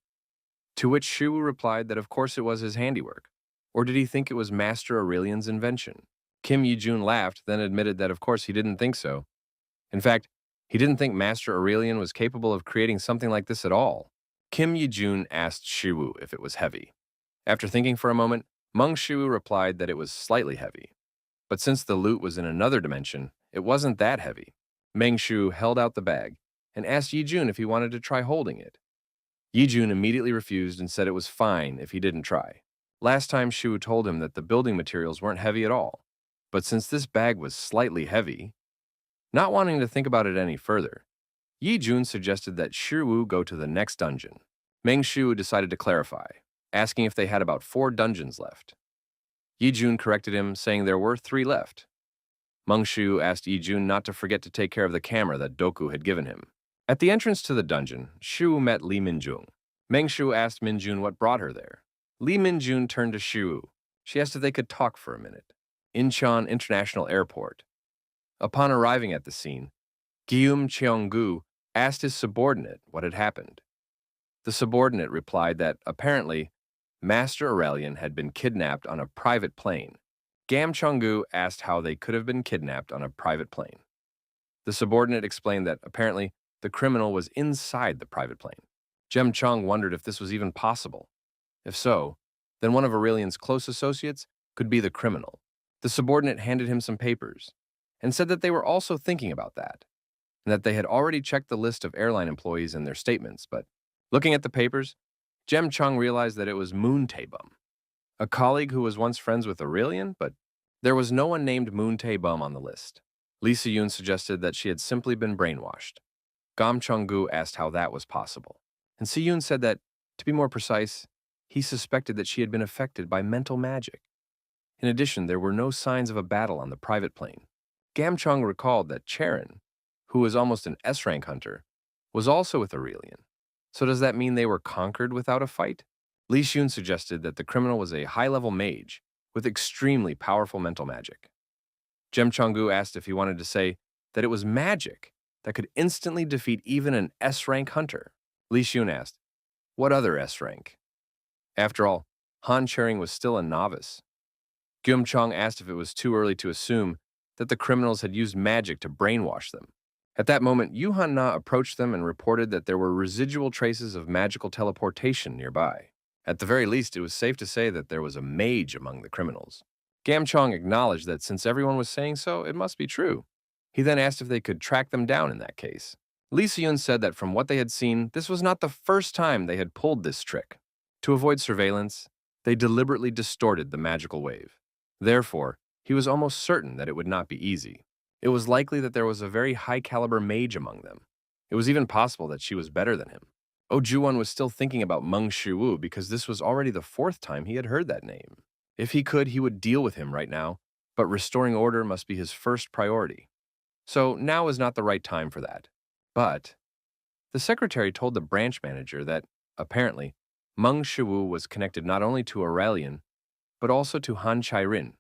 to which Shiwu replied that of course it was his handiwork. Or did he think it was Master Aurelian's invention? Kim Yi-jun laughed, then admitted that of course he didn't think so. In fact, he didn't think Master Aurelian was capable of creating something like this at all. Kim Yi-jun asked Shiwu if it was heavy. After thinking for a moment, Meng Shiwu replied that it was slightly heavy. But since the loot was in another dimension, it wasn't that heavy. Meng Shiwu held out the bag and asked Yi-jun if he wanted to try holding it. Yi-jun immediately refused and said it was fine if he didn't try. Last time Shiwu told him that the building materials weren't heavy at all. But since this bag was slightly heavy, not wanting to think about it any further, Yi-jun suggested that Shiwu go to the next dungeon. Meng Shiwu decided to clarify, asking if they had about 4 dungeons left. Yi-jun corrected him, saying there were 3 left. Meng Shiwu asked Yi-jun not to forget to take care of the camera that Doku had given him. At the entrance to the dungeon, Shiwu met Li Minjun. Meng Shiwu asked Minjun what brought her there. Li Minjun turned to Shiwu. She asked if they could talk for a minute. Incheon International Airport. Upon arriving at the scene, Guillaume Cheonggu asked his subordinate what had happened. The subordinate replied that, apparently, Master Aurelian had been kidnapped on a private plane. Gam Cheonggu asked how they could have been kidnapped on a private plane. The subordinate explained that, apparently, the criminal was inside the private plane. Jem Chong wondered if this was even possible. If so, then one of Aurelian's close associates could be the criminal. The subordinate handed him some papers and said that they were also thinking about that, and that they had already checked the list of airline employees and their statements, but looking at the papers, Jem Chong realized that it was Moon Tae-bum, a colleague who was once friends with Aurelian, but there was no one named Moon Tae-bum on the list. Lee Se-yoon suggested that she had simply been brainwashed. Gam Chong-gu asked how that was possible, and Se-yoon said that, to be more precise, he suspected that she had been affected by mental magic. In addition, there were no signs of a battle on the private plane. Gam Chong recalled that Cherin, who was almost an S-rank hunter, was also with Aurelian. So does that mean they were conquered without a fight? Lee Se-yoon suggested that the criminal was a high-level mage with extremely powerful mental magic. Jem Chong-gu asked if he wanted to say that it was magic that could instantly defeat even an S-rank hunter. Lee Se-yoon asked, what other S-rank? After all, Han Cherin was still a novice. Gyum Chong asked if it was too early to assume that the criminals had used magic to brainwash them. At that moment, Yu Han Na approached them and reported that there were residual traces of magical teleportation nearby. At the very least, it was safe to say that there was a mage among the criminals. Gam Chong acknowledged that since everyone was saying so, it must be true. He then asked if they could track them down in that case. Lee Se-yoon said that from what they had seen, this was not the first time they had pulled this trick. To avoid surveillance, they deliberately distorted the magical wave. Therefore, He was almost certain that it would not be easy. It was likely that there was a very high-caliber mage among them. It was even possible that she was better than him. Oh Juwon was still thinking about Meng Shiwu because this was already the fourth time he had heard that name. If he could, he would deal with him right now, but restoring order must be his first priority. So now is not the right time for that. But the secretary told the branch manager that, apparently, Meng Shiwu was connected not only to Aurelian, but also to Han Cherin.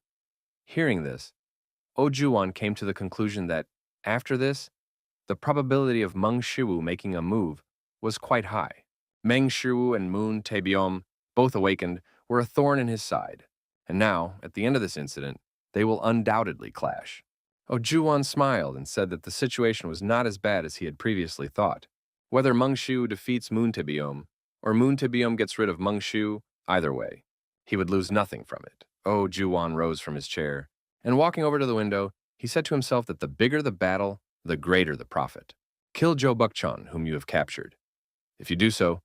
Hearing this, Oh Juwon came to the conclusion that, after this, the probability of Meng Shiwu making a move was quite high. Meng Shiwu and Moon Taebyom, both awakened, were a thorn in his side, and now, at the end of this incident, they will undoubtedly clash. Oh Juwon smiled and said that the situation was not as bad as he had previously thought. Whether Meng Shiwu defeats Moon Taebyom, or Moon Taebyom gets rid of Meng Shiwu, either way, he would lose nothing from it. Oh Juwon rose from his chair, and walking over to the window, he said to himself that the bigger the battle, the greater the profit. Kill Joe Bukchon, whom you have captured. If you do so,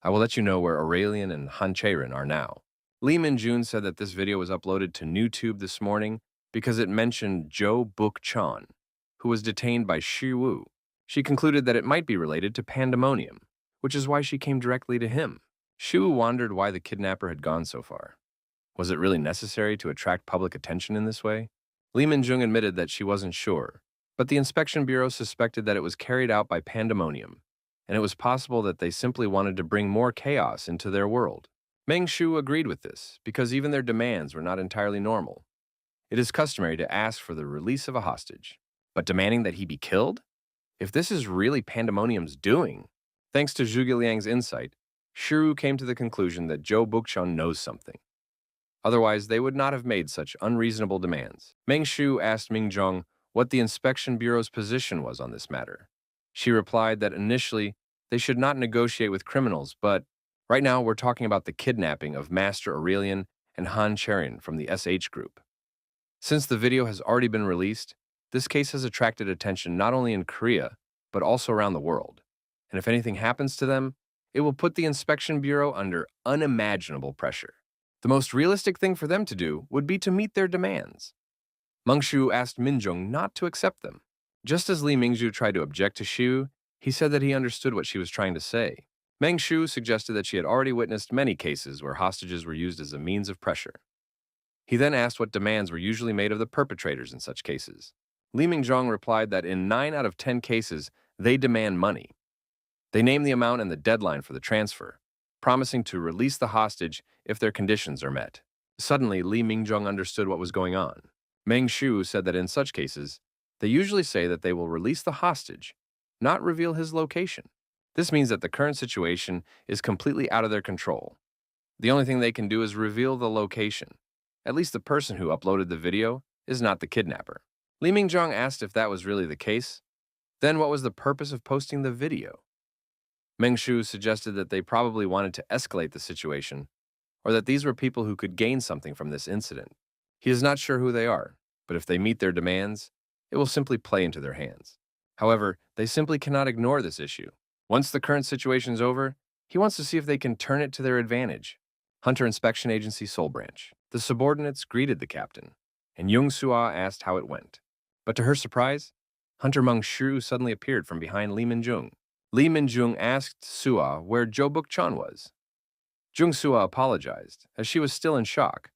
I will let you know where Aurelian and Han Cherin are now. Lee Min-jun said that this video was uploaded to YouTube this morning because it mentioned Joe Bukchon, who was detained by Shi Wu. She concluded that it might be related to Pandemonium, which is why she came directly to him. Shi Wu wondered why the kidnapper had gone so far. Was it really necessary to attract public attention in this way? Lee Min-jung admitted that she wasn't sure, but the Inspection Bureau suspected that it was carried out by Pandemonium, and it was possible that they simply wanted to bring more chaos into their world. Meng Shu agreed with this, because even their demands were not entirely normal. It is customary to ask for the release of a hostage, but demanding that he be killed? If this is really Pandemonium's doing, thanks to Zhuge Liang's insight, Shiru came to the conclusion that Joe Bukchon knows something. Otherwise, they would not have made such unreasonable demands. Meng Shu asked Ming Zhong what the Inspection Bureau's position was on this matter. She replied that initially, they should not negotiate with criminals, but right now we're talking about the kidnapping of Master Aurelian and Han Cherin from the SH group. Since the video has already been released, this case has attracted attention not only in Korea, but also around the world. And if anything happens to them, it will put the Inspection Bureau under unimaginable pressure. The most realistic thing for them to do would be to meet their demands. Meng Shu asked Minjung not to accept them. Just as Li Mingzhu tried to object to Shu, he said that he understood what she was trying to say. Meng Shu suggested that she had already witnessed many cases where hostages were used as a means of pressure. He then asked what demands were usually made of the perpetrators in such cases. Li Mingzhong replied that in 9 out of 10 cases, they demand money. They name the amount and the deadline for the transfer, promising to release the hostage if their conditions are met. Suddenly, Li Mingzhong understood what was going on. Meng Shu said that in such cases, they usually say that they will release the hostage, not reveal his location. This means that the current situation is completely out of their control. The only thing they can do is reveal the location. At least the person who uploaded the video is not the kidnapper. Li Mingzhong asked if that was really the case. Then what was the purpose of posting the video? Meng Shu suggested that they probably wanted to escalate the situation, or that these were people who could gain something from this incident. He is not sure who they are, but if they meet their demands, it will simply play into their hands. However, they simply cannot ignore this issue. Once the current situation is over, he wants to see if they can turn it to their advantage. Hunter Inspection Agency Seoul Branch. The subordinates greeted the captain, and Jung Sua asked how it went. But to her surprise, Hunter Meng Shu suddenly appeared from behind Li Minjung. Li Minjung asked Sua where Joe Bukchon was. Jung Sua apologized, as she was still in shock,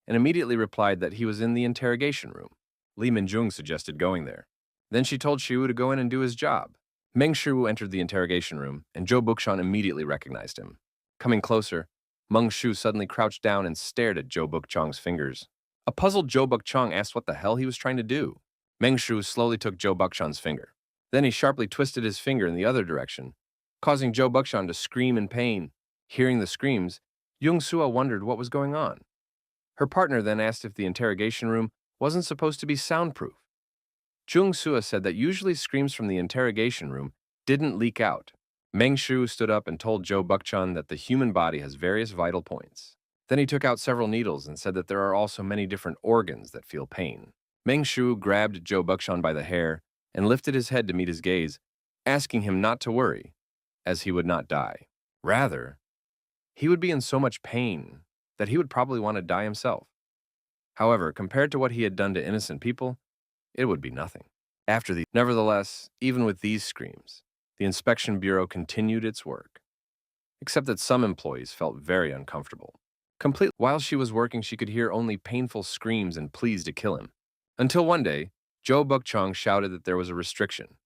and immediately replied that he was in the interrogation room. Li Minjung suggested going there. Then she told Shiwu to go in and do his job. Meng Shu entered the interrogation room, and Joe Bukchon immediately recognized him. Coming closer, Meng Shu suddenly crouched down and stared at Joe Bukchong's fingers. A puzzled Joe Bukchong asked what the hell he was trying to do. Meng Shu slowly took Joe Bukchon's finger. Then he sharply twisted his finger in the other direction, causing Joe Bukchon to scream in pain. Hearing the screams, Jung Sua wondered what was going on. Her partner then asked if the interrogation room wasn't supposed to be soundproof. Jung Sua said that usually screams from the interrogation room didn't leak out. Meng Shu stood up and told Joe Bukchon that the human body has various vital points. Then he took out several needles and said that there are also many different organs that feel pain. Meng Shu grabbed Joe Bukchon by the hair and lifted his head to meet his gaze, asking him not to worry, as he would not die. Rather, he would be in so much pain that he would probably want to die himself. However, compared to what he had done to innocent people, it would be nothing. Nevertheless, even with these screams, the inspection bureau continued its work, except that some employees felt very uncomfortable. While she was working, she could hear only painful screams and pleas to kill him. Until one day, Jo Buk-chong shouted that there was a restriction.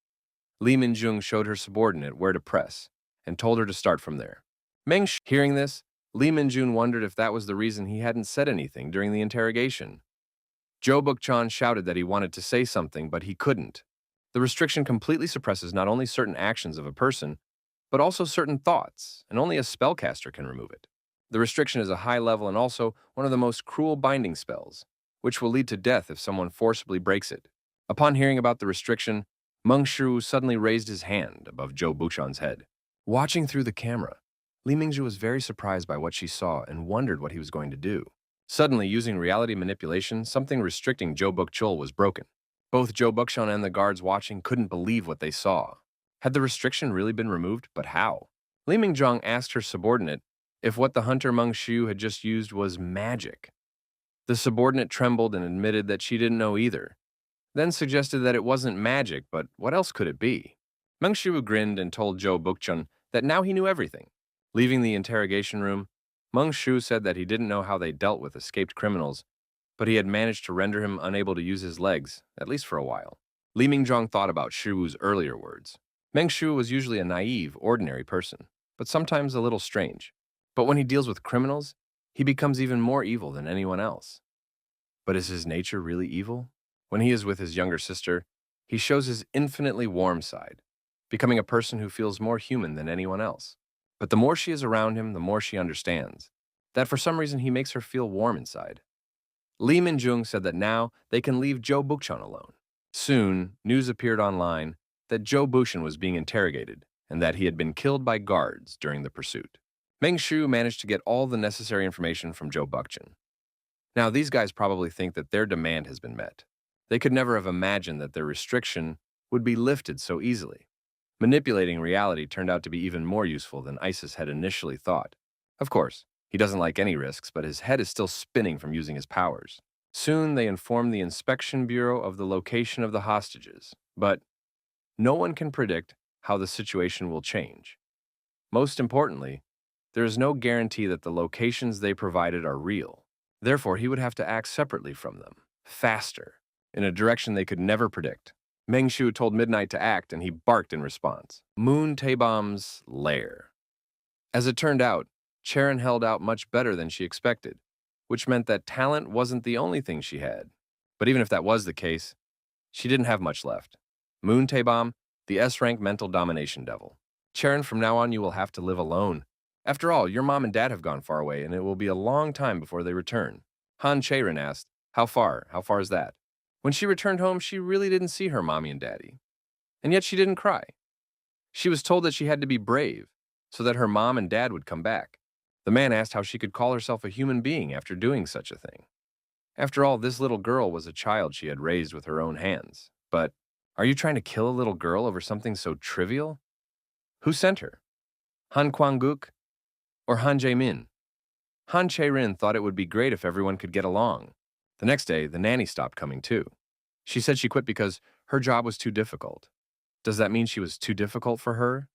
Lee Min-jung showed her subordinate where to press and told her to start from there. Hearing this, Lee Min-jung wondered if that was the reason he hadn't said anything during the interrogation. Jo Buk-chong shouted that he wanted to say something, but he couldn't. The restriction completely suppresses not only certain actions of a person, but also certain thoughts, and only a spellcaster can remove it. The restriction is a high level and also one of the most cruel binding spells, which will lead to death if someone forcibly breaks it. Upon hearing about the restriction, Meng Shu suddenly raised his hand above Jo Buk-chong's head. Watching through the camera, Li Mingzhu was very surprised by what she saw and wondered what he was going to do. Suddenly, using reality manipulation, something restricting Jo Buk-chul was broken. Both Jo Buk-chon and the guards watching couldn't believe what they saw. Had the restriction really been removed? But how? Li Mingjong asked her subordinate if what the hunter Meng Shu had just used was magic. The subordinate trembled and admitted that she didn't know either, then suggested that it wasn't magic, but what else could it be? Meng Shu grinned and told Jo Buk-chun that now he knew everything. Leaving the interrogation room, Meng Shu said that he didn't know how they dealt with escaped criminals, but he had managed to render him unable to use his legs, at least for a while. Li Mingjong thought about Shu's earlier words. Meng Shu was usually a naive, ordinary person, but sometimes a little strange. But when he deals with criminals, he becomes even more evil than anyone else. But is his nature really evil? When he is with his younger sister, he shows his infinitely warm side, becoming a person who feels more human than anyone else. But the more she is around him, the more she understands that for some reason he makes her feel warm inside. Lee Min-jung said that now they can leave Jo Buk-chon alone. Soon, news appeared online that Jo Buk-chon was being interrogated and that he had been killed by guards during the pursuit. Meng Shu managed to get all the necessary information from Jo Buk-chon. Now, these guys probably think that their demand has been met. They could never have imagined that their restriction would be lifted so easily. Manipulating reality turned out to be even more useful than Isis had initially thought. Of course, he doesn't like any risks, but his head is still spinning from using his powers. Soon, they informed the Inspection Bureau of the location of the hostages, but no one can predict how the situation will change. Most importantly, there is no guarantee that the locations they provided are real. Therefore, he would have to act separately from them, faster, in a direction they could never predict. Meng Shu told Midnight to act, and he barked in response. Moon Taebom's lair. As it turned out, Cherin held out much better than she expected, which meant that talent wasn't the only thing she had. But even if that was the case, she didn't have much left. Moon Taebom, the S-rank mental domination devil. Cherin, from now on you will have to live alone. After all, your mom and dad have gone far away, and it will be a long time before they return. Han Cherin asked, How far? How far is that? When she returned home, she really didn't see her mommy and daddy. And yet she didn't cry. She was told that she had to be brave so that her mom and dad would come back. The man asked how she could call herself a human being after doing such a thing. After all, this little girl was a child she had raised with her own hands. But are you trying to kill a little girl over something so trivial? Who sent her? Han Kwang-guk or Han Jae-min? Han Cherin thought it would be great if everyone could get along. The next day, the nanny stopped coming too. She said she quit because her job was too difficult. Does that mean she was too difficult for her?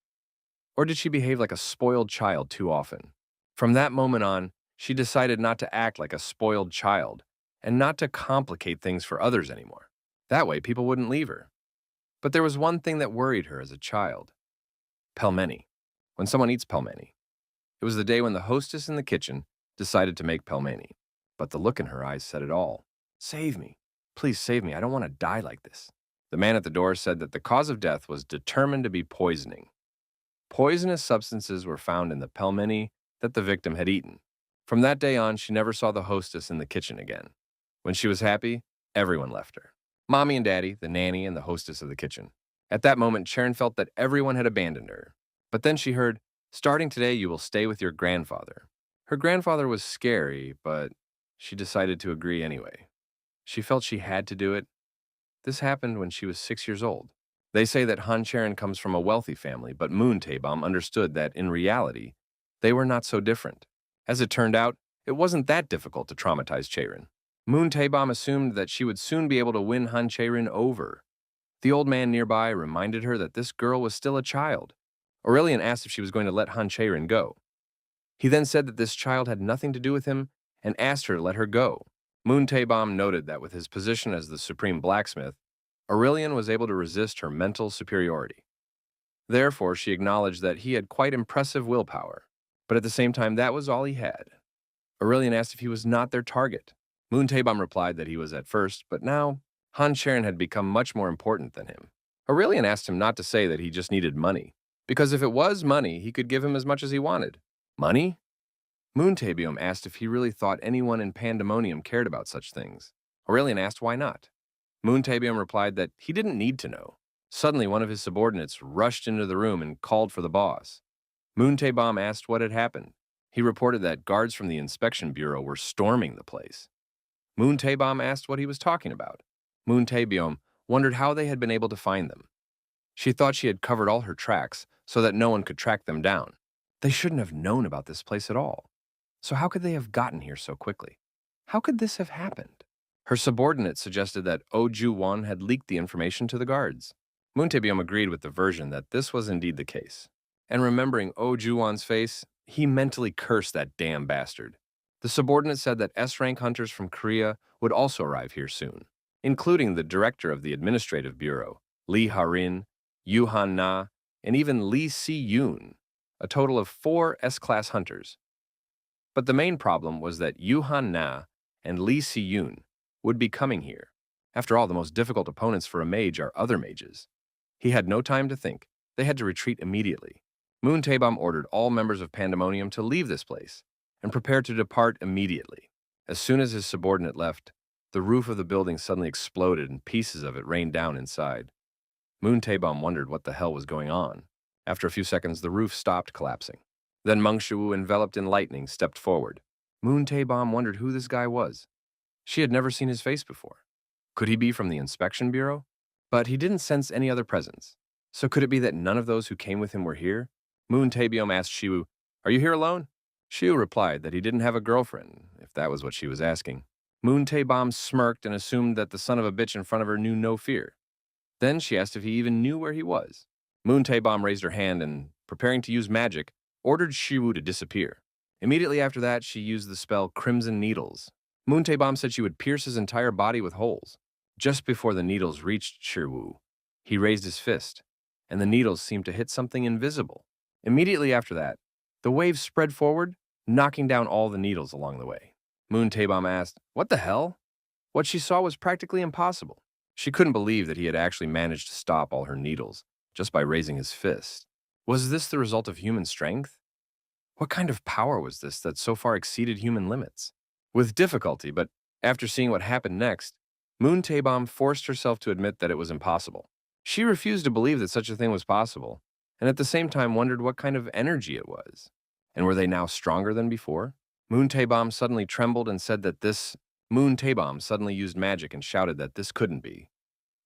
Or did she behave like a spoiled child too often? From that moment on, she decided not to act like a spoiled child and not to complicate things for others anymore. That way, people wouldn't leave her. But there was one thing that worried her as a child. Pelmeni. When someone eats pelmeni. It was the day when the hostess in the kitchen decided to make pelmeni. But the look in her eyes said it all. Save me. Please save me. I don't want to die like this. The man at the door said that the cause of death was determined to be poisoning. Poisonous substances were found in the pelmeni that the victim had eaten. From that day on, she never saw the hostess in the kitchen again. When she was happy, everyone left her. Mommy and Daddy, the nanny, and the hostess of the kitchen. At that moment, Cherin felt that everyone had abandoned her. But then she heard, starting today, you will stay with your grandfather. Her grandfather was scary, but she decided to agree anyway. She felt she had to do it. This happened when she was 6 years old. They say that Han Cherin comes from a wealthy family, but Moon Taebom understood that, in reality, they were not so different. As it turned out, it wasn't that difficult to traumatize Cherin. Moon Taebom assumed that she would soon be able to win Han Cherin over. The old man nearby reminded her that this girl was still a child. Aurelian asked if she was going to let Han Cherin go. He then said that this child had nothing to do with him and asked her to let her go. Moon Taebom noted that with his position as the supreme blacksmith, Aurelian was able to resist her mental superiority. Therefore, she acknowledged that he had quite impressive willpower, but at the same time, that was all he had. Aurelian asked if he was not their target. Moon Taebom replied that he was at first, but now, Han Cherin had become much more important than him. Aurelian asked him not to say that he just needed money, because if it was money, he could give him as much as he wanted. Money? Moon Taebom asked if he really thought anyone in Pandemonium cared about such things. Aurelian asked why not. Moon Taebom replied that he didn't need to know. Suddenly, one of his subordinates rushed into the room and called for the boss. Moon Taebom asked what had happened. He reported that guards from the inspection bureau were storming the place. Moon Taebom asked what he was talking about. Moon Taebom wondered how they had been able to find them. She thought she had covered all her tracks so that no one could track them down. They shouldn't have known about this place at all. So how could they have gotten here so quickly? How could this have happened? Her subordinate suggested that Oh Ju-won had leaked the information to the guards. Moon Taebom agreed with the version that this was indeed the case. And remembering Oh Ju-won's face, he mentally cursed that damn bastard. The subordinate said that S-rank hunters from Korea would also arrive here soon, including the director of the administrative bureau, Lee Ha-rin, Yoo Han-na, and even Lee Si-yoon, a total of 4 S-class hunters. But the main problem was that Yoo Han-na and Lee Si-yoon would be coming here. After all, the most difficult opponents for a mage are other mages. He had no time to think. They had to retreat immediately. Moon Taebom ordered all members of Pandemonium to leave this place and prepare to depart immediately. As soon as his subordinate left, the roof of the building suddenly exploded and pieces of it rained down inside. Moon Taebom wondered what the hell was going on. After a few seconds, the roof stopped collapsing. Then Meng Shuwu, enveloped in lightning, stepped forward. Moon Taebom wondered who this guy was. She had never seen his face before. Could he be from the inspection bureau? But he didn't sense any other presence. So could it be that none of those who came with him were here? Moon Taebom asked Shiwu, "Are you here alone?" Shiwu replied that he didn't have a girlfriend, if that was what she was asking. Moon Taebom smirked and assumed that the son of a bitch in front of her knew no fear. Then she asked if he even knew where he was. Moon Taebom raised her hand and, preparing to use magic, ordered Shiwu to disappear. Immediately after that, she used the spell Crimson Needles. Moon Taebom said she would pierce his entire body with holes. Just before the needles reached Shiwu, he raised his fist, and the needles seemed to hit something invisible. Immediately after that, the waves spread forward, knocking down all the needles along the way. Moon Taebom asked, "What the hell?" What she saw was practically impossible. She couldn't believe that he had actually managed to stop all her needles just by raising his fist. Was this the result of human strength? What kind of power was this that so far exceeded human limits? With difficulty, but after seeing what happened next, Moon Taebom forced herself to admit that it was impossible. She refused to believe that such a thing was possible, and at the same time wondered what kind of energy it was. And were they now stronger than before? Moon Taebom suddenly trembled and said that Moon Taebom suddenly used magic and shouted that this couldn't be.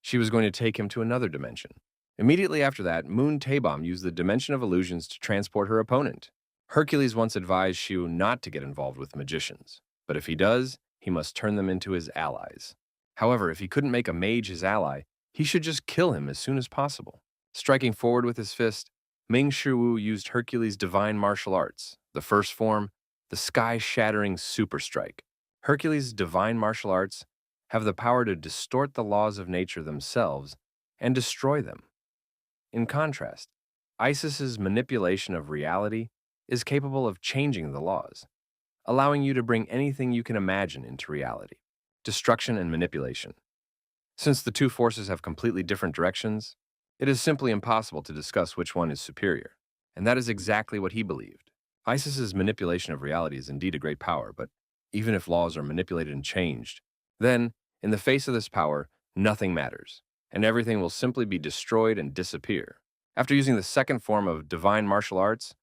She was going to take him to another dimension. Immediately after that, Moon Taebom used the Dimension of Illusions to transport her opponent. Hercules once advised Shiu not to get involved with magicians, but if he does, he must turn them into his allies. However, if he couldn't make a mage his ally, he should just kill him as soon as possible. Striking forward with his fist, Ming Shiwu used Hercules' divine martial arts, the first form, the sky-shattering super strike. Hercules' divine martial arts have the power to distort the laws of nature themselves and destroy them. In contrast, Isis's manipulation of reality is capable of changing the laws, allowing you to bring anything you can imagine into reality. Destruction and manipulation. Since the two forces have completely different directions, it is simply impossible to discuss which one is superior, and that is exactly what he believed. Isis's manipulation of reality is indeed a great power, but even if laws are manipulated and changed, then, in the face of this power, nothing matters, and everything will simply be destroyed and disappear. After using the second form of divine martial arts,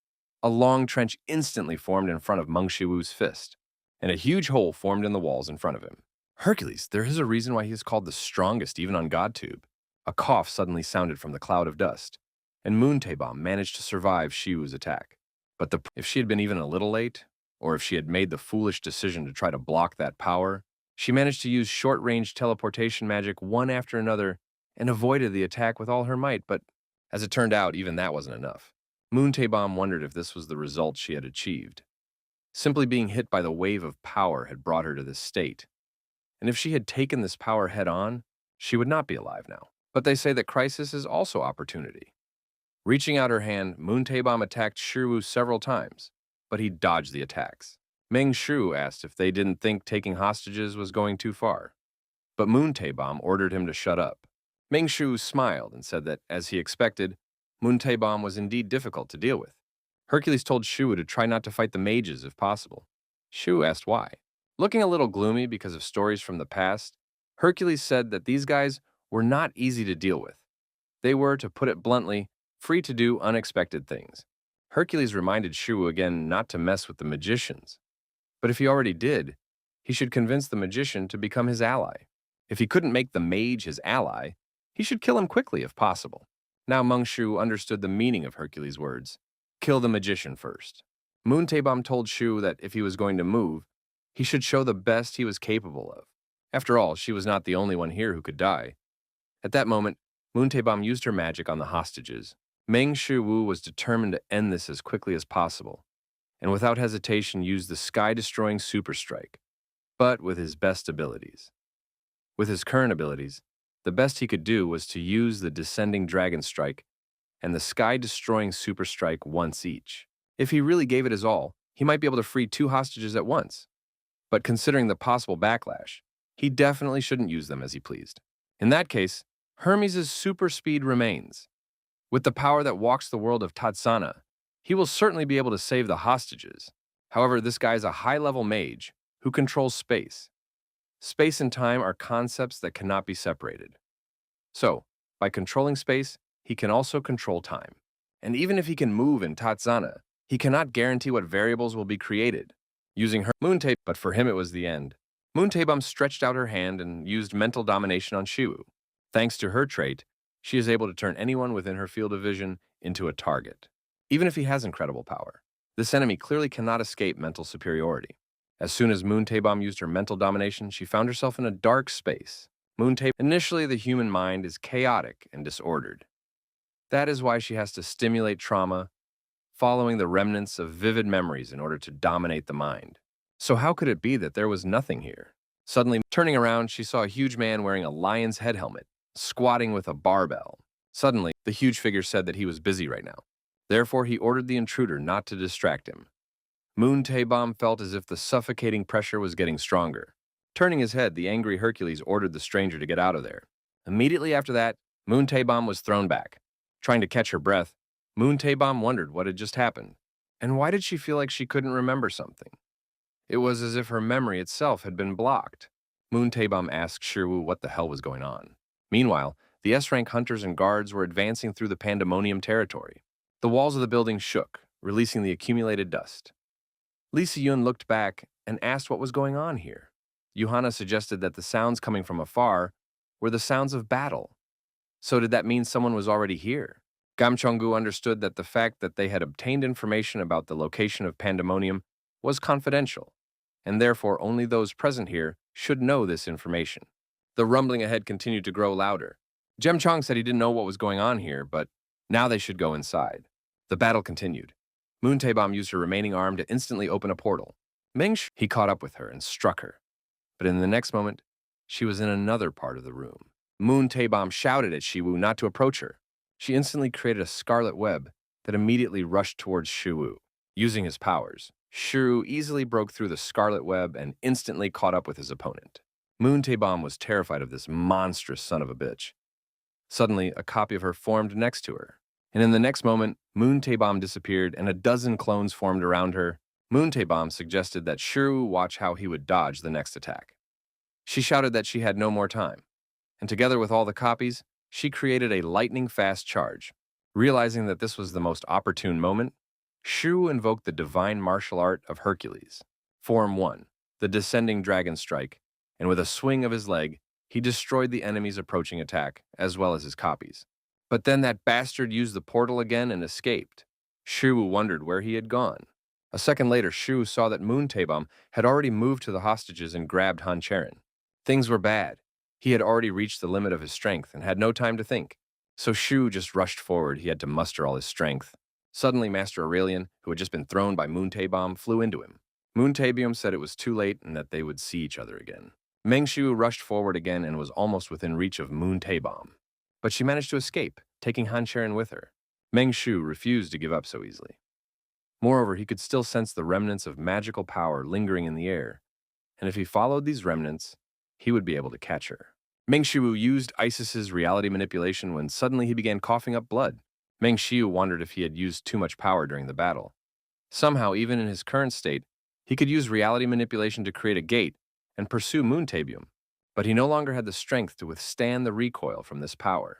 a long trench instantly formed in front of Meng Shiwu's fist, and a huge hole formed in the walls in front of him. Hercules, there is a reason why he is called the strongest even on GodTube. A cough suddenly sounded from the cloud of dust, and Moon Taebom managed to survive Shiwu's attack. But if she had been even a little late, or if she had made the foolish decision to try to block that power, She managed to use short-range teleportation magic one after another and avoided the attack with all her might, but as it turned out, even that wasn't enough. Moon Taebom wondered if this was the result she had achieved. Simply being hit by the wave of power had brought her to this state, and if she had taken this power head-on, she would not be alive now. But they say that crisis is also opportunity. Reaching out her hand, Moon Taebom attacked Shiru several times, but he dodged the attacks. Meng Shu asked if they didn't think taking hostages was going too far, but Moon Taebom ordered him to shut up. Meng Shu smiled and said that, as he expected, Moon Taebom was indeed difficult to deal with. Hercules told Shu to try not to fight the mages if possible. Shu asked why. Looking a little gloomy because of stories from the past, Hercules said that these guys were not easy to deal with. They were, to put it bluntly, free to do unexpected things. Hercules reminded Shu again not to mess with the magicians. But if he already did, he should convince the magician to become his ally. If he couldn't make the mage his ally, he should kill him quickly if possible. Now Meng Shu understood the meaning of Hercules' words. Kill the magician first. Moon Taebom told Shu that if he was going to move, he should show the best he was capable of. After all, she was not the only one here who could die. At that moment, Moon Taebom used her magic on the hostages. Meng Shu Wu was determined to end this as quickly as possible, and without hesitation used the sky-destroying super strike, but with his best abilities. With his current abilities, the best he could do was to use the descending dragon strike and the sky-destroying super strike once each. If he really gave it his all, he might be able to free 2 hostages at once. But considering the possible backlash, he definitely shouldn't use them as he pleased. In that case, Hermes' super speed remains. With the power that walks the world of Tatsana, he will certainly be able to save the hostages. However, this guy is a high-level mage who controls space. Space and time are concepts that cannot be separated. So, by controlling space, he can also control time. And even if he can move in Tatsana, he cannot guarantee what variables will be created. Using her Moon Taebom, but for him it was the end. Moon Taebom stretched out her hand and used mental domination on Shiwu. Thanks to her trait, she is able to turn anyone within her field of vision into a target, even if he has incredible power. This enemy clearly cannot escape mental superiority. As soon as Moon Taebom used her mental domination, she found herself in a dark space. Initially, the human mind is chaotic and disordered. That is why she has to stimulate trauma, following the remnants of vivid memories in order to dominate the mind. So how could it be that there was nothing here? Suddenly, turning around, she saw a huge man wearing a lion's head helmet, squatting with a barbell. Suddenly, the huge figure said that he was busy right now. Therefore, he ordered the intruder not to distract him. Moon Taebom felt as if the suffocating pressure was getting stronger. Turning his head, the angry Hercules ordered the stranger to get out of there. Immediately after that, Moon Taebom was thrown back. Trying to catch her breath, Moon Taebom wondered what had just happened. And why did she feel like she couldn't remember something? It was as if her memory itself had been blocked. Moon Taebom asked Shiru what the hell was going on. Meanwhile, the S-rank hunters and guards were advancing through the Pandemonium territory. The walls of the building shook, releasing the accumulated dust. Lee Si-yun looked back and asked what was going on here. Yuhana suggested that the sounds coming from afar were the sounds of battle. So did that mean someone was already here? Gam Chong-gu understood that the fact that they had obtained information about the location of Pandemonium was confidential, and therefore only those present here should know this information. The rumbling ahead continued to grow louder. Jem Chong said he didn't know what was going on here, but now they should go inside. The battle continued. Moon Taebom used her remaining arm to instantly open a portal. He caught up with her and struck her. But in the next moment, she was in another part of the room. Moon Taebom shouted at Shiwu not to approach her. She instantly created a scarlet web that immediately rushed towards Shiwu. Using his powers, Shiwu easily broke through the scarlet web and instantly caught up with his opponent. Moon Taebom was terrified of this monstrous son of a bitch. Suddenly, a copy of her formed next to her. And in the next moment, Moon Taebom disappeared and a dozen clones formed around her. Moon Taebom suggested that Shiru watch how he would dodge the next attack. She shouted that she had no more time, and together with all the copies, she created a lightning-fast charge. Realizing that this was the most opportune moment, Shiru invoked the divine martial art of Hercules. Form 1, the descending dragon strike, and with a swing of his leg, he destroyed the enemy's approaching attack, as well as his copies. But then that bastard used the portal again and escaped. Shiru wondered where he had gone. A second later, Shiru saw that Moon Taebom had already moved to the hostages and grabbed Han Cherin. Things were bad. He had already reached the limit of his strength and had no time to think. So Shu just rushed forward. He had to muster all his strength. Suddenly, Master Aurelian, who had just been thrown by Moon Taebom, flew into him. Moon Taebom said it was too late and that they would see each other again. Meng Shu rushed forward again and was almost within reach of Moon Taebom. But she managed to escape, taking Han Cherin with her. Meng Shu refused to give up so easily. Moreover, he could still sense the remnants of magical power lingering in the air, and if he followed these remnants, he would be able to catch her. Meng Shu used Isis's reality manipulation when suddenly he began coughing up blood. Meng Shu wondered if he had used too much power during the battle. Somehow, even in his current state, he could use reality manipulation to create a gate and pursue Moon Taebom, but he no longer had the strength to withstand the recoil from this power.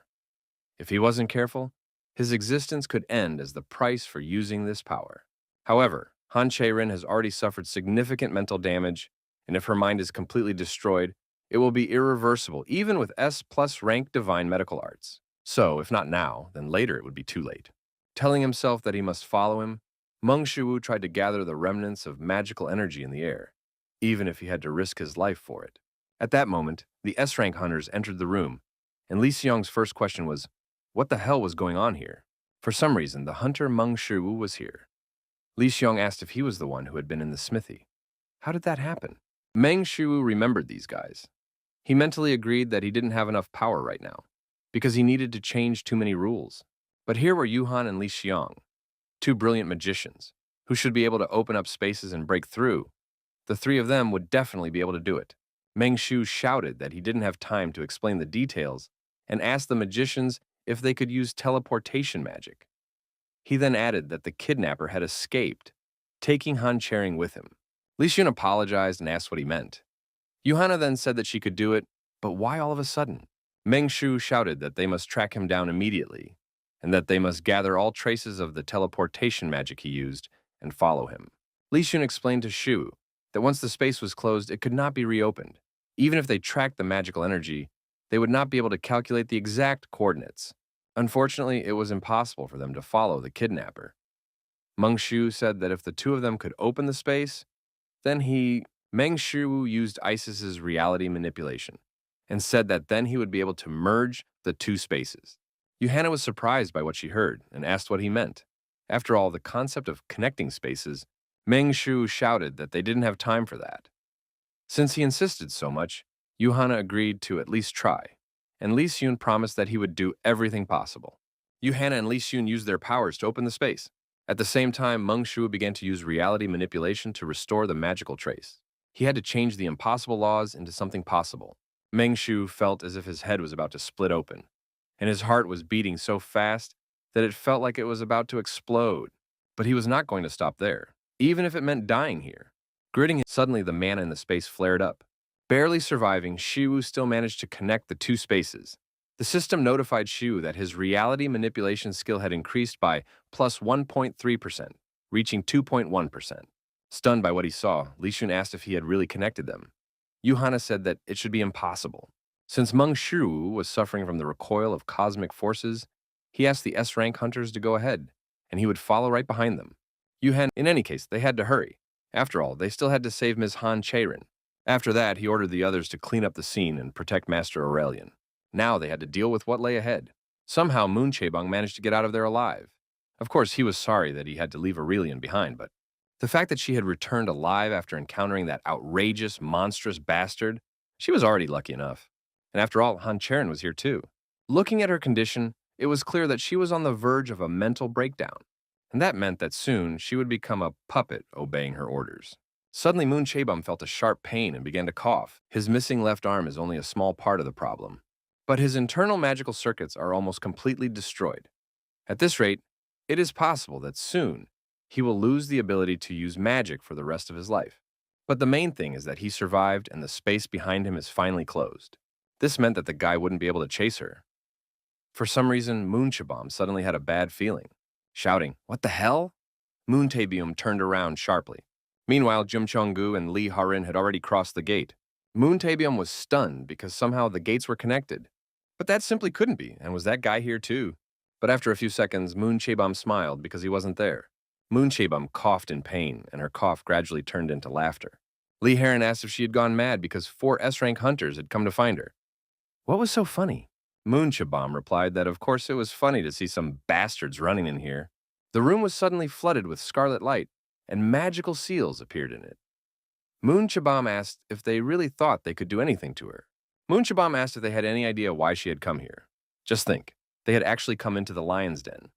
If he wasn't careful, his existence could end as the price for using this power. However, Han Cherin has already suffered significant mental damage, and if her mind is completely destroyed, it will be irreversible, even with S+ rank divine medical arts. So, if not now, then later it would be too late. Telling himself that he must follow him, Meng Shu tried to gather the remnants of magical energy in the air, even if he had to risk his life for it. At that moment, the S-rank hunters entered the room, and Li Xiong's first question was, what the hell was going on here? For some reason, the hunter Meng Shu was here. Li Xiong asked if he was the one who had been in the smithy. How did that happen? Meng Shu remembered these guys. He mentally agreed that he didn't have enough power right now, because he needed to change too many rules. But here were Yuhan and Li Xiong, two brilliant magicians, who should be able to open up spaces and break through. The three of them would definitely be able to do it. Meng Shu shouted that he didn't have time to explain the details and asked the magicians if they could use teleportation magic. He then added that the kidnapper had escaped, taking Han Cherin with him. Li Xiong apologized and asked what he meant. Johanna then said that she could do it, but why all of a sudden? Meng Shu shouted that they must track him down immediately, and that they must gather all traces of the teleportation magic he used and follow him. Li Xiong explained to Shu that once the space was closed, it could not be reopened. Even if they tracked the magical energy, they would not be able to calculate the exact coordinates. Unfortunately, it was impossible for them to follow the kidnapper. Meng Shu said that if the two of them could open the space, then Meng Shu used Isis's reality manipulation and said that then he would be able to merge the two spaces. Johanna was surprised by what she heard and asked what he meant. After all, the concept of connecting spaces, Meng Shu shouted that they didn't have time for that. Since he insisted so much, Johanna agreed to at least try, and Li Xiong promised that he would do everything possible. Johanna and Li Xiong used their powers to open the space. At the same time, Meng Shu began to use reality manipulation to restore the magical trace. He had to change the impossible laws into something possible. Meng Shu felt as if his head was about to split open, and his heart was beating so fast that it felt like it was about to explode. But he was not going to stop there, even if it meant dying here. Suddenly the mana in the space flared up. Barely surviving, Shu still managed to connect the two spaces. The system notified Shu that his reality manipulation skill had increased by plus 1.3%, reaching 2.1%. Stunned by what he saw, Li Xiong asked if he had really connected them. Johanna said that it should be impossible. Since Meng Shu was suffering from the recoil of cosmic forces, he asked the S-rank hunters to go ahead, and he would follow right behind them. In any case, they had to hurry. After all, they still had to save Ms. Han Cherin. After that, he ordered the others to clean up the scene and protect Master Aurelian. Now they had to deal with what lay ahead. Somehow Moon Chaebong managed to get out of there alive. Of course, he was sorry that he had to leave Aurelian behind, but the fact that she had returned alive after encountering that outrageous, monstrous bastard, she was already lucky enough. And after all, Han Cherin was here too. Looking at her condition, it was clear that she was on the verge of a mental breakdown, and that meant that soon she would become a puppet obeying her orders. Suddenly, Moon Chaebom felt a sharp pain and began to cough. His missing left arm is only a small part of the problem, but his internal magical circuits are almost completely destroyed. At this rate, it is possible that soon he will lose the ability to use magic for the rest of his life. But the main thing is that he survived and the space behind him is finally closed. This meant that the guy wouldn't be able to chase her. For some reason, Moon Chaebom suddenly had a bad feeling. Shouting, "What the hell?" Moon Taebom turned around sharply. Meanwhile, Jum Chong-gu and Li Harin had already crossed the gate. Moon Taebom was stunned because somehow the gates were connected. But that simply couldn't be, and was that guy here too? But after a few seconds, Moon Chaebom smiled because he wasn't there. Moon Chaebom coughed in pain, and her cough gradually turned into laughter. Lee Heron asked if she had gone mad because 4 S-rank hunters had come to find her. What was so funny? Moon Chabam replied that of course it was funny to see some bastards running in here. The room was suddenly flooded with scarlet light, and magical seals appeared in it. Moon Chabam asked if they really thought they could do anything to her. Moon Chabam asked if they had any idea why she had come here. Just think, they had actually come into the lion's den.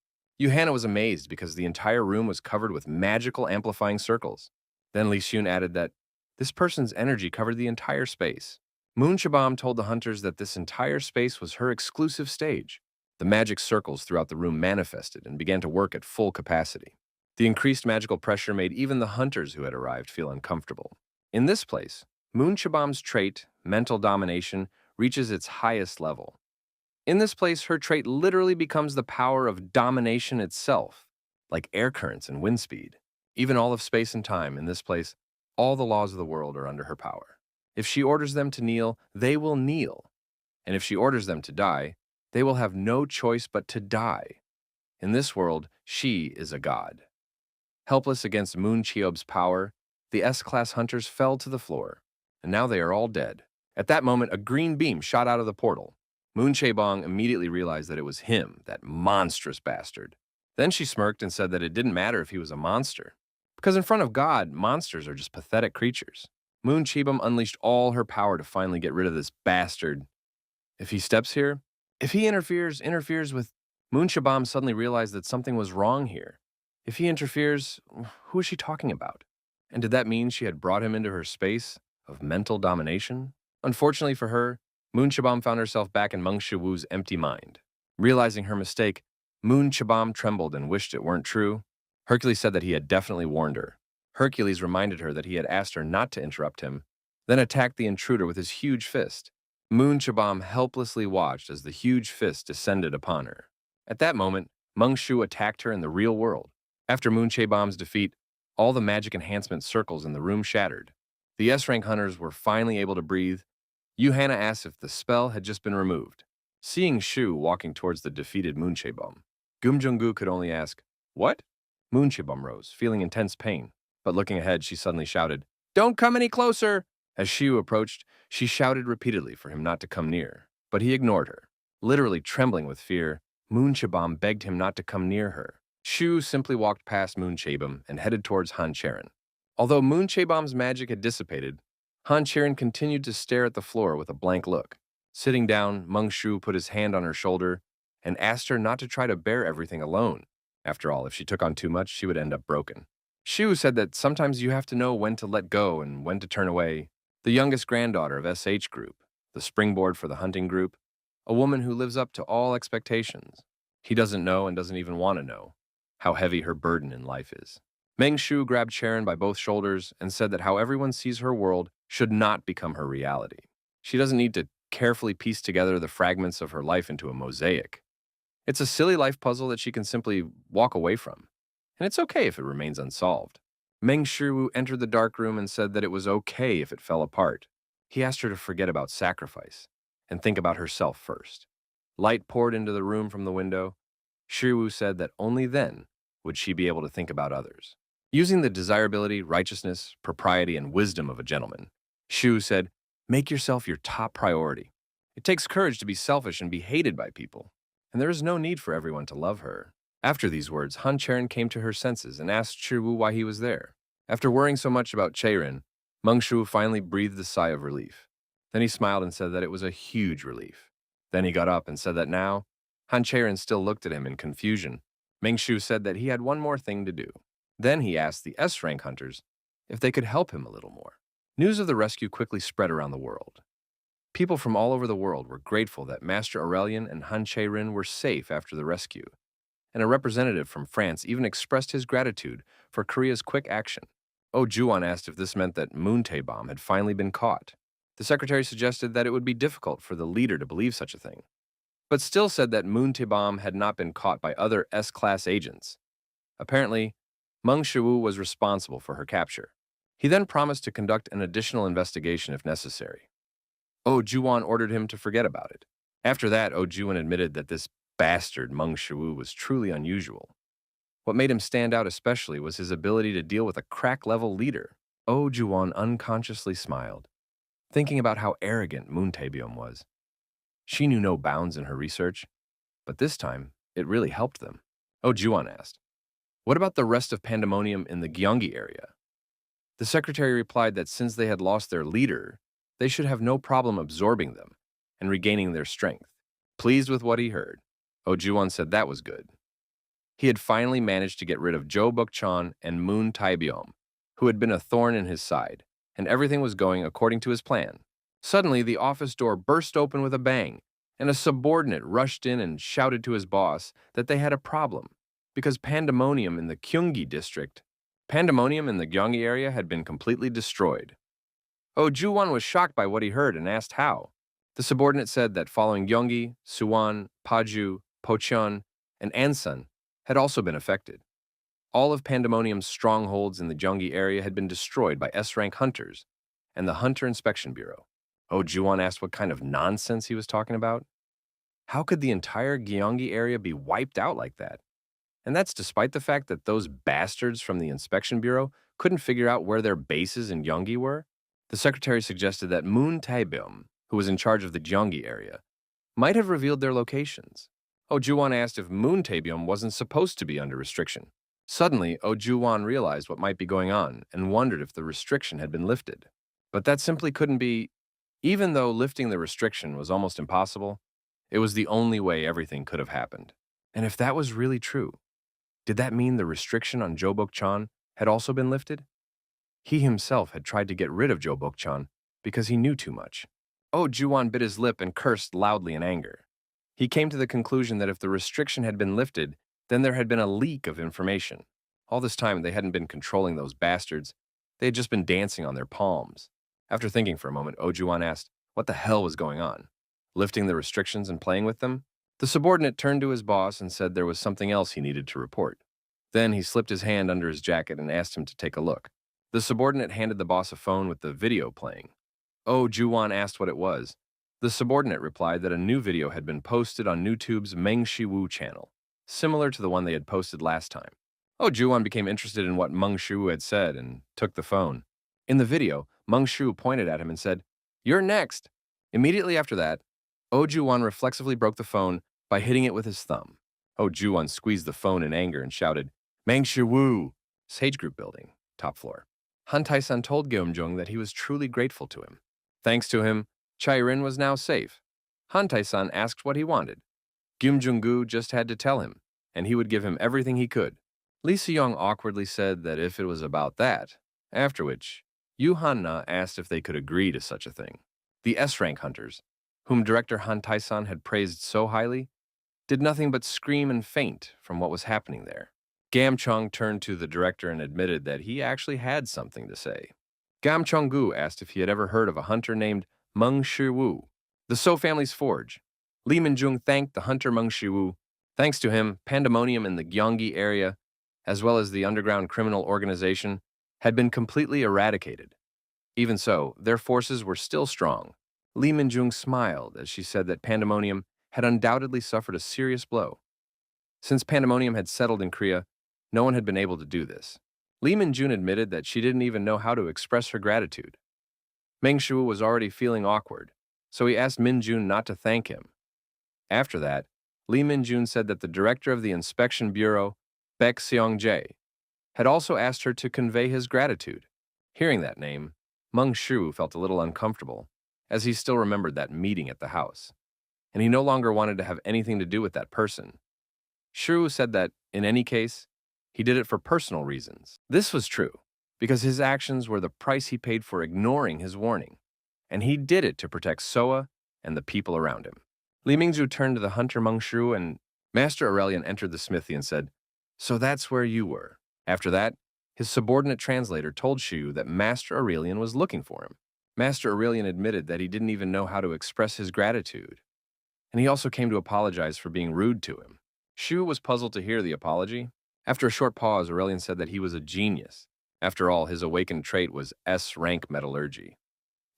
Yuhana was amazed because the entire room was covered with magical amplifying circles. Then Li Xun added that this person's energy covered the entire space. Moon Chabam told the hunters that this entire space was her exclusive stage. The magic circles throughout the room manifested and began to work at full capacity. The increased magical pressure made even the hunters who had arrived feel uncomfortable. In this place, Moon Chabam's trait, mental domination, reaches its highest level. In this place, her trait literally becomes the power of domination itself, like air currents and wind speed. Even all of space and time in this place, all the laws of the world are under her power. If she orders them to kneel, they will kneel. And if she orders them to die, they will have no choice but to die. In this world, she is a god. Helpless against Moon Cheob's power, the S-class hunters fell to the floor, and now they are all dead. At that moment, a green beam shot out of the portal. Moon Chabong immediately realized that it was him, that monstrous bastard. Then she smirked and said that it didn't matter if he was a monster, because in front of God, monsters are just pathetic creatures. Moon Chibam unleashed all her power to finally get rid of this bastard. If he steps here, if he interferes with... Moon Chabam suddenly realized that something was wrong here. If he interferes, who is she talking about? And did that mean she had brought him into her space of mental domination? Unfortunately for her, Moon Chabam found herself back in Meng Shiwu's empty mind. Realizing her mistake, Moon Chabam trembled and wished it weren't true. Hercules said that he had definitely warned her. Hercules reminded her that he had asked her not to interrupt him, then attacked the intruder with his huge fist. Moon Chabam helplessly watched as the huge fist descended upon her. At that moment, Meng Shu attacked her in the real world. After Moon Chabam's defeat, all the magic enhancement circles in the room shattered. The S-rank hunters were finally able to breathe. Yuhana asked if the spell had just been removed. Seeing Shu walking towards the defeated Moon Chabam, Gum Jung-gu could only ask, "What?" Moon Chabam rose, feeling intense pain, but looking ahead, she suddenly shouted, "Don't come any closer!" As Shu approached, she shouted repeatedly for him not to come near, but he ignored her. Literally trembling with fear, Moon Chabam begged him not to come near her. Shu simply walked past Moon Chabam and headed towards Han Cherin. Although Moon Chabam's magic had dissipated, Han Cherin continued to stare at the floor with a blank look. Sitting down, Meng Shu put his hand on her shoulder and asked her not to try to bear everything alone. After all, if she took on too much, she would end up broken. Shu said that sometimes you have to know when to let go and when to turn away. The youngest granddaughter of SH Group, the springboard for the hunting group, a woman who lives up to all expectations. He doesn't know and doesn't even want to know how heavy her burden in life is. Meng Shu grabbed Cherin by both shoulders and said that how everyone sees her world should not become her reality. She doesn't need to carefully piece together the fragments of her life into a mosaic. It's a silly life puzzle that she can simply walk away from, and it's okay if it remains unsolved. Meng Shu entered the dark room and said that it was okay if it fell apart. He asked her to forget about sacrifice and think about herself first. Light poured into the room from the window. Shiru said that only then would she be able to think about others. Using the desirability, righteousness, propriety, and wisdom of a gentleman, Shu said, "Make yourself your top priority. It takes courage to be selfish and be hated by people, and there is no need for everyone to love her." After these words, Han Cherin came to her senses and asked Shiru why he was there. After worrying so much about Cherin, Meng Shu finally breathed a sigh of relief. Then he smiled and said that it was a huge relief. Then he got up and said that now, Han Cherin still looked at him in confusion. Meng Shu said that he had one more thing to do. Then he asked the S-rank hunters if they could help him a little more. News of the rescue quickly spread around the world. People from all over the world were grateful that Master Aurelian and Han Cherin were safe after the rescue, and a representative from France even expressed his gratitude for Korea's quick action. Oh Juan asked if this meant that Moon Tae-bom had finally been caught. The secretary suggested that it would be difficult for the leader to believe such a thing, but still said that Moon Tae-bom had not been caught by other S-class agents. Apparently, Meng Shiwu was responsible for her capture. He then promised to conduct an additional investigation if necessary. Oh Juan ordered him to forget about it. After that, Oh Juan admitted that this bastard Meng Shiwu was truly unusual. What made him stand out especially was his ability to deal with a crack-level leader. Oh Juwon unconsciously smiled, thinking about how arrogant Moon Taebyum was. She knew no bounds in her research, but this time, it really helped them. Oh Juwon asked, "What about the rest of Pandemonium in the Gyeonggi area?" The secretary replied that since they had lost their leader, they should have no problem absorbing them and regaining their strength. Pleased with what he heard, Oh Juwon said that was good. He had finally managed to get rid of Jo Buk-chan and Moon Taebyum, who had been a thorn in his side, and everything was going according to his plan. Suddenly, the office door burst open with a bang, and a subordinate rushed in and shouted to his boss that they had a problem, because Pandemonium in the Gyeonggi area had been completely destroyed. Oh Juwon was shocked by what he heard and asked how. The subordinate said that following Gyeonggi, Suwon, Paju, Pocheon, and Ansan had also been affected. All of Pandemonium's strongholds in the Gyeonggi area had been destroyed by S-rank hunters and the Hunter Inspection Bureau. Oh Juwon asked what kind of nonsense he was talking about. How could the entire Gyeonggi area be wiped out like that? And that's despite the fact that those bastards from the Inspection Bureau couldn't figure out where their bases in Gyeonggi were. The secretary suggested that Moon Taebyum, who was in charge of the Gyeonggi area, might have revealed their locations. Oh Juwon asked if Moon Taebyum wasn't supposed to be under restriction. Suddenly, Oh Juwon realized what might be going on and wondered if the restriction had been lifted. But that simply couldn't be. Even though lifting the restriction was almost impossible, it was the only way everything could have happened. And if that was really true, did that mean the restriction on Jo Buk-chan had also been lifted? He himself had tried to get rid of Jo Buk-chan because he knew too much. Oh Juwon bit his lip and cursed loudly in anger. He came to the conclusion that if the restriction had been lifted, then there had been a leak of information. All this time, they hadn't been controlling those bastards. They had just been dancing on their palms. After thinking for a moment, Oh Juwon asked what the hell was going on. Lifting the restrictions and playing with them? The subordinate turned to his boss and said there was something else he needed to report. Then he slipped his hand under his jacket and asked him to take a look. The subordinate handed the boss a phone with the video playing. Oh Juwon asked what it was. The subordinate replied that a new video had been posted on YouTube's Meng Shiwu channel, similar to the one they had posted last time. Oh Juwon became interested in what Meng Shiwu had said and took the phone. In the video, Meng Shiwu pointed at him and said, "You're next." Immediately after that, Oh Juwon reflexively broke the phone by hitting it with his thumb. Oh Juwon squeezed the phone in anger and shouted, "Meng Shiwu!" Sage Group building, top floor. Han Tae-san told Gyeomjung that he was truly grateful to him. Thanks to him, Cherin was now safe. Han Tae-san asked what he wanted. Gyeomjung-gu just had to tell him, and he would give him everything he could. Lee Se-young awkwardly said that if it was about that, after which, Yu Han-na asked if they could agree to such a thing. The S-rank hunters, whom director Han Tae-san had praised so highly, did nothing but scream and faint from what was happening there. Gam Chung turned to the director and admitted that he actually had something to say. Gam Chung-gu asked if he had ever heard of a hunter named Meng Shiwu, the So family's forge. Lee Min-jung thanked the hunter Meng Shiwu. Thanks to him, Pandemonium in the Gyeonggi area, as well as the underground criminal organization, had been completely eradicated. Even so, their forces were still strong. Lee Min-jung smiled as she said that Pandemonium had undoubtedly suffered a serious blow. Since Pandemonium had settled in Korea, no one had been able to do this. Lee Min-jun admitted that she didn't even know how to express her gratitude. Meng Shiwu was already feeling awkward, so he asked Min-jun not to thank him. After that, Lee Min-jun said that the director of the Inspection Bureau, Baek Seong-jae, had also asked her to convey his gratitude. Hearing that name, Meng Shiwu felt a little uncomfortable, as he still remembered that meeting at the house, and he no longer wanted to have anything to do with that person. Shiwu said that, in any case, he did it for personal reasons. This was true, because his actions were the price he paid for ignoring his warning, and he did it to protect Soa and the people around him. Lee Mingju turned to the hunter Meng Shiwu, and Master Aurelian entered the smithy and said, "So that's where you were." After that, his subordinate translator told Shiwu that Master Aurelian was looking for him. Master Aurelian admitted that he didn't even know how to express his gratitude, and he also came to apologize for being rude to him. Shiwu was puzzled to hear the apology. After a short pause, Aurelian said that he was a genius. After all, his awakened trait was S-rank metallurgy,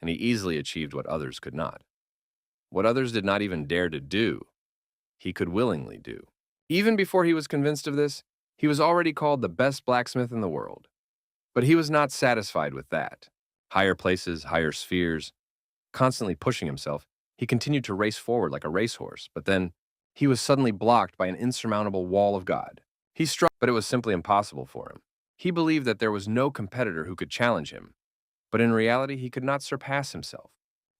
and he easily achieved what others could not. What others did not even dare to do, he could willingly do. Even before he was convinced of this, he was already called the best blacksmith in the world. But he was not satisfied with that. Higher places, higher spheres, constantly pushing himself, he continued to race forward like a racehorse, but then he was suddenly blocked by an insurmountable wall of God. He struck, but it was simply impossible for him. He believed that there was no competitor who could challenge him, but in reality he could not surpass himself.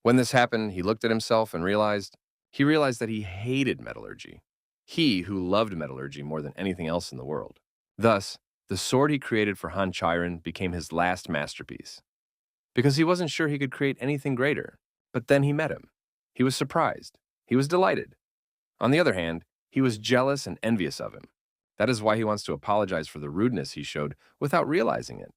When this happened, he looked at himself and realized that he hated metallurgy. He who loved metallurgy more than anything else in the world. Thus, the sword he created for Han Cherin became his last masterpiece. Because he wasn't sure he could create anything greater. But then he met him. He was surprised. He was delighted. On the other hand, he was jealous and envious of him. That is why he wants to apologize for the rudeness he showed without realizing it.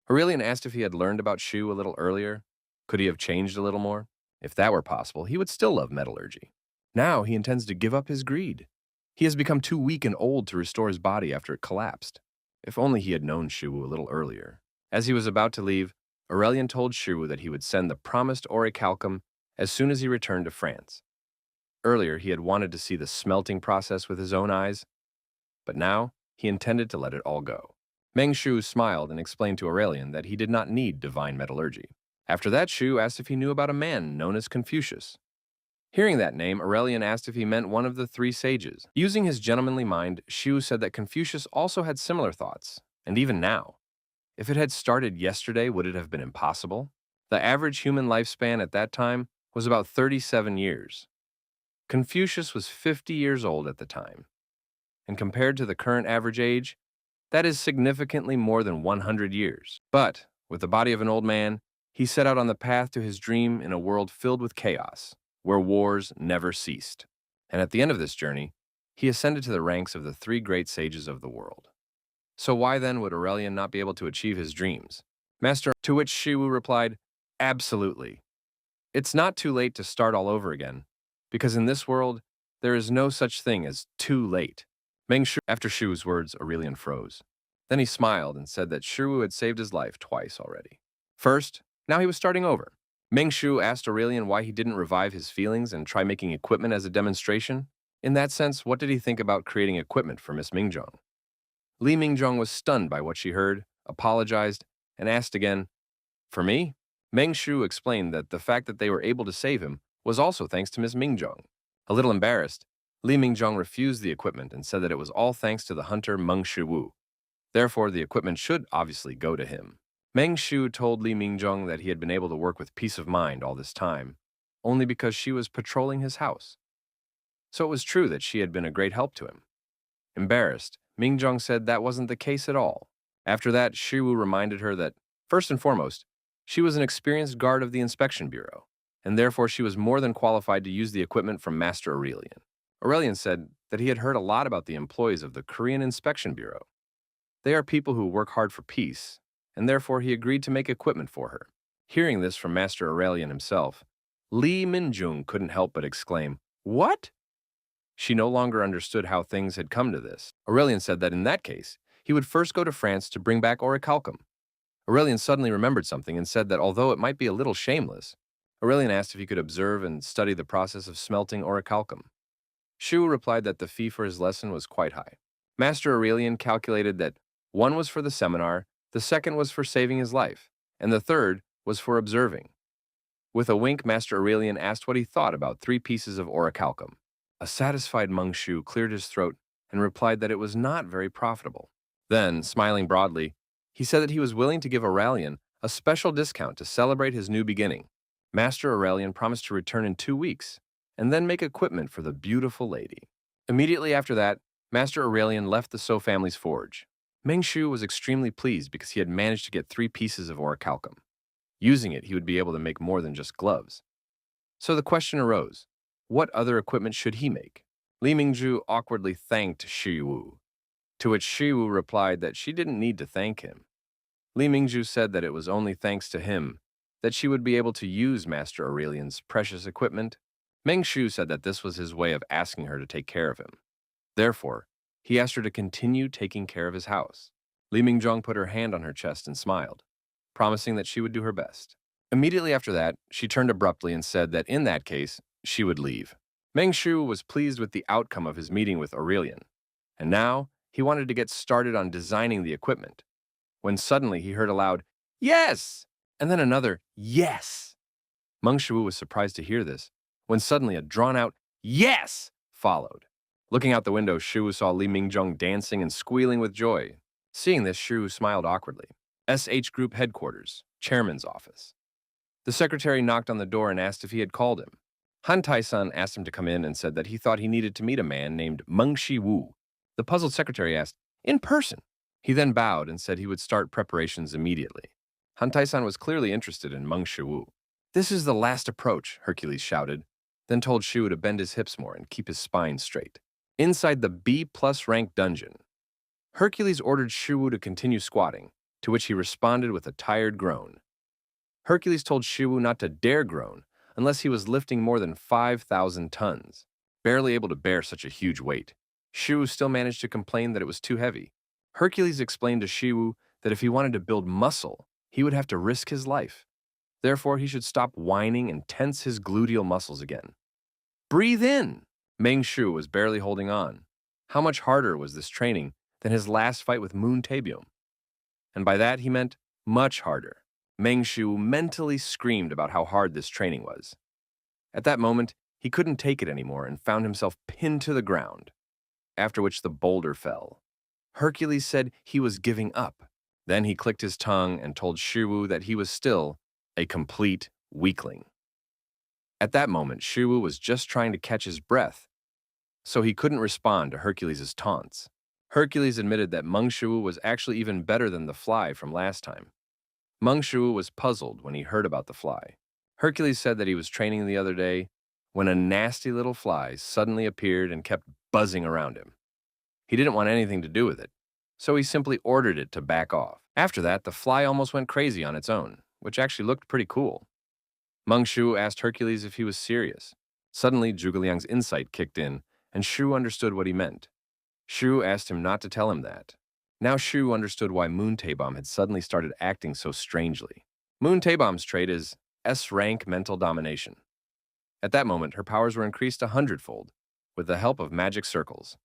Aurelian asked if he had learned about Shu a little earlier. Could he have changed a little more? If that were possible, he would still love metallurgy. Now he intends to give up his greed. He has become too weak and old to restore his body after it collapsed. If only he had known Shu a little earlier. As he was about to leave, Aurelian told Shu that he would send the promised Orichalcum as soon as he returned to France. Earlier, he had wanted to see the smelting process with his own eyes, but now he intended to let it all go. Meng Shu smiled and explained to Aurelian that he did not need divine metallurgy. After that, Shu asked if he knew about a man known as Confucius. Hearing that name, Aurelian asked if he meant one of the three sages. Using his gentlemanly mind, Shu said that Confucius also had similar thoughts, and even now. If it had started yesterday, would it have been impossible? The average human lifespan at that time was about 37 years. Confucius was 50 years old at the time. And compared to the current average age, that is significantly more than 100 years. But, with the body of an old man, he set out on the path to his dream in a world filled with chaos, where wars never ceased. And at the end of this journey, he ascended to the ranks of the three great sages of the world. So why then would Aurelian not be able to achieve his dreams? Master, to which Shiwu replied, absolutely. It's not too late to start all over again, because in this world, there is no such thing as too late. Meng Shu, after Shiwu's words, Aurelian froze. Then he smiled and said that Shiwu had saved his life twice already. First, now he was starting over. Meng Shu asked Aurelian why he didn't revive his feelings and try making equipment as a demonstration. In that sense, what did he think about creating equipment for Miss Mingjong? Li Mingjong was stunned by what she heard, apologized, and asked again, for me? Meng Shu explained that the fact that they were able to save him was also thanks to Miss Mingjong. A little embarrassed, Li Mingjong refused the equipment and said that it was all thanks to the hunter Meng Shiwu. Therefore, the equipment should obviously go to him. Meng Shu told Li Mingjong that he had been able to work with peace of mind all this time, only because she was patrolling his house. So it was true that she had been a great help to him. Embarrassed, Mingjong said that wasn't the case at all. After that, Shiwu reminded her that, first and foremost, she was an experienced guard of the Inspection Bureau, and therefore she was more than qualified to use the equipment from Master Aurelian. Aurelian said that he had heard a lot about the employees of the Korean Inspection Bureau. They are people who work hard for peace, and therefore he agreed to make equipment for her. Hearing this from Master Aurelian himself, Li Minjung couldn't help but exclaim, "What?" She no longer understood how things had come to this. Aurelian said that in that case, he would first go to France to bring back Orichalcum. Aurelian suddenly remembered something and said that although it might be a little shameless, Aurelian asked if he could observe and study the process of smelting Orichalcum. Shu replied that the fee for his lesson was quite high. Master Aurelian calculated that one was for the seminar, the second was for saving his life, and the third was for observing. With a wink, Master Aurelian asked what he thought about 3 pieces of Orichalcum. A satisfied Meng Shu cleared his throat and replied that it was not very profitable. Then, smiling broadly, he said that he was willing to give Aurelian a special discount to celebrate his new beginning. Master Aurelian promised to return in 2 weeks, and then make equipment for the beautiful lady. Immediately after that, Master Aurelian left the So family's forge. Meng Shu was extremely pleased because he had managed to get 3 pieces of Orichalcum. Using it, he would be able to make more than just gloves. So the question arose, what other equipment should he make? Li Mingju awkwardly thanked Shi Wu, to which Shi Wu replied that she didn't need to thank him. Li Mingju said that it was only thanks to him that she would be able to use Master Aurelian's precious equipment. Meng Shu said that this was his way of asking her to take care of him. Therefore, he asked her to continue taking care of his house. Li Mingjong put her hand on her chest and smiled, promising that she would do her best. Immediately after that, she turned abruptly and said that in that case, she would leave. Meng Shu was pleased with the outcome of his meeting with Aurelian, and now he wanted to get started on designing the equipment. when suddenly he heard a loud, "Yes!" and then another, "Yes!" Meng Shuwu was surprised to hear this, when suddenly a drawn-out, "Yes!" followed. Looking out the window, Shuwu saw Li Mingjung dancing and squealing with joy. Seeing this, Shuwu smiled awkwardly. SH Group Headquarters, Chairman's Office. The secretary knocked on the door and asked if he had called him. Han Tai-sun asked him to come in and said that he thought he needed to meet a man named Meng Shi-wu. The puzzled secretary asked, "In person?" He then bowed and said he would start preparations immediately. Han Tai-sun was clearly interested in Meng Shi-wu. "This is the last approach," Hercules shouted, then told Shu to bend his hips more and keep his spine straight. Inside the B+ rank dungeon, Hercules ordered Shu to continue squatting, to which he responded with a tired groan. Hercules told Shu not to dare groan unless he was lifting more than 5,000 tons. Barely able to bear such a huge weight, Shu still managed to complain that it was too heavy. Hercules explained to Shu that if he wanted to build muscle, he would have to risk his life. Therefore, he should stop whining and tense his gluteal muscles again. "Breathe in!" Meng Shu was barely holding on. How much harder was this training than his last fight with Moon Taebyum? And by that he meant much harder. Meng Shu mentally screamed about how hard this training was. At that moment, he couldn't take it anymore and found himself pinned to the ground, after which the boulder fell. Hercules said he was giving up. Then he clicked his tongue and told Shiwu that he was still a complete weakling. At that moment, Shiwu was just trying to catch his breath, so he couldn't respond to Hercules' taunts. Hercules admitted that Meng Shu was actually even better than the fly from last time. Meng Shu was puzzled when he heard about the fly. Hercules said that he was training the other day when a nasty little fly suddenly appeared and kept buzzing around him. He didn't want anything to do with it, so he simply ordered it to back off. After that, the fly almost went crazy on its own, which actually looked pretty cool. Meng Shu asked Hercules if he was serious. Suddenly, Zhuge Liang's insight kicked in, and Shu understood what he meant. Shu asked him not to tell him that. Now Shu understood why Moon Taebyum had suddenly started acting so strangely. Moon Taebyum's trait is S-rank mental domination. At that moment, her powers were increased 100-fold, with the help of magic circles.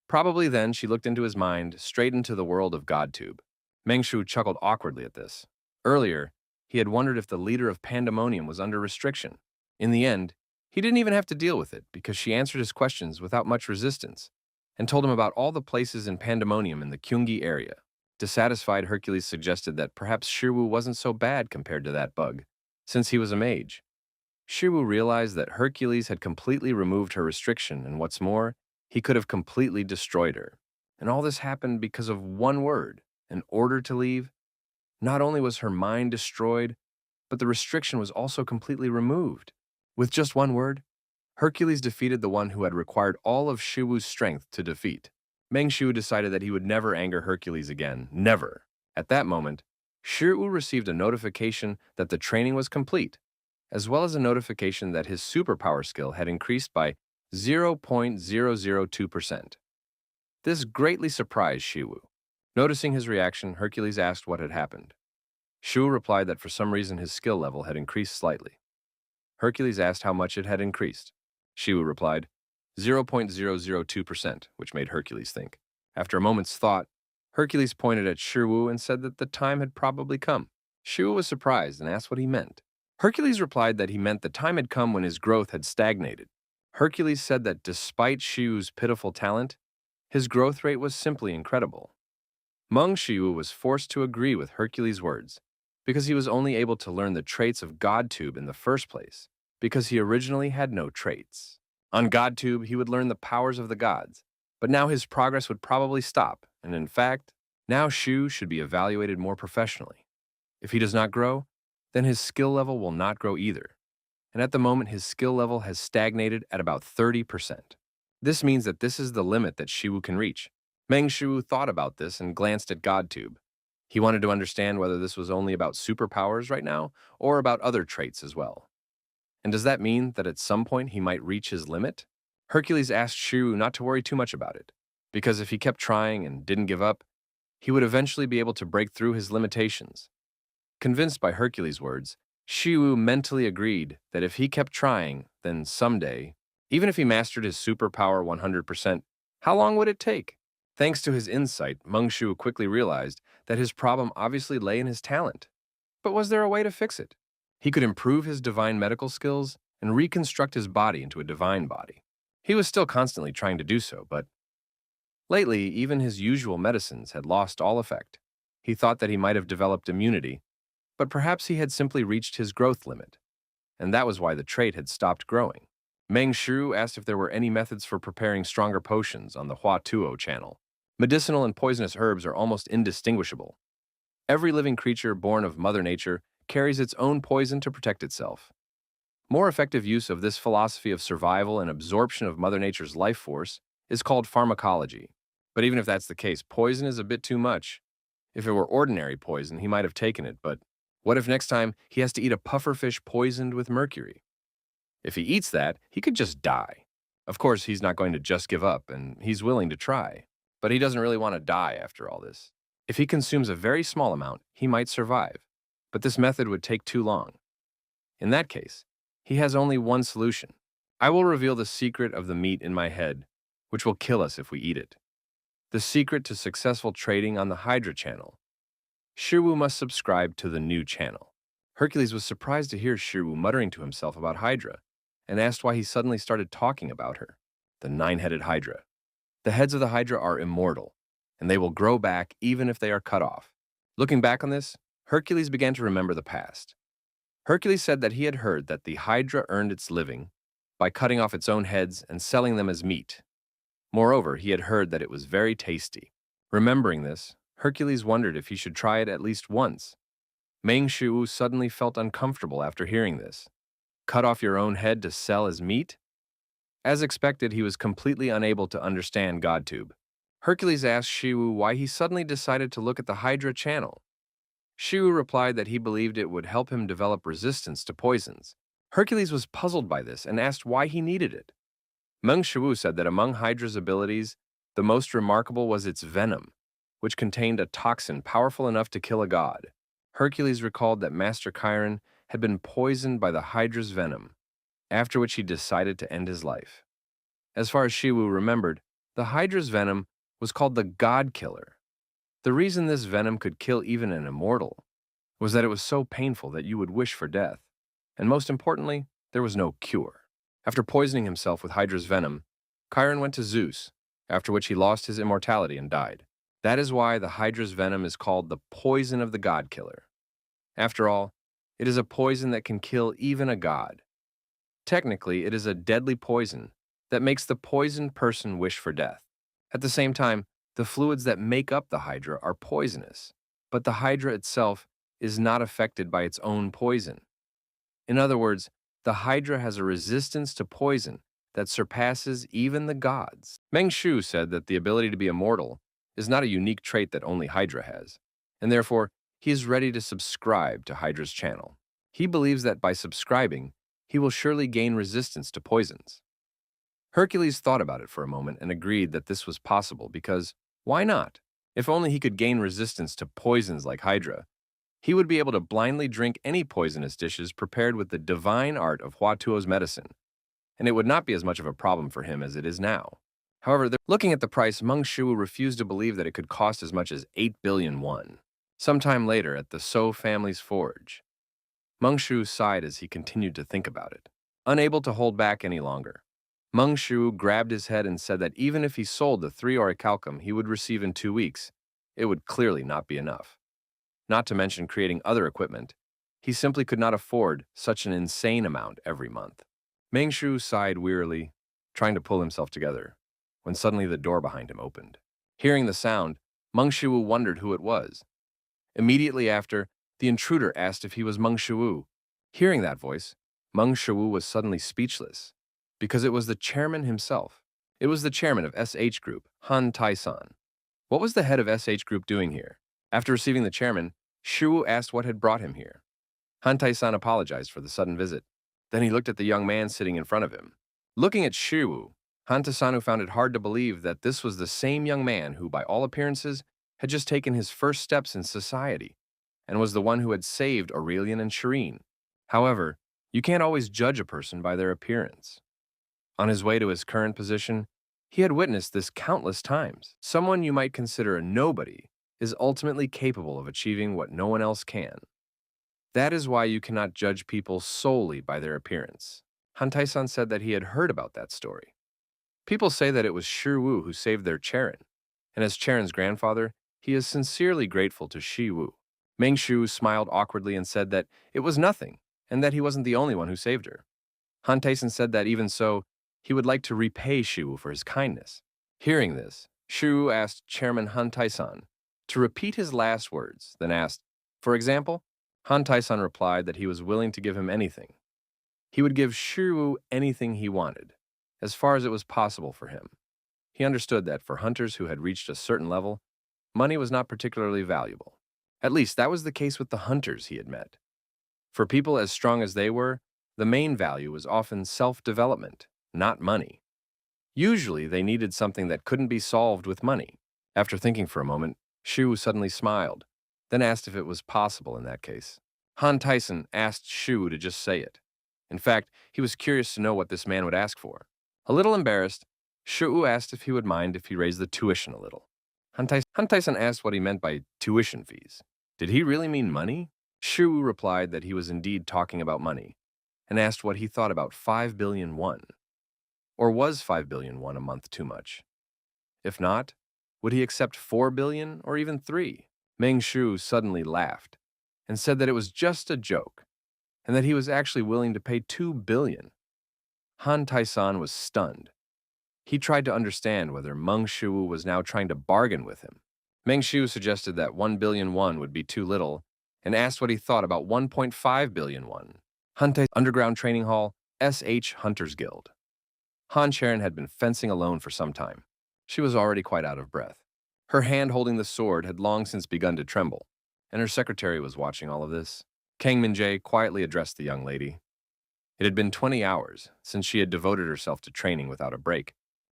Probably then, she looked into his mind, straight into the world of GodTube. Meng Shu chuckled awkwardly at this. Earlier, he had wondered if the leader of Pandemonium was under restriction. In the end, he didn't even have to deal with it because she answered his questions without much resistance and told him about all the places in Pandemonium in the Kyungi area. Dissatisfied, Hercules suggested that perhaps Shiwu wasn't so bad compared to that bug, since he was a mage. Shiwu realized that Hercules had completely removed her restriction, and what's more, he could have completely destroyed her. And all this happened because of one word, an order to leave. Not only was her mind destroyed, but the restriction was also completely removed. With just one word, Hercules defeated the one who had required all of Shiwu's strength to defeat. Meng Shu decided that he would never anger Hercules again, never. At that moment, Shiwu received a notification that the training was complete, as well as a notification that his superpower skill had increased by 0.002%. This greatly surprised Shiwu. Noticing his reaction, Hercules asked what had happened. Shiwu replied that for some reason his skill level had increased slightly. Hercules asked how much it had increased. Shiwu replied, 0.002%, which made Hercules think. After a moment's thought, Hercules pointed at Shiwu and said that the time had probably come. Shiwu was surprised and asked what he meant. Hercules replied that he meant the time had come when his growth had stagnated. Hercules said that despite Shiwu's pitiful talent, his growth rate was simply incredible. Meng Shiwu was forced to agree with Hercules' words, because he was only able to learn the traits of GodTube in the first place, because he originally had no traits. On GodTube, he would learn the powers of the gods, but now his progress would probably stop, and in fact, now Shu should be evaluated more professionally. If he does not grow, then his skill level will not grow either, and at the moment his skill level has stagnated at about 30%. This means that this is the limit that Shiwu can reach. Meng Shu thought about this and glanced at GodTube. He wanted to understand whether this was only about superpowers right now, or about other traits as well. And does that mean that at some point he might reach his limit? Hercules asked Shiwu not to worry too much about it, because if he kept trying and didn't give up, he would eventually be able to break through his limitations. Convinced by Hercules' words, Shiwu mentally agreed that if he kept trying, then someday, even if he mastered his superpower 100%, how long would it take? Thanks to his insight, Meng Shu quickly realized that his problem obviously lay in his talent. But was there a way to fix it? He could improve his divine medical skills and reconstruct his body into a divine body. He was still constantly trying to do so, but lately, even his usual medicines had lost all effect. He thought that he might have developed immunity, but perhaps he had simply reached his growth limit, and that was why the trait had stopped growing. Meng Shu asked if there were any methods for preparing stronger potions on the Hua Tuo channel. Medicinal and poisonous herbs are almost indistinguishable. Every living creature born of Mother Nature carries its own poison to protect itself. More effective use of this philosophy of survival and absorption of Mother Nature's life force is called pharmacology. But even if that's the case, poison is a bit too much. If it were ordinary poison, he might have taken it, but what if next time he has to eat a pufferfish poisoned with mercury? If he eats that, he could just die. Of course, he's not going to just give up, and he's willing to try. But he doesn't really want to die after all this. If he consumes a very small amount, he might survive. But this method would take too long. In that case, he has only one solution. I will reveal the secret of the meat in my head, which will kill us if we eat it. The secret to successful trading on the Hydra channel. Shiwu must subscribe to the new channel. Hercules was surprised to hear Shiwu muttering to himself about Hydra, and asked why he suddenly started talking about her. The nine-headed Hydra. The heads of the Hydra are immortal, and they will grow back even if they are cut off. Looking back on this, Hercules began to remember the past. Hercules said that he had heard that the Hydra earned its living by cutting off its own heads and selling them as meat. Moreover, he had heard that it was very tasty. Remembering this, Hercules wondered if he should try it at least once. Meng Shu suddenly felt uncomfortable after hearing this. Cut off your own head to sell as meat? As expected, he was completely unable to understand GodTube. Hercules asked Shiwu why he suddenly decided to look at the Hydra channel. Shiwu replied that he believed it would help him develop resistance to poisons. Hercules was puzzled by this and asked why he needed it. Meng Shu said that among Hydra's abilities, the most remarkable was its venom, which contained a toxin powerful enough to kill a god. Hercules recalled that Master Chiron had been poisoned by the Hydra's venom, after which he decided to end his life. As far as Shiwu remembered, the Hydra's venom was called the God Killer. The reason this venom could kill even an immortal was that it was so painful that you would wish for death, and most importantly, there was no cure. After poisoning himself with Hydra's venom, Chiron went to Zeus, after which he lost his immortality and died. That is why the Hydra's venom is called the poison of the God Killer. After all, it is a poison that can kill even a god. Technically, it is a deadly poison that makes the poisoned person wish for death. At the same time, the fluids that make up the Hydra are poisonous, but the Hydra itself is not affected by its own poison. In other words, the Hydra has a resistance to poison that surpasses even the gods. Meng Shu said that the ability to be immortal is not a unique trait that only Hydra has, and therefore he is ready to subscribe to Hydra's channel. He believes that by subscribing, he will surely gain resistance to poisons. Hercules thought about it for a moment and agreed that this was possible because, why not? If only he could gain resistance to poisons like Hydra, he would be able to blindly drink any poisonous dishes prepared with the divine art of Hua Tuo's medicine, and it would not be as much of a problem for him as it is now. However, looking at the price, Meng Shu refused to believe that it could cost as much as 8 billion won. Sometime later, at the So family's forge, Meng Shu sighed as he continued to think about it. Unable to hold back any longer, Meng Shu grabbed his head and said that even if he sold the 3 Orichalcum he would receive in 2 weeks, it would clearly not be enough. Not to mention creating other equipment, he simply could not afford such an insane amount every month. Meng Shu sighed wearily, trying to pull himself together, when suddenly the door behind him opened. Hearing the sound, Meng Shu wondered who it was. Immediately after, the intruder asked if he was Meng Shu. Hearing that voice, Meng Shu was suddenly speechless, because it was the chairman himself. It was the chairman of SH Group, Han Cherin. What was the head of SH Group doing here? After receiving the chairman, Shu asked what had brought him here. Han Cherin apologized for the sudden visit. Then he looked at the young man sitting in front of him. Looking at Shu, Han Cherin found it hard to believe that this was the same young man who, by all appearances, had just taken his first steps in society, and was the one who had saved Aurelian and Cherin. However, you can't always judge a person by their appearance. On his way to his current position, he had witnessed this countless times. Someone you might consider a nobody is ultimately capable of achieving what no one else can. That is why you cannot judge people solely by their appearance. Han Taishan said that he had heard about that story. People say that it was Shi Wu who saved their Cherin, and as Cherin's grandfather, he is sincerely grateful to Shi Wu. Meng Shu smiled awkwardly and said that it was nothing, and that he wasn't the only one who saved her. Han Taishan said that even so, he would like to repay Shi Wu for his kindness. Hearing this, Shi Wu asked Chairman Han Taishan to repeat his last words, then asked, "For example?" Han Taishan replied that he was willing to give him anything. He would give Shi Wu anything he wanted, as far as it was possible for him. He understood that for hunters who had reached a certain level, money was not particularly valuable. At least that was the case with the hunters he had met. For people as strong as they were, the main value was often self-development, not money. Usually, they needed something that couldn't be solved with money. After thinking for a moment, Shu suddenly smiled, then asked if it was possible in that case. Han Taishan asked Shu to just say it. In fact, he was curious to know what this man would ask for. A little embarrassed, Shu asked if he would mind if he raised the tuition a little. Han Taishan asked what he meant by tuition fees. Did he really mean money? Shu replied that he was indeed talking about money, and asked what he thought about 5 billion won. Or was 5 billion won a month too much? If not, would he accept 4 billion or even 3? Meng Shu suddenly laughed and said that it was just a joke and that he was actually willing to pay 2 billion. Han Taishan was stunned. He tried to understand whether Meng Shu was now trying to bargain with him. Meng Shu suggested that 1 billion won would be too little and asked what he thought about 1.5 billion won. Hunte Underground Training Hall, SH Hunters Guild. Han Cherin had been fencing alone for some time. She was already quite out of breath. Her hand holding the sword had long since begun to tremble, and her secretary was watching all of this. Kang Min-jae quietly addressed the young lady. It had been 20 hours since she had devoted herself to training without a break.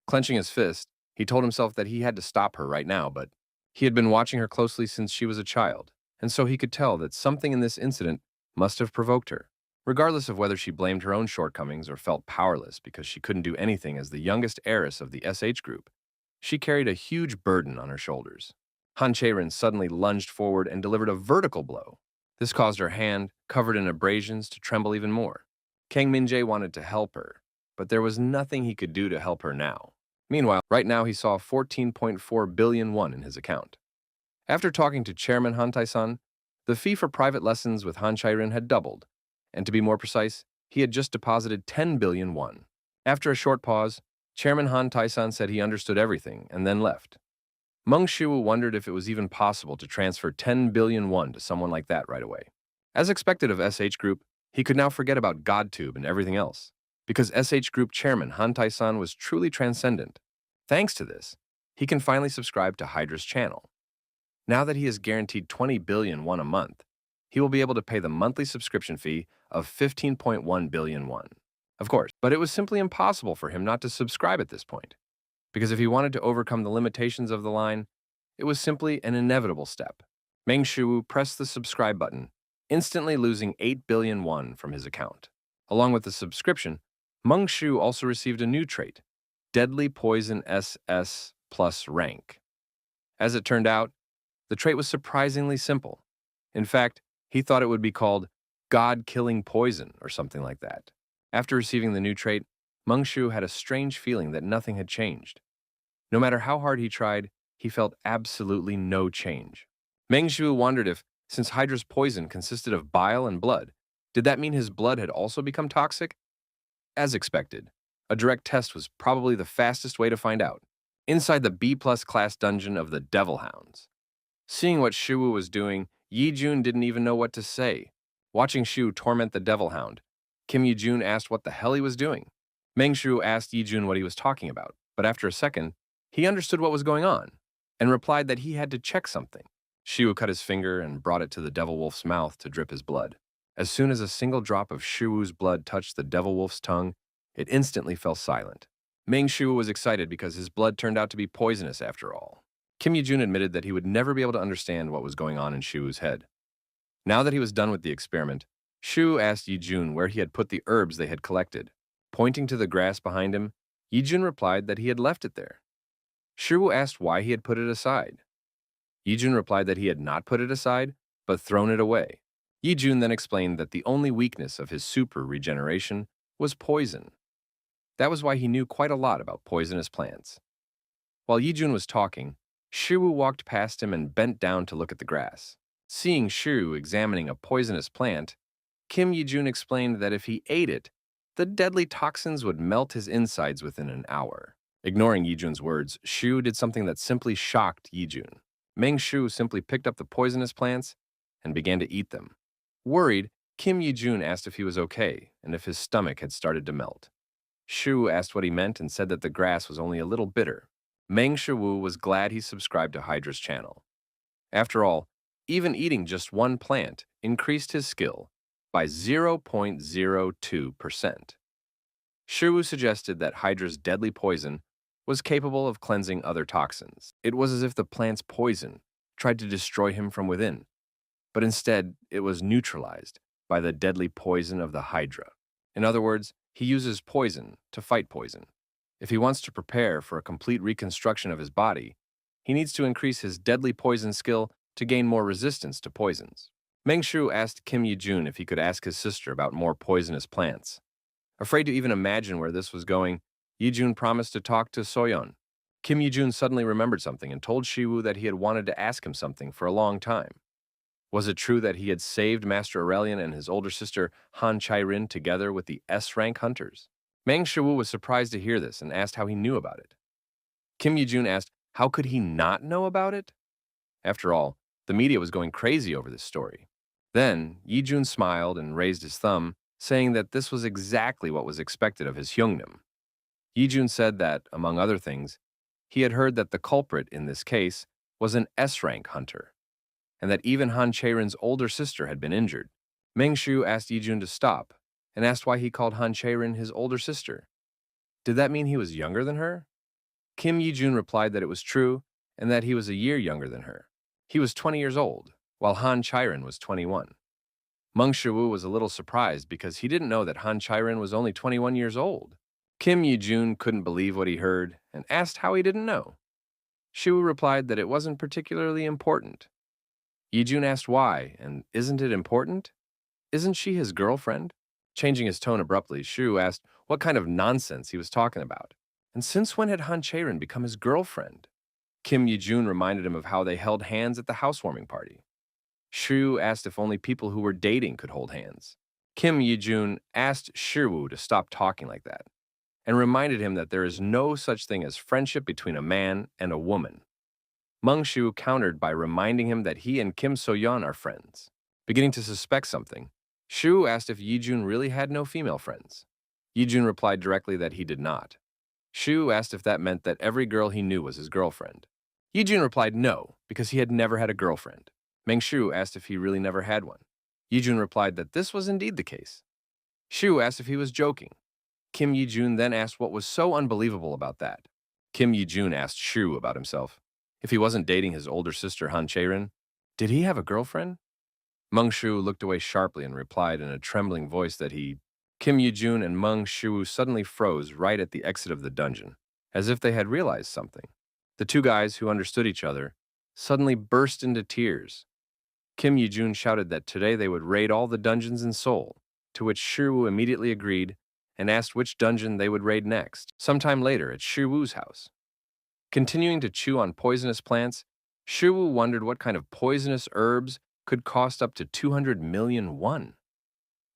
Clenching his fist, he told himself that he had to stop her right now, but he had been watching her closely since she was a child, and so he could tell that something in this incident must have provoked her. Regardless of whether she blamed her own shortcomings or felt powerless because she couldn't do anything as the youngest heiress of the SH group, she carried a huge burden on her shoulders. Han Cherin suddenly lunged forward and delivered a vertical blow. This caused her hand, covered in abrasions, to tremble even more. Kang Min-jae wanted to help her, but there was nothing he could do to help her now. Meanwhile, right now he saw 14.4 billion won in his account. After talking to Chairman Han Taishan, the fee for private lessons with Han Cherin had doubled, and to be more precise, he had just deposited 10 billion won. After a short pause, Chairman Han Taishan said he understood everything and then left. Meng Shu wondered if it was even possible to transfer 10 billion won to someone like that right away. As expected of SH Group, he could now forget about GodTube and everything else, because SH Group Chairman Han Taishan was truly transcendent. Thanks to this, he can finally subscribe to Hydra's channel. Now that he is guaranteed 20 billion won a month, he will be able to pay the monthly subscription fee of 15.1 billion won. Of course, but it was simply impossible for him not to subscribe at this point, because if he wanted to overcome the limitations of the line, it was simply an inevitable step. Meng Shu pressed the subscribe button, instantly losing 8 billion won from his account. Along with the subscription, Meng Shu also received a new trait, Deadly Poison SS plus rank. As it turned out, the trait was surprisingly simple. In fact, he thought it would be called God-Killing Poison or something like that. After receiving the new trait, Meng Shu had a strange feeling that nothing had changed. No matter how hard he tried, he felt absolutely no change. Meng Shu wondered if, since Hydra's poison consisted of bile and blood, did that mean his blood had also become toxic? As expected, a direct test was probably the fastest way to find out. Inside the B-plus class dungeon of the Devil Hounds. Seeing what Shu was doing, Yi Jun didn't even know what to say. Watching Shu torment the Devil Hound, Kim Yi Jun asked what the hell he was doing. Meng Shu asked Yi Jun what he was talking about, but after a second, he understood what was going on and replied that he had to check something. Shu cut his finger and brought it to the Devil Wolf's mouth to drip his blood. As soon as a single drop of Shu's blood touched the Devil Wolf's tongue, it instantly fell silent. Meng Shu was excited because his blood turned out to be poisonous after all. Kim Yi Jun admitted that he would never be able to understand what was going on in Shu's head. Now that he was done with the experiment, Shu asked Yi Jun where he had put the herbs they had collected. Pointing to the grass behind him, Yi Jun replied that he had left it there. Shu asked why he had put it aside. Yijun replied that he had not put it aside, but thrown it away. Yijun then explained that the only weakness of his super regeneration was poison. That was why he knew quite a lot about poisonous plants. While Yijun was talking, Shiru walked past him and bent down to look at the grass. Seeing Shiru examining a poisonous plant, Kim Yijun explained that if he ate it, the deadly toxins would melt his insides within an hour. Ignoring Yijun's words, Shiru did something that simply shocked Yijun. Meng Shu simply picked up the poisonous plants and began to eat them. Worried, Kim Yijun asked if he was okay and if his stomach had started to melt. Shu asked what he meant and said that the grass was only a little bitter. Meng Shiwu was glad he subscribed to Hydra's channel. After all, even eating just one plant increased his skill by 0.02%. Shiwu suggested that Hydra's deadly poison was capable of cleansing other toxins. It was as if the plant's poison tried to destroy him from within, but instead it was neutralized by the deadly poison of the Hydra. In other words, he uses poison to fight poison. If he wants to prepare for a complete reconstruction of his body, he needs to increase his deadly poison skill to gain more resistance to poisons. Meng Shu asked Kim Yijun if he could ask his sister about more poisonous plants. Afraid to even imagine where this was going, Yijun promised to talk to Soyeon. Kim Yijun suddenly remembered something and told Shiwu that he had wanted to ask him something for a long time. Was it true that he had saved Master Aurelian and his older sister Han Cherin together with the S-rank hunters? Meng Shiwu was surprised to hear this and asked how he knew about it. Kim Yijun asked, how could he not know about it? After all, the media was going crazy over this story. Then, Yijun smiled and raised his thumb, saying that this was exactly what was expected of his Hyungnim. Yijun said that, among other things, he had heard that the culprit in this case was an S-rank hunter, and that even Han Cherin's older sister had been injured. Meng Shu asked Yijun to stop, and asked why he called Han Cherin his older sister. Did that mean he was younger than her? Kim Yijun replied that it was true, and that he was a year younger than her. He was 20 years old, while Han Cherin was 21. Meng Shiwu was a little surprised because he didn't know that Han Cherin was only 21 years old. Kim Yijun couldn't believe what he heard and asked how he didn't know. Shiwu replied that it wasn't particularly important. Yijun asked why, and isn't it important? Isn't she his girlfriend? Changing his tone abruptly, Shiwu asked what kind of nonsense he was talking about. And since when had Han Cherin become his girlfriend? Kim Yijun reminded him of how they held hands at the housewarming party. Shiwu asked if only people who were dating could hold hands. Kim Yijun asked Shiwu to stop talking like that, and reminded him that there is no such thing as friendship between a man and a woman. Meng Shu countered by reminding him that he and Kim So-yeon are friends. Beginning to suspect something, Shu asked if Yijun really had no female friends. Yijun replied directly that he did not. Shu asked if that meant that every girl he knew was his girlfriend. Yijun replied no, because he had never had a girlfriend. Meng Shu asked if he really never had one. Yijun replied that this was indeed the case. Shu asked if he was joking. Kim Yijun then asked what was so unbelievable about that. Kim Yijun asked Shu about himself. If he wasn't dating his older sister Han Cherin, did he have a girlfriend? Meng Shu looked away sharply and replied in a trembling voice that he... Kim Yijun and Meng Shu suddenly froze right at the exit of the dungeon, as if they had realized something. The two guys, who understood each other, suddenly burst into tears. Kim Yijun shouted that today they would raid all the dungeons in Seoul, to which Shiwu immediately agreed and asked which dungeon they would raid next, sometime later at Shiwu's house. Continuing to chew on poisonous plants, Shiwu wondered what kind of poisonous herbs could cost up to 200 million won.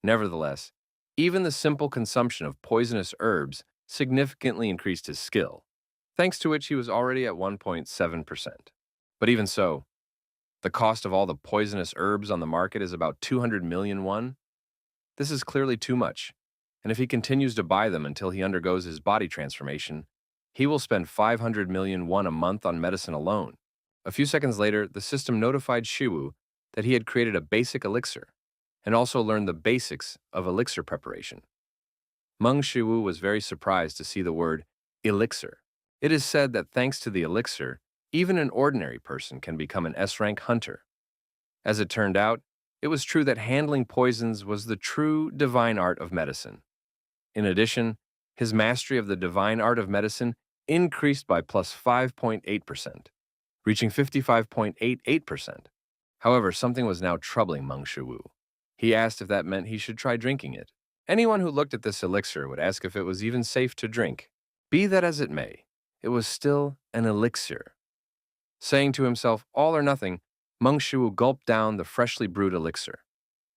Nevertheless, even the simple consumption of poisonous herbs significantly increased his skill, thanks to which he was already at 1.7%. But even so, the cost of all the poisonous herbs on the market is about 200 million won. This is clearly too much, and if he continues to buy them until he undergoes his body transformation, he will spend 500 million won a month on medicine alone. A few seconds later, the system notified Shiwu that he had created a basic elixir, and also learned the basics of elixir preparation. Meng Shiwu was very surprised to see the word elixir. It is said that thanks to the elixir, even an ordinary person can become an S-rank hunter. As it turned out, it was true that handling poisons was the true divine art of medicine. In addition, his mastery of the divine art of medicine increased by plus 5.8%. reaching 55.88%. However, something was now troubling Meng Shiwu. He asked if that meant he should try drinking it. Anyone who looked at this elixir would ask if it was even safe to drink. Be that as it may, it was still an elixir. Saying to himself, all or nothing, Meng Shiwu gulped down the freshly brewed elixir.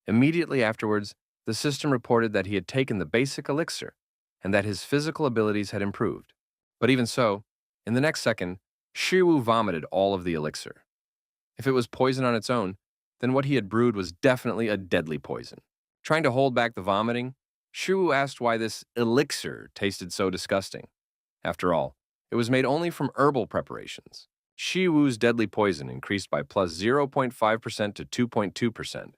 Immediately afterwards, the system reported that he had taken the basic elixir and that his physical abilities had improved. But even so, in the next second, Shiwu vomited all of the elixir. If it was poison on its own, then what he had brewed was definitely a deadly poison. Trying to hold back the vomiting, Shiwu asked why this elixir tasted so disgusting. After all, it was made only from herbal preparations. Shiwu's deadly poison increased by plus 0.5% to 2.2%.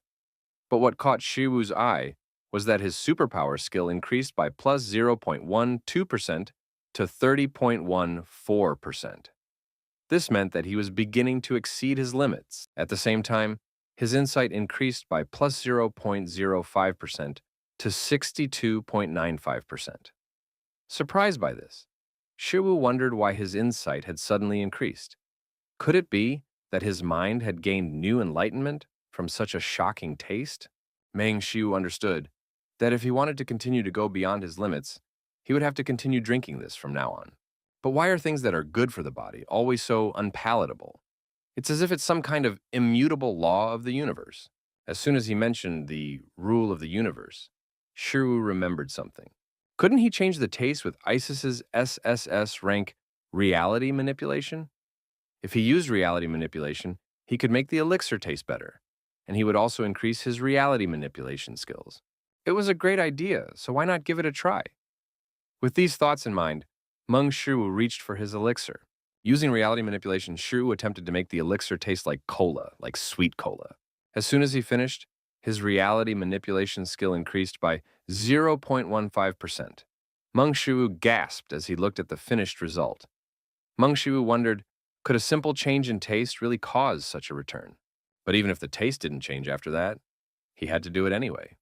But what caught Shiwu's eye was that his superpower skill increased by plus 0.12% to 30.14%. This meant that he was beginning to exceed his limits. At the same time, his insight increased by plus 0.05% to 62.95%. Surprised by this, Shiwu wondered why his insight had suddenly increased. Could it be that his mind had gained new enlightenment from such a shocking taste? Meng Shiwu understood that if he wanted to continue to go beyond his limits, he would have to continue drinking this from now on. But why are things that are good for the body always so unpalatable? It's as if it's some kind of immutable law of the universe. As soon as he mentioned the rule of the universe, Shiwu remembered something. Couldn't he change the taste with Isis's SSS rank reality manipulation? If he used reality manipulation, he could make the elixir taste better, and he would also increase his reality manipulation skills. It was a great idea, so why not give it a try? With these thoughts in mind, Meng Shiwu reached for his elixir. Using reality manipulation, Shiwu attempted to make the elixir taste like cola, like sweet cola. As soon as he finished, his reality manipulation skill increased by 0.15%. Meng Shiwu gasped as he looked at the finished result. Meng Shiwu wondered, could a simple change in taste really cause such a return? But even if the taste didn't change after that, he had to do it anyway.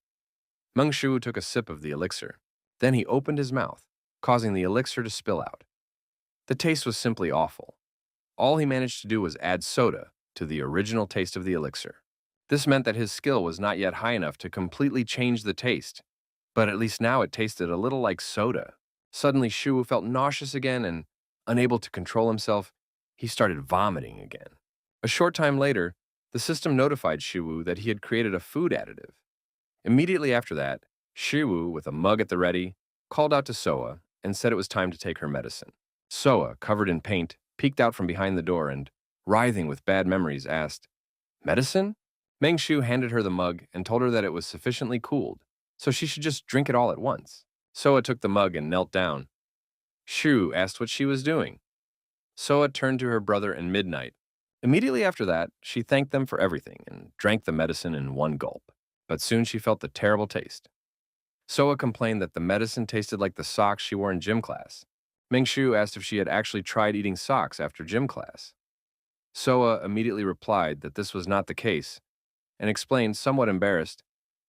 Meng Shiwu took a sip of the elixir. Then he opened his mouth, causing the elixir to spill out. The taste was simply awful. All he managed to do was add soda to the original taste of the elixir. This meant that his skill was not yet high enough to completely change the taste, but at least now it tasted a little like soda. Suddenly, Shiwu felt nauseous again and, unable to control himself, he started vomiting again. A short time later, the system notified Shiwu that he had created a food additive. Immediately after that, Shiwu, with a mug at the ready, called out to Soa and said it was time to take her medicine. Soa, covered in paint, peeked out from behind the door and, writhing with bad memories, asked, "Medicine?" Meng Shiwu handed her the mug and told her that it was sufficiently cooled, so she should just drink it all at once. Soa took the mug and knelt down. Shiwu asked what she was doing. Soa turned to her brother and Midnight. Immediately after that, she thanked them for everything and drank the medicine in one gulp. But soon she felt the terrible taste. Soa complained that the medicine tasted like the socks she wore in gym class. Meng Shiwu asked if she had actually tried eating socks after gym class. Soa immediately replied that this was not the case and explained, somewhat embarrassed,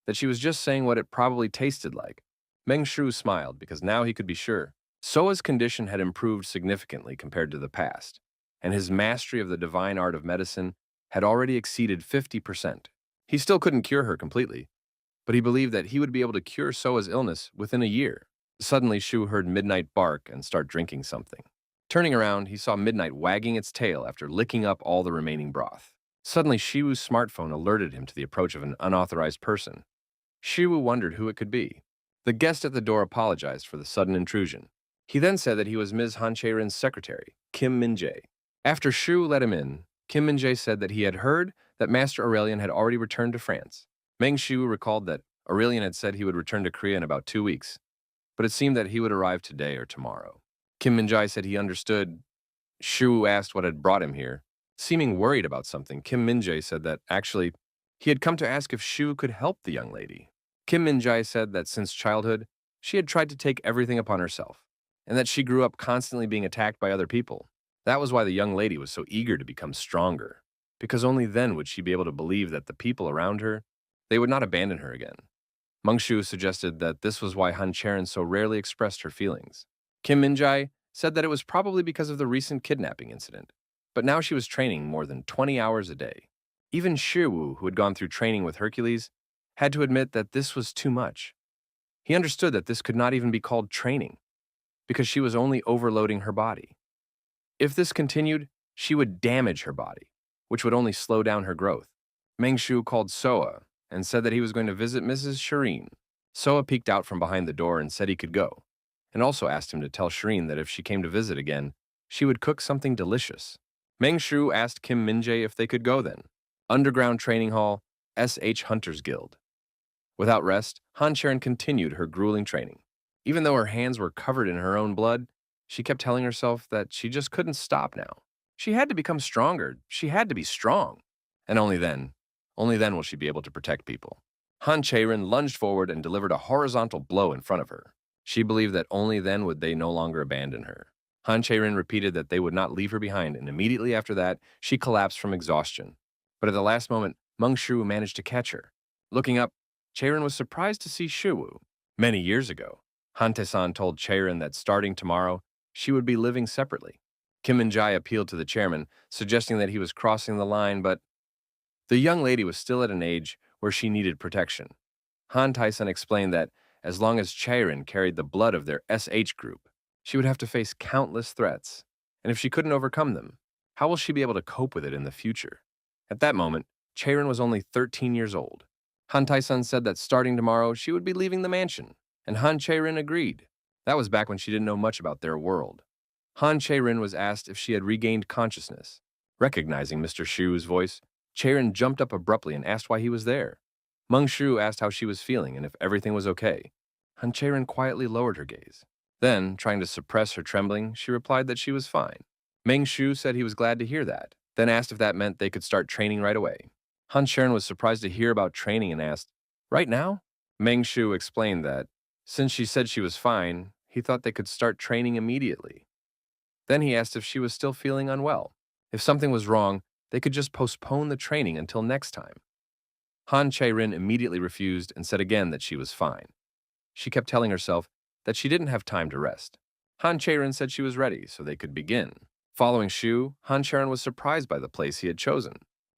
that she was just saying what it probably tasted like. Meng Shiwu smiled because now he could be sure. Soa's condition had improved significantly compared to the past, and his mastery of the divine art of medicine had already exceeded 50%. He still couldn't cure her completely, but he believed that he would be able to cure Soa's illness within a year. Suddenly, Shiwu heard Midnight bark and start drinking something. Turning around, he saw Midnight wagging its tail after licking up all the remaining broth. Suddenly, Shiwu's smartphone alerted him to the approach of an unauthorized person. Shiwu wondered who it could be. The guest at the door apologized for the sudden intrusion. He then said that he was Ms. Han Cherin's secretary, Kim Min-jae. After Shiwu let him in, Kim Min-jae said that he had heard that Master Aurelian had already returned to France. Meng Shiwu recalled that Aurelian had said he would return to Korea in about 2 weeks, but it seemed that he would arrive today or tomorrow. Kim Min-jae said he understood. Shiwu asked what had brought him here. Seeming worried about something, Kim Min-jae said that, actually, he had come to ask if Shiwu could help the young lady. Kim Min-jae said that since childhood, she had tried to take everything upon herself, and that she grew up constantly being attacked by other people. That was why the young lady was so eager to become stronger, because only then would she be able to believe that the people around her, they would not abandon her again. Meng Shiwu suggested that this was why Han Cherin so rarely expressed her feelings. Kim Min-jae said that it was probably because of the recent kidnapping incident. But now she was training more than 20 hours a day. Even Shiwu, who had gone through training with Hercules, had to admit that this was too much. He understood that this could not even be called training, because she was only overloading her body. If this continued, she would damage her body, which would only slow down her growth. Mengshu called Soa and said that he was going to visit Mrs. Cherin. Soa peeked out from behind the door and said he could go, and also asked him to tell Cherin that if she came to visit again, she would cook something delicious. Mengshu asked Kim Minjae if they could go then. Underground Training Hall, SH Hunters Guild. Without rest, Han Cherin continued her grueling training. Even though her hands were covered in her own blood, she kept telling herself that she just couldn't stop now. She had to become stronger. She had to be strong. And only then will she be able to protect people. Han Cherin lunged forward and delivered a horizontal blow in front of her. She believed that only then would they no longer abandon her. Han Cherin repeated that they would not leave her behind, and immediately after that, she collapsed from exhaustion. But at the last moment, Meng Shu managed to catch her. Looking up, Cherin was surprised to see Shiwu. Many years ago, Han Tae-san told Cherin that starting tomorrow, she would be living separately. Kim Min-jae appealed to the chairman, suggesting that he was crossing the line, but the young lady was still at an age where she needed protection. Han Tae-san explained that as long as Cherin carried the blood of their SH group, she would have to face countless threats, and if she couldn't overcome them, how will she be able to cope with it in the future? At that moment, Cherin was only 13 years old. Han Tae-san said that starting tomorrow, she would be leaving the mansion, and Han Cherin agreed. That was back when she didn't know much about their world. Han Cherin was asked if she had regained consciousness. Recognizing Mr. Shu's voice, Cherin jumped up abruptly and asked why he was there. Meng Shu asked how she was feeling and if everything was okay. Han Cherin quietly lowered her gaze. Then, trying to suppress her trembling, she replied that she was fine. Meng Shu said he was glad to hear that, then asked if that meant they could start training right away. Han Cherin was surprised to hear about training and asked, "Right now?" Meng Shu explained that, since she said she was fine, he thought they could start training immediately. Then he asked if she was still feeling unwell. If something was wrong, they could just postpone the training until next time. Han Cherin immediately refused and said again that she was fine. She kept telling herself that she didn't have time to rest. Han Cherin said she was ready, so they could begin. Following Shu, Han Cherin was surprised by the place he had chosen.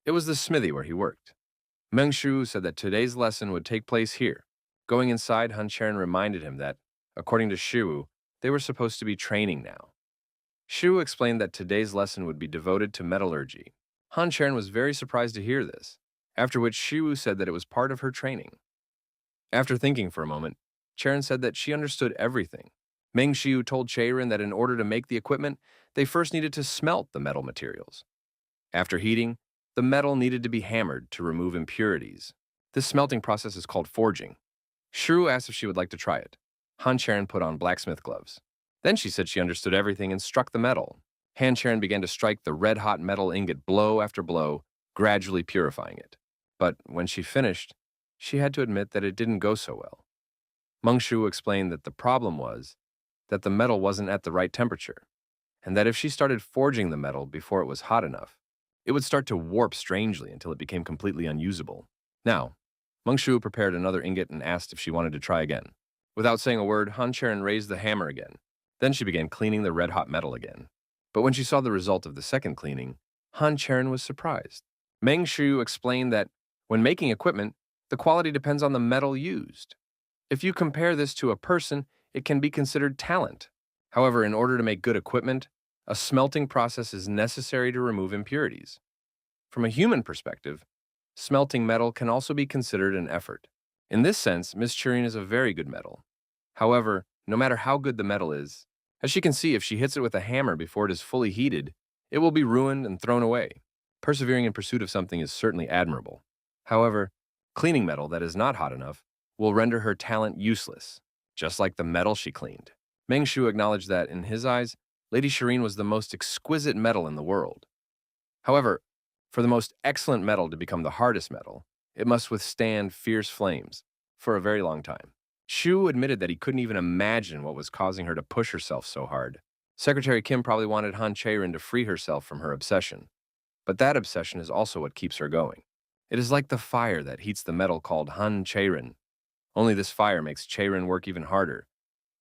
It was the smithy where he worked. Meng Shu said that today's lesson would take place here. Going inside, Han Cherin reminded him that, according to Shu, they were supposed to be training now. Shu explained that today's lesson would be devoted to metallurgy. Han Cherin was very surprised to hear this, after which Shu said that it was part of her training. After thinking for a moment, Cherin said that she understood everything. Meng Shu told Cherin that in order to make the equipment, they first needed to smelt the metal materials. After heating, the metal needed to be hammered to remove impurities. This smelting process is called forging. Shu asked if she would like to try it. Han Cherin put on blacksmith gloves. Then she said she understood everything and struck the metal. Han Cherin began to strike the red-hot metal ingot blow after blow, gradually purifying it. But when she finished, she had to admit that it didn't go so well. Meng Shu explained that the problem was that the metal wasn't at the right temperature, and that if she started forging the metal before it was hot enough, it would start to warp strangely until it became completely unusable. Now, Meng Shu prepared another ingot and asked if she wanted to try again. Without saying a word, Han Cherin raised the hammer again. Then she began cleaning the red-hot metal again. But when she saw the result of the second cleaning, Han Cherin was surprised. Meng Shu explained that when making equipment, the quality depends on the metal used. If you compare this to a person, it can be considered talent. However, in order to make good equipment, a smelting process is necessary to remove impurities. From a human perspective, smelting metal can also be considered an effort. In this sense, Miss Cherin is a very good metal. However, no matter how good the metal is, as she can see, if she hits it with a hammer before it is fully heated, it will be ruined and thrown away. Persevering in pursuit of something is certainly admirable. However, cleaning metal that is not hot enough will render her talent useless, just like the metal she cleaned. Meng Shu acknowledged that, in his eyes, Lady Cherin was the most exquisite metal in the world. However, for the most excellent metal to become the hardest metal, it must withstand fierce flames for a very long time. Shu admitted that he couldn't even imagine what was causing her to push herself so hard. Secretary Kim probably wanted Han Cherin to free herself from her obsession. But that obsession is also what keeps her going. It is like the fire that heats the metal called Han Cherin. Only this fire makes Cherin work even harder,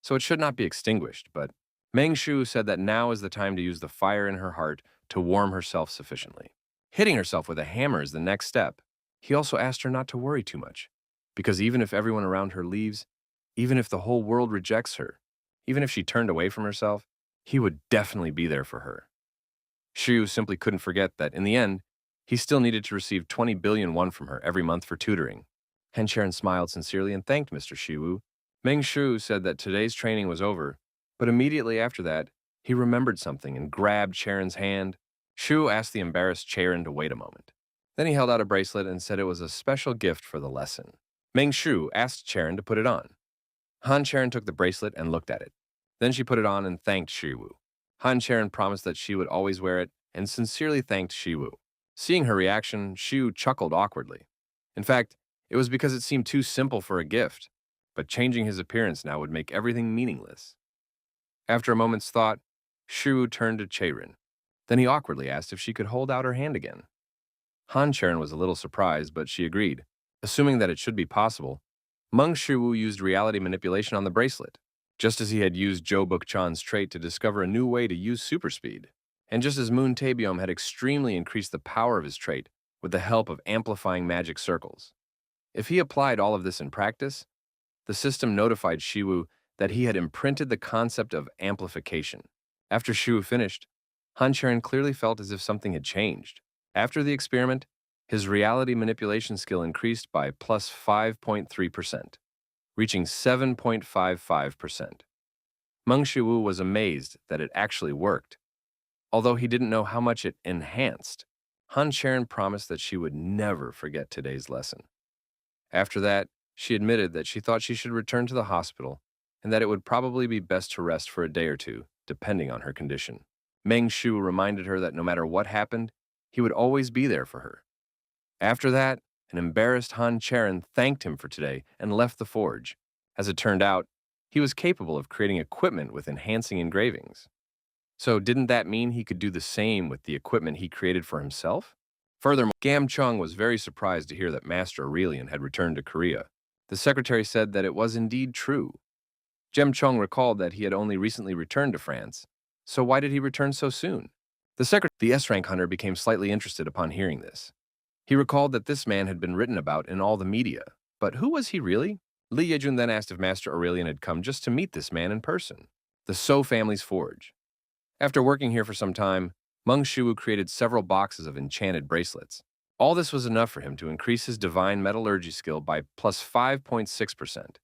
so it should not be extinguished, but Meng Shu said that now is the time to use the fire in her heart to warm herself sufficiently. Hitting herself with a hammer is the next step. He also asked her not to worry too much, because even if everyone around her leaves, even if the whole world rejects her, even if she turned away from herself, he would definitely be there for her. Shiryu simply couldn't forget that, in the end, he still needed to receive 20 billion won from her every month for tutoring. Han Cherin smiled sincerely and thanked Mr. Shiwu. Meng Shu said that today's training was over, but immediately after that, he remembered something and grabbed Cherin's hand. Shu asked the embarrassed Cherin to wait a moment. Then he held out a bracelet and said it was a special gift for the lesson. Meng Shu asked Cherin to put it on. Han Cherin took the bracelet and looked at it. Then she put it on and thanked Shiwu. Han Cherin promised that she would always wear it and sincerely thanked Shiwu. Seeing her reaction, Shiwu chuckled awkwardly. In fact, it was because it seemed too simple for a gift, but changing his appearance now would make everything meaningless. After a moment's thought, Shiwu turned to Cherin. Then he awkwardly asked if she could hold out her hand again. Han Cherin was a little surprised, but she agreed. Assuming that it should be possible, Meng Shiwu used reality manipulation on the bracelet, just as he had used Zhou Bukchan's trait to discover a new way to use super speed, and just as Moon Taebyom had extremely increased the power of his trait with the help of amplifying magic circles. If he applied all of this in practice, the system notified Shiwu that he had imprinted the concept of amplification. After Shiwu finished, Han Cherin clearly felt as if something had changed. After the experiment, his reality manipulation skill increased by plus 5.3%, reaching 7.55%. Meng Shiwu was amazed that it actually worked. Although he didn't know how much it enhanced, Han Cherin promised that she would never forget today's lesson. After that, she admitted that she thought she should return to the hospital and that it would probably be best to rest for a day or two, depending on her condition. Meng Shu reminded her that no matter what happened, he would always be there for her. After that, an embarrassed Han Cherin thanked him for today and left the forge. As it turned out, he was capable of creating equipment with enhancing engravings. So didn't that mean he could do the same with the equipment he created for himself? Furthermore, Gam Chung was very surprised to hear that Master Aurelian had returned to Korea. The secretary said that it was indeed true. Gem Chung recalled that he had only recently returned to France, so why did he return so soon? The S-rank hunter became slightly interested upon hearing this. He recalled that this man had been written about in all the media, but who was he really? Li Yejun then asked if Master Aurelian had come just to meet this man in person. The So family's forge. After working here for some time, Meng Shiwu created several boxes of enchanted bracelets. All this was enough for him to increase his divine metallurgy skill by plus 5.6%,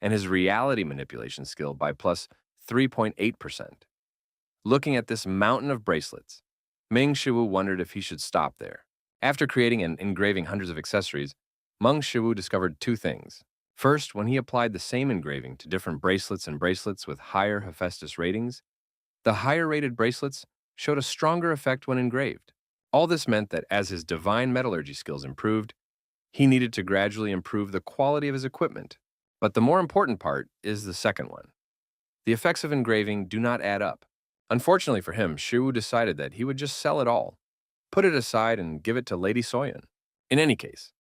and his reality manipulation skill by plus 3.8%. Looking at this mountain of bracelets, Meng Shiwu wondered if he should stop there. After creating and engraving hundreds of accessories, Meng Shiwu discovered two things. First, when he applied the same engraving to different bracelets and bracelets with higher Hephaestus ratings, the higher-rated bracelets showed a stronger effect when engraved. All this meant that as his divine metallurgy skills improved, he needed to gradually improve the quality of his equipment. But the more important part is the second one. The effects of engraving do not add up. Unfortunately for him, Shiwu decided that he would just sell it all, put it aside, and give it to Lady Soyan. In any case,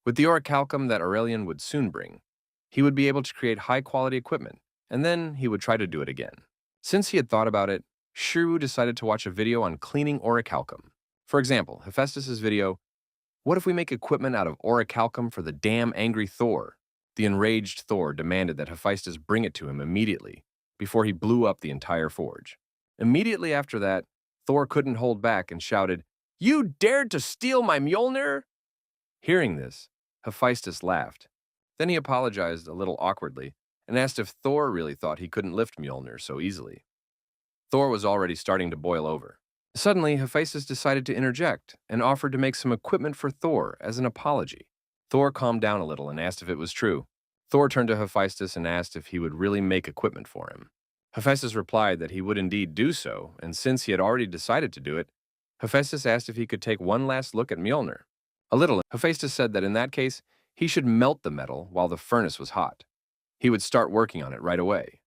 with the Orichalcum that Aurelian would soon bring, he would be able to create high-quality equipment, and then he would try to do it again. Since he had thought about it, Shiwu decided to watch a video on cleaning Orichalcum. For example, Hephaestus' video, "What if we make equipment out of Orichalcum for the damn angry Thor?" The enraged Thor demanded that Hephaestus bring it to him immediately, before he blew up the entire forge. Immediately after that, Thor couldn't hold back and shouted, "You dared to steal my Mjolnir?" Hearing this, Hephaestus laughed. Then he apologized a little awkwardly and asked if Thor really thought he couldn't lift Mjolnir so easily. Thor was already starting to boil over. Suddenly, Hephaestus decided to interject and offered to make some equipment for Thor as an apology. Thor calmed down a little and asked if it was true. Thor turned to Hephaestus and asked if he would really make equipment for him. Hephaestus replied that he would indeed do so, and since he had already decided to do it, Hephaestus asked if he could take one last look at Mjolnir. Hephaestus said that in that case, he should melt the metal while the furnace was hot. He would start working on it right away.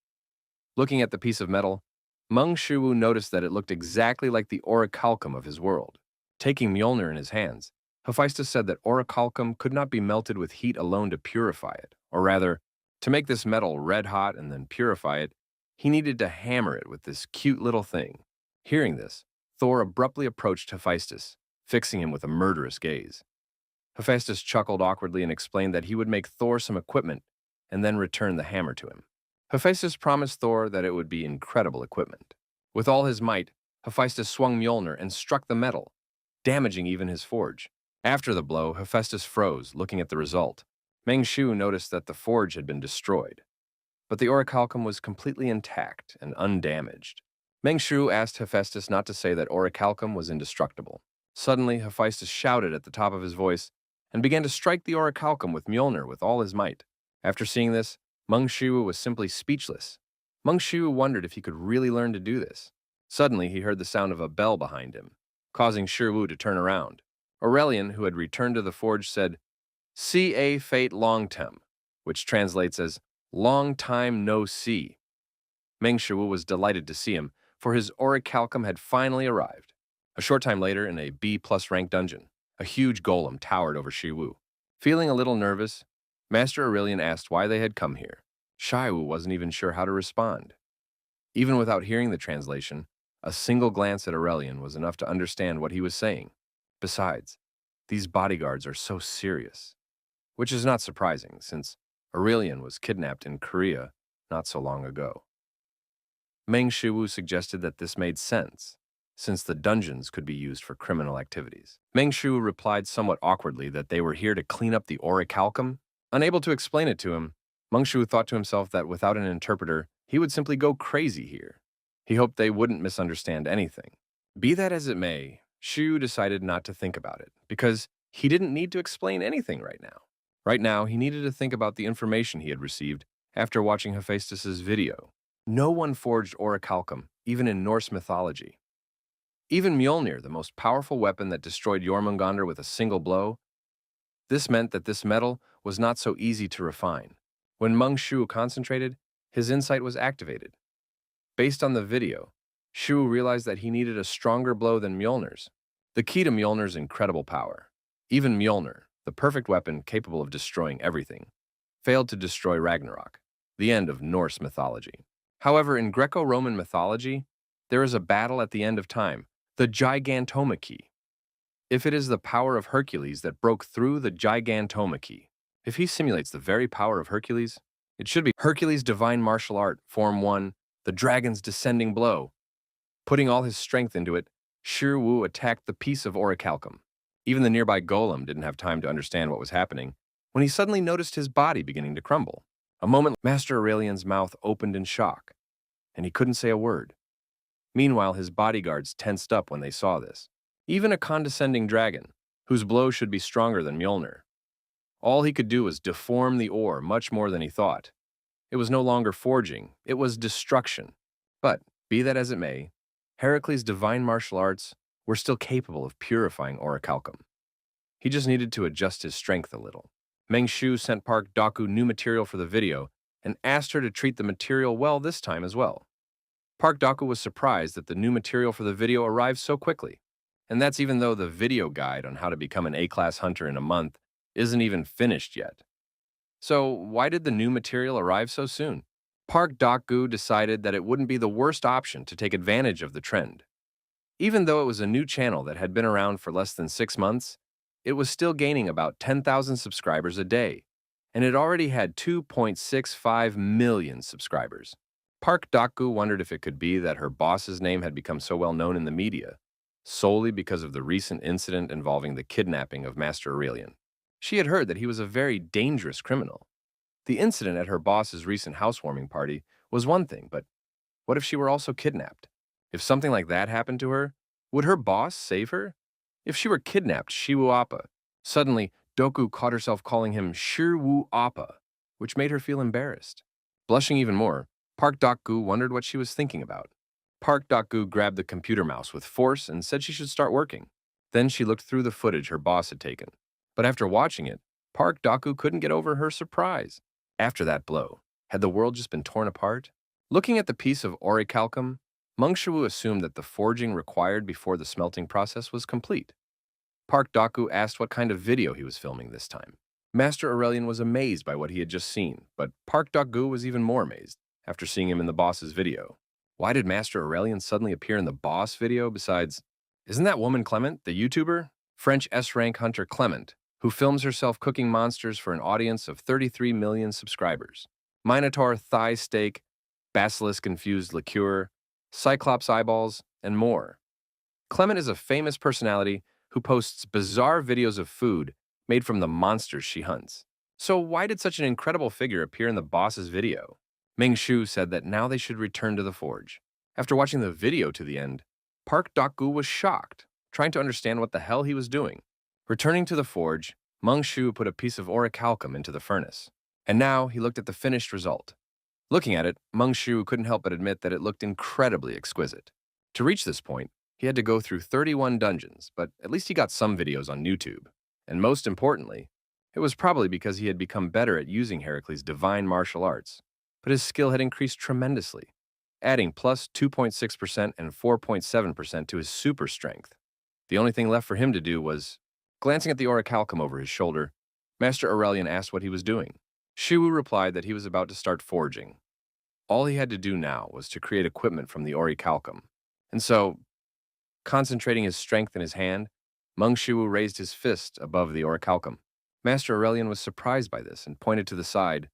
Looking at the piece of metal, Meng Shiwu noticed that it looked exactly like the Orichalcum of his world. Taking Mjolnir in his hands, Hephaestus said that Orichalcum could not be melted with heat alone to purify it, or rather, to make this metal red hot and then purify it, he needed to hammer it with this cute little thing. Hearing this, Thor abruptly approached Hephaestus, fixing him with a murderous gaze. Hephaestus chuckled awkwardly and explained that he would make Thor some equipment and then return the hammer to him. Hephaestus promised Thor that it would be incredible equipment. With all his might, Hephaestus swung Mjolnir and struck the metal, damaging even his forge. After the blow, Hephaestus froze, looking at the result. Meng Shu noticed that the forge had been destroyed, but the Orichalcum was completely intact and undamaged. Meng Shu asked Hephaestus not to say that Orichalcum was indestructible. Suddenly, Hephaestus shouted at the top of his voice and began to strike the Orichalcum with Mjolnir with all his might. After seeing this, Meng Shu was simply speechless. Meng Shu wondered if he could really learn to do this. Suddenly, he heard the sound of a bell behind him, causing Shiwu to turn around. Aurelian, who had returned to the forge, said, "C.A. Fate Long Tem," which translates as "Long Time No See." Meng Shu was delighted to see him, for his Orichalcum had finally arrived. A short time later, in a B+ rank dungeon, a huge golem towered over Shiwu. Feeling a little nervous, Master Aurelian asked why they had come here. Shiwu wasn't even sure how to respond. Even without hearing the translation, a single glance at Aurelian was enough to understand what he was saying. Besides, these bodyguards are so serious, which is not surprising since Aurelian was kidnapped in Korea not so long ago. Meng Shiwu suggested that this made sense, since the dungeons could be used for criminal activities. Meng Shu replied somewhat awkwardly that they were here to clean up the Orichalcum. Unable to explain it to him, Meng Shu thought to himself that without an interpreter, he would simply go crazy here. He hoped they wouldn't misunderstand anything. Be that as it may, Shu decided not to think about it, because he didn't need to explain anything right now. Right now, he needed to think about the information he had received after watching Hephaestus's video. No one forged Orichalcum, even in Norse mythology. Even Mjolnir, the most powerful weapon that destroyed Jormungandr with a single blow, this meant that this metal was not so easy to refine. When Meng Shu concentrated, his insight was activated. Based on the video, Shu realized that he needed a stronger blow than Mjolnir's. The key to Mjolnir's incredible power. Even Mjolnir, the perfect weapon capable of destroying everything, failed to destroy Ragnarok, the end of Norse mythology. However, in Greco-Roman mythology, there is a battle at the end of time, the Gigantomachy. If it is the power of Hercules that broke through the Gigantomachy, if he simulates the very power of Hercules, it should be Hercules' divine martial art, Form 1, the dragon's descending blow. Putting all his strength into it, Shiwu attacked the piece of Orichalcum. Even the nearby golem didn't have time to understand what was happening when he suddenly noticed his body beginning to crumble. A moment, Master Aurelian's mouth opened in shock, and he couldn't say a word. Meanwhile, his bodyguards tensed up when they saw this. Even a condescending dragon, whose blow should be stronger than Mjolnir. All he could do was deform the ore much more than he thought. It was no longer forging, it was destruction. But, be that as it may, Hercules' divine martial arts were still capable of purifying Orichalcum. He just needed to adjust his strength a little. Meng Shu sent Park Daku new material for the video and asked her to treat the material well this time as well. Park Daku was surprised that the new material for the video arrived so quickly, and that's even though the video guide on how to become an A-class hunter in a month isn't even finished yet. So why did the new material arrive so soon? Park Daku decided that it wouldn't be the worst option to take advantage of the trend. Even though it was a new channel that had been around for less than 6 months, it was still gaining about 10,000 subscribers a day, and it already had 2.65 million subscribers. Park Daku wondered if it could be that her boss's name had become so well known in the media, solely because of the recent incident involving the kidnapping of Master Aurelian. She had heard that he was a very dangerous criminal. The incident at her boss's recent housewarming party was one thing, but what if she were also kidnapped? If something like that happened to her, would her boss save her? If she were kidnapped, Shiwu Appa. Suddenly, Doku caught herself calling him Shiwu Appa, which made her feel embarrassed. Blushing even more, Park Daku wondered what she was thinking about. Park Daku grabbed the computer mouse with force and said she should start working. Then she looked through the footage her boss had taken. But after watching it, Park Daku couldn't get over her surprise. After that blow, had the world just been torn apart? Looking at the piece of Orichalcum, Meng Shu assumed that the forging required before the smelting process was complete. Park Daku asked what kind of video he was filming this time. Master Aurelian was amazed by what he had just seen, but Park Daku was even more amazed after seeing him in the boss's video. Why did Master Aurelian suddenly appear in the boss video besides Isn't that woman Clement, the YouTuber? French S-rank hunter Clement, who films herself cooking monsters for an audience of 33 million subscribers. Minotaur thigh steak, basilisk-infused liqueur, cyclops eyeballs, and more. Clement is a famous personality who posts bizarre videos of food made from the monsters she hunts. So why did such an incredible figure appear in the boss's video? Ming Shu said that now they should return to the forge. After watching the video to the end, Park Dok-gu was shocked, trying to understand what the hell he was doing. Returning to the forge, Meng Shu put a piece of orichalcum into the furnace. And now he looked at the finished result. Looking at it, Meng Shu couldn't help but admit that it looked incredibly exquisite. To reach this point, he had to go through 31 dungeons, but at least he got some videos on YouTube. And most importantly, it was probably because he had become better at using Hercules' divine martial arts. But his skill had increased tremendously, adding plus 2.6% and 4.7% to his super strength. The only thing left for him to do was, glancing at the orichalcum over his shoulder, Master Aurelian asked what he was doing. Shiwu replied that he was about to start forging. All he had to do now was to create equipment from the orichalcum. And so, concentrating his strength in his hand, Meng Shiwu raised his fist above the orichalcum. Master Aurelian was surprised by this and pointed to the side,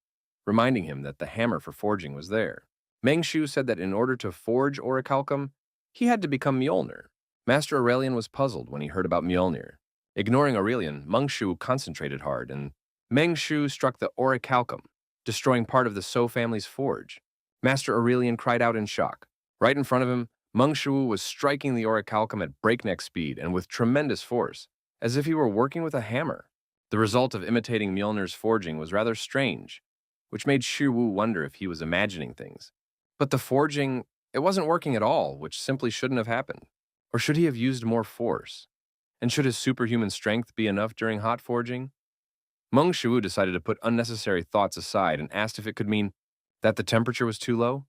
reminding him that the hammer for forging was there. Meng Shu said that in order to forge orichalcum, he had to become Mjolnir. Master Aurelian was puzzled when he heard about Mjolnir. Ignoring Aurelian, Meng Shu concentrated hard, and Meng Shu struck the orichalcum, destroying part of the So family's forge. Master Aurelian cried out in shock. Right in front of him, Meng Shu was striking the orichalcum at breakneck speed and with tremendous force, as if he were working with a hammer. The result of imitating Mjolnir's forging was rather strange, which made Shiwu wonder if he was imagining things. But the forging, it wasn't working at all, which simply shouldn't have happened. Or should he have used more force? And should his superhuman strength be enough during hot forging? Meng Shu decided to put unnecessary thoughts aside and asked if it could mean that the temperature was too low.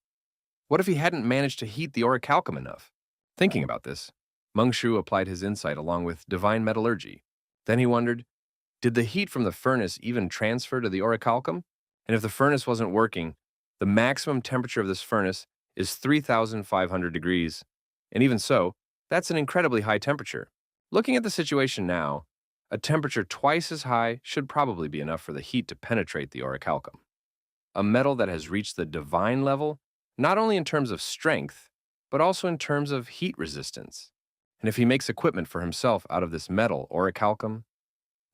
What if he hadn't managed to heat the orichalcum enough? Thinking about this, Meng Shu applied his insight along with divine metallurgy. Then he wondered, did the heat from the furnace even transfer to the orichalcum? And if the furnace wasn't working, the maximum temperature of this furnace is 3,500 degrees. And even so, that's an incredibly high temperature. Looking at the situation now, a temperature twice as high should probably be enough for the heat to penetrate the orichalcum. A metal that has reached the divine level, not only in terms of strength, but also in terms of heat resistance. And if he makes equipment for himself out of this metal, orichalcum,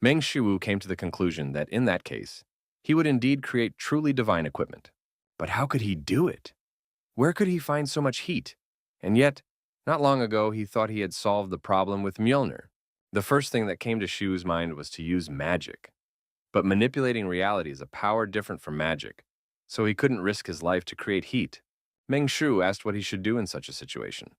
Meng Shu came to the conclusion that in that case, he would indeed create truly divine equipment. But how could he do it? Where could he find so much heat? And yet, not long ago, he thought he had solved the problem with Mjolnir. The first thing that came to Shu's mind was to use magic. But manipulating reality is a power different from magic, so he couldn't risk his life to create heat. Meng Shu asked what he should do in such a situation.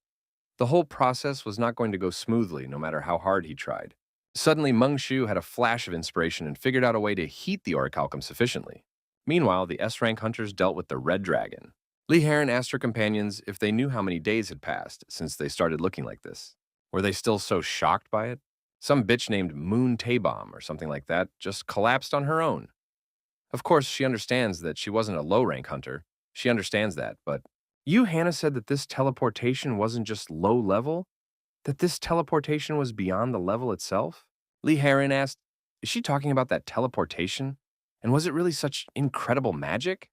The whole process was not going to go smoothly, no matter how hard he tried. Suddenly, Meng Shu had a flash of inspiration and figured out a way to heat the orichalcum sufficiently. Meanwhile, the S-rank hunters dealt with the Red Dragon. Li Heron asked her companions if they knew how many days had passed since they started looking like this. Were they still so shocked by it? Some bitch named Moon Taebom or something like that just collapsed on her own. Of course, she understands that she wasn't a low-rank hunter. She understands that, but Hannah said that this teleportation wasn't just low-level? That this teleportation was beyond the level itself? Li Heron asked, is she talking about that teleportation? And was it really such incredible magic?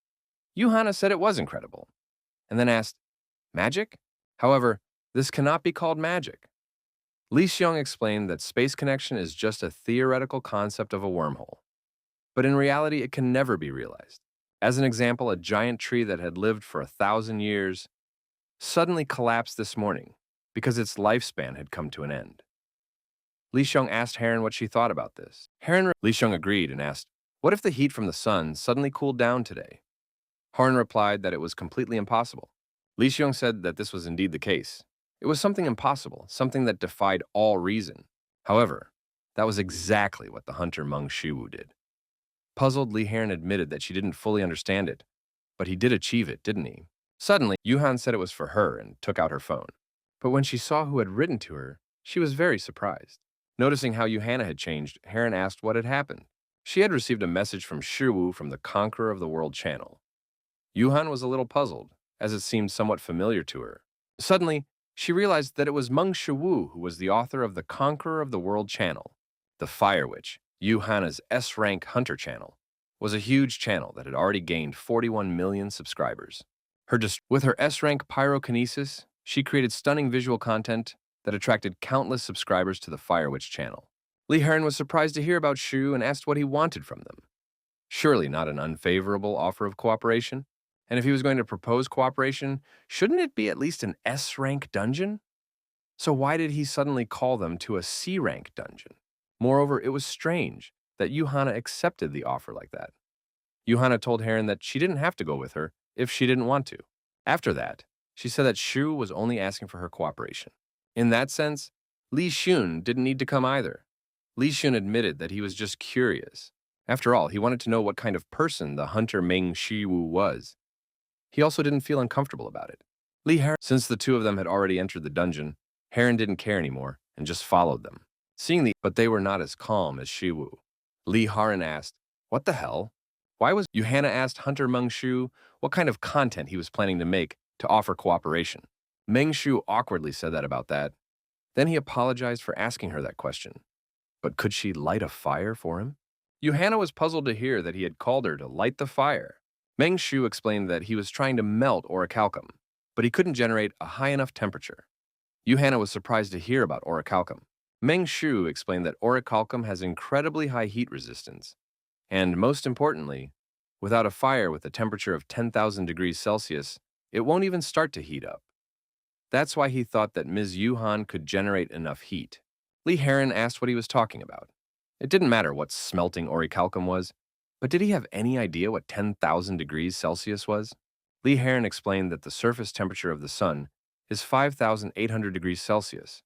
Hannah said it was incredible, and then asked, magic? However, this cannot be called magic. Li Xiong explained that space connection is just a theoretical concept of a wormhole. But in reality, it can never be realized. As an example, a giant tree that had lived for 1,000 years suddenly collapsed this morning because its lifespan had come to an end. Li Xiong asked Heron what she thought about this. Li Xiong agreed and asked, what if the heat from the sun suddenly cooled down today? Heron replied that it was completely impossible. Li Xiong said that this was indeed the case. It was something impossible, something that defied all reason. However, that was exactly what the hunter Meng Shu did. Puzzled, Li Heron admitted that she didn't fully understand it, but he did achieve it, didn't he? Suddenly, Yuhan said it was for her and took out her phone. But when she saw who had written to her, she was very surprised. Noticing how Yuhana had changed, Heron asked what had happened. She had received a message from Shiwu from the Conqueror of the World channel. Yuhan was a little puzzled, as it seemed somewhat familiar to her. Suddenly, she realized that it was Meng Shiwu who was the author of the Conqueror of the World channel. The Fire Witch, Yu Hana's S-rank hunter channel, was a huge channel that had already gained 41 million subscribers. With her S-rank pyrokinesis, she created stunning visual content that attracted countless subscribers to the Fire Witch channel. Li Heron was surprised to hear about Shu and asked what he wanted from them. Surely not an unfavorable offer of cooperation? And if he was going to propose cooperation, shouldn't it be at least an S-rank dungeon? So why did he suddenly call them to a C-rank dungeon? Moreover, it was strange that Yuhana accepted the offer like that. Yuhana told Heron that she didn't have to go with her if she didn't want to. After that, she said that Shu was only asking for her cooperation. In that sense, Li Xun didn't need to come either. Li Xun admitted that he was just curious. After all, he wanted to know what kind of person the hunter Meng Shiwu was. He also didn't feel uncomfortable about it. Since the two of them had already entered the dungeon, Heron didn't care anymore and just followed them. But they were not as calm as Shiwu. Li Heron asked, "What the hell?" Yuhana asked Hunter Meng Shu what kind of content he was planning to make to offer cooperation. Meng Shu awkwardly said about that. Then he apologized for asking her that question. But could she light a fire for him? Yuhana was puzzled to hear that he had called her to light the fire. Meng Shu explained that he was trying to melt Orichalcum, but he couldn't generate a high enough temperature. Yuhana was surprised to hear about Orichalcum. Meng Shu explained that Orichalcum has incredibly high heat resistance, and most importantly, without a fire with a temperature of 10,000 degrees Celsius, it won't even start to heat up. That's why he thought that Ms. Yuhan could generate enough heat. Li Heron asked what he was talking about. It didn't matter what smelting Orichalcum was, but did he have any idea what 10,000 degrees Celsius was? Li Heron explained that the surface temperature of the sun is 5,800 degrees Celsius.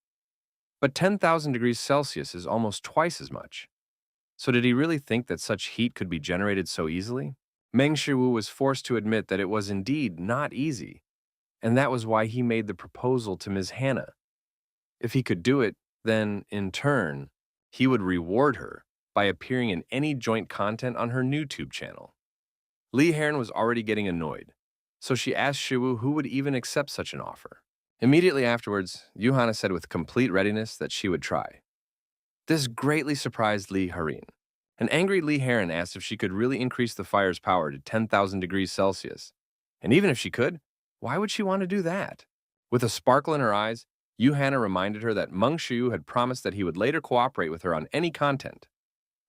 But 10,000 degrees Celsius is almost twice as much. So did he really think that such heat could be generated so easily? Meng Shiwu was forced to admit that it was indeed not easy, and that was why he made the proposal to Ms. Hannah. If he could do it, then, in turn, he would reward her by appearing in any joint content on her YouTube channel. Li Heron was already getting annoyed, so she asked Shiwu who would even accept such an offer. Immediately afterwards, Yuhana said with complete readiness that she would try. This greatly surprised Li Heron. An angry Li Heron asked if she could really increase the fire's power to 10,000 degrees Celsius. And even if she could, why would she want to do that? With a sparkle in her eyes, Yuhana reminded her that Meng Shu had promised that he would later cooperate with her on any content.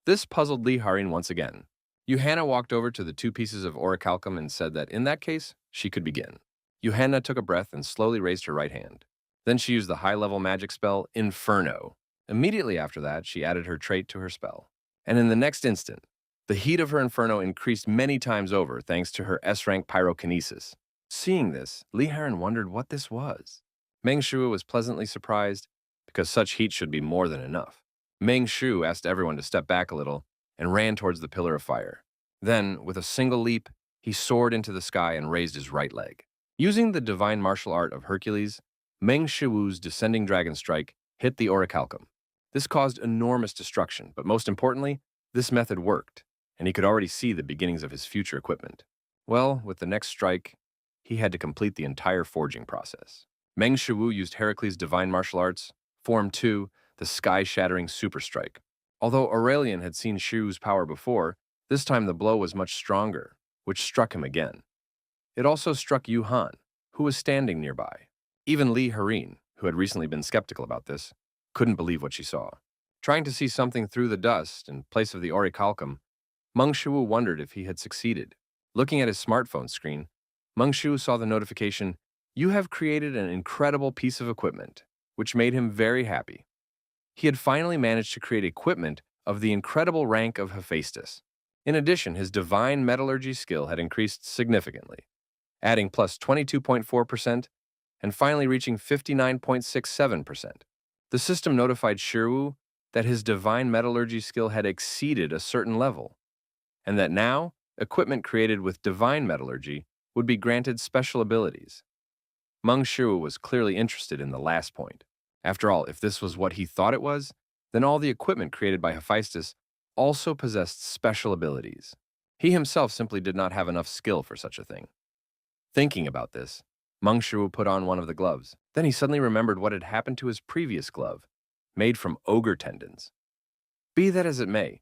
This puzzled Li Heron once again. Yuhana walked over to the two pieces of Orichalcum and said that in that case, she could begin. Yuhana took a breath and slowly raised her right hand. Then she used the high-level magic spell, Inferno. Immediately after that, she added her trait to her spell. And in the next instant, the heat of her Inferno increased many times over thanks to her S-rank pyrokinesis. Seeing this, Li Heron wondered what this was. Meng Shu was pleasantly surprised because such heat should be more than enough. Meng Shu asked everyone to step back a little and ran towards the pillar of fire. Then, with a single leap, he soared into the sky and raised his right leg. Using the divine martial art of Hercules, Meng Shiwu's descending dragon strike hit the Orichalcum. This caused enormous destruction, but most importantly, this method worked, and he could already see the beginnings of his future equipment. Well, with the next strike, he had to complete the entire forging process. Meng Shiwu used Hercules' divine martial arts, Form 2, the sky-shattering super strike. Although Aurelian had seen Shiwu's power before, this time the blow was much stronger, which struck him again. It also struck Yuhan, who was standing nearby. Even Li Heron, who had recently been skeptical about this, couldn't believe what she saw. Trying to see something through the dust in place of the Orichalcum, Meng Shiwu wondered if he had succeeded. Looking at his smartphone screen, Meng Shiwu saw the notification, "You have created an incredible piece of equipment," which made him very happy. He had finally managed to create equipment of the incredible rank of Hephaestus. In addition, his divine metallurgy skill had increased significantly, adding plus 22.4% and finally reaching 59.67%. The system notified Shiwu that his divine metallurgy skill had exceeded a certain level, and that now, equipment created with divine metallurgy would be granted special abilities. Meng Shiwu was clearly interested in the last point. After all, if this was what he thought it was, then all the equipment created by Hephaestus also possessed special abilities. He himself simply did not have enough skill for such a thing. Thinking about this, Meng Shu put on one of the gloves. Then he suddenly remembered what had happened to his previous glove, made from ogre tendons. Be that as it may,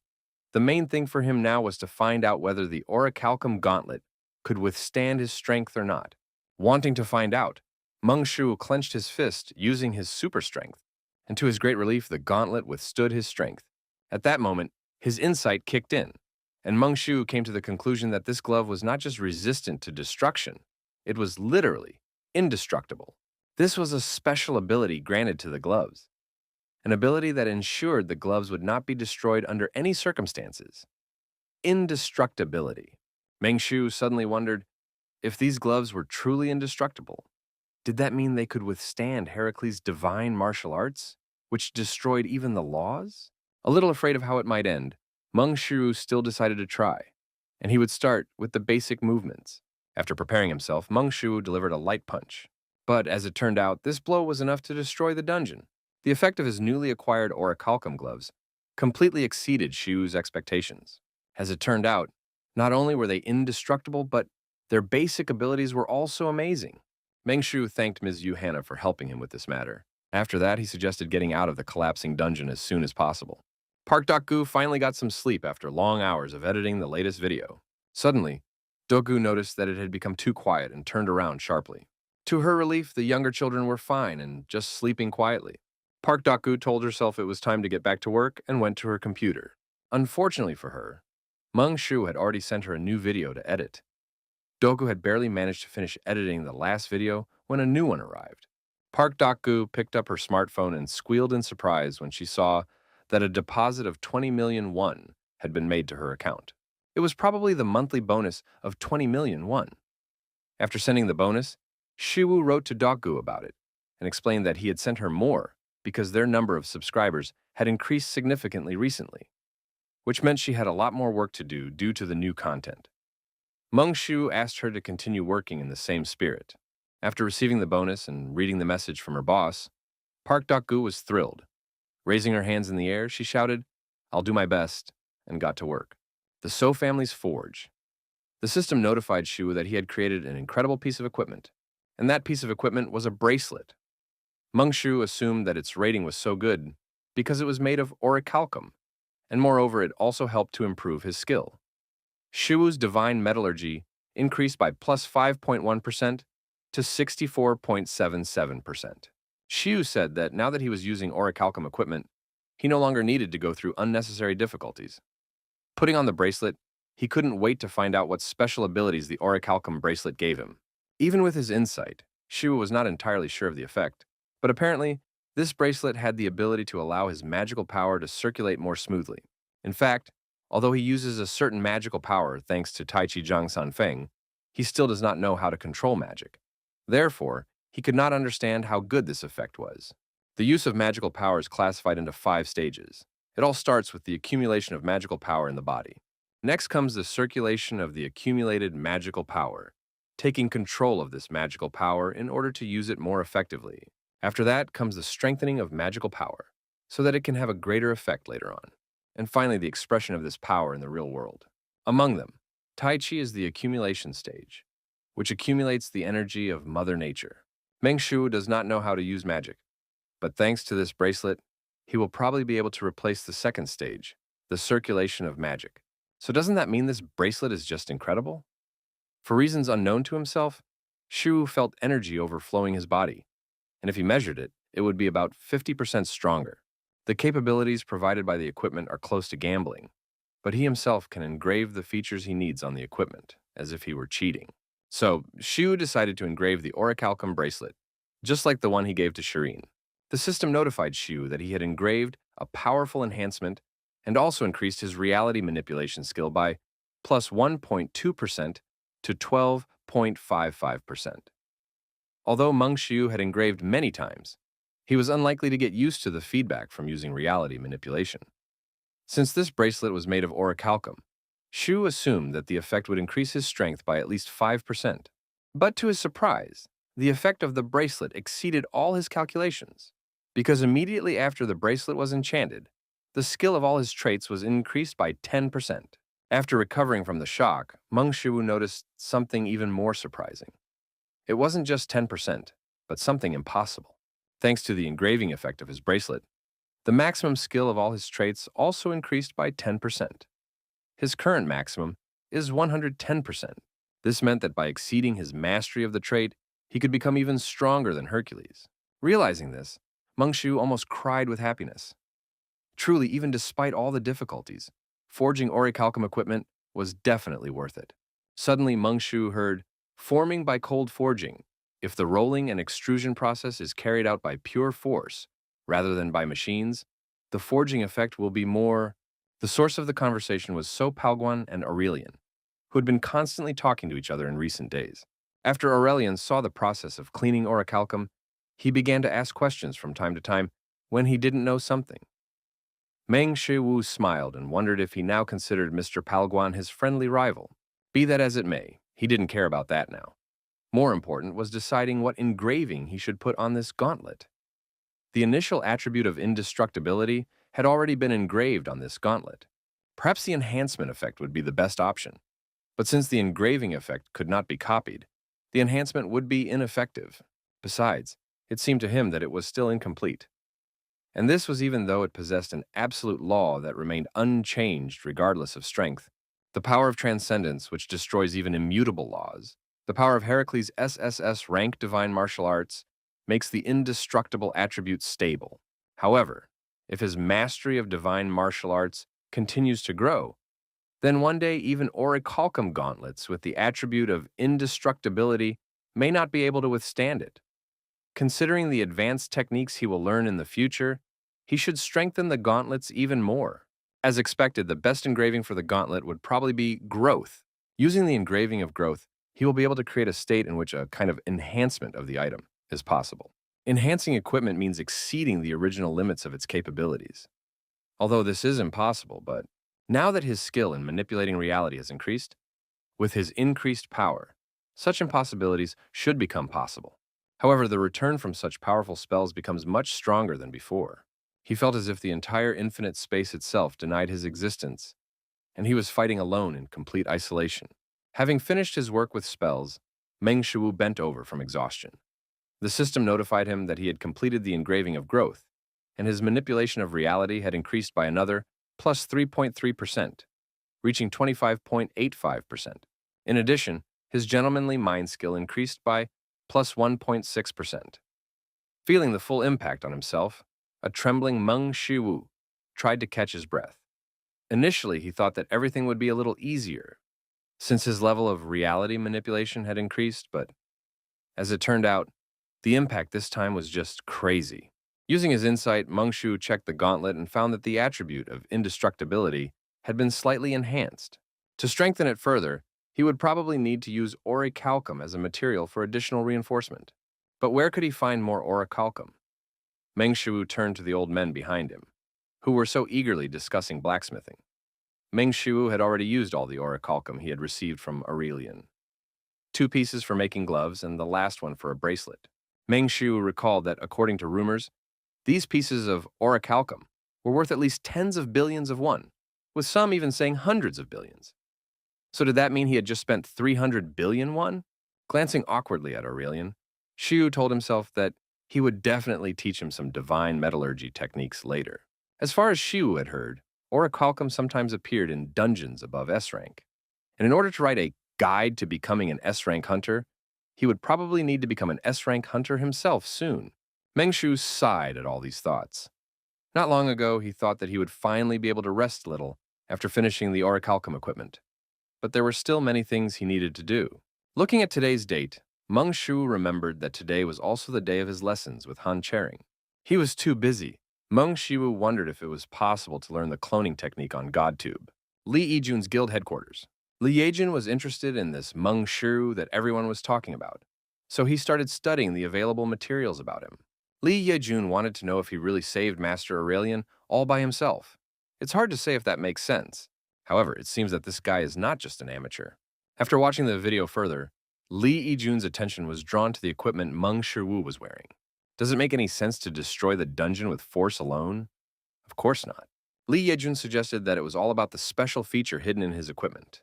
the main thing for him now was to find out whether the Orichalcum gauntlet could withstand his strength or not. Wanting to find out, Meng Shu clenched his fist using his super strength, and to his great relief, the gauntlet withstood his strength. At that moment, his insight kicked in, and Meng Shu came to the conclusion that this glove was not just resistant to destruction, it was literally indestructible. This was a special ability granted to the gloves, an ability that ensured the gloves would not be destroyed under any circumstances. Indestructibility. Meng Shu suddenly wondered, if these gloves were truly indestructible, did that mean they could withstand Hercules' divine martial arts, which destroyed even the laws? A little afraid of how it might end, Meng Shu still decided to try, and he would start with the basic movements. After preparing himself, Meng Shu delivered a light punch. But as it turned out, this blow was enough to destroy the dungeon. The effect of his newly acquired Orichalcum gloves completely exceeded Shu's expectations. As it turned out, not only were they indestructible, but their basic abilities were also amazing. Meng Shu thanked Ms. Yu Hannah for helping him with this matter. After that, he suggested getting out of the collapsing dungeon as soon as possible. Park Dok-gu finally got some sleep after long hours of editing the latest video. Suddenly, Dok-gu noticed that it had become too quiet and turned around sharply. To her relief, the younger children were fine and just sleeping quietly. Park Dok-gu told herself it was time to get back to work and went to her computer. Unfortunately for her, Meng Shu had already sent her a new video to edit. Dok-gu had barely managed to finish editing the last video when a new one arrived. Park Dok-gu picked up her smartphone and squealed in surprise when she saw that a deposit of 20 million won had been made to her account. It was probably the monthly bonus of 20 million won. After sending the bonus, Shiwu wrote to Dok-gu about it and explained that he had sent her more because their number of subscribers had increased significantly recently, which meant she had a lot more work to do due to the new content. Meng Shu asked her to continue working in the same spirit. After receiving the bonus and reading the message from her boss, Park Dok-gu was thrilled. Raising her hands in the air, she shouted, "I'll do my best," and got to work. The So family's forge. The system notified Shu that he had created an incredible piece of equipment, and that piece of equipment was a bracelet. Meng Shu assumed that its rating was so good because it was made of orichalcum, and moreover it also helped to improve his skill. Shu's divine metallurgy increased by plus 5.1% to 64.77%. Shu said that now that he was using orichalcum equipment, he no longer needed to go through unnecessary difficulties. Putting on the bracelet, he couldn't wait to find out what special abilities the orichalcum bracelet gave him. Even with his insight, Shu was not entirely sure of the effect, but apparently, this bracelet had the ability to allow his magical power to circulate more smoothly. In fact, although he uses a certain magical power thanks to Tai Chi Zhang San Feng, he still does not know how to control magic. Therefore, he could not understand how good this effect was. The use of magical power is classified into 5 stages. It all starts with the accumulation of magical power in the body. Next comes the circulation of the accumulated magical power, taking control of this magical power in order to use it more effectively. After that comes the strengthening of magical power, so that it can have a greater effect later on. And finally, the expression of this power in the real world. Among them, Tai Chi is the accumulation stage, which accumulates the energy of Mother Nature. Meng Shu does not know how to use magic, but thanks to this bracelet, he will probably be able to replace the second stage, the circulation of magic. So doesn't that mean this bracelet is just incredible? For reasons unknown to himself, Shu felt energy overflowing his body, and if he measured it, it would be about 50% stronger. The capabilities provided by the equipment are close to gambling, but he himself can engrave the features he needs on the equipment, as if he were cheating. So, Shu decided to engrave the Orichalcum bracelet, just like the one he gave to Cherin. The system notified Shu that he had engraved a powerful enhancement and also increased his reality manipulation skill by plus 1.2% to 12.55%. Although Meng Shu had engraved many times, he was unlikely to get used to the feedback from using reality manipulation. Since this bracelet was made of orichalcum, Shu assumed that the effect would increase his strength by at least 5%. But to his surprise, the effect of the bracelet exceeded all his calculations, because immediately after the bracelet was enchanted, the skill of all his traits was increased by 10%. After recovering from the shock, Meng Shu noticed something even more surprising. It wasn't just 10%, but something impossible. Thanks to the engraving effect of his bracelet, the maximum skill of all his traits also increased by 10%. His current maximum is 110%. This meant that by exceeding his mastery of the trait, he could become even stronger than Hercules. Realizing this, Mengshu almost cried with happiness. Truly, even despite all the difficulties, forging Orichalcum equipment was definitely worth it. Suddenly, Mengshu heard, forming by cold forging. If the rolling and extrusion process is carried out by pure force, rather than by machines, the forging effect will be more. The source of the conversation was So Palguan and Aurelian, who had been constantly talking to each other in recent days. After Aurelian saw the process of cleaning Orichalcum, he began to ask questions from time to time when he didn't know something. Meng Shiwu smiled and wondered if he now considered Mr. Palguan his friendly rival. Be that as it may, he didn't care about that now. More important was deciding what engraving he should put on this gauntlet. The initial attribute of indestructibility had already been engraved on this gauntlet. Perhaps the enhancement effect would be the best option. But since the engraving effect could not be copied, the enhancement would be ineffective. Besides, it seemed to him that it was still incomplete. And this was even though it possessed an absolute law that remained unchanged regardless of strength. The power of transcendence, which destroys even immutable laws. The power of Hercules' SSS rank divine martial arts makes the indestructible attribute stable. However, if his mastery of divine martial arts continues to grow, then one day even Orichalcum gauntlets with the attribute of indestructibility may not be able to withstand it. Considering the advanced techniques he will learn in the future, he should strengthen the gauntlets even more. As expected, the best engraving for the gauntlet would probably be growth. Using the engraving of growth, he will be able to create a state in which a kind of enhancement of the item is possible. Enhancing equipment means exceeding the original limits of its capabilities. Although this is impossible, but now that his skill in manipulating reality has increased, with his increased power, such impossibilities should become possible. However, the return from such powerful spells becomes much stronger than before. He felt as if the entire infinite space itself denied his existence, and he was fighting alone in complete isolation. Having finished his work with spells, Meng Shuwu bent over from exhaustion. The system notified him that he had completed the engraving of growth, and his manipulation of reality had increased by another plus 3.3%, reaching 25.85%. In addition, his gentlemanly mind skill increased by plus 1.6%. Feeling the full impact on himself, a trembling Meng Shiwu tried to catch his breath. Initially, he thought that everything would be a little easier, since his level of reality manipulation had increased, but as it turned out, the impact this time was just crazy. Using his insight, Meng Shu checked the gauntlet and found that the attribute of indestructibility had been slightly enhanced. To strengthen it further, he would probably need to use Orichalcum as a material for additional reinforcement. But where could he find more Orichalcum? Meng Shu turned to the old men behind him, who were so eagerly discussing blacksmithing. Meng Shu had already used all the Orichalcum he had received from Aurelian. 2 pieces for making gloves and the last one for a bracelet. Meng Shu recalled that, according to rumors, these pieces of Orichalcum were worth at least tens of billions of won, with some even saying hundreds of billions. So did that mean he had just spent 300 billion won? Glancing awkwardly at Aurelian, Shu told himself that he would definitely teach him some divine metallurgy techniques later. As far as Shu had heard, Orichalcum sometimes appeared in dungeons above S rank, and in order to write a guide to becoming an S rank hunter, he would probably need to become an S rank hunter himself soon. Meng Shu sighed at all these thoughts. Not long ago, he thought that he would finally be able to rest a little after finishing the Orichalcum equipment, but there were still many things he needed to do. Looking at today's date, Meng Shu remembered that today was also the day of his lessons with Han Cherin. He was too busy. Meng Shu wondered if it was possible to learn the cloning technique on GodTube. Li Yijun's guild headquarters. Li Yijun was interested in this Meng Shu that everyone was talking about, so he started studying the available materials about him. Li Yijun wanted to know if he really saved Master Aurelian all by himself. It's hard to say if that makes sense. However, it seems that this guy is not just an amateur. After watching the video further, Li Yijun's attention was drawn to the equipment Meng Shiwu was wearing. Does it make any sense to destroy the dungeon with force alone? Of course not. Li Yijun suggested that it was all about the special feature hidden in his equipment.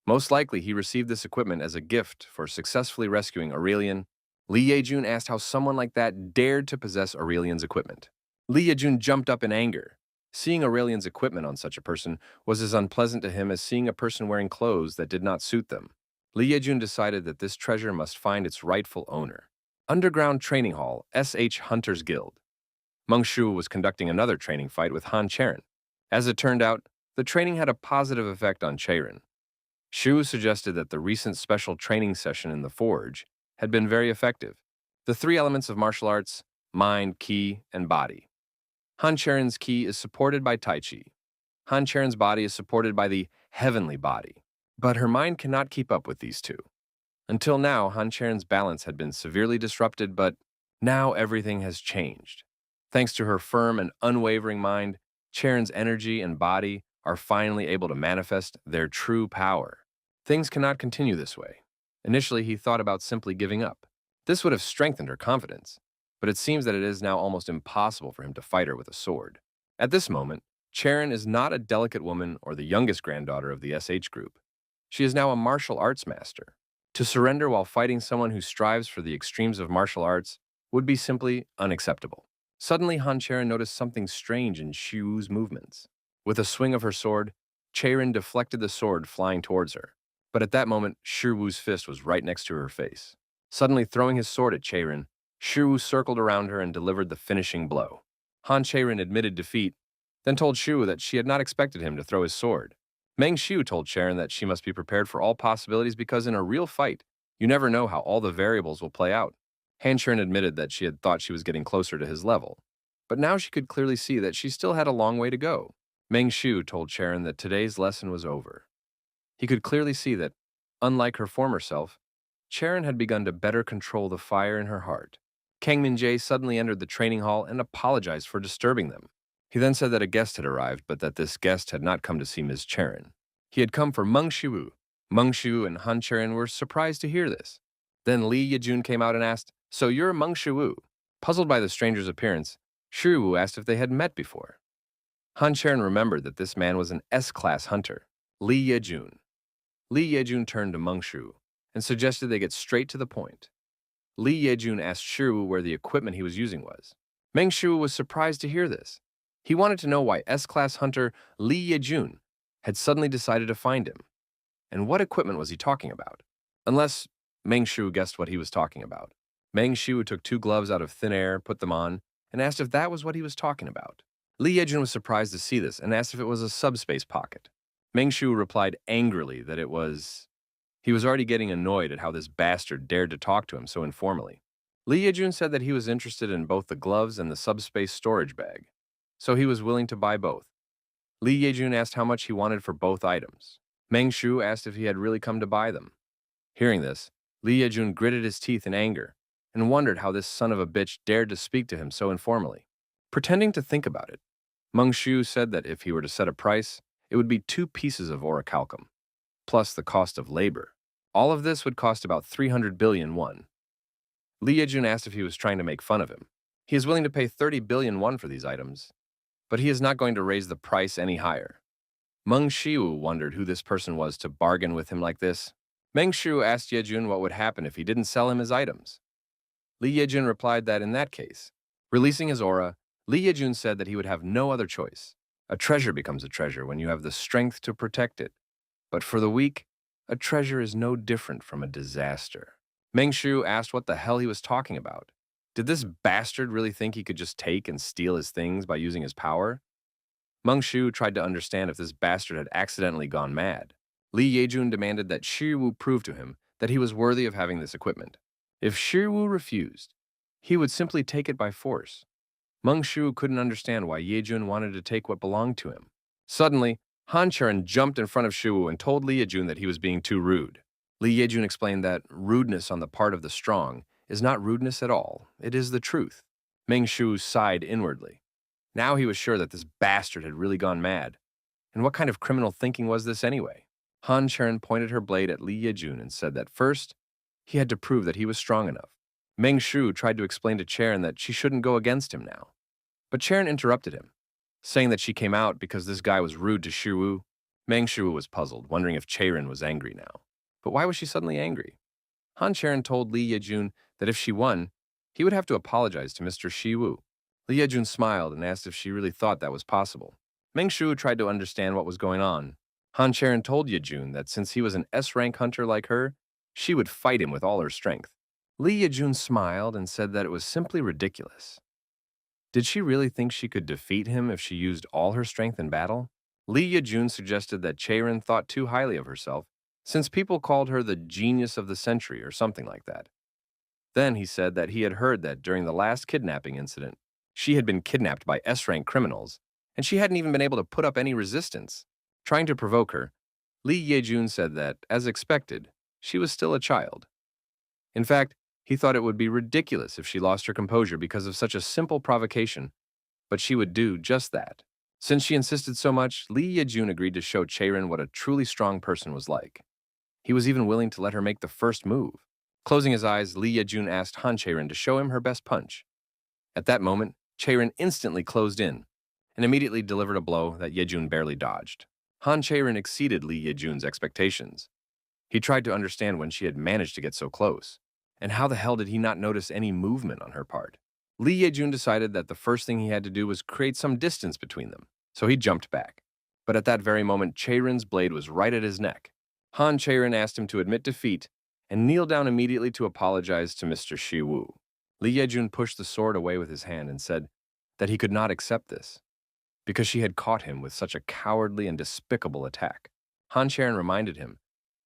Most likely, he received this equipment as a gift for successfully rescuing Aurelian. Li Yejun asked how someone like that dared to possess Aurelian's equipment. Li Yejun jumped up in anger. Seeing Aurelian's equipment on such a person was as unpleasant to him as seeing a person wearing clothes that did not suit them. Li Yejun decided that this treasure must find its rightful owner. Underground Training Hall, SH Hunters Guild. Meng Shu was conducting another training fight with Han Cherin. As it turned out, the training had a positive effect on Cherin. Shu suggested that the recent special training session in the Forge had been very effective. The three elements of martial arts, mind, ki, and body. Han Cherin's ki is supported by Tai Chi. Han Cherin's body is supported by the heavenly body. But her mind cannot keep up with these two. Until now, Han Cherin's balance had been severely disrupted, but now everything has changed. Thanks to her firm and unwavering mind, Cherin's energy and body are finally able to manifest their true power. Things cannot continue this way. Initially, he thought about simply giving up. This would have strengthened her confidence, but it seems that it is now almost impossible for him to fight her with a sword. At this moment, Cherin is not a delicate woman or the youngest granddaughter of the SH group. She is now a martial arts master. To surrender while fighting someone who strives for the extremes of martial arts would be simply unacceptable. Suddenly, Han Cherin noticed something strange in Shu's movements. With a swing of her sword, Cherin deflected the sword flying towards her. But at that moment, Shiwu's fist was right next to her face. Suddenly throwing his sword at Cherin, Shiwu circled around her and delivered the finishing blow. Han Cherin admitted defeat, then told Shiwu that she had not expected him to throw his sword. Meng Xiu told Cherin that she must be prepared for all possibilities because in a real fight, you never know how all the variables will play out. Han Cherin admitted that she had thought she was getting closer to his level, but now she could clearly see that she still had a long way to go. Meng Xiu told Cherin that today's lesson was over. He could clearly see that, unlike her former self, Cherin had begun to better control the fire in her heart. Kang Min-jae suddenly entered the training hall and apologized for disturbing them. He then said that a guest had arrived, but that this guest had not come to see Ms. Cherin. He had come for Meng Xiu. Meng Xiu and Han Cherin were surprised to hear this. Then Li Yejun came out and asked, "So you're Meng Xiu?" Puzzled by the stranger's appearance, Shiwu asked if they had met before. Han Cherin remembered that this man was an S-class hunter, Li Yejun. Li Yejun turned to Meng Xiu and suggested they get straight to the point. Li Yejun asked Shiwu where the equipment he was using was. Meng Xiu was surprised to hear this. He wanted to know why S-class hunter Li Yejun had suddenly decided to find him. And what equipment was he talking about? Unless Meng Xiu guessed what he was talking about. Meng Xiu took two gloves out of thin air, put them on, and asked if that was what he was talking about. Li Yejun was surprised to see this and asked if it was a subspace pocket. Meng Xiu replied angrily that it was. He was already getting annoyed at how this bastard dared to talk to him so informally. Li Yejun said that he was interested in both the gloves and the subspace storage bag, so he was willing to buy both. Li Yejun asked how much he wanted for both items. Meng Xiu asked if he had really come to buy them. Hearing this, Li Yejun gritted his teeth in anger and wondered how this son of a bitch dared to speak to him so informally. Pretending to think about it, Meng Xiu said that if he were to set a price, it would be 2 pieces of Orichalcum, plus the cost of labor. All of this would cost about 300 billion won. Li Yejun asked if he was trying to make fun of him. He is willing to pay 30 billion won for these items, but he is not going to raise the price any higher. Meng Xiu wondered who this person was to bargain with him like this. Meng Xiu asked Yejun what would happen if he didn't sell him his items. Li Yejun replied that in that case, releasing his aura, Li Yejun said that he would have no other choice. A treasure becomes a treasure when you have the strength to protect it. But for the weak, a treasure is no different from a disaster. Meng Xiu asked what the hell he was talking about. Did this bastard really think he could just take and steal his things by using his power? Meng Xiu tried to understand if this bastard had accidentally gone mad. Li Yejun demanded that Shiwu prove to him that he was worthy of having this equipment. If Shiwu refused, he would simply take it by force. Meng Xiu couldn't understand why Yejun wanted to take what belonged to him. Suddenly, Han Cherin jumped in front of Shiwu and told Li Yejun that he was being too rude. Li Yejun explained that rudeness on the part of the strong is not rudeness at all, it is the truth. Meng Xiu sighed inwardly. Now he was sure that this bastard had really gone mad. And what kind of criminal thinking was this anyway? Han Cherin pointed her blade at Li Yejun and said that first, he had to prove that he was strong enough. Meng Xiu tried to explain to Cherin that she shouldn't go against him now. But Cherin interrupted him, saying that she came out because this guy was rude to Shiwu. Meng Shu was puzzled, wondering if Cherin was angry now. But why was she suddenly angry? Han Cherin told Li Yejun that if she won, he would have to apologize to Mr. Shiwu. Li Yejun smiled and asked if she really thought that was possible. Meng Shu tried to understand what was going on. Han Cherin told Yejun that since he was an S-rank hunter like her, she would fight him with all her strength. Li Yejun smiled and said that it was simply ridiculous. Did she really think she could defeat him if she used all her strength in battle? Li Yejun suggested that Cherin thought too highly of herself, since people called her the genius of the century or something like that. Then he said that he had heard that during the last kidnapping incident, she had been kidnapped by S-rank criminals, and she hadn't even been able to put up any resistance. Trying to provoke her, Li Yejun said that, as expected, she was still a child. In fact, he thought it would be ridiculous if she lost her composure because of such a simple provocation, but she would do just that. Since she insisted so much, Li Yejun agreed to show Cherin what a truly strong person was like. He was even willing to let her make the first move. Closing his eyes, Li Yejun asked Han Cherin to show him her best punch. At that moment, Cherin instantly closed in and immediately delivered a blow that Yejun barely dodged. Han Cherin exceeded Li Yejun's expectations. He tried to understand when she had managed to get so close, and how the hell did he not notice any movement on her part? Li Yejun decided that the first thing he had to do was create some distance between them, so he jumped back. But at that very moment, Cheirin's blade was right at his neck. Han Cherin asked him to admit defeat and kneel down immediately to apologize to Mr. Shiwu. Li Yejun pushed the sword away with his hand and said that he could not accept this, because she had caught him with such a cowardly and despicable attack. Han Cherin reminded him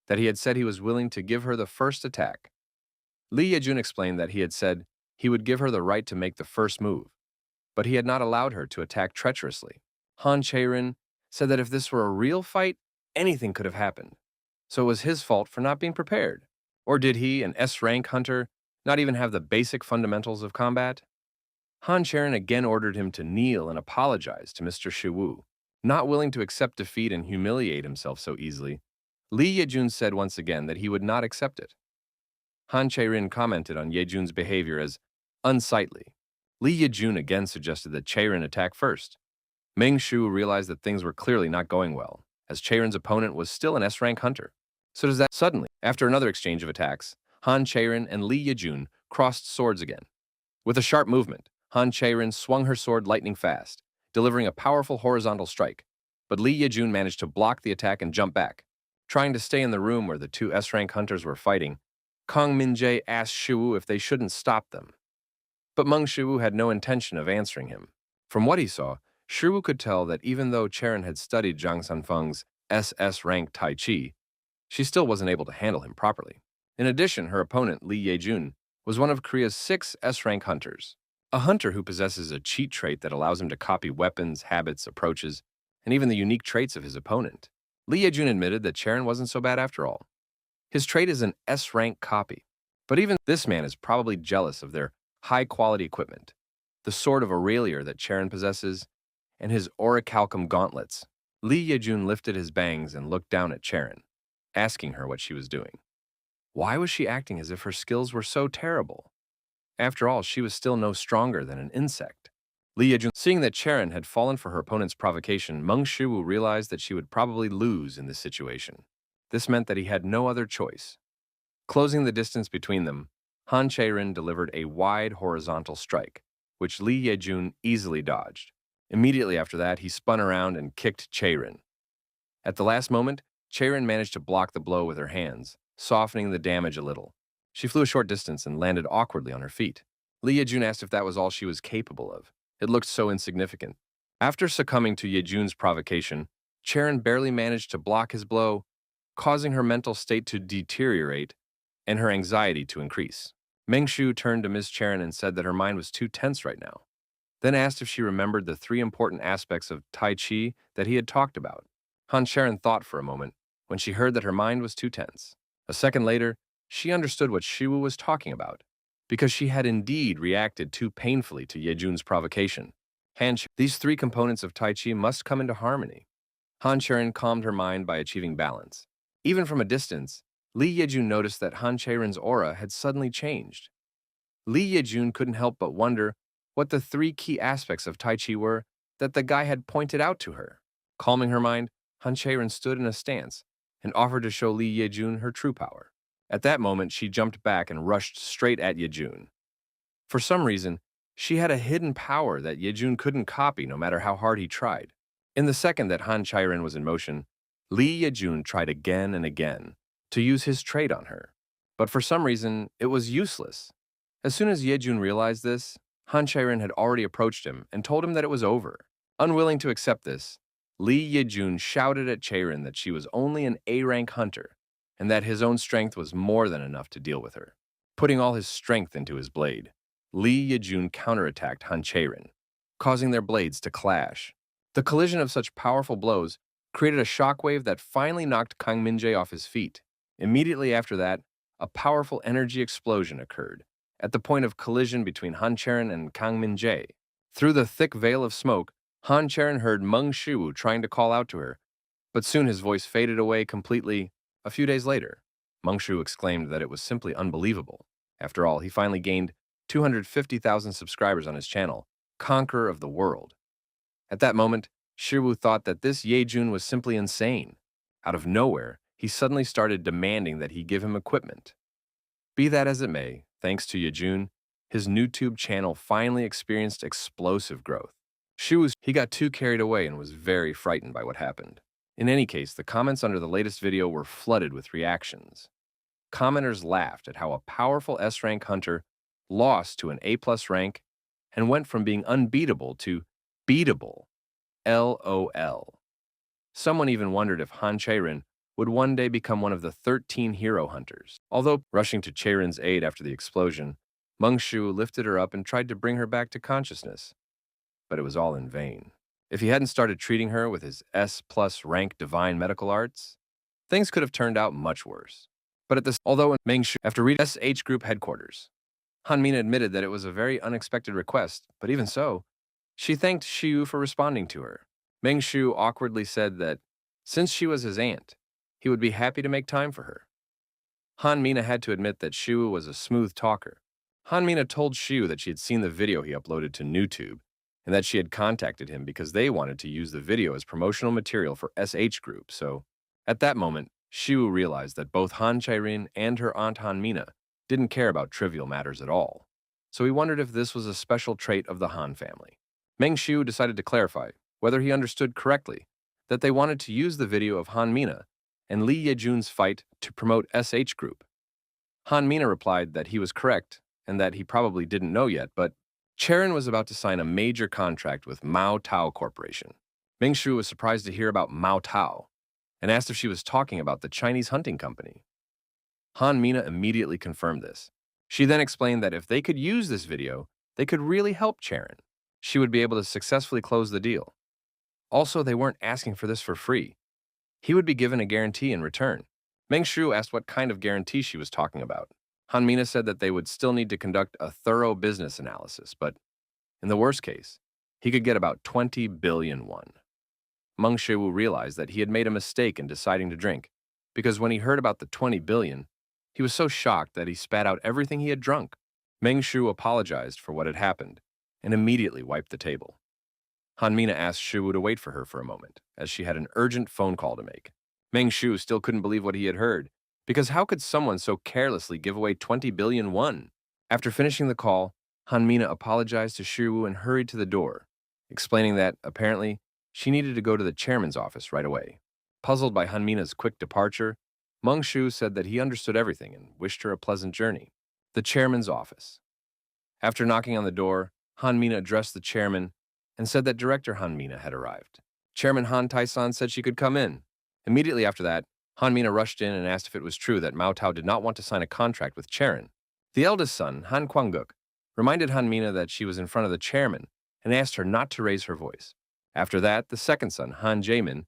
that he had said he was willing to give her the first attack. Li Yejun explained that he had said he would give her the right to make the first move, but he had not allowed her to attack treacherously. Han Cherin said that if this were a real fight, anything could have happened, so it was his fault for not being prepared. Or did he, an S-rank hunter, not even have the basic fundamentals of combat? Han Cherin again ordered him to kneel and apologize to Mr. Shiwu. Not willing to accept defeat and humiliate himself so easily, Li Yejun said once again that he would not accept it. Han Cherin commented on Yejun's behavior as unsightly. Li Yejun again suggested that Cherin attack first. Meng Shu realized that things were clearly not going well, as Cheirin's opponent was still an S-rank hunter. So does that suddenly, after another exchange of attacks, Han Cherin and Li Yejun crossed swords again. With a sharp movement, Han Cherin swung her sword lightning fast, delivering a powerful horizontal strike, but Li Yejun managed to block the attack and jump back. Trying to stay in the room where the two S-rank hunters were fighting, Kong Minjae asked Shiwu if they shouldn't stop them. But Meng Shiwu had no intention of answering him. From what he saw, Shiwu could tell that even though Cherin had studied Zhang Sanfeng's SS-rank Tai Chi, she still wasn't able to handle him properly. In addition, her opponent, Li Yejun, was one of Korea's 6 S-rank hunters, a hunter who possesses a cheat trait that allows him to copy weapons, habits, approaches, and even the unique traits of his opponent. Li Yejun admitted that Cherin wasn't so bad after all. His trait is an S-rank copy, but even this man is probably jealous of their high-quality equipment, the sword of Aurelier that Cherin possesses, and his Orichalcum gauntlets. Li Yejun lifted his bangs and looked down at Cherin, asking her what she was doing. Why was she acting as if her skills were so terrible? After all, she was still no stronger than an insect. Li Yejun, seeing that Cherin had fallen for her opponent's provocation, Meng Shiwu realized that she would probably lose in this situation. This meant that he had no other choice. Closing the distance between them, Han Cherin delivered a wide horizontal strike, which Li Yejun easily dodged. Immediately after that, he spun around and kicked Cherin. At the last moment, Cherin managed to block the blow with her hands, softening the damage a little. She flew a short distance and landed awkwardly on her feet. Li Yejun asked if that was all she was capable of. It looked so insignificant. After succumbing to Yejun's provocation, Cherin barely managed to block his blow, causing her mental state to deteriorate and her anxiety to increase. Meng Shu turned to Ms. Cherin and said that her mind was too tense right now, then asked if she remembered the 3 important aspects of Tai Chi that he had talked about. Han Cherin thought for a moment when she heard that her mind was too tense. A second later, she understood what Shiwu was talking about, because she had indeed reacted too painfully to Yejun's provocation. These 3 components of Tai Chi must come into harmony. Han Cherin calmed her mind by achieving balance. Even from a distance, Li Yejun noticed that Han Cherin's aura had suddenly changed. Li Yejun couldn't help but wonder what the 3 key aspects of Tai Chi were that the guy had pointed out to her. Calming her mind, Han Cherin stood in a stance and offered to show Li Yejun her true power. At that moment, she jumped back and rushed straight at Yejun. For some reason, she had a hidden power that Yejun couldn't copy no matter how hard he tried. In the second that Han Cherin was in motion, Li Yejun tried again and again to use his trait on her. But for some reason, it was useless. As soon as Yejun realized this, Han Cherin had already approached him and told him that it was over. Unwilling to accept this, Li Yejun shouted at Cherin that she was only an A-rank hunter and that his own strength was more than enough to deal with her. Putting all his strength into his blade, Li Yejun counterattacked Han Cherin, causing their blades to clash. The collision of such powerful blows created a shockwave that finally knocked Kang Minjae off his feet. Immediately after that, a powerful energy explosion occurred at the point of collision between Han Cherin and Kang Minjae. Through the thick veil of smoke, Han Cherin heard Meng Shiwu trying to call out to her, but soon his voice faded away completely. A few days later, Meng Shiwu exclaimed that it was simply unbelievable. After all, he finally gained 250,000 subscribers on his channel, Conqueror of the World. At that moment, Shiwu thought that this Yejun was simply insane. Out of nowhere, he suddenly started demanding that he give him equipment. Be that as it may, thanks to Yejun, his NewTube channel finally experienced explosive growth. He got too carried away and was very frightened by what happened. In any case, the comments under the latest video were flooded with reactions. Commenters laughed at how a powerful S-rank hunter lost to an A+ rank and went from being unbeatable to beatable. LOL. Someone even wondered if Han Cherin would one day become one of the 13 hero hunters. Although rushing to Cherin's aid after the explosion, Meng Shu lifted her up and tried to bring her back to consciousness. But it was all in vain. If he hadn't started treating her with his S+ rank divine medical arts, things could have turned out much worse. But although Meng Shu, after reading SH Group headquarters, Han Mina admitted that it was a very unexpected request, but even so, she thanked Xiu for responding to her. Meng Shu awkwardly said that, since she was his aunt, he would be happy to make time for her. Han Mina had to admit that Xiu was a smooth talker. Han Mina told Xiu that she had seen the video he uploaded to NewTube, and that she had contacted him because they wanted to use the video as promotional material for SH Group, so at that moment, Xiu realized that both Han Cherin and her aunt Han Mina didn't care about trivial matters at all, so he wondered if this was a special trait of the Han family. Meng Xiu decided to clarify whether he understood correctly that they wanted to use the video of Han Mina and Li Yejun's fight to promote SH Group. Han Mina replied that he was correct and that he probably didn't know yet, but Cherin was about to sign a major contract with Mao Tao Corporation. Meng Xiu was surprised to hear about Mao Tao and asked if she was talking about the Chinese hunting company. Han Mina immediately confirmed this. She then explained that if they could use this video, they could really help Cherin. She would be able to successfully close the deal. Also, they weren't asking for this for free. He would be given a guarantee in return. Meng Xiu asked what kind of guarantee she was talking about. Han Mina said that they would still need to conduct a thorough business analysis, but in the worst case, he could get about 20 billion won. Meng Xiu realized that he had made a mistake in deciding to drink, because when he heard about the 20 billion, he was so shocked that he spat out everything he had drunk. Meng Xiu apologized for what had happened and immediately wiped the table. Han Mina asked Xiu to wait for her for a moment, as she had an urgent phone call to make. Meng Xiu still couldn't believe what he had heard, because how could someone so carelessly give away 20 billion won? After finishing the call, Han Mina apologized to Xiu and hurried to the door, explaining that, apparently, she needed to go to the chairman's office right away. Puzzled by Han Mina's quick departure, Meng Xiu said that he understood everything and wished her a pleasant journey. The chairman's office. After knocking on the door, Han Mina addressed the chairman and said that Director Han Mina had arrived. Chairman Han Tai-san said she could come in. Immediately after that, Han Mina rushed in and asked if it was true that Mao Tao did not want to sign a contract with Cherin. The eldest son, Han Kwanguk, reminded Han Mina that she was in front of the chairman and asked her not to raise her voice. After that, the second son, Han Jaemin,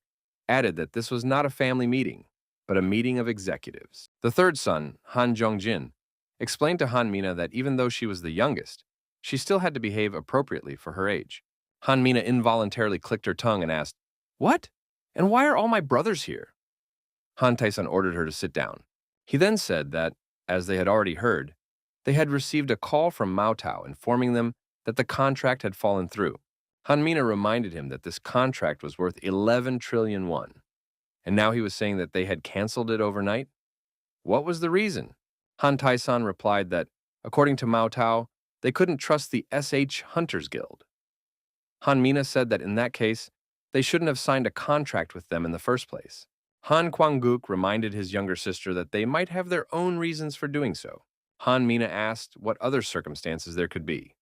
added that this was not a family meeting, but a meeting of executives. The third son, Han Jongjin, explained to Han Mina that even though she was the youngest, she still had to behave appropriately for her age. Han Mina involuntarily clicked her tongue and asked, "What? And why are all my brothers here?" Han Tai-san ordered her to sit down. He then said that, as they had already heard, they had received a call from Mao Tao informing them that the contract had fallen through. Han Mina reminded him that this contract was worth 11 trillion won. And now he was saying that they had canceled it overnight? What was the reason? Han Taisan replied that, according to Mao Tao, they couldn't trust the SH Hunters Guild. Han Mina said that in that case, they shouldn't have signed a contract with them in the first place. Han Kwanguk reminded his younger sister that they might have their own reasons for doing so. Han Mina asked what other circumstances there could be.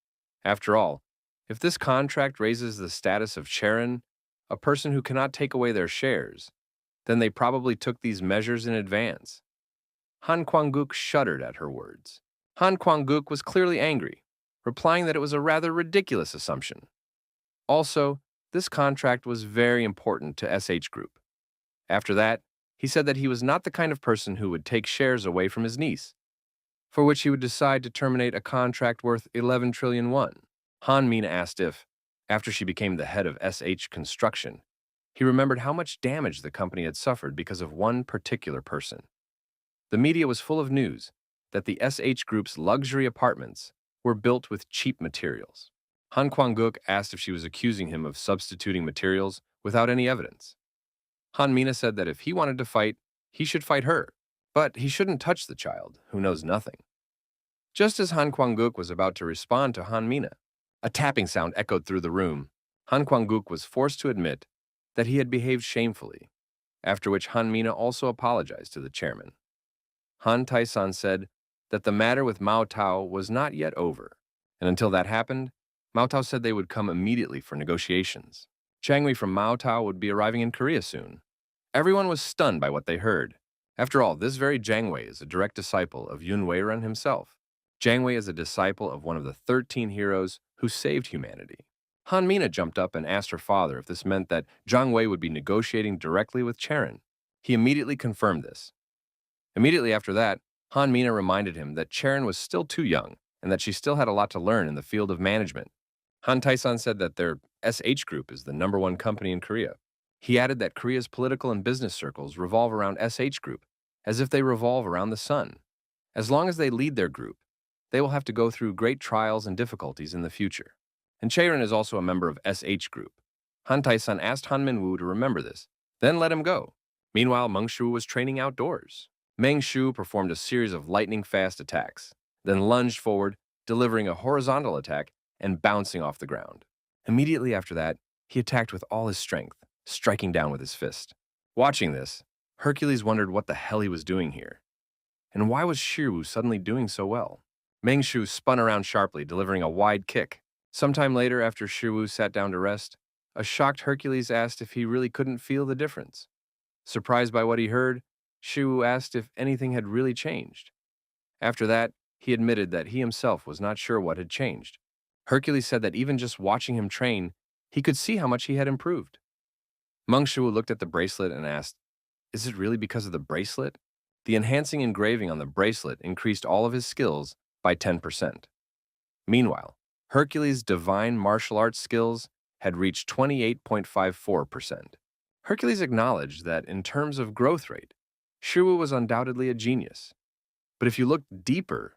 After all, if this contract raises the status of Cherin, a person who cannot take away their shares, then they probably took these measures in advance. Han Kwanguk shuddered at her words. Han Kwanguk was clearly angry, replying that it was a rather ridiculous assumption. Also, this contract was very important to SH Group. After that, he said that he was not the kind of person who would take shares away from his niece, for which he would decide to terminate a contract worth 11 trillion won. Han Mina asked if, after she became the head of SH Construction, he remembered how much damage the company had suffered because of one particular person. The media was full of news that the SH Group's luxury apartments were built with cheap materials. Han Kwanguk asked if she was accusing him of substituting materials without any evidence. Han Mina said that if he wanted to fight, he should fight her, but he shouldn't touch the child, who knows nothing. Just as Han Kwanguk was about to respond to Han Mina, a tapping sound echoed through the room. Han Kwanguk was forced to admit that he had behaved shamefully, after which Han Mina also apologized to the chairman. Han Taisan said that the matter with Mao Tao was not yet over, and until that happened, Mao Tao said they would come immediately for negotiations. Chang Wei from Mao Tao would be arriving in Korea soon. Everyone was stunned by what they heard. After all, this very Jiang Wei is a direct disciple of Yun Weirun himself. Jiang Wei is a disciple of one of the 13 heroes who saved humanity. Han Mina jumped up and asked her father if this meant that Jiang Wei would be negotiating directly with Cherin. He immediately confirmed this. Immediately after that, Han Mina reminded him that Cherin was still too young and that she still had a lot to learn in the field of management. Han Taisan said that their SH Group is the #1 company in Korea. He added that Korea's political and business circles revolve around SH Group, as if they revolve around the sun. As long as they lead their group, they will have to go through great trials and difficulties in the future. And Cherin is also a member of SH Group. Han Taisan asked Han Minwoo to remember this, then let him go. Meanwhile, Meng Shu was training outdoors. Meng Shu performed a series of lightning-fast attacks, then lunged forward, delivering a horizontal attack and bouncing off the ground. Immediately after that, he attacked with all his strength, striking down with his fist. Watching this, Hercules wondered what the hell he was doing here. And why was Shiru suddenly doing so well? Meng Shu spun around sharply, delivering a wide kick. Sometime later, after Shiru sat down to rest, a shocked Hercules asked if he really couldn't feel the difference. Surprised by what he heard, Shiru asked if anything had really changed. After that, he admitted that he himself was not sure what had changed. Hercules said that even just watching him train, he could see how much he had improved. Meng Shu looked at the bracelet and asked, "Is it really because of the bracelet?" The enhancing engraving on the bracelet increased all of his skills by 10%. Meanwhile, Hercules' divine martial arts skills had reached 28.54%. Hercules acknowledged that in terms of growth rate, Shiru was undoubtedly a genius. But if you looked deeper,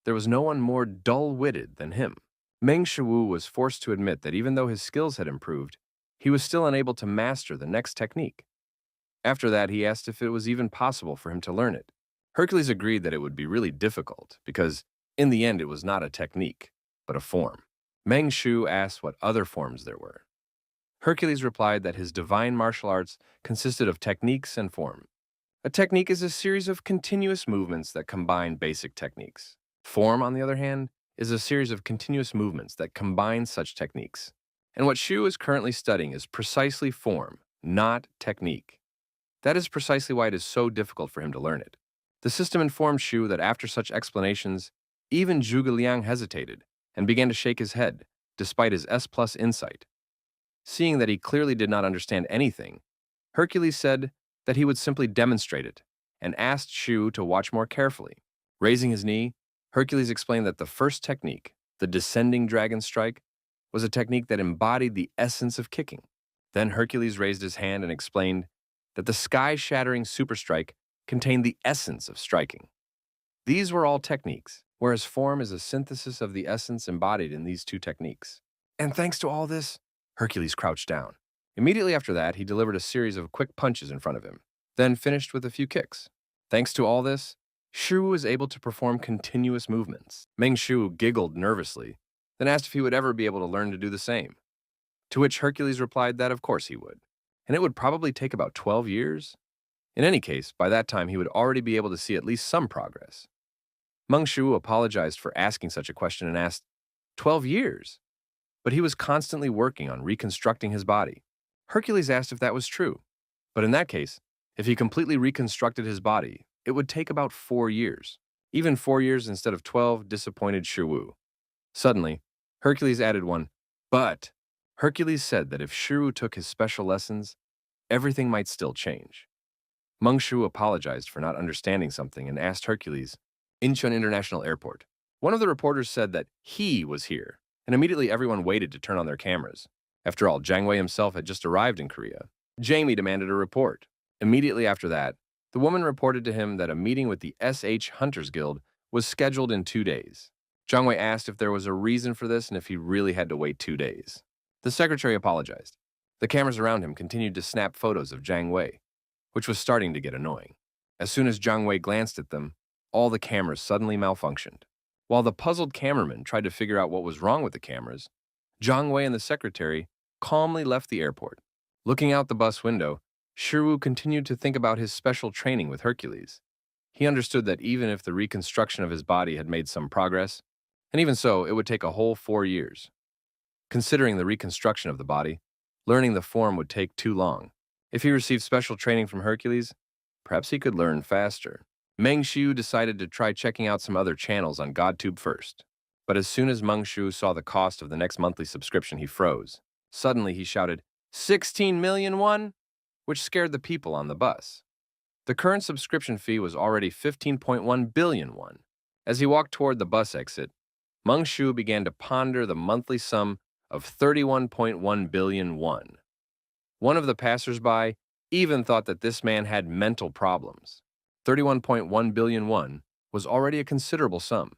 there was no one more dull-witted than him. Meng Shu was forced to admit that even though his skills had improved, he was still unable to master the next technique. After that, he asked if it was even possible for him to learn it. Hercules agreed that it would be really difficult because, in the end, it was not a technique, but a form. Meng Shu asked what other forms there were. Hercules replied that his divine martial arts consisted of techniques and form. A technique is a series of continuous movements that combine basic techniques. Form, on the other hand, is a series of continuous movements that combine such techniques. And what Shu is currently studying is precisely form, not technique. That is precisely why it is so difficult for him to learn it. The system informed Shu that after such explanations, even Zhuge Liang hesitated and began to shake his head, despite his S+ insight. Seeing that he clearly did not understand anything, Hercules said that he would simply demonstrate it and asked Shu to watch more carefully. Raising his knee, Hercules explained that the first technique, the descending dragon strike, was a technique that embodied the essence of kicking. Then Hercules raised his hand and explained that the sky-shattering super strike contained the essence of striking. These were all techniques, whereas form is a synthesis of the essence embodied in these two techniques. And thanks to all this, Hercules crouched down. Immediately after that, he delivered a series of quick punches in front of him, then finished with a few kicks. Thanks to all this, Shu was able to perform continuous movements. Meng Shu giggled nervously, then asked if he would ever be able to learn to do the same. To which Hercules replied that of course he would, and it would probably take about 12 years. In any case, by that time he would already be able to see at least some progress. Meng Shu apologized for asking such a question and asked, 12 years? But he was constantly working on reconstructing his body. Hercules asked if that was true. But in that case, if he completely reconstructed his body, it would take about 4 years. Even 4 years instead of 12 disappointed Shiwu. Suddenly, Hercules added one, but Hercules said that if Shiwu took his special lessons, everything might still change. Meng Shu apologized for not understanding something and asked Hercules, Incheon International Airport. One of the reporters said that he was here, and immediately everyone waited to turn on their cameras. After all, Jang Wei himself had just arrived in Korea. Jamie demanded a report. Immediately after that, the woman reported to him that a meeting with the SH Hunters Guild was scheduled in 2 days. Jang Wei asked if there was a reason for this and if he really had to wait 2 days. The secretary apologized. The cameras around him continued to snap photos of Jang Wei, which was starting to get annoying. As soon as Jang Wei glanced at them, all the cameras suddenly malfunctioned. While the puzzled cameraman tried to figure out what was wrong with the cameras, Jang Wei and the secretary calmly left the airport. Looking out the bus window, Shiwu continued to think about his special training with Hercules. He understood that even if the reconstruction of his body had made some progress, and even so, it would take a whole 4 years. Considering the reconstruction of the body, learning the form would take too long. If he received special training from Hercules, perhaps he could learn faster. Meng Shu decided to try checking out some other channels on GodTube first. But as soon as Meng Shu saw the cost of the next monthly subscription, he froze. Suddenly, he shouted, 16 million won? Which scared the people on the bus. The current subscription fee was already 15.1 billion won. As he walked toward the bus exit, Meng Shu began to ponder the monthly sum of 31.1 billion won. One of the passersby even thought that this man had mental problems. 31.1 billion won was already a considerable sum,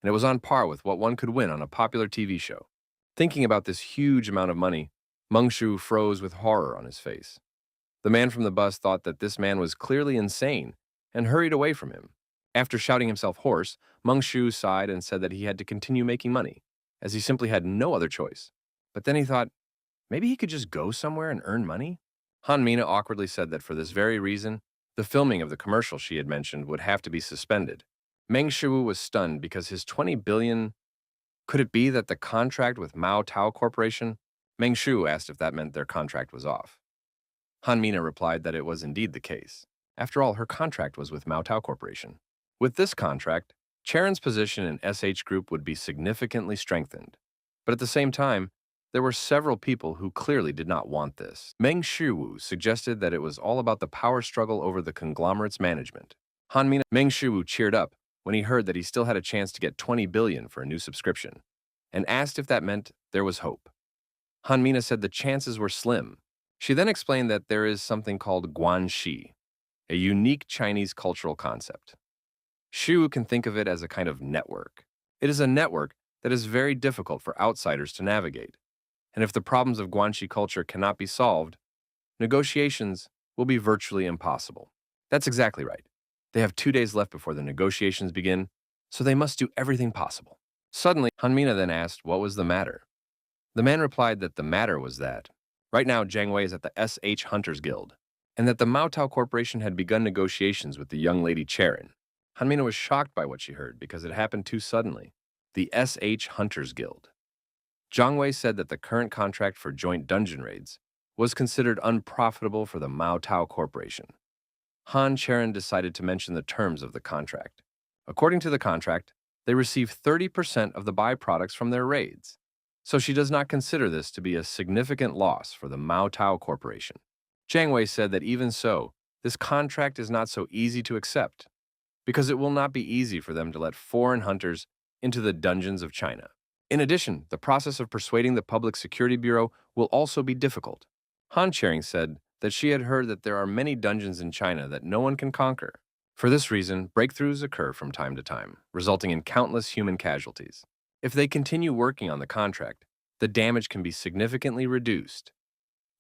and it was on par with what one could win on a popular TV show. Thinking about this huge amount of money, Meng Shu froze with horror on his face. The man from the bus thought that this man was clearly insane and hurried away from him. After shouting himself hoarse, Meng Shu sighed and said that he had to continue making money, as he simply had no other choice. But then he thought, maybe he could just go somewhere and earn money? Han Mina awkwardly said that for this very reason, the filming of the commercial she had mentioned would have to be suspended. Meng Shu was stunned because his 20 billion... Could it be that the contract with Mao Tao Corporation? Meng Shu asked if that meant their contract was off. Han Mina replied that it was indeed the case. After all, her contract was with Mao Tao Corporation. With this contract, Cherin's position in SH Group would be significantly strengthened. But at the same time, there were several people who clearly did not want this. Meng Shiwu suggested that it was all about the power struggle over the conglomerate's management. Meng Shiwu cheered up when he heard that he still had a chance to get 20 billion for a new subscription, and asked if that meant there was hope. Han Mina said the chances were slim. She then explained that there is something called guanxi, a unique Chinese cultural concept. Shu can think of it as a kind of network. It is a network that is very difficult for outsiders to navigate. And if the problems of guanxi culture cannot be solved, negotiations will be virtually impossible. That's exactly right. They have 2 days left before the negotiations begin, so they must do everything possible. Suddenly, Han Mina then asked what was the matter. The man replied that the matter was that right now Jiang Wei is at the SH Hunters Guild, and that the Mao Tao Corporation had begun negotiations with the young lady Cherin. Han Mina was shocked by what she heard because it happened too suddenly. The SH Hunters Guild. Jiang Wei said that the current contract for joint dungeon raids was considered unprofitable for the Mao Tao Corporation. Han Cherin decided to mention the terms of the contract. According to the contract, they receive 30% of the byproducts from their raids, so she does not consider this to be a significant loss for the Mao Tao Corporation. Jiang Wei said that even so, this contract is not so easy to accept, because it will not be easy for them to let foreign hunters into the dungeons of China. In addition, the process of persuading the Public Security Bureau will also be difficult. Han Cherin said that she had heard that there are many dungeons in China that no one can conquer. For this reason, breakthroughs occur from time to time, resulting in countless human casualties. If they continue working on the contract, the damage can be significantly reduced.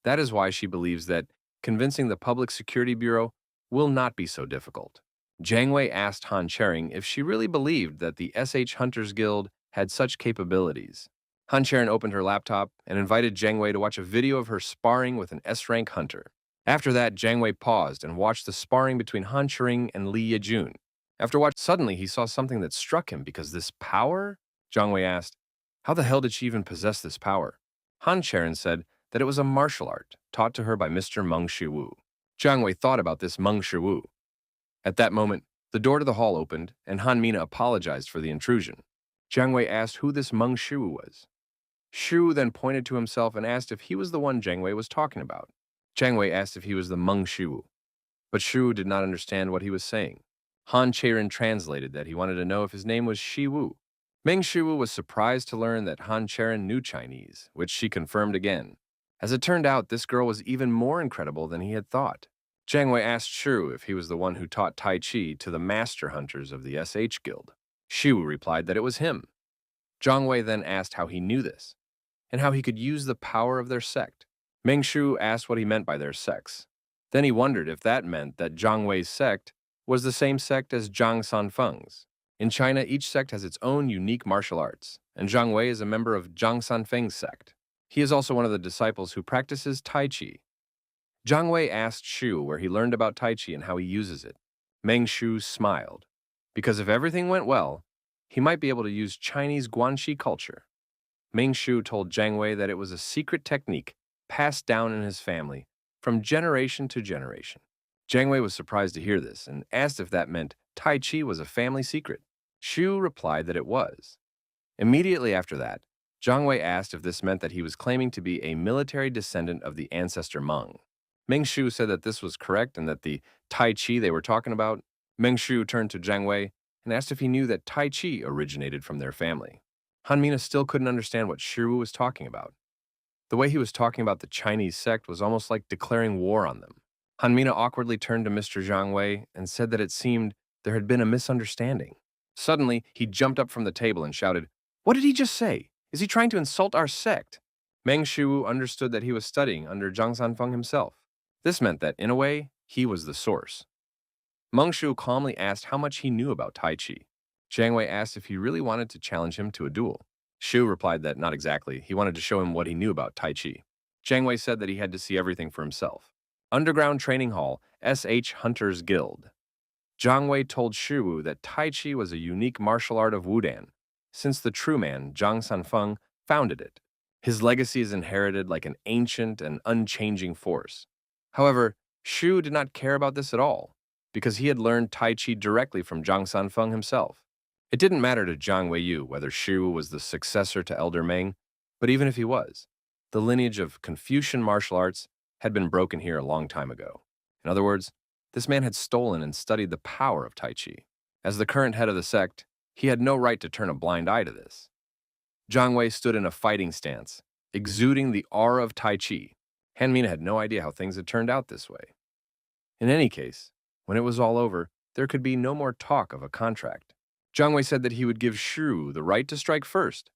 That is why she believes that convincing the Public Security Bureau will not be so difficult. Jiang Wei asked Han Cherin if she really believed that the SH Hunters Guild had such capabilities. Han Cherin opened her laptop and invited Jiang Wei to watch a video of her sparring with an S-rank hunter. After that, Jiang Wei paused and watched the sparring between Han Cherin and Li Yejun. After watching, suddenly he saw something that struck him because this power? Jiang Wei asked, how the hell did she even possess this power? Han Cherin said that it was a martial art taught to her by Mr. Meng Shiwu. Jiang Wei thought about this Meng Shiwu. At that moment, the door to the hall opened, and Han Mina apologized for the intrusion. Jiang Wei asked who this Meng Shiwu was. Shiwu then pointed to himself and asked if he was the one Jiang Wei was talking about. Jiang Wei asked if he was the Meng Shiwu, but Shiwu did not understand what he was saying. Han Cherin translated that he wanted to know if his name was Shiwu. Meng Shiwu was surprised to learn that Han Cherin knew Chinese, which she confirmed again. As it turned out, this girl was even more incredible than he had thought. Jiang Wei asked Shiwu if he was the one who taught Tai Chi to the master hunters of the SH Guild. Shiwu replied that it was him. Jiang Wei then asked how he knew this, and how he could use the power of their sect. Meng Shiwu asked what he meant by their sects. Then he wondered if that meant that Jiang Wei's sect was the same sect as Zhang Sanfeng's. In China, each sect has its own unique martial arts, and Jiang Wei is a member of Zhang Sanfeng's sect. He is also one of the disciples who practices Tai Chi. Jiang Wei asked Shu where he learned about Tai Chi and how he uses it. Meng Shu smiled, because if everything went well, he might be able to use Chinese Guanxi culture. Meng Shu told Jiang Wei that it was a secret technique passed down in his family from generation to generation. Jiang Wei was surprised to hear this and asked if that meant Tai Chi was a family secret. Shu replied that it was. Immediately after that, Jiang Wei asked if this meant that he was claiming to be a military descendant of the ancestor Meng. Meng Shu said that this was correct and that the Tai Chi they were talking about. Meng Shu turned to Jiang Wei and asked if he knew that Tai Chi originated from their family. Han Mina still couldn't understand what Shiwu was talking about. The way he was talking about the Chinese sect was almost like declaring war on them. Han Mina awkwardly turned to Mr. Jiang Wei and said that it seemed there had been a misunderstanding. Suddenly, he jumped up from the table and shouted, "What did he just say? Is he trying to insult our sect?" Meng Shiwu understood that he was studying under Zhang Sanfeng himself. This meant that, in a way, he was the source. Meng Shu calmly asked how much he knew about Tai Chi. Jiang Wei asked if he really wanted to challenge him to a duel. Shu replied that not exactly. He wanted to show him what he knew about Tai Chi. Jiang Wei said that he had to see everything for himself. Underground Training Hall, SH Hunters Guild. Jiang Wei told Shiwu that Tai Chi was a unique martial art of Wudan, since the true man, Zhang Sanfeng, founded it. His legacy is inherited like an ancient and unchanging force. However, Shu did not care about this at all, because he had learned Tai Chi directly from Zhang Sanfeng himself. It didn't matter to Jiang Weiyu whether Shu was the successor to Elder Meng, but even if he was, the lineage of Confucian martial arts had been broken here a long time ago. In other words, this man had stolen and studied the power of Tai Chi. As the current head of the sect, he had no right to turn a blind eye to this. Jiang Wei stood in a fighting stance, exuding the aura of Tai Chi. Han Mina had no idea how things had turned out this way. In any case, when it was all over, there could be no more talk of a contract. Jiang Wei said that he would give Shu the right to strike first.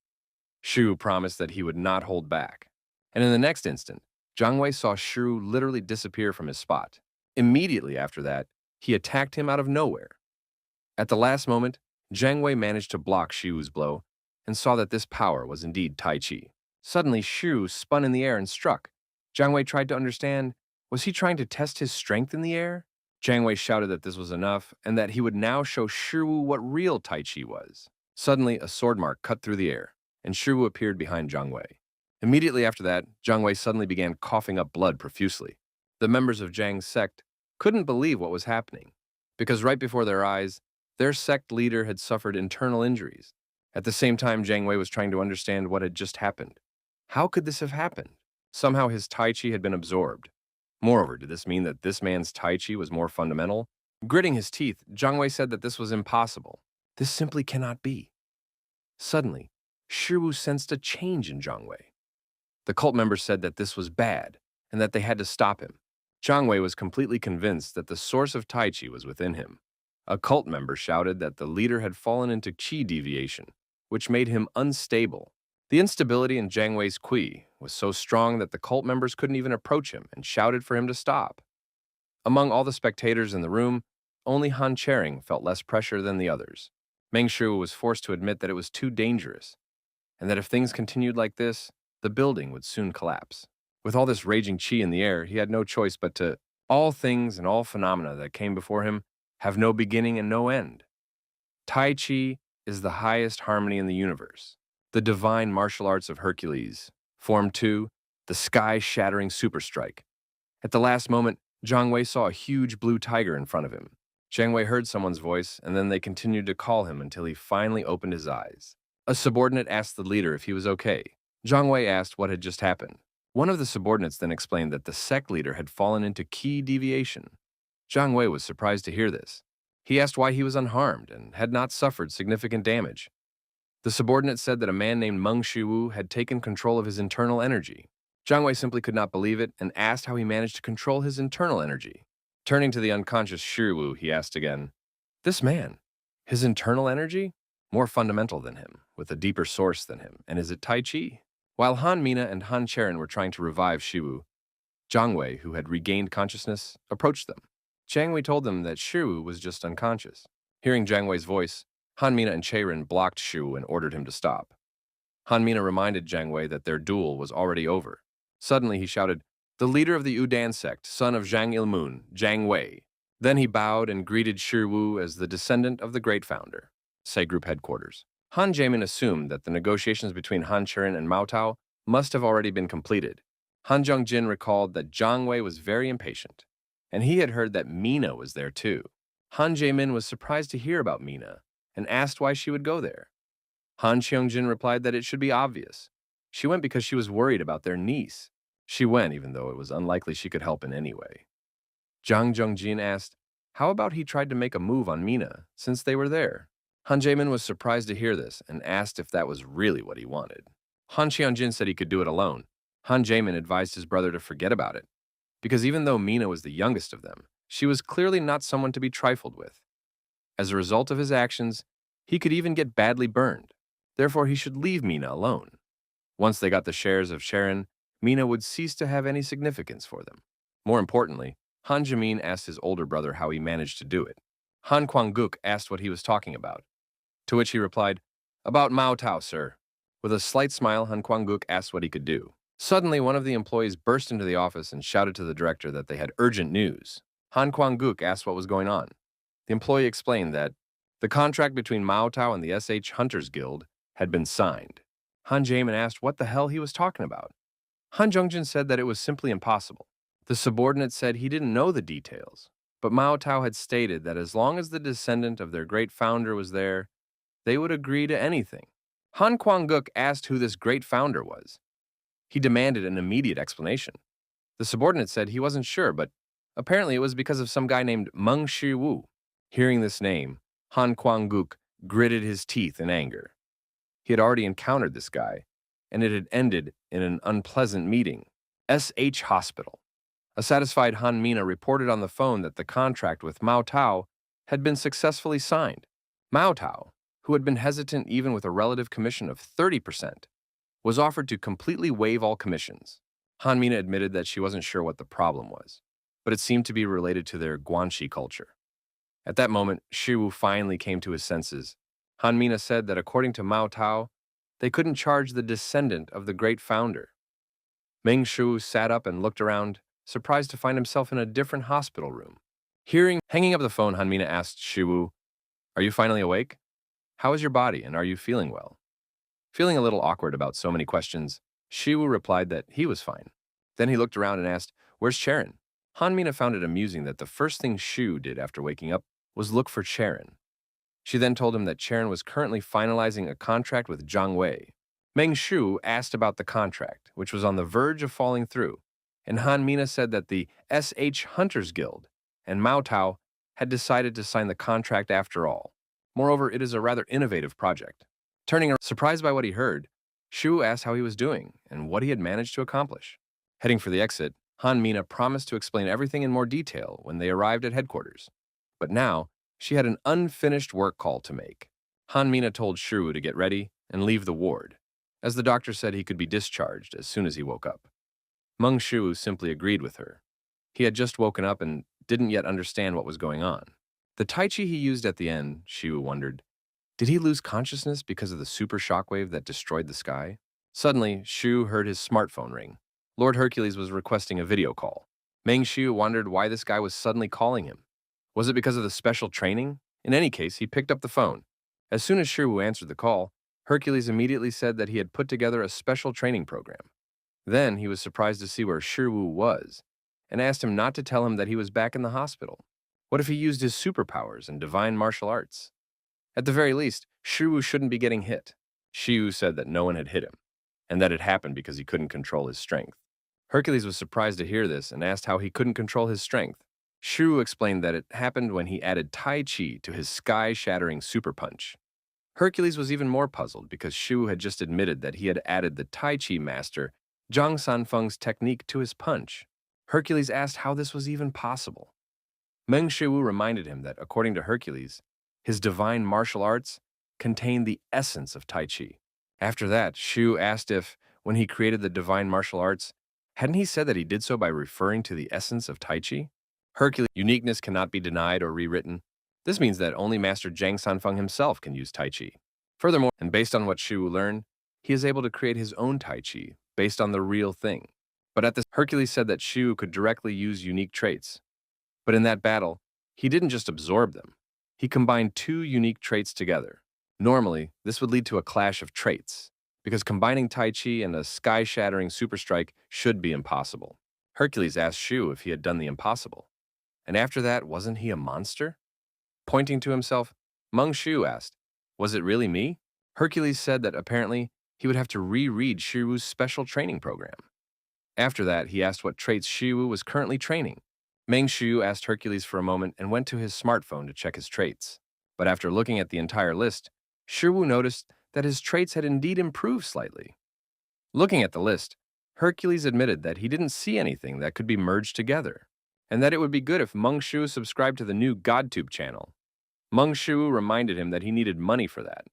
Shu promised that he would not hold back. And in the next instant, Jiang Wei saw Shu literally disappear from his spot. Immediately after that, he attacked him out of nowhere. At the last moment, Jiang Wei managed to block Shu's blow and saw that this power was indeed Tai Chi. Suddenly, Shu spun in the air and struck. Jiang Wei tried to understand, was he trying to test his strength in the air? Jiang Wei shouted that this was enough and that he would now show Shiwu what real Tai Chi was. Suddenly, a sword mark cut through the air, and Shiwu appeared behind Jiang Wei. Immediately after that, Jiang Wei suddenly began coughing up blood profusely. The members of Zhang's sect couldn't believe what was happening, because right before their eyes, their sect leader had suffered internal injuries. At the same time, Jiang Wei was trying to understand what had just happened. How could this have happened? Somehow his Tai Chi had been absorbed. Moreover, did this mean that this man's Tai Chi was more fundamental? Gritting his teeth, Jiang Wei said that this was impossible. This simply cannot be. Suddenly, Shiwu sensed a change in Jiang Wei. The cult members said that this was bad and that they had to stop him. Jiang Wei was completely convinced that the source of Tai Chi was within him. A cult member shouted that the leader had fallen into Qi deviation, which made him unstable. The instability in Jiang Wei's Qi was so strong that the cult members couldn't even approach him and shouted for him to stop. Among all the spectators in the room, only Han Cherin felt less pressure than the others. Meng Shu was forced to admit that it was too dangerous, and that if things continued like this, the building would soon collapse. With all this raging chi in the air, he had no choice but to all things and all phenomena that came before him have no beginning and no end. Tai Chi is the highest harmony in the universe. The divine martial arts of Hercules. Form 2, the sky-shattering super strike. At the last moment, Jiang Wei saw a huge blue tiger in front of him. Jiang Wei heard someone's voice, and then they continued to call him until he finally opened his eyes. A subordinate asked the leader if he was okay. Jiang Wei asked what had just happened. One of the subordinates then explained that the sect leader had fallen into key deviation. Jiang Wei was surprised to hear this. He asked why he was unharmed and had not suffered significant damage. The subordinate said that a man named Meng Shiwu had taken control of his internal energy. Jiang Wei simply could not believe it and asked how he managed to control his internal energy. Turning to the unconscious Shiwu, he asked again, "This man, his internal energy? More fundamental than him, with a deeper source than him, and is it Tai Chi?" While Han Mina and Han Cherin were trying to revive Shiwu, Jiang Wei, who had regained consciousness, approached them. Jiang Wei told them that Shiwu was just unconscious. Hearing Jiang Wei's voice, Han Mina and Cherin blocked Shiwu and ordered him to stop. Han Mina reminded Jiang Wei that their duel was already over. Suddenly he shouted, "The leader of the Udan sect, son of Zhang Ilmun, Jiang Wei." Then he bowed and greeted Shiwu as the descendant of the great founder. Say Group headquarters. Han Jaemin assumed that the negotiations between Han Cherin and Mao Tao must have already been completed. Han Zhongjin recalled that Jiang Wei was very impatient, and he had heard that Mina was there too. Han Jaemin was surprised to hear about Mina and asked why she would go there. Han Cheongjin replied that it should be obvious. She went because she was worried about their niece. She went even though it was unlikely she could help in any way. Zhang Zhongjin asked, how about he tried to make a move on Mina since they were there? Han Jaemin was surprised to hear this and asked if that was really what he wanted. Han Cheongjin said he could do it alone. Han Jaemin advised his brother to forget about it, because even though Mina was the youngest of them, she was clearly not someone to be trifled with. As a result of his actions, he could even get badly burned. Therefore, he should leave Mina alone. Once they got the shares of Cherin, Mina would cease to have any significance for them. More importantly, Han Jaemin asked his older brother how he managed to do it. Han Kwang-guk asked what he was talking about, to which he replied, "About Mao Tao, sir." With a slight smile, Han Kwang-guk asked what he could do. Suddenly, one of the employees burst into the office and shouted to the director that they had urgent news. Han Kwang-guk asked what was going on. The employee explained that the contract between Mao Tao and the SH Hunters Guild had been signed. Han Jaemin asked what the hell he was talking about. Han Zhongjin said that it was simply impossible. The subordinate said he didn't know the details, but Mao Tao had stated that as long as the descendant of their great founder was there, they would agree to anything. Han Kwang-guk asked who this great founder was. He demanded an immediate explanation. The subordinate said he wasn't sure, but apparently it was because of some guy named Meng Shiwu. Hearing this name, Han Kwang-guk gritted his teeth in anger. He had already encountered this guy, and it had ended in an unpleasant meeting. SH Hospital. A satisfied Han Mina reported on the phone that the contract with Mao Tao had been successfully signed. Mao Tao, who had been hesitant even with a relative commission of 30%, was offered to completely waive all commissions. Han Mina admitted that she wasn't sure what the problem was, but it seemed to be related to their Guanxi culture. At that moment, Shiwu finally came to his senses. Han Mina said that according to Mao Tao, they couldn't charge the descendant of the great founder. Meng Shu sat up and looked around, surprised to find himself in a different hospital room. Hanging up the phone, Han Mina asked Shiwu, "Are you finally awake? How is your body, and are you feeling well?" Feeling a little awkward about so many questions, Shiwu replied that he was fine. Then he looked around and asked, "Where's Cherin?" Han Mina found it amusing that the first thing Shu did after waking up was look for Cherin. She then told him that Cherin was currently finalizing a contract with Jiang Wei. Meng Shu asked about the contract, which was on the verge of falling through, and Han Mina said that the SH Hunters Guild and Mao Tao had decided to sign the contract after all. Moreover, it is a rather innovative project. Turning around, surprised by what he heard, Shu asked how he was doing and what he had managed to accomplish. Heading for the exit, Han Mina promised to explain everything in more detail when they arrived at headquarters. But now, she had an unfinished work call to make. Han Mina told Shu to get ready and leave the ward. as the doctor said he could be discharged as soon as he woke up. Meng Shu simply agreed with her. He had just woken up and didn't yet understand what was going on. The Tai Chi he used at the end, Shu wondered, did he lose consciousness because of the super shockwave that destroyed the sky? Suddenly, Shu heard his smartphone ring. Lord Hercules was requesting a video call. Meng Shu wondered why this guy was suddenly calling him. Was it because of the special training? In any case, he picked up the phone. As soon as Shu answered the call, Hercules immediately said that he had put together a special training program. Then he was surprised to see where Shiwu was, and asked him not to tell him that he was back in the hospital. What if he used his superpowers and divine martial arts? At the very least, Shiwu shouldn't be getting hit. Shiwu said that no one had hit him, and that it happened because he couldn't control his strength. Hercules was surprised to hear this and asked how he couldn't control his strength. Shiwu explained that it happened when he added Tai Chi to his sky-shattering super punch. Hercules was even more puzzled because Shiwu had just admitted that he had added the Tai Chi master Zhang Sanfeng's technique to his punch. Hercules asked how this was even possible. Meng Shiwu reminded him that, according to Hercules, his divine martial arts contained the essence of Tai Chi. After that, Shu asked if, when he created the divine martial arts, hadn't he said that he did so by referring to the essence of Tai Chi? Hercules' uniqueness cannot be denied or rewritten. This means that only Master Zhang Sanfeng himself can use Tai Chi. Furthermore, and based on what Shu learned, he is able to create his own Tai Chi based on the real thing. But at this, Hercules said that Shu could directly use unique traits. But in that battle, he didn't just absorb them. He combined two unique traits together. Normally, this would lead to a clash of traits, because combining Tai Chi and a sky-shattering super strike should be impossible. Hercules asked Shu if he had done the impossible. And after that, wasn't he a monster? Pointing to himself, Meng Shu asked, was it really me? Hercules said that apparently he would have to reread Shiwu's special training program. After that, he asked what traits Shiwu was currently training. Meng Shu asked Hercules for a moment and went to his smartphone to check his traits. But after looking at the entire list, Shiwu noticed that his traits had indeed improved slightly. Looking at the list, Hercules admitted that he didn't see anything that could be merged together, and that it would be good if Meng Shu subscribed to the new GodTube channel. Meng Shu reminded him that he needed money for that.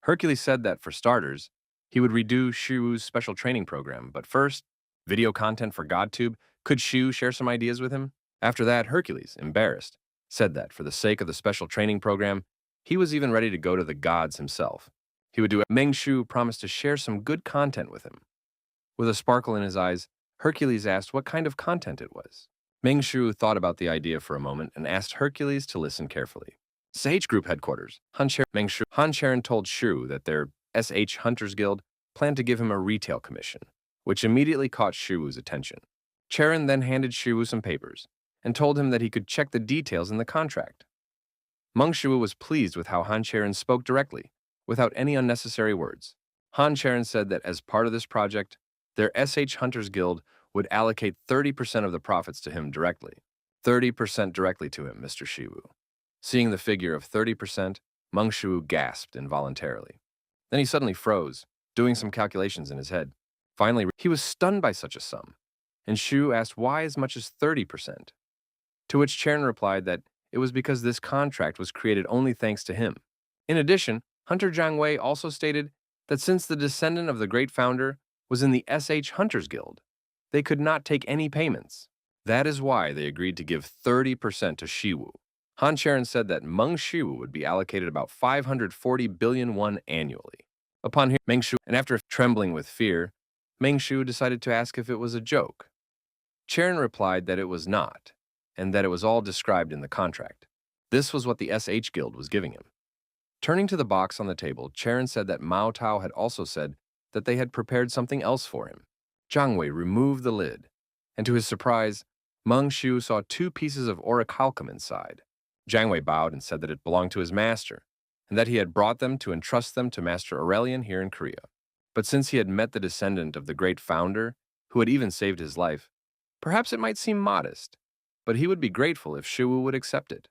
Hercules said that, for starters, he would redo Shiwu's special training program, but first, video content for GodTube. Could Shu share some ideas with him? After that, Hercules, embarrassed, said that for the sake of the special training program, he was even ready to go to the gods himself. He would do it. Meng Shu promised to share some good content with him. With a sparkle in his eyes, Hercules asked what kind of content it was. Meng Shu thought about the idea for a moment and asked Hercules to listen carefully. SH Group headquarters, Han Cherin told Shu that their SH Hunters Guild planned to give him a retail commission, which immediately caught Shiwu's attention. Cherin then handed Shiwu some papers and told him that he could check the details in the contract. Meng Shiwu was pleased with how Han Cherin spoke directly, without any unnecessary words. Han Cherin said that as part of this project, their SH Hunters Guild would allocate 30% of the profits to him directly. 30% directly to him, Mr. Shiwu. Seeing the figure of 30%, Meng Shiwu gasped involuntarily. Then he suddenly froze, doing some calculations in his head. Finally, he was stunned by such a sum, and Shu asked why as much as 30%. To which Cherin replied that it was because this contract was created only thanks to him. In addition, Hunter Jiang Wei also stated that since the descendant of the great founder was in the SH Hunters Guild, they could not take any payments. That is why they agreed to give 30% to Shiwu. Han Cherin said that Meng Shiwu would be allocated about 540 billion won annually. Upon hearing Meng Shu, and after trembling with fear, Meng Shu decided to ask if it was a joke. Cherin replied that it was not, and that it was all described in the contract. This was what the SH Guild was giving him. Turning to the box on the table, Cherin said that Mao Tao had also said that they had prepared something else for him. Jiang Wei removed the lid, and to his surprise, Meng Shu saw 2 pieces of Orichalcum inside. Jiang Wei bowed and said that it belonged to his master, and that he had brought them to entrust them to Master Aurelian here in Korea. But since he had met the descendant of the great founder, who had even saved his life, perhaps it might seem modest, but he would be grateful if Shiwu would accept it.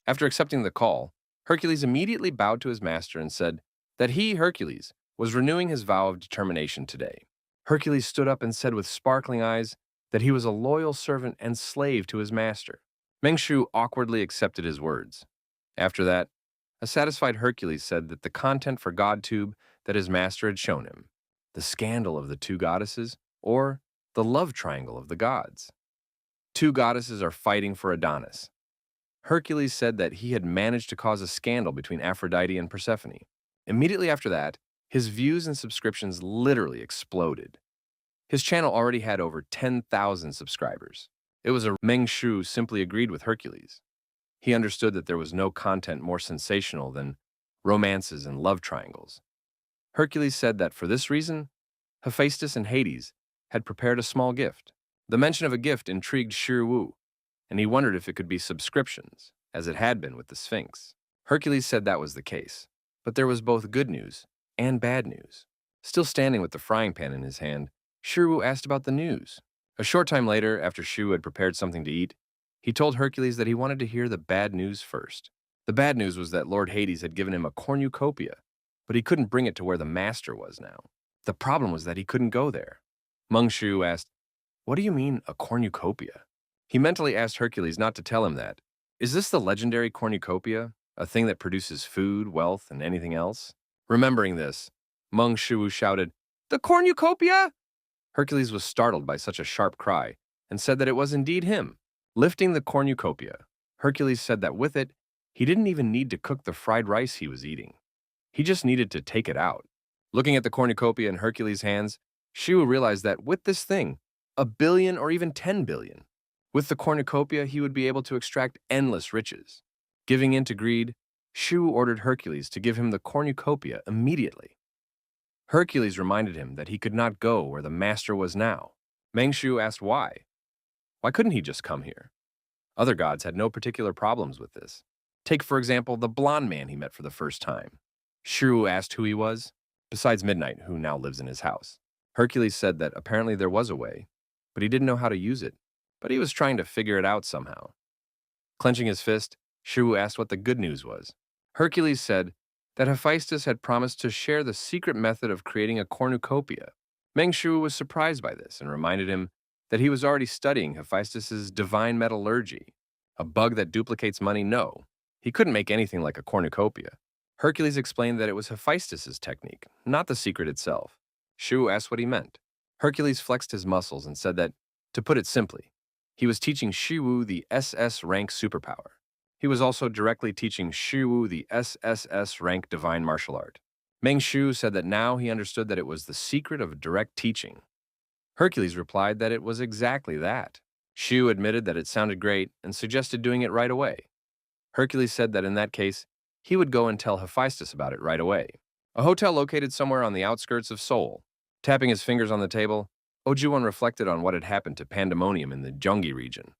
After accepting the call, Hercules immediately bowed to his master and said that he, Hercules, was renewing his vow of determination today. Hercules stood up and said with sparkling eyes that he was a loyal servant and slave to his master. Meng Shu awkwardly accepted his words. After that, a satisfied Hercules said that the content for GodTube that his master had shown him the scandal of the two goddesses, or the love triangle of the gods. Two goddesses are fighting for Adonis. Hercules said that he had managed to cause a scandal between Aphrodite and Persephone. Immediately after that, his views and subscriptions literally exploded. His channel already had over 10,000 subscribers. It was a Meng Shu simply agreed with Hercules. He understood that there was no content more sensational than romances and love triangles. Hercules said that for this reason, Hephaestus and Hades had prepared a small gift. The mention of a gift intrigued Shiru, and he wondered if it could be subscriptions, as it had been with the Sphinx. Hercules said that was the case, but there was both good news and bad news. Still standing with the frying pan in his hand, Shiru asked about the news. A short time later, after Shiru had prepared something to eat, he told Hercules that he wanted to hear the bad news first. The bad news was that Lord Hades had given him a cornucopia, but he couldn't bring it to where the master was now. The problem was that he couldn't go there. Meng Shu asked, "What do you mean, a cornucopia?" He mentally asked Hercules not to tell him that. Is this the legendary cornucopia, a thing that produces food, wealth, and anything else? Remembering this, Meng Shu shouted, "The cornucopia!" Hercules was startled by such a sharp cry and said that it was indeed him. Lifting the cornucopia, Hercules said that with it, he didn't even need to cook the fried rice he was eating. He just needed to take it out. Looking at the cornucopia in Hercules' hands, Shu realized that with this thing, 1 billion or even 10 billion. With the cornucopia, he would be able to extract endless riches. Giving in to greed, Shu ordered Hercules to give him the cornucopia immediately. Hercules reminded him that he could not go where the master was now. Meng Shu asked why. Why couldn't he just come here? Other gods had no particular problems with this. Take, for example, the blonde man he met for the first time. Shu asked who he was, besides Midnight, who now lives in his house. Hercules said that apparently there was a way, but he didn't know how to use it, but he was trying to figure it out somehow. Clenching his fist, Shu asked what the good news was. Hercules said that Hephaestus had promised to share the secret method of creating a cornucopia. Meng Shu was surprised by this and reminded him that he was already studying Hephaestus's divine metallurgy. A bug that duplicates money? No. He couldn't make anything like a cornucopia. Hercules explained that it was Hephaestus's technique, not the secret itself. Shu asked what he meant. Hercules flexed his muscles and said that, to put it simply, he was teaching Shiwu the SS rank superpower. He was also directly teaching Shiwu the SSS rank divine martial art. Meng Shu said that now he understood that it was the secret of direct teaching. Hercules replied that it was exactly that. Shu admitted that it sounded great and suggested doing it right away. Hercules said that in that case, he would go and tell Hephaestus about it right away. A hotel located somewhere on the outskirts of Seoul. Tapping his fingers on the table, Ojuwon reflected on what had happened to Pandemonium in the Gyeonggi region.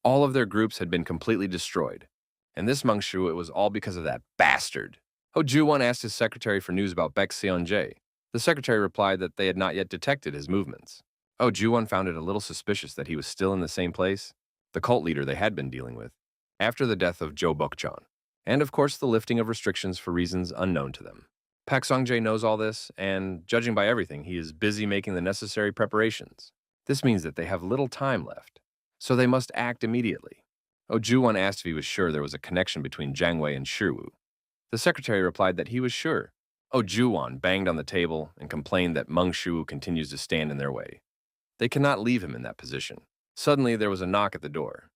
All of their groups had been completely destroyed, and this Mungshu, it was all because of that bastard. Ojuwon asked his secretary for news about Baek Seon-jae. The secretary replied that they had not yet detected his movements. Ojuwon found it a little suspicious that he was still in the same place, the cult leader they had been dealing with, after the death of Jo Bokcheon, and of course the lifting of restrictions for reasons unknown to them. Pak Song-jae knows all this, and, judging by everything, he is busy making the necessary preparations. This means that they have little time left, so they must act immediately. Ojuwon asked if he was sure there was a connection between Jang Wei and Shiru. The secretary replied that he was sure. Ojuwon banged on the table and complained that Meng Shu continues to stand in their way. They cannot leave him in that position. Suddenly, there was a knock at the door.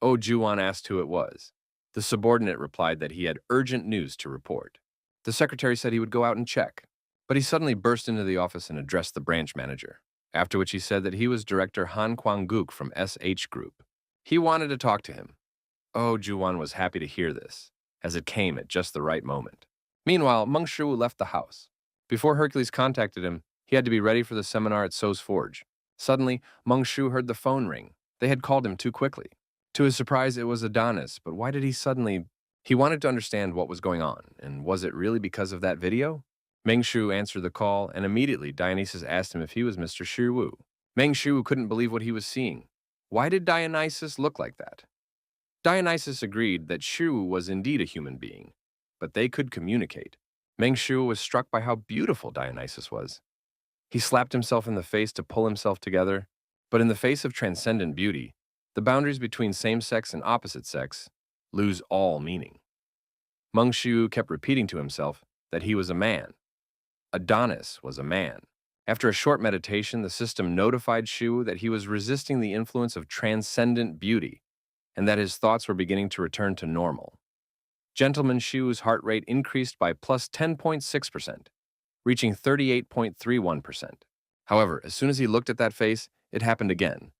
Ojuwon asked who it was. The subordinate replied that he had urgent news to report. The secretary said he would go out and check, but he suddenly burst into the office and addressed the branch manager, after which he said that he was Director Han Kwang-guk from SH Group. He wanted to talk to him. Ojuwon was happy to hear this, as it came at just the right moment. Meanwhile, Meng Shu left the house. Before Hercules contacted him, he had to be ready for the seminar at So's Forge. Suddenly, Meng Shu heard the phone ring. They had called him too quickly. To his surprise, it was Adonis, but why did he suddenly... He wanted to understand what was going on, and was it really because of that video? Meng Shu answered the call, and immediately Dionysus asked him if he was Mr. Shiwu. Meng Shu couldn't believe what he was seeing. Why did Dionysus look like that? Dionysus agreed that Shiwu was indeed a human being, but they could communicate. Meng Shu was struck by how beautiful Dionysus was. He slapped himself in the face to pull himself together, but in the face of transcendent beauty, the boundaries between same-sex and opposite sex lose all meaning. Meng Shu kept repeating to himself that he was a man. Adonis was a man. After a short meditation, the system notified Shu that he was resisting the influence of transcendent beauty and that his thoughts were beginning to return to normal. Gentleman Shu's heart rate increased by plus 10.6%, reaching 38.31%. However, as soon as he looked at that face, it happened again.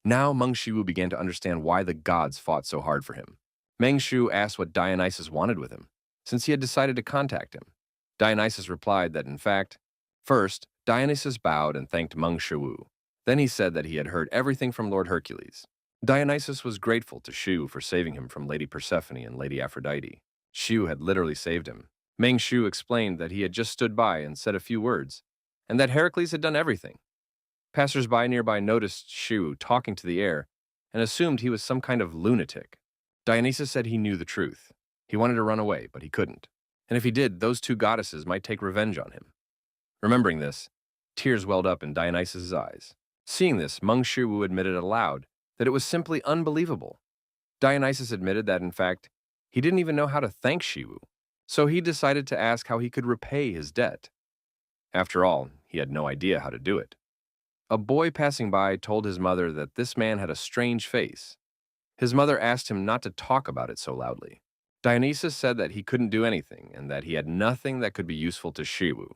Now Meng Shu began to understand why the gods fought so hard for him. Meng Shu asked what Dionysus wanted with him, since he had decided to contact him. Dionysus replied that, in fact, first, Dionysus bowed and thanked Meng Shu. Then he said that he had heard everything from Lord Hercules. Dionysus was grateful to Shu for saving him from Lady Persephone and Lady Aphrodite. Shu had literally saved him. Meng Shu explained that he had just stood by and said a few words, and that Hercules had done everything. Passers-by nearby noticed Shu talking to the air and assumed he was some kind of lunatic. Dionysus said he knew the truth. He wanted to run away, but he couldn't. And if he did, those two goddesses might take revenge on him. Remembering this, tears welled up in Dionysus' eyes. Seeing this, Meng Shu admitted aloud that it was simply unbelievable. Dionysus admitted that, in fact, he didn't even know how to thank Shu, so he decided to ask how he could repay his debt. After all, he had no idea how to do it. A boy passing by told his mother that this man had a strange face. His mother asked him not to talk about it so loudly. Dionysus said that he couldn't do anything and that he had nothing that could be useful to Shu.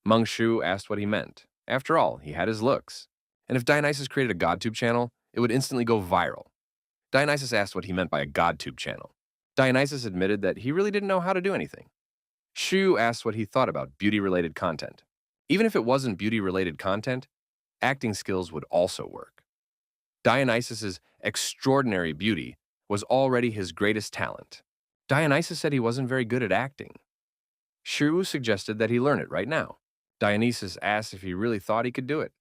Meng Shu asked what he meant. After all, he had his looks. And if Dionysus created a GodTube channel, it would instantly go viral. Dionysus asked what he meant by a GodTube channel. Dionysus admitted that he really didn't know how to do anything. Shu asked what he thought about beauty-related content. Even if it wasn't beauty-related content, acting skills would also work. Dionysus's extraordinary beauty was already his greatest talent. Dionysus said he wasn't very good at acting. Shu suggested that he learn it right now. Dionysus asked if he really thought he could do it.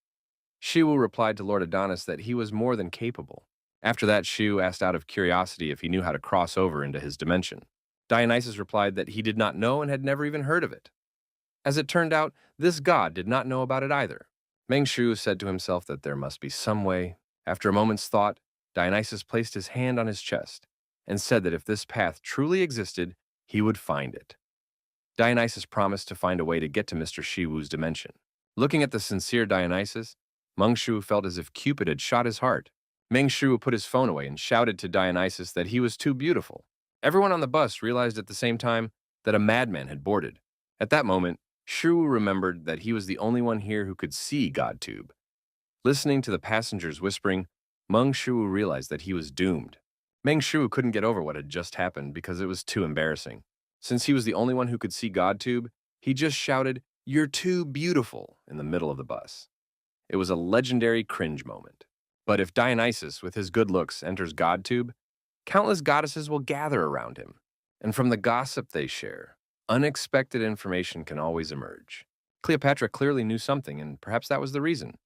Shu replied to Lord Adonis that he was more than capable. After that, Shu asked out of curiosity if he knew how to cross over into his dimension. Dionysus replied that he did not know and had never even heard of it. As it turned out, this god did not know about it either. Meng Shu said to himself that there must be some way. After a moment's thought, Dionysus placed his hand on his chest and said that if this path truly existed, he would find it. Dionysus promised to find a way to get to Mr. Shiwu's dimension. Looking at the sincere Dionysus, Meng Shu felt as if Cupid had shot his heart. Meng Shu put his phone away and shouted to Dionysus that he was too beautiful. Everyone on the bus realized at the same time that a madman had boarded. At that moment, Shu remembered that he was the only one here who could see GodTube. Listening to the passengers whispering, Meng Shu realized that he was doomed. Meng Shu couldn't get over what had just happened because it was too embarrassing. Since he was the only one who could see GodTube, he just shouted, "You're too beautiful," in the middle of the bus. It was a legendary cringe moment. But if Dionysus, with his good looks, enters GodTube, countless goddesses will gather around him. And from the gossip they share, unexpected information can always emerge. Cleopatra clearly knew something, and perhaps that was the reason.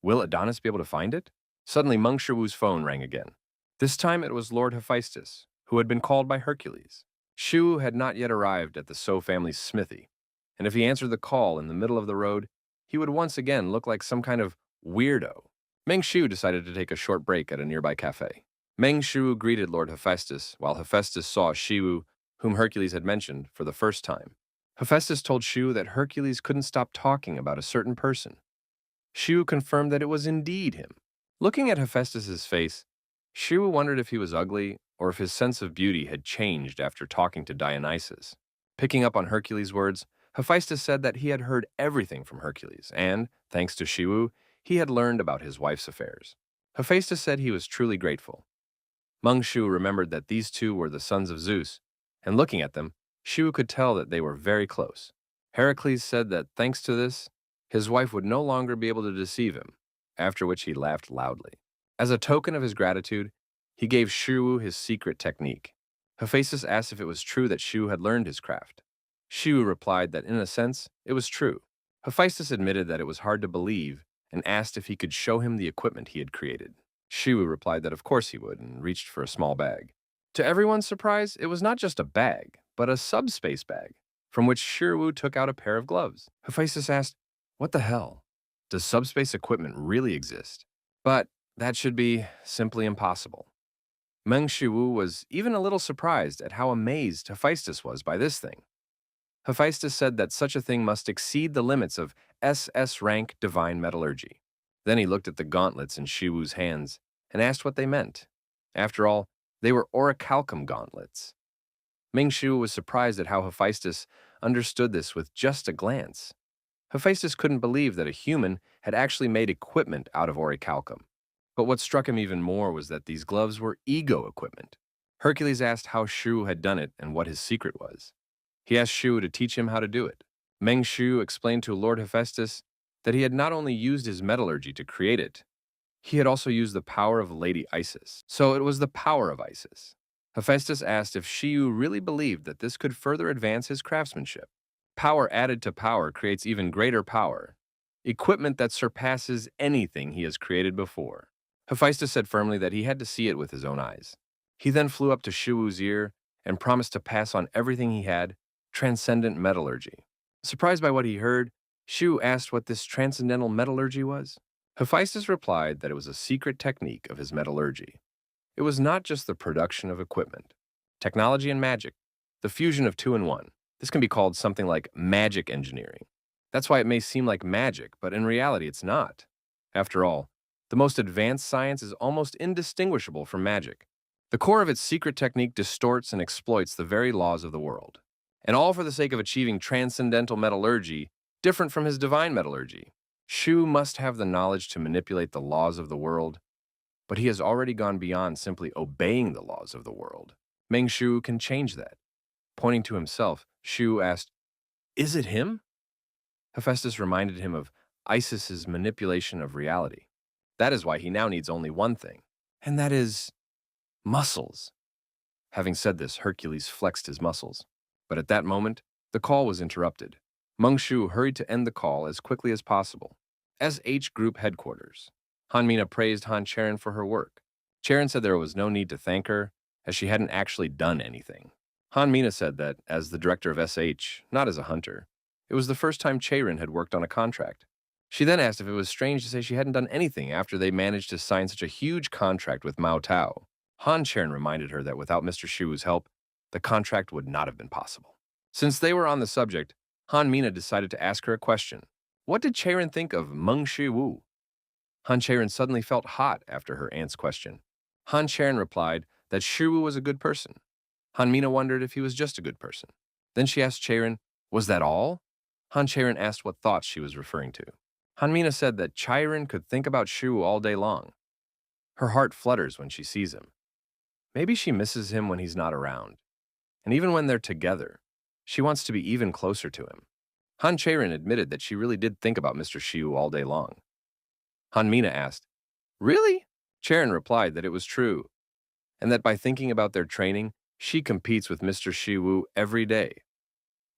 Will Adonis be able to find it? Suddenly, Meng Shu's phone rang again. This time it was Lord Hephaestus, who had been called by Hercules. Shu had not yet arrived at the So family's smithy, and if he answered the call in the middle of the road, he would once again look like some kind of weirdo. Meng Shu decided to take a short break at a nearby cafe. Meng Shu greeted Lord Hephaestus, while Hephaestus saw Shu, whom Hercules had mentioned, for the first time. Hephaestus told Shu that Hercules couldn't stop talking about a certain person. Shu confirmed that it was indeed him. Looking at Hephaestus's face, Shu wondered if he was ugly or if his sense of beauty had changed after talking to Dionysus. Picking up on Hercules' words, Hephaestus said that he had heard everything from Hercules, and, thanks to Shu, he had learned about his wife's affairs. Hephaestus said he was truly grateful. Meng Shu remembered that these two were the sons of Zeus, and looking at them, Shu could tell that they were very close. Heracles said that thanks to this, his wife would no longer be able to deceive him, after which he laughed loudly. As a token of his gratitude, he gave Shu his secret technique. Hephaestus asked if it was true that Shu had learned his craft. Shu replied that in a sense, it was true. Hephaestus admitted that it was hard to believe and asked if he could show him the equipment he had created. Shu replied that of course he would and reached for a small bag. To everyone's surprise, it was not just a bag, but a subspace bag, from which Shu took out a pair of gloves. Hephaestus asked, "What the hell? Does subspace equipment really exist?" But that should be simply impossible. Meng Shu was even a little surprised at how amazed Hephaestus was by this thing. Hephaestus said that such a thing must exceed the limits of SS rank divine metallurgy. Then he looked at the gauntlets in Shiwu's hands and asked what they meant. After all, they were Orichalcum gauntlets. Ming-Shu was surprised at how Hephaestus understood this with just a glance. Hephaestus couldn't believe that a human had actually made equipment out of Orichalcum. But what struck him even more was that these gloves were ego equipment. Hercules asked how Shu had done it and what his secret was. He asked Shu to teach him how to do it. Meng-Shu explained to Lord Hephaestus that he had not only used his metallurgy to create it, he had also used the power of Lady Isis. So it was the power of Isis. Hephaestus asked if Shiu really believed that this could further advance his craftsmanship. Power added to power creates even greater power, equipment that surpasses anything he has created before. Hephaestus said firmly that he had to see it with his own eyes. He then flew up to Shiwu's ear and promised to pass on everything he had, transcendent metallurgy. Surprised by what he heard, Shu asked what this transcendental metallurgy was. Hephaestus replied that it was a secret technique of his metallurgy. It was not just the production of equipment. Technology and magic, the fusion of two in one. This can be called something like magic engineering. That's why it may seem like magic, but in reality it's not. After all, the most advanced science is almost indistinguishable from magic. The core of its secret technique distorts and exploits the very laws of the world. And all for the sake of achieving transcendental metallurgy, different from his divine metallurgy. Shu must have the knowledge to manipulate the laws of the world, but he has already gone beyond simply obeying the laws of the world. Meng Shu can change that. Pointing to himself, Shu asked, "Is it him?" Hephaestus reminded him of Isis's manipulation of reality. That is why he now needs only one thing, and that is muscles. Having said this, Hercules flexed his muscles. But at that moment, the call was interrupted. Meng Shu hurried to end the call as quickly as possible. SH Group Headquarters. Han Mina praised Han Cherin for her work. Cherin said there was no need to thank her, as she hadn't actually done anything. Han Mina said that, as the director of SH, not as a hunter, it was the first time Cherin had worked on a contract. She then asked if it was strange to say she hadn't done anything after they managed to sign such a huge contract with Mao Tao. Han Cherin reminded her that without Mr. Shu's help, the contract would not have been possible. Since they were on the subject, Han Mina decided to ask her a question. What did Cherin think of Meng Shi Wu? Han Cherin suddenly felt hot after her aunt's question. Han Cherin replied that Shiwu was a good person. Han Mina wondered if he was just a good person. Then she asked Cherin, "Was that all?" Han Cherin asked what thoughts she was referring to. Han Mina said that Cherin could think about Shiwu all day long. Her heart flutters when she sees him. Maybe she misses him when he's not around. And even when they're together, she wants to be even closer to him. Han Cherin admitted that she really did think about Mr. Shiwu all day long. Han Mina asked, "Really?" Cherin replied that it was true, and that by thinking about their training, she competes with Mr. Shiwu every day.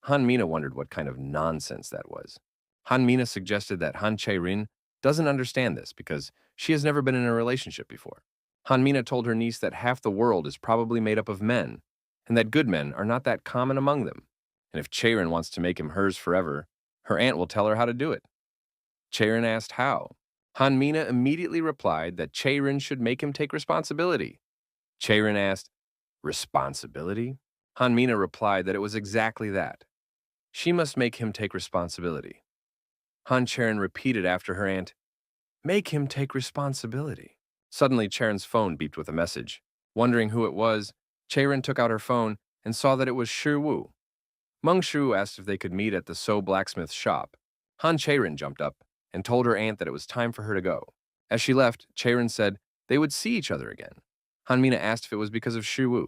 Han Mina wondered what kind of nonsense that was. Han Mina suggested that Han Cherin doesn't understand this because she has never been in a relationship before. Han Mina told her niece that half the world is probably made up of men, and that good men are not that common among them. And if Cherin wants to make him hers forever, her aunt will tell her how to do it. Cherin asked how. Han Mina immediately replied that Cherin should make him take responsibility. Cherin asked, "Responsibility?" Han Mina replied that it was exactly that. She must make him take responsibility. Han Cherin repeated after her aunt, "Make him take responsibility." Suddenly, Cherin's phone beeped with a message. Wondering who it was, Cherin took out her phone and saw that it was Shi Wu. Meng Shu asked if they could meet at the Blacksmith's shop. Han Cherin jumped up and told her aunt that it was time for her to go. As she left, Cherin said they would see each other again. Han Mina asked if it was because of Shi Wu.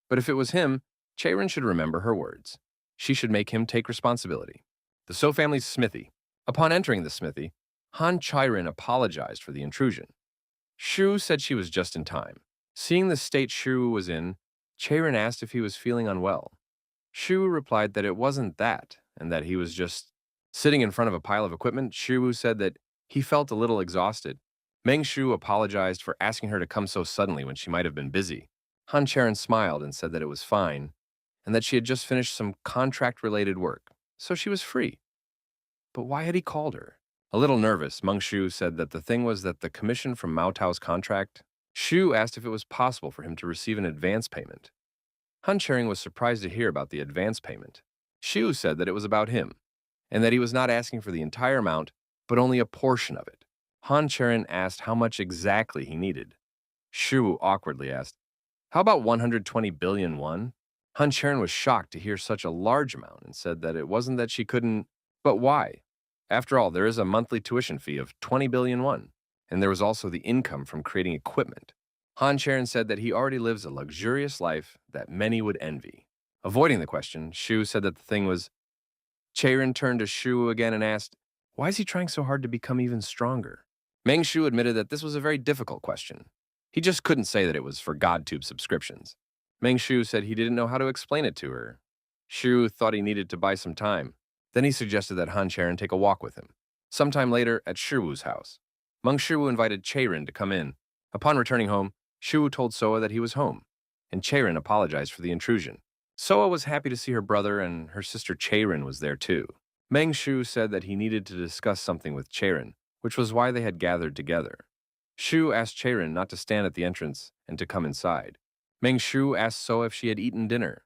But if it was him, Cherin should remember her words. She should make him take responsibility. The So family's smithy. Upon entering the smithy, Han Cherin apologized for the intrusion. Shu said she was just in time. Seeing the state Shu was in, Cherin asked if he was feeling unwell. Shu replied that it wasn't that, and that he was just sitting in front of a pile of equipment. Shu said that he felt a little exhausted. Meng Shu apologized for asking her to come so suddenly when she might have been busy. Han Cherin smiled and said that it was fine, and that she had just finished some contract-related work, so she was free. But why had he called her? A little nervous, Meng Shu said that the thing was that the commission from Mao Tao's contract. Shu asked if it was possible for him to receive an advance payment. Han Cherin was surprised to hear about the advance payment. Shu said that it was about him, and that he was not asking for the entire amount, but only a portion of it. Han Cherin asked how much exactly he needed. Shiwu awkwardly asked, "How about 120 billion won?" Han Cherin was shocked to hear such a large amount and said that it wasn't that she couldn't, but why? After all, there is a monthly tuition fee of 20 billion won, and there was also the income from creating equipment. Han Cherin said that he already lives a luxurious life that many would envy. Avoiding the question, Shu said that the thing was. Cherin turned to Shu again and asked, "Why is he trying so hard to become even stronger?" Meng Shu admitted that this was a very difficult question. He just couldn't say that it was for GodTube subscriptions. Meng Shu said he didn't know how to explain it to her. Shu thought he needed to buy some time. Then he suggested that Han Cherin take a walk with him. Sometime later, at Shiwu's house, Meng Shiwu invited Cherin to come in. Upon returning home, Shiwu told Soa that he was home, and Cherin apologized for the intrusion. Soa was happy to see her brother, and her sister Cherin was there too. Meng Shu said that he needed to discuss something with Cherin, which was why they had gathered together. Shu asked Cherin not to stand at the entrance and to come inside. Meng Shu asked Soa if she had eaten dinner.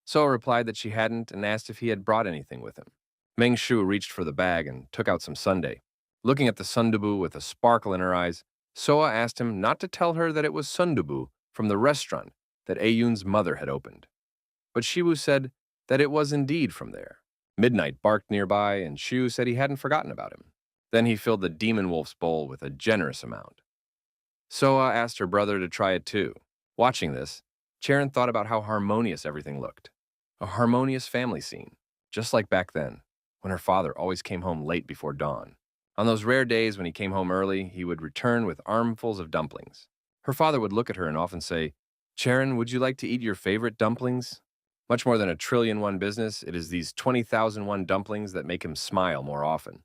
Soa replied that she hadn't and asked if he had brought anything with him. Meng Shu reached for the bag and took out some sundae. Looking at the sundubu with a sparkle in her eyes, Soa asked him not to tell her that it was sundubu from the restaurant that Ayun's mother had opened. But Shiwu said that it was indeed from there. Midnight barked nearby, and Shu said he hadn't forgotten about him. Then he filled the demon wolf's bowl with a generous amount. Soa asked her brother to try it too. Watching this, Cherin thought about how harmonious everything looked. A harmonious family scene, just like back then, when her father always came home late before dawn. On those rare days when he came home early, he would return with armfuls of dumplings. Her father would look at her and often say, "Cherin, would you like to eat your favorite dumplings?" Much more than a trillion-won business, it is these 20,000-won dumplings that make him smile more often.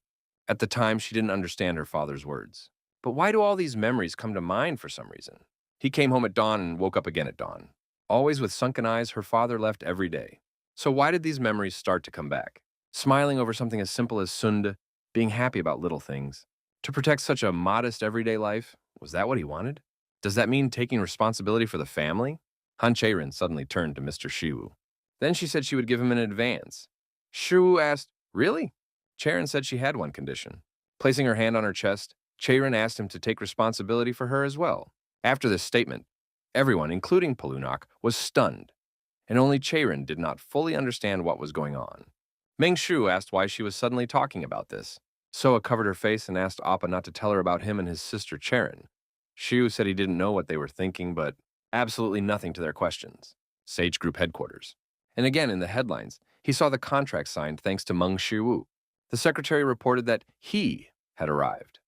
At the time, she didn't understand her father's words. But why do all these memories come to mind for some reason? He came home at dawn and woke up again at dawn. Always with sunken eyes, her father left every day. So why did these memories start to come back? Smiling over something as simple as sunda, being happy about little things. To protect such a modest everyday life, was that what he wanted? Does that mean taking responsibility for the family? Han Cherin suddenly turned to Mr. Shiwu. Then she said she would give him an advance. Shiwu asked, "Really?" Cherin said she had one condition. Placing her hand on her chest, Cherin asked him to take responsibility for her as well. After this statement, everyone, including Palunok, was stunned, and only Cherin did not fully understand what was going on. Meng Shu asked why she was suddenly talking about this. Soa covered her face and asked Appa not to tell her about him and his sister Cherin. Shu said he didn't know what they were thinking, but absolutely nothing to their questions. Sage Group headquarters. And again in the headlines, he saw the contract signed thanks to Meng Shiwu. The secretary reported that he had arrived.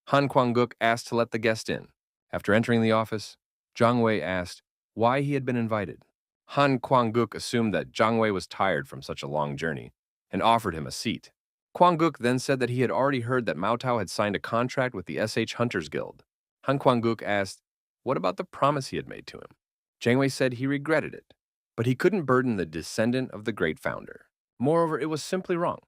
Han Kwang-guk asked to let the guest in. After entering the office, Zhang Wei asked why he had been invited. Han Kwang-guk assumed that Zhang Wei was tired from such a long journey and offered him a seat. Kwang-guk then said that he had already heard that Mao Tao had signed a contract with the SH Hunters Guild. Han Kwang-guk asked what about the promise he had made to him. Zhang Wei said he regretted it, but he couldn't burden the descendant of the great founder. Moreover, it was simply wrong.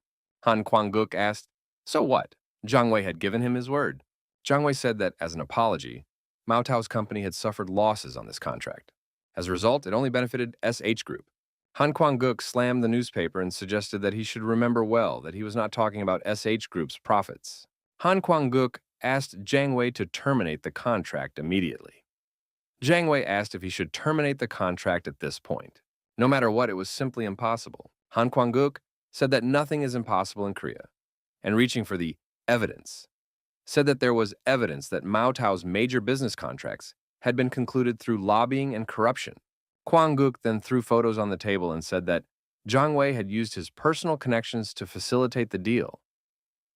Han Kwang-guk asked, so what? Zhang Wei had given him his word. Zhang Wei said that, as an apology, Mao Tao's company had suffered losses on this contract. As a result, it only benefited SH Group. Han Kwang-guk slammed the newspaper and suggested that he should remember well that he was not talking about SH Group's profits. Han Kwang-guk asked Zhang Wei to terminate the contract immediately. Zhang Wei asked if he should terminate the contract at this point. No matter what, it was simply impossible. Han Kwang-guk said that nothing is impossible in Korea, and reaching for the evidence, said that there was evidence that Mao Tao's major business contracts had been concluded through lobbying and corruption. Kwang-guk then threw photos on the table and said that Zhang Wei had used his personal connections to facilitate the deal.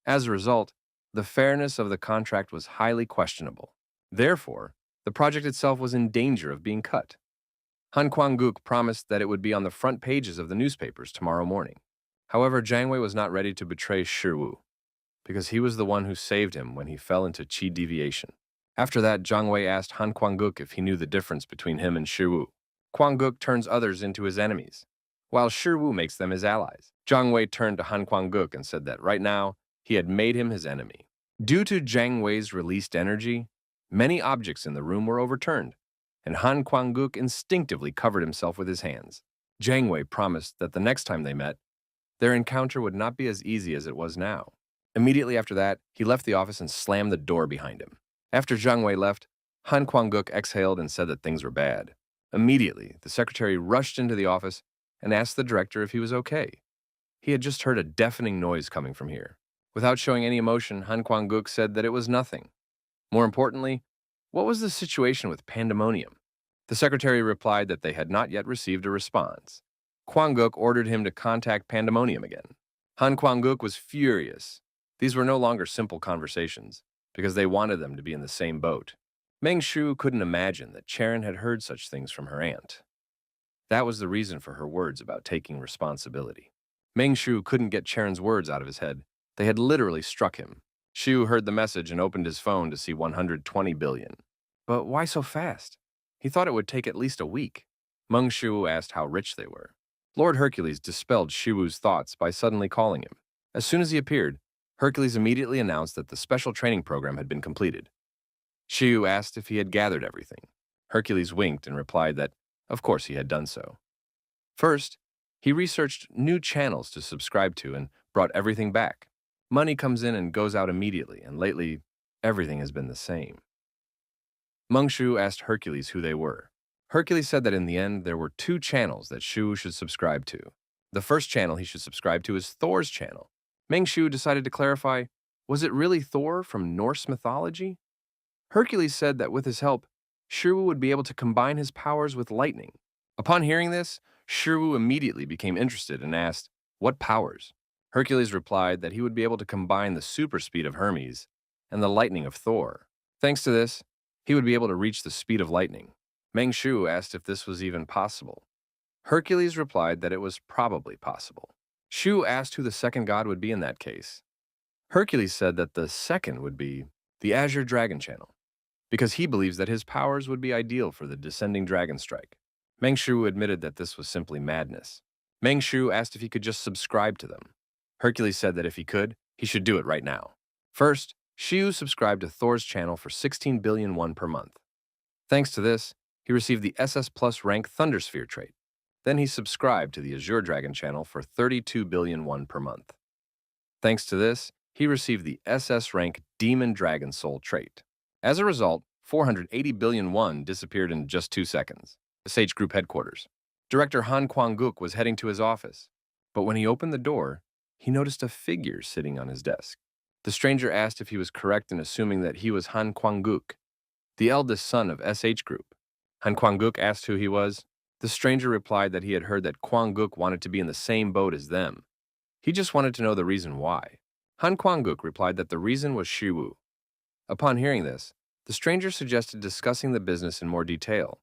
As a result, the fairness of the contract was highly questionable. Therefore, the project itself was in danger of being cut. Han Kwang-guk promised that it would be on the front pages of the newspapers tomorrow morning. However, Zhang Wei was not ready to betray Shiwu, because he was the one who saved him when he fell into qi deviation. After that, Zhang Wei asked Han Kwang-guk if he knew the difference between him and Shiwu. Kwang-guk turns others into his enemies, while Shiwu makes them his allies. Zhang Wei turned to Han Kwang-guk and said that right now, he had made him his enemy. Due to Zhang Wei's released energy, many objects in the room were overturned, and Han Kwang-guk instinctively covered himself with his hands. Zhang Wei promised that the next time they met, Their encounter would not be as easy as it was now. Immediately after that, he left the office and slammed the door behind him. After Zhang Wei left, Han Kwang-guk exhaled and said that things were bad. Immediately, the secretary rushed into the office and asked the director if he was okay. He had just heard a deafening noise coming from here. Without showing any emotion, Han Kwang-guk said that it was nothing. More importantly, what was the situation with Pandemonium? The secretary replied that they had not yet received a response. Kwang-guk ordered him to contact Pandemonium again. Han Kwang-guk was furious. These were no longer simple conversations, because they wanted them to be in the same boat. Meng Shu couldn't imagine that Cherin had heard such things from her aunt. That was the reason for her words about taking responsibility. Meng Shu couldn't get Cherin's words out of his head. They had literally struck him. Shu heard the message and opened his phone to see 120 billion. But why so fast? He thought it would take at least a week. Meng Shu asked how rich they were. Lord Hercules dispelled Shu's thoughts by suddenly calling him. As soon as he appeared, Hercules immediately announced that the special training program had been completed. Shu asked if he had gathered everything. Hercules winked and replied that, of course, he had done so. First, he researched new channels to subscribe to and brought everything back. Money comes in and goes out immediately, and lately, everything has been the same. Meng Shu asked Hercules who they were. Hercules said that in the end, there were 2 channels that Shu should subscribe to. The first channel he should subscribe to is Thor's channel. Meng Shu decided to clarify, was it really Thor from Norse mythology? Hercules said that with his help, Shu would be able to combine his powers with lightning. Upon hearing this, Shu immediately became interested and asked, what powers? Hercules replied that he would be able to combine the super speed of Hermes and the lightning of Thor. Thanks to this, he would be able to reach the speed of lightning. Meng Shu asked if this was even possible. Hercules replied that it was probably possible. Shu asked who the second god would be in that case. Hercules said that the second would be the Azure Dragon Channel, because he believes that his powers would be ideal for the descending dragon strike. Meng Shu admitted that this was simply madness. Meng Shu asked if he could just subscribe to them. Hercules said that if he could, he should do it right now. First, Shu subscribed to Thor's channel for 16 billion won per month. Thanks to this, he received the SS Plus rank Thundersphere trait. Then he subscribed to the Azure Dragon channel for 32 billion won per month. Thanks to this, he received the SS rank Demon Dragon Soul trait. As a result, 480 billion won disappeared in just 2 seconds. SH Group headquarters. Director Han Kwang-guk was heading to his office, but when he opened the door, he noticed a figure sitting on his desk. The stranger asked if he was correct in assuming that he was Han Kwang-guk, the eldest son of SH Group. Han Kwang-guk asked who he was. The stranger replied that he had heard that Kwang-guk wanted to be in the same boat as them. He just wanted to know the reason why. Han Kwang-guk replied that the reason was Shiwu. Upon hearing this, the stranger suggested discussing the business in more detail.